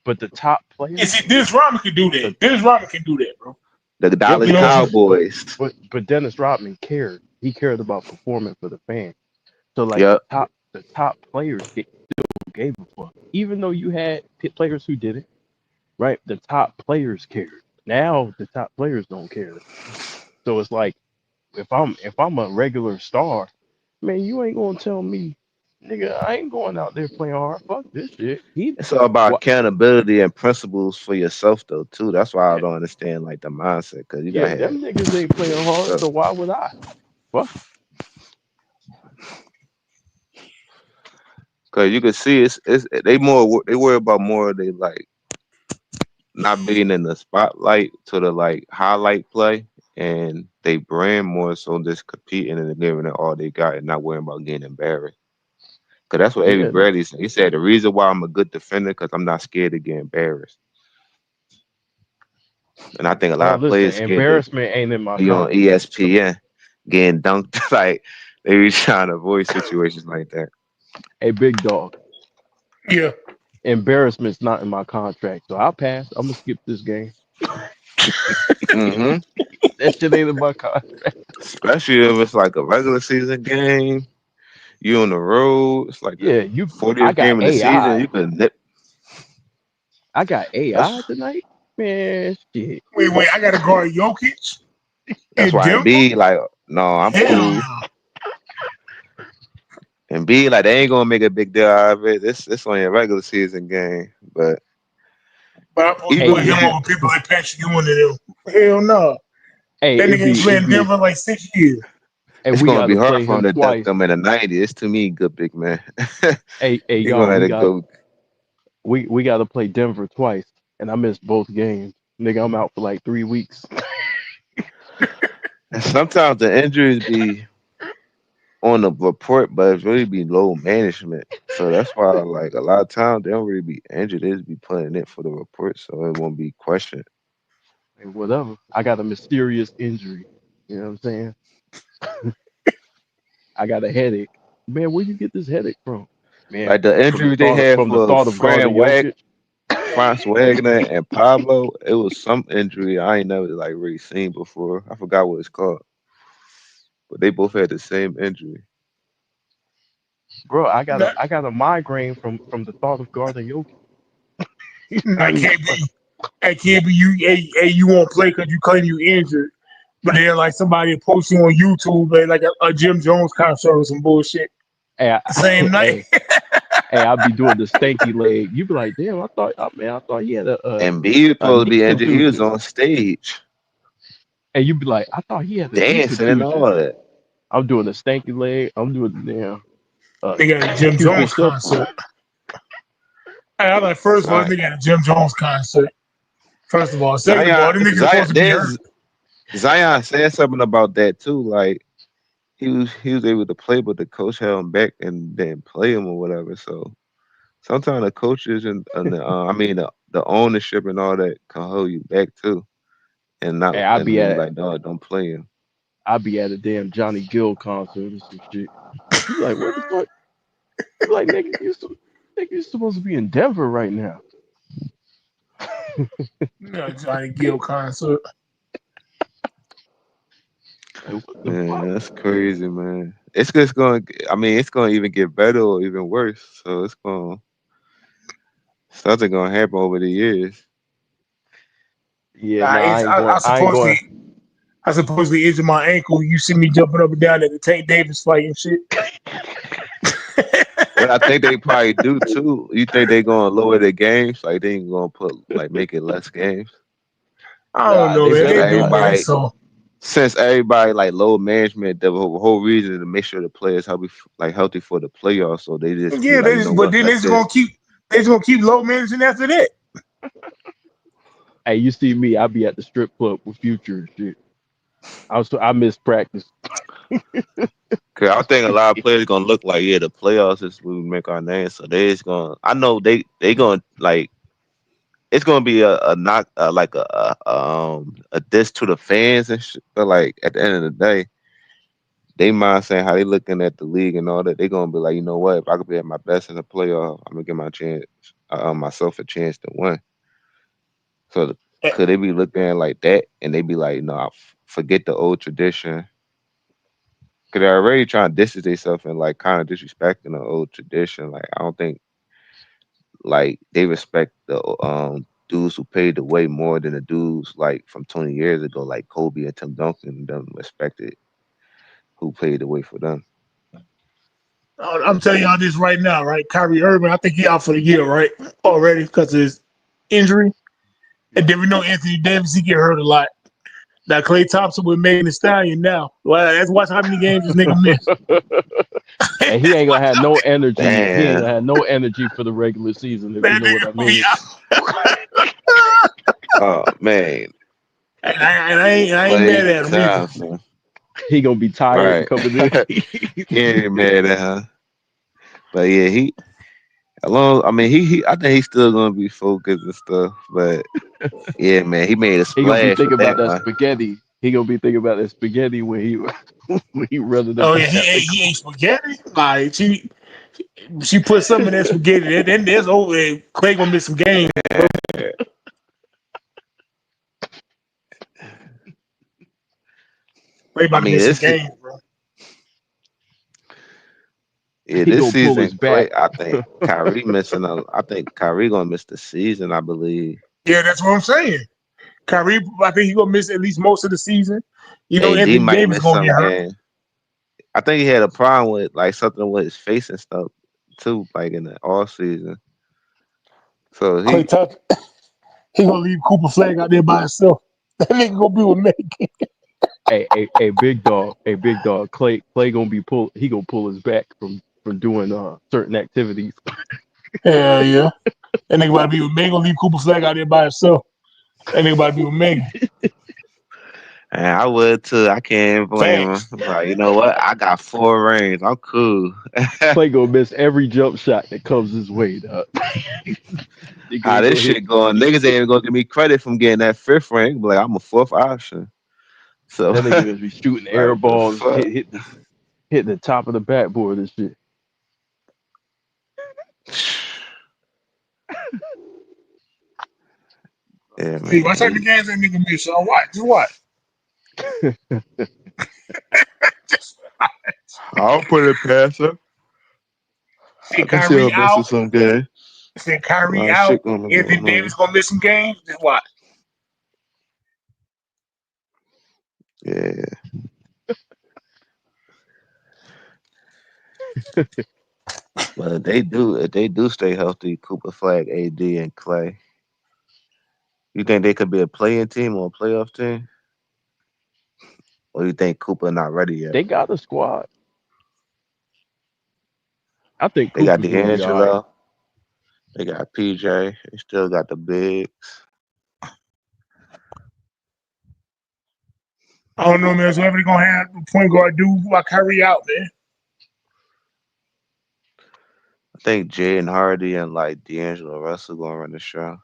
But the top And players, see, Dennis Rodman can do that. the Dennis Rodman can do that, bro. The yeah, Dallas You but know, Cowboys. but Dennis Rodman cared. He cared about performing for the fans. So like Yep. the top players gave a fuck. Even though you had players who didn't, right? The top players cared. Now the top players don't care. So it's like if I'm a regular star, man, you ain't gonna tell me, nigga, I ain't going out there playing hard. Fuck this shit. He It's all about what? accountability and principles for yourself, though, too. That's why I Yeah, don't understand like the mindset, because you got yeah, to have them niggas ain't playing hard. stuff. So why would I? Fuck. Because you can see it's they worry about more they like not being in the spotlight to the like highlight play, and they brand more so just competing and giving it all they got and not worrying about getting embarrassed. Cause that's what Avery Yeah, Bradley said. He said the reason why I'm a good defender because I'm not scared to get embarrassed. And I think a lot bro. of Listen, players scared to embarrassment ain't in my be on contract. So ESPN getting dunked. Like they be trying to avoid situations like that. hey, big dog. yeah. Embarrassment's not in my contract, so I'll pass. I'm gonna skip this game. Hmm. That shit ain't in my contract. Especially if it's like a regular season game, you on the road. It's like the Yeah, I 40th got game of the season. AI. You could nip. I got That's AI tonight. Man, shit. Wait. I got to guard Jokic that's in why Denver. Embiid like, no, I'm Hell cool. no. Embiid like they ain't gonna make a big deal out of it. This only a regular season game, but But I put Hey, even him it be over people like Patrick Ewing and them. Hell no. hey, That nigga ain't playing in Denver in like 6 years. hey, it's we gonna be gotta hard play for him him to dunk twice. them in the 90s. It's to me good big man. Hey, He y'all, gonna have to go. we gotta play Denver twice, and I missed both games. Nigga, I'm out for like 3 weeks. And sometimes the injuries be on the report, but it's really be low management. So that's why, like, a lot of times they don't really be injured. They just be putting it for the report, so it won't be questioned. Hey, whatever. I got a mysterious injury. You know what I'm saying? I got a headache. Man, where you get this headache from? Man, Like the injury they had from the for thought of guarding Jokic. Franz Wagner and Pablo, it was some injury I ain't never like really seen before. I forgot what it's called, but they both had the same injury. Bro, Nah, I got a migraine from the thought of guarding Jokic. I I ain't can't be. I can't be you. You won't play because you claim you injured. But then like somebody post you on YouTube, like a Jim Jones concert or some bullshit. Hey, Same night. hey, I'll be doing the stanky leg. You be like, damn, I thought he had And B was a supposed to knee be injured. He was contusion. on stage And you be like, I thought he had a knee dancing and contusion. all that. I'm doing the stanky leg. I'm doing the damn They got a Jim Cuban Jones shuffle. concert. Hey, I like first of all, Zion, they got a Jim Jones concert. First of all, second of all, Zion, this nigga Zion, supposed to be hurt. there's Zion said something about that too. Like he was able to play, but the coach held him back and didn't play him or whatever. So sometimes the coaches and the ownership and all that can hold you back too, and not Hey, and then be like, no, don't play him. I be at a damn Johnny Gill concert or some shit. You be like, what the fuck? You be like, nigga, you supposed to be in Denver right now. Johnny Gill concert. Like, what the fuck? Man, that's crazy, man. It's just going. I mean, it's going to even get better or even worse. So it's going. Something going to happen over the years. Yeah, Nah, nah, I ain't going. I I ain't going. supposedly injured my ankle. You see me jumping up and down at the Tank Davis fight and shit. Well, I think they probably do too. You think they going to lower their games? Like they ain't going to put make it less games? I don't Nah, know, they man. Since They better do, not. man. everybody, So since everybody like low management, the whole reason to make sure the players healthy for the playoffs. So they just be yeah, like, you know but what, then let's just. they just gonna keep low managing after that. Hey, you see me? I be at the strip club with Future and shit. I miss practice. Cause I think a lot of players gonna look like, yeah, the playoffs is where we make our name. So they just gonna. I know they gonna like. It's gonna be a knock like a diss to the fans and shit. But like at the end of the day, they mind saying how they looking at the league and all that. They gonna be like, you know what? If I could be at my best in the playoff, I'm gonna give my chance, myself a chance to win. So could they be looking at it like that and they be like, no, forget the old tradition. Cause they're already trying to distance themselves and like kind of disrespecting the old tradition. Like I don't think like they respect the dudes who paid the way more than the dudes like from 20 years ago, like Kobe and Tim Duncan and them respected who played the way for them. I'm telling y'all this right now, right? Kyrie Irving, I think he out for the year, right? Already because of his injury. And then we know Anthony Davis, he get hurt a lot. Now Klay Thompson with Megan Thee Stallion now. Well, let's watch how many games this nigga missed. And he ain't gonna have no energy. He ain't Damn. gonna have no energy for the regular season, if you That know what I nigga will be mean. out. Oh man. I ain't mad Klay at him either. Thompson. He gonna be tired Right. coming in. He ain't mad at her. But yeah, he I think he's still gonna be focused and stuff. But yeah, man, he made a He gonna be splash thinking with about that that one. spaghetti. He gonna be thinking about that spaghetti when he when he running the Oh yeah, back. he ate spaghetti. Like she put some in that spaghetti. Then there's over Clay gonna miss some games, bro. Clay I about to mean, miss some games, bro. He this gonna pull season, his back. Clay. I think Kyrie gonna miss the season. I believe. Yeah, that's what I'm saying. Kyrie, I think he gonna miss at least most of the season. You know, AD Anthony might Davis miss gonna get some hurt. game. I think he had a problem with like something with his face and stuff too, like in the all season. So Clay Thompson, he gonna leave Cooper Flag out there by himself. That nigga gonna be with Megan. Big dog. Clay gonna be pull. He gonna pull his back from doing certain activities. Hell yeah. That nigga about to be with Megan. Gonna leave Cooper Flag out there by himself. That nigga about to be with Megan. and I would too. I can't blame him. Facts. Like, you know what? I got 4 rings. I'm cool. Clay gonna miss every jump shot that comes his way. Dog. Nigga How ain't this gonna hit. shit going? Niggas ain't even gonna give me credit from getting that 5th ring. But like, I'm a 4th option. So, That nigga gonna be shooting air like, the balls, fuck? hit the top of the backboard and shit. Yeah, Hey, man. what type of games that nigga miss? Y'all watch. Just watch. Just watch. I'll put it past her. See I can see her Kyrie missing out. some game. See A Kyrie lot of out. shit gonna be Anthony going Davis on. gonna miss some games. Just watch. Yeah. But if they do stay healthy, Cooper Flag, AD, and Clay, you think they could be a playing team or a playoff team? Or you think Cooper not ready yet? They got a squad. I think They got Cooper's gonna be all right. D'Angelo. They got PJ. They still got the bigs. I don't know, man. So whatever they gonna have the point guard do while Kyrie out, man. I think Jay and Hardy and like D'Angelo Russell gonna run the show.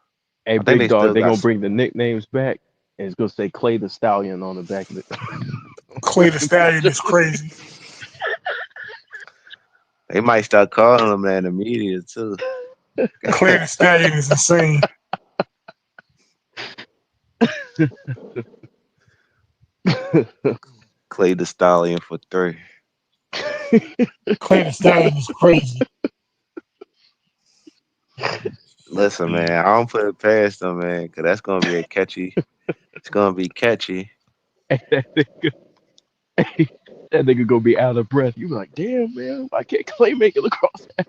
Hey, I think big they dog, still they got. gonna bring the nicknames back, and it's gonna say Clay the Stallion on the back of it. Clay the Stallion is crazy. They might start calling him that in the media too. Clay the Stallion is insane. Clay the Stallion for 3. Clay the Stallion is crazy. Listen, man, I don't put it past them, man, because that's gonna be a catchy. It's gonna be catchy. Hey, that nigga gonna be out of breath. You be like, damn man, why can't Clay make it across that?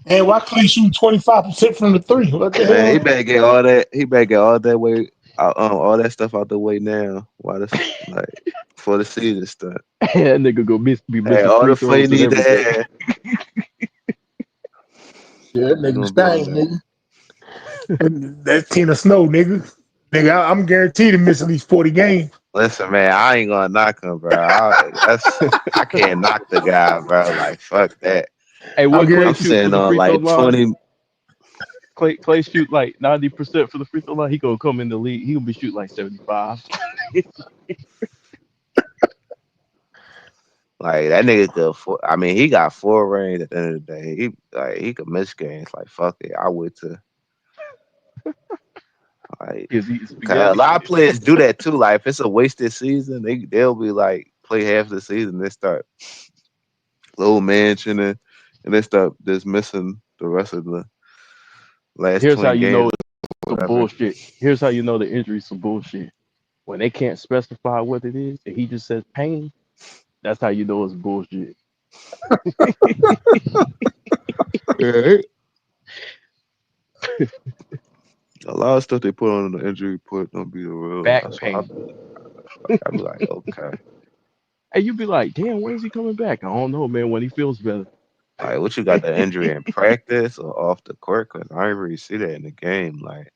And why Clay shoot 25% from the three? What the Man, he hell? better get all that. He better get all that way. All that stuff out the way now. Why this like for the season start? That nigga gonna be Hey, missing all free the fun you throws and need to everything. have. Yeah, that He nigga the gonna be on Stallion, that. nigga. And that's Tina Snow, nigga. Nigga, I'm guaranteed to miss at least 40 games. Listen, man, I ain't gonna knock him, bro. I can't knock the guy, bro. Like fuck that. Hey, I'm what Clay I'm shoot guaranteed. from sitting the on free throw like line? 20. Clay shoot like 90% for the free throw line. He gonna come in the league. He gonna be shooting like 75. Like that nigga could. I mean, he got 4 rings at the end of the day. He could miss games. Like fuck it, I would too. Like, Is eating 'cause a spaghetti? lot of players do that too. Like, if it's a wasted season, they'll be like play half the season, they start low mansioning, and they start just missing the rest of the last Here's how 20 you know games it's or some whatever. bullshit. Here's how you know the injury's some bullshit. When they can't specify what it is, and he just says pain, that's how you know it's bullshit. Yeah, a lot of stuff they put on the injury report don't be the real. Back That's why pain. I be like, okay, And you be like, damn, when's he coming back? I don't know, man. When he feels better. like what you got the injury in practice or off the court? Cause I ain't really see that in the game. Like,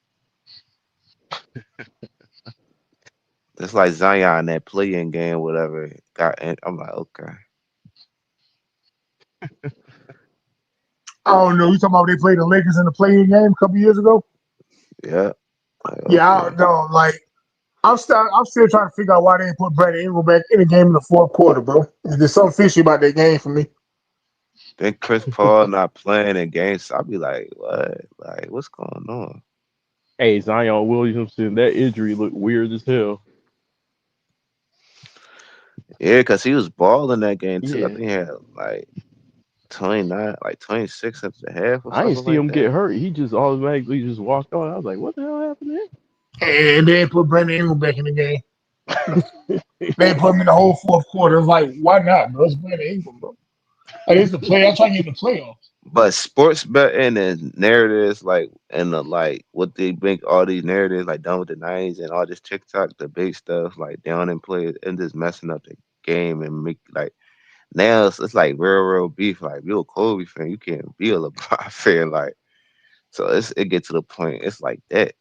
it's like Zion that play-in game, whatever. I'm like, okay, I don't know. You talking about they played the Lakers in the play-in game a couple years ago? yeah, like, Yeah, I okay. don't know. Like, I'm still trying to figure out why they didn't put Brandon Ingram back in the game in the fourth quarter, bro. There's something fishy about that game for me. Then Chris Paul not playing in games. I'll be like, what? Like, what's going on? Hey, Zion Williamson, that injury looked weird as hell. Yeah, because he was balling that game too. I Yeah. think he had like 29, like 26 at the half or I ain't something see like him that. get hurt. He just automatically just walked on. I was like, what the hell happened And they didn't put Brandon Ingram back in the game. there? They didn't put him in the whole fourth quarter. It's like, why not, bro? It's Brandon Ingram, bro. Like, it's the play. I'm trying to get in the playoffs. But sports betting and narratives, like, and the like, what they make all these narratives, like, done with the 90s and all this TikTok, the big stuff, like, down and play it and just messing up the game and make, like, now it's like real beef. Like, if you're a Kobe fan, you can't be a LeBron fan. Like, so it gets to the point, it's like that.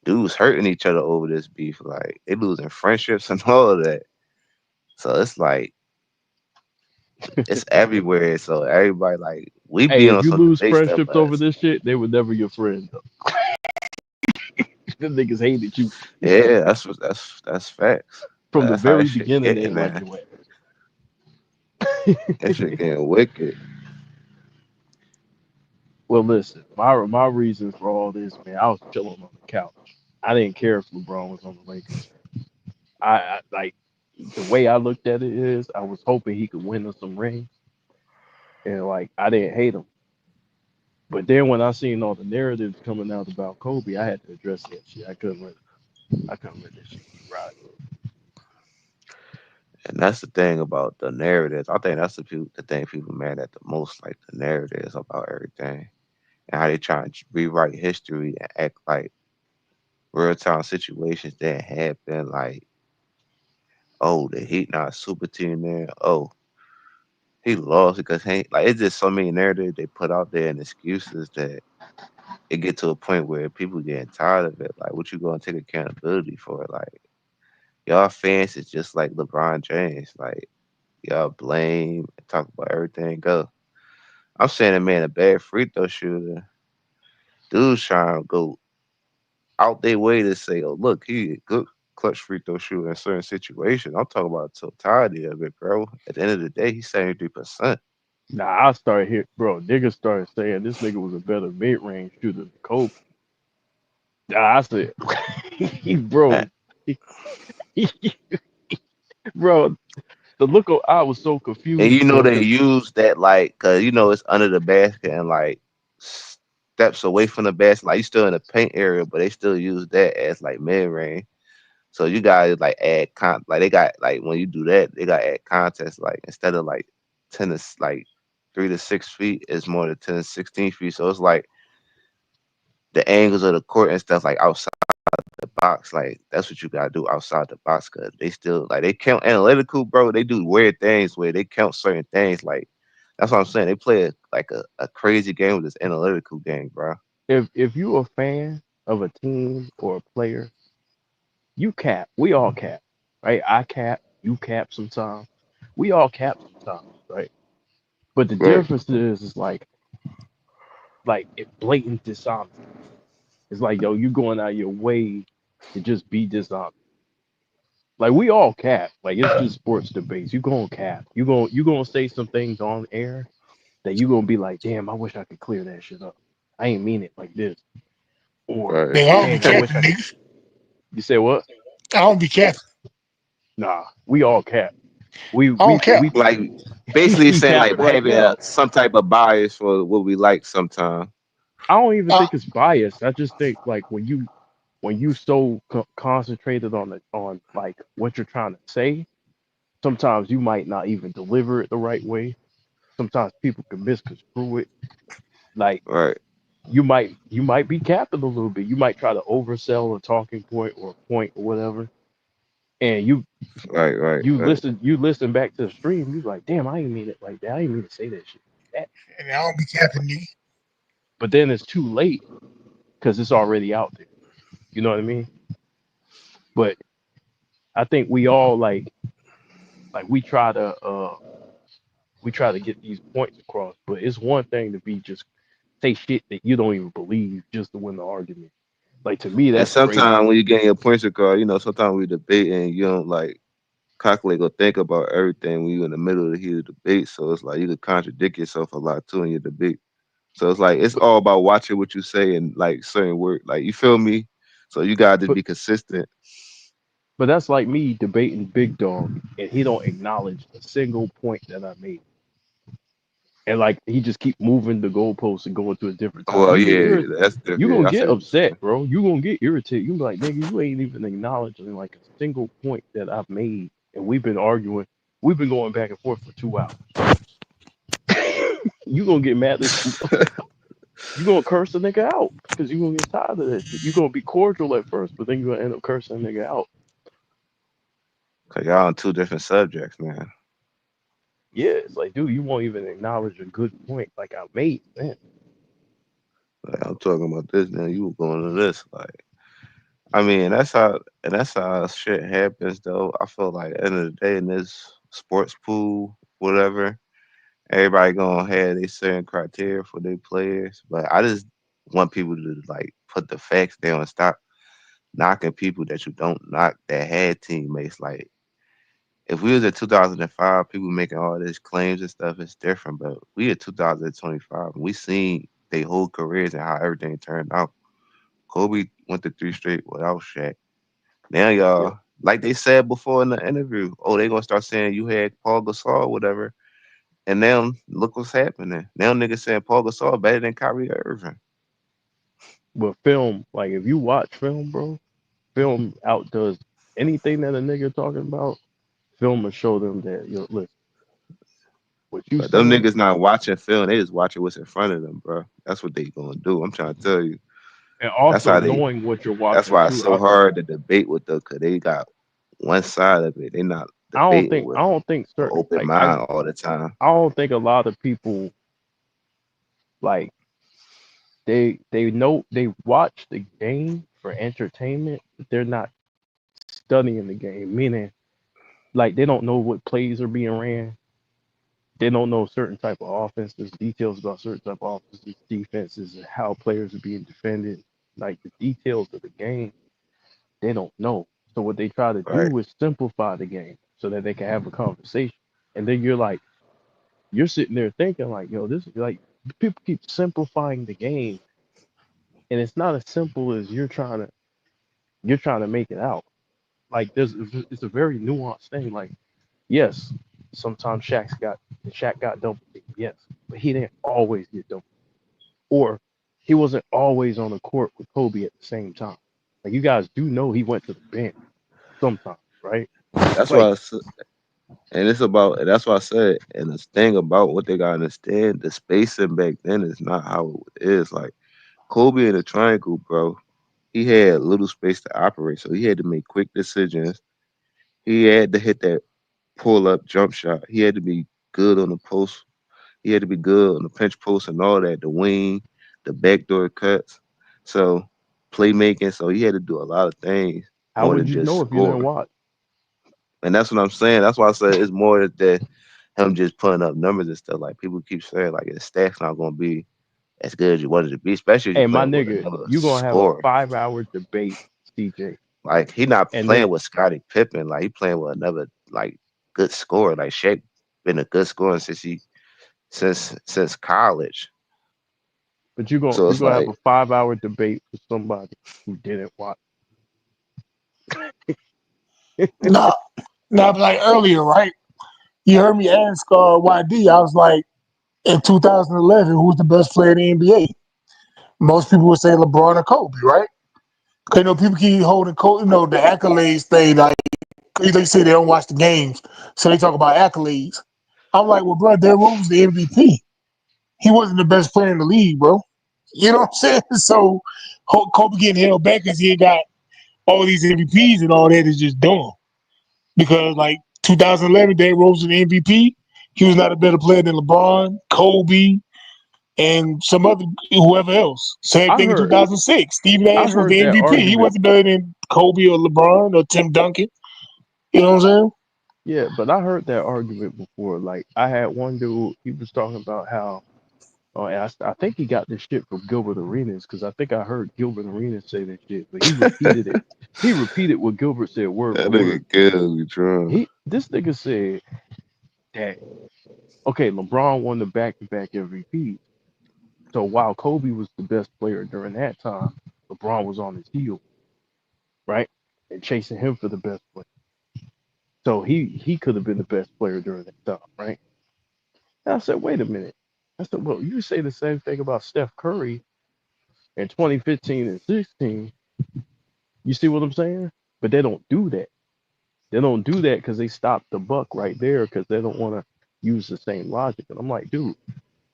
Dudes hurting each other over this beef. Like, they losing friendships and all of that. So it's like, it's everywhere. So everybody, like, we be Hey, if on you some lose debate stuff, friendships over this shit, they were never your friend. Though. Them niggas hated you yeah, that's facts. from the That's how that very shit beginning. They getting ain't like there. your That shit way. getting wicked. Well, listen, my reason for all this, man, I was chilling on the couch. I didn't care if LeBron was on the Lakers. I like the way I looked at it is I was hoping he could win us some rings, and like I didn't hate him. But then when I seen all the narratives coming out about Kobe, I had to address that shit. I couldn't let that shit keep riding. And that's the thing about the narratives. I think that's the thing people mad at the most, like the narratives about everything and how they try to rewrite history and act like real time situations that happen. Like, oh, the Heat not a super team there. Oh, he lost because he like it's just so many narratives they put out there and excuses that it get to a point where people getting tired of it. Like, what you gonna take accountability for? Like, y'all fans is just like LeBron James. Like, y'all blame and talk about everything. Go. I'm saying a man a bad free throw shooter. Dude's trying to go out their way to say, oh look, he a good clutch free throw shooter in certain situations. I'm talking about the totality of it, bro. At the end of the day, he's 73%. Nah, I started here, bro. Niggas started saying this nigga was a better mid range shooter than Kobe. Nah, I said, bro, bro, the look of I was so And confused, you know bro, they because use that like, cause you know it's under the basket and like steps away from the basket. Like you still in the paint area, but they still use that as like mid range. So you guys like add like they got like when you do that, they got add contests like instead of like 3 to 6 feet, it's more than 10 to 16 feet. So it's like the angles of the court and stuff like outside the box. Like that's what you gotta do outside the box, cause they still like they count analytical, bro. They do weird things where they count certain things. Like that's what I'm saying. They play a crazy game with this analytical game, bro. if you a fan of a team or a player, you cap. We all cap, right? I cap, you cap sometimes. We all cap sometimes, right? But the Right, difference is like it blatant dishonesty. It's like, yo, you going out your way to just be dishonest. Like we all cap. Like it's just sports debates. You gonna cap. You gonna say some things on air that you gonna be like, damn, I wish I could clear that shit up. I ain't mean it like this. Or right. Man, I don't be dang, I wish capping I could. niggas. You say what? I don't be capping. Nah, we all cap. We I don't we cap. we Like basically we saying like capping right having now. some type of bias for what we like sometimes. I don't even Uh, think it's biased. I just think like when you so concentrated on like what you're trying to say, sometimes you might not even deliver it the right way. Sometimes people can misconstrue it. Like Right, you might be capping a little bit. You might try to oversell a talking point or a point or whatever, and right. you listen back to the stream. You like, damn, I didn't mean it like that. I didn't mean to say that shit like that. and I don't be capping niggas. But then it's too late because it's already out there. You know what I mean? But I think we all like we try to get these points across. But it's one thing to be just say shit that you don't even believe just to win the argument. Like to me, And that's crazy. sometimes when you get your points across, you know, sometimes we debate and you don't like calculate or think about everything when you're in the middle of the heated debate. So it's like you could contradict yourself a lot too in your debate. So it's like it's But all about watching what you say and like certain word. Like you feel me? So you gotta just but be consistent. but that's like me debating Big Dog, and he don't acknowledge a single point that I made. And like he just keep moving the goalposts and going to a different time. Well, You get yeah, that's you different. gonna Yeah, I see get what you're upset, saying. bro. You gonna get irritated. You be like, nigga, you ain't even acknowledging like a single point that I've made, and we've been arguing. We've been going back and forth for 2 hours. You gonna get mad as you gonna curse the nigga out because you gonna get tired of that shit. You gonna be cordial at first, but then you gonna end up cursing the nigga out. Cause y'all on two different subjects, man. Yeah, it's like, dude, you won't even acknowledge a good point like I made, man. Like I'm talking about this now. You were going to this. Like I mean, that's how shit happens though. I feel like at the end of the day in this sports pool, whatever, everybody gonna have their certain criteria for their players. But I just want people to like put the facts down and stop knocking people that you don't knock that had teammates. Like if we was at 2005, people making all these claims and stuff, it's different. But we at 2025, and we seen their whole careers and how everything turned out. Kobe went to 3 straight without Shaq. Now Yeah. y'all, like they said before in the interview, oh, they gonna start saying you had Paul Gasol, or whatever. And now look what's happening. Now niggas saying Paul Gasol better than Kyrie Irving. But film, like if you watch film, bro, film outdoes anything that a nigga talking about. film will show them that, listen, what you But them saying. niggas not watching film. They just watching what's in front of them, bro. That's what they gonna do. I'm trying to tell you. And That's also how they. knowing what you're That's watching why it's too. so hard to debate with them, cause they got one side of it. They not debating I with don't think an certain open mind all the time. I don't think a lot of people like they know they watch the game for entertainment, but they're not studying the game. Meaning, like they don't know what plays are being ran. They don't know certain type of offenses, details about certain type of offenses, defenses, and how players are being defended. Like the details of the game, they don't know. So what they try to Right. do is simplify the game so that they can have a conversation. And then you're sitting there thinking like, yo, this is like people keep simplifying the game, and it's not as simple as you're trying to make it out. Like it's a very nuanced thing. Like yes, sometimes Shaq got double teamed, yes, but he didn't always get double, or he wasn't always on the court with Kobe at the same time. Like you guys do know he went to the bench sometimes, right? That's Like why. And it's about. And that's why I said. And the thing about what they gotta understand, the spacing back then is not how it is. Like Kobe in the triangle, bro. He had little space to operate, so he had to make quick decisions. He had to hit that pull up jump shot. He had to be good on the post. He had to be good on the pinch post and all that, the wing, the backdoor cuts. So playmaking. So he had to do a lot of things how more would than you just know if you didn't score. watch? And that's what I'm saying. That's why I said it's more than him just putting up numbers and stuff. Like people keep saying, like his stats not gonna be as good as you wanted to be, especially if you're Hey, my playing with nigga, another you gonna have a scorer. 5 hour debate, CJ, Like he not and then playing with Scottie Pippen. Like he playing with another like good scorer. Like Shaq been a good scorer since college. but you gonna So you it's gonna have like a 5 hour debate with somebody who didn't watch. Nah, nah, but like earlier, right? You heard me ask YD. I was like, in 2011, who was the best player in the NBA? Most people would say LeBron or Kobe, right? Because people keep holding Kobe, the accolades thing. Like they say they don't watch the games, so they talk about accolades. I'm like, well, bro, Derrick Rose was the MVP. He wasn't the best player in the league, bro. You know what I'm saying? So Kobe getting held back because he ain't got all these MVPs and all that is just dumb. Because like 2011, Derrick Rose was the MVP. He was not a better player than LeBron, Kobe, and some other whoever else. Same I thing in heard 2006. Steve I Nash was heard the that MVP. He argument. wasn't better than Kobe or LeBron or Tim Duncan. You know what I'm saying? Yeah, but I heard that argument before. Like I had one dude, he was talking about how, and I think he got this shit from Gilbert Arenas because I think I heard Gilbert Arenas say that shit, but he repeated it. He repeated what Gilbert said word that for word. nigga good, we drunk. This nigga said that okay, LeBron won the back-to-back MVP. So while Kobe was the best player during that time, LeBron was on his heels, right? And chasing him for the best player. So he could have been the best player during that time, right? And I said, wait a minute. I said, well, you say the same thing about Steph Curry in 2015 and 16. You see what I'm saying? But they don't do that. They don't do that because they stopped the buck right there because they don't want to use the same logic. And I'm like, dude,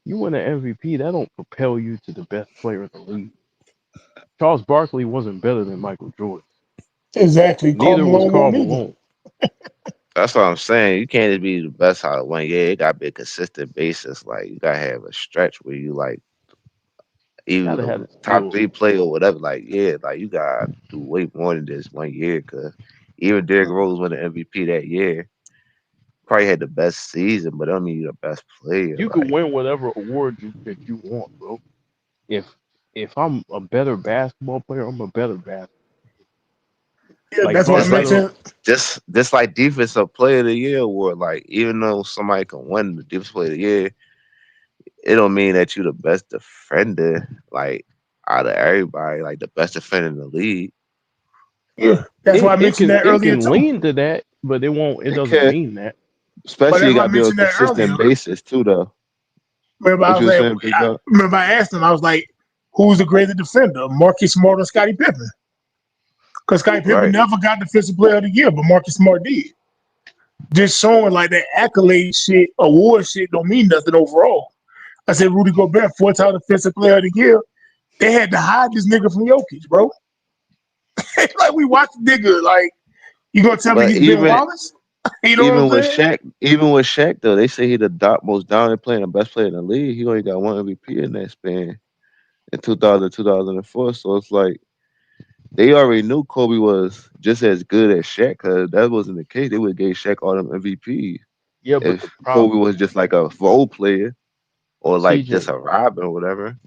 you win an MVP, that don't propel you to the best player in the league. Charles Barkley wasn't better than Michael Jordan. Exactly. Carl Neither was Malone Karl won't either. Malone. That's what I'm saying. You can't just be the best out of 1 year. It gotta be a consistent basis. Like you gotta have a stretch where you like even Gotta the have the top skills. three play or whatever. Like yeah, like you gotta do way more than just 1 year. Cause even Derrick Rose won the MVP that year. Probably had the best season, but I don't mean you're the best player. You can Like win whatever award that you want, bro. If if I'm a better basketball player, I'm a better basketball. Yeah, Like that's why I Carl just like Malone. mentioned. just like defensive player of the year award. Like even though somebody can win the defensive player of the year, it don't mean that you the best defender. Like out of everybody, like the best defender in the league. Yeah, that's why I mentioned that It earlier can too. lean to that, but it won't. It It doesn't can, mean that. But especially that's you why I got to be on a mentioned that earlier. consistent basis too, though. Remember, I What was you were like, saying, Big Dog? remember I asked him. I was like, "Who's the greatest defender, Marcus Smart or Scottie Pippen?" Because Scottie Pippen Right. never got Defensive Player of the Year, but Marcus Smart did. just showing like that accolade shit, award shit don't mean nothing overall. I said Rudy Gobert, 4-time defensive player of the year. They had to hide this nigga from Jokic, bro. Like we watched the nigga, like you gonna tell me But he's Ben Wallace? You know what I'm saying? even with Shaq though, they say he the most dominant player, and the best player in the league. He only got one MVP in that span in 2000, 2004. So it's like they already knew Kobe was just as good as Shaq, because that wasn't the case. They would have gave Shaq all them MVPs Yeah, but the if Kobe problem, was just like a role player or like just CJ, a Robin or whatever.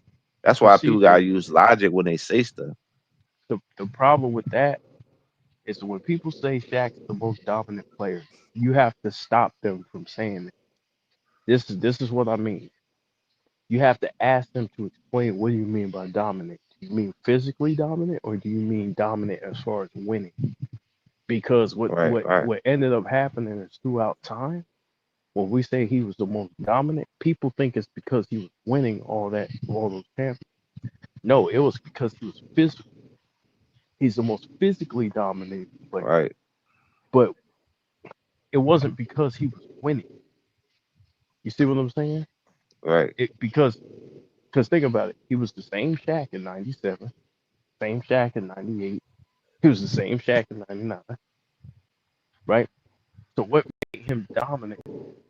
That's but why people CJ, gotta use logic when they say stuff. the problem with that is when people say Shaq's the most dominant player, you have to stop them from saying that. This is what I mean. You have to ask them to explain what do you mean by dominant. Do you mean physically dominant or do you mean dominant as far as winning? Because what Right, what right, what ended up happening is throughout time, when we say he was the most dominant, people think it's because he was winning all those champions. No, it was because he was physical. He's the most physically dominant player. right, But it wasn't because he was winning. You see what I'm saying? right. Because think about it. He was the same Shaq in '97, same Shaq in '98. He was the same Shaq in '99, right? So what made him dominant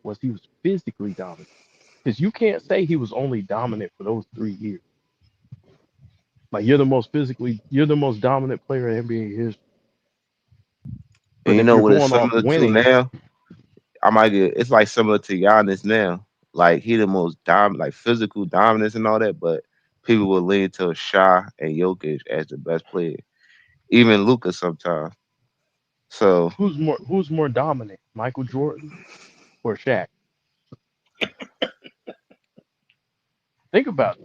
was he was physically dominant. Because you can't say he was only dominant for those 3 years. Like you're the most dominant player in NBA history. And But you if know you're what it's going off similar to winning, now? I might get it's like similar to Giannis now. Like he the most dominant, like physical dominance and all that, but people will lean to Shah and Jokic as the best player. Even Luca sometimes. So who's more dominant, Michael Jordan or Shaq? Think about it.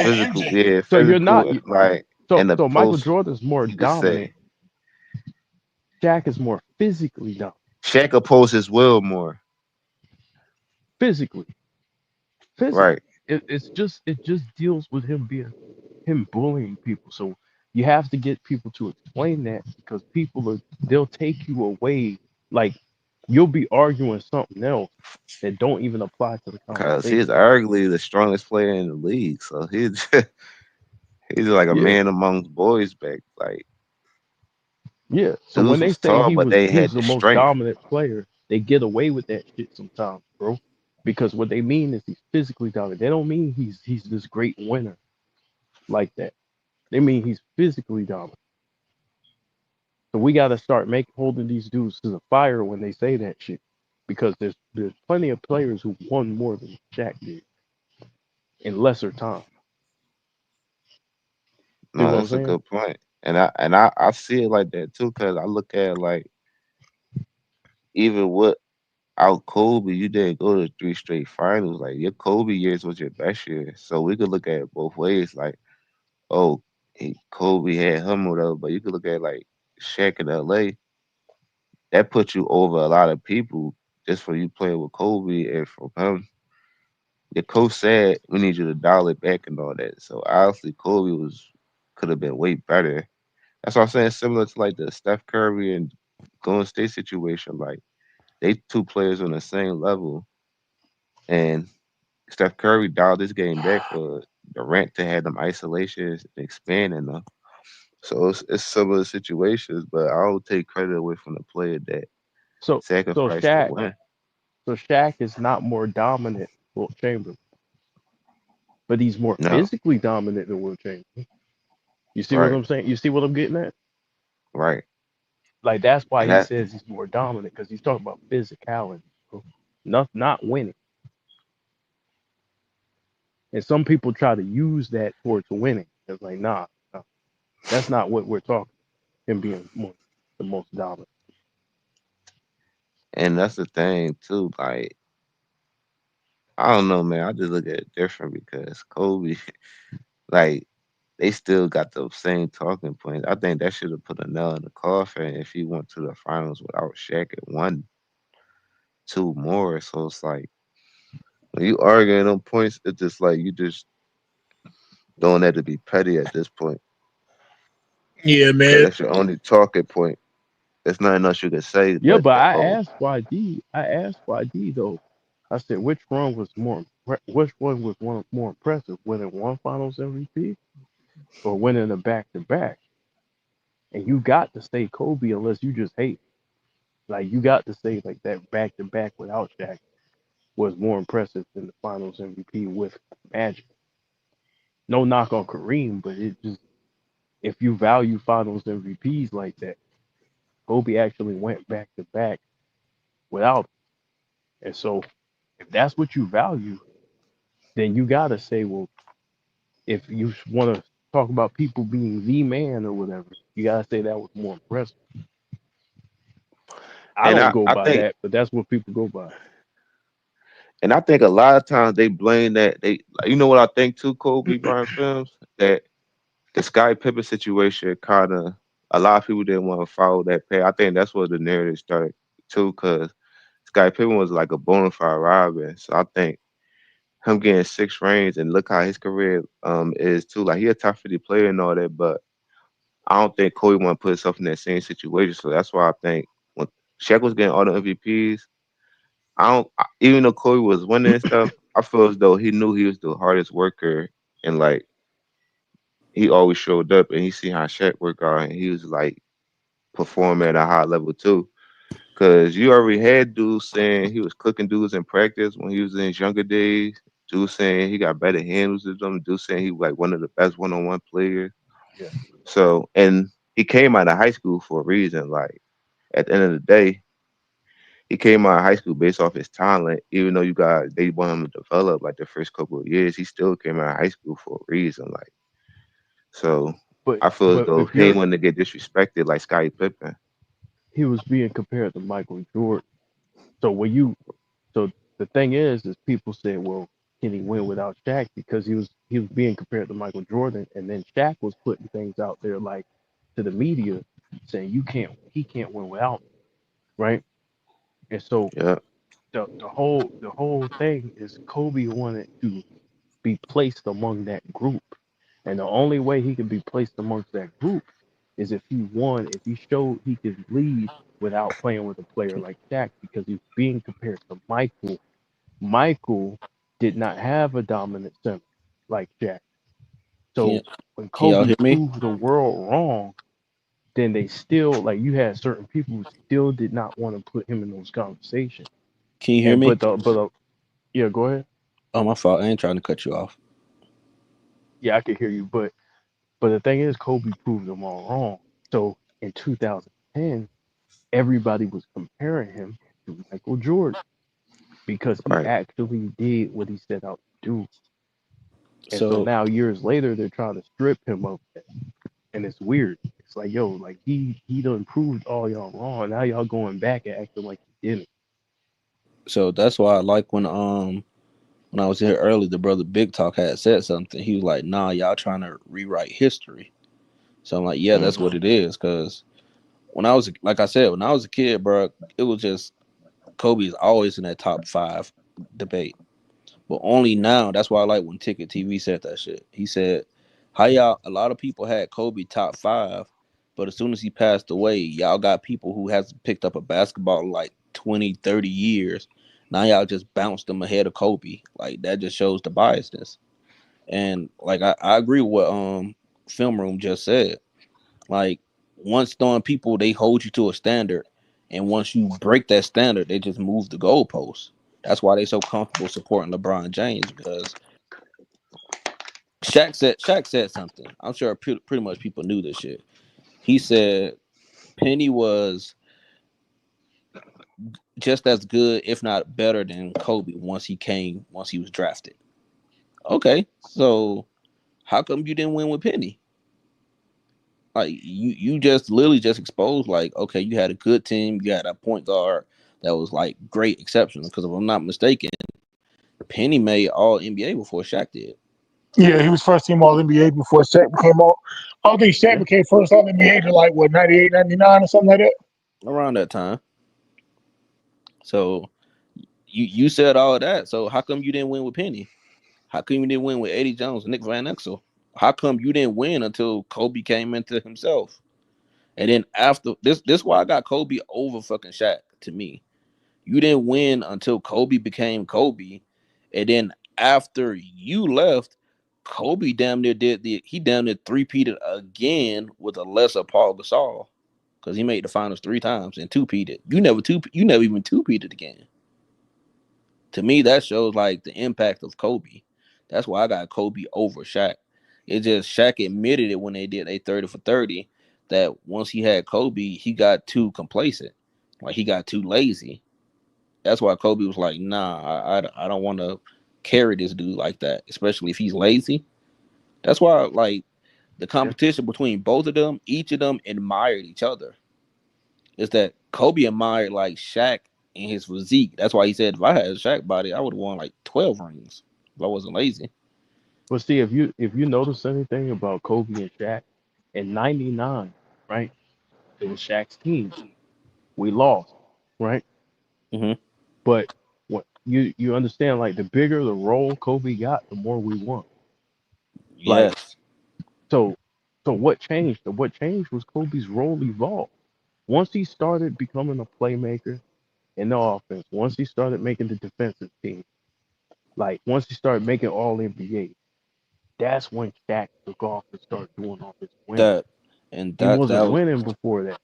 physical, MJ. yeah, So you're not physical, like so in the so Michael post, Jordan's more you could dominant. say Shaq is more physically dominant. Shaq opposes his will more. Physically, physically. Right, It just deals with him bullying people. So you have to get people to explain that because they'll take you away. Like you'll be arguing something else that don't even apply to the because conversation. he's arguably the strongest player in the league. So he's he's like a Yeah, man amongst boys back. Like yeah. So when dudes they was say tall, he but was they he was had the the most strength. dominant player, they get away with that shit sometimes, bro. Because what they mean is he's physically dominant. They don't mean he's this great winner like that. They mean he's physically dominant. So we got to start holding these dudes to the fire when they say that shit, because there's plenty of players who won more than Shaq did in lesser time. See No, what I'm that's a saying? good point. And I see it like that too, because I look at it like even without Kobe, you didn't go to three straight finals. Like your Kobe years was your best year. So we could look at it both ways. Like, oh, Kobe had him or whatever, but you could look at like Shaq in LA. That put you over a lot of people just for you playing with Kobe, and from him, your coach said we need you to dial it back and all that. So obviously Kobe was could have been way better. That's what I'm saying. Similar to like the Steph Curry and Golden State situation. Like they two players on the same level, and Steph Curry dialed this game back for Durant to have them isolations and expanding them. So it's similar situations, but I don't take credit away from the player that So so sacrificed to Shaq win. so Shaq is not more dominant than Wilt Chamberlain, but he's more No, physically dominant than Wilt Chamberlain. You see what right, I'm saying? You see what I'm getting at? right, Like that's why and he that says he's more dominant because he's talking about physicality, bro. Not winning. And some people try to use that towards winning. It's like, nah, that's not what we're talking. Him being the most dominant. and that's the thing too. Like I don't know, man. I just look at it different because Kobe, like they still got the same talking points. I think that should have put a nail in the coffin if he went to the finals without Shaq and won two more. So it's like when you arguing on points, it's just like you just doing that to be petty at this point Yeah, because man. that's your only talking point. there's nothing else you can say Yeah, but but the I whole. asked YD. I asked YD though. I said which which one was more impressive, winning one Finals MVP or winning a back to back? And you got to say Kobe unless you just hate. Like you got to say like that back to back without Shaq was more impressive than the Finals MVP with Magic. No knock on Kareem, but it just if you value Finals MVPs like that, Kobe actually went back to back without him. And so if that's what you value, then you gotta say, well, if you want to talk about people being the man or whatever, you gotta say that was more impressive. I And don't I, go I by think that, but that's what people go by. and I think a lot of times they blame that they like, you know what I think too, Kobe Bryant films that the Sky Pippen situation kind of a lot of people didn't want to follow that path. I think that's where the narrative started too, because Sky Pippen was like a bona fide Robin. So I think him getting 6 rings and look how his career is too. Like he a top 50 player and all that, but I don't think Kobe want to put himself in that same situation. So that's why I think when Shaq was getting all the MVPs, even though Kobe was winning and stuff, I feel as though he knew he was the hardest worker and like he always showed up and he seen how Shaq worked out and he was like performing at a high level too. Cause you already had dudes saying he was cooking dudes in practice when he was in his younger days. Dudes saying he got better handles than them. Dudes saying he was like one of the best one-on-one players. Yeah. So and he came out of high school for a reason. Like at the end of the day, he came out of high school based off his talent. Even though they want him to develop like the first couple of years, he still came out of high school for a reason. Like so, But I feel as but though if he ain't you're want to get disrespected like Scottie Pippen. he was being compared to Michael Jordan. So so the thing is people say, well, can he win without Shaq? Because he was being compared to Michael Jordan, and then Shaq was putting things out there like to the media saying he can't win without me, right? And so Yeah, the whole thing is Kobe wanted to be placed among that group. And the only way he could be placed amongst that group is if he won, if he showed he could lead without playing with a player like Shaq, because he's being compared to Michael. Michael did not have a dominant center like Shaq. Can So when can y'all Kobe hear me? proved the world wrong, then they still like you had certain people who still did not want to put him in those conversations. Can you hear And me? yeah, go ahead. Oh, my fault. I ain't trying to cut you off. Yeah, I can hear you, but the thing is, Kobe proved them all wrong. So in 2010, everybody was comparing him to Michael Jordan because he right. actually did what he set out to do. And so So now, years later, they're trying to strip him of that, and it's weird. It's like, yo, like he done proved all y'all wrong. Now y'all going back and acting like he didn't. so that's why I like when I was here early, the brother Big Talk had said something. He was like, "Nah, y'all trying to rewrite history." So I'm like, "Yeah, that's Hmm. what it is." Because when I was like I said, when I was a kid, bro, it was just Kobe's always in that top 5 debate. But only now, that's why I like when Ticket TV said that shit. He said, how y'all, a lot of people had Kobe top 5, but as soon as he passed away, y'all got people who hasn't picked up a basketball in like 20, 30 years. Now y'all just bounced them ahead of Kobe. Like that just shows the biasness. And like I agree with what Film Room just said. Like once throwing people, they hold you to a standard, and once you break that standard, they just move the goalposts. That's why they so comfortable supporting LeBron James because Shaq said something. I'm sure pretty much people knew this shit. He said Penny was just as good, if not better, than Kobe once he was drafted. Okay, so how come you didn't win with Penny? Like you just literally just exposed like okay, you had a good team, you had a point guard that was like great exceptional. Because if I'm not mistaken, Penny made All NBA before Shaq did. Yeah, he was first team All NBA before Shaq became all. I don't think Shaq Yeah, became first All NBA to like what 98, 99 or something like that. around that time. So you said all of that. So how come you didn't win with Penny? How come you didn't win with Eddie Jones and Nick Van Exel? How come you didn't win until Kobe came into himself? And then after this why I got Kobe over fucking Shaq to me. You didn't win until Kobe became Kobe. And then after you left, Kobe damn near he damn near three-peated again with a lesser Paul Gasol. Because he made the finals 3 times and two-peated. You never even two-peated again. To me, that shows like the impact of Kobe. That's why I got Kobe over Shaq. It just Shaq admitted it when they did a 30 for 30 that once he had Kobe, he got too complacent. Like he got too lazy. That's why Kobe was like, nah, I don't want to carry this dude like that, especially if he's lazy. That's why like the Yeah. competition between both of them, each of them admired each other. Is that Kobe admired like Shaq and his physique. That's why he said if I had a Shaq body, I would have won like 12 rings if I wasn't lazy. But see, if you notice anything about Kobe and Shaq, in '99, right? It was Shaq's team. We lost, right? Mm-hmm. But what you understand, like the bigger the role Kobe got, the more we won. Like Yes. so, so what changed? What changed was Kobe's role evolved. Once he started becoming a playmaker in the offense, once he started making the defensive team, like once he started making All NBA, that's when Shaq took off and started doing all this winning. That and He that wasn't was winning before that.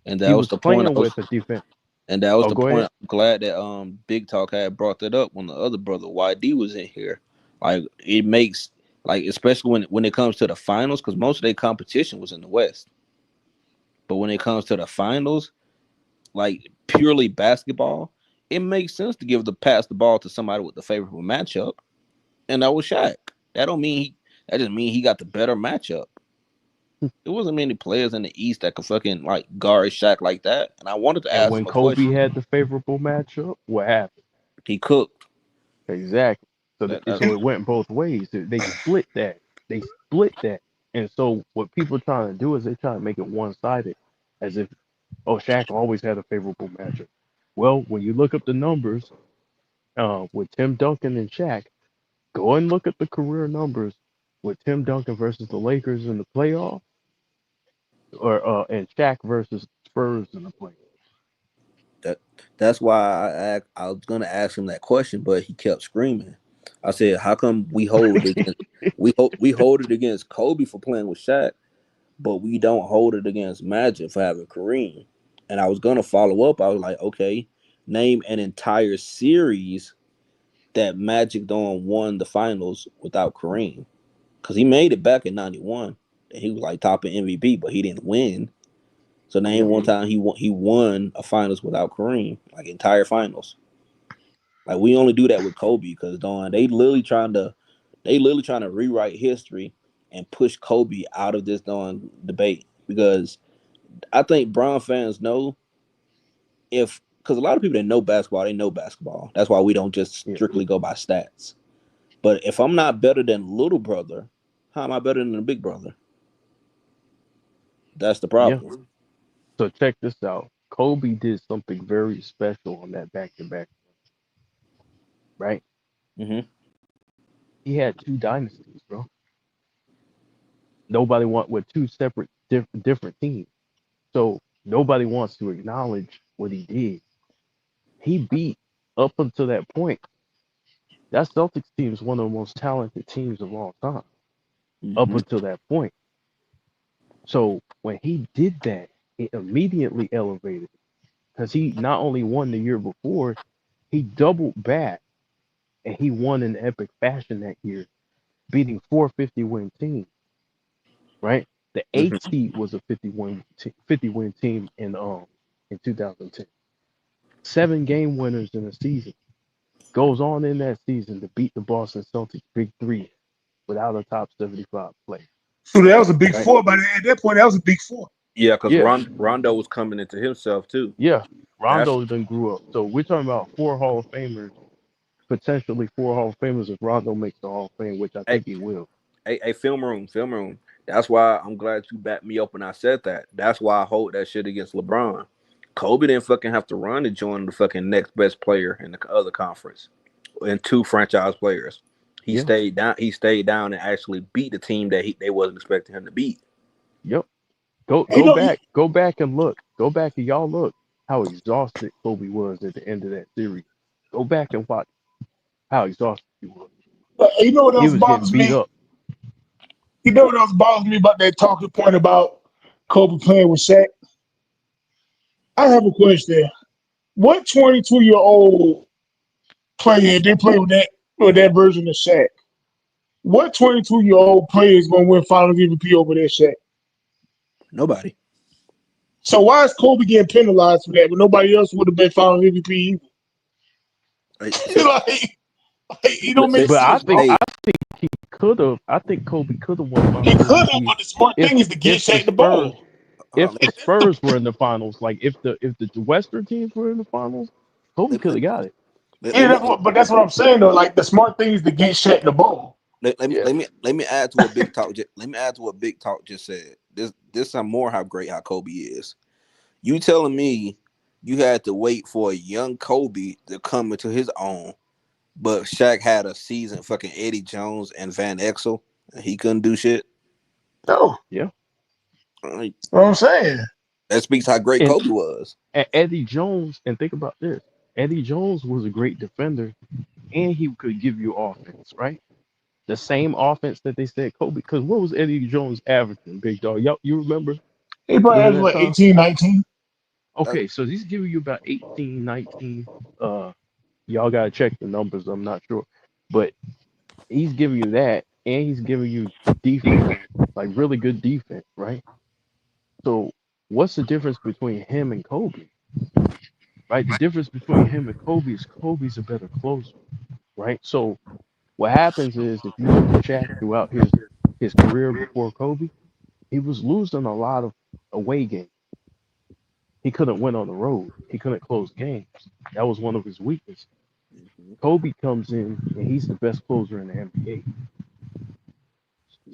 and He that was was the point playing with a defense. that was Oh, the go ahead. point. I'm glad that Big Talk had brought that up when the other brother YD was in here. Like it makes like especially when it comes to the finals, because most of their competition was in the West. But when it comes to the finals, like purely basketball, it makes sense to give the pass the ball to somebody with the favorable matchup, and that was Shaq. That don't mean that just mean he got the better matchup. There wasn't many players in the East that could fucking like guard Shaq like that. And I wanted to And ask when him a Kobe question. had the favorable matchup, what happened? He cooked. Exactly. So That's so it went both ways. They split that. They split that. And so what people are trying to do is they're trying to make it one sided, as if Shaq always had a favorable matchup. Well, when you look up the numbers, with Tim Duncan and Shaq, go and look at the career numbers with Tim Duncan versus the Lakers in the playoff, or and Shaq versus Spurs in the playoff. that. That's why I was gonna ask him that question, but he kept screaming. I said, "How come we hold it against Kobe for playing with Shaq, but we don't hold it against Magic for having Kareem?" And I was gonna follow up. I was like, "Okay, name an entire series that Magic don't won the finals without Kareem, because he made it back in '91 and he was like top in MVP, but he didn't win. So name Yeah. one time he won a finals without Kareem, like entire finals. Like we only do that with Kobe because they literally trying to rewrite history and push Kobe out of this debate because I think Brown fans know if because a lot of people that know basketball, they know basketball. That's why we don't just Yeah. strictly go by stats. But if I'm not better than little brother, how am I better than the big brother? That's the Yeah. problem. So check this out. Kobe did something very special on that back to back, right? Hmm. He had two dynasties, bro. Nobody want with two separate different teams. So nobody wants to acknowledge what he did. He beat up until that point. That Celtics team is one of the most talented teams of all time. Up Hmm. until that point. So when he did that, it immediately elevated because he not only won the year before, he doubled back and he won in epic fashion that year, beating 450 win teams. Right, the Hmm. eighth seed was a 50 win team in 2010. 7 game winners in a season. Goes on in that season to beat the Boston Celtics big three without a top 75 player. So that was a big Right? four. But at that point, that was a big four. Yeah, because Yeah, Rondo was coming into himself too. yeah. That's Rondo then grew up. So we're talking about 4 Hall of Famers, potentially 4 Hall of Famers if Rondo makes the Hall of Fame, which I a think he will. film room, film room. That's why I'm glad you backed me up when I said that. That's why I hold that shit against LeBron. Kobe didn't fucking have to run to join the fucking next best player in the other conference and two franchise players. He Yeah. stayed down. He stayed down and actually beat the team that they wasn't expecting him to beat. Yep. Go You go know, back, go back and look. Go back and y'all look how exhausted Kobe was at the end of that series. Go back and watch how exhausted he was. you know what He else was getting bothers beat me? up. You know what else bothers me about that talking point about Kobe playing with Shaq? I have a question. What 22-year-old player if they play with that version of Shaq? What 22-year-old player is gonna win Finals MVP over that Shaq? Nobody. So why is Kobe getting penalized for that? But nobody else would have been Finals MVP Right. either. like, it don't make But sense, bro. Hey, I think he could have. I think Kobe could have won He Finals could have, MVP but the smart if thing is to get if the Shaq the ball. Spurs hold on. were in the finals. Like if the Western teams were in the finals, Kobe Let, could let, have got it. Yeah, let me that's what I'm saying though. Like the smart thing is to get Shaq the ball. Yeah. let me add to what Big Talk. Let me add to what Big Talk just said. This some more how great how Kobe is. You telling me you had to wait for a young Kobe to come into his own, but Shaq had a season fucking Eddie Jones and Van Exel, and he couldn't do shit. No, Yeah. Like, that's what I'm saying. that speaks how great And Kobe was. Eddie Jones, and think about this. Eddie Jones was a great defender, and he could give you offense, right? The same offense that they said Kobe. Because what was Eddie Jones averaging, Big Dog? Y'all, you remember He probably during has that what time? 18, 19. That, Okay, so he's giving you about 18, 19. Y'all gotta check the numbers. I'm not sure, but he's giving you that, and he's giving you defense, like really good defense, right? So what's the difference between him and Kobe? Right? The difference between him and Kobe is Kobe's a better closer, right? So what happens is if you look at Shaq throughout his career before Kobe, he was losing a lot of away games. He couldn't win on the road. He couldn't close games. That was one of his weaknesses. mhm. Kobe comes in and he's the best closer in the NBA.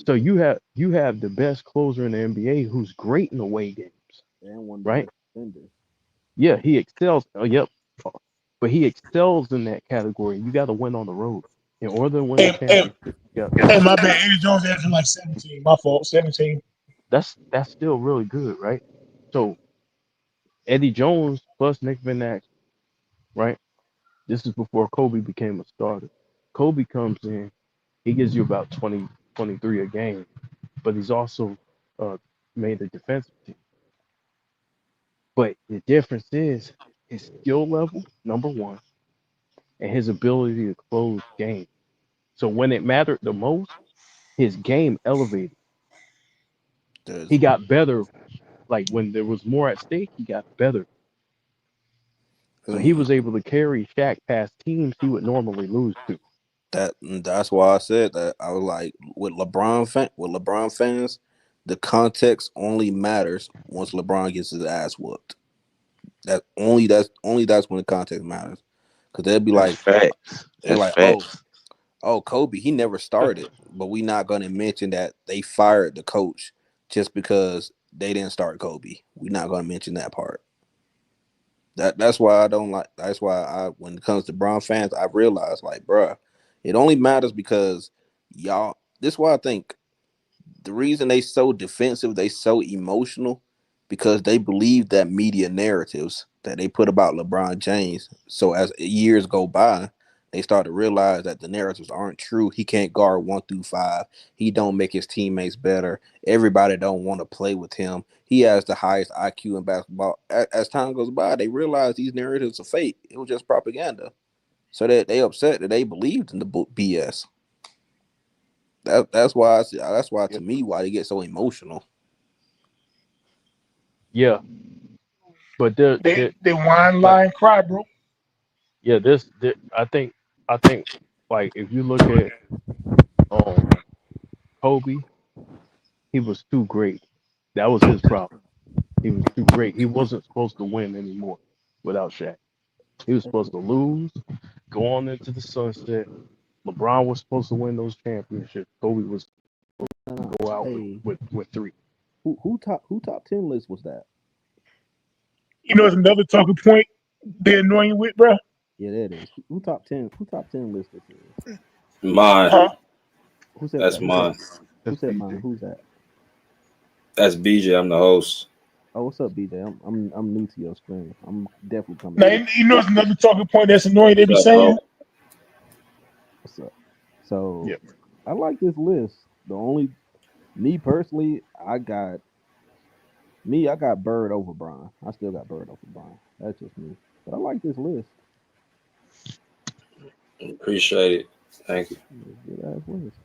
So Yeah, you have the best closer in the NBA who's great in away games, and one of the right? best defenders. Yeah, he excels. Oh, yep, but he excels in that category. You got to win on the road in order to win a And championship. Yeah, my bad, Eddie Jones averaging like 17. My fault, 17. that's still really good, right? So Eddie Jones plus Nick Van Exel, right? This is before Kobe became a starter. Kobe comes in, he gives you about 20, 23 a game, but he's also uh, made a defensive team. But the difference is his skill level, number one, and his ability to close games. So when it mattered the most, his game elevated. He There's got better. Like when there was more at stake, he got better. So he um, was able to carry Shaq past teams he would normally lose to. that's why I said that. I was like with LeBron fans, the context only matters once LeBron gets his ass whooped. That's when the context matters. Cause they'll be That's like facts. they're That's like, facts. oh Kobe, he never started, but we not gonna mention that they fired the coach just because they didn't start Kobe. We're not gonna mention that part. That's why I don't like. That's why when it comes to Brown fans, I realize like, bruh, it only matters because y'all. This is why I think the reason they so defensive, they so emotional, because they believe that media narratives that they put about LeBron James. So as years go by, they start to realize that the narratives aren't true. He can't guard 1 through 5. He don't make his teammates better. Everybody don't want to play with him. He has the highest IQ in basketball. As time goes by, they realize these narratives are fake. It was just propaganda. So that they upset that they believed in the BS. That's why that's why Yeah. to me why they get so emotional. Yeah, but They whine, like lie, and cry, bro. yeah, I think like if you look at um Kobe, he was too great. That was his problem. He was too great. He wasn't supposed to win anymore without Shaq. He was supposed to lose, go on into the sunset. LeBron was supposed to win those championships. Kobe was Nah. go out Hey, with three. who top 10 list was that? You know, it's another talking point they're annoying you with, bro. Yeah, that is. Who top 10 list this is? Mine. Huh? Who said That's that? Who said mine. who That's said mine? DJ. Who's that? That's BJ. I'm the host. Oh, what's up, BJ? I'm new to your screen. I'm definitely coming Now, in. you know, it's another talking point that's annoying. They be What's up, bro? saying, What's up? So Yeah. I like this list. The only me personally, I got Bird over Brian. I still got Bird over Brian. That's just me. But I like this list. Appreciate it. Thank you. It's a good ass list.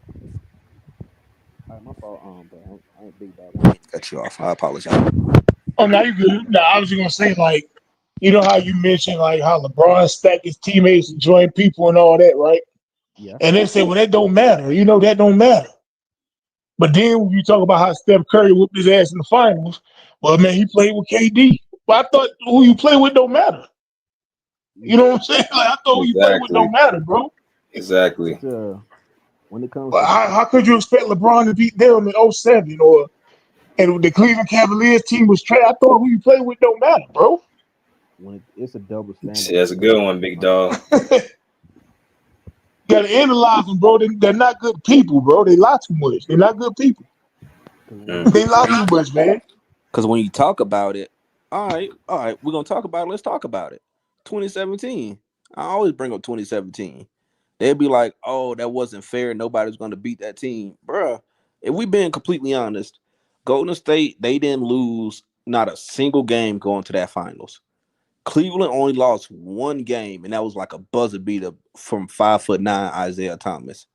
All right, my fault, bro. I ain't big dog. I ain't cut you off. I apologize. "Oh, now you good." Now, I was just gonna say, like, you know how you mentioned like how LeBron stacked his teammates and joined people and all that, right? Yeah. And they say, well, that don't matter. You know, that don't matter. But then when you talk about how Steph Curry whooped his ass in the finals, well, man, he played with KD. But I thought who you play with don't matter. You know what I'm saying? Like, I thought who you play with Exactly. don't matter, bro. Exactly. It's when it comes But to how could you expect LeBron to beat them in '07 or and the Cleveland Cavaliers team was trash? I thought who you play with don't matter, bro. it's a double standard See, when that's it a comes good to one, big LeBron. dog. You gotta analyze them, bro. They're not good people, bro. They lie too much. They're not good people. They lie too much, man. Because when you talk about it, all right, we're gonna talk about it. Let's talk about it. 2017. I always bring up 2017. They'd be like, "Oh, that wasn't fair. Nobody's gonna beat that team, bruh." If we being completely honest, Golden State they didn't lose not a single game going to that finals. Cleveland only lost one game, and that was like a buzzer beater from 5'9" Isaiah Thomas.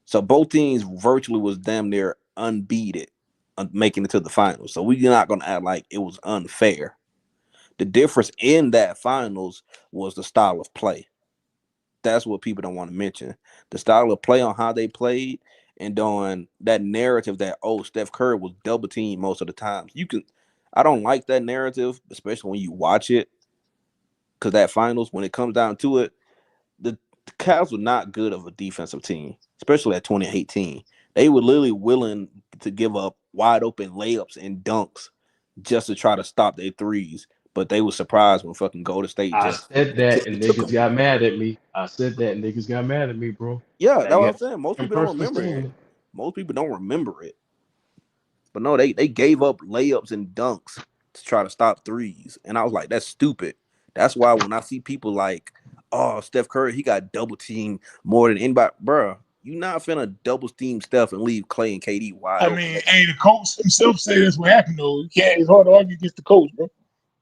So both teams virtually was damn near unbeaten, making it to the finals. So we're not gonna act like it was unfair. The difference in that finals was the style of play. That's what people don't want to mention. The style of play on how they played and on that narrative that Steph Curry was double teamed most of the times. I don't like that narrative, especially when you watch it, because that finals, when it comes down to it, the Cavs were not good of a defensive team, especially at 2018. They were literally willing to give up wide open layups and dunks just to try to stop their threes. But they were surprised when fucking Golden State I just said that and took niggas them. got mad at me. I said that and niggas got mad at me, bro. Yeah, Now that's you what I'm have saying. Most one people don't person remember saying it. it. Most people don't remember it. But no, they gave up layups and dunks to try to stop threes. And I was like, that's stupid. That's why when I see people like, oh, Steph Curry, he got double teamed more than anybody. Bruh, you not finna double team Steph and leave Clay and KD wide I open. mean, hey, the coach himself said that's what happened though. You can't. It's hard to argue against the coach, bro.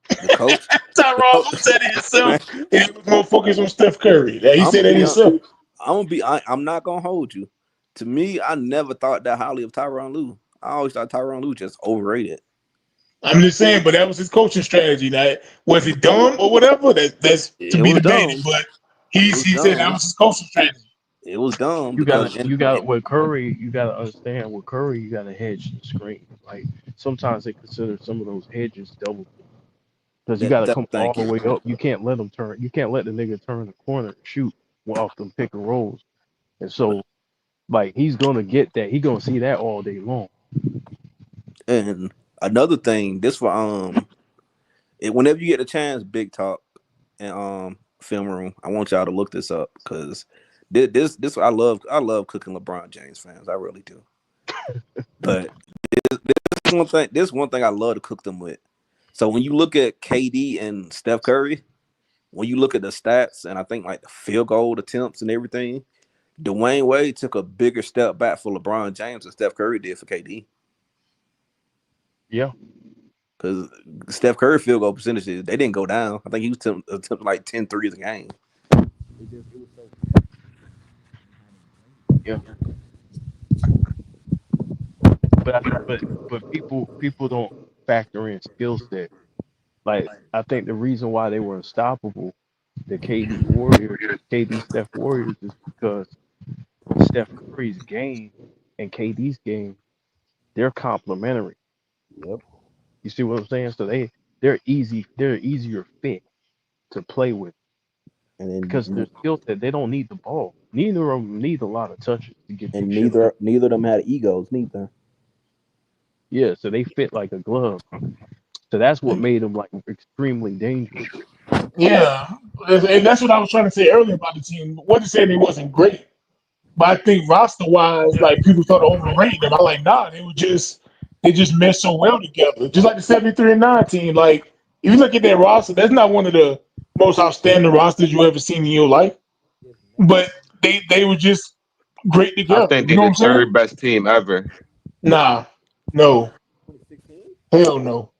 The coach, Tyrone Lue said it himself. man, And he was more focused on Steph Curry. That he I'm said gonna that be on. himself. I'm not gonna hold you. To me, I never thought that highly of Tyronn Lue. I always thought Tyronn Lue just overrated. I'm just saying, but that was his coaching strategy. Now, was it dumb or whatever? That's to It be was debated. dumb. But It he was said that dumb. was his coaching strategy. It was dumb You because gotta, you got with Curry, you gotta understand with Curry, you gotta hedge the screen. Like sometimes they consider some of those hedges double because you gotta come all thank the you. way up. You can't let them turn. You can't let the nigga turn the corner and shoot off them pick and rolls. And so, like he's gonna get that. He gonna see that all day long. And another thing, this for whenever you get a chance, big talk and film room. I want y'all to look this up because this I love cooking LeBron James fans. I really do. But this one thing I love to cook them with. So when you look at KD and Steph Curry, when you look at the stats and I think like the field goal attempts and everything, Dwayne Wade took a bigger step back for LeBron James than Steph Curry did for KD. Yeah. Because Steph Curry field goal percentages, they didn't go down. I think he was attempting like 10 threes a game. It was so Yeah. But people don't factor in skill set. Like I think the reason why they were unstoppable, the KD Steph Warriors, is because Steph Curry's game and KD's game, they're complementary. Yep. You see what I'm saying? So they're easier fit to play with And because their then skill set, they don't need the ball. Neither of them need a lot of touches to get their and shit off. neither of them had egos, neither. Yeah, so they fit like a glove. So that's what made them like extremely dangerous. Yeah, and that's what I was trying to say earlier about the team. Wasn't saying they wasn't great, but I think roster wise, like people started overrating them. I like, nah, they were just they just mesh so well together. Just like the 73-9 team. Like if you look at that roster, that's not one of the most outstanding rosters you ever seen in your life. But they were just great I together. think You they're know what the I'm saying? third best team ever. Nah, no, hell no.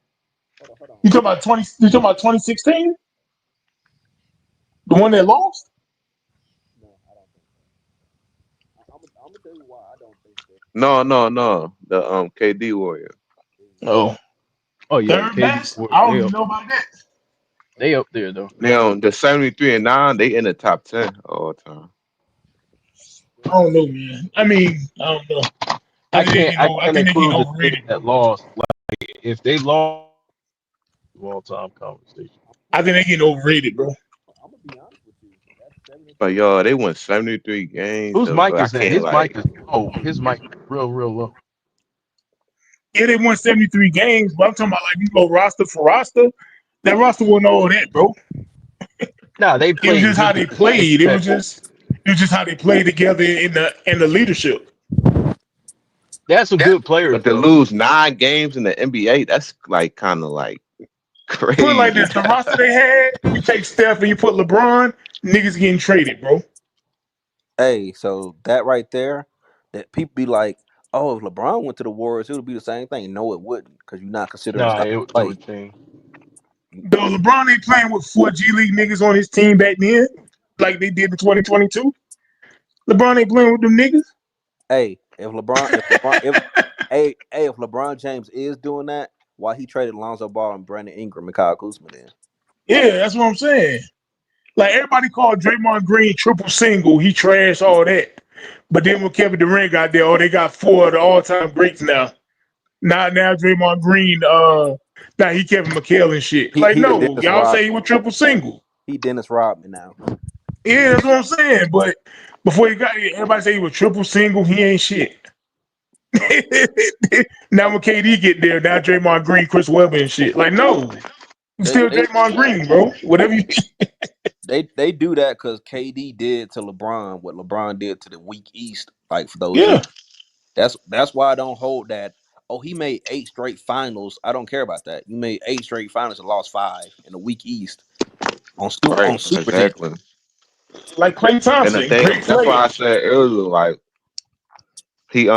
You talking about 20? You talking about 2016? The one that lost? No. The KD Warrior. No. Oh yeah, Third KD. best? I don't They even up. know about that. They up there though. Now the 73-9, they in the top 10 all time. I don't know, man. I mean, I don't know. I think they I get over. I can't think they get include the teams overrated, that bro. lost. Like if they lost, all time conversation. I think they get overrated, bro. But yo, they won 73 games Whose though, mic bro. I is that? can't His like mic is his mic real low. Yeah, they won 73 games, but I'm talking about like you go roster for roster. That roster wasn't all that, bro. Nah, they It was played just how good they together. They played. competitive. It was just how they played together in the leadership. They had some good players but to though. lose 9 games in the NBA, that's like kind of like Put it like crazy. this: the roster they had, you take Steph and you put LeBron, niggas getting traded, bro. Hey, so that right there, that people be like, oh, if LeBron went to the Warriors, it would be the same thing. No, it wouldn't, because you're not considering Nah, style it of play. would change. Though LeBron ain't playing with 4 G League niggas on his team back then, like they did in 2022. LeBron ain't playing with them niggas. Hey, if LeBron James is doing that, why he traded Lonzo Ball and Brandon Ingram and Kyle Kuzma then? Yeah, that's what I'm saying. Like everybody called Draymond Green triple single. He trashed all that. But then when Kevin Durant got there, oh, they got 4 of the all-time greats now. Now Draymond Green, now he Kevin McHale and shit. He Like, he the no, Dennis y'all Rodman. say he was triple single. He Dennis Rodman now. Yeah, that's what I'm saying. But before he got here, everybody say he was triple single. He ain't shit. Now when KD get there, now Draymond Green, Chris Webber and shit. Like, no, you They still they Draymond Green, bro. Whatever you. they do that because KD did to LeBron what LeBron did to the weak East, like for those years. Yeah, That's why I don't hold that. Oh, he made 8 straight finals. I don't care about that. You made 8 straight finals and lost 5 in the weak East on Right, super teams. exactly. like Klay And the Thompson, thing, great that's why player. I said earlier, like he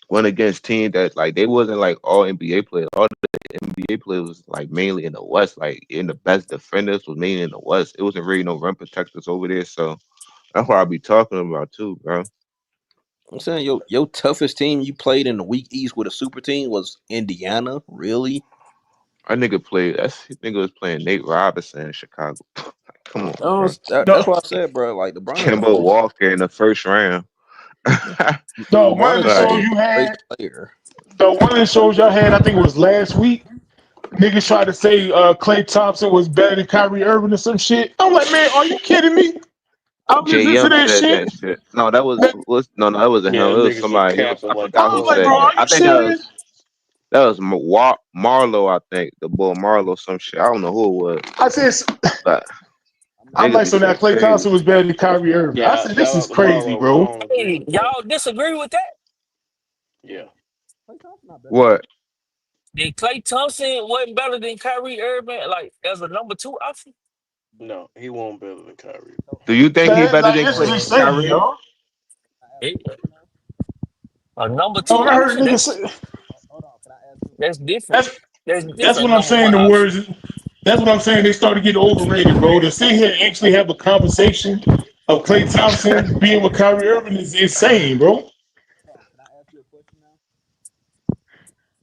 went against teams that like they wasn't like all NBA players. All the NBA players was like mainly in the West. Like in the best defenders was mainly in the West. It wasn't really no rim protectors over there. So that's what I be talking about too, bro. I'm saying your toughest team you played in the weak East with a super team was Indiana. Really? Our nigga played. He nigga was playing Nate Robinson in Chicago. Like, come on, bro. That's The, why I said, bro. Like LeBron is a Kimbo whole Walker in the first round. one of LeBron the is a shows whole Like, you great had, player. one of the shows y'all had, I think it was last week. Niggas tried to say Klay Thompson was better than Kyrie Irving or some shit. I'm like, man, are you kidding me? I was listening to JM that said shit. that shit. No, that That, was no, that wasn't Yeah, him. It them was niggas was somebody. capping I like forgot I who was like, said bro, motherfuckers. that. are I you think serious? that was Marlowe. I think the boy Marlowe, some shit. I don't know who it was, I said, but I'm niggas like, be so now shit Klay crazy. Thompson was better than Kyrie Irving. I Yeah, said, this shout is out to crazy, Marlo, but I bro. don't agree Hey, with that. y'all disagree with that? Yeah. What? That Klay Thompson wasn't better than Kyrie Irving, like as a number 2 option? No, he won't better than Kyrie. Do you think he That, better like, than this is insane, Kyrie? y'all. It, a number Oh, 2 when I heard option, niggas say, that's different. that's That's that's different what I'm number saying. one The option. words. That's what I'm saying. They started getting overrated, bro. To sit here and actually have a conversation of Klay Thompson being with Kyrie Irving is insane, bro.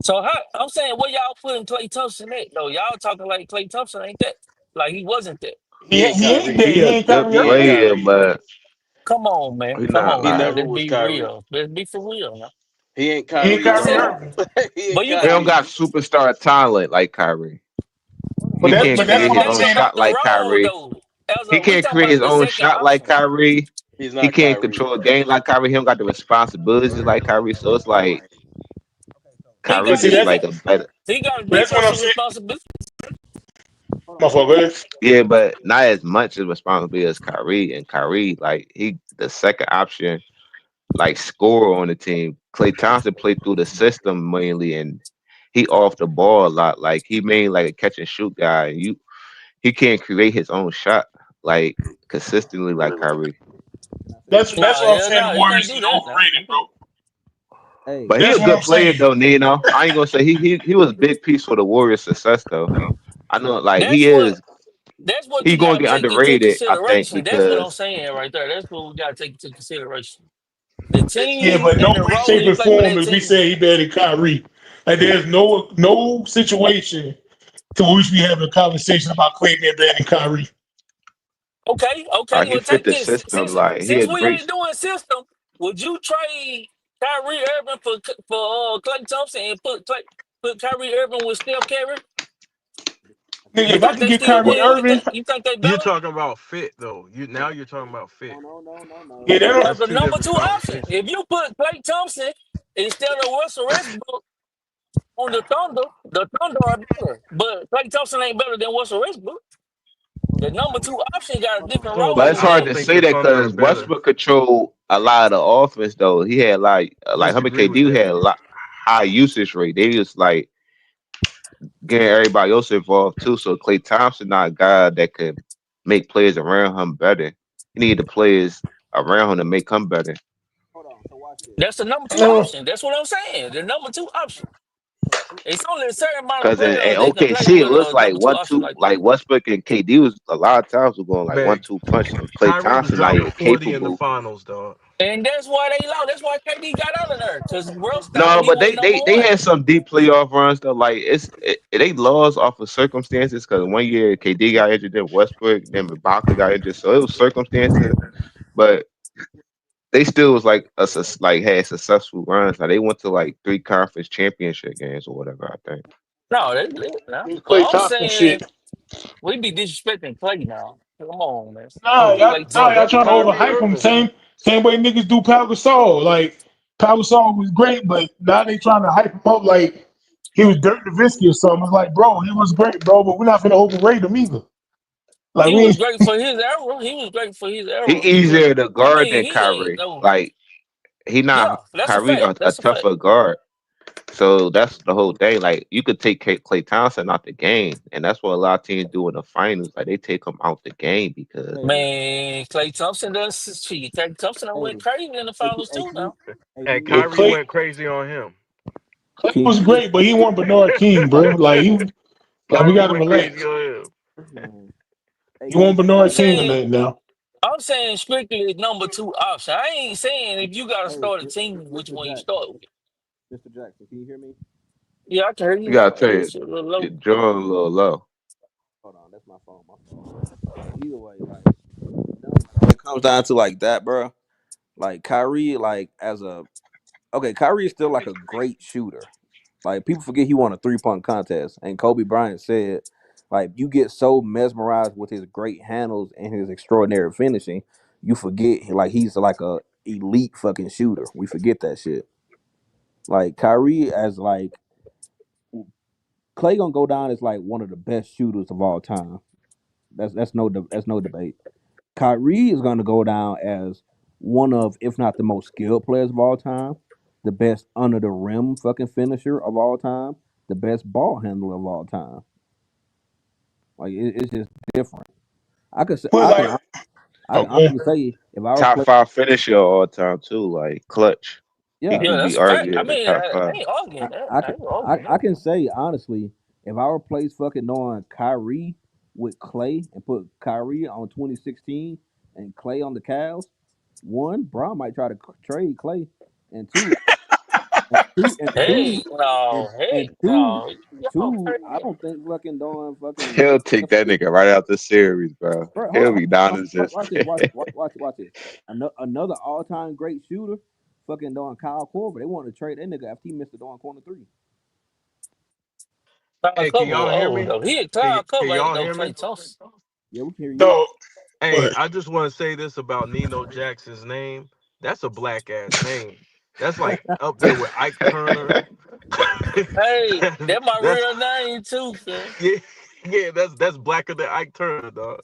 So how I'm saying what y'all putting Klay Thompson at though? Y'all talking like Klay Thompson ain't that? Like he wasn't that. He ain't He ain't Kyrie. that. He He a ain't good Kyrie He Irving. ain't player, Kyrie. but Come on, man. he Come not on He now. like never Let's was be Kyrie. real. Let's be for real now. He ain't He ain't Kyrie, I'm Kyrie dog. saying, Irving. He but ain't you he got don't Kyrie. got superstar talent like Kyrie. But He that can't but you that's create got what his I'm own him saying. out shot the like role Kyrie. though. He We can't talking create about his the own second shot like option. Kyrie. He's He not can't Kyrie. control a game like Kyrie. He don't got the responsibilities like Kyrie. So it's like He Kyrie But got see just that's like a better. he got a but that's what I'm defensive saying. responsibility. My fault, man. Yeah, but not as much as responsibility as Kyrie. And Kyrie, like he the second option, like scorer on the team. Klay Thompson played through the system mainly, and he off the ball a lot. Like he made like a catch and shoot guy. He can't create his own shot like consistently like Kyrie. That's No, what I'm hell saying. no, The you can't Warriors do is that now. overrated, bro. Hey, But he a That's what good I'm player saying. though, Nino. I ain't gonna say he was a big piece for the Warriors' success though. I know like That's he what is you he gonna gotta get take into underrated, I think, consideration. That's what I'm because saying right there. That's what we gotta take into consideration. The Yeah, team but no and the way, role shape, he and played for form that if we team. say he better than Kyrie. Like there's no situation to which we have a conversation about Clay being better than Kyrie. Okay, he well fit take the this. system. Like he Since a we great. ain't doing system, would you trade Kyrie Irving for Klay Thompson and put Kyrie Irving with Steph Curry? Nigga, You if I think could they get still Kyrie win? Irving, You think they You're better? talking about fit though. You're talking about fit. yeah, that don't, That's That's the two number different two option. conversations. If you put Klay Thompson instead of Russell Westbrook on the Thunder are better. But Klay Thompson ain't better than Russell Westbrook. The number two option got a different So But role it's in the I hard don't to game. think say the that Thunder are because better. Westbrook control a lot of the offense though. He had like how many Disagree with KD that. had a lot high usage rate. They just like getting everybody else involved too. So Klay Thompson not a guy that could make players around him better. He need the players around him to make him better. That's the number two uh, option. That's what I'm saying. The number two option. It's only a certain amount of Because players at that can play OKC it with was a like number two one option two like that. like Westbrook and KD was a lot of times were going like Man, 1-2 punch and Klay Kyrie was Thompson not dropping even 40 in the capable. finals, dog. And that's why they lost. That's why KD got out of there. Because Russ thought No, he but was number they one. had some deep playoff runs though. Like they lost off of circumstances because one year KD got injured, then Westbrook, then Ibaka got injured, so it was circumstances. But they still was like like had successful runs. Like they went to like 3 conference championship games or whatever. I think. No, no. this Well, Clay I'm Thompson saying shit. we be disrespecting Clay now. Come on, man. Nah, Oh, y'all, Clay nah, no, y'all that's Thompson. trying to Kyrie overhype him. Irving, man. Same way niggas do Pau Gasol. Like Pau Gasol was great, but now they trying to hype him up like he was Dirk Nowitzki or something. It's like, bro, he was great, bro, but we're not gonna overrate him either. Like He we was ain't, great for his era. He was great for his He era. But easier to I guard mean, than he ain't Kyrie. no. Like he Yeah, not that's a Kyrie fact. a That's a fact. tougher guard. So that's the whole thing. Like you could take Klay Thompson out the game, and that's what a lot of teams do in the finals. Like they take him out the game because Man, Clay Thompson does shit. Clay Thompson done went crazy in the finals too now. And yeah, Kyrie Clay, went crazy on him. Clay was great, but he wasn't Bernard King, bro. Like we Kyrie gotta went crazy relax. on He wasn't I'm Bernard King or saying nothing now. I'm saying strictly number two option. I ain't saying if you gotta start a team, which one you start with. Yeah, I can hear you you. gotta tell It's you, a little low. Jordan a little low. When it comes down to like that, bro, like Kyrie, like as a okay, Kyrie is still like a great shooter. Like people forget he won a 3-point contest, and Kobe Bryant said, like you get so mesmerized with his great handles and his extraordinary finishing, you forget like he's like a elite fucking shooter. We forget that shit. Like Kyrie as like Clay gonna go down as like one of the best shooters of all time. That's no debate. Kyrie is gonna go down as one of, if not the most skilled players of all time, the best under the rim fucking finisher of all time, the best ball handler of all time. Like it's just different. I could say But like, I can okay, honestly say if I were Top play, 5 finisher of all time too. Like clutch, he yeah, Yeah, could that's be a fact. argued I as a mean, top I five. ain't arguing that. I I can ain't arguing that. I can say honestly, if I replace fucking knowing Kyrie with Clay and put Kyrie on 2016 and Clay on the Cavs, one, Brown might try to trade Clay, and two, and two, and two, Hey, no, and hey, two, no. Y'all I crazy. don't think fucking doing fucking. He'll take that nigga right out the series, bro. Bro, hold He'll on, be hold on, watch this, non-existent. watch this. Another all-time great shooter, fucking doing Kyle Korver. They wanted to trade that nigga after he missed the doing corner three. Cloud Hey, can cover y'all hear old me? though. He a Can, cloud can cover ain't y'all no hear Clay me? Thompson. Yeah, we can hear you. so Hey, but I just want to say this about Nino Jackson's name. That's a black ass name. That's like up there with Ike Turner. Hey, that my that's real name too, cuz. yeah, yeah. That's blacker than Ike Turner, dog.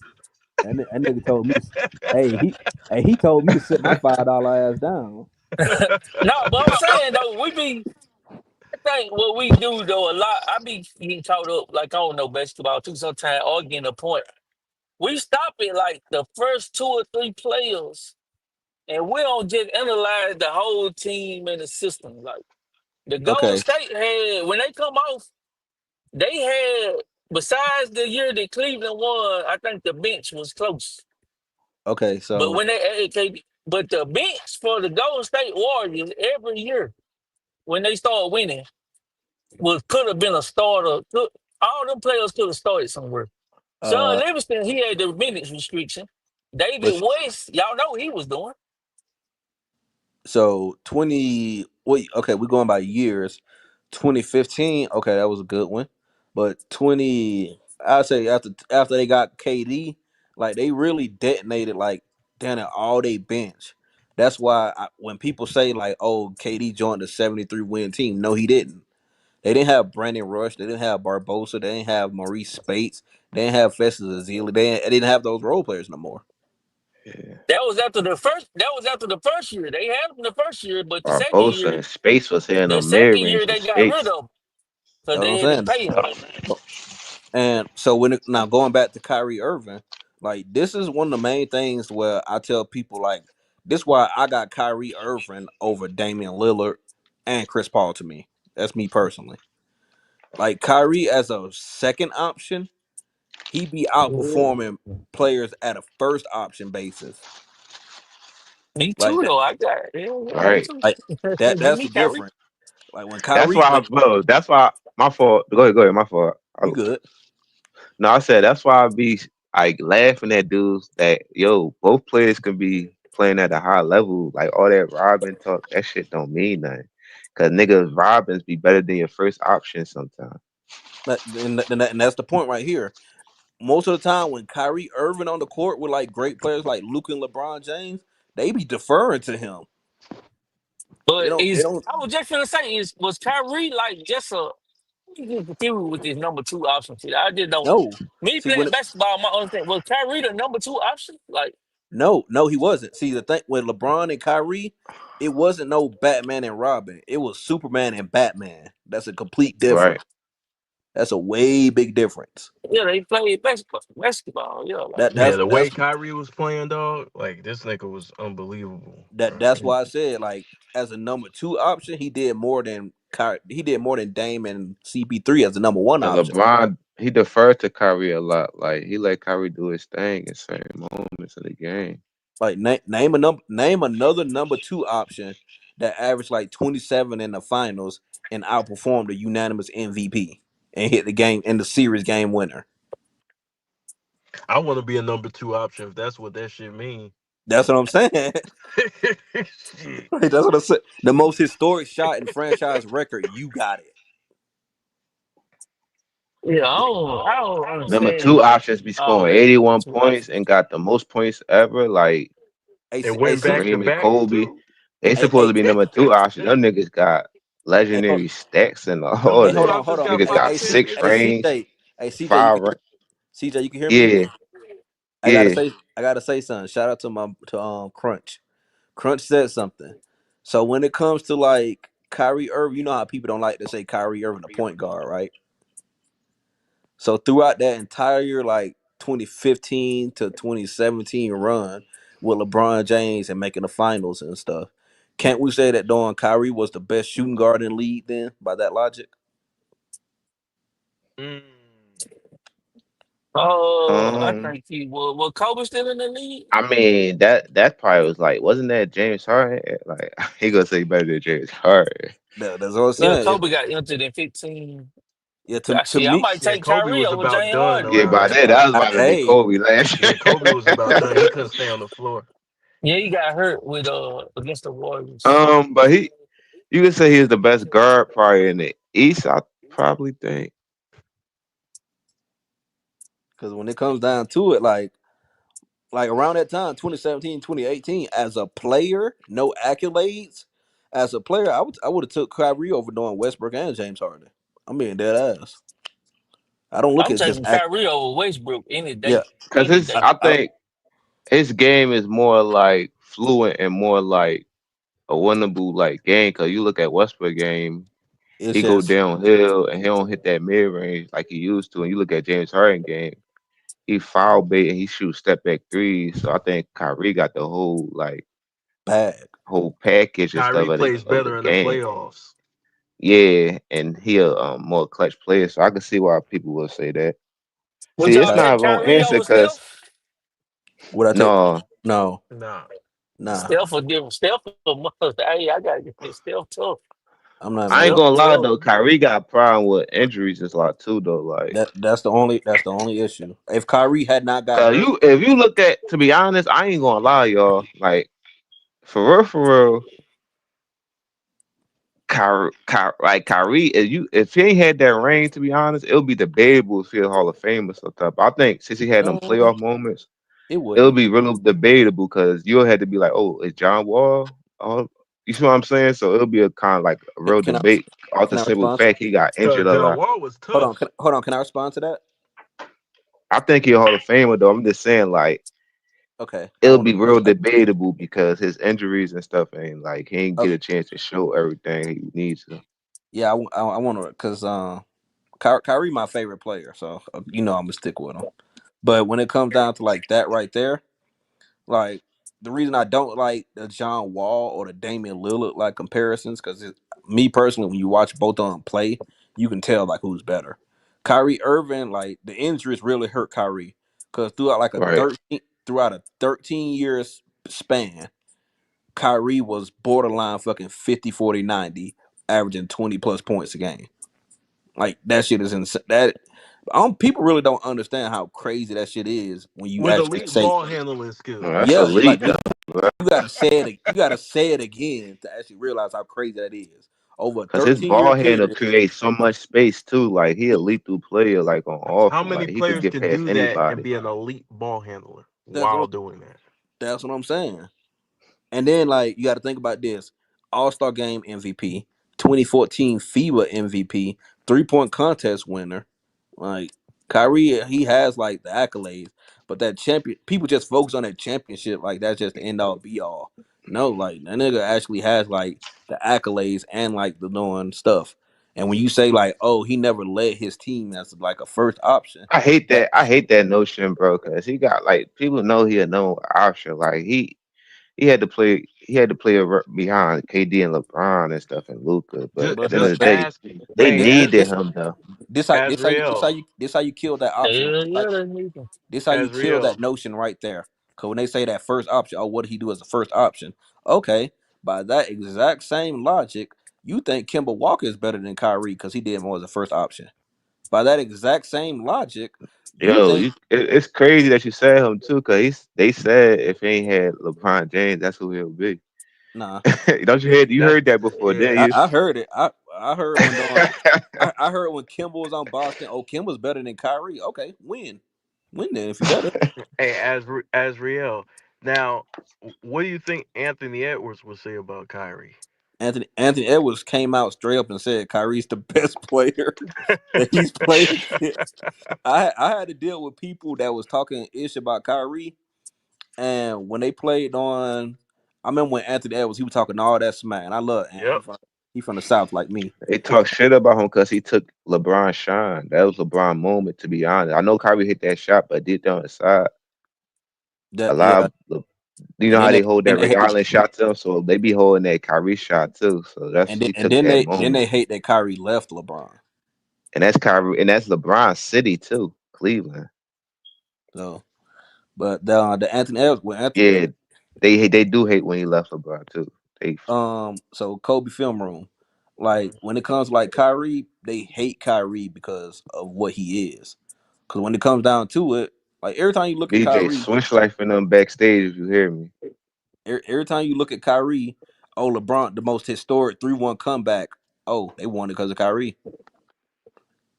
That nigga told me to. Hey, he told me to sit my $5 ass down. No, but I'm saying though, I think what we do though a lot. I be getting caught up like I don't know basketball too. Sometimes arguing a point. We stop it like the first two or three players, and we don't just analyze the whole team and the system. Like the Golden Okay, State had when they come off, they had besides the year that Cleveland won, I think the bench was close. okay. But So when they added KD, but the bench for the Golden State Warriors every year when they start winning was could have been a starter. All them players could have started somewhere. Sean uh, Livingston, he had the minutes restriction. David but West, y'all know what he was doing. so 20. Wait, okay, we're going by years. 2015. Okay, that was a good one. But 20. I'd say after they got KD, like they really detonated like down at all they bench. That's why when people say like, "Oh, KD joined the 73 win team," no, he didn't. They didn't have Brandon Rush. They didn't have Barbosa. They didn't have Maurice Spates. They didn't have Festus Ezeli. They didn't have those role players no more. Yeah. That was after the first. That was after the first year. They had him the first year, but Barbosa and Space was hitting the a mid second range year with they got rid Space. of him because That's what I'm they had to saying. pay him. And so now going back to Kyrie Irving, like this is one of the main things where I tell people like this is why I got Kyrie Irving over Damian Lillard and Chris Paul to me. That's me personally. Like Kyrie as a second option, he be outperforming players at a first option basis. Me Like too, that. though. I got me Right. too. Like Give that's me the Kyrie. difference. Like when That's Kyrie why, when bro. That's why my fault. Go ahead. My fault. you good. No, I said that's why I be like laughing at dudes that both players can be playing at a high level. Like all that Robin talk, that shit don't mean nothing. Cause niggas Robins be better than your first option sometimes. And that's the point right here. Most of the time when Kyrie Irving on the court with like great players like Luke and LeBron James, they be deferring to him. They But don't. They don't. I was just gonna say was Kyrie like just a you get confused with his number two option? See, I just don't. No. Me See when playing basketball, my own thing was Kyrie the number two option. Like no, he wasn't. See the thing with LeBron and Kyrie, it wasn't no Batman and Robin. It was Superman and Batman. That's a complete Right. difference. That's a way big difference. yeah, they played basketball. Basketball, yeah, like That Yeah, that's the way that's Kyrie was playing, dog, like this nigga was unbelievable. that's why I said like as a number two option, he did more than he did more than Dame and CP3 as a number one And option. LeBron, he deferred to Kyrie a lot. Like he let Kyrie do his thing in certain moments of the game. Like name another number two option that averaged like 27 in the finals and outperformed the unanimous MVP and hit the game in the series game winner. I want to be a number two option if that's what that shit mean. That's what I'm saying. Shit. Like, that's what I said. The most historic shot in franchise record, you got it. yeah, I don't Number understand two options be all scoring that. 81 Two points options. and got the most points ever. Like Hey, And hey, went back to Kareem and back Kobe. too. They hey, supposed hey, to be number two options. Them niggas got hey, hold, legendary stats and Number all hey, two that. hold options on. got Niggas Hey, got five hey, C, six hey, championships. rings, CJ, hey, CJ, five. CJ, you can hear me? Yeah, I gotta yeah. say, I gotta say something. Shout out to Crunch. Crunch said something. So when it comes to like Kyrie Irving, you know how people don't like to say Kyrie Irving a point guard, right? So throughout that entire like 2015 to 2017 run with LeBron James and making the finals and stuff, can't we say that Don Kyrie was the best shooting guard in the league then by that logic? Mm. I Um, think he was Kobe still in the league? I mean that probably was like, wasn't that James Harden? Like he gonna say better than James Harden. That's what I'm Yeah, saying. Kobe got entered in 15. Yeah, to Actually, I me, might Yeah, take Kobe Kyrie was over about James done Harden. Yeah, around by that then that time. was about to be hey, Kobe last year. Yeah, Kobe was about done. He couldn't stay on the floor. Yeah, he got hurt with against the Warriors. But you could say he's the best guard probably in the East. I probably think. because when it comes down to it, like around that time, 2017, 2018, as a player, no accolades. As a player, I would have took Kyrie over doing Westbrook and James Harden. I'm being dead ass. I don't look I'm at just taking Kyrie over Westbrook any yeah. day. Cause Any his, day. I I think his game is more like fluent and more like a winnable like game. Cause you look at Westbrook game, It's he go just downhill and he don't hit that mid range like he used to. And you look at James Harden game, he foul bait and he shoots step back threes. So I think Kyrie got the bad. whole package and stuff Kyrie of the plays of the better in the game. playoffs. Yeah, and he a more clutch player, so I can see why people will say that. Would See, it's y'all Bad. not take a wrong Kyrie answer over because Steph? Would I take? no, No, Nah. nah. Steph will give Steph a must. Hey, I got to get Steph tough. I'm not even I gonna ain't lie. Steph gonna lie tough. though. Kyrie got a problem with injuries a lot too though. Like, That's the only issue. If Kyrie had not got cause hurt, if you look at, to be honest, I ain't gonna lie, y'all. Like, for real, Kyrie, if he ain't had that ring, to be honest, it'll be debatable if he's a Hall of Fame or something. But I think since he had them uh, playoff moments, it it'll wouldn't. be real debatable because you'll have to be like, oh, is John Wall? Oh, you see what I'm saying? So it'll be a kind of like a Can, real can I debate off the can I simple respond? fact he got injured a John lot. Wall was Hold on. tough. Hold on. Can I respond to that? I think he's a Hall of Famer though. I'm just saying like Okay. I it'll want be to. real debatable because his injuries and stuff ain't like he ain't get Okay. a chance to show everything he needs to. Yeah. I want to because Kyrie my favorite player, so I'm gonna stick with him. But when it comes down to like that right there, like the reason I don't like the John Wall or the Damian Lillard like comparisons, because me personally, when you watch both of them play, you can tell like who's better. Kyrie Irving, like the injuries really hurt Kyrie because Right. throughout a 13 years span, Kyrie was borderline fucking 50, 40, 90, averaging 20 plus points a game. Like that shit is insane. People really don't understand how crazy that shit is when you With actually elite say, ball handling No, that's skills. yeah, like elite you, though, you gotta say it. You gotta say it again to actually realize how crazy that is. Over a because his 13-year ball handle period, creates so much space too. Like he a lethal player, like on How offense. many Like he could players get can past do that and anybody. be an elite ball handler that's what while doing that? that's what I'm saying. And then like you got to think about this: All Star Game MVP, 2014 FIBA MVP, 3-point contest winner. Like Kyrie, he has like the accolades, but that champion people just focus on that championship like that's just the end all be all. No, like that nigga actually has like the accolades and like the knowing stuff. And when you say like, oh, he never led his team as like a first option, I hate that that. I hate that notion, bro. Because he got like people know he a no option. Like he had to play. He had to play behind KD and LeBron and stuff and Luca. But Just at but the end of but just the but day, ask. they Hey, needed him though. Azriel, this how you kill that option. Hell yeah, they need him. This how you kill Azriel. that notion right there. Cause when they say that first option, oh, what did he do as a first option? Okay, by that exact same logic, you think Kimber Walker is better than Kyrie because he did more as a first option. By that exact same logic, you Yo, think it's crazy that you said him too. Cause they said if he ain't had LeBron James, that's who he'll be. nah. Don't you heard? You That's heard that before, didn't yeah. you? I heard it. I heard when I heard when Kimber was on Boston. Oh, Kimber's better than Kyrie. Okay, win then if you better. Hey, Azriel. Now, what do you think Anthony Edwards would say about Kyrie? Anthony Edwards came out straight up and said Kyrie's the best player that he's played against. I had to deal with people that was talking ish about Kyrie, and when they played on, I remember when Anthony Edwards he was talking all that smack, and I love Ant. Yep. He from the South like me. They talk shit about him because he took LeBron shine. That was LeBron moment, to be honest. I know Kyrie hit that shot, but did that on the side. A That lot yeah, of, you know and how they hold then that they Ray hate Allen shot to him, so they be holding that Kyrie shot too. So that's he and took that then they moment, hate that Kyrie left LeBron. and that's Kyrie, and that's LeBron City too, Cleveland. So, but the Anthony Edwards with Anthony Yeah, they do hate when he left LeBron too. They so Kobe film room, like when it comes to like Kyrie, they hate Kyrie because of what he is. Because when it comes down to it, like every time you look at DJ Kyrie, Switch Life in them backstage. If you hear me, every time you look at Kyrie, oh LeBron, the most historic 3-1 comeback. Oh, they won it because of Kyrie.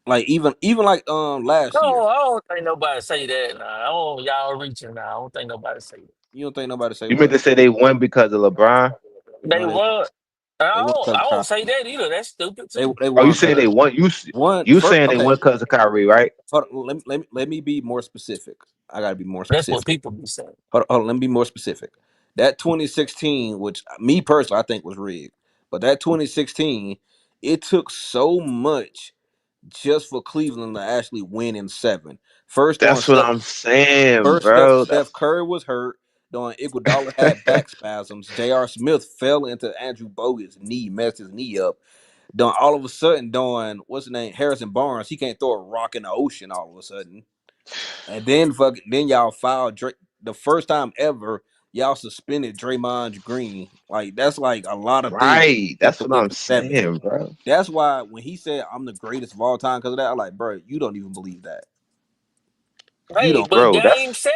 Like even like last year, No, I don't think nobody say that. Nah, I don't. Y'all reaching now. I don't think nobody say that. you don't think nobody say you meant what? to say they won because of LeBron? They No, won. they won because I of don't Kyrie. say that either. That's stupid too. They Oh, you won saying because they won? one You first. saying they Okay, won because of Kyrie, right? hold on, let me be more specific. I gotta be more That's what specific. people be saying. Hold on, let me be more specific. That 2016, which me personally I think was rigged, but that 2016, it took so much just for Cleveland to actually win in 7. First on That's what Steph, I'm saying, first Steph, bro. Steph That's Curry was hurt. Don Iguodala had back spasms. J.R. Smith fell into Andrew Bogut's knee, messed his knee up. Don all of a sudden, Don what's his name, Harrison Barnes, he can't throw a rock in the ocean all of a sudden. And then then y'all filed Drake the first time ever. Y'all suspended Draymond Green. Like that's like a lot of things right. just That's to what win I'm in 7. saying, bro. That's why when he said I'm the greatest of all time because of that, I'm like, bro, you don't even believe that. You Hey, don't. but Bro, game 7,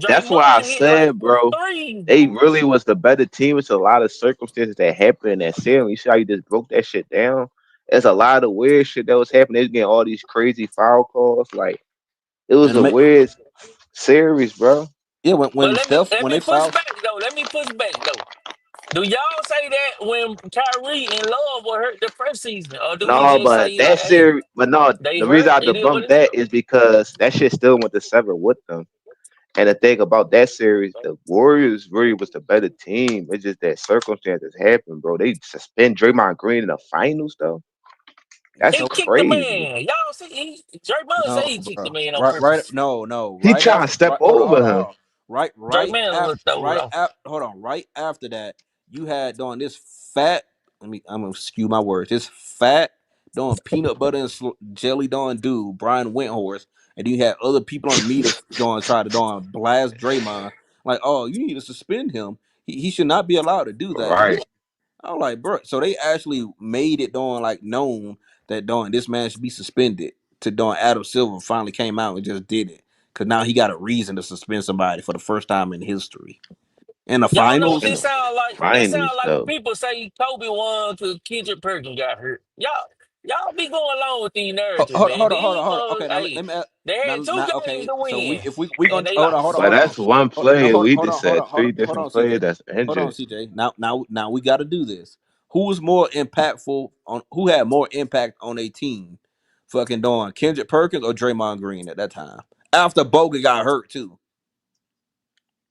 that's why I Draymond hit like said, 4 bro. threes. They really was the better team. It's a lot of circumstances that happened in that series. You see how you just broke that shit down? There's a lot of weird shit that was happening. They was getting all these crazy foul calls. Like it was And a weird series, bro. yeah, But when Steph let when me they push fouled. back though. Let me push back though. Do y'all say that when Kyrie and Love were hurt the first season, or do we No, just but say that like, hey, series, but no, they the reason hurt? I It is what debunked it is. that is because that shit still went to 7 with them. And the thing about that series, the Warriors really was the better team. It's just that circumstances happened, bro. They suspend Draymond Green in the finals, though. That's He No, kicked the crazy. man. Y'all see, Draymond say no, he kicked the bro. man on Right. purpose. No. He Right trying to after. step Right. over Hold him. on. Right Draymond after. looked over Right though. after. Hold on. Right after that, you had doing this fat. I'm gonna skew my words. This fat doing peanut butter and jelly doing dude, Brian Windhorst, and you had other people on the media doing try to doing blast Draymond. Like, oh, you need to suspend him. He should not be allowed to do that. Right. I'm like, bro. So they actually made it doing like known that doing this man should be suspended. To doing Adam Silver finally came out and just did it because now he got a reason to suspend somebody for the first time in history in the Y'all know what In finals. this the sound like? This sound finals, like when though. people say Kobe won because Kendrick Perkins got hurt. Y'all be going along with these narratives, man. Hold on. Okay, now Hey, let me they had two now games okay. to So win, if we and gonna they hold But lost. on. that's one player. We just said three Hold different on, players CJ. that's Hold on, injured. CJ. Now we got to do this. Who was more impactful on? Who had more impact on a team? Fucking doing Kendrick Perkins or Draymond Green at that time after Bogut got hurt too.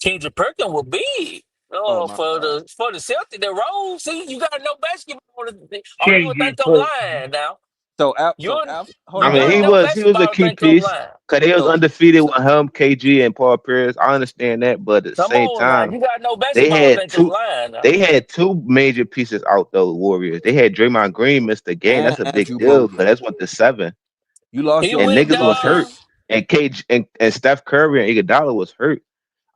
Kendrick Perkins was big. Oh my For god. the Celtics, the role. See, you got to know basketball. Or you Can't would get think I'm hurt. lying now. So hold I You on, mean, hold gotta on. know he was a basketball to key think I'm piece lying. because they was So undefeated so with him, KG, and Paul Pierce. I understand that, but at the Come same on now. time, You gotta know they basketball to had think I'm two. lying now. They had two major pieces out though. Warriors. They had Draymond Green miss the game. and That's a big Andrew deal Bogut, because that's went to 7. you lost He your And went niggas you was lost your hurt. down. And KG and Steph Curry and Iguodala was hurt.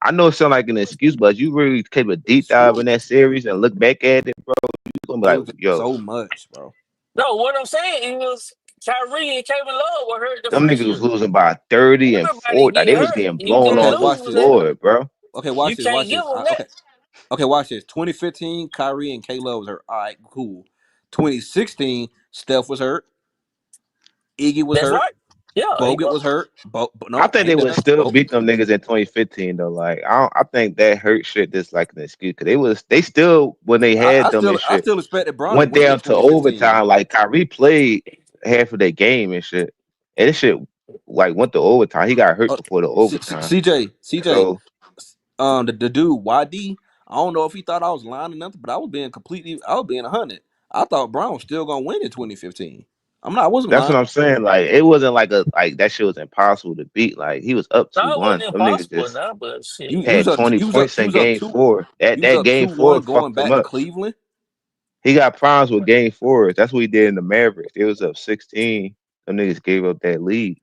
I know it sounds like an excuse, but you really take a deep dive in that series and look back at it, bro. You gonna be it like, was just yo, so much, bro. No, what I'm saying is Kyrie and Kevin Love were hurt the them first niggas was year. losing by 30 and Everybody 40. Like, get they was hurt. getting You blown can't Okay, off the watch lose this. that. floor, bro. Okay, You watch this. can't Watch give this. them that. Okay, watch this. 2015, Kyrie and K Love was hurt. All right, cool. 2016, Steph was hurt. Iggy was That's hurt. right. Yeah, he Bogut was. was hurt. I No, I think they ain't would done. still beat them niggas in 2015 though. Like I think that hurt shit just like an excuse because they still when they had them and I shit still expected Bron to went win in down to 2015. overtime. Like Kyrie played half of their game and shit, and this shit like went to overtime. He got hurt before the overtime. CJ, So the dude YD. I don't know if he thought I was lying or nothing, but I was being 100. I thought Brown was still gonna win in 2015. I wasn't that's what lying. I'm saying. Like it wasn't like that shit was impossible to beat. Like he was up No, it wasn't 2-1. Them niggas impossible just now, but shit. You had was up 20 points you in was up game two four. That you was that up game 2-1 four going fucked him back to up. Cleveland. He got problems with game fours. That's what he did in the Mavericks. It was up 16. Them niggas gave up that lead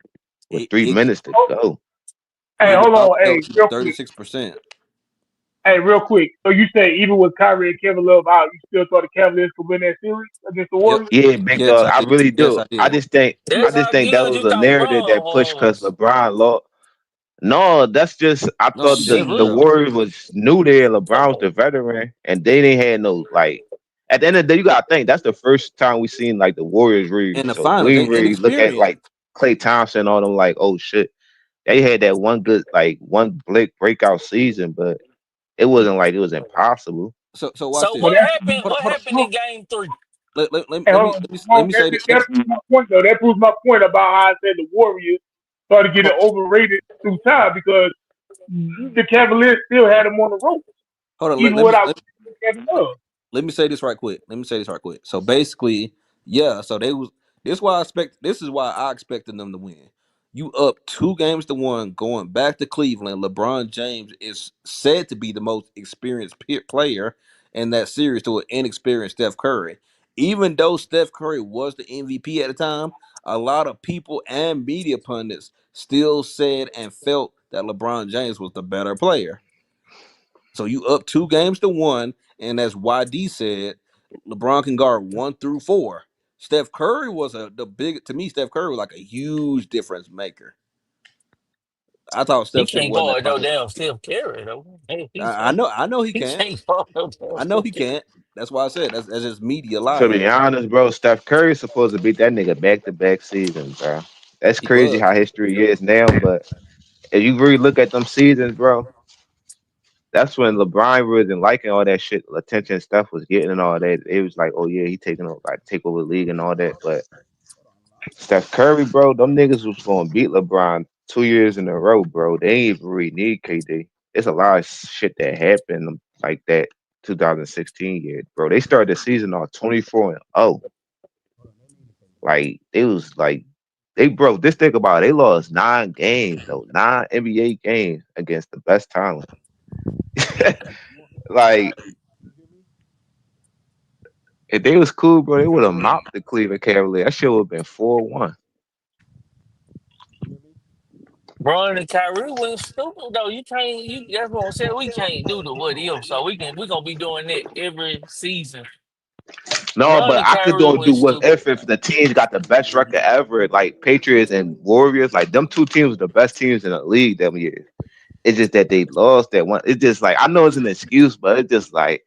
with 3 minutes to go. Hey, hold Iguodala on. Hey, held to real quick. 36%. Hey, real quick. So you say even with Kyrie and Kevin Love out, you still thought the Cavaliers could win that series against the Yep. Warriors? Yeah, big Yes, dog. I I did. really Yes, do. I I did. just think I That's just how think that good was you a thought narrative Bron that pushed because was. LeBron lost. No, that's just I No, thought dead the Shit. real. Warriors was new there. Come LeBron was the on. veteran, and they didn't have no like. At the end of the day, you gotta think that's the first time we seen like the Warriors really. In the So finals, we they really look at inexperienced. like Klay Thompson, all them like, oh shit, they had that one good like one breakout season, but it wasn't like it was impossible. So watch So this. Well, what that's happened? What Hold happened in game 3? hey, hold on. let me say That proves my point, though. That proves my point about how I said the Warriors started getting overrated through time because the Cavaliers still had them on the rope. Hold on. even Let me without Kevin Love. let me say this right quick. Let me say this right quick. So basically, yeah. So they was this why I expect. This is why I expected them to win. You up 2 games to 1, going back to Cleveland. LeBron James is said to be the most experienced player in that series to an inexperienced Steph Curry. Even though Steph Curry was the MVP at the time, a lot of people and media pundits still said and felt that LeBron James was the better player. So you up 2 games to 1, and as YD said, LeBron can guard 1 through 4. Steph Curry was the big to me. Steph Curry was like a huge difference maker. I thought He Steph Curry can't wasn't that guard no probably. damn Steph Carry though. Hey, he I can't. know, I know he He can't. can't guard no damn I know Steph he Curry. can't. That's why I said that's just media lie To be here. honest, bro, Steph Curry supposed to beat that nigga back to back seasons, bro. That's He crazy was. how history is now, but if you really look at them seasons, bro, that's when LeBron wasn't liking all that shit, attention stuff was getting and all that. It was like, oh yeah, he taking over, like take over the league and all that. But Steph Curry, bro, them niggas was gonna beat LeBron 2 years in a row, bro. They ain't even really need KD. It's a lot of shit that happened like that 2016 year, bro. They started the season off 24-0. Like it was like they broke this thing about it, they lost 9 games though, 9 NBA games against the best talent. Like if they was cool, bro, they would have mopped the Cleveland Cavaliers. That shit would have been 4-1. Bron and Kyrie went stupid though. You can't. You that's what I'm saying. We can't do the what if. So we gonna be doing that every season. No, Bron but and I could Kyrie do went what stupid. if the teams got the best record ever, like Patriots and Warriors, like them two teams were the best teams in the league them years. It's just that they lost that one. It's just like I know it's an excuse, but it's just like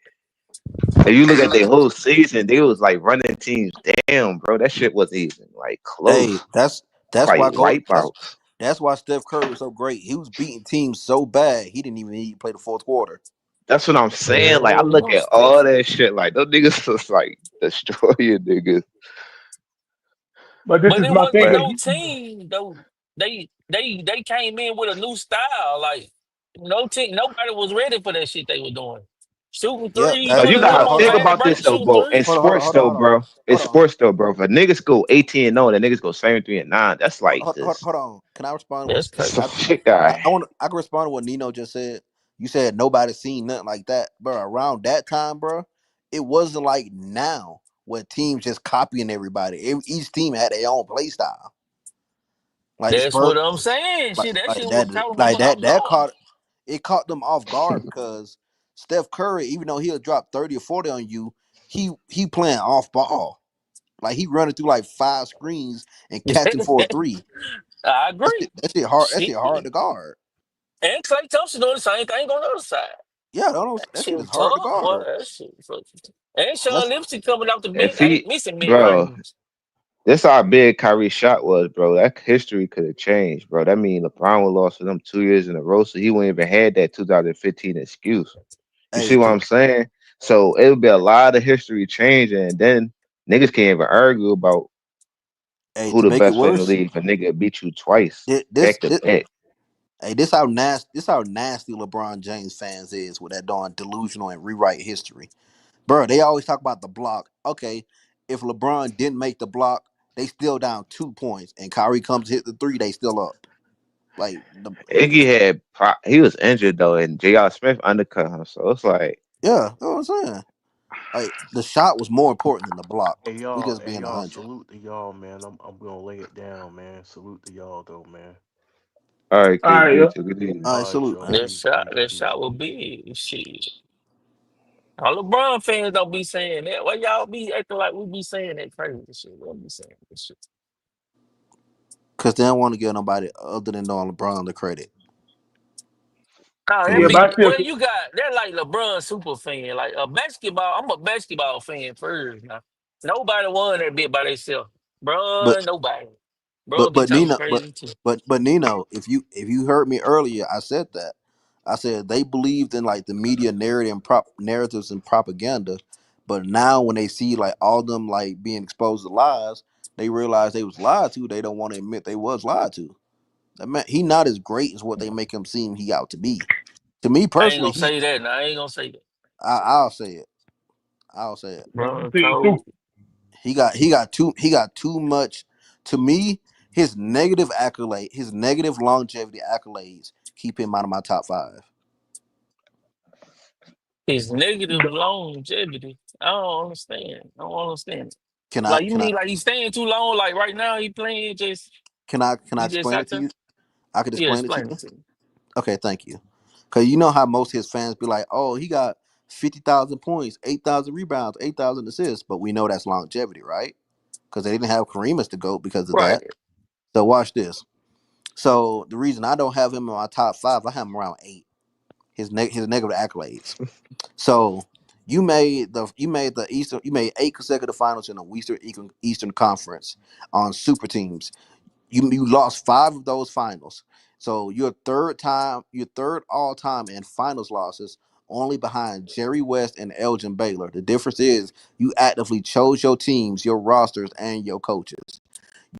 if you look at their whole season, they was like running teams down, bro. That shit wasn't even like Hey, close. that's Like why go. wipeouts. That's why Steph Curry was so great. He was beating teams so bad he didn't even need to play the fourth quarter. That's what I'm saying. Like I look Yeah, at all that shit, like those niggas was like destroying niggas. But this but is it my wasn't thing. But no team though. They came in with a new style. Like no team, nobody was ready for that shit they were doing. Shooting Yep. three, That, you doing gotta them on hold think on. fast about break, this though, shooting bro. In three. sports though, bro. It's Hold on. sports though, bro. If a niggas go 18-0 and the niggas go 73-9, that's like this. Hold on. Can I respond? That's Some Can crazy. shit I guy. want. I can respond to what Nino just said. You said nobody seen nothing like that, bro. Around that time, bro, it wasn't like now where teams just copying everybody. Each team had their own play style. Like the That's Spurs, what I'm saying. like Shit, that like shit was that, caught them like that. off That guard. caught it caught them off guard because Steph Curry, even though he'll drop 30 or 40 on you, he playing off ball. Like he running through like 5 screens and catching for a three. I That agree. shit, that shit hard. That Shit. shit hard to guard. And Clay Thompson doing the same thing on the other side. Yeah, no, That that shit shit is was hard to tough, boy. guard. That shit was fucking. And Sean That's Livingston coming off the bench If ain't he, missing mid bro, range. this how big Kyrie shot was, bro. That history could have changed, bro. That mean LeBron would lost to them 2 years in a row, so he wouldn't even had that 2015 excuse. You hey see what to I'm saying? So it would be a lot of history changing, and then niggas can't even argue about hey who to the make it best player in the worse. league. If a nigga beat you twice, This, this, back to this back. hey this how nasty LeBron James fans is with that darn delusional and rewrite history, bro. They always talk about the block. Okay, if LeBron didn't make the block, they still down 2 points, and Kyrie comes to hit the three, they still up. Like Iggy had he was injured though, and J.R. Smith undercut him. So it's like yeah, that's what I'm saying. Like the shot was more important than the block. We just Hey being y'all, 100. salute to y'all, man. I'm gonna lay it down, man. Salute to y'all though, man. all right, All right, KB, yo. take it easy. All right, All right, salute, y'all. man. Peace, peace, That peace. shot will be shit. All LeBron fans don't be saying that. Why y'all be acting like we be saying that crazy shit? We don't be saying that shit. Because they don't want to give nobody other than Don LeBron the credit. Nah, For that Yeah, real. but be I still well. You got they're like LeBron super fan, like a basketball. I'm a basketball fan first. Now, nobody won that bit by themselves. But Bruh, nobody. Bro, but be but talking Nino, crazy too. but Nino, if you heard me earlier, I said that. I said they believed in like the media narrative and narratives and propaganda, but now when they see like all them like being exposed to lies, they realize they was lied to. They don't want to admit they was lied to. That man, he not as great as what they make him seem he out to be. To me I ain't personally, gonna say that. Now I ain't gonna say that. I'll say it. I'll say it. Bron See it too. cold. He got too much. To me, his negative longevity accolades keep him out of my top five. His negative longevity. I don't understand. I don't understand. Can I Like you can I mean like he's staying too long? Like right now he playing just can I he just explain out it to there? you? I could Yeah, explain it to explain you. it to me. Okay, thank you. Cause you know how most of his fans be like, "Oh, he got 50,000 points, 8,000 rebounds, 8,000 assists," but we know that's longevity, right? Because they didn't have Kareem as the GOAT because of Right. that. So watch this. So the reason I don't have him in my top five, I have him around eight. His negative accolades. So you made eight consecutive finals in the Eastern Conference on super teams. You lost five of those finals. So your third all time in finals losses, only behind Jerry West and Elgin Baylor. The difference is you actively chose your teams, your rosters, and your coaches.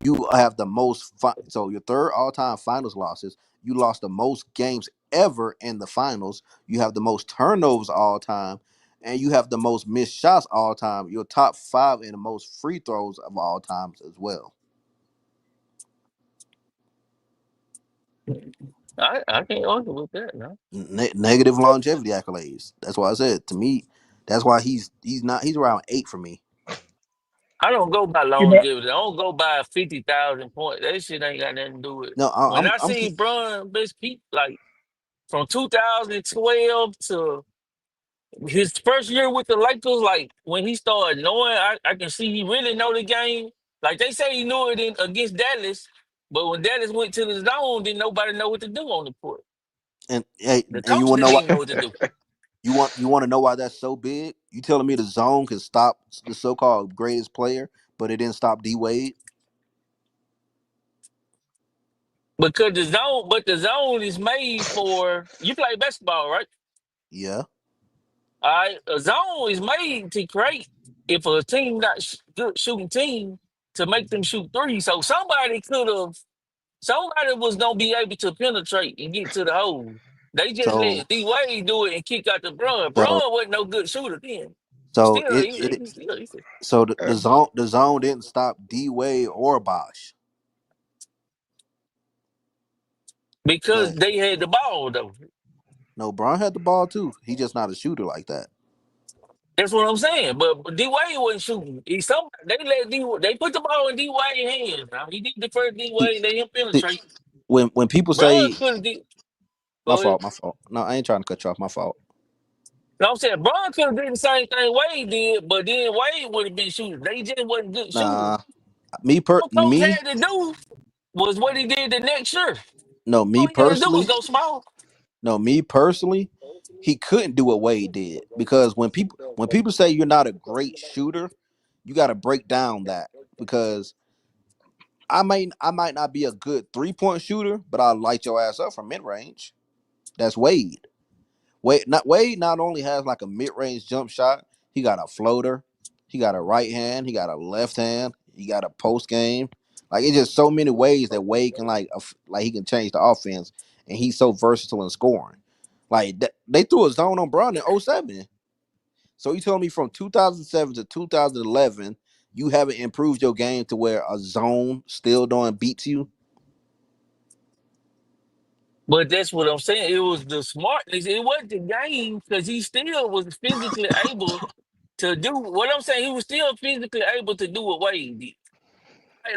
You have the most so your third all-time finals losses, you lost the most games ever in the finals. You have the most turnovers all time, and you have the most missed shots all time. You're top five in the most free throws of all times as well. I can't argue with that, no. Negative longevity accolades. That's why I said to me, that's why he's around eight for me. I don't go by You know, longevity. I don't go by 50,000 points. That shit ain't got nothing to do with it. No, When I I'm seen Bron best peak, like from 2012 to his first year with the Lakers, like when he started knowing, I can see he really know the game. Like they say he knew it against Dallas, but when Dallas went to the zone, didn't nobody know what to do on the court. and hey, The and you coach want to know didn't why? even know what to do. You want to know why that's so big? You telling me the zone can stop the so-called greatest player, but it didn't stop D Wade? Because the zone is made for you play basketball, right? Yeah. All right, a zone is made to create if a team not good shooting team to make them shoot three. So somebody was gonna be able to penetrate and get to the hole. They just So let D Wade do it and kick out the Bron. so Bron wasn't no good shooter then. so Still, it it he's still he's so uh, the zone didn't stop D Wade or Bosh, because but they had the ball though. no, Braun had the ball too. He just not a shooter like that. That's what I'm saying. But D Wade wasn't shooting. They put the ball in D Wade's hands. Now he did the first D See, Wade, let him see, penetrate. when people Bron say could have did. my Go ahead. fault, my fault. No, I ain't trying to cut you off. My fault. No, I'm saying Bron could have did the same thing Wade did, but then Wade would have been shooting. They just wasn't good shooters. Nah, me per All coach me had to do was what he did the next year. no me All he had to do was personally go small. no me personally. He couldn't do what Wade did because when people say you're not a great shooter, you got to break down that because I might not be a good 3-point shooter, but I'll light your ass up from mid range. That's Wade. Wade not only has like a mid range jump shot, he got a floater, he got a right hand, he got a left hand, he got a post game. Like it's just so many ways that Wade can like he can change the offense, and he's so versatile in scoring. Like they threw a zone on Brown in '07. So you telling me from 2007 to 2011, you haven't improved your game to where a zone still don't beats you? But that's what I'm saying. It was the smartness. It wasn't the game because he still was physically able to do what I'm saying. He was still physically able to do what Wade did.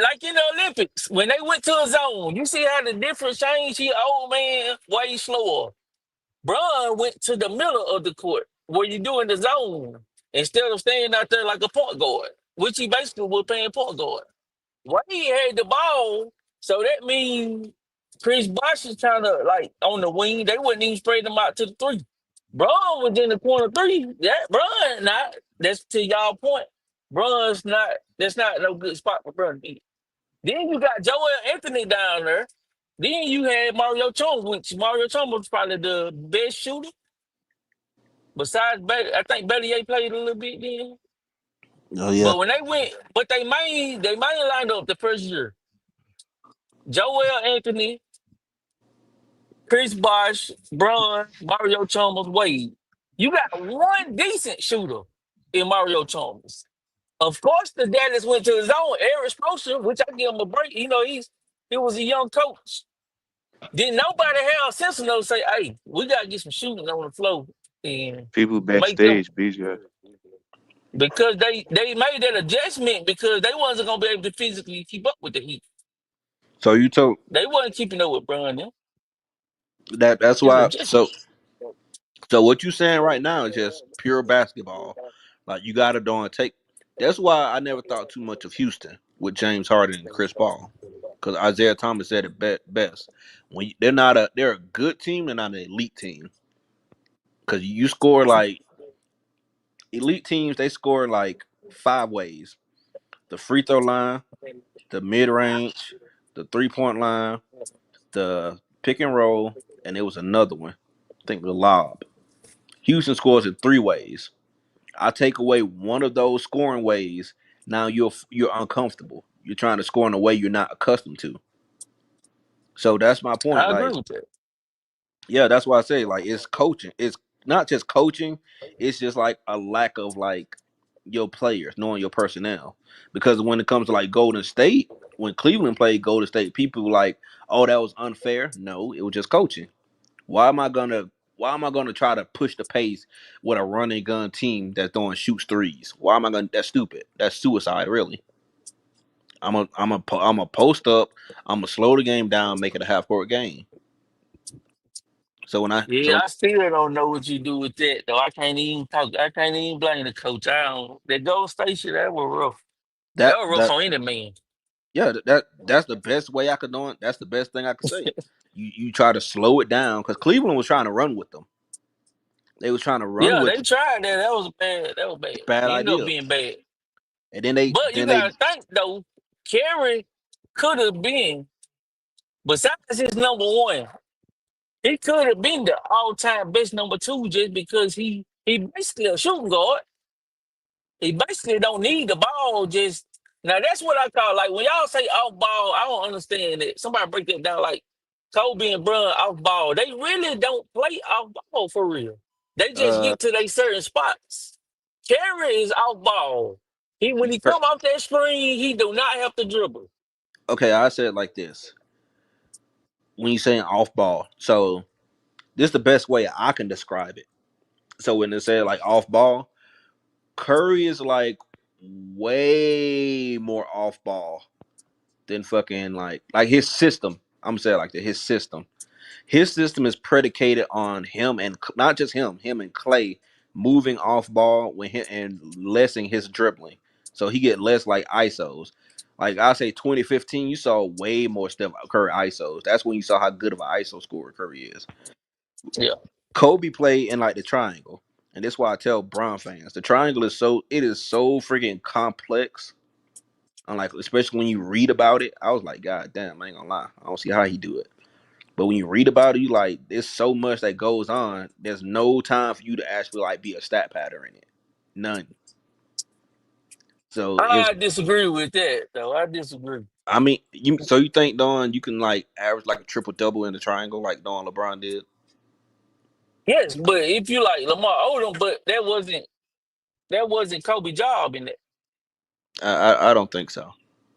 Like in the Olympics, when they went to a zone, you see how the difference changed? He old man, way slower. Bron went to the middle of the court where you doing the zone instead of staying out there like a point guard, which he basically was playing point guard. Wade had the ball, so that means Chris Bosh is trying to like on the wing. They wouldn't even spread them out to the three. Bron was in the corner three. That Bron not. That's to y'all point. Bron's not. That's not no good spot for Bron. Then you got Joel Anthony down there. Then you had Mario Chalmers, which Mario Chalmers was probably the best shooter. Besides, I think Bellier played a little bit then. Oh yeah. But when they went, but they main lined up the first year. Joel Anthony, Chris Bosh, Braun, Mario Chalmers, Wade. You got one decent shooter in Mario Chalmers. Of course, the Dallas went to his own Eric Spoelstra, which I give him a break. He was a young coach. Didn't nobody have sense enough to say, "Hey, we gotta get some shooting on the floor and People make them," backstage, BJ. because they made that adjustment because they wasn't gonna be able to physically keep up with the Heat. So you told They wasn't keeping up with Bron. Them. that's It's why. adjustment. So what you saying right now is just pure basketball. Like you got to don't take. That's why I never thought too much of Houston with James Harden and Chris Paul, because Isaiah Thomas said it best. When they're a good team and not an elite team. Because you score like elite teams, they score like 5 ways: the free throw line, the mid range, the 3-point line, the pick and roll, and it was another one. I think the lob. Houston scores in 3 ways. I take away one of those scoring ways. Now you're uncomfortable. You're trying to score in a way you're not accustomed to. So that's my point. I agree Like, with that. yeah, that's why I say like it's coaching. It's not just coaching. It's just like a lack of like your players knowing your personnel. Because when it comes to like Golden State, when Cleveland played Golden State, people were like, "Oh, that was unfair." No, it was just coaching. Why am I gonna why am I gonna try to push the pace with a running gun team that's throwing shoots threes? Why am I gonna that's stupid. That's suicide, really. I'm a post up, I'm gonna slow the game down, make it a half court game. So when I Yeah, so I still don't know what you do with that though. I can't even talk. I can't even blame the coach. I don't. That Gold State shit, that was rough. That that was rough that on any man. yeah, that's the best way I could do it. That's the best thing I could say. You try to slow it down because Cleveland was trying to run with them. They was trying to run Yeah, with they them. tried that. That was bad. That was bad. Bad It ended up idea. being bad. And then they But you then they gotta think though, Kerry could have been, besides his number one, he could have been the all-time best number two just because he basically a shooting guard. He basically don't need the ball. Just now, that's what I call like when y'all say off ball. I don't understand it. Somebody break that down. Like Kobe and Bron off ball, they really don't play off ball for real. They just uh get to their certain spots. Kerry is off ball. When he come off that screen, he do not have to dribble. okay, I said it like this. When you saying off ball. So this is the best way I can describe it. So when they say like off ball, Curry is like way more off ball than fucking like his system. I'm saying like that. His system is predicated on him and not just him and Clay moving off ball when him and lessing his dribbling. So he get less like ISOs. Like I say 2015, you saw way more Steph Curry ISOs. That's when you saw how good of an ISO scorer Curry is. Yeah. Kobe played in like the triangle. And that's why I tell Brown fans the triangle is so freaking complex. I'm like, especially when you read about it, I was like, God damn, I ain't gonna lie. I don't see how he do it. But when you read about it, you like there's so much that goes on. There's no time for you to actually like be a stat pattern in it. None. So it's I disagree with that though. I disagree. I mean you think Don you can like average like a triple double in the triangle like Don LeBron did? Yes, but if you like Lamar Odom, but that wasn't Kobe job in that. I don't think so.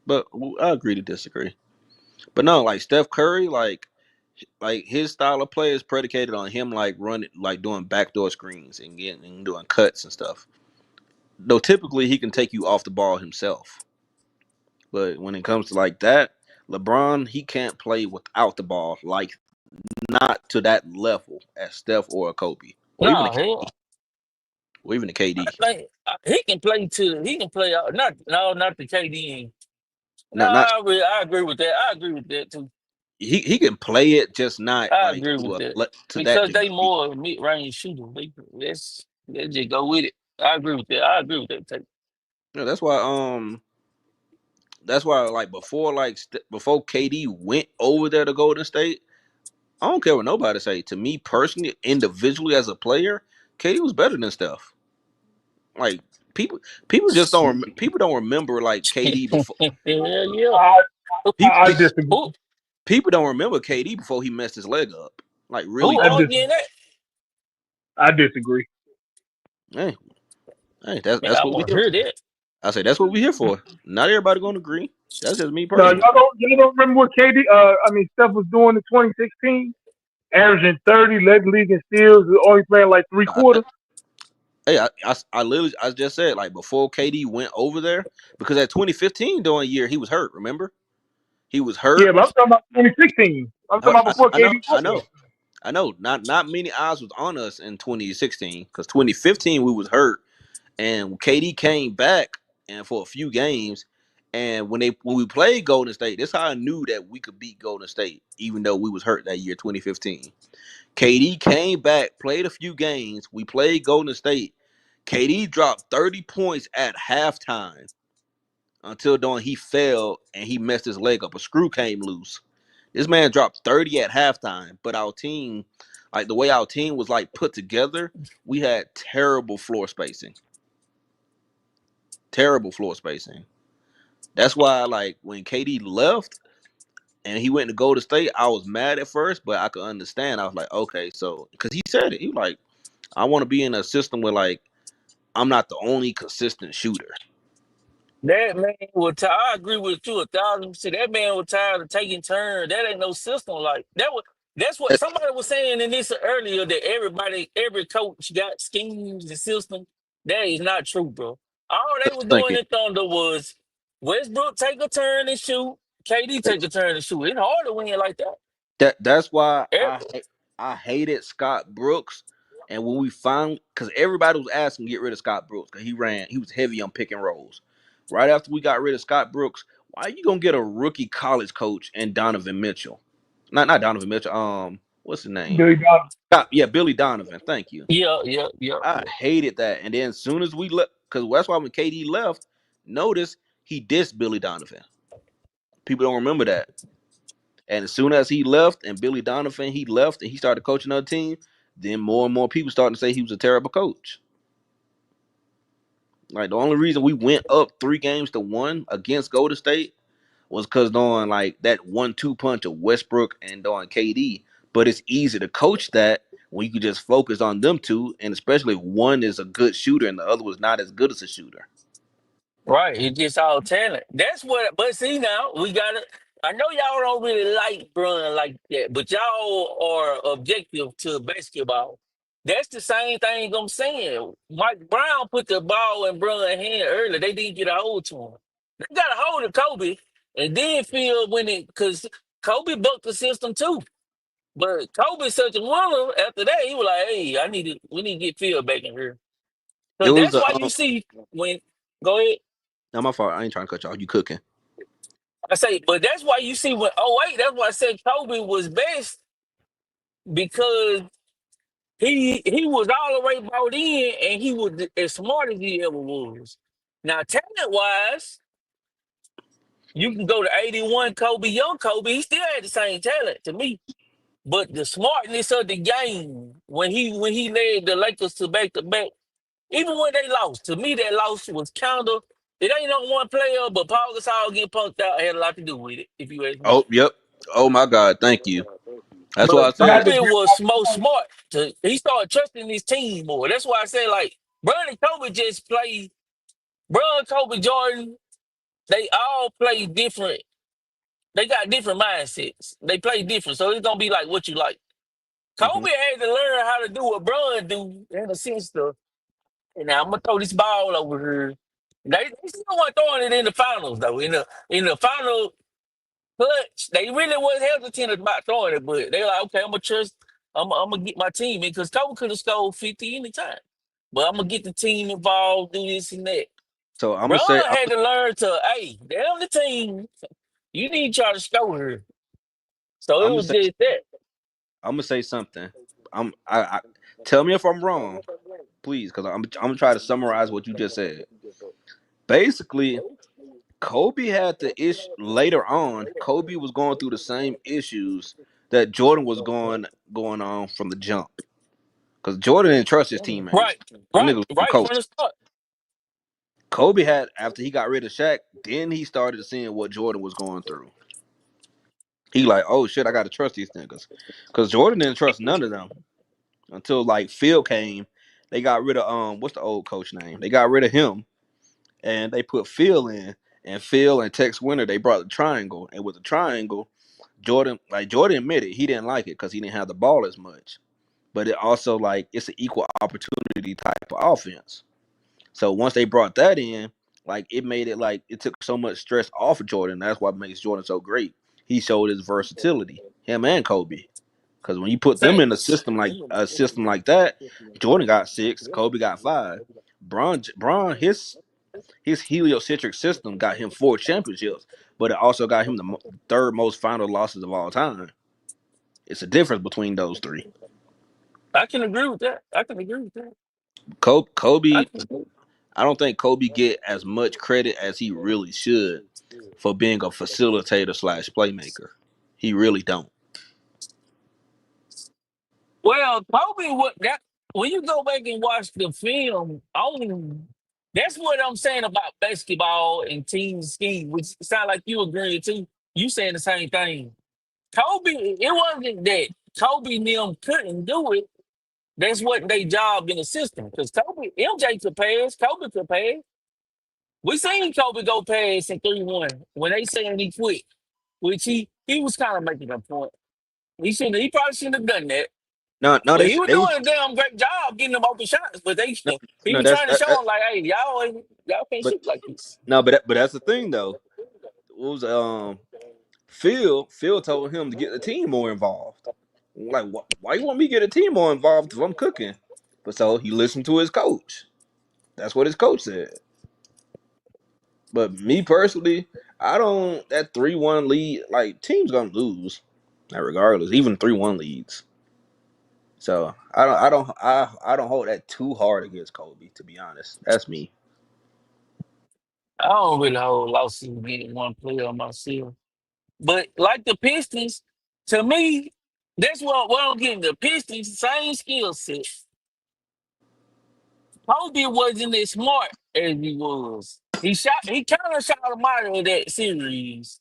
But I agree to disagree. But no, like Steph Curry, like his style of play is predicated on him like running like doing backdoor screens and getting and doing cuts and stuff. Though typically he can take you off the ball himself. But when it comes to like that, LeBron, he can't play without the ball, like not to that level as Steph or a Kobe No, he. or even a I KD. think he can play out. Not the KD. No, Not I agree with that. I agree with that too. he can play it, just not I like agree with that to that because they degree. more mid range shooters. Let's just go with it. I agree with that. I agree with that too. Yeah, that's why like before before KD went over there to Golden State, I don't care what nobody say. To me personally, individually as a player, KD was better than Steph. Like people, people don't remember like KD before. Yeah. I People, I disagree. Who people don't remember KD before he messed his leg up. Like really Who I don't. dis arguing that? I disagree. Hey, hey, that's Man, that's I what we want to here hear for. that. I say that's what we here for. Not everybody gonna agree. That's just me No, personally. y'all don't remember what Steph was doing in 2016, averaging 30, led the league in steals, only playing like three I, quarters. hey, I literally I just said like before KD went over there because at 2015 during year he was hurt. Remember he was Yeah, hurt. but I'm talking about 2016. I'm talking about before I know KD I got there. know I know. Not many eyes was on us in 2016 because 2015 we was hurt and KD came back and for a few games. And when we played Golden State, that's how I knew that we could beat Golden State, even though we was hurt that year, 2015. KD came back, played a few games. We played Golden State. KD dropped 30 points at halftime until dawn he fell and he messed his leg up. A screw came loose. This man dropped 30 at halftime, but our team, like the way our team was like put together, we had terrible floor spacing. Terrible floor spacing. That's why like when KD left and he went to Golden State, I was mad at first, but I could understand. I was like, okay, so because he said it, he was like, I want to be in a system where like I'm not the only consistent shooter. That man was tired. I agree with you 1,000%. That man was tired of taking turns. That ain't no system like that. That's what somebody was saying in this earlier that every coach got schemes and system. That is not true, bro. All they were Thank doing you. in Thunder was Westbrook take a turn and shoot, KD take a turn and shoot. It's hard to win like that. That's why Every, I hated Scott Brooks. And when we found, because everybody was asking to get rid of Scott Brooks because he was heavy on pick and rolls. Right after we got rid of Scott Brooks, why are you gonna get a rookie college coach and Donovan Mitchell? Not Donovan Mitchell. What's his name? Billy Donovan. Yeah, Billy Donovan. Thank you. yeah. I hated that. And then as soon as we left, because that's why when KD left, notice he dissed Billy Donovan. People don't remember that. And as soon as he left and Billy Donovan, he left and he started coaching another team, then more and more people started to say he was a terrible coach. Like the only reason we went up 3 games to 1 against Golden State was because on like that 1-2 punch of Westbrook and on KD. But it's easy to coach that when you can just focus on them two, and especially if one is a good shooter and the other was not as good as a shooter. Right, it's just all talent. That's what. But see now, we gotta. I know y'all don't really like Brun like that, but y'all are objective to basketball. That's the same thing I'm saying. Mike Brown put the ball in Brun's hand early. They didn't get a hold to him. They got a hold of Kobe, and then Phil when it because Kobe bucked the system too. But Kobe's such a winner. After that, he was like, "Hey, we need to get Phil back in here." It Because was that's a why you see when. Go ahead. not my fault. I ain't trying to cut you off. You cooking. I say, but that's why you see when '08. That's why I said Kobe was best because he was all the way brought in and he was as smart as he ever was. Now, talent wise, you can go to '81 Kobe, young Kobe. He still had the same talent to me, but the smartness of the game when he led the Lakers to back, even when they lost, to me that loss was counter. It ain't no one player, but Paul Gasol getting punked out had a lot to do with it. If you ask me. Oh, yep. Oh my God, thank you. That's why I But said Not the Kobe great. was smart. He started trusting his team more. That's why I say like Bron and Kobe just play. Bron, Kobe, Jordan, they all play different. They got different mindsets. They play different, so it's gonna be like what you like. hmm Kobe had to learn how to do what Bron do in a sense to. And now I'm gonna throw this ball over here. They still weren't throwing it in the finals though. In the final clutch. They really was hesitant about throwing it, but they like, okay, I'm gonna trust. I'm gonna get my team in because Kobe could have scored 50 anytime, but I'm gonna get the team involved, do this and that. So I'm gonna Bron say had to learn to, hey, they're on the team. You need to try to score here. So I'm it gonna was say just that. I'm gonna say something. I tell me if I'm wrong, please, because I'm gonna try to summarize what you just said. Basically, Kobe had the issue later on. Kobe was going through the same issues that Jordan was going on from the jump. Because Jordan didn't trust his teammates. Right, Them niggas were right from coach. the start. Kobe had after he got rid of Shaq, then he started seeing what Jordan was going through. He like, oh shit, I gotta trust these niggas, because Jordan didn't trust none of them until like Phil came. They got rid of what's the old coach name? They got rid of him and they put Phil in, and Phil and Tex Winter they brought the triangle, and with the triangle, Jordan admitted he didn't like it because he didn't have the ball as much, but it also like it's an equal opportunity type of offense. So once they brought that in, like it made it like it took so much stress off of Jordan. That's what makes Jordan so great. He showed his versatility, him and Kobe. Because when you put them in a system like that, Jordan got 6, Kobe got 5. Bron, his heliocentric system got him 4 championships, but it also got him the third most final losses of all time. It's a difference between those three. I can agree with that. I can agree with that. I Kobe, can agree. I don't think Kobe get as much credit as he really should for being a facilitator slash playmaker. He really don't. Well, Kobe, what that when you go back and watch the film, only that's what I'm saying about basketball and team scheme, which sound like you agree too. You saying the same thing. Kobe, it wasn't that Kobe and them couldn't do it. That's what they job in the system. Because Kobe, MJ could pass, Kobe could pass. We seen Kobe go past in 3-1 when they saying he quit, which he was kind of making a point. He probably shouldn't have done that. No, no, But they he was they was doing a damn great job getting them open shots. But no, he no was that's trying to show them like, hey, y'all can't but shoot like this. no, but that's the thing though. What was Phil told him to get the team more involved. Like, why you want me to get a team more involved if I'm cooking? But so he listened to his coach. That's what his coach said. But me personally, I don't that 3-1 lead, like team's gonna lose. Regardless, even 3-1 leads. So I don't hold that too hard against Kobe, to be honest. That's me. I don't really hold losses getting one player on myself. But like the Pistons, to me, that's what I'm getting. The Pistons, same skill set. Kobe wasn't as smart as he was. He kind of shot him out of that series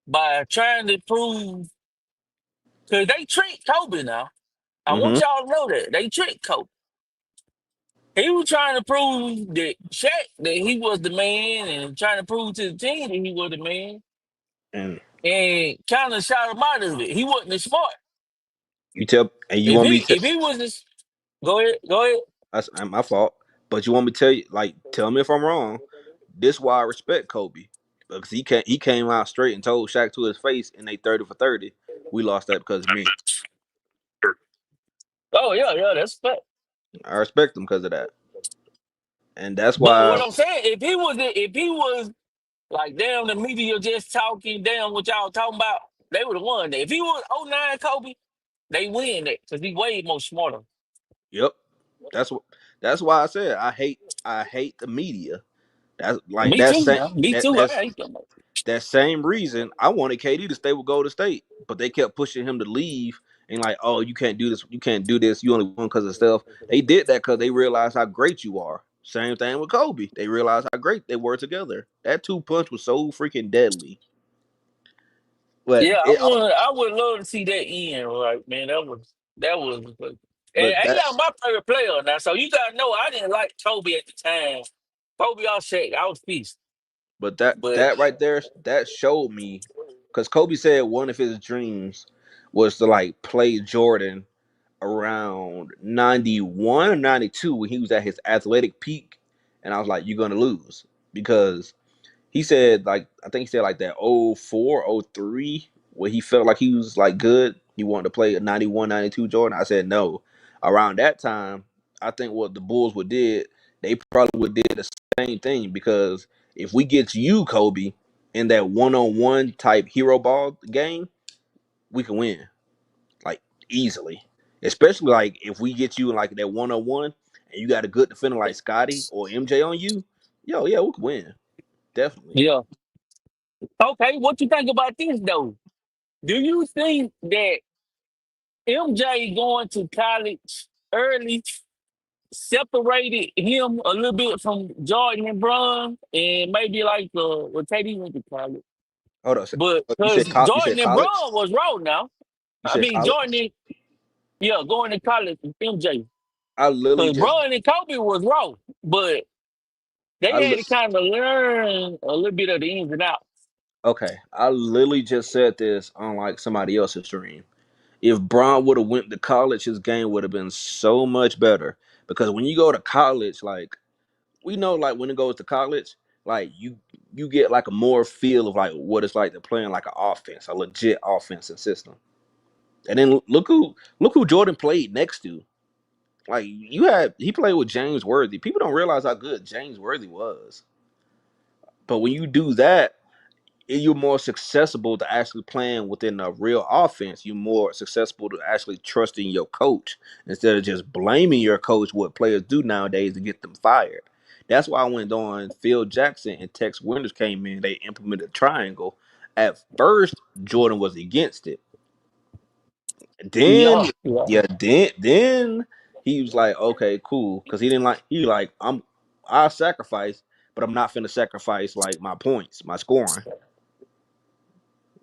by trying to prove because they tricked Kobe now. I Mm-hmm. want y'all to know that. They tricked Kobe. He was trying to prove that Shaq that he was the man and trying to prove to the team that he was the man And and kind of shot him out of it. He wasn't as smart. you want me to If he was this go ahead. that's my fault. But you want me to tell you, like, tell me if I'm wrong. This why I respect Kobe. Because he came out straight and told Shaq to his face in they 30 for 30. We lost that because of me. Oh yeah, that's fact. I respect him because of that. And that's But what why I'm saying, if he was like damn the media just talking damn what y'all talking about, they would have won that. If he was '09 Kobe, they win that because he way more smarter. yep. That's what that's why I said I hate the media. That's like Me that's too sa- now. Me that too. I that's hate them. that same reason I wanted KD to stay with Golden State, but they kept pushing him to leave and like, oh, you can't do this, you can't do this, you only won because of stuff. They did that because they realized how great you are. Same thing with Kobe. They realized how great they were together. That 2 punch was so freaking deadly. But Yeah, it, I would love to see that end, right, man. That was but and that, yeah, my favorite player now. So you gotta know I didn't like Kobe at the time. Kobe all shake. I was pissed. but that But that right there, that showed me, because Kobe said one of his dreams was to like play Jordan around 91 or 92 when he was at his athletic peak, and I was like, you're gonna lose, because he said, like, I think he said like that 04, 03, where he felt like he was like good, he wanted to play a 91, 92 Jordan. I said no. Around that time, I think what the Bulls would did, they probably would did the same thing, because if we get you, Kobe, in that one-on-one type hero ball game, we can win, like, easily. Especially like if we get you in like that one-on-one and you got a good defender like Scotty or MJ on you, yo, yeah, we can win. Definitely. yeah. Okay, what you think about this though? Do you think that MJ going to college early separated him a little bit from Jordan and Bron and maybe like what KD went to college? Hold on. But You because said you Jordan said and college. Braun was wrong now. You I said mean, college. Jordan, yeah, going to college with MJ. I literally Because just Braun and Kobe was wrong, but I they had li- to kind of learn a little bit of the ins and outs. okay. I literally just said this on like somebody else's stream. If Braun would have went to college, his game would have been so much better. Because when you go to college, like we know, like when it goes to college, like you get like a more feel of like what it's like to playing like an offense, a legit offensive system. And then look who Jordan played next to. Like he played with James Worthy. People don't realize how good James Worthy was. But when you do that, you're more successful to actually playing within a real offense. You're more successful to actually trusting your coach instead of just blaming your coach. What players do nowadays to get them fired. That's why when on Phil Jackson and Tex Winters came in, they implemented a triangle. At first, Jordan was against it. Then, Yeah, yeah. yeah, then he was like, okay, cool, because he didn't like I'll sacrifice, but I'm not finna sacrifice like my points, my scoring.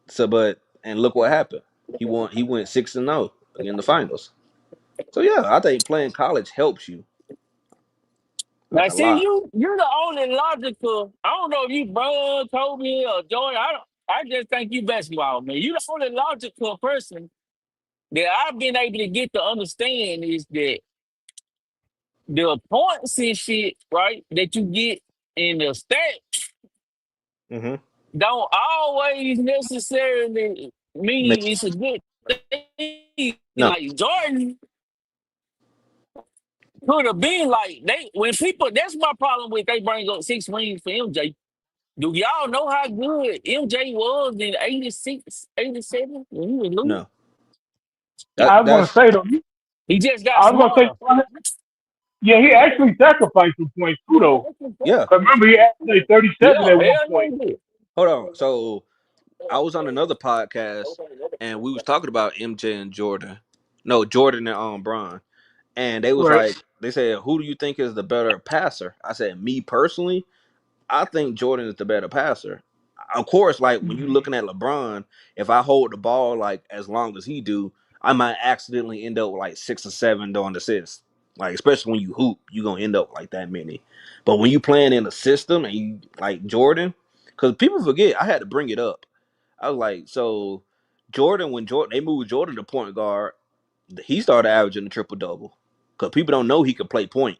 So, but and look what happened. He went 6-0 in the finals. So yeah, I think playing college helps you Now, like a see, lot. you're the only logical. I don't know if you Bud, Kobe, or Jordan. I don't. I just think you basketball man. You're the only logical person that I've been able to get to understand is that the points and shit, right, that you get in the stats Mm-hmm. don't always necessarily mean it's a good thing. No, Like Jordan could have been like they when people. That's my problem with they bring up 6 rings for MJ. Do y'all know how good MJ was in 86, 87 when he was losing? no. I was gonna That's say though, He just got I was gonna smarter. say, yeah, he actually sacrificed some points too though. yeah. 'Cause remember he averaged Yeah, 37 hell at one yeah, point. he did. Hold on. So I was on another podcast and we was talking about MJ and Jordan. No, Jordan and Bron. And they was Right. like, they said, who do you think is the better passer? I said, me personally, I think Jordan is the better passer. Of course, like when you looking at LeBron, if I hold the ball like as long as he do, I might accidentally end up with like 6 or 7 doing assists. Like especially when you hoop, you gonna end up like that many. But when you playing in a system and you like Jordan, because people forget, I had to bring it up. I was like, so Jordan, when Jordan they moved Jordan to point guard, he started averaging a triple double because people don't know he could play point.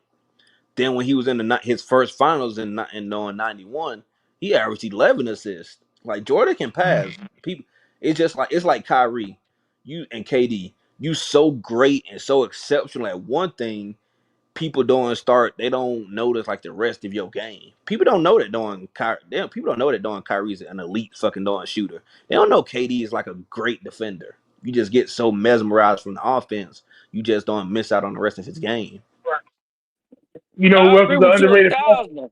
Then when he was in his first finals in 91, he averaged 11 assists. Like Jordan can pass. People, it's like Kyrie, you and KD. You so great and so exceptional at one thing. People they don't notice like the rest of your game. People don't know that people don't know that Kyrie's an elite fucking shooter. They don't know KD is like a great defender. You just get so mesmerized from the offense, you just don't miss out on the rest of his game. You know who I else agree is an with you a underrated passer? thousand,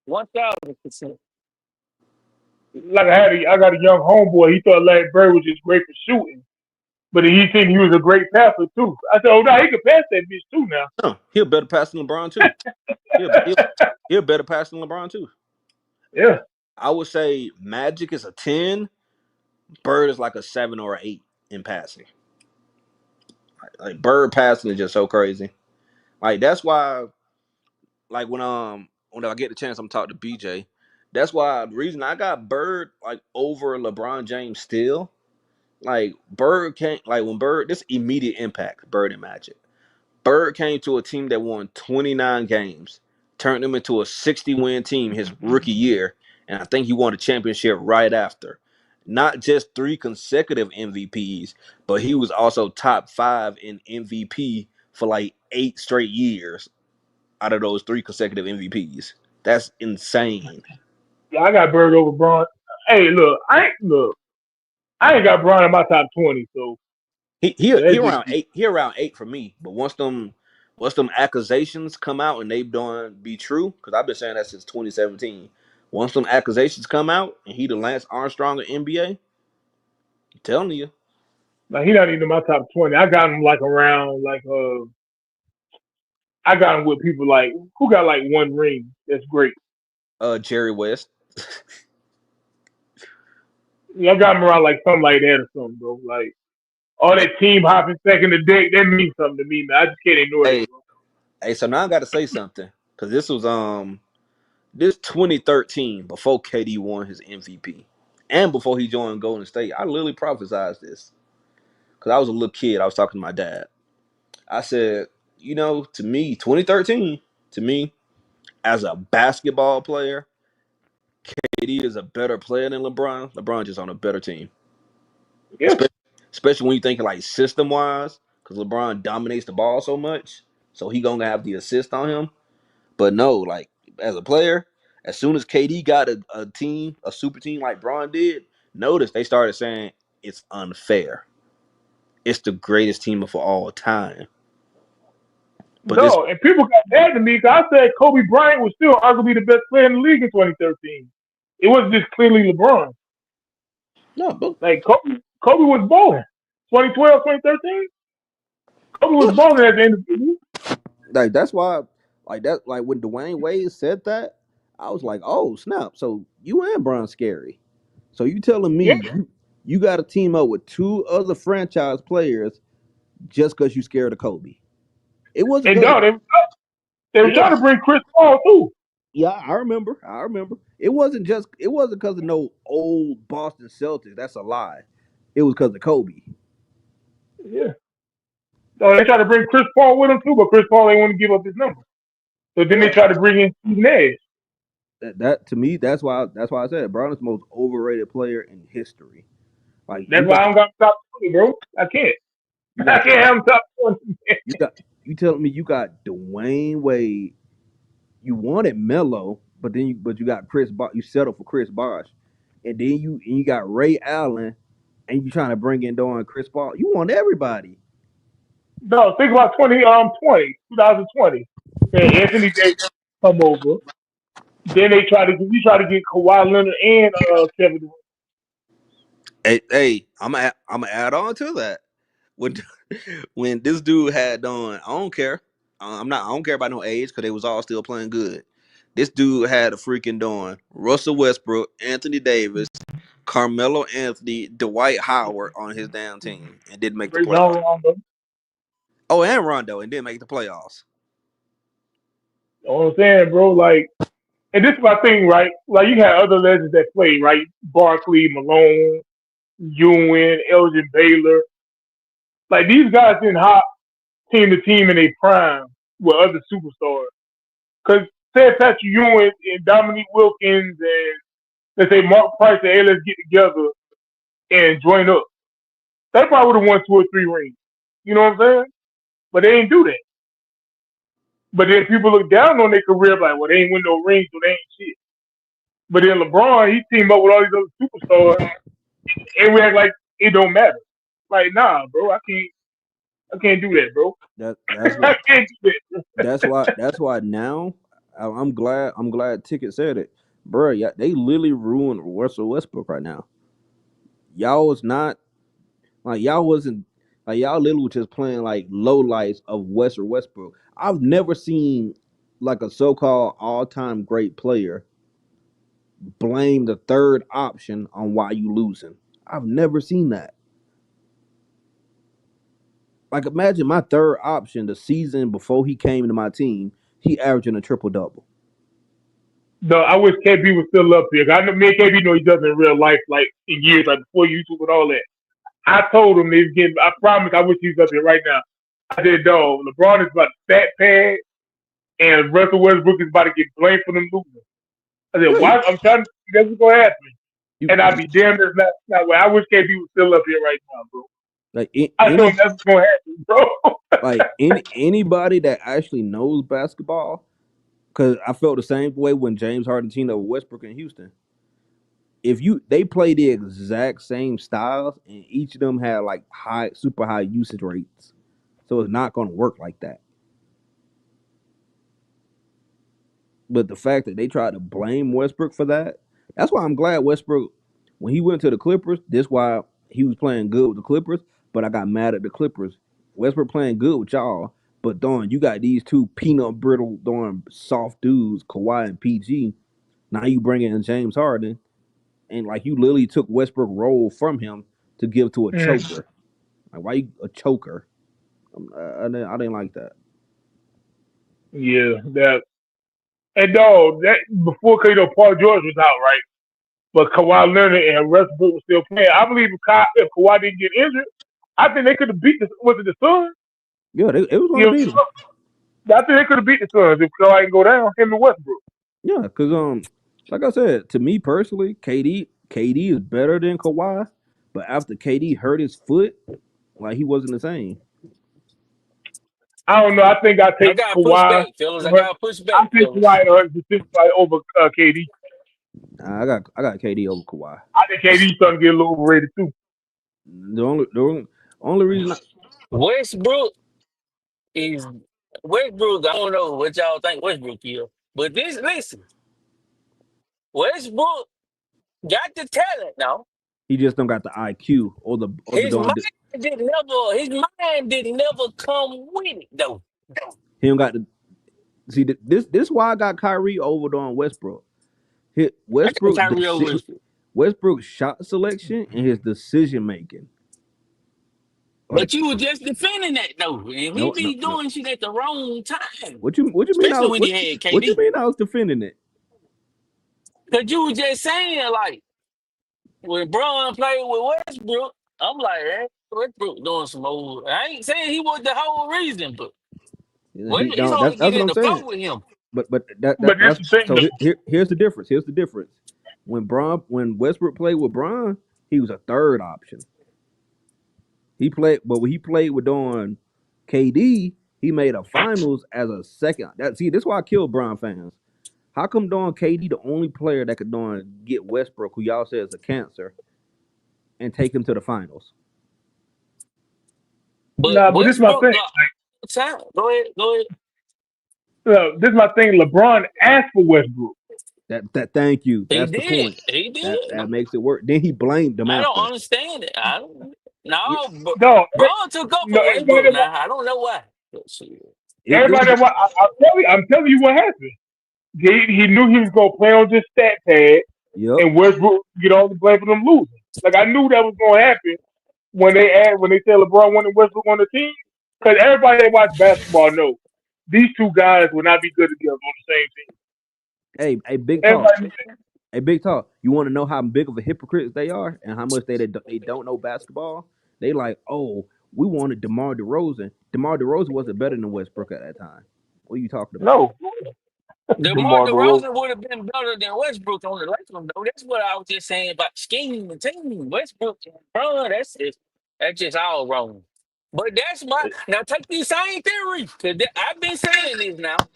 1,000%. Like I got a young homeboy. He thought Larry Bird was just great for shooting, but he think he was a great passer too. I said, oh no, he could pass that bitch too now. No, he'll better pass than LeBron too. He'll better pass than LeBron too. Yeah. I would say Magic is a 10, Bird is like a 7 or 8 in passing. Like Bird passing is just so crazy. Like that's why, like when I get the chance, I'm talking to BJ. That's why the reason I got Bird like over LeBron James still. Like Bird can't like when Bird this immediate impact Bird and Magic. Bird came to a team that won 29 games, turned them into a 60-win team his rookie year, and I think he won a championship right after. Not just 3 consecutive MVPs, but he was also top 5 in MVP for like 8 straight years out of those 3 consecutive MVPs. That's insane. Yeah, I got Bird over Braun. Hey, I ain't got Braun in my top 20, so He he that's he just around 8. He around 8 for me. But once them accusations come out and they done be true, because I've been saying that since 2017. Once them accusations come out and he the Lance Armstrong of NBA, I'm telling you, like he not even in my top 20. I got him like around I got him with people like who got like one ring. That's great. Jerry West. Y'all got him around like something like that or something, bro. Like all Hey, that team hopping second to deck, that means something to me, man. I just can't ignore that, hey, bro. hey, so now I got to say something because this was this 2013 before KD won his MVP and before he joined Golden State. I literally prophesized this because I was a little kid. I was talking to my dad. I said, to me, 2013, to me, as a basketball player, KD is a better player than LeBron. LeBron just on a better team, Yeah. especially, especially when you think like system wise, because LeBron dominates the ball so much, so he gonna have the assist on him. But no, like as a player, as soon as KD got a team, a super team like Braun did, notice they started saying it's unfair. It's the greatest team of all time. But this No, and people got mad at me because I said Kobe Bryant was still arguably the best player in the league in 2013. It wasn't just clearly LeBron. no, but Like Kobe was balling. 2012, 2013, Kobe was yeah, balling at the end of the season. like that's why, like when Dwayne Wade said that, I was like, oh snap! So you and Braun scary. So you telling me Yeah, you got to team up with two other franchise players just because you scared of Kobe? It wasn't and because dog, they were it trying wasn't. to bring Chris Paul too. Yeah, I remember. I remember. It wasn't because of no old Boston Celtics. That's a lie. It was because of Kobe. Yeah. So they tried to bring Chris Paul with him too, but Chris Paul ain't want to give up his number. So then they Yeah. tried to bring in Steve Nash. That to me, that's why I said Brown is the most overrated player in history. Like That's why I don't got him top 20, bro. I can't. you I got can't have him top 20. you got you telling me you got Dwayne Wade. You wanted Melo, but you got you settled for Chris Bosh, and then you got Ray Allen, and you trying to bring in Doran Chris Paul. You want everybody. No, think about 2020. Anthony Davis come over. Then we try to get Kawhi Leonard and Kevin Durant. Hey, I'm gonna add on to that. When when this dude had on, I don't care. I don't care about no age because they was all still playing good. This dude had a freaking doing Russell Westbrook, Anthony Davis, Carmelo Anthony, Dwight Howard on his damn team and didn't make the Rajon playoffs. Rondo. Oh, and Rondo and didn't make the playoffs. You know what I'm saying, bro? Like, and this is my thing, right? Like, you had other legends that played, right? Barkley, Malone, Ewan, Elgin Baylor. Like, these guys didn't hop team to team in their prime with other superstars. Because say Patrick Ewing and Dominique Wilkins and let's say Mark Price and hey, let's get together and join up. They probably would have won 2 or 3 rings. You know what I'm saying? But they didn't do that. But then people look down on their career like, well, they ain't win no rings, so they ain't shit. But then LeBron, he teamed up with all these other superstars, and we act like it don't matter. Like, nah, bro, I can't do that, bro. That's I what can't do that. that's why now I'm glad Ticket said it, bro. Yeah, they literally ruined Russell Westbrook right now. Y'all was not like y'all wasn't like y'all literally was just playing like low lights of Westbrook. I've never seen like a so-called all-time great player blame the third option on why you losing. I've never seen that. Like imagine my third option the season before he came to my team, he averaging a triple double. No, I wish KB was still up here. I know me and KB know each other in real life, like in years, like before YouTube and all that. I told him he's getting. I promise. I wish he was up here right now. I said, dog, LeBron is about to fat pad, and Russell Westbrook is about to get blamed for them losing. I said, Yeah, you, why? I'm trying to. That's what's gonna happen. you And I'd be damned if not way. I wish KB was still up here right now, bro. like I told him that's what's gonna happen, bro. anybody that actually knows basketball, because I felt the same way when James Harden teamed up with Westbrook in Houston. If they play the exact same styles, and each of them had like super high usage rates, so it's not going to work like that. But the fact that they tried to blame Westbrook for that, that's why I'm glad Westbrook, when he went to the Clippers, this why he was playing good with the Clippers, but I got mad at the Clippers. Westbrook playing good with y'all, but Dawn, you got these two peanut brittle, Dawn, soft dudes, Kawhi and PG. Now you bring in James Harden, and like you literally took Westbrook role from him to give to a choker. Like why you a choker? I didn't like that. Yeah, that and dog that before Paul George was out, right? But Kawhi Leonard and Westbrook was still playing. I believe if Kawhi didn't get injured, I think they could have beat the Suns. Yeah, it was going You to know, beat him. I think they could have beat the Suns if Kawhi didn't go down. Him and Westbrook. Yeah, because like I said, to me personally, KD is better than Kawhi, but after KD hurt his foot, like he wasn't the same. I don't know. I think I I take got to push Kawhi. back, fellas. I got to push I back, take fellas. Kawhi 100% over KD. I got KD over Kawhi. I think KD's starting to get a little overrated too. The only reason Westbrook is Westbrook. I don't know what y'all think Westbrook is, but listen, Westbrook got the talent now. he just don't got the IQ or the His mind doing. did never come with it though. He don't got the see this why I got Kyrie over doing Westbrook. I got Kyrie over Westbrook. Westbrook's shot selection and his decision making. Like But you were just defending that though, and he no no be no. doing shit at the wrong time, What you mean especially when he had what you KD. mean I was defending it? Cause you were just saying like when Braun played with Westbrook, I'm like, Westbrook doing some old. I ain't saying he was the whole reason, but You know, it's hard to that's get what in I'm the flow saying. with him. But But this that's the thing so though. here's the difference. Here's the difference. When Westbrook played with Bron, he was a third option. But when he played with Don KD, he made a finals as a second. This is why I kill Bron fans. How come Don KD the only player that could get Westbrook, who y'all say is a cancer, and take him to the finals? But Nah, but this is my Westbrook thing. got talent. Go ahead, go ahead. This is my thing. LeBron asked for Westbrook. That thank you. He That's the did. point. He did. That makes it work. Then he blamed them I don't after. understand it. I don't. It, No, No, Braun took up no, for everybody Westbrook. that Now I don't know why. But shit. it was I'm telling you what happened. He knew he was gonna play on this stat pad, yep. and Westbrook get all the blame for them losing. Like I knew that was gonna happen when they said LeBron wanted Westbrook on the team, because everybody that watch basketball know these two guys would not be good together on the same team. Hey, big talk. Everybody, Hey, big talk. You want to know how big of a hypocrites they are and how much they don't know basketball? They like, oh, we wanted DeMar DeRozan. DeMar DeRozan wasn't better than Westbrook at that time. What are you talking about? no, DeMar DeMar DeRozan. DeRozan would have been better than Westbrook on the Lakers, though. That's what I was just saying about scheming the team. Westbrook and LeBron, that's just all wrong. But that's my now take this same theory because I've been saying this now.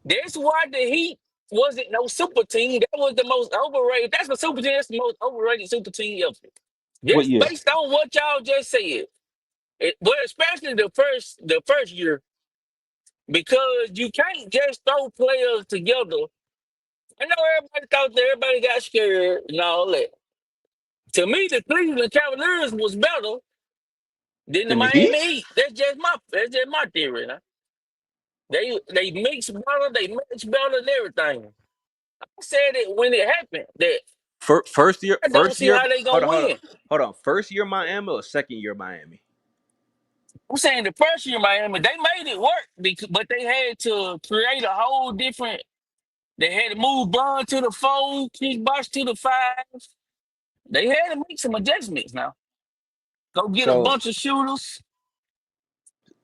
That's why the Heat wasn't no super team. That was the most overrated. That's the super team. That's the most overrated super team ever. What Just year? based on what y'all just said, but especially the first year, because you can't just throw players together. I know everybody thought that everybody got scared and all that. To me, the Cleveland Cavaliers was better than the Than the Heat? Miami Heat. That's just my theory. Now. They mix better, they match better than everything. I said it when it happened that First year, I don't see how they Hold gonna on, hold on, win. hold on. First year Miami or second year Miami? I'm saying the first year Miami, they made it work, but they had to create a whole different. They had to move Bron to the 4, Chris Bosh to the 5. They had to make some adjustments now. Go get a So, bunch of shooters.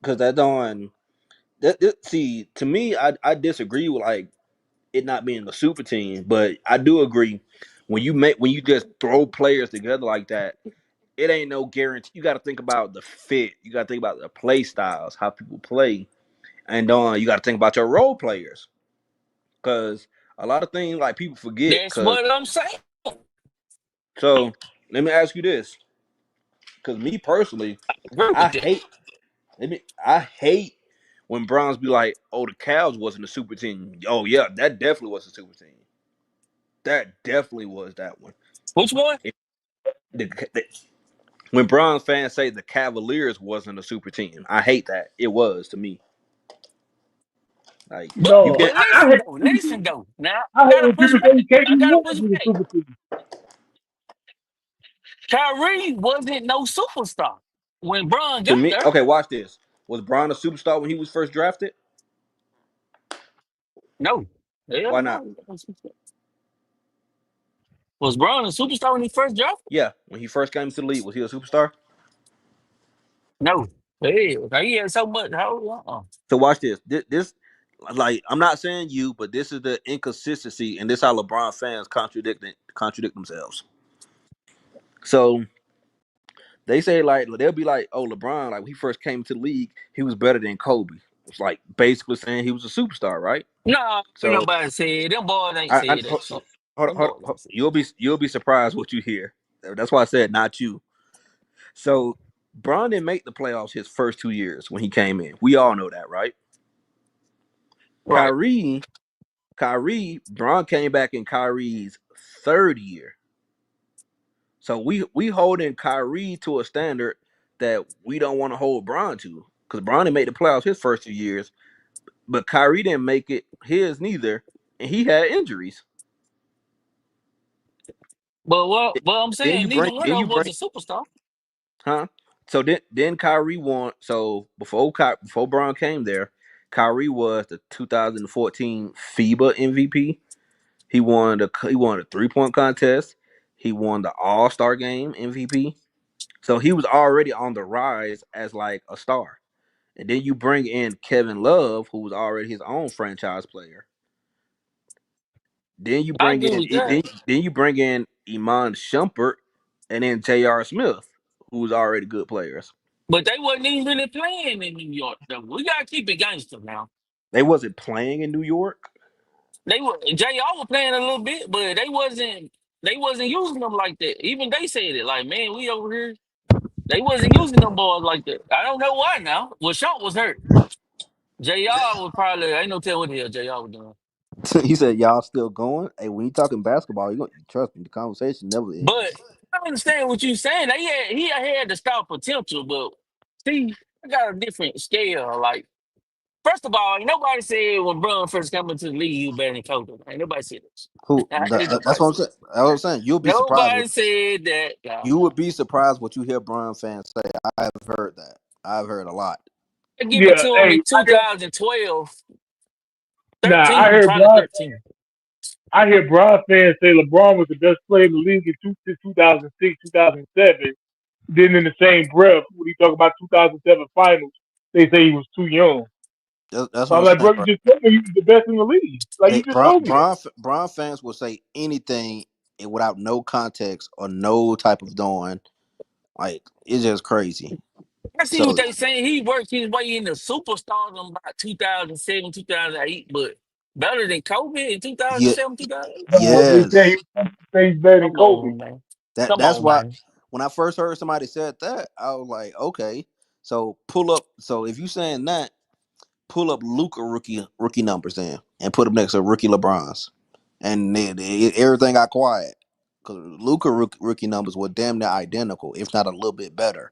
because see, to me, I disagree with like it not being a super team, but I do agree when you just throw players together like that, it ain't no guarantee. You got to think about the fit. You got to think about the play styles, how people play, and you got to think about your role players because a lot of things like people forget. That's Because what I'm saying. so let me ask you this, because me personally, Agree I with that. hate I hate when Browns be like, "Oh, the Cavs wasn't a super team." Oh yeah, that definitely was a super team. That definitely was that one. Which one? It- the, when Browns fans say the Cavaliers wasn't a super team, I hate that. It was to me. Like you No, can't. But I hate listen though. Now I I hate gotta when push people back. say I KD gotta won push with the back. super team. Kyrie wasn't no superstar when Bron To got me, there. okay, watch this. Was Bron a superstar when he was first drafted? No, hell Why not? no. Was Bron a superstar when he first drafted? Yeah, when he first came to the league, was he a superstar? No. Hell, he had so much. How? So watch this. This, like, I'm not saying you, but this is the inconsistency, and this how LeBron fans contradict themselves. So they say like they'll be like, oh, LeBron, like when he first came to the league, he was better than Kobe. It's like basically saying he was a superstar, right? No, ain't So nobody said them boys ain't I said that hold, shit. Them hold, boys hold, ain't said. you'll be surprised what you hear. That's why I said not you. So Bron didn't make the playoffs his first 2 years when he came in. We all know that, right? Right. Kyrie, Bron came back in Kyrie's third year. So we holding Kyrie to a standard that we don't want to hold Bron to. Because Bron didn't make the playoffs his first 2 years, but Kyrie didn't make it his neither, and he had injuries. But what I'm Then saying, you neither bring one then of you them was bring a superstar. huh? So then Kyrie won. So before Bron came there, Kyrie was the 2014 FIBA MVP. He won the 3-point contest. He won the All Star Game MVP. So he was already on the rise as like a star. And then you bring in Kevin Love, who was already his own franchise player. Then you I bring agree in with that. then you bring in Iman Shumpert and then J.R. Smith, who's already good players. But they wasn't even really playing in New York though. We gotta keep it gangster now. They wasn't playing in New York. They were JR was playing a little bit, but they wasn't using them like that. Even they said it, like, man, we over here. They wasn't using them boys like that. I don't know why now. Well, Shot was hurt. JR was probably ain't no tell what the hell JR was doing. He said, "Y'all still going? Hey, when you talking basketball, you gonna trust me. The conversation never But ends." I understand what you saying. He had the star potential, but see, I got a different scale. Like, first of all, ain't nobody said when Bron first came into the league, you better than Kobe. Ain't nobody said Who? that. Ain't That's nobody what I'm said saying. that. That's what I'm saying. You'll be surprised. Nobody said that. Nah. You would be surprised what you hear Brian fans say. I have heard that. I've heard a lot. I give it Yeah, to him in hey, 2012, nah, 13, probably 13. I hear Bron fans say LeBron was the best player in the league in 2006, 2007. Then in the same breath, when he talk about 2007 finals, they say he was too young. That's So what I'm I'm like, saying, bro, you bro. just told me he was the best in the league. Like you They just told me that. Brian fans will say anything without no context or no type of doing. Like it's just crazy. I see what So they saying. He worked his way into superstardom by 2007, 2008, but better than Kobe in yeah, 2007, 2008? No, they say yes. he's better than Come Kobe. on, man. Come That's on, why man. when I first heard somebody said that, I was like, okay. So pull up. So if you saying that, pull up Luca rookie numbers in and put them next to rookie LeBron's, and everything got quiet because Luca rookie numbers were damn near identical, if not a little bit better.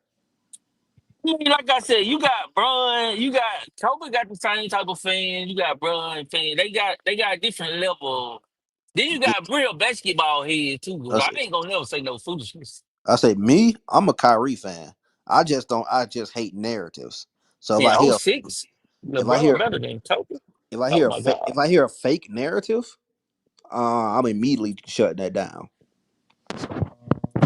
I mean, like I said, you got Bron, you got Kobe got the same type of fan, you got Bron fan. They got a different level. Then you Yeah, got real basketball head too. I I say, ain't gonna never say no foolishness. I say me, I'm a Kyrie fan. I just don't. I just hate narratives. So In '06, if I LeBron hear better than Kobe. if I Oh hear my God. if I hear a fake narrative, I'm immediately shutting that down.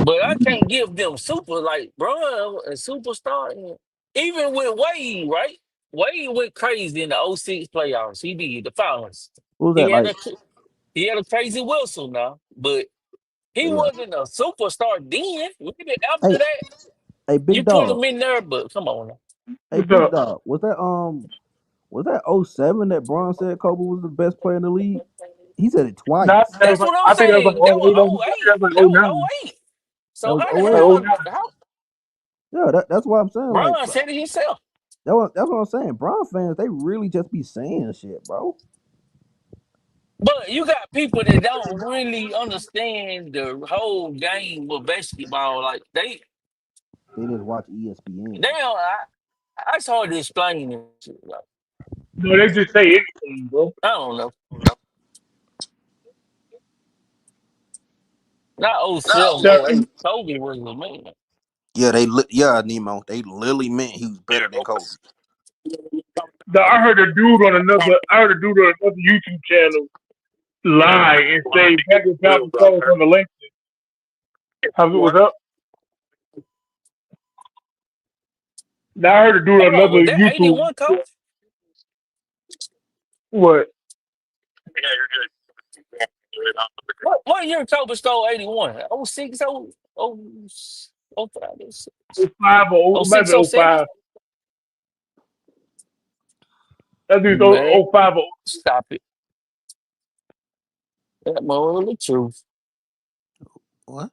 But I can't give them super like bro, a superstar. Even with Wade, right? Wade went crazy in the '06 playoffs. He did the finals. Who's He that had like? a he had a crazy whistle now, but he Yeah. wasn't a superstar then. Maybe after Hey, that, hey, you big put dog. him in there. But come on, now. Hey, What's big up? dog. Was that '07 that Braun said Kobe was the best player in the league? He said it Nah, twice. That's what I'm I think that was saying. like That oh 08, was I think '08. that was like That oh was 09. '08. That So was how the Like '08. oh hell? 09. How Yeah, that's what I'm saying. Like Bron said it himself. that's what I'm saying. Braun fans, they really just be saying shit, bro. But you got people that don't really understand the whole game of basketball. Like They just watch ESPN. they don't. It's hard to explain this shit. Like, No, they just say anything, bro. I don't know. Not '07, So, '08. Kobe was the man. Yeah, yeah, Nemo. They literally meant he was better than Kobe. I heard a dude on another YouTube channel lie and say back when Falcon was on the link, how it was up. Now I heard a dude on Hold on, another was that YouTube. 81 Kobe? What? What year Kobe stole 81? '06, '05, Oh 05 or it might '06, be '07? '05. That dude's Man, oh 05 or stop it. That more the truth. What?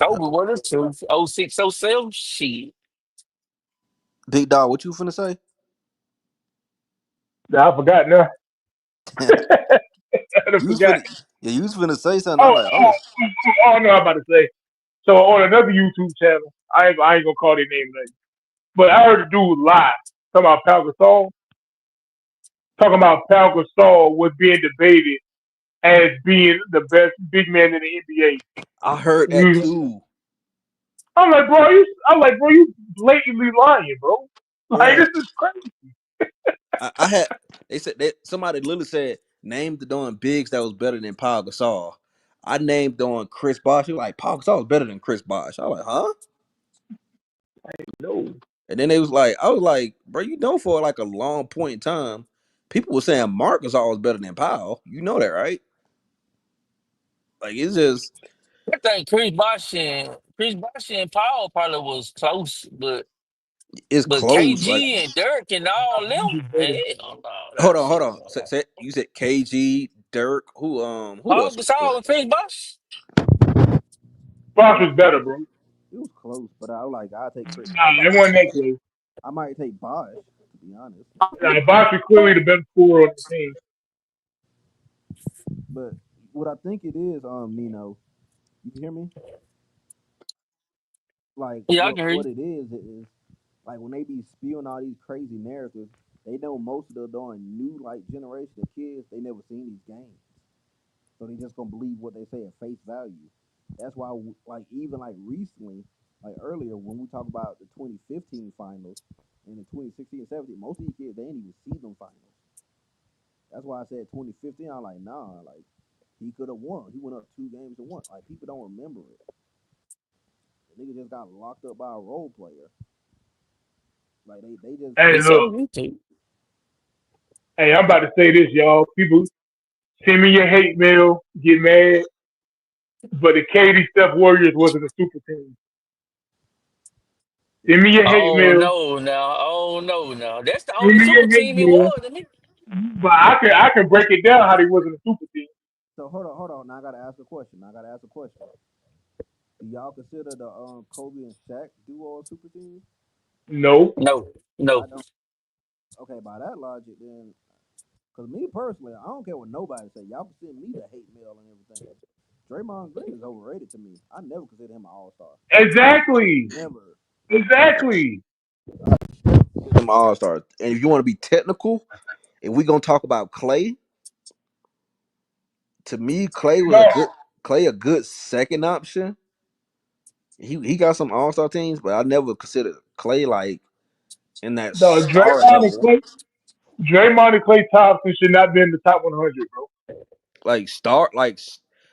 Kobe was the truth. '06, '07, shit. Big dog, what you finna say? I forgot now. I You was forgot. finna, yeah, you was finna say something. I'm Oh, like, oh, oh, oh, no, I'm about to say. So on another YouTube channel, I ain't gonna call their name nothing. But I heard a dude lie talking about Pau Gasol. Talking about Pau Gasol was being debated as being the best big man in the NBA. I heard that too. I'm like, bro, you blatantly lying, bro. Like Yeah, this is crazy. I had. They said that somebody literally said name the Don Biggs that was better than Paul Gasol. I named on Chris Bosh. He was like Paul Gasol was better than Chris Bosh. I was like, huh? No. And then they was like, I was like, bro, you know, for like a long point in time, people were saying Mark Gasol was better than Powell. You know that, right? Like it's just I think Chris Bosh and Paul probably was close, it's but close. Like, KG and Dirk and all them, hell no, hold that on, hold shit. on. You said KG, Dirk, who Paul else was Gasol there? and Chris Bosh? Bosh was better, bro. It was close, but I was like, I take Chris. Nah, it wasn't that close. I might take Bosh to be honest. Nah, Bosh was clearly the best scorer on the team. But what I think it is, Nino, you can hear me? Like Yeah, I what can hear you. what it is like when they be spewing all these crazy narratives, they know most of the darn new like generation of kids, they never seen these games. So they just gonna believe what they say at face value. That's why like even like recently, like earlier when we talk about the 2015 finals and the 2016 and 17, most of these kids they didn't even see them finals. That's why I said 2015, I'm like, nah, like he could have won. He went up 2 games to one. Like people don't remember it. The nigga just got locked up by a role player. Like they just Hey, It's look. on YouTube. Hey, I'm about to say this, y'all. People send me your hate mail, get mad, but the KD Steph Warriors wasn't a super team. Send me your hate Oh mail. no, now, oh no, now. That's the Send only me super your hate team he mail. was to me. But I can break it down how they wasn't a super team. so hold on. Now I gotta ask a question. Do y'all consider the Kobe and Shaq duo a super team? No. No, I no. don't. Okay, by that logic, then, because me personally, I don't care what nobody say. Y'all can send me the hate mail and everything. Draymond Green is overrated to me. I never consider him an all star. Exactly. Never. Exactly. Him all stars. And if you want to be technical, if we gonna talk about Clay, to me, No. Clay a good second option. He got some all star teams, but I never considered Clay like in that No. star level. Draymond and Klay Thompson should not be in the top 100, bro. Like star, like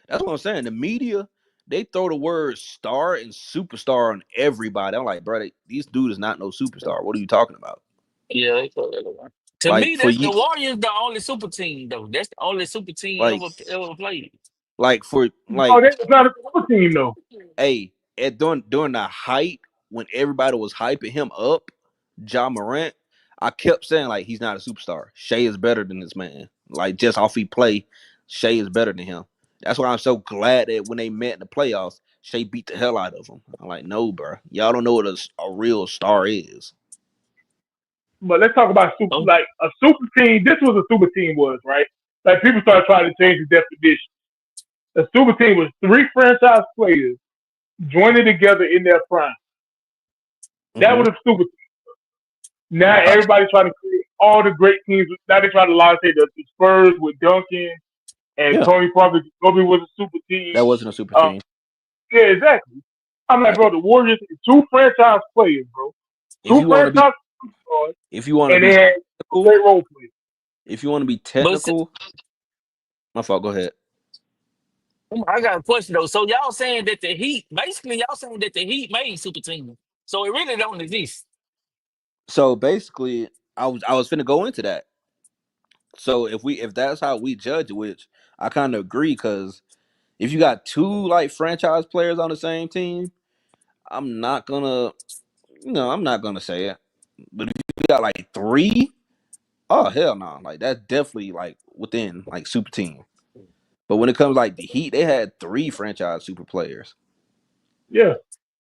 that's what I'm saying. The media they throw the word star and superstar on everybody. I'm like, bro, these dude is not no superstar. What are you talking about? Yeah, they put that away. To Like me, for that's the you, Warriors the only super team though. That's the only super team like ever played. for Oh, like, that's not a super team though. hey, at during the height when everybody was hyping him up, Ja Morant, I kept saying like he's not a superstar. Shea is better than this man. Like just off he play, Shea is better than him. That's why I'm so glad that when they met in the playoffs, Shea beat the hell out of him. I'm like, no, bro, y'all don't know what a real star is. But let's talk about Oh, like a super team. This was a super team was right. Like people started trying to change the definition. A super team was three franchise players joining together in their prime. That Hmm. was a super team. Now Uh, everybody's trying to create all the great teams. Now they try to lie say the Spurs with Duncan and yeah, Tony Parker. Kobe was a super team. that wasn't a super Um, team. yeah, exactly. I'm like, Like bro, the Warriors had two franchise players, bro. if Two you want to be franchise stars, if you want to and be they had technical, great role players. if you want to be But s- technical, my fault. Go ahead. I got a question though. So y'all saying that the Heat, basically, y'all saying that the Heat made super team, so it really don't exist. So basically, I was finna go into that. So if that's how we judge it, which I kind of agree, because if you got two like franchise players on the same team, I'm not gonna, I'm not gonna say it. But if you got like three, oh hell no, like that's definitely like within like super team. But when it comes like the Heat, they had three franchise super players. Yeah,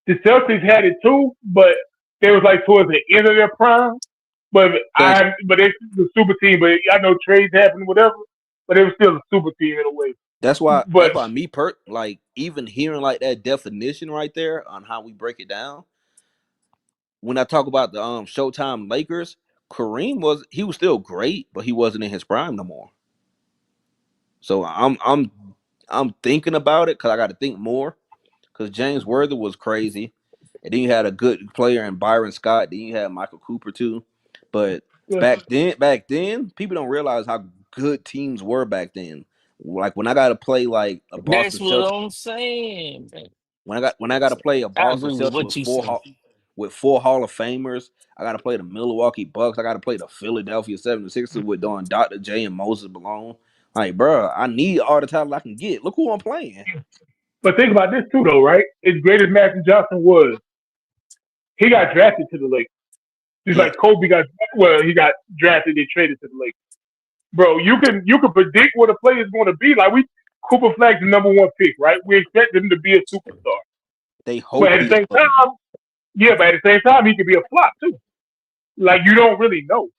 the Celtics had it too, but they was like towards the end of their prime. Same. But they the super team. But I know trades happened, whatever. But it was still a super team in a way. That's why. But That's why me like even hearing like that definition right there on how we break it down. When I talk about the Showtime Lakers, Kareem was still great, but he wasn't in his prime no more. So I'm thinking about it because I got to think more. Because James Worthy was crazy, and then you had a good player in Byron Scott. Then you had Michael Cooper too. But yeah, back then, people don't realize how good teams were back then. Like when I got to play like a Boston That's what Celtics, I'm saying, man. when I got to play a I Boston agree with Celtics what you saying. with four Hall of Famers. I got to play the Milwaukee Bucks. I got to play the Philadelphia 76ers with Don Dr. J and Moses Malone. Like, bro, I need all the talent I can get. Look who I'm playing. but think about this too, though, right? As great as Magic Johnson was, he got drafted to the Lakers. Just Yeah, like Kobe he got drafted and traded to the Lakers. Bro, you can predict what a player is going to be. Like Cooper Flag's the number one pick, right? We expect him to be a superstar, they but hope at he the same is. time, yeah, but at the same time, he could be a flop too. Like you don't really know.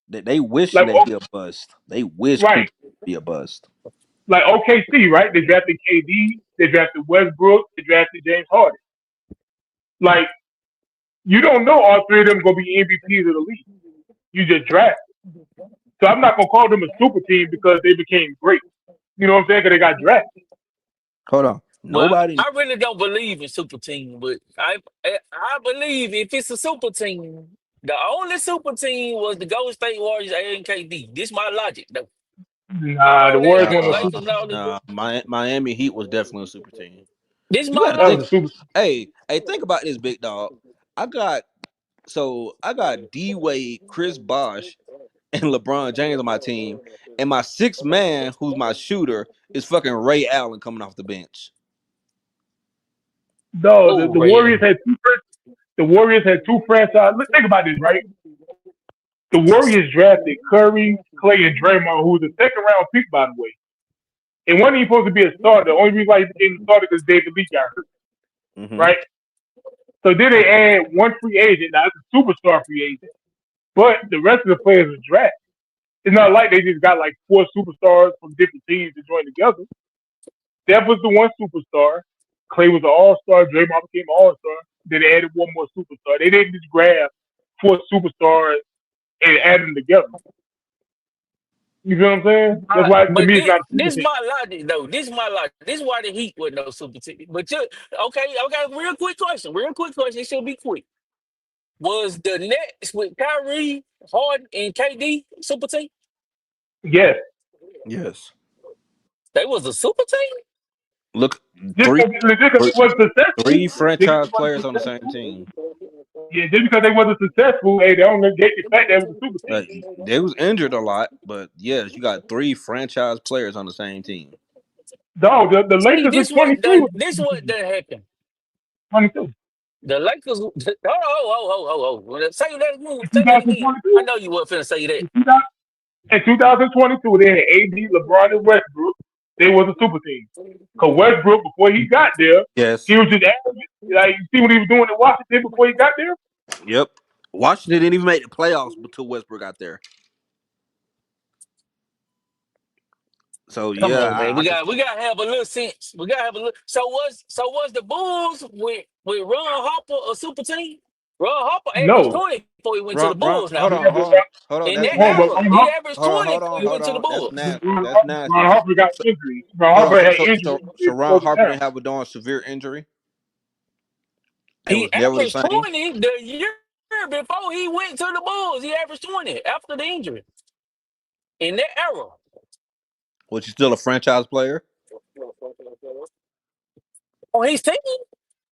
They wishing Like that he a bust. They wish right, Cooper be a bust. like OKC, right? They drafted KD, they drafted Westbrook, they drafted James Harden. Like you don't know all three of them gonna be MVPs of the league. You just draft. So I'm not gonna call them a super team because they became great. You know what I'm saying? Because they got drafted. Hold on. Well, Nobody I really don't believe in super team, but I believe if it's a super team, the only super team was the Golden State Warriors and KD. This my logic though. Nah, the All that, Warriors nah, the won no super. Lakers and all this. Miami Heat was definitely a super team. This You my gotta That think. was a logic. super. Hey, think about this, big dog. I got I got D Wade, Chris Bosh, and LeBron James on my team, and my sixth man, who's my shooter, is fucking Ray Allen coming off the bench. No, Oh, the Ray. Warriors had two. The Warriors had two franchise. Let's think about this, right? The Warriors drafted Curry, Clay, and Draymond, who was a second round pick, by the way. And wasn't even supposed to be a starter. The only reason why he became a starter because David Lee got hurt, Mm-hmm. right? So then they add one free agent. Now it's a superstar free agent, but the rest of the players are drafted. It's not like they just got like four superstars from different teams to join together. Steph was the one superstar. Clay was an all star. Draymond became an all star. Then they added one more superstar. They didn't just grab four superstars and add them together. You feel what I'm saying? That's why to But me it's not a super this team. my logic though. This my logic. This why the Heat with no super team. But you okay? Okay. Real quick question. Real quick question. It should be quick. Was the Nets with Kyrie, Harden, and KD super team? Yes. Yes. They was a super team. Look, Just three, because it three, wasn't successful, three just because franchise it wasn't players on the same successful, team. yeah, just because they wasn't successful, hey, they don't negate the fact that it was a super team. They was injured a lot, but yes, you got three franchise players on the same team. Dog, the See, Lakers in 23 was a this super what team. done happened. 22. The Lakers. Say that again. In Say that again. I 2022, know you weren't finna say that. in 2022, they had AD, LeBron, and Westbrook. They was a super team. Because Westbrook, before he got there, he Yes. was just average. Like, you see what he was doing in Washington before he got there? Yep. Washington didn't even make the playoffs until Westbrook got there. So Come yeah, on, man. I could. We got to have a little sense. We got to have a little. So was the Bulls with Ron Harper a super team? Ron Harper averaged No. 20 before he went to the Ron, Bulls. hold Now, Yeah, on, but hold on. in That's that Ron, but nasty. era, Ron he Harper, averaged Hold on, 20 hold before on, he hold went to the on. That's Bulls. nasty. Ron, That's Ron nasty. Harper got injuries. Ron Hold Harper on. had So injuries so so that Ron slowed him Harper down. didn't have a darn severe injury and He was never the averaged same. 20 the year before he went to the Bulls. He averaged 20 after the injury in that era. Was he still a franchise player? On his team,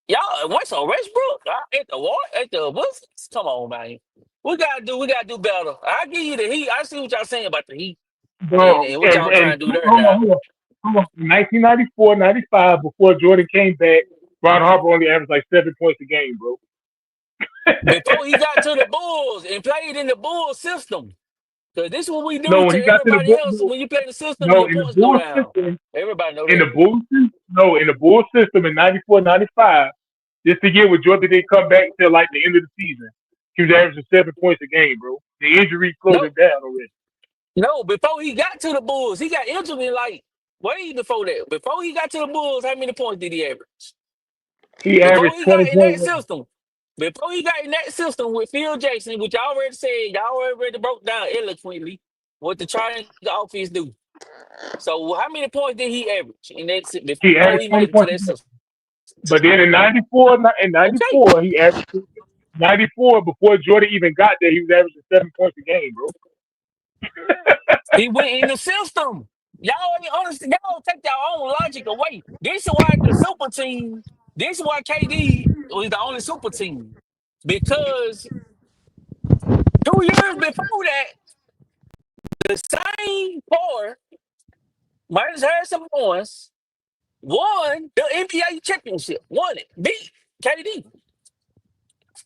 y'all, what's on Westbrook? At the what? At the Wizards? Come on, man. We gotta do better. I give you the Heat. I see what y'all saying about the Heat Bro, and what y'all and trying to do there hold on, now. hold on. Hold on. 1994, 95, before Jordan came back, Ron Harper only averaged like 7 points a game, bro. Before he got to the Bulls and played in the Bulls system. Because this is what we do No, when to he got to the everybody else. Bulls, When you play the system, no, your in the points go Bulls down. system, Everybody know in the that. Bulls, no, in the Bulls system in 94, 95, just to get with Jordan didn't come back till like the end of the season. He was averaging 7 points a game, bro. The injury slowed No, him down already. no, before he got to the Bulls, he got injured in like way before that. Before he got to the Bulls, how many points did he average? He Before averaged he got in that 20.1. system. Before he got in that system with Phil Jackson, which I already said, y'all already broke down eloquently what the triangle offense do. So how many points did he average in that He before averaged he 20 made it to points a that game. system? But then in Okay. 94, he averaged 94 before Jordan even got there. He was averaging 7 points a game, bro. He went in the system. Y'all ain't understand. Y'all take your own logic away. This is why the super team. This is why KD was the only super team because 2 years before that, the same core minus Harrison Barnes won the NBA championship. Won it. Beat KD.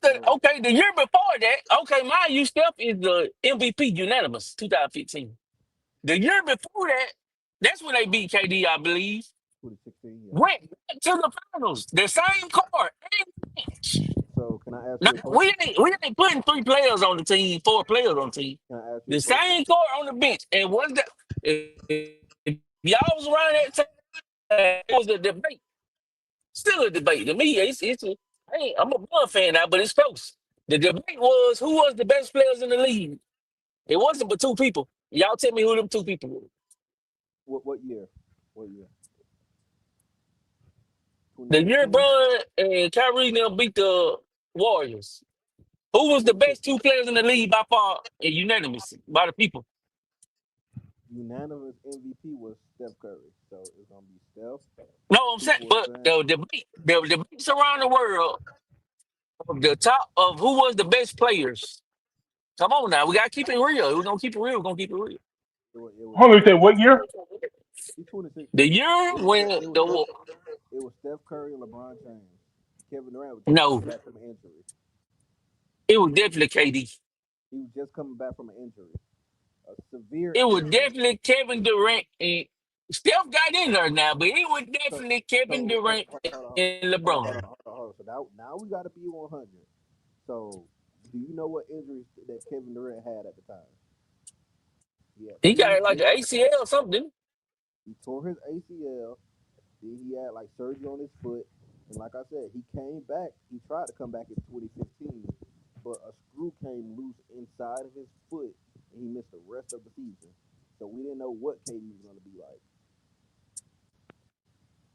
Okay, the year before that, okay, mind you, Steph is the MVP unanimous 2015. The year before that, that's when they beat KD, I believe. 2016, yeah. Went back to the finals. The same core and bench. So can I ask Now you a question? we ain't putting 3 players on the team, 4 players on the team. Can I ask you a The question? same core on the bench. And was that if y'all was around that time, it was a debate. Still a debate. To me, I'm a Bud fan now, but it's close. The debate was who was the best players in the league. It wasn't but two people. Y'all tell me who them two people were. What year? What year? The year 2016? Bron and Kyrie now beat the Warriors. Who was the best 2 players in the league by far and unanimous by the people? Unanimous MVP was Steph Curry. So it's gonna be Steph. No, I'm saying, People were but saying the debates around the world of the top of who was the best players. Come on now, we gotta keep it real. We're gonna keep it real. We're gonna keep it real. it was Hold on, you said what year? he 26. The year when It was Steph. the It was Steph Curry and LeBron James. Kevin Durant was just coming no, back from an injury. it was definitely KD. He was just coming back from an injury, a severe It was injury. definitely Kevin Durant and Steph got in there now, but it was So, definitely Kevin so Durant and LeBron. hold on. So now we got to be 100. So, do you know what injuries that Kevin Durant had at the time? He had He two. got like an ACL or something. He tore his ACL. Then he had like surgery on his foot. And like I said, he came back. He tried to come back in 2015, but a screw came loose inside of his foot, and he missed the rest of the season. So we didn't know what KD was going to be like.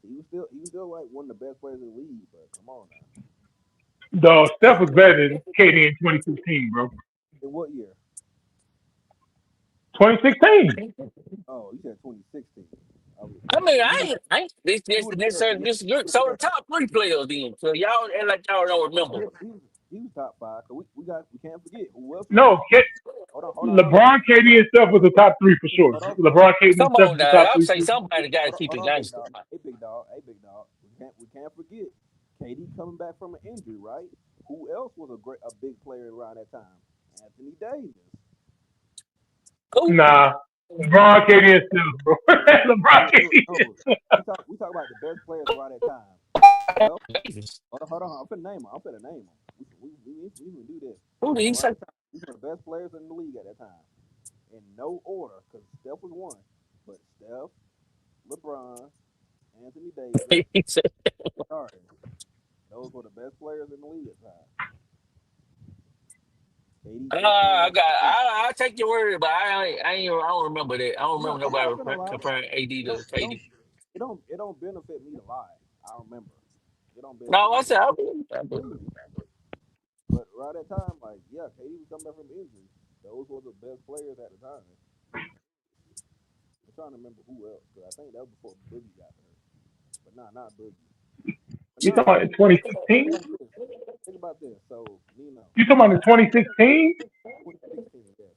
He was still like one of the best players in the league, but come on now. The Steph was better than KD in 2016, bro. In what year? 2016. Oh, you said 2016. I was, I mean, you would I ain't this you would have said necessarily disagree. So the top 3 players then. So y'all act like y'all don't remember. he was top five. So we can't forget who else was. No, Hold on. LeBron, KD, and Steph was the top three for sure. Hold on. LeBron, KD, and Come Steph on was the now. top I'll three. say somebody gotta keep Hold it on, big gangster. dog. Hey, big dog. We can't forget. KD coming back from an injury, right? Who else was a big player around that time? Anthony Davis. Who? Nah, LeBron, KD, and Steph, bro. LeBron, No, no, KD. no. We talk about the best players around that time. Steph. Davis. Hold on. I'm finna name them. We can do this. Who did he Around say? that time, these were the best players in the league at that time, in no order, because Steph was one, but Steph, LeBron, Anthony Davis, He said Harden. Those were the best players in the league at the time. KD just came I back got. from injury. I take your word, but I don't remember that. I don't No, remember I'm not nobody finna lie. comparing AD It don't to it don't KD. it don't benefit me to lie. I remember. It don't benefit No, I me to said lie. I believe. I believe. But around that time, like, yeah, KD was coming back from injury. Those were the best players at the time. I'm trying to remember who else, because I think that was before Boogie got hurt. But nah, not Boogie. But You nah, talking about in 2016? about this. Think about this. So, Nino, You talking about in 2016? 2016, yes.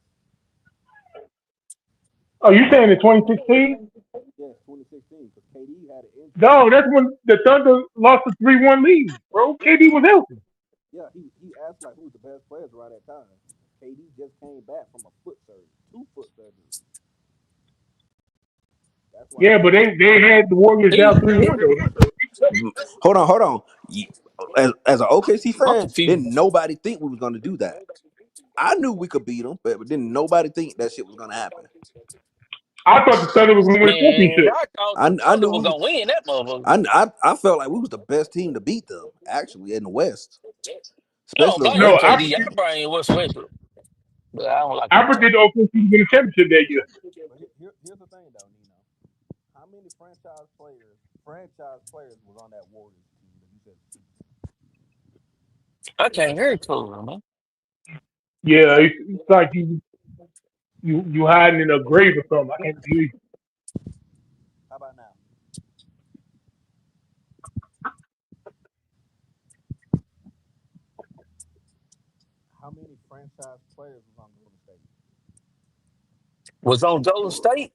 Oh, you saying in 2016? Yes, 2016, because KD had an injury. No, that's when the Thunder lost the 3-1 lead, bro. Yeah, KD was healthy. yeah, he asked, like, who's the best players around that time. KD just came back from a foot surgery, 2 foot surgeries. That's why Yeah, he but was. they had the Warriors down He, 3-1 though. Hold on. As an OKC I'm fan, confused. didn't nobody think we was gonna do that. I knew we could beat them, but didn't nobody think that shit was gonna happen. I thought the Thunder was going to win the Man, championship. I thought the I Thunder knew was we. gonna win that motherfucker. I felt like we was the best team to beat them actually in the West, I don't especially us blame No, Lakers I KD. I fans. predicted, bring Westbrook, but I don't like I him. predicted OKC to win the championship that year. But here's the thing, though, Nino. How many franchise players was on that Warriors team that you said? I can't hear it clearly, man. Yeah, it's like you hiding in a grave or something. I can't believe. How about now? How many franchise players was on Golden State? Was on Golden State.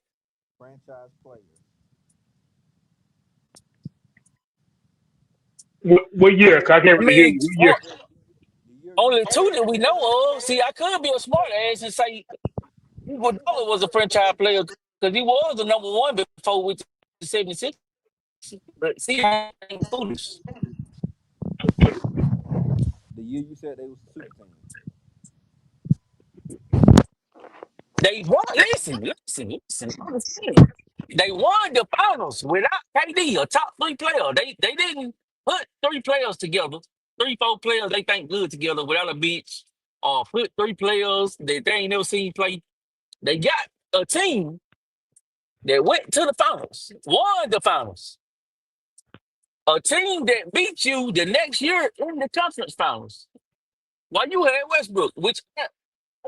Franchise players. What year? 'Cause I can't I really hear mean, you. What year? The year you only named. two that we know of. See, I could be a smart ass and say Iguodala was a franchise player because he was the number one before we the 76. But see, I ain't foolish. The year you said they was a super team. They won. Listen. Understand. They won the finals without KD, a top three player. They didn't put three players together, three, four players they think good together without a bench, or put three players that they ain't never seen play. They got a team that went to the finals, won the finals. A team that beat you the next year in the conference finals. While you had Westbrook, which I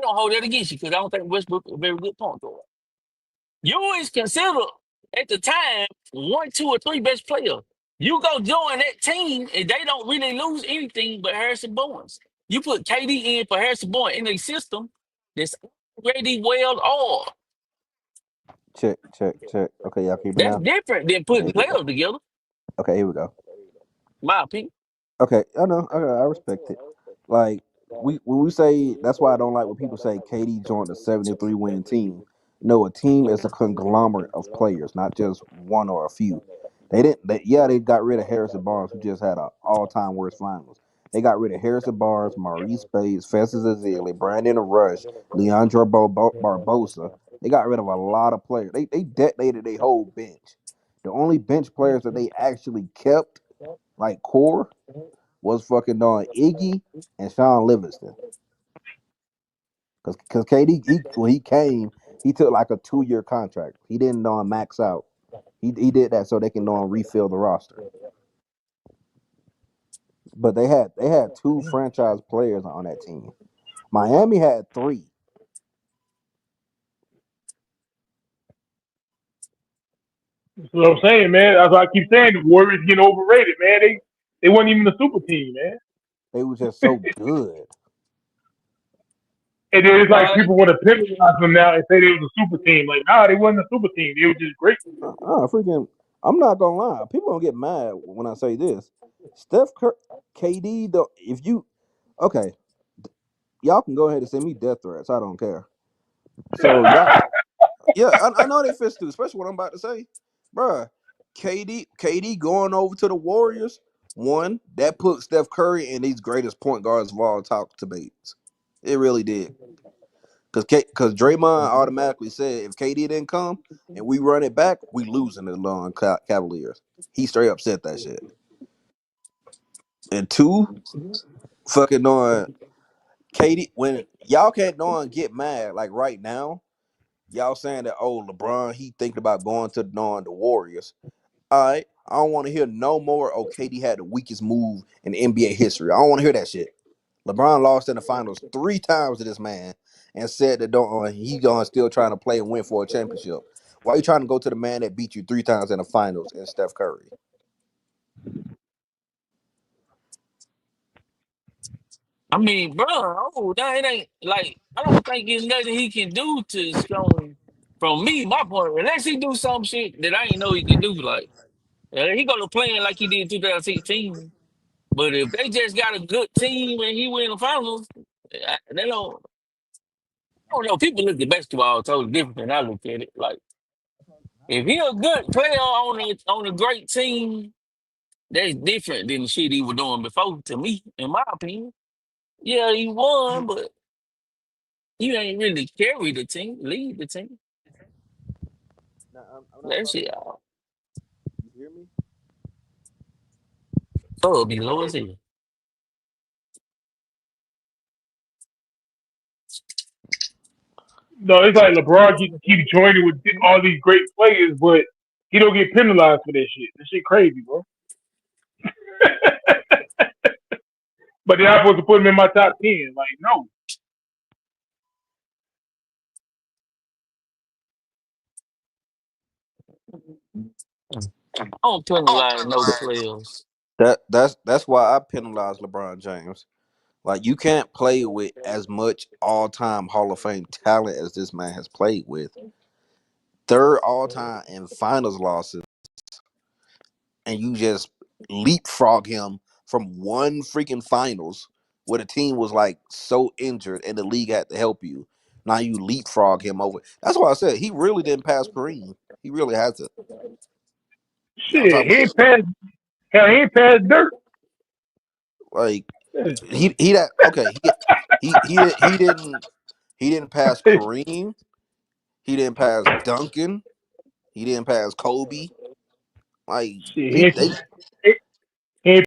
don't hold that against you because I don't think Westbrook is a very good point guard. You always consider at the time one, two, or three best player. You go join that team and they don't really lose anything but Harrison Barnes. You put KD in for Harrison Barnes in a system that's already well oiled. Check. Okay, y'all keep it That's now. different than Okay, putting here we go. players together, Okay, here we go. my opinion. Okay, I know. Okay, I respect it. Like when we say that's why I don't like when people say KD joined a 73 win team. No, a team is a conglomerate of players, not just one or a few. They didn't. They got rid of Harrison Barnes, who just had a all time worst finals. They got rid of Harrison Barnes, Maurice Bates, Festus Ezeli, Brandon Rush, Leandro Barbosa. They got rid of a lot of players. They detonated their whole bench. The only bench players that they actually kept, like core, was fucking on Iggy and Sean Livingston. Cause KD when he came, he took like a 2 year contract. He didn't max out. He did that so they can refill the roster. But they had two franchise players on that team. Miami had three. That's what I'm saying, man. That's why I keep saying the Warriors getting overrated, man. They wasn't even a super team, man. They was just so good. And then it's like Uh, people want to penalize them now and say they was a super team. Like, nah, they wasn't a super team. They were just great. Freaking! I'm not gonna lie. People don't get mad when I say this. KD, though, if you okay, y'all can go ahead and send me death threats. I don't care. So y'all, yeah, I know they fist too, especially what I'm about to say, bruh. KD going over to the Warriors. One that put Steph Curry in these greatest point guards of all talk debates. It really did, because Draymond automatically said if KD didn't come and we run it back, we losing the long Cavaliers. He straight up said that shit. And two, fucking on KD y'all can't know and get mad like right now. Y'all saying that LeBron he thinking about going to the Warriors. All right, I don't want to hear no more. Oh, KD had the weakest move in NBA history. I don't want to hear that shit. LeBron lost in the finals 3 times to this man and said that he gonna still trying to play and win for a championship. Why you trying to go to the man that beat you 3 times in the finals and Steph Curry? I mean, bro, that it ain't like I don't think there's nothing he can do to Stone. From me, my point, unless he do some shit that I ain't know he can do, like he gonna playing like he did in 2016. But if they just got a good team and he win the finals, they don't. I don't know. People look at basketball totally different than I look at it. Like if he a good player on a great team, that's different than the shit he was doing before. To me, in my opinion, yeah, he won, but you ain't really carry the team, lead the team. Now, I'm not That talking shit, about. You hear me? oh, be low as hell. No, it's like LeBron keep joining with all these great players, but he don't get penalized for that shit. That shit crazy, bro. But they're not supposed to put him in my top 10. Like, no. I don't penalize no players. That's why I penalize LeBron James. Like you can't play with as much all-time Hall of Fame talent as this man has played with. Third all-time in finals losses, and you just leapfrog him from one freaking finals where the team was like so injured and the league had to help you. Now you leapfrog him over. That's why I said he really didn't pass Kareem. He really had to. Y'all Shit, talking he about ain't passed, hell, he ain't passed dirt. like he that okay he didn't pass Kareem. He didn't pass Duncan. He didn't pass Kobe. Like Shit, he they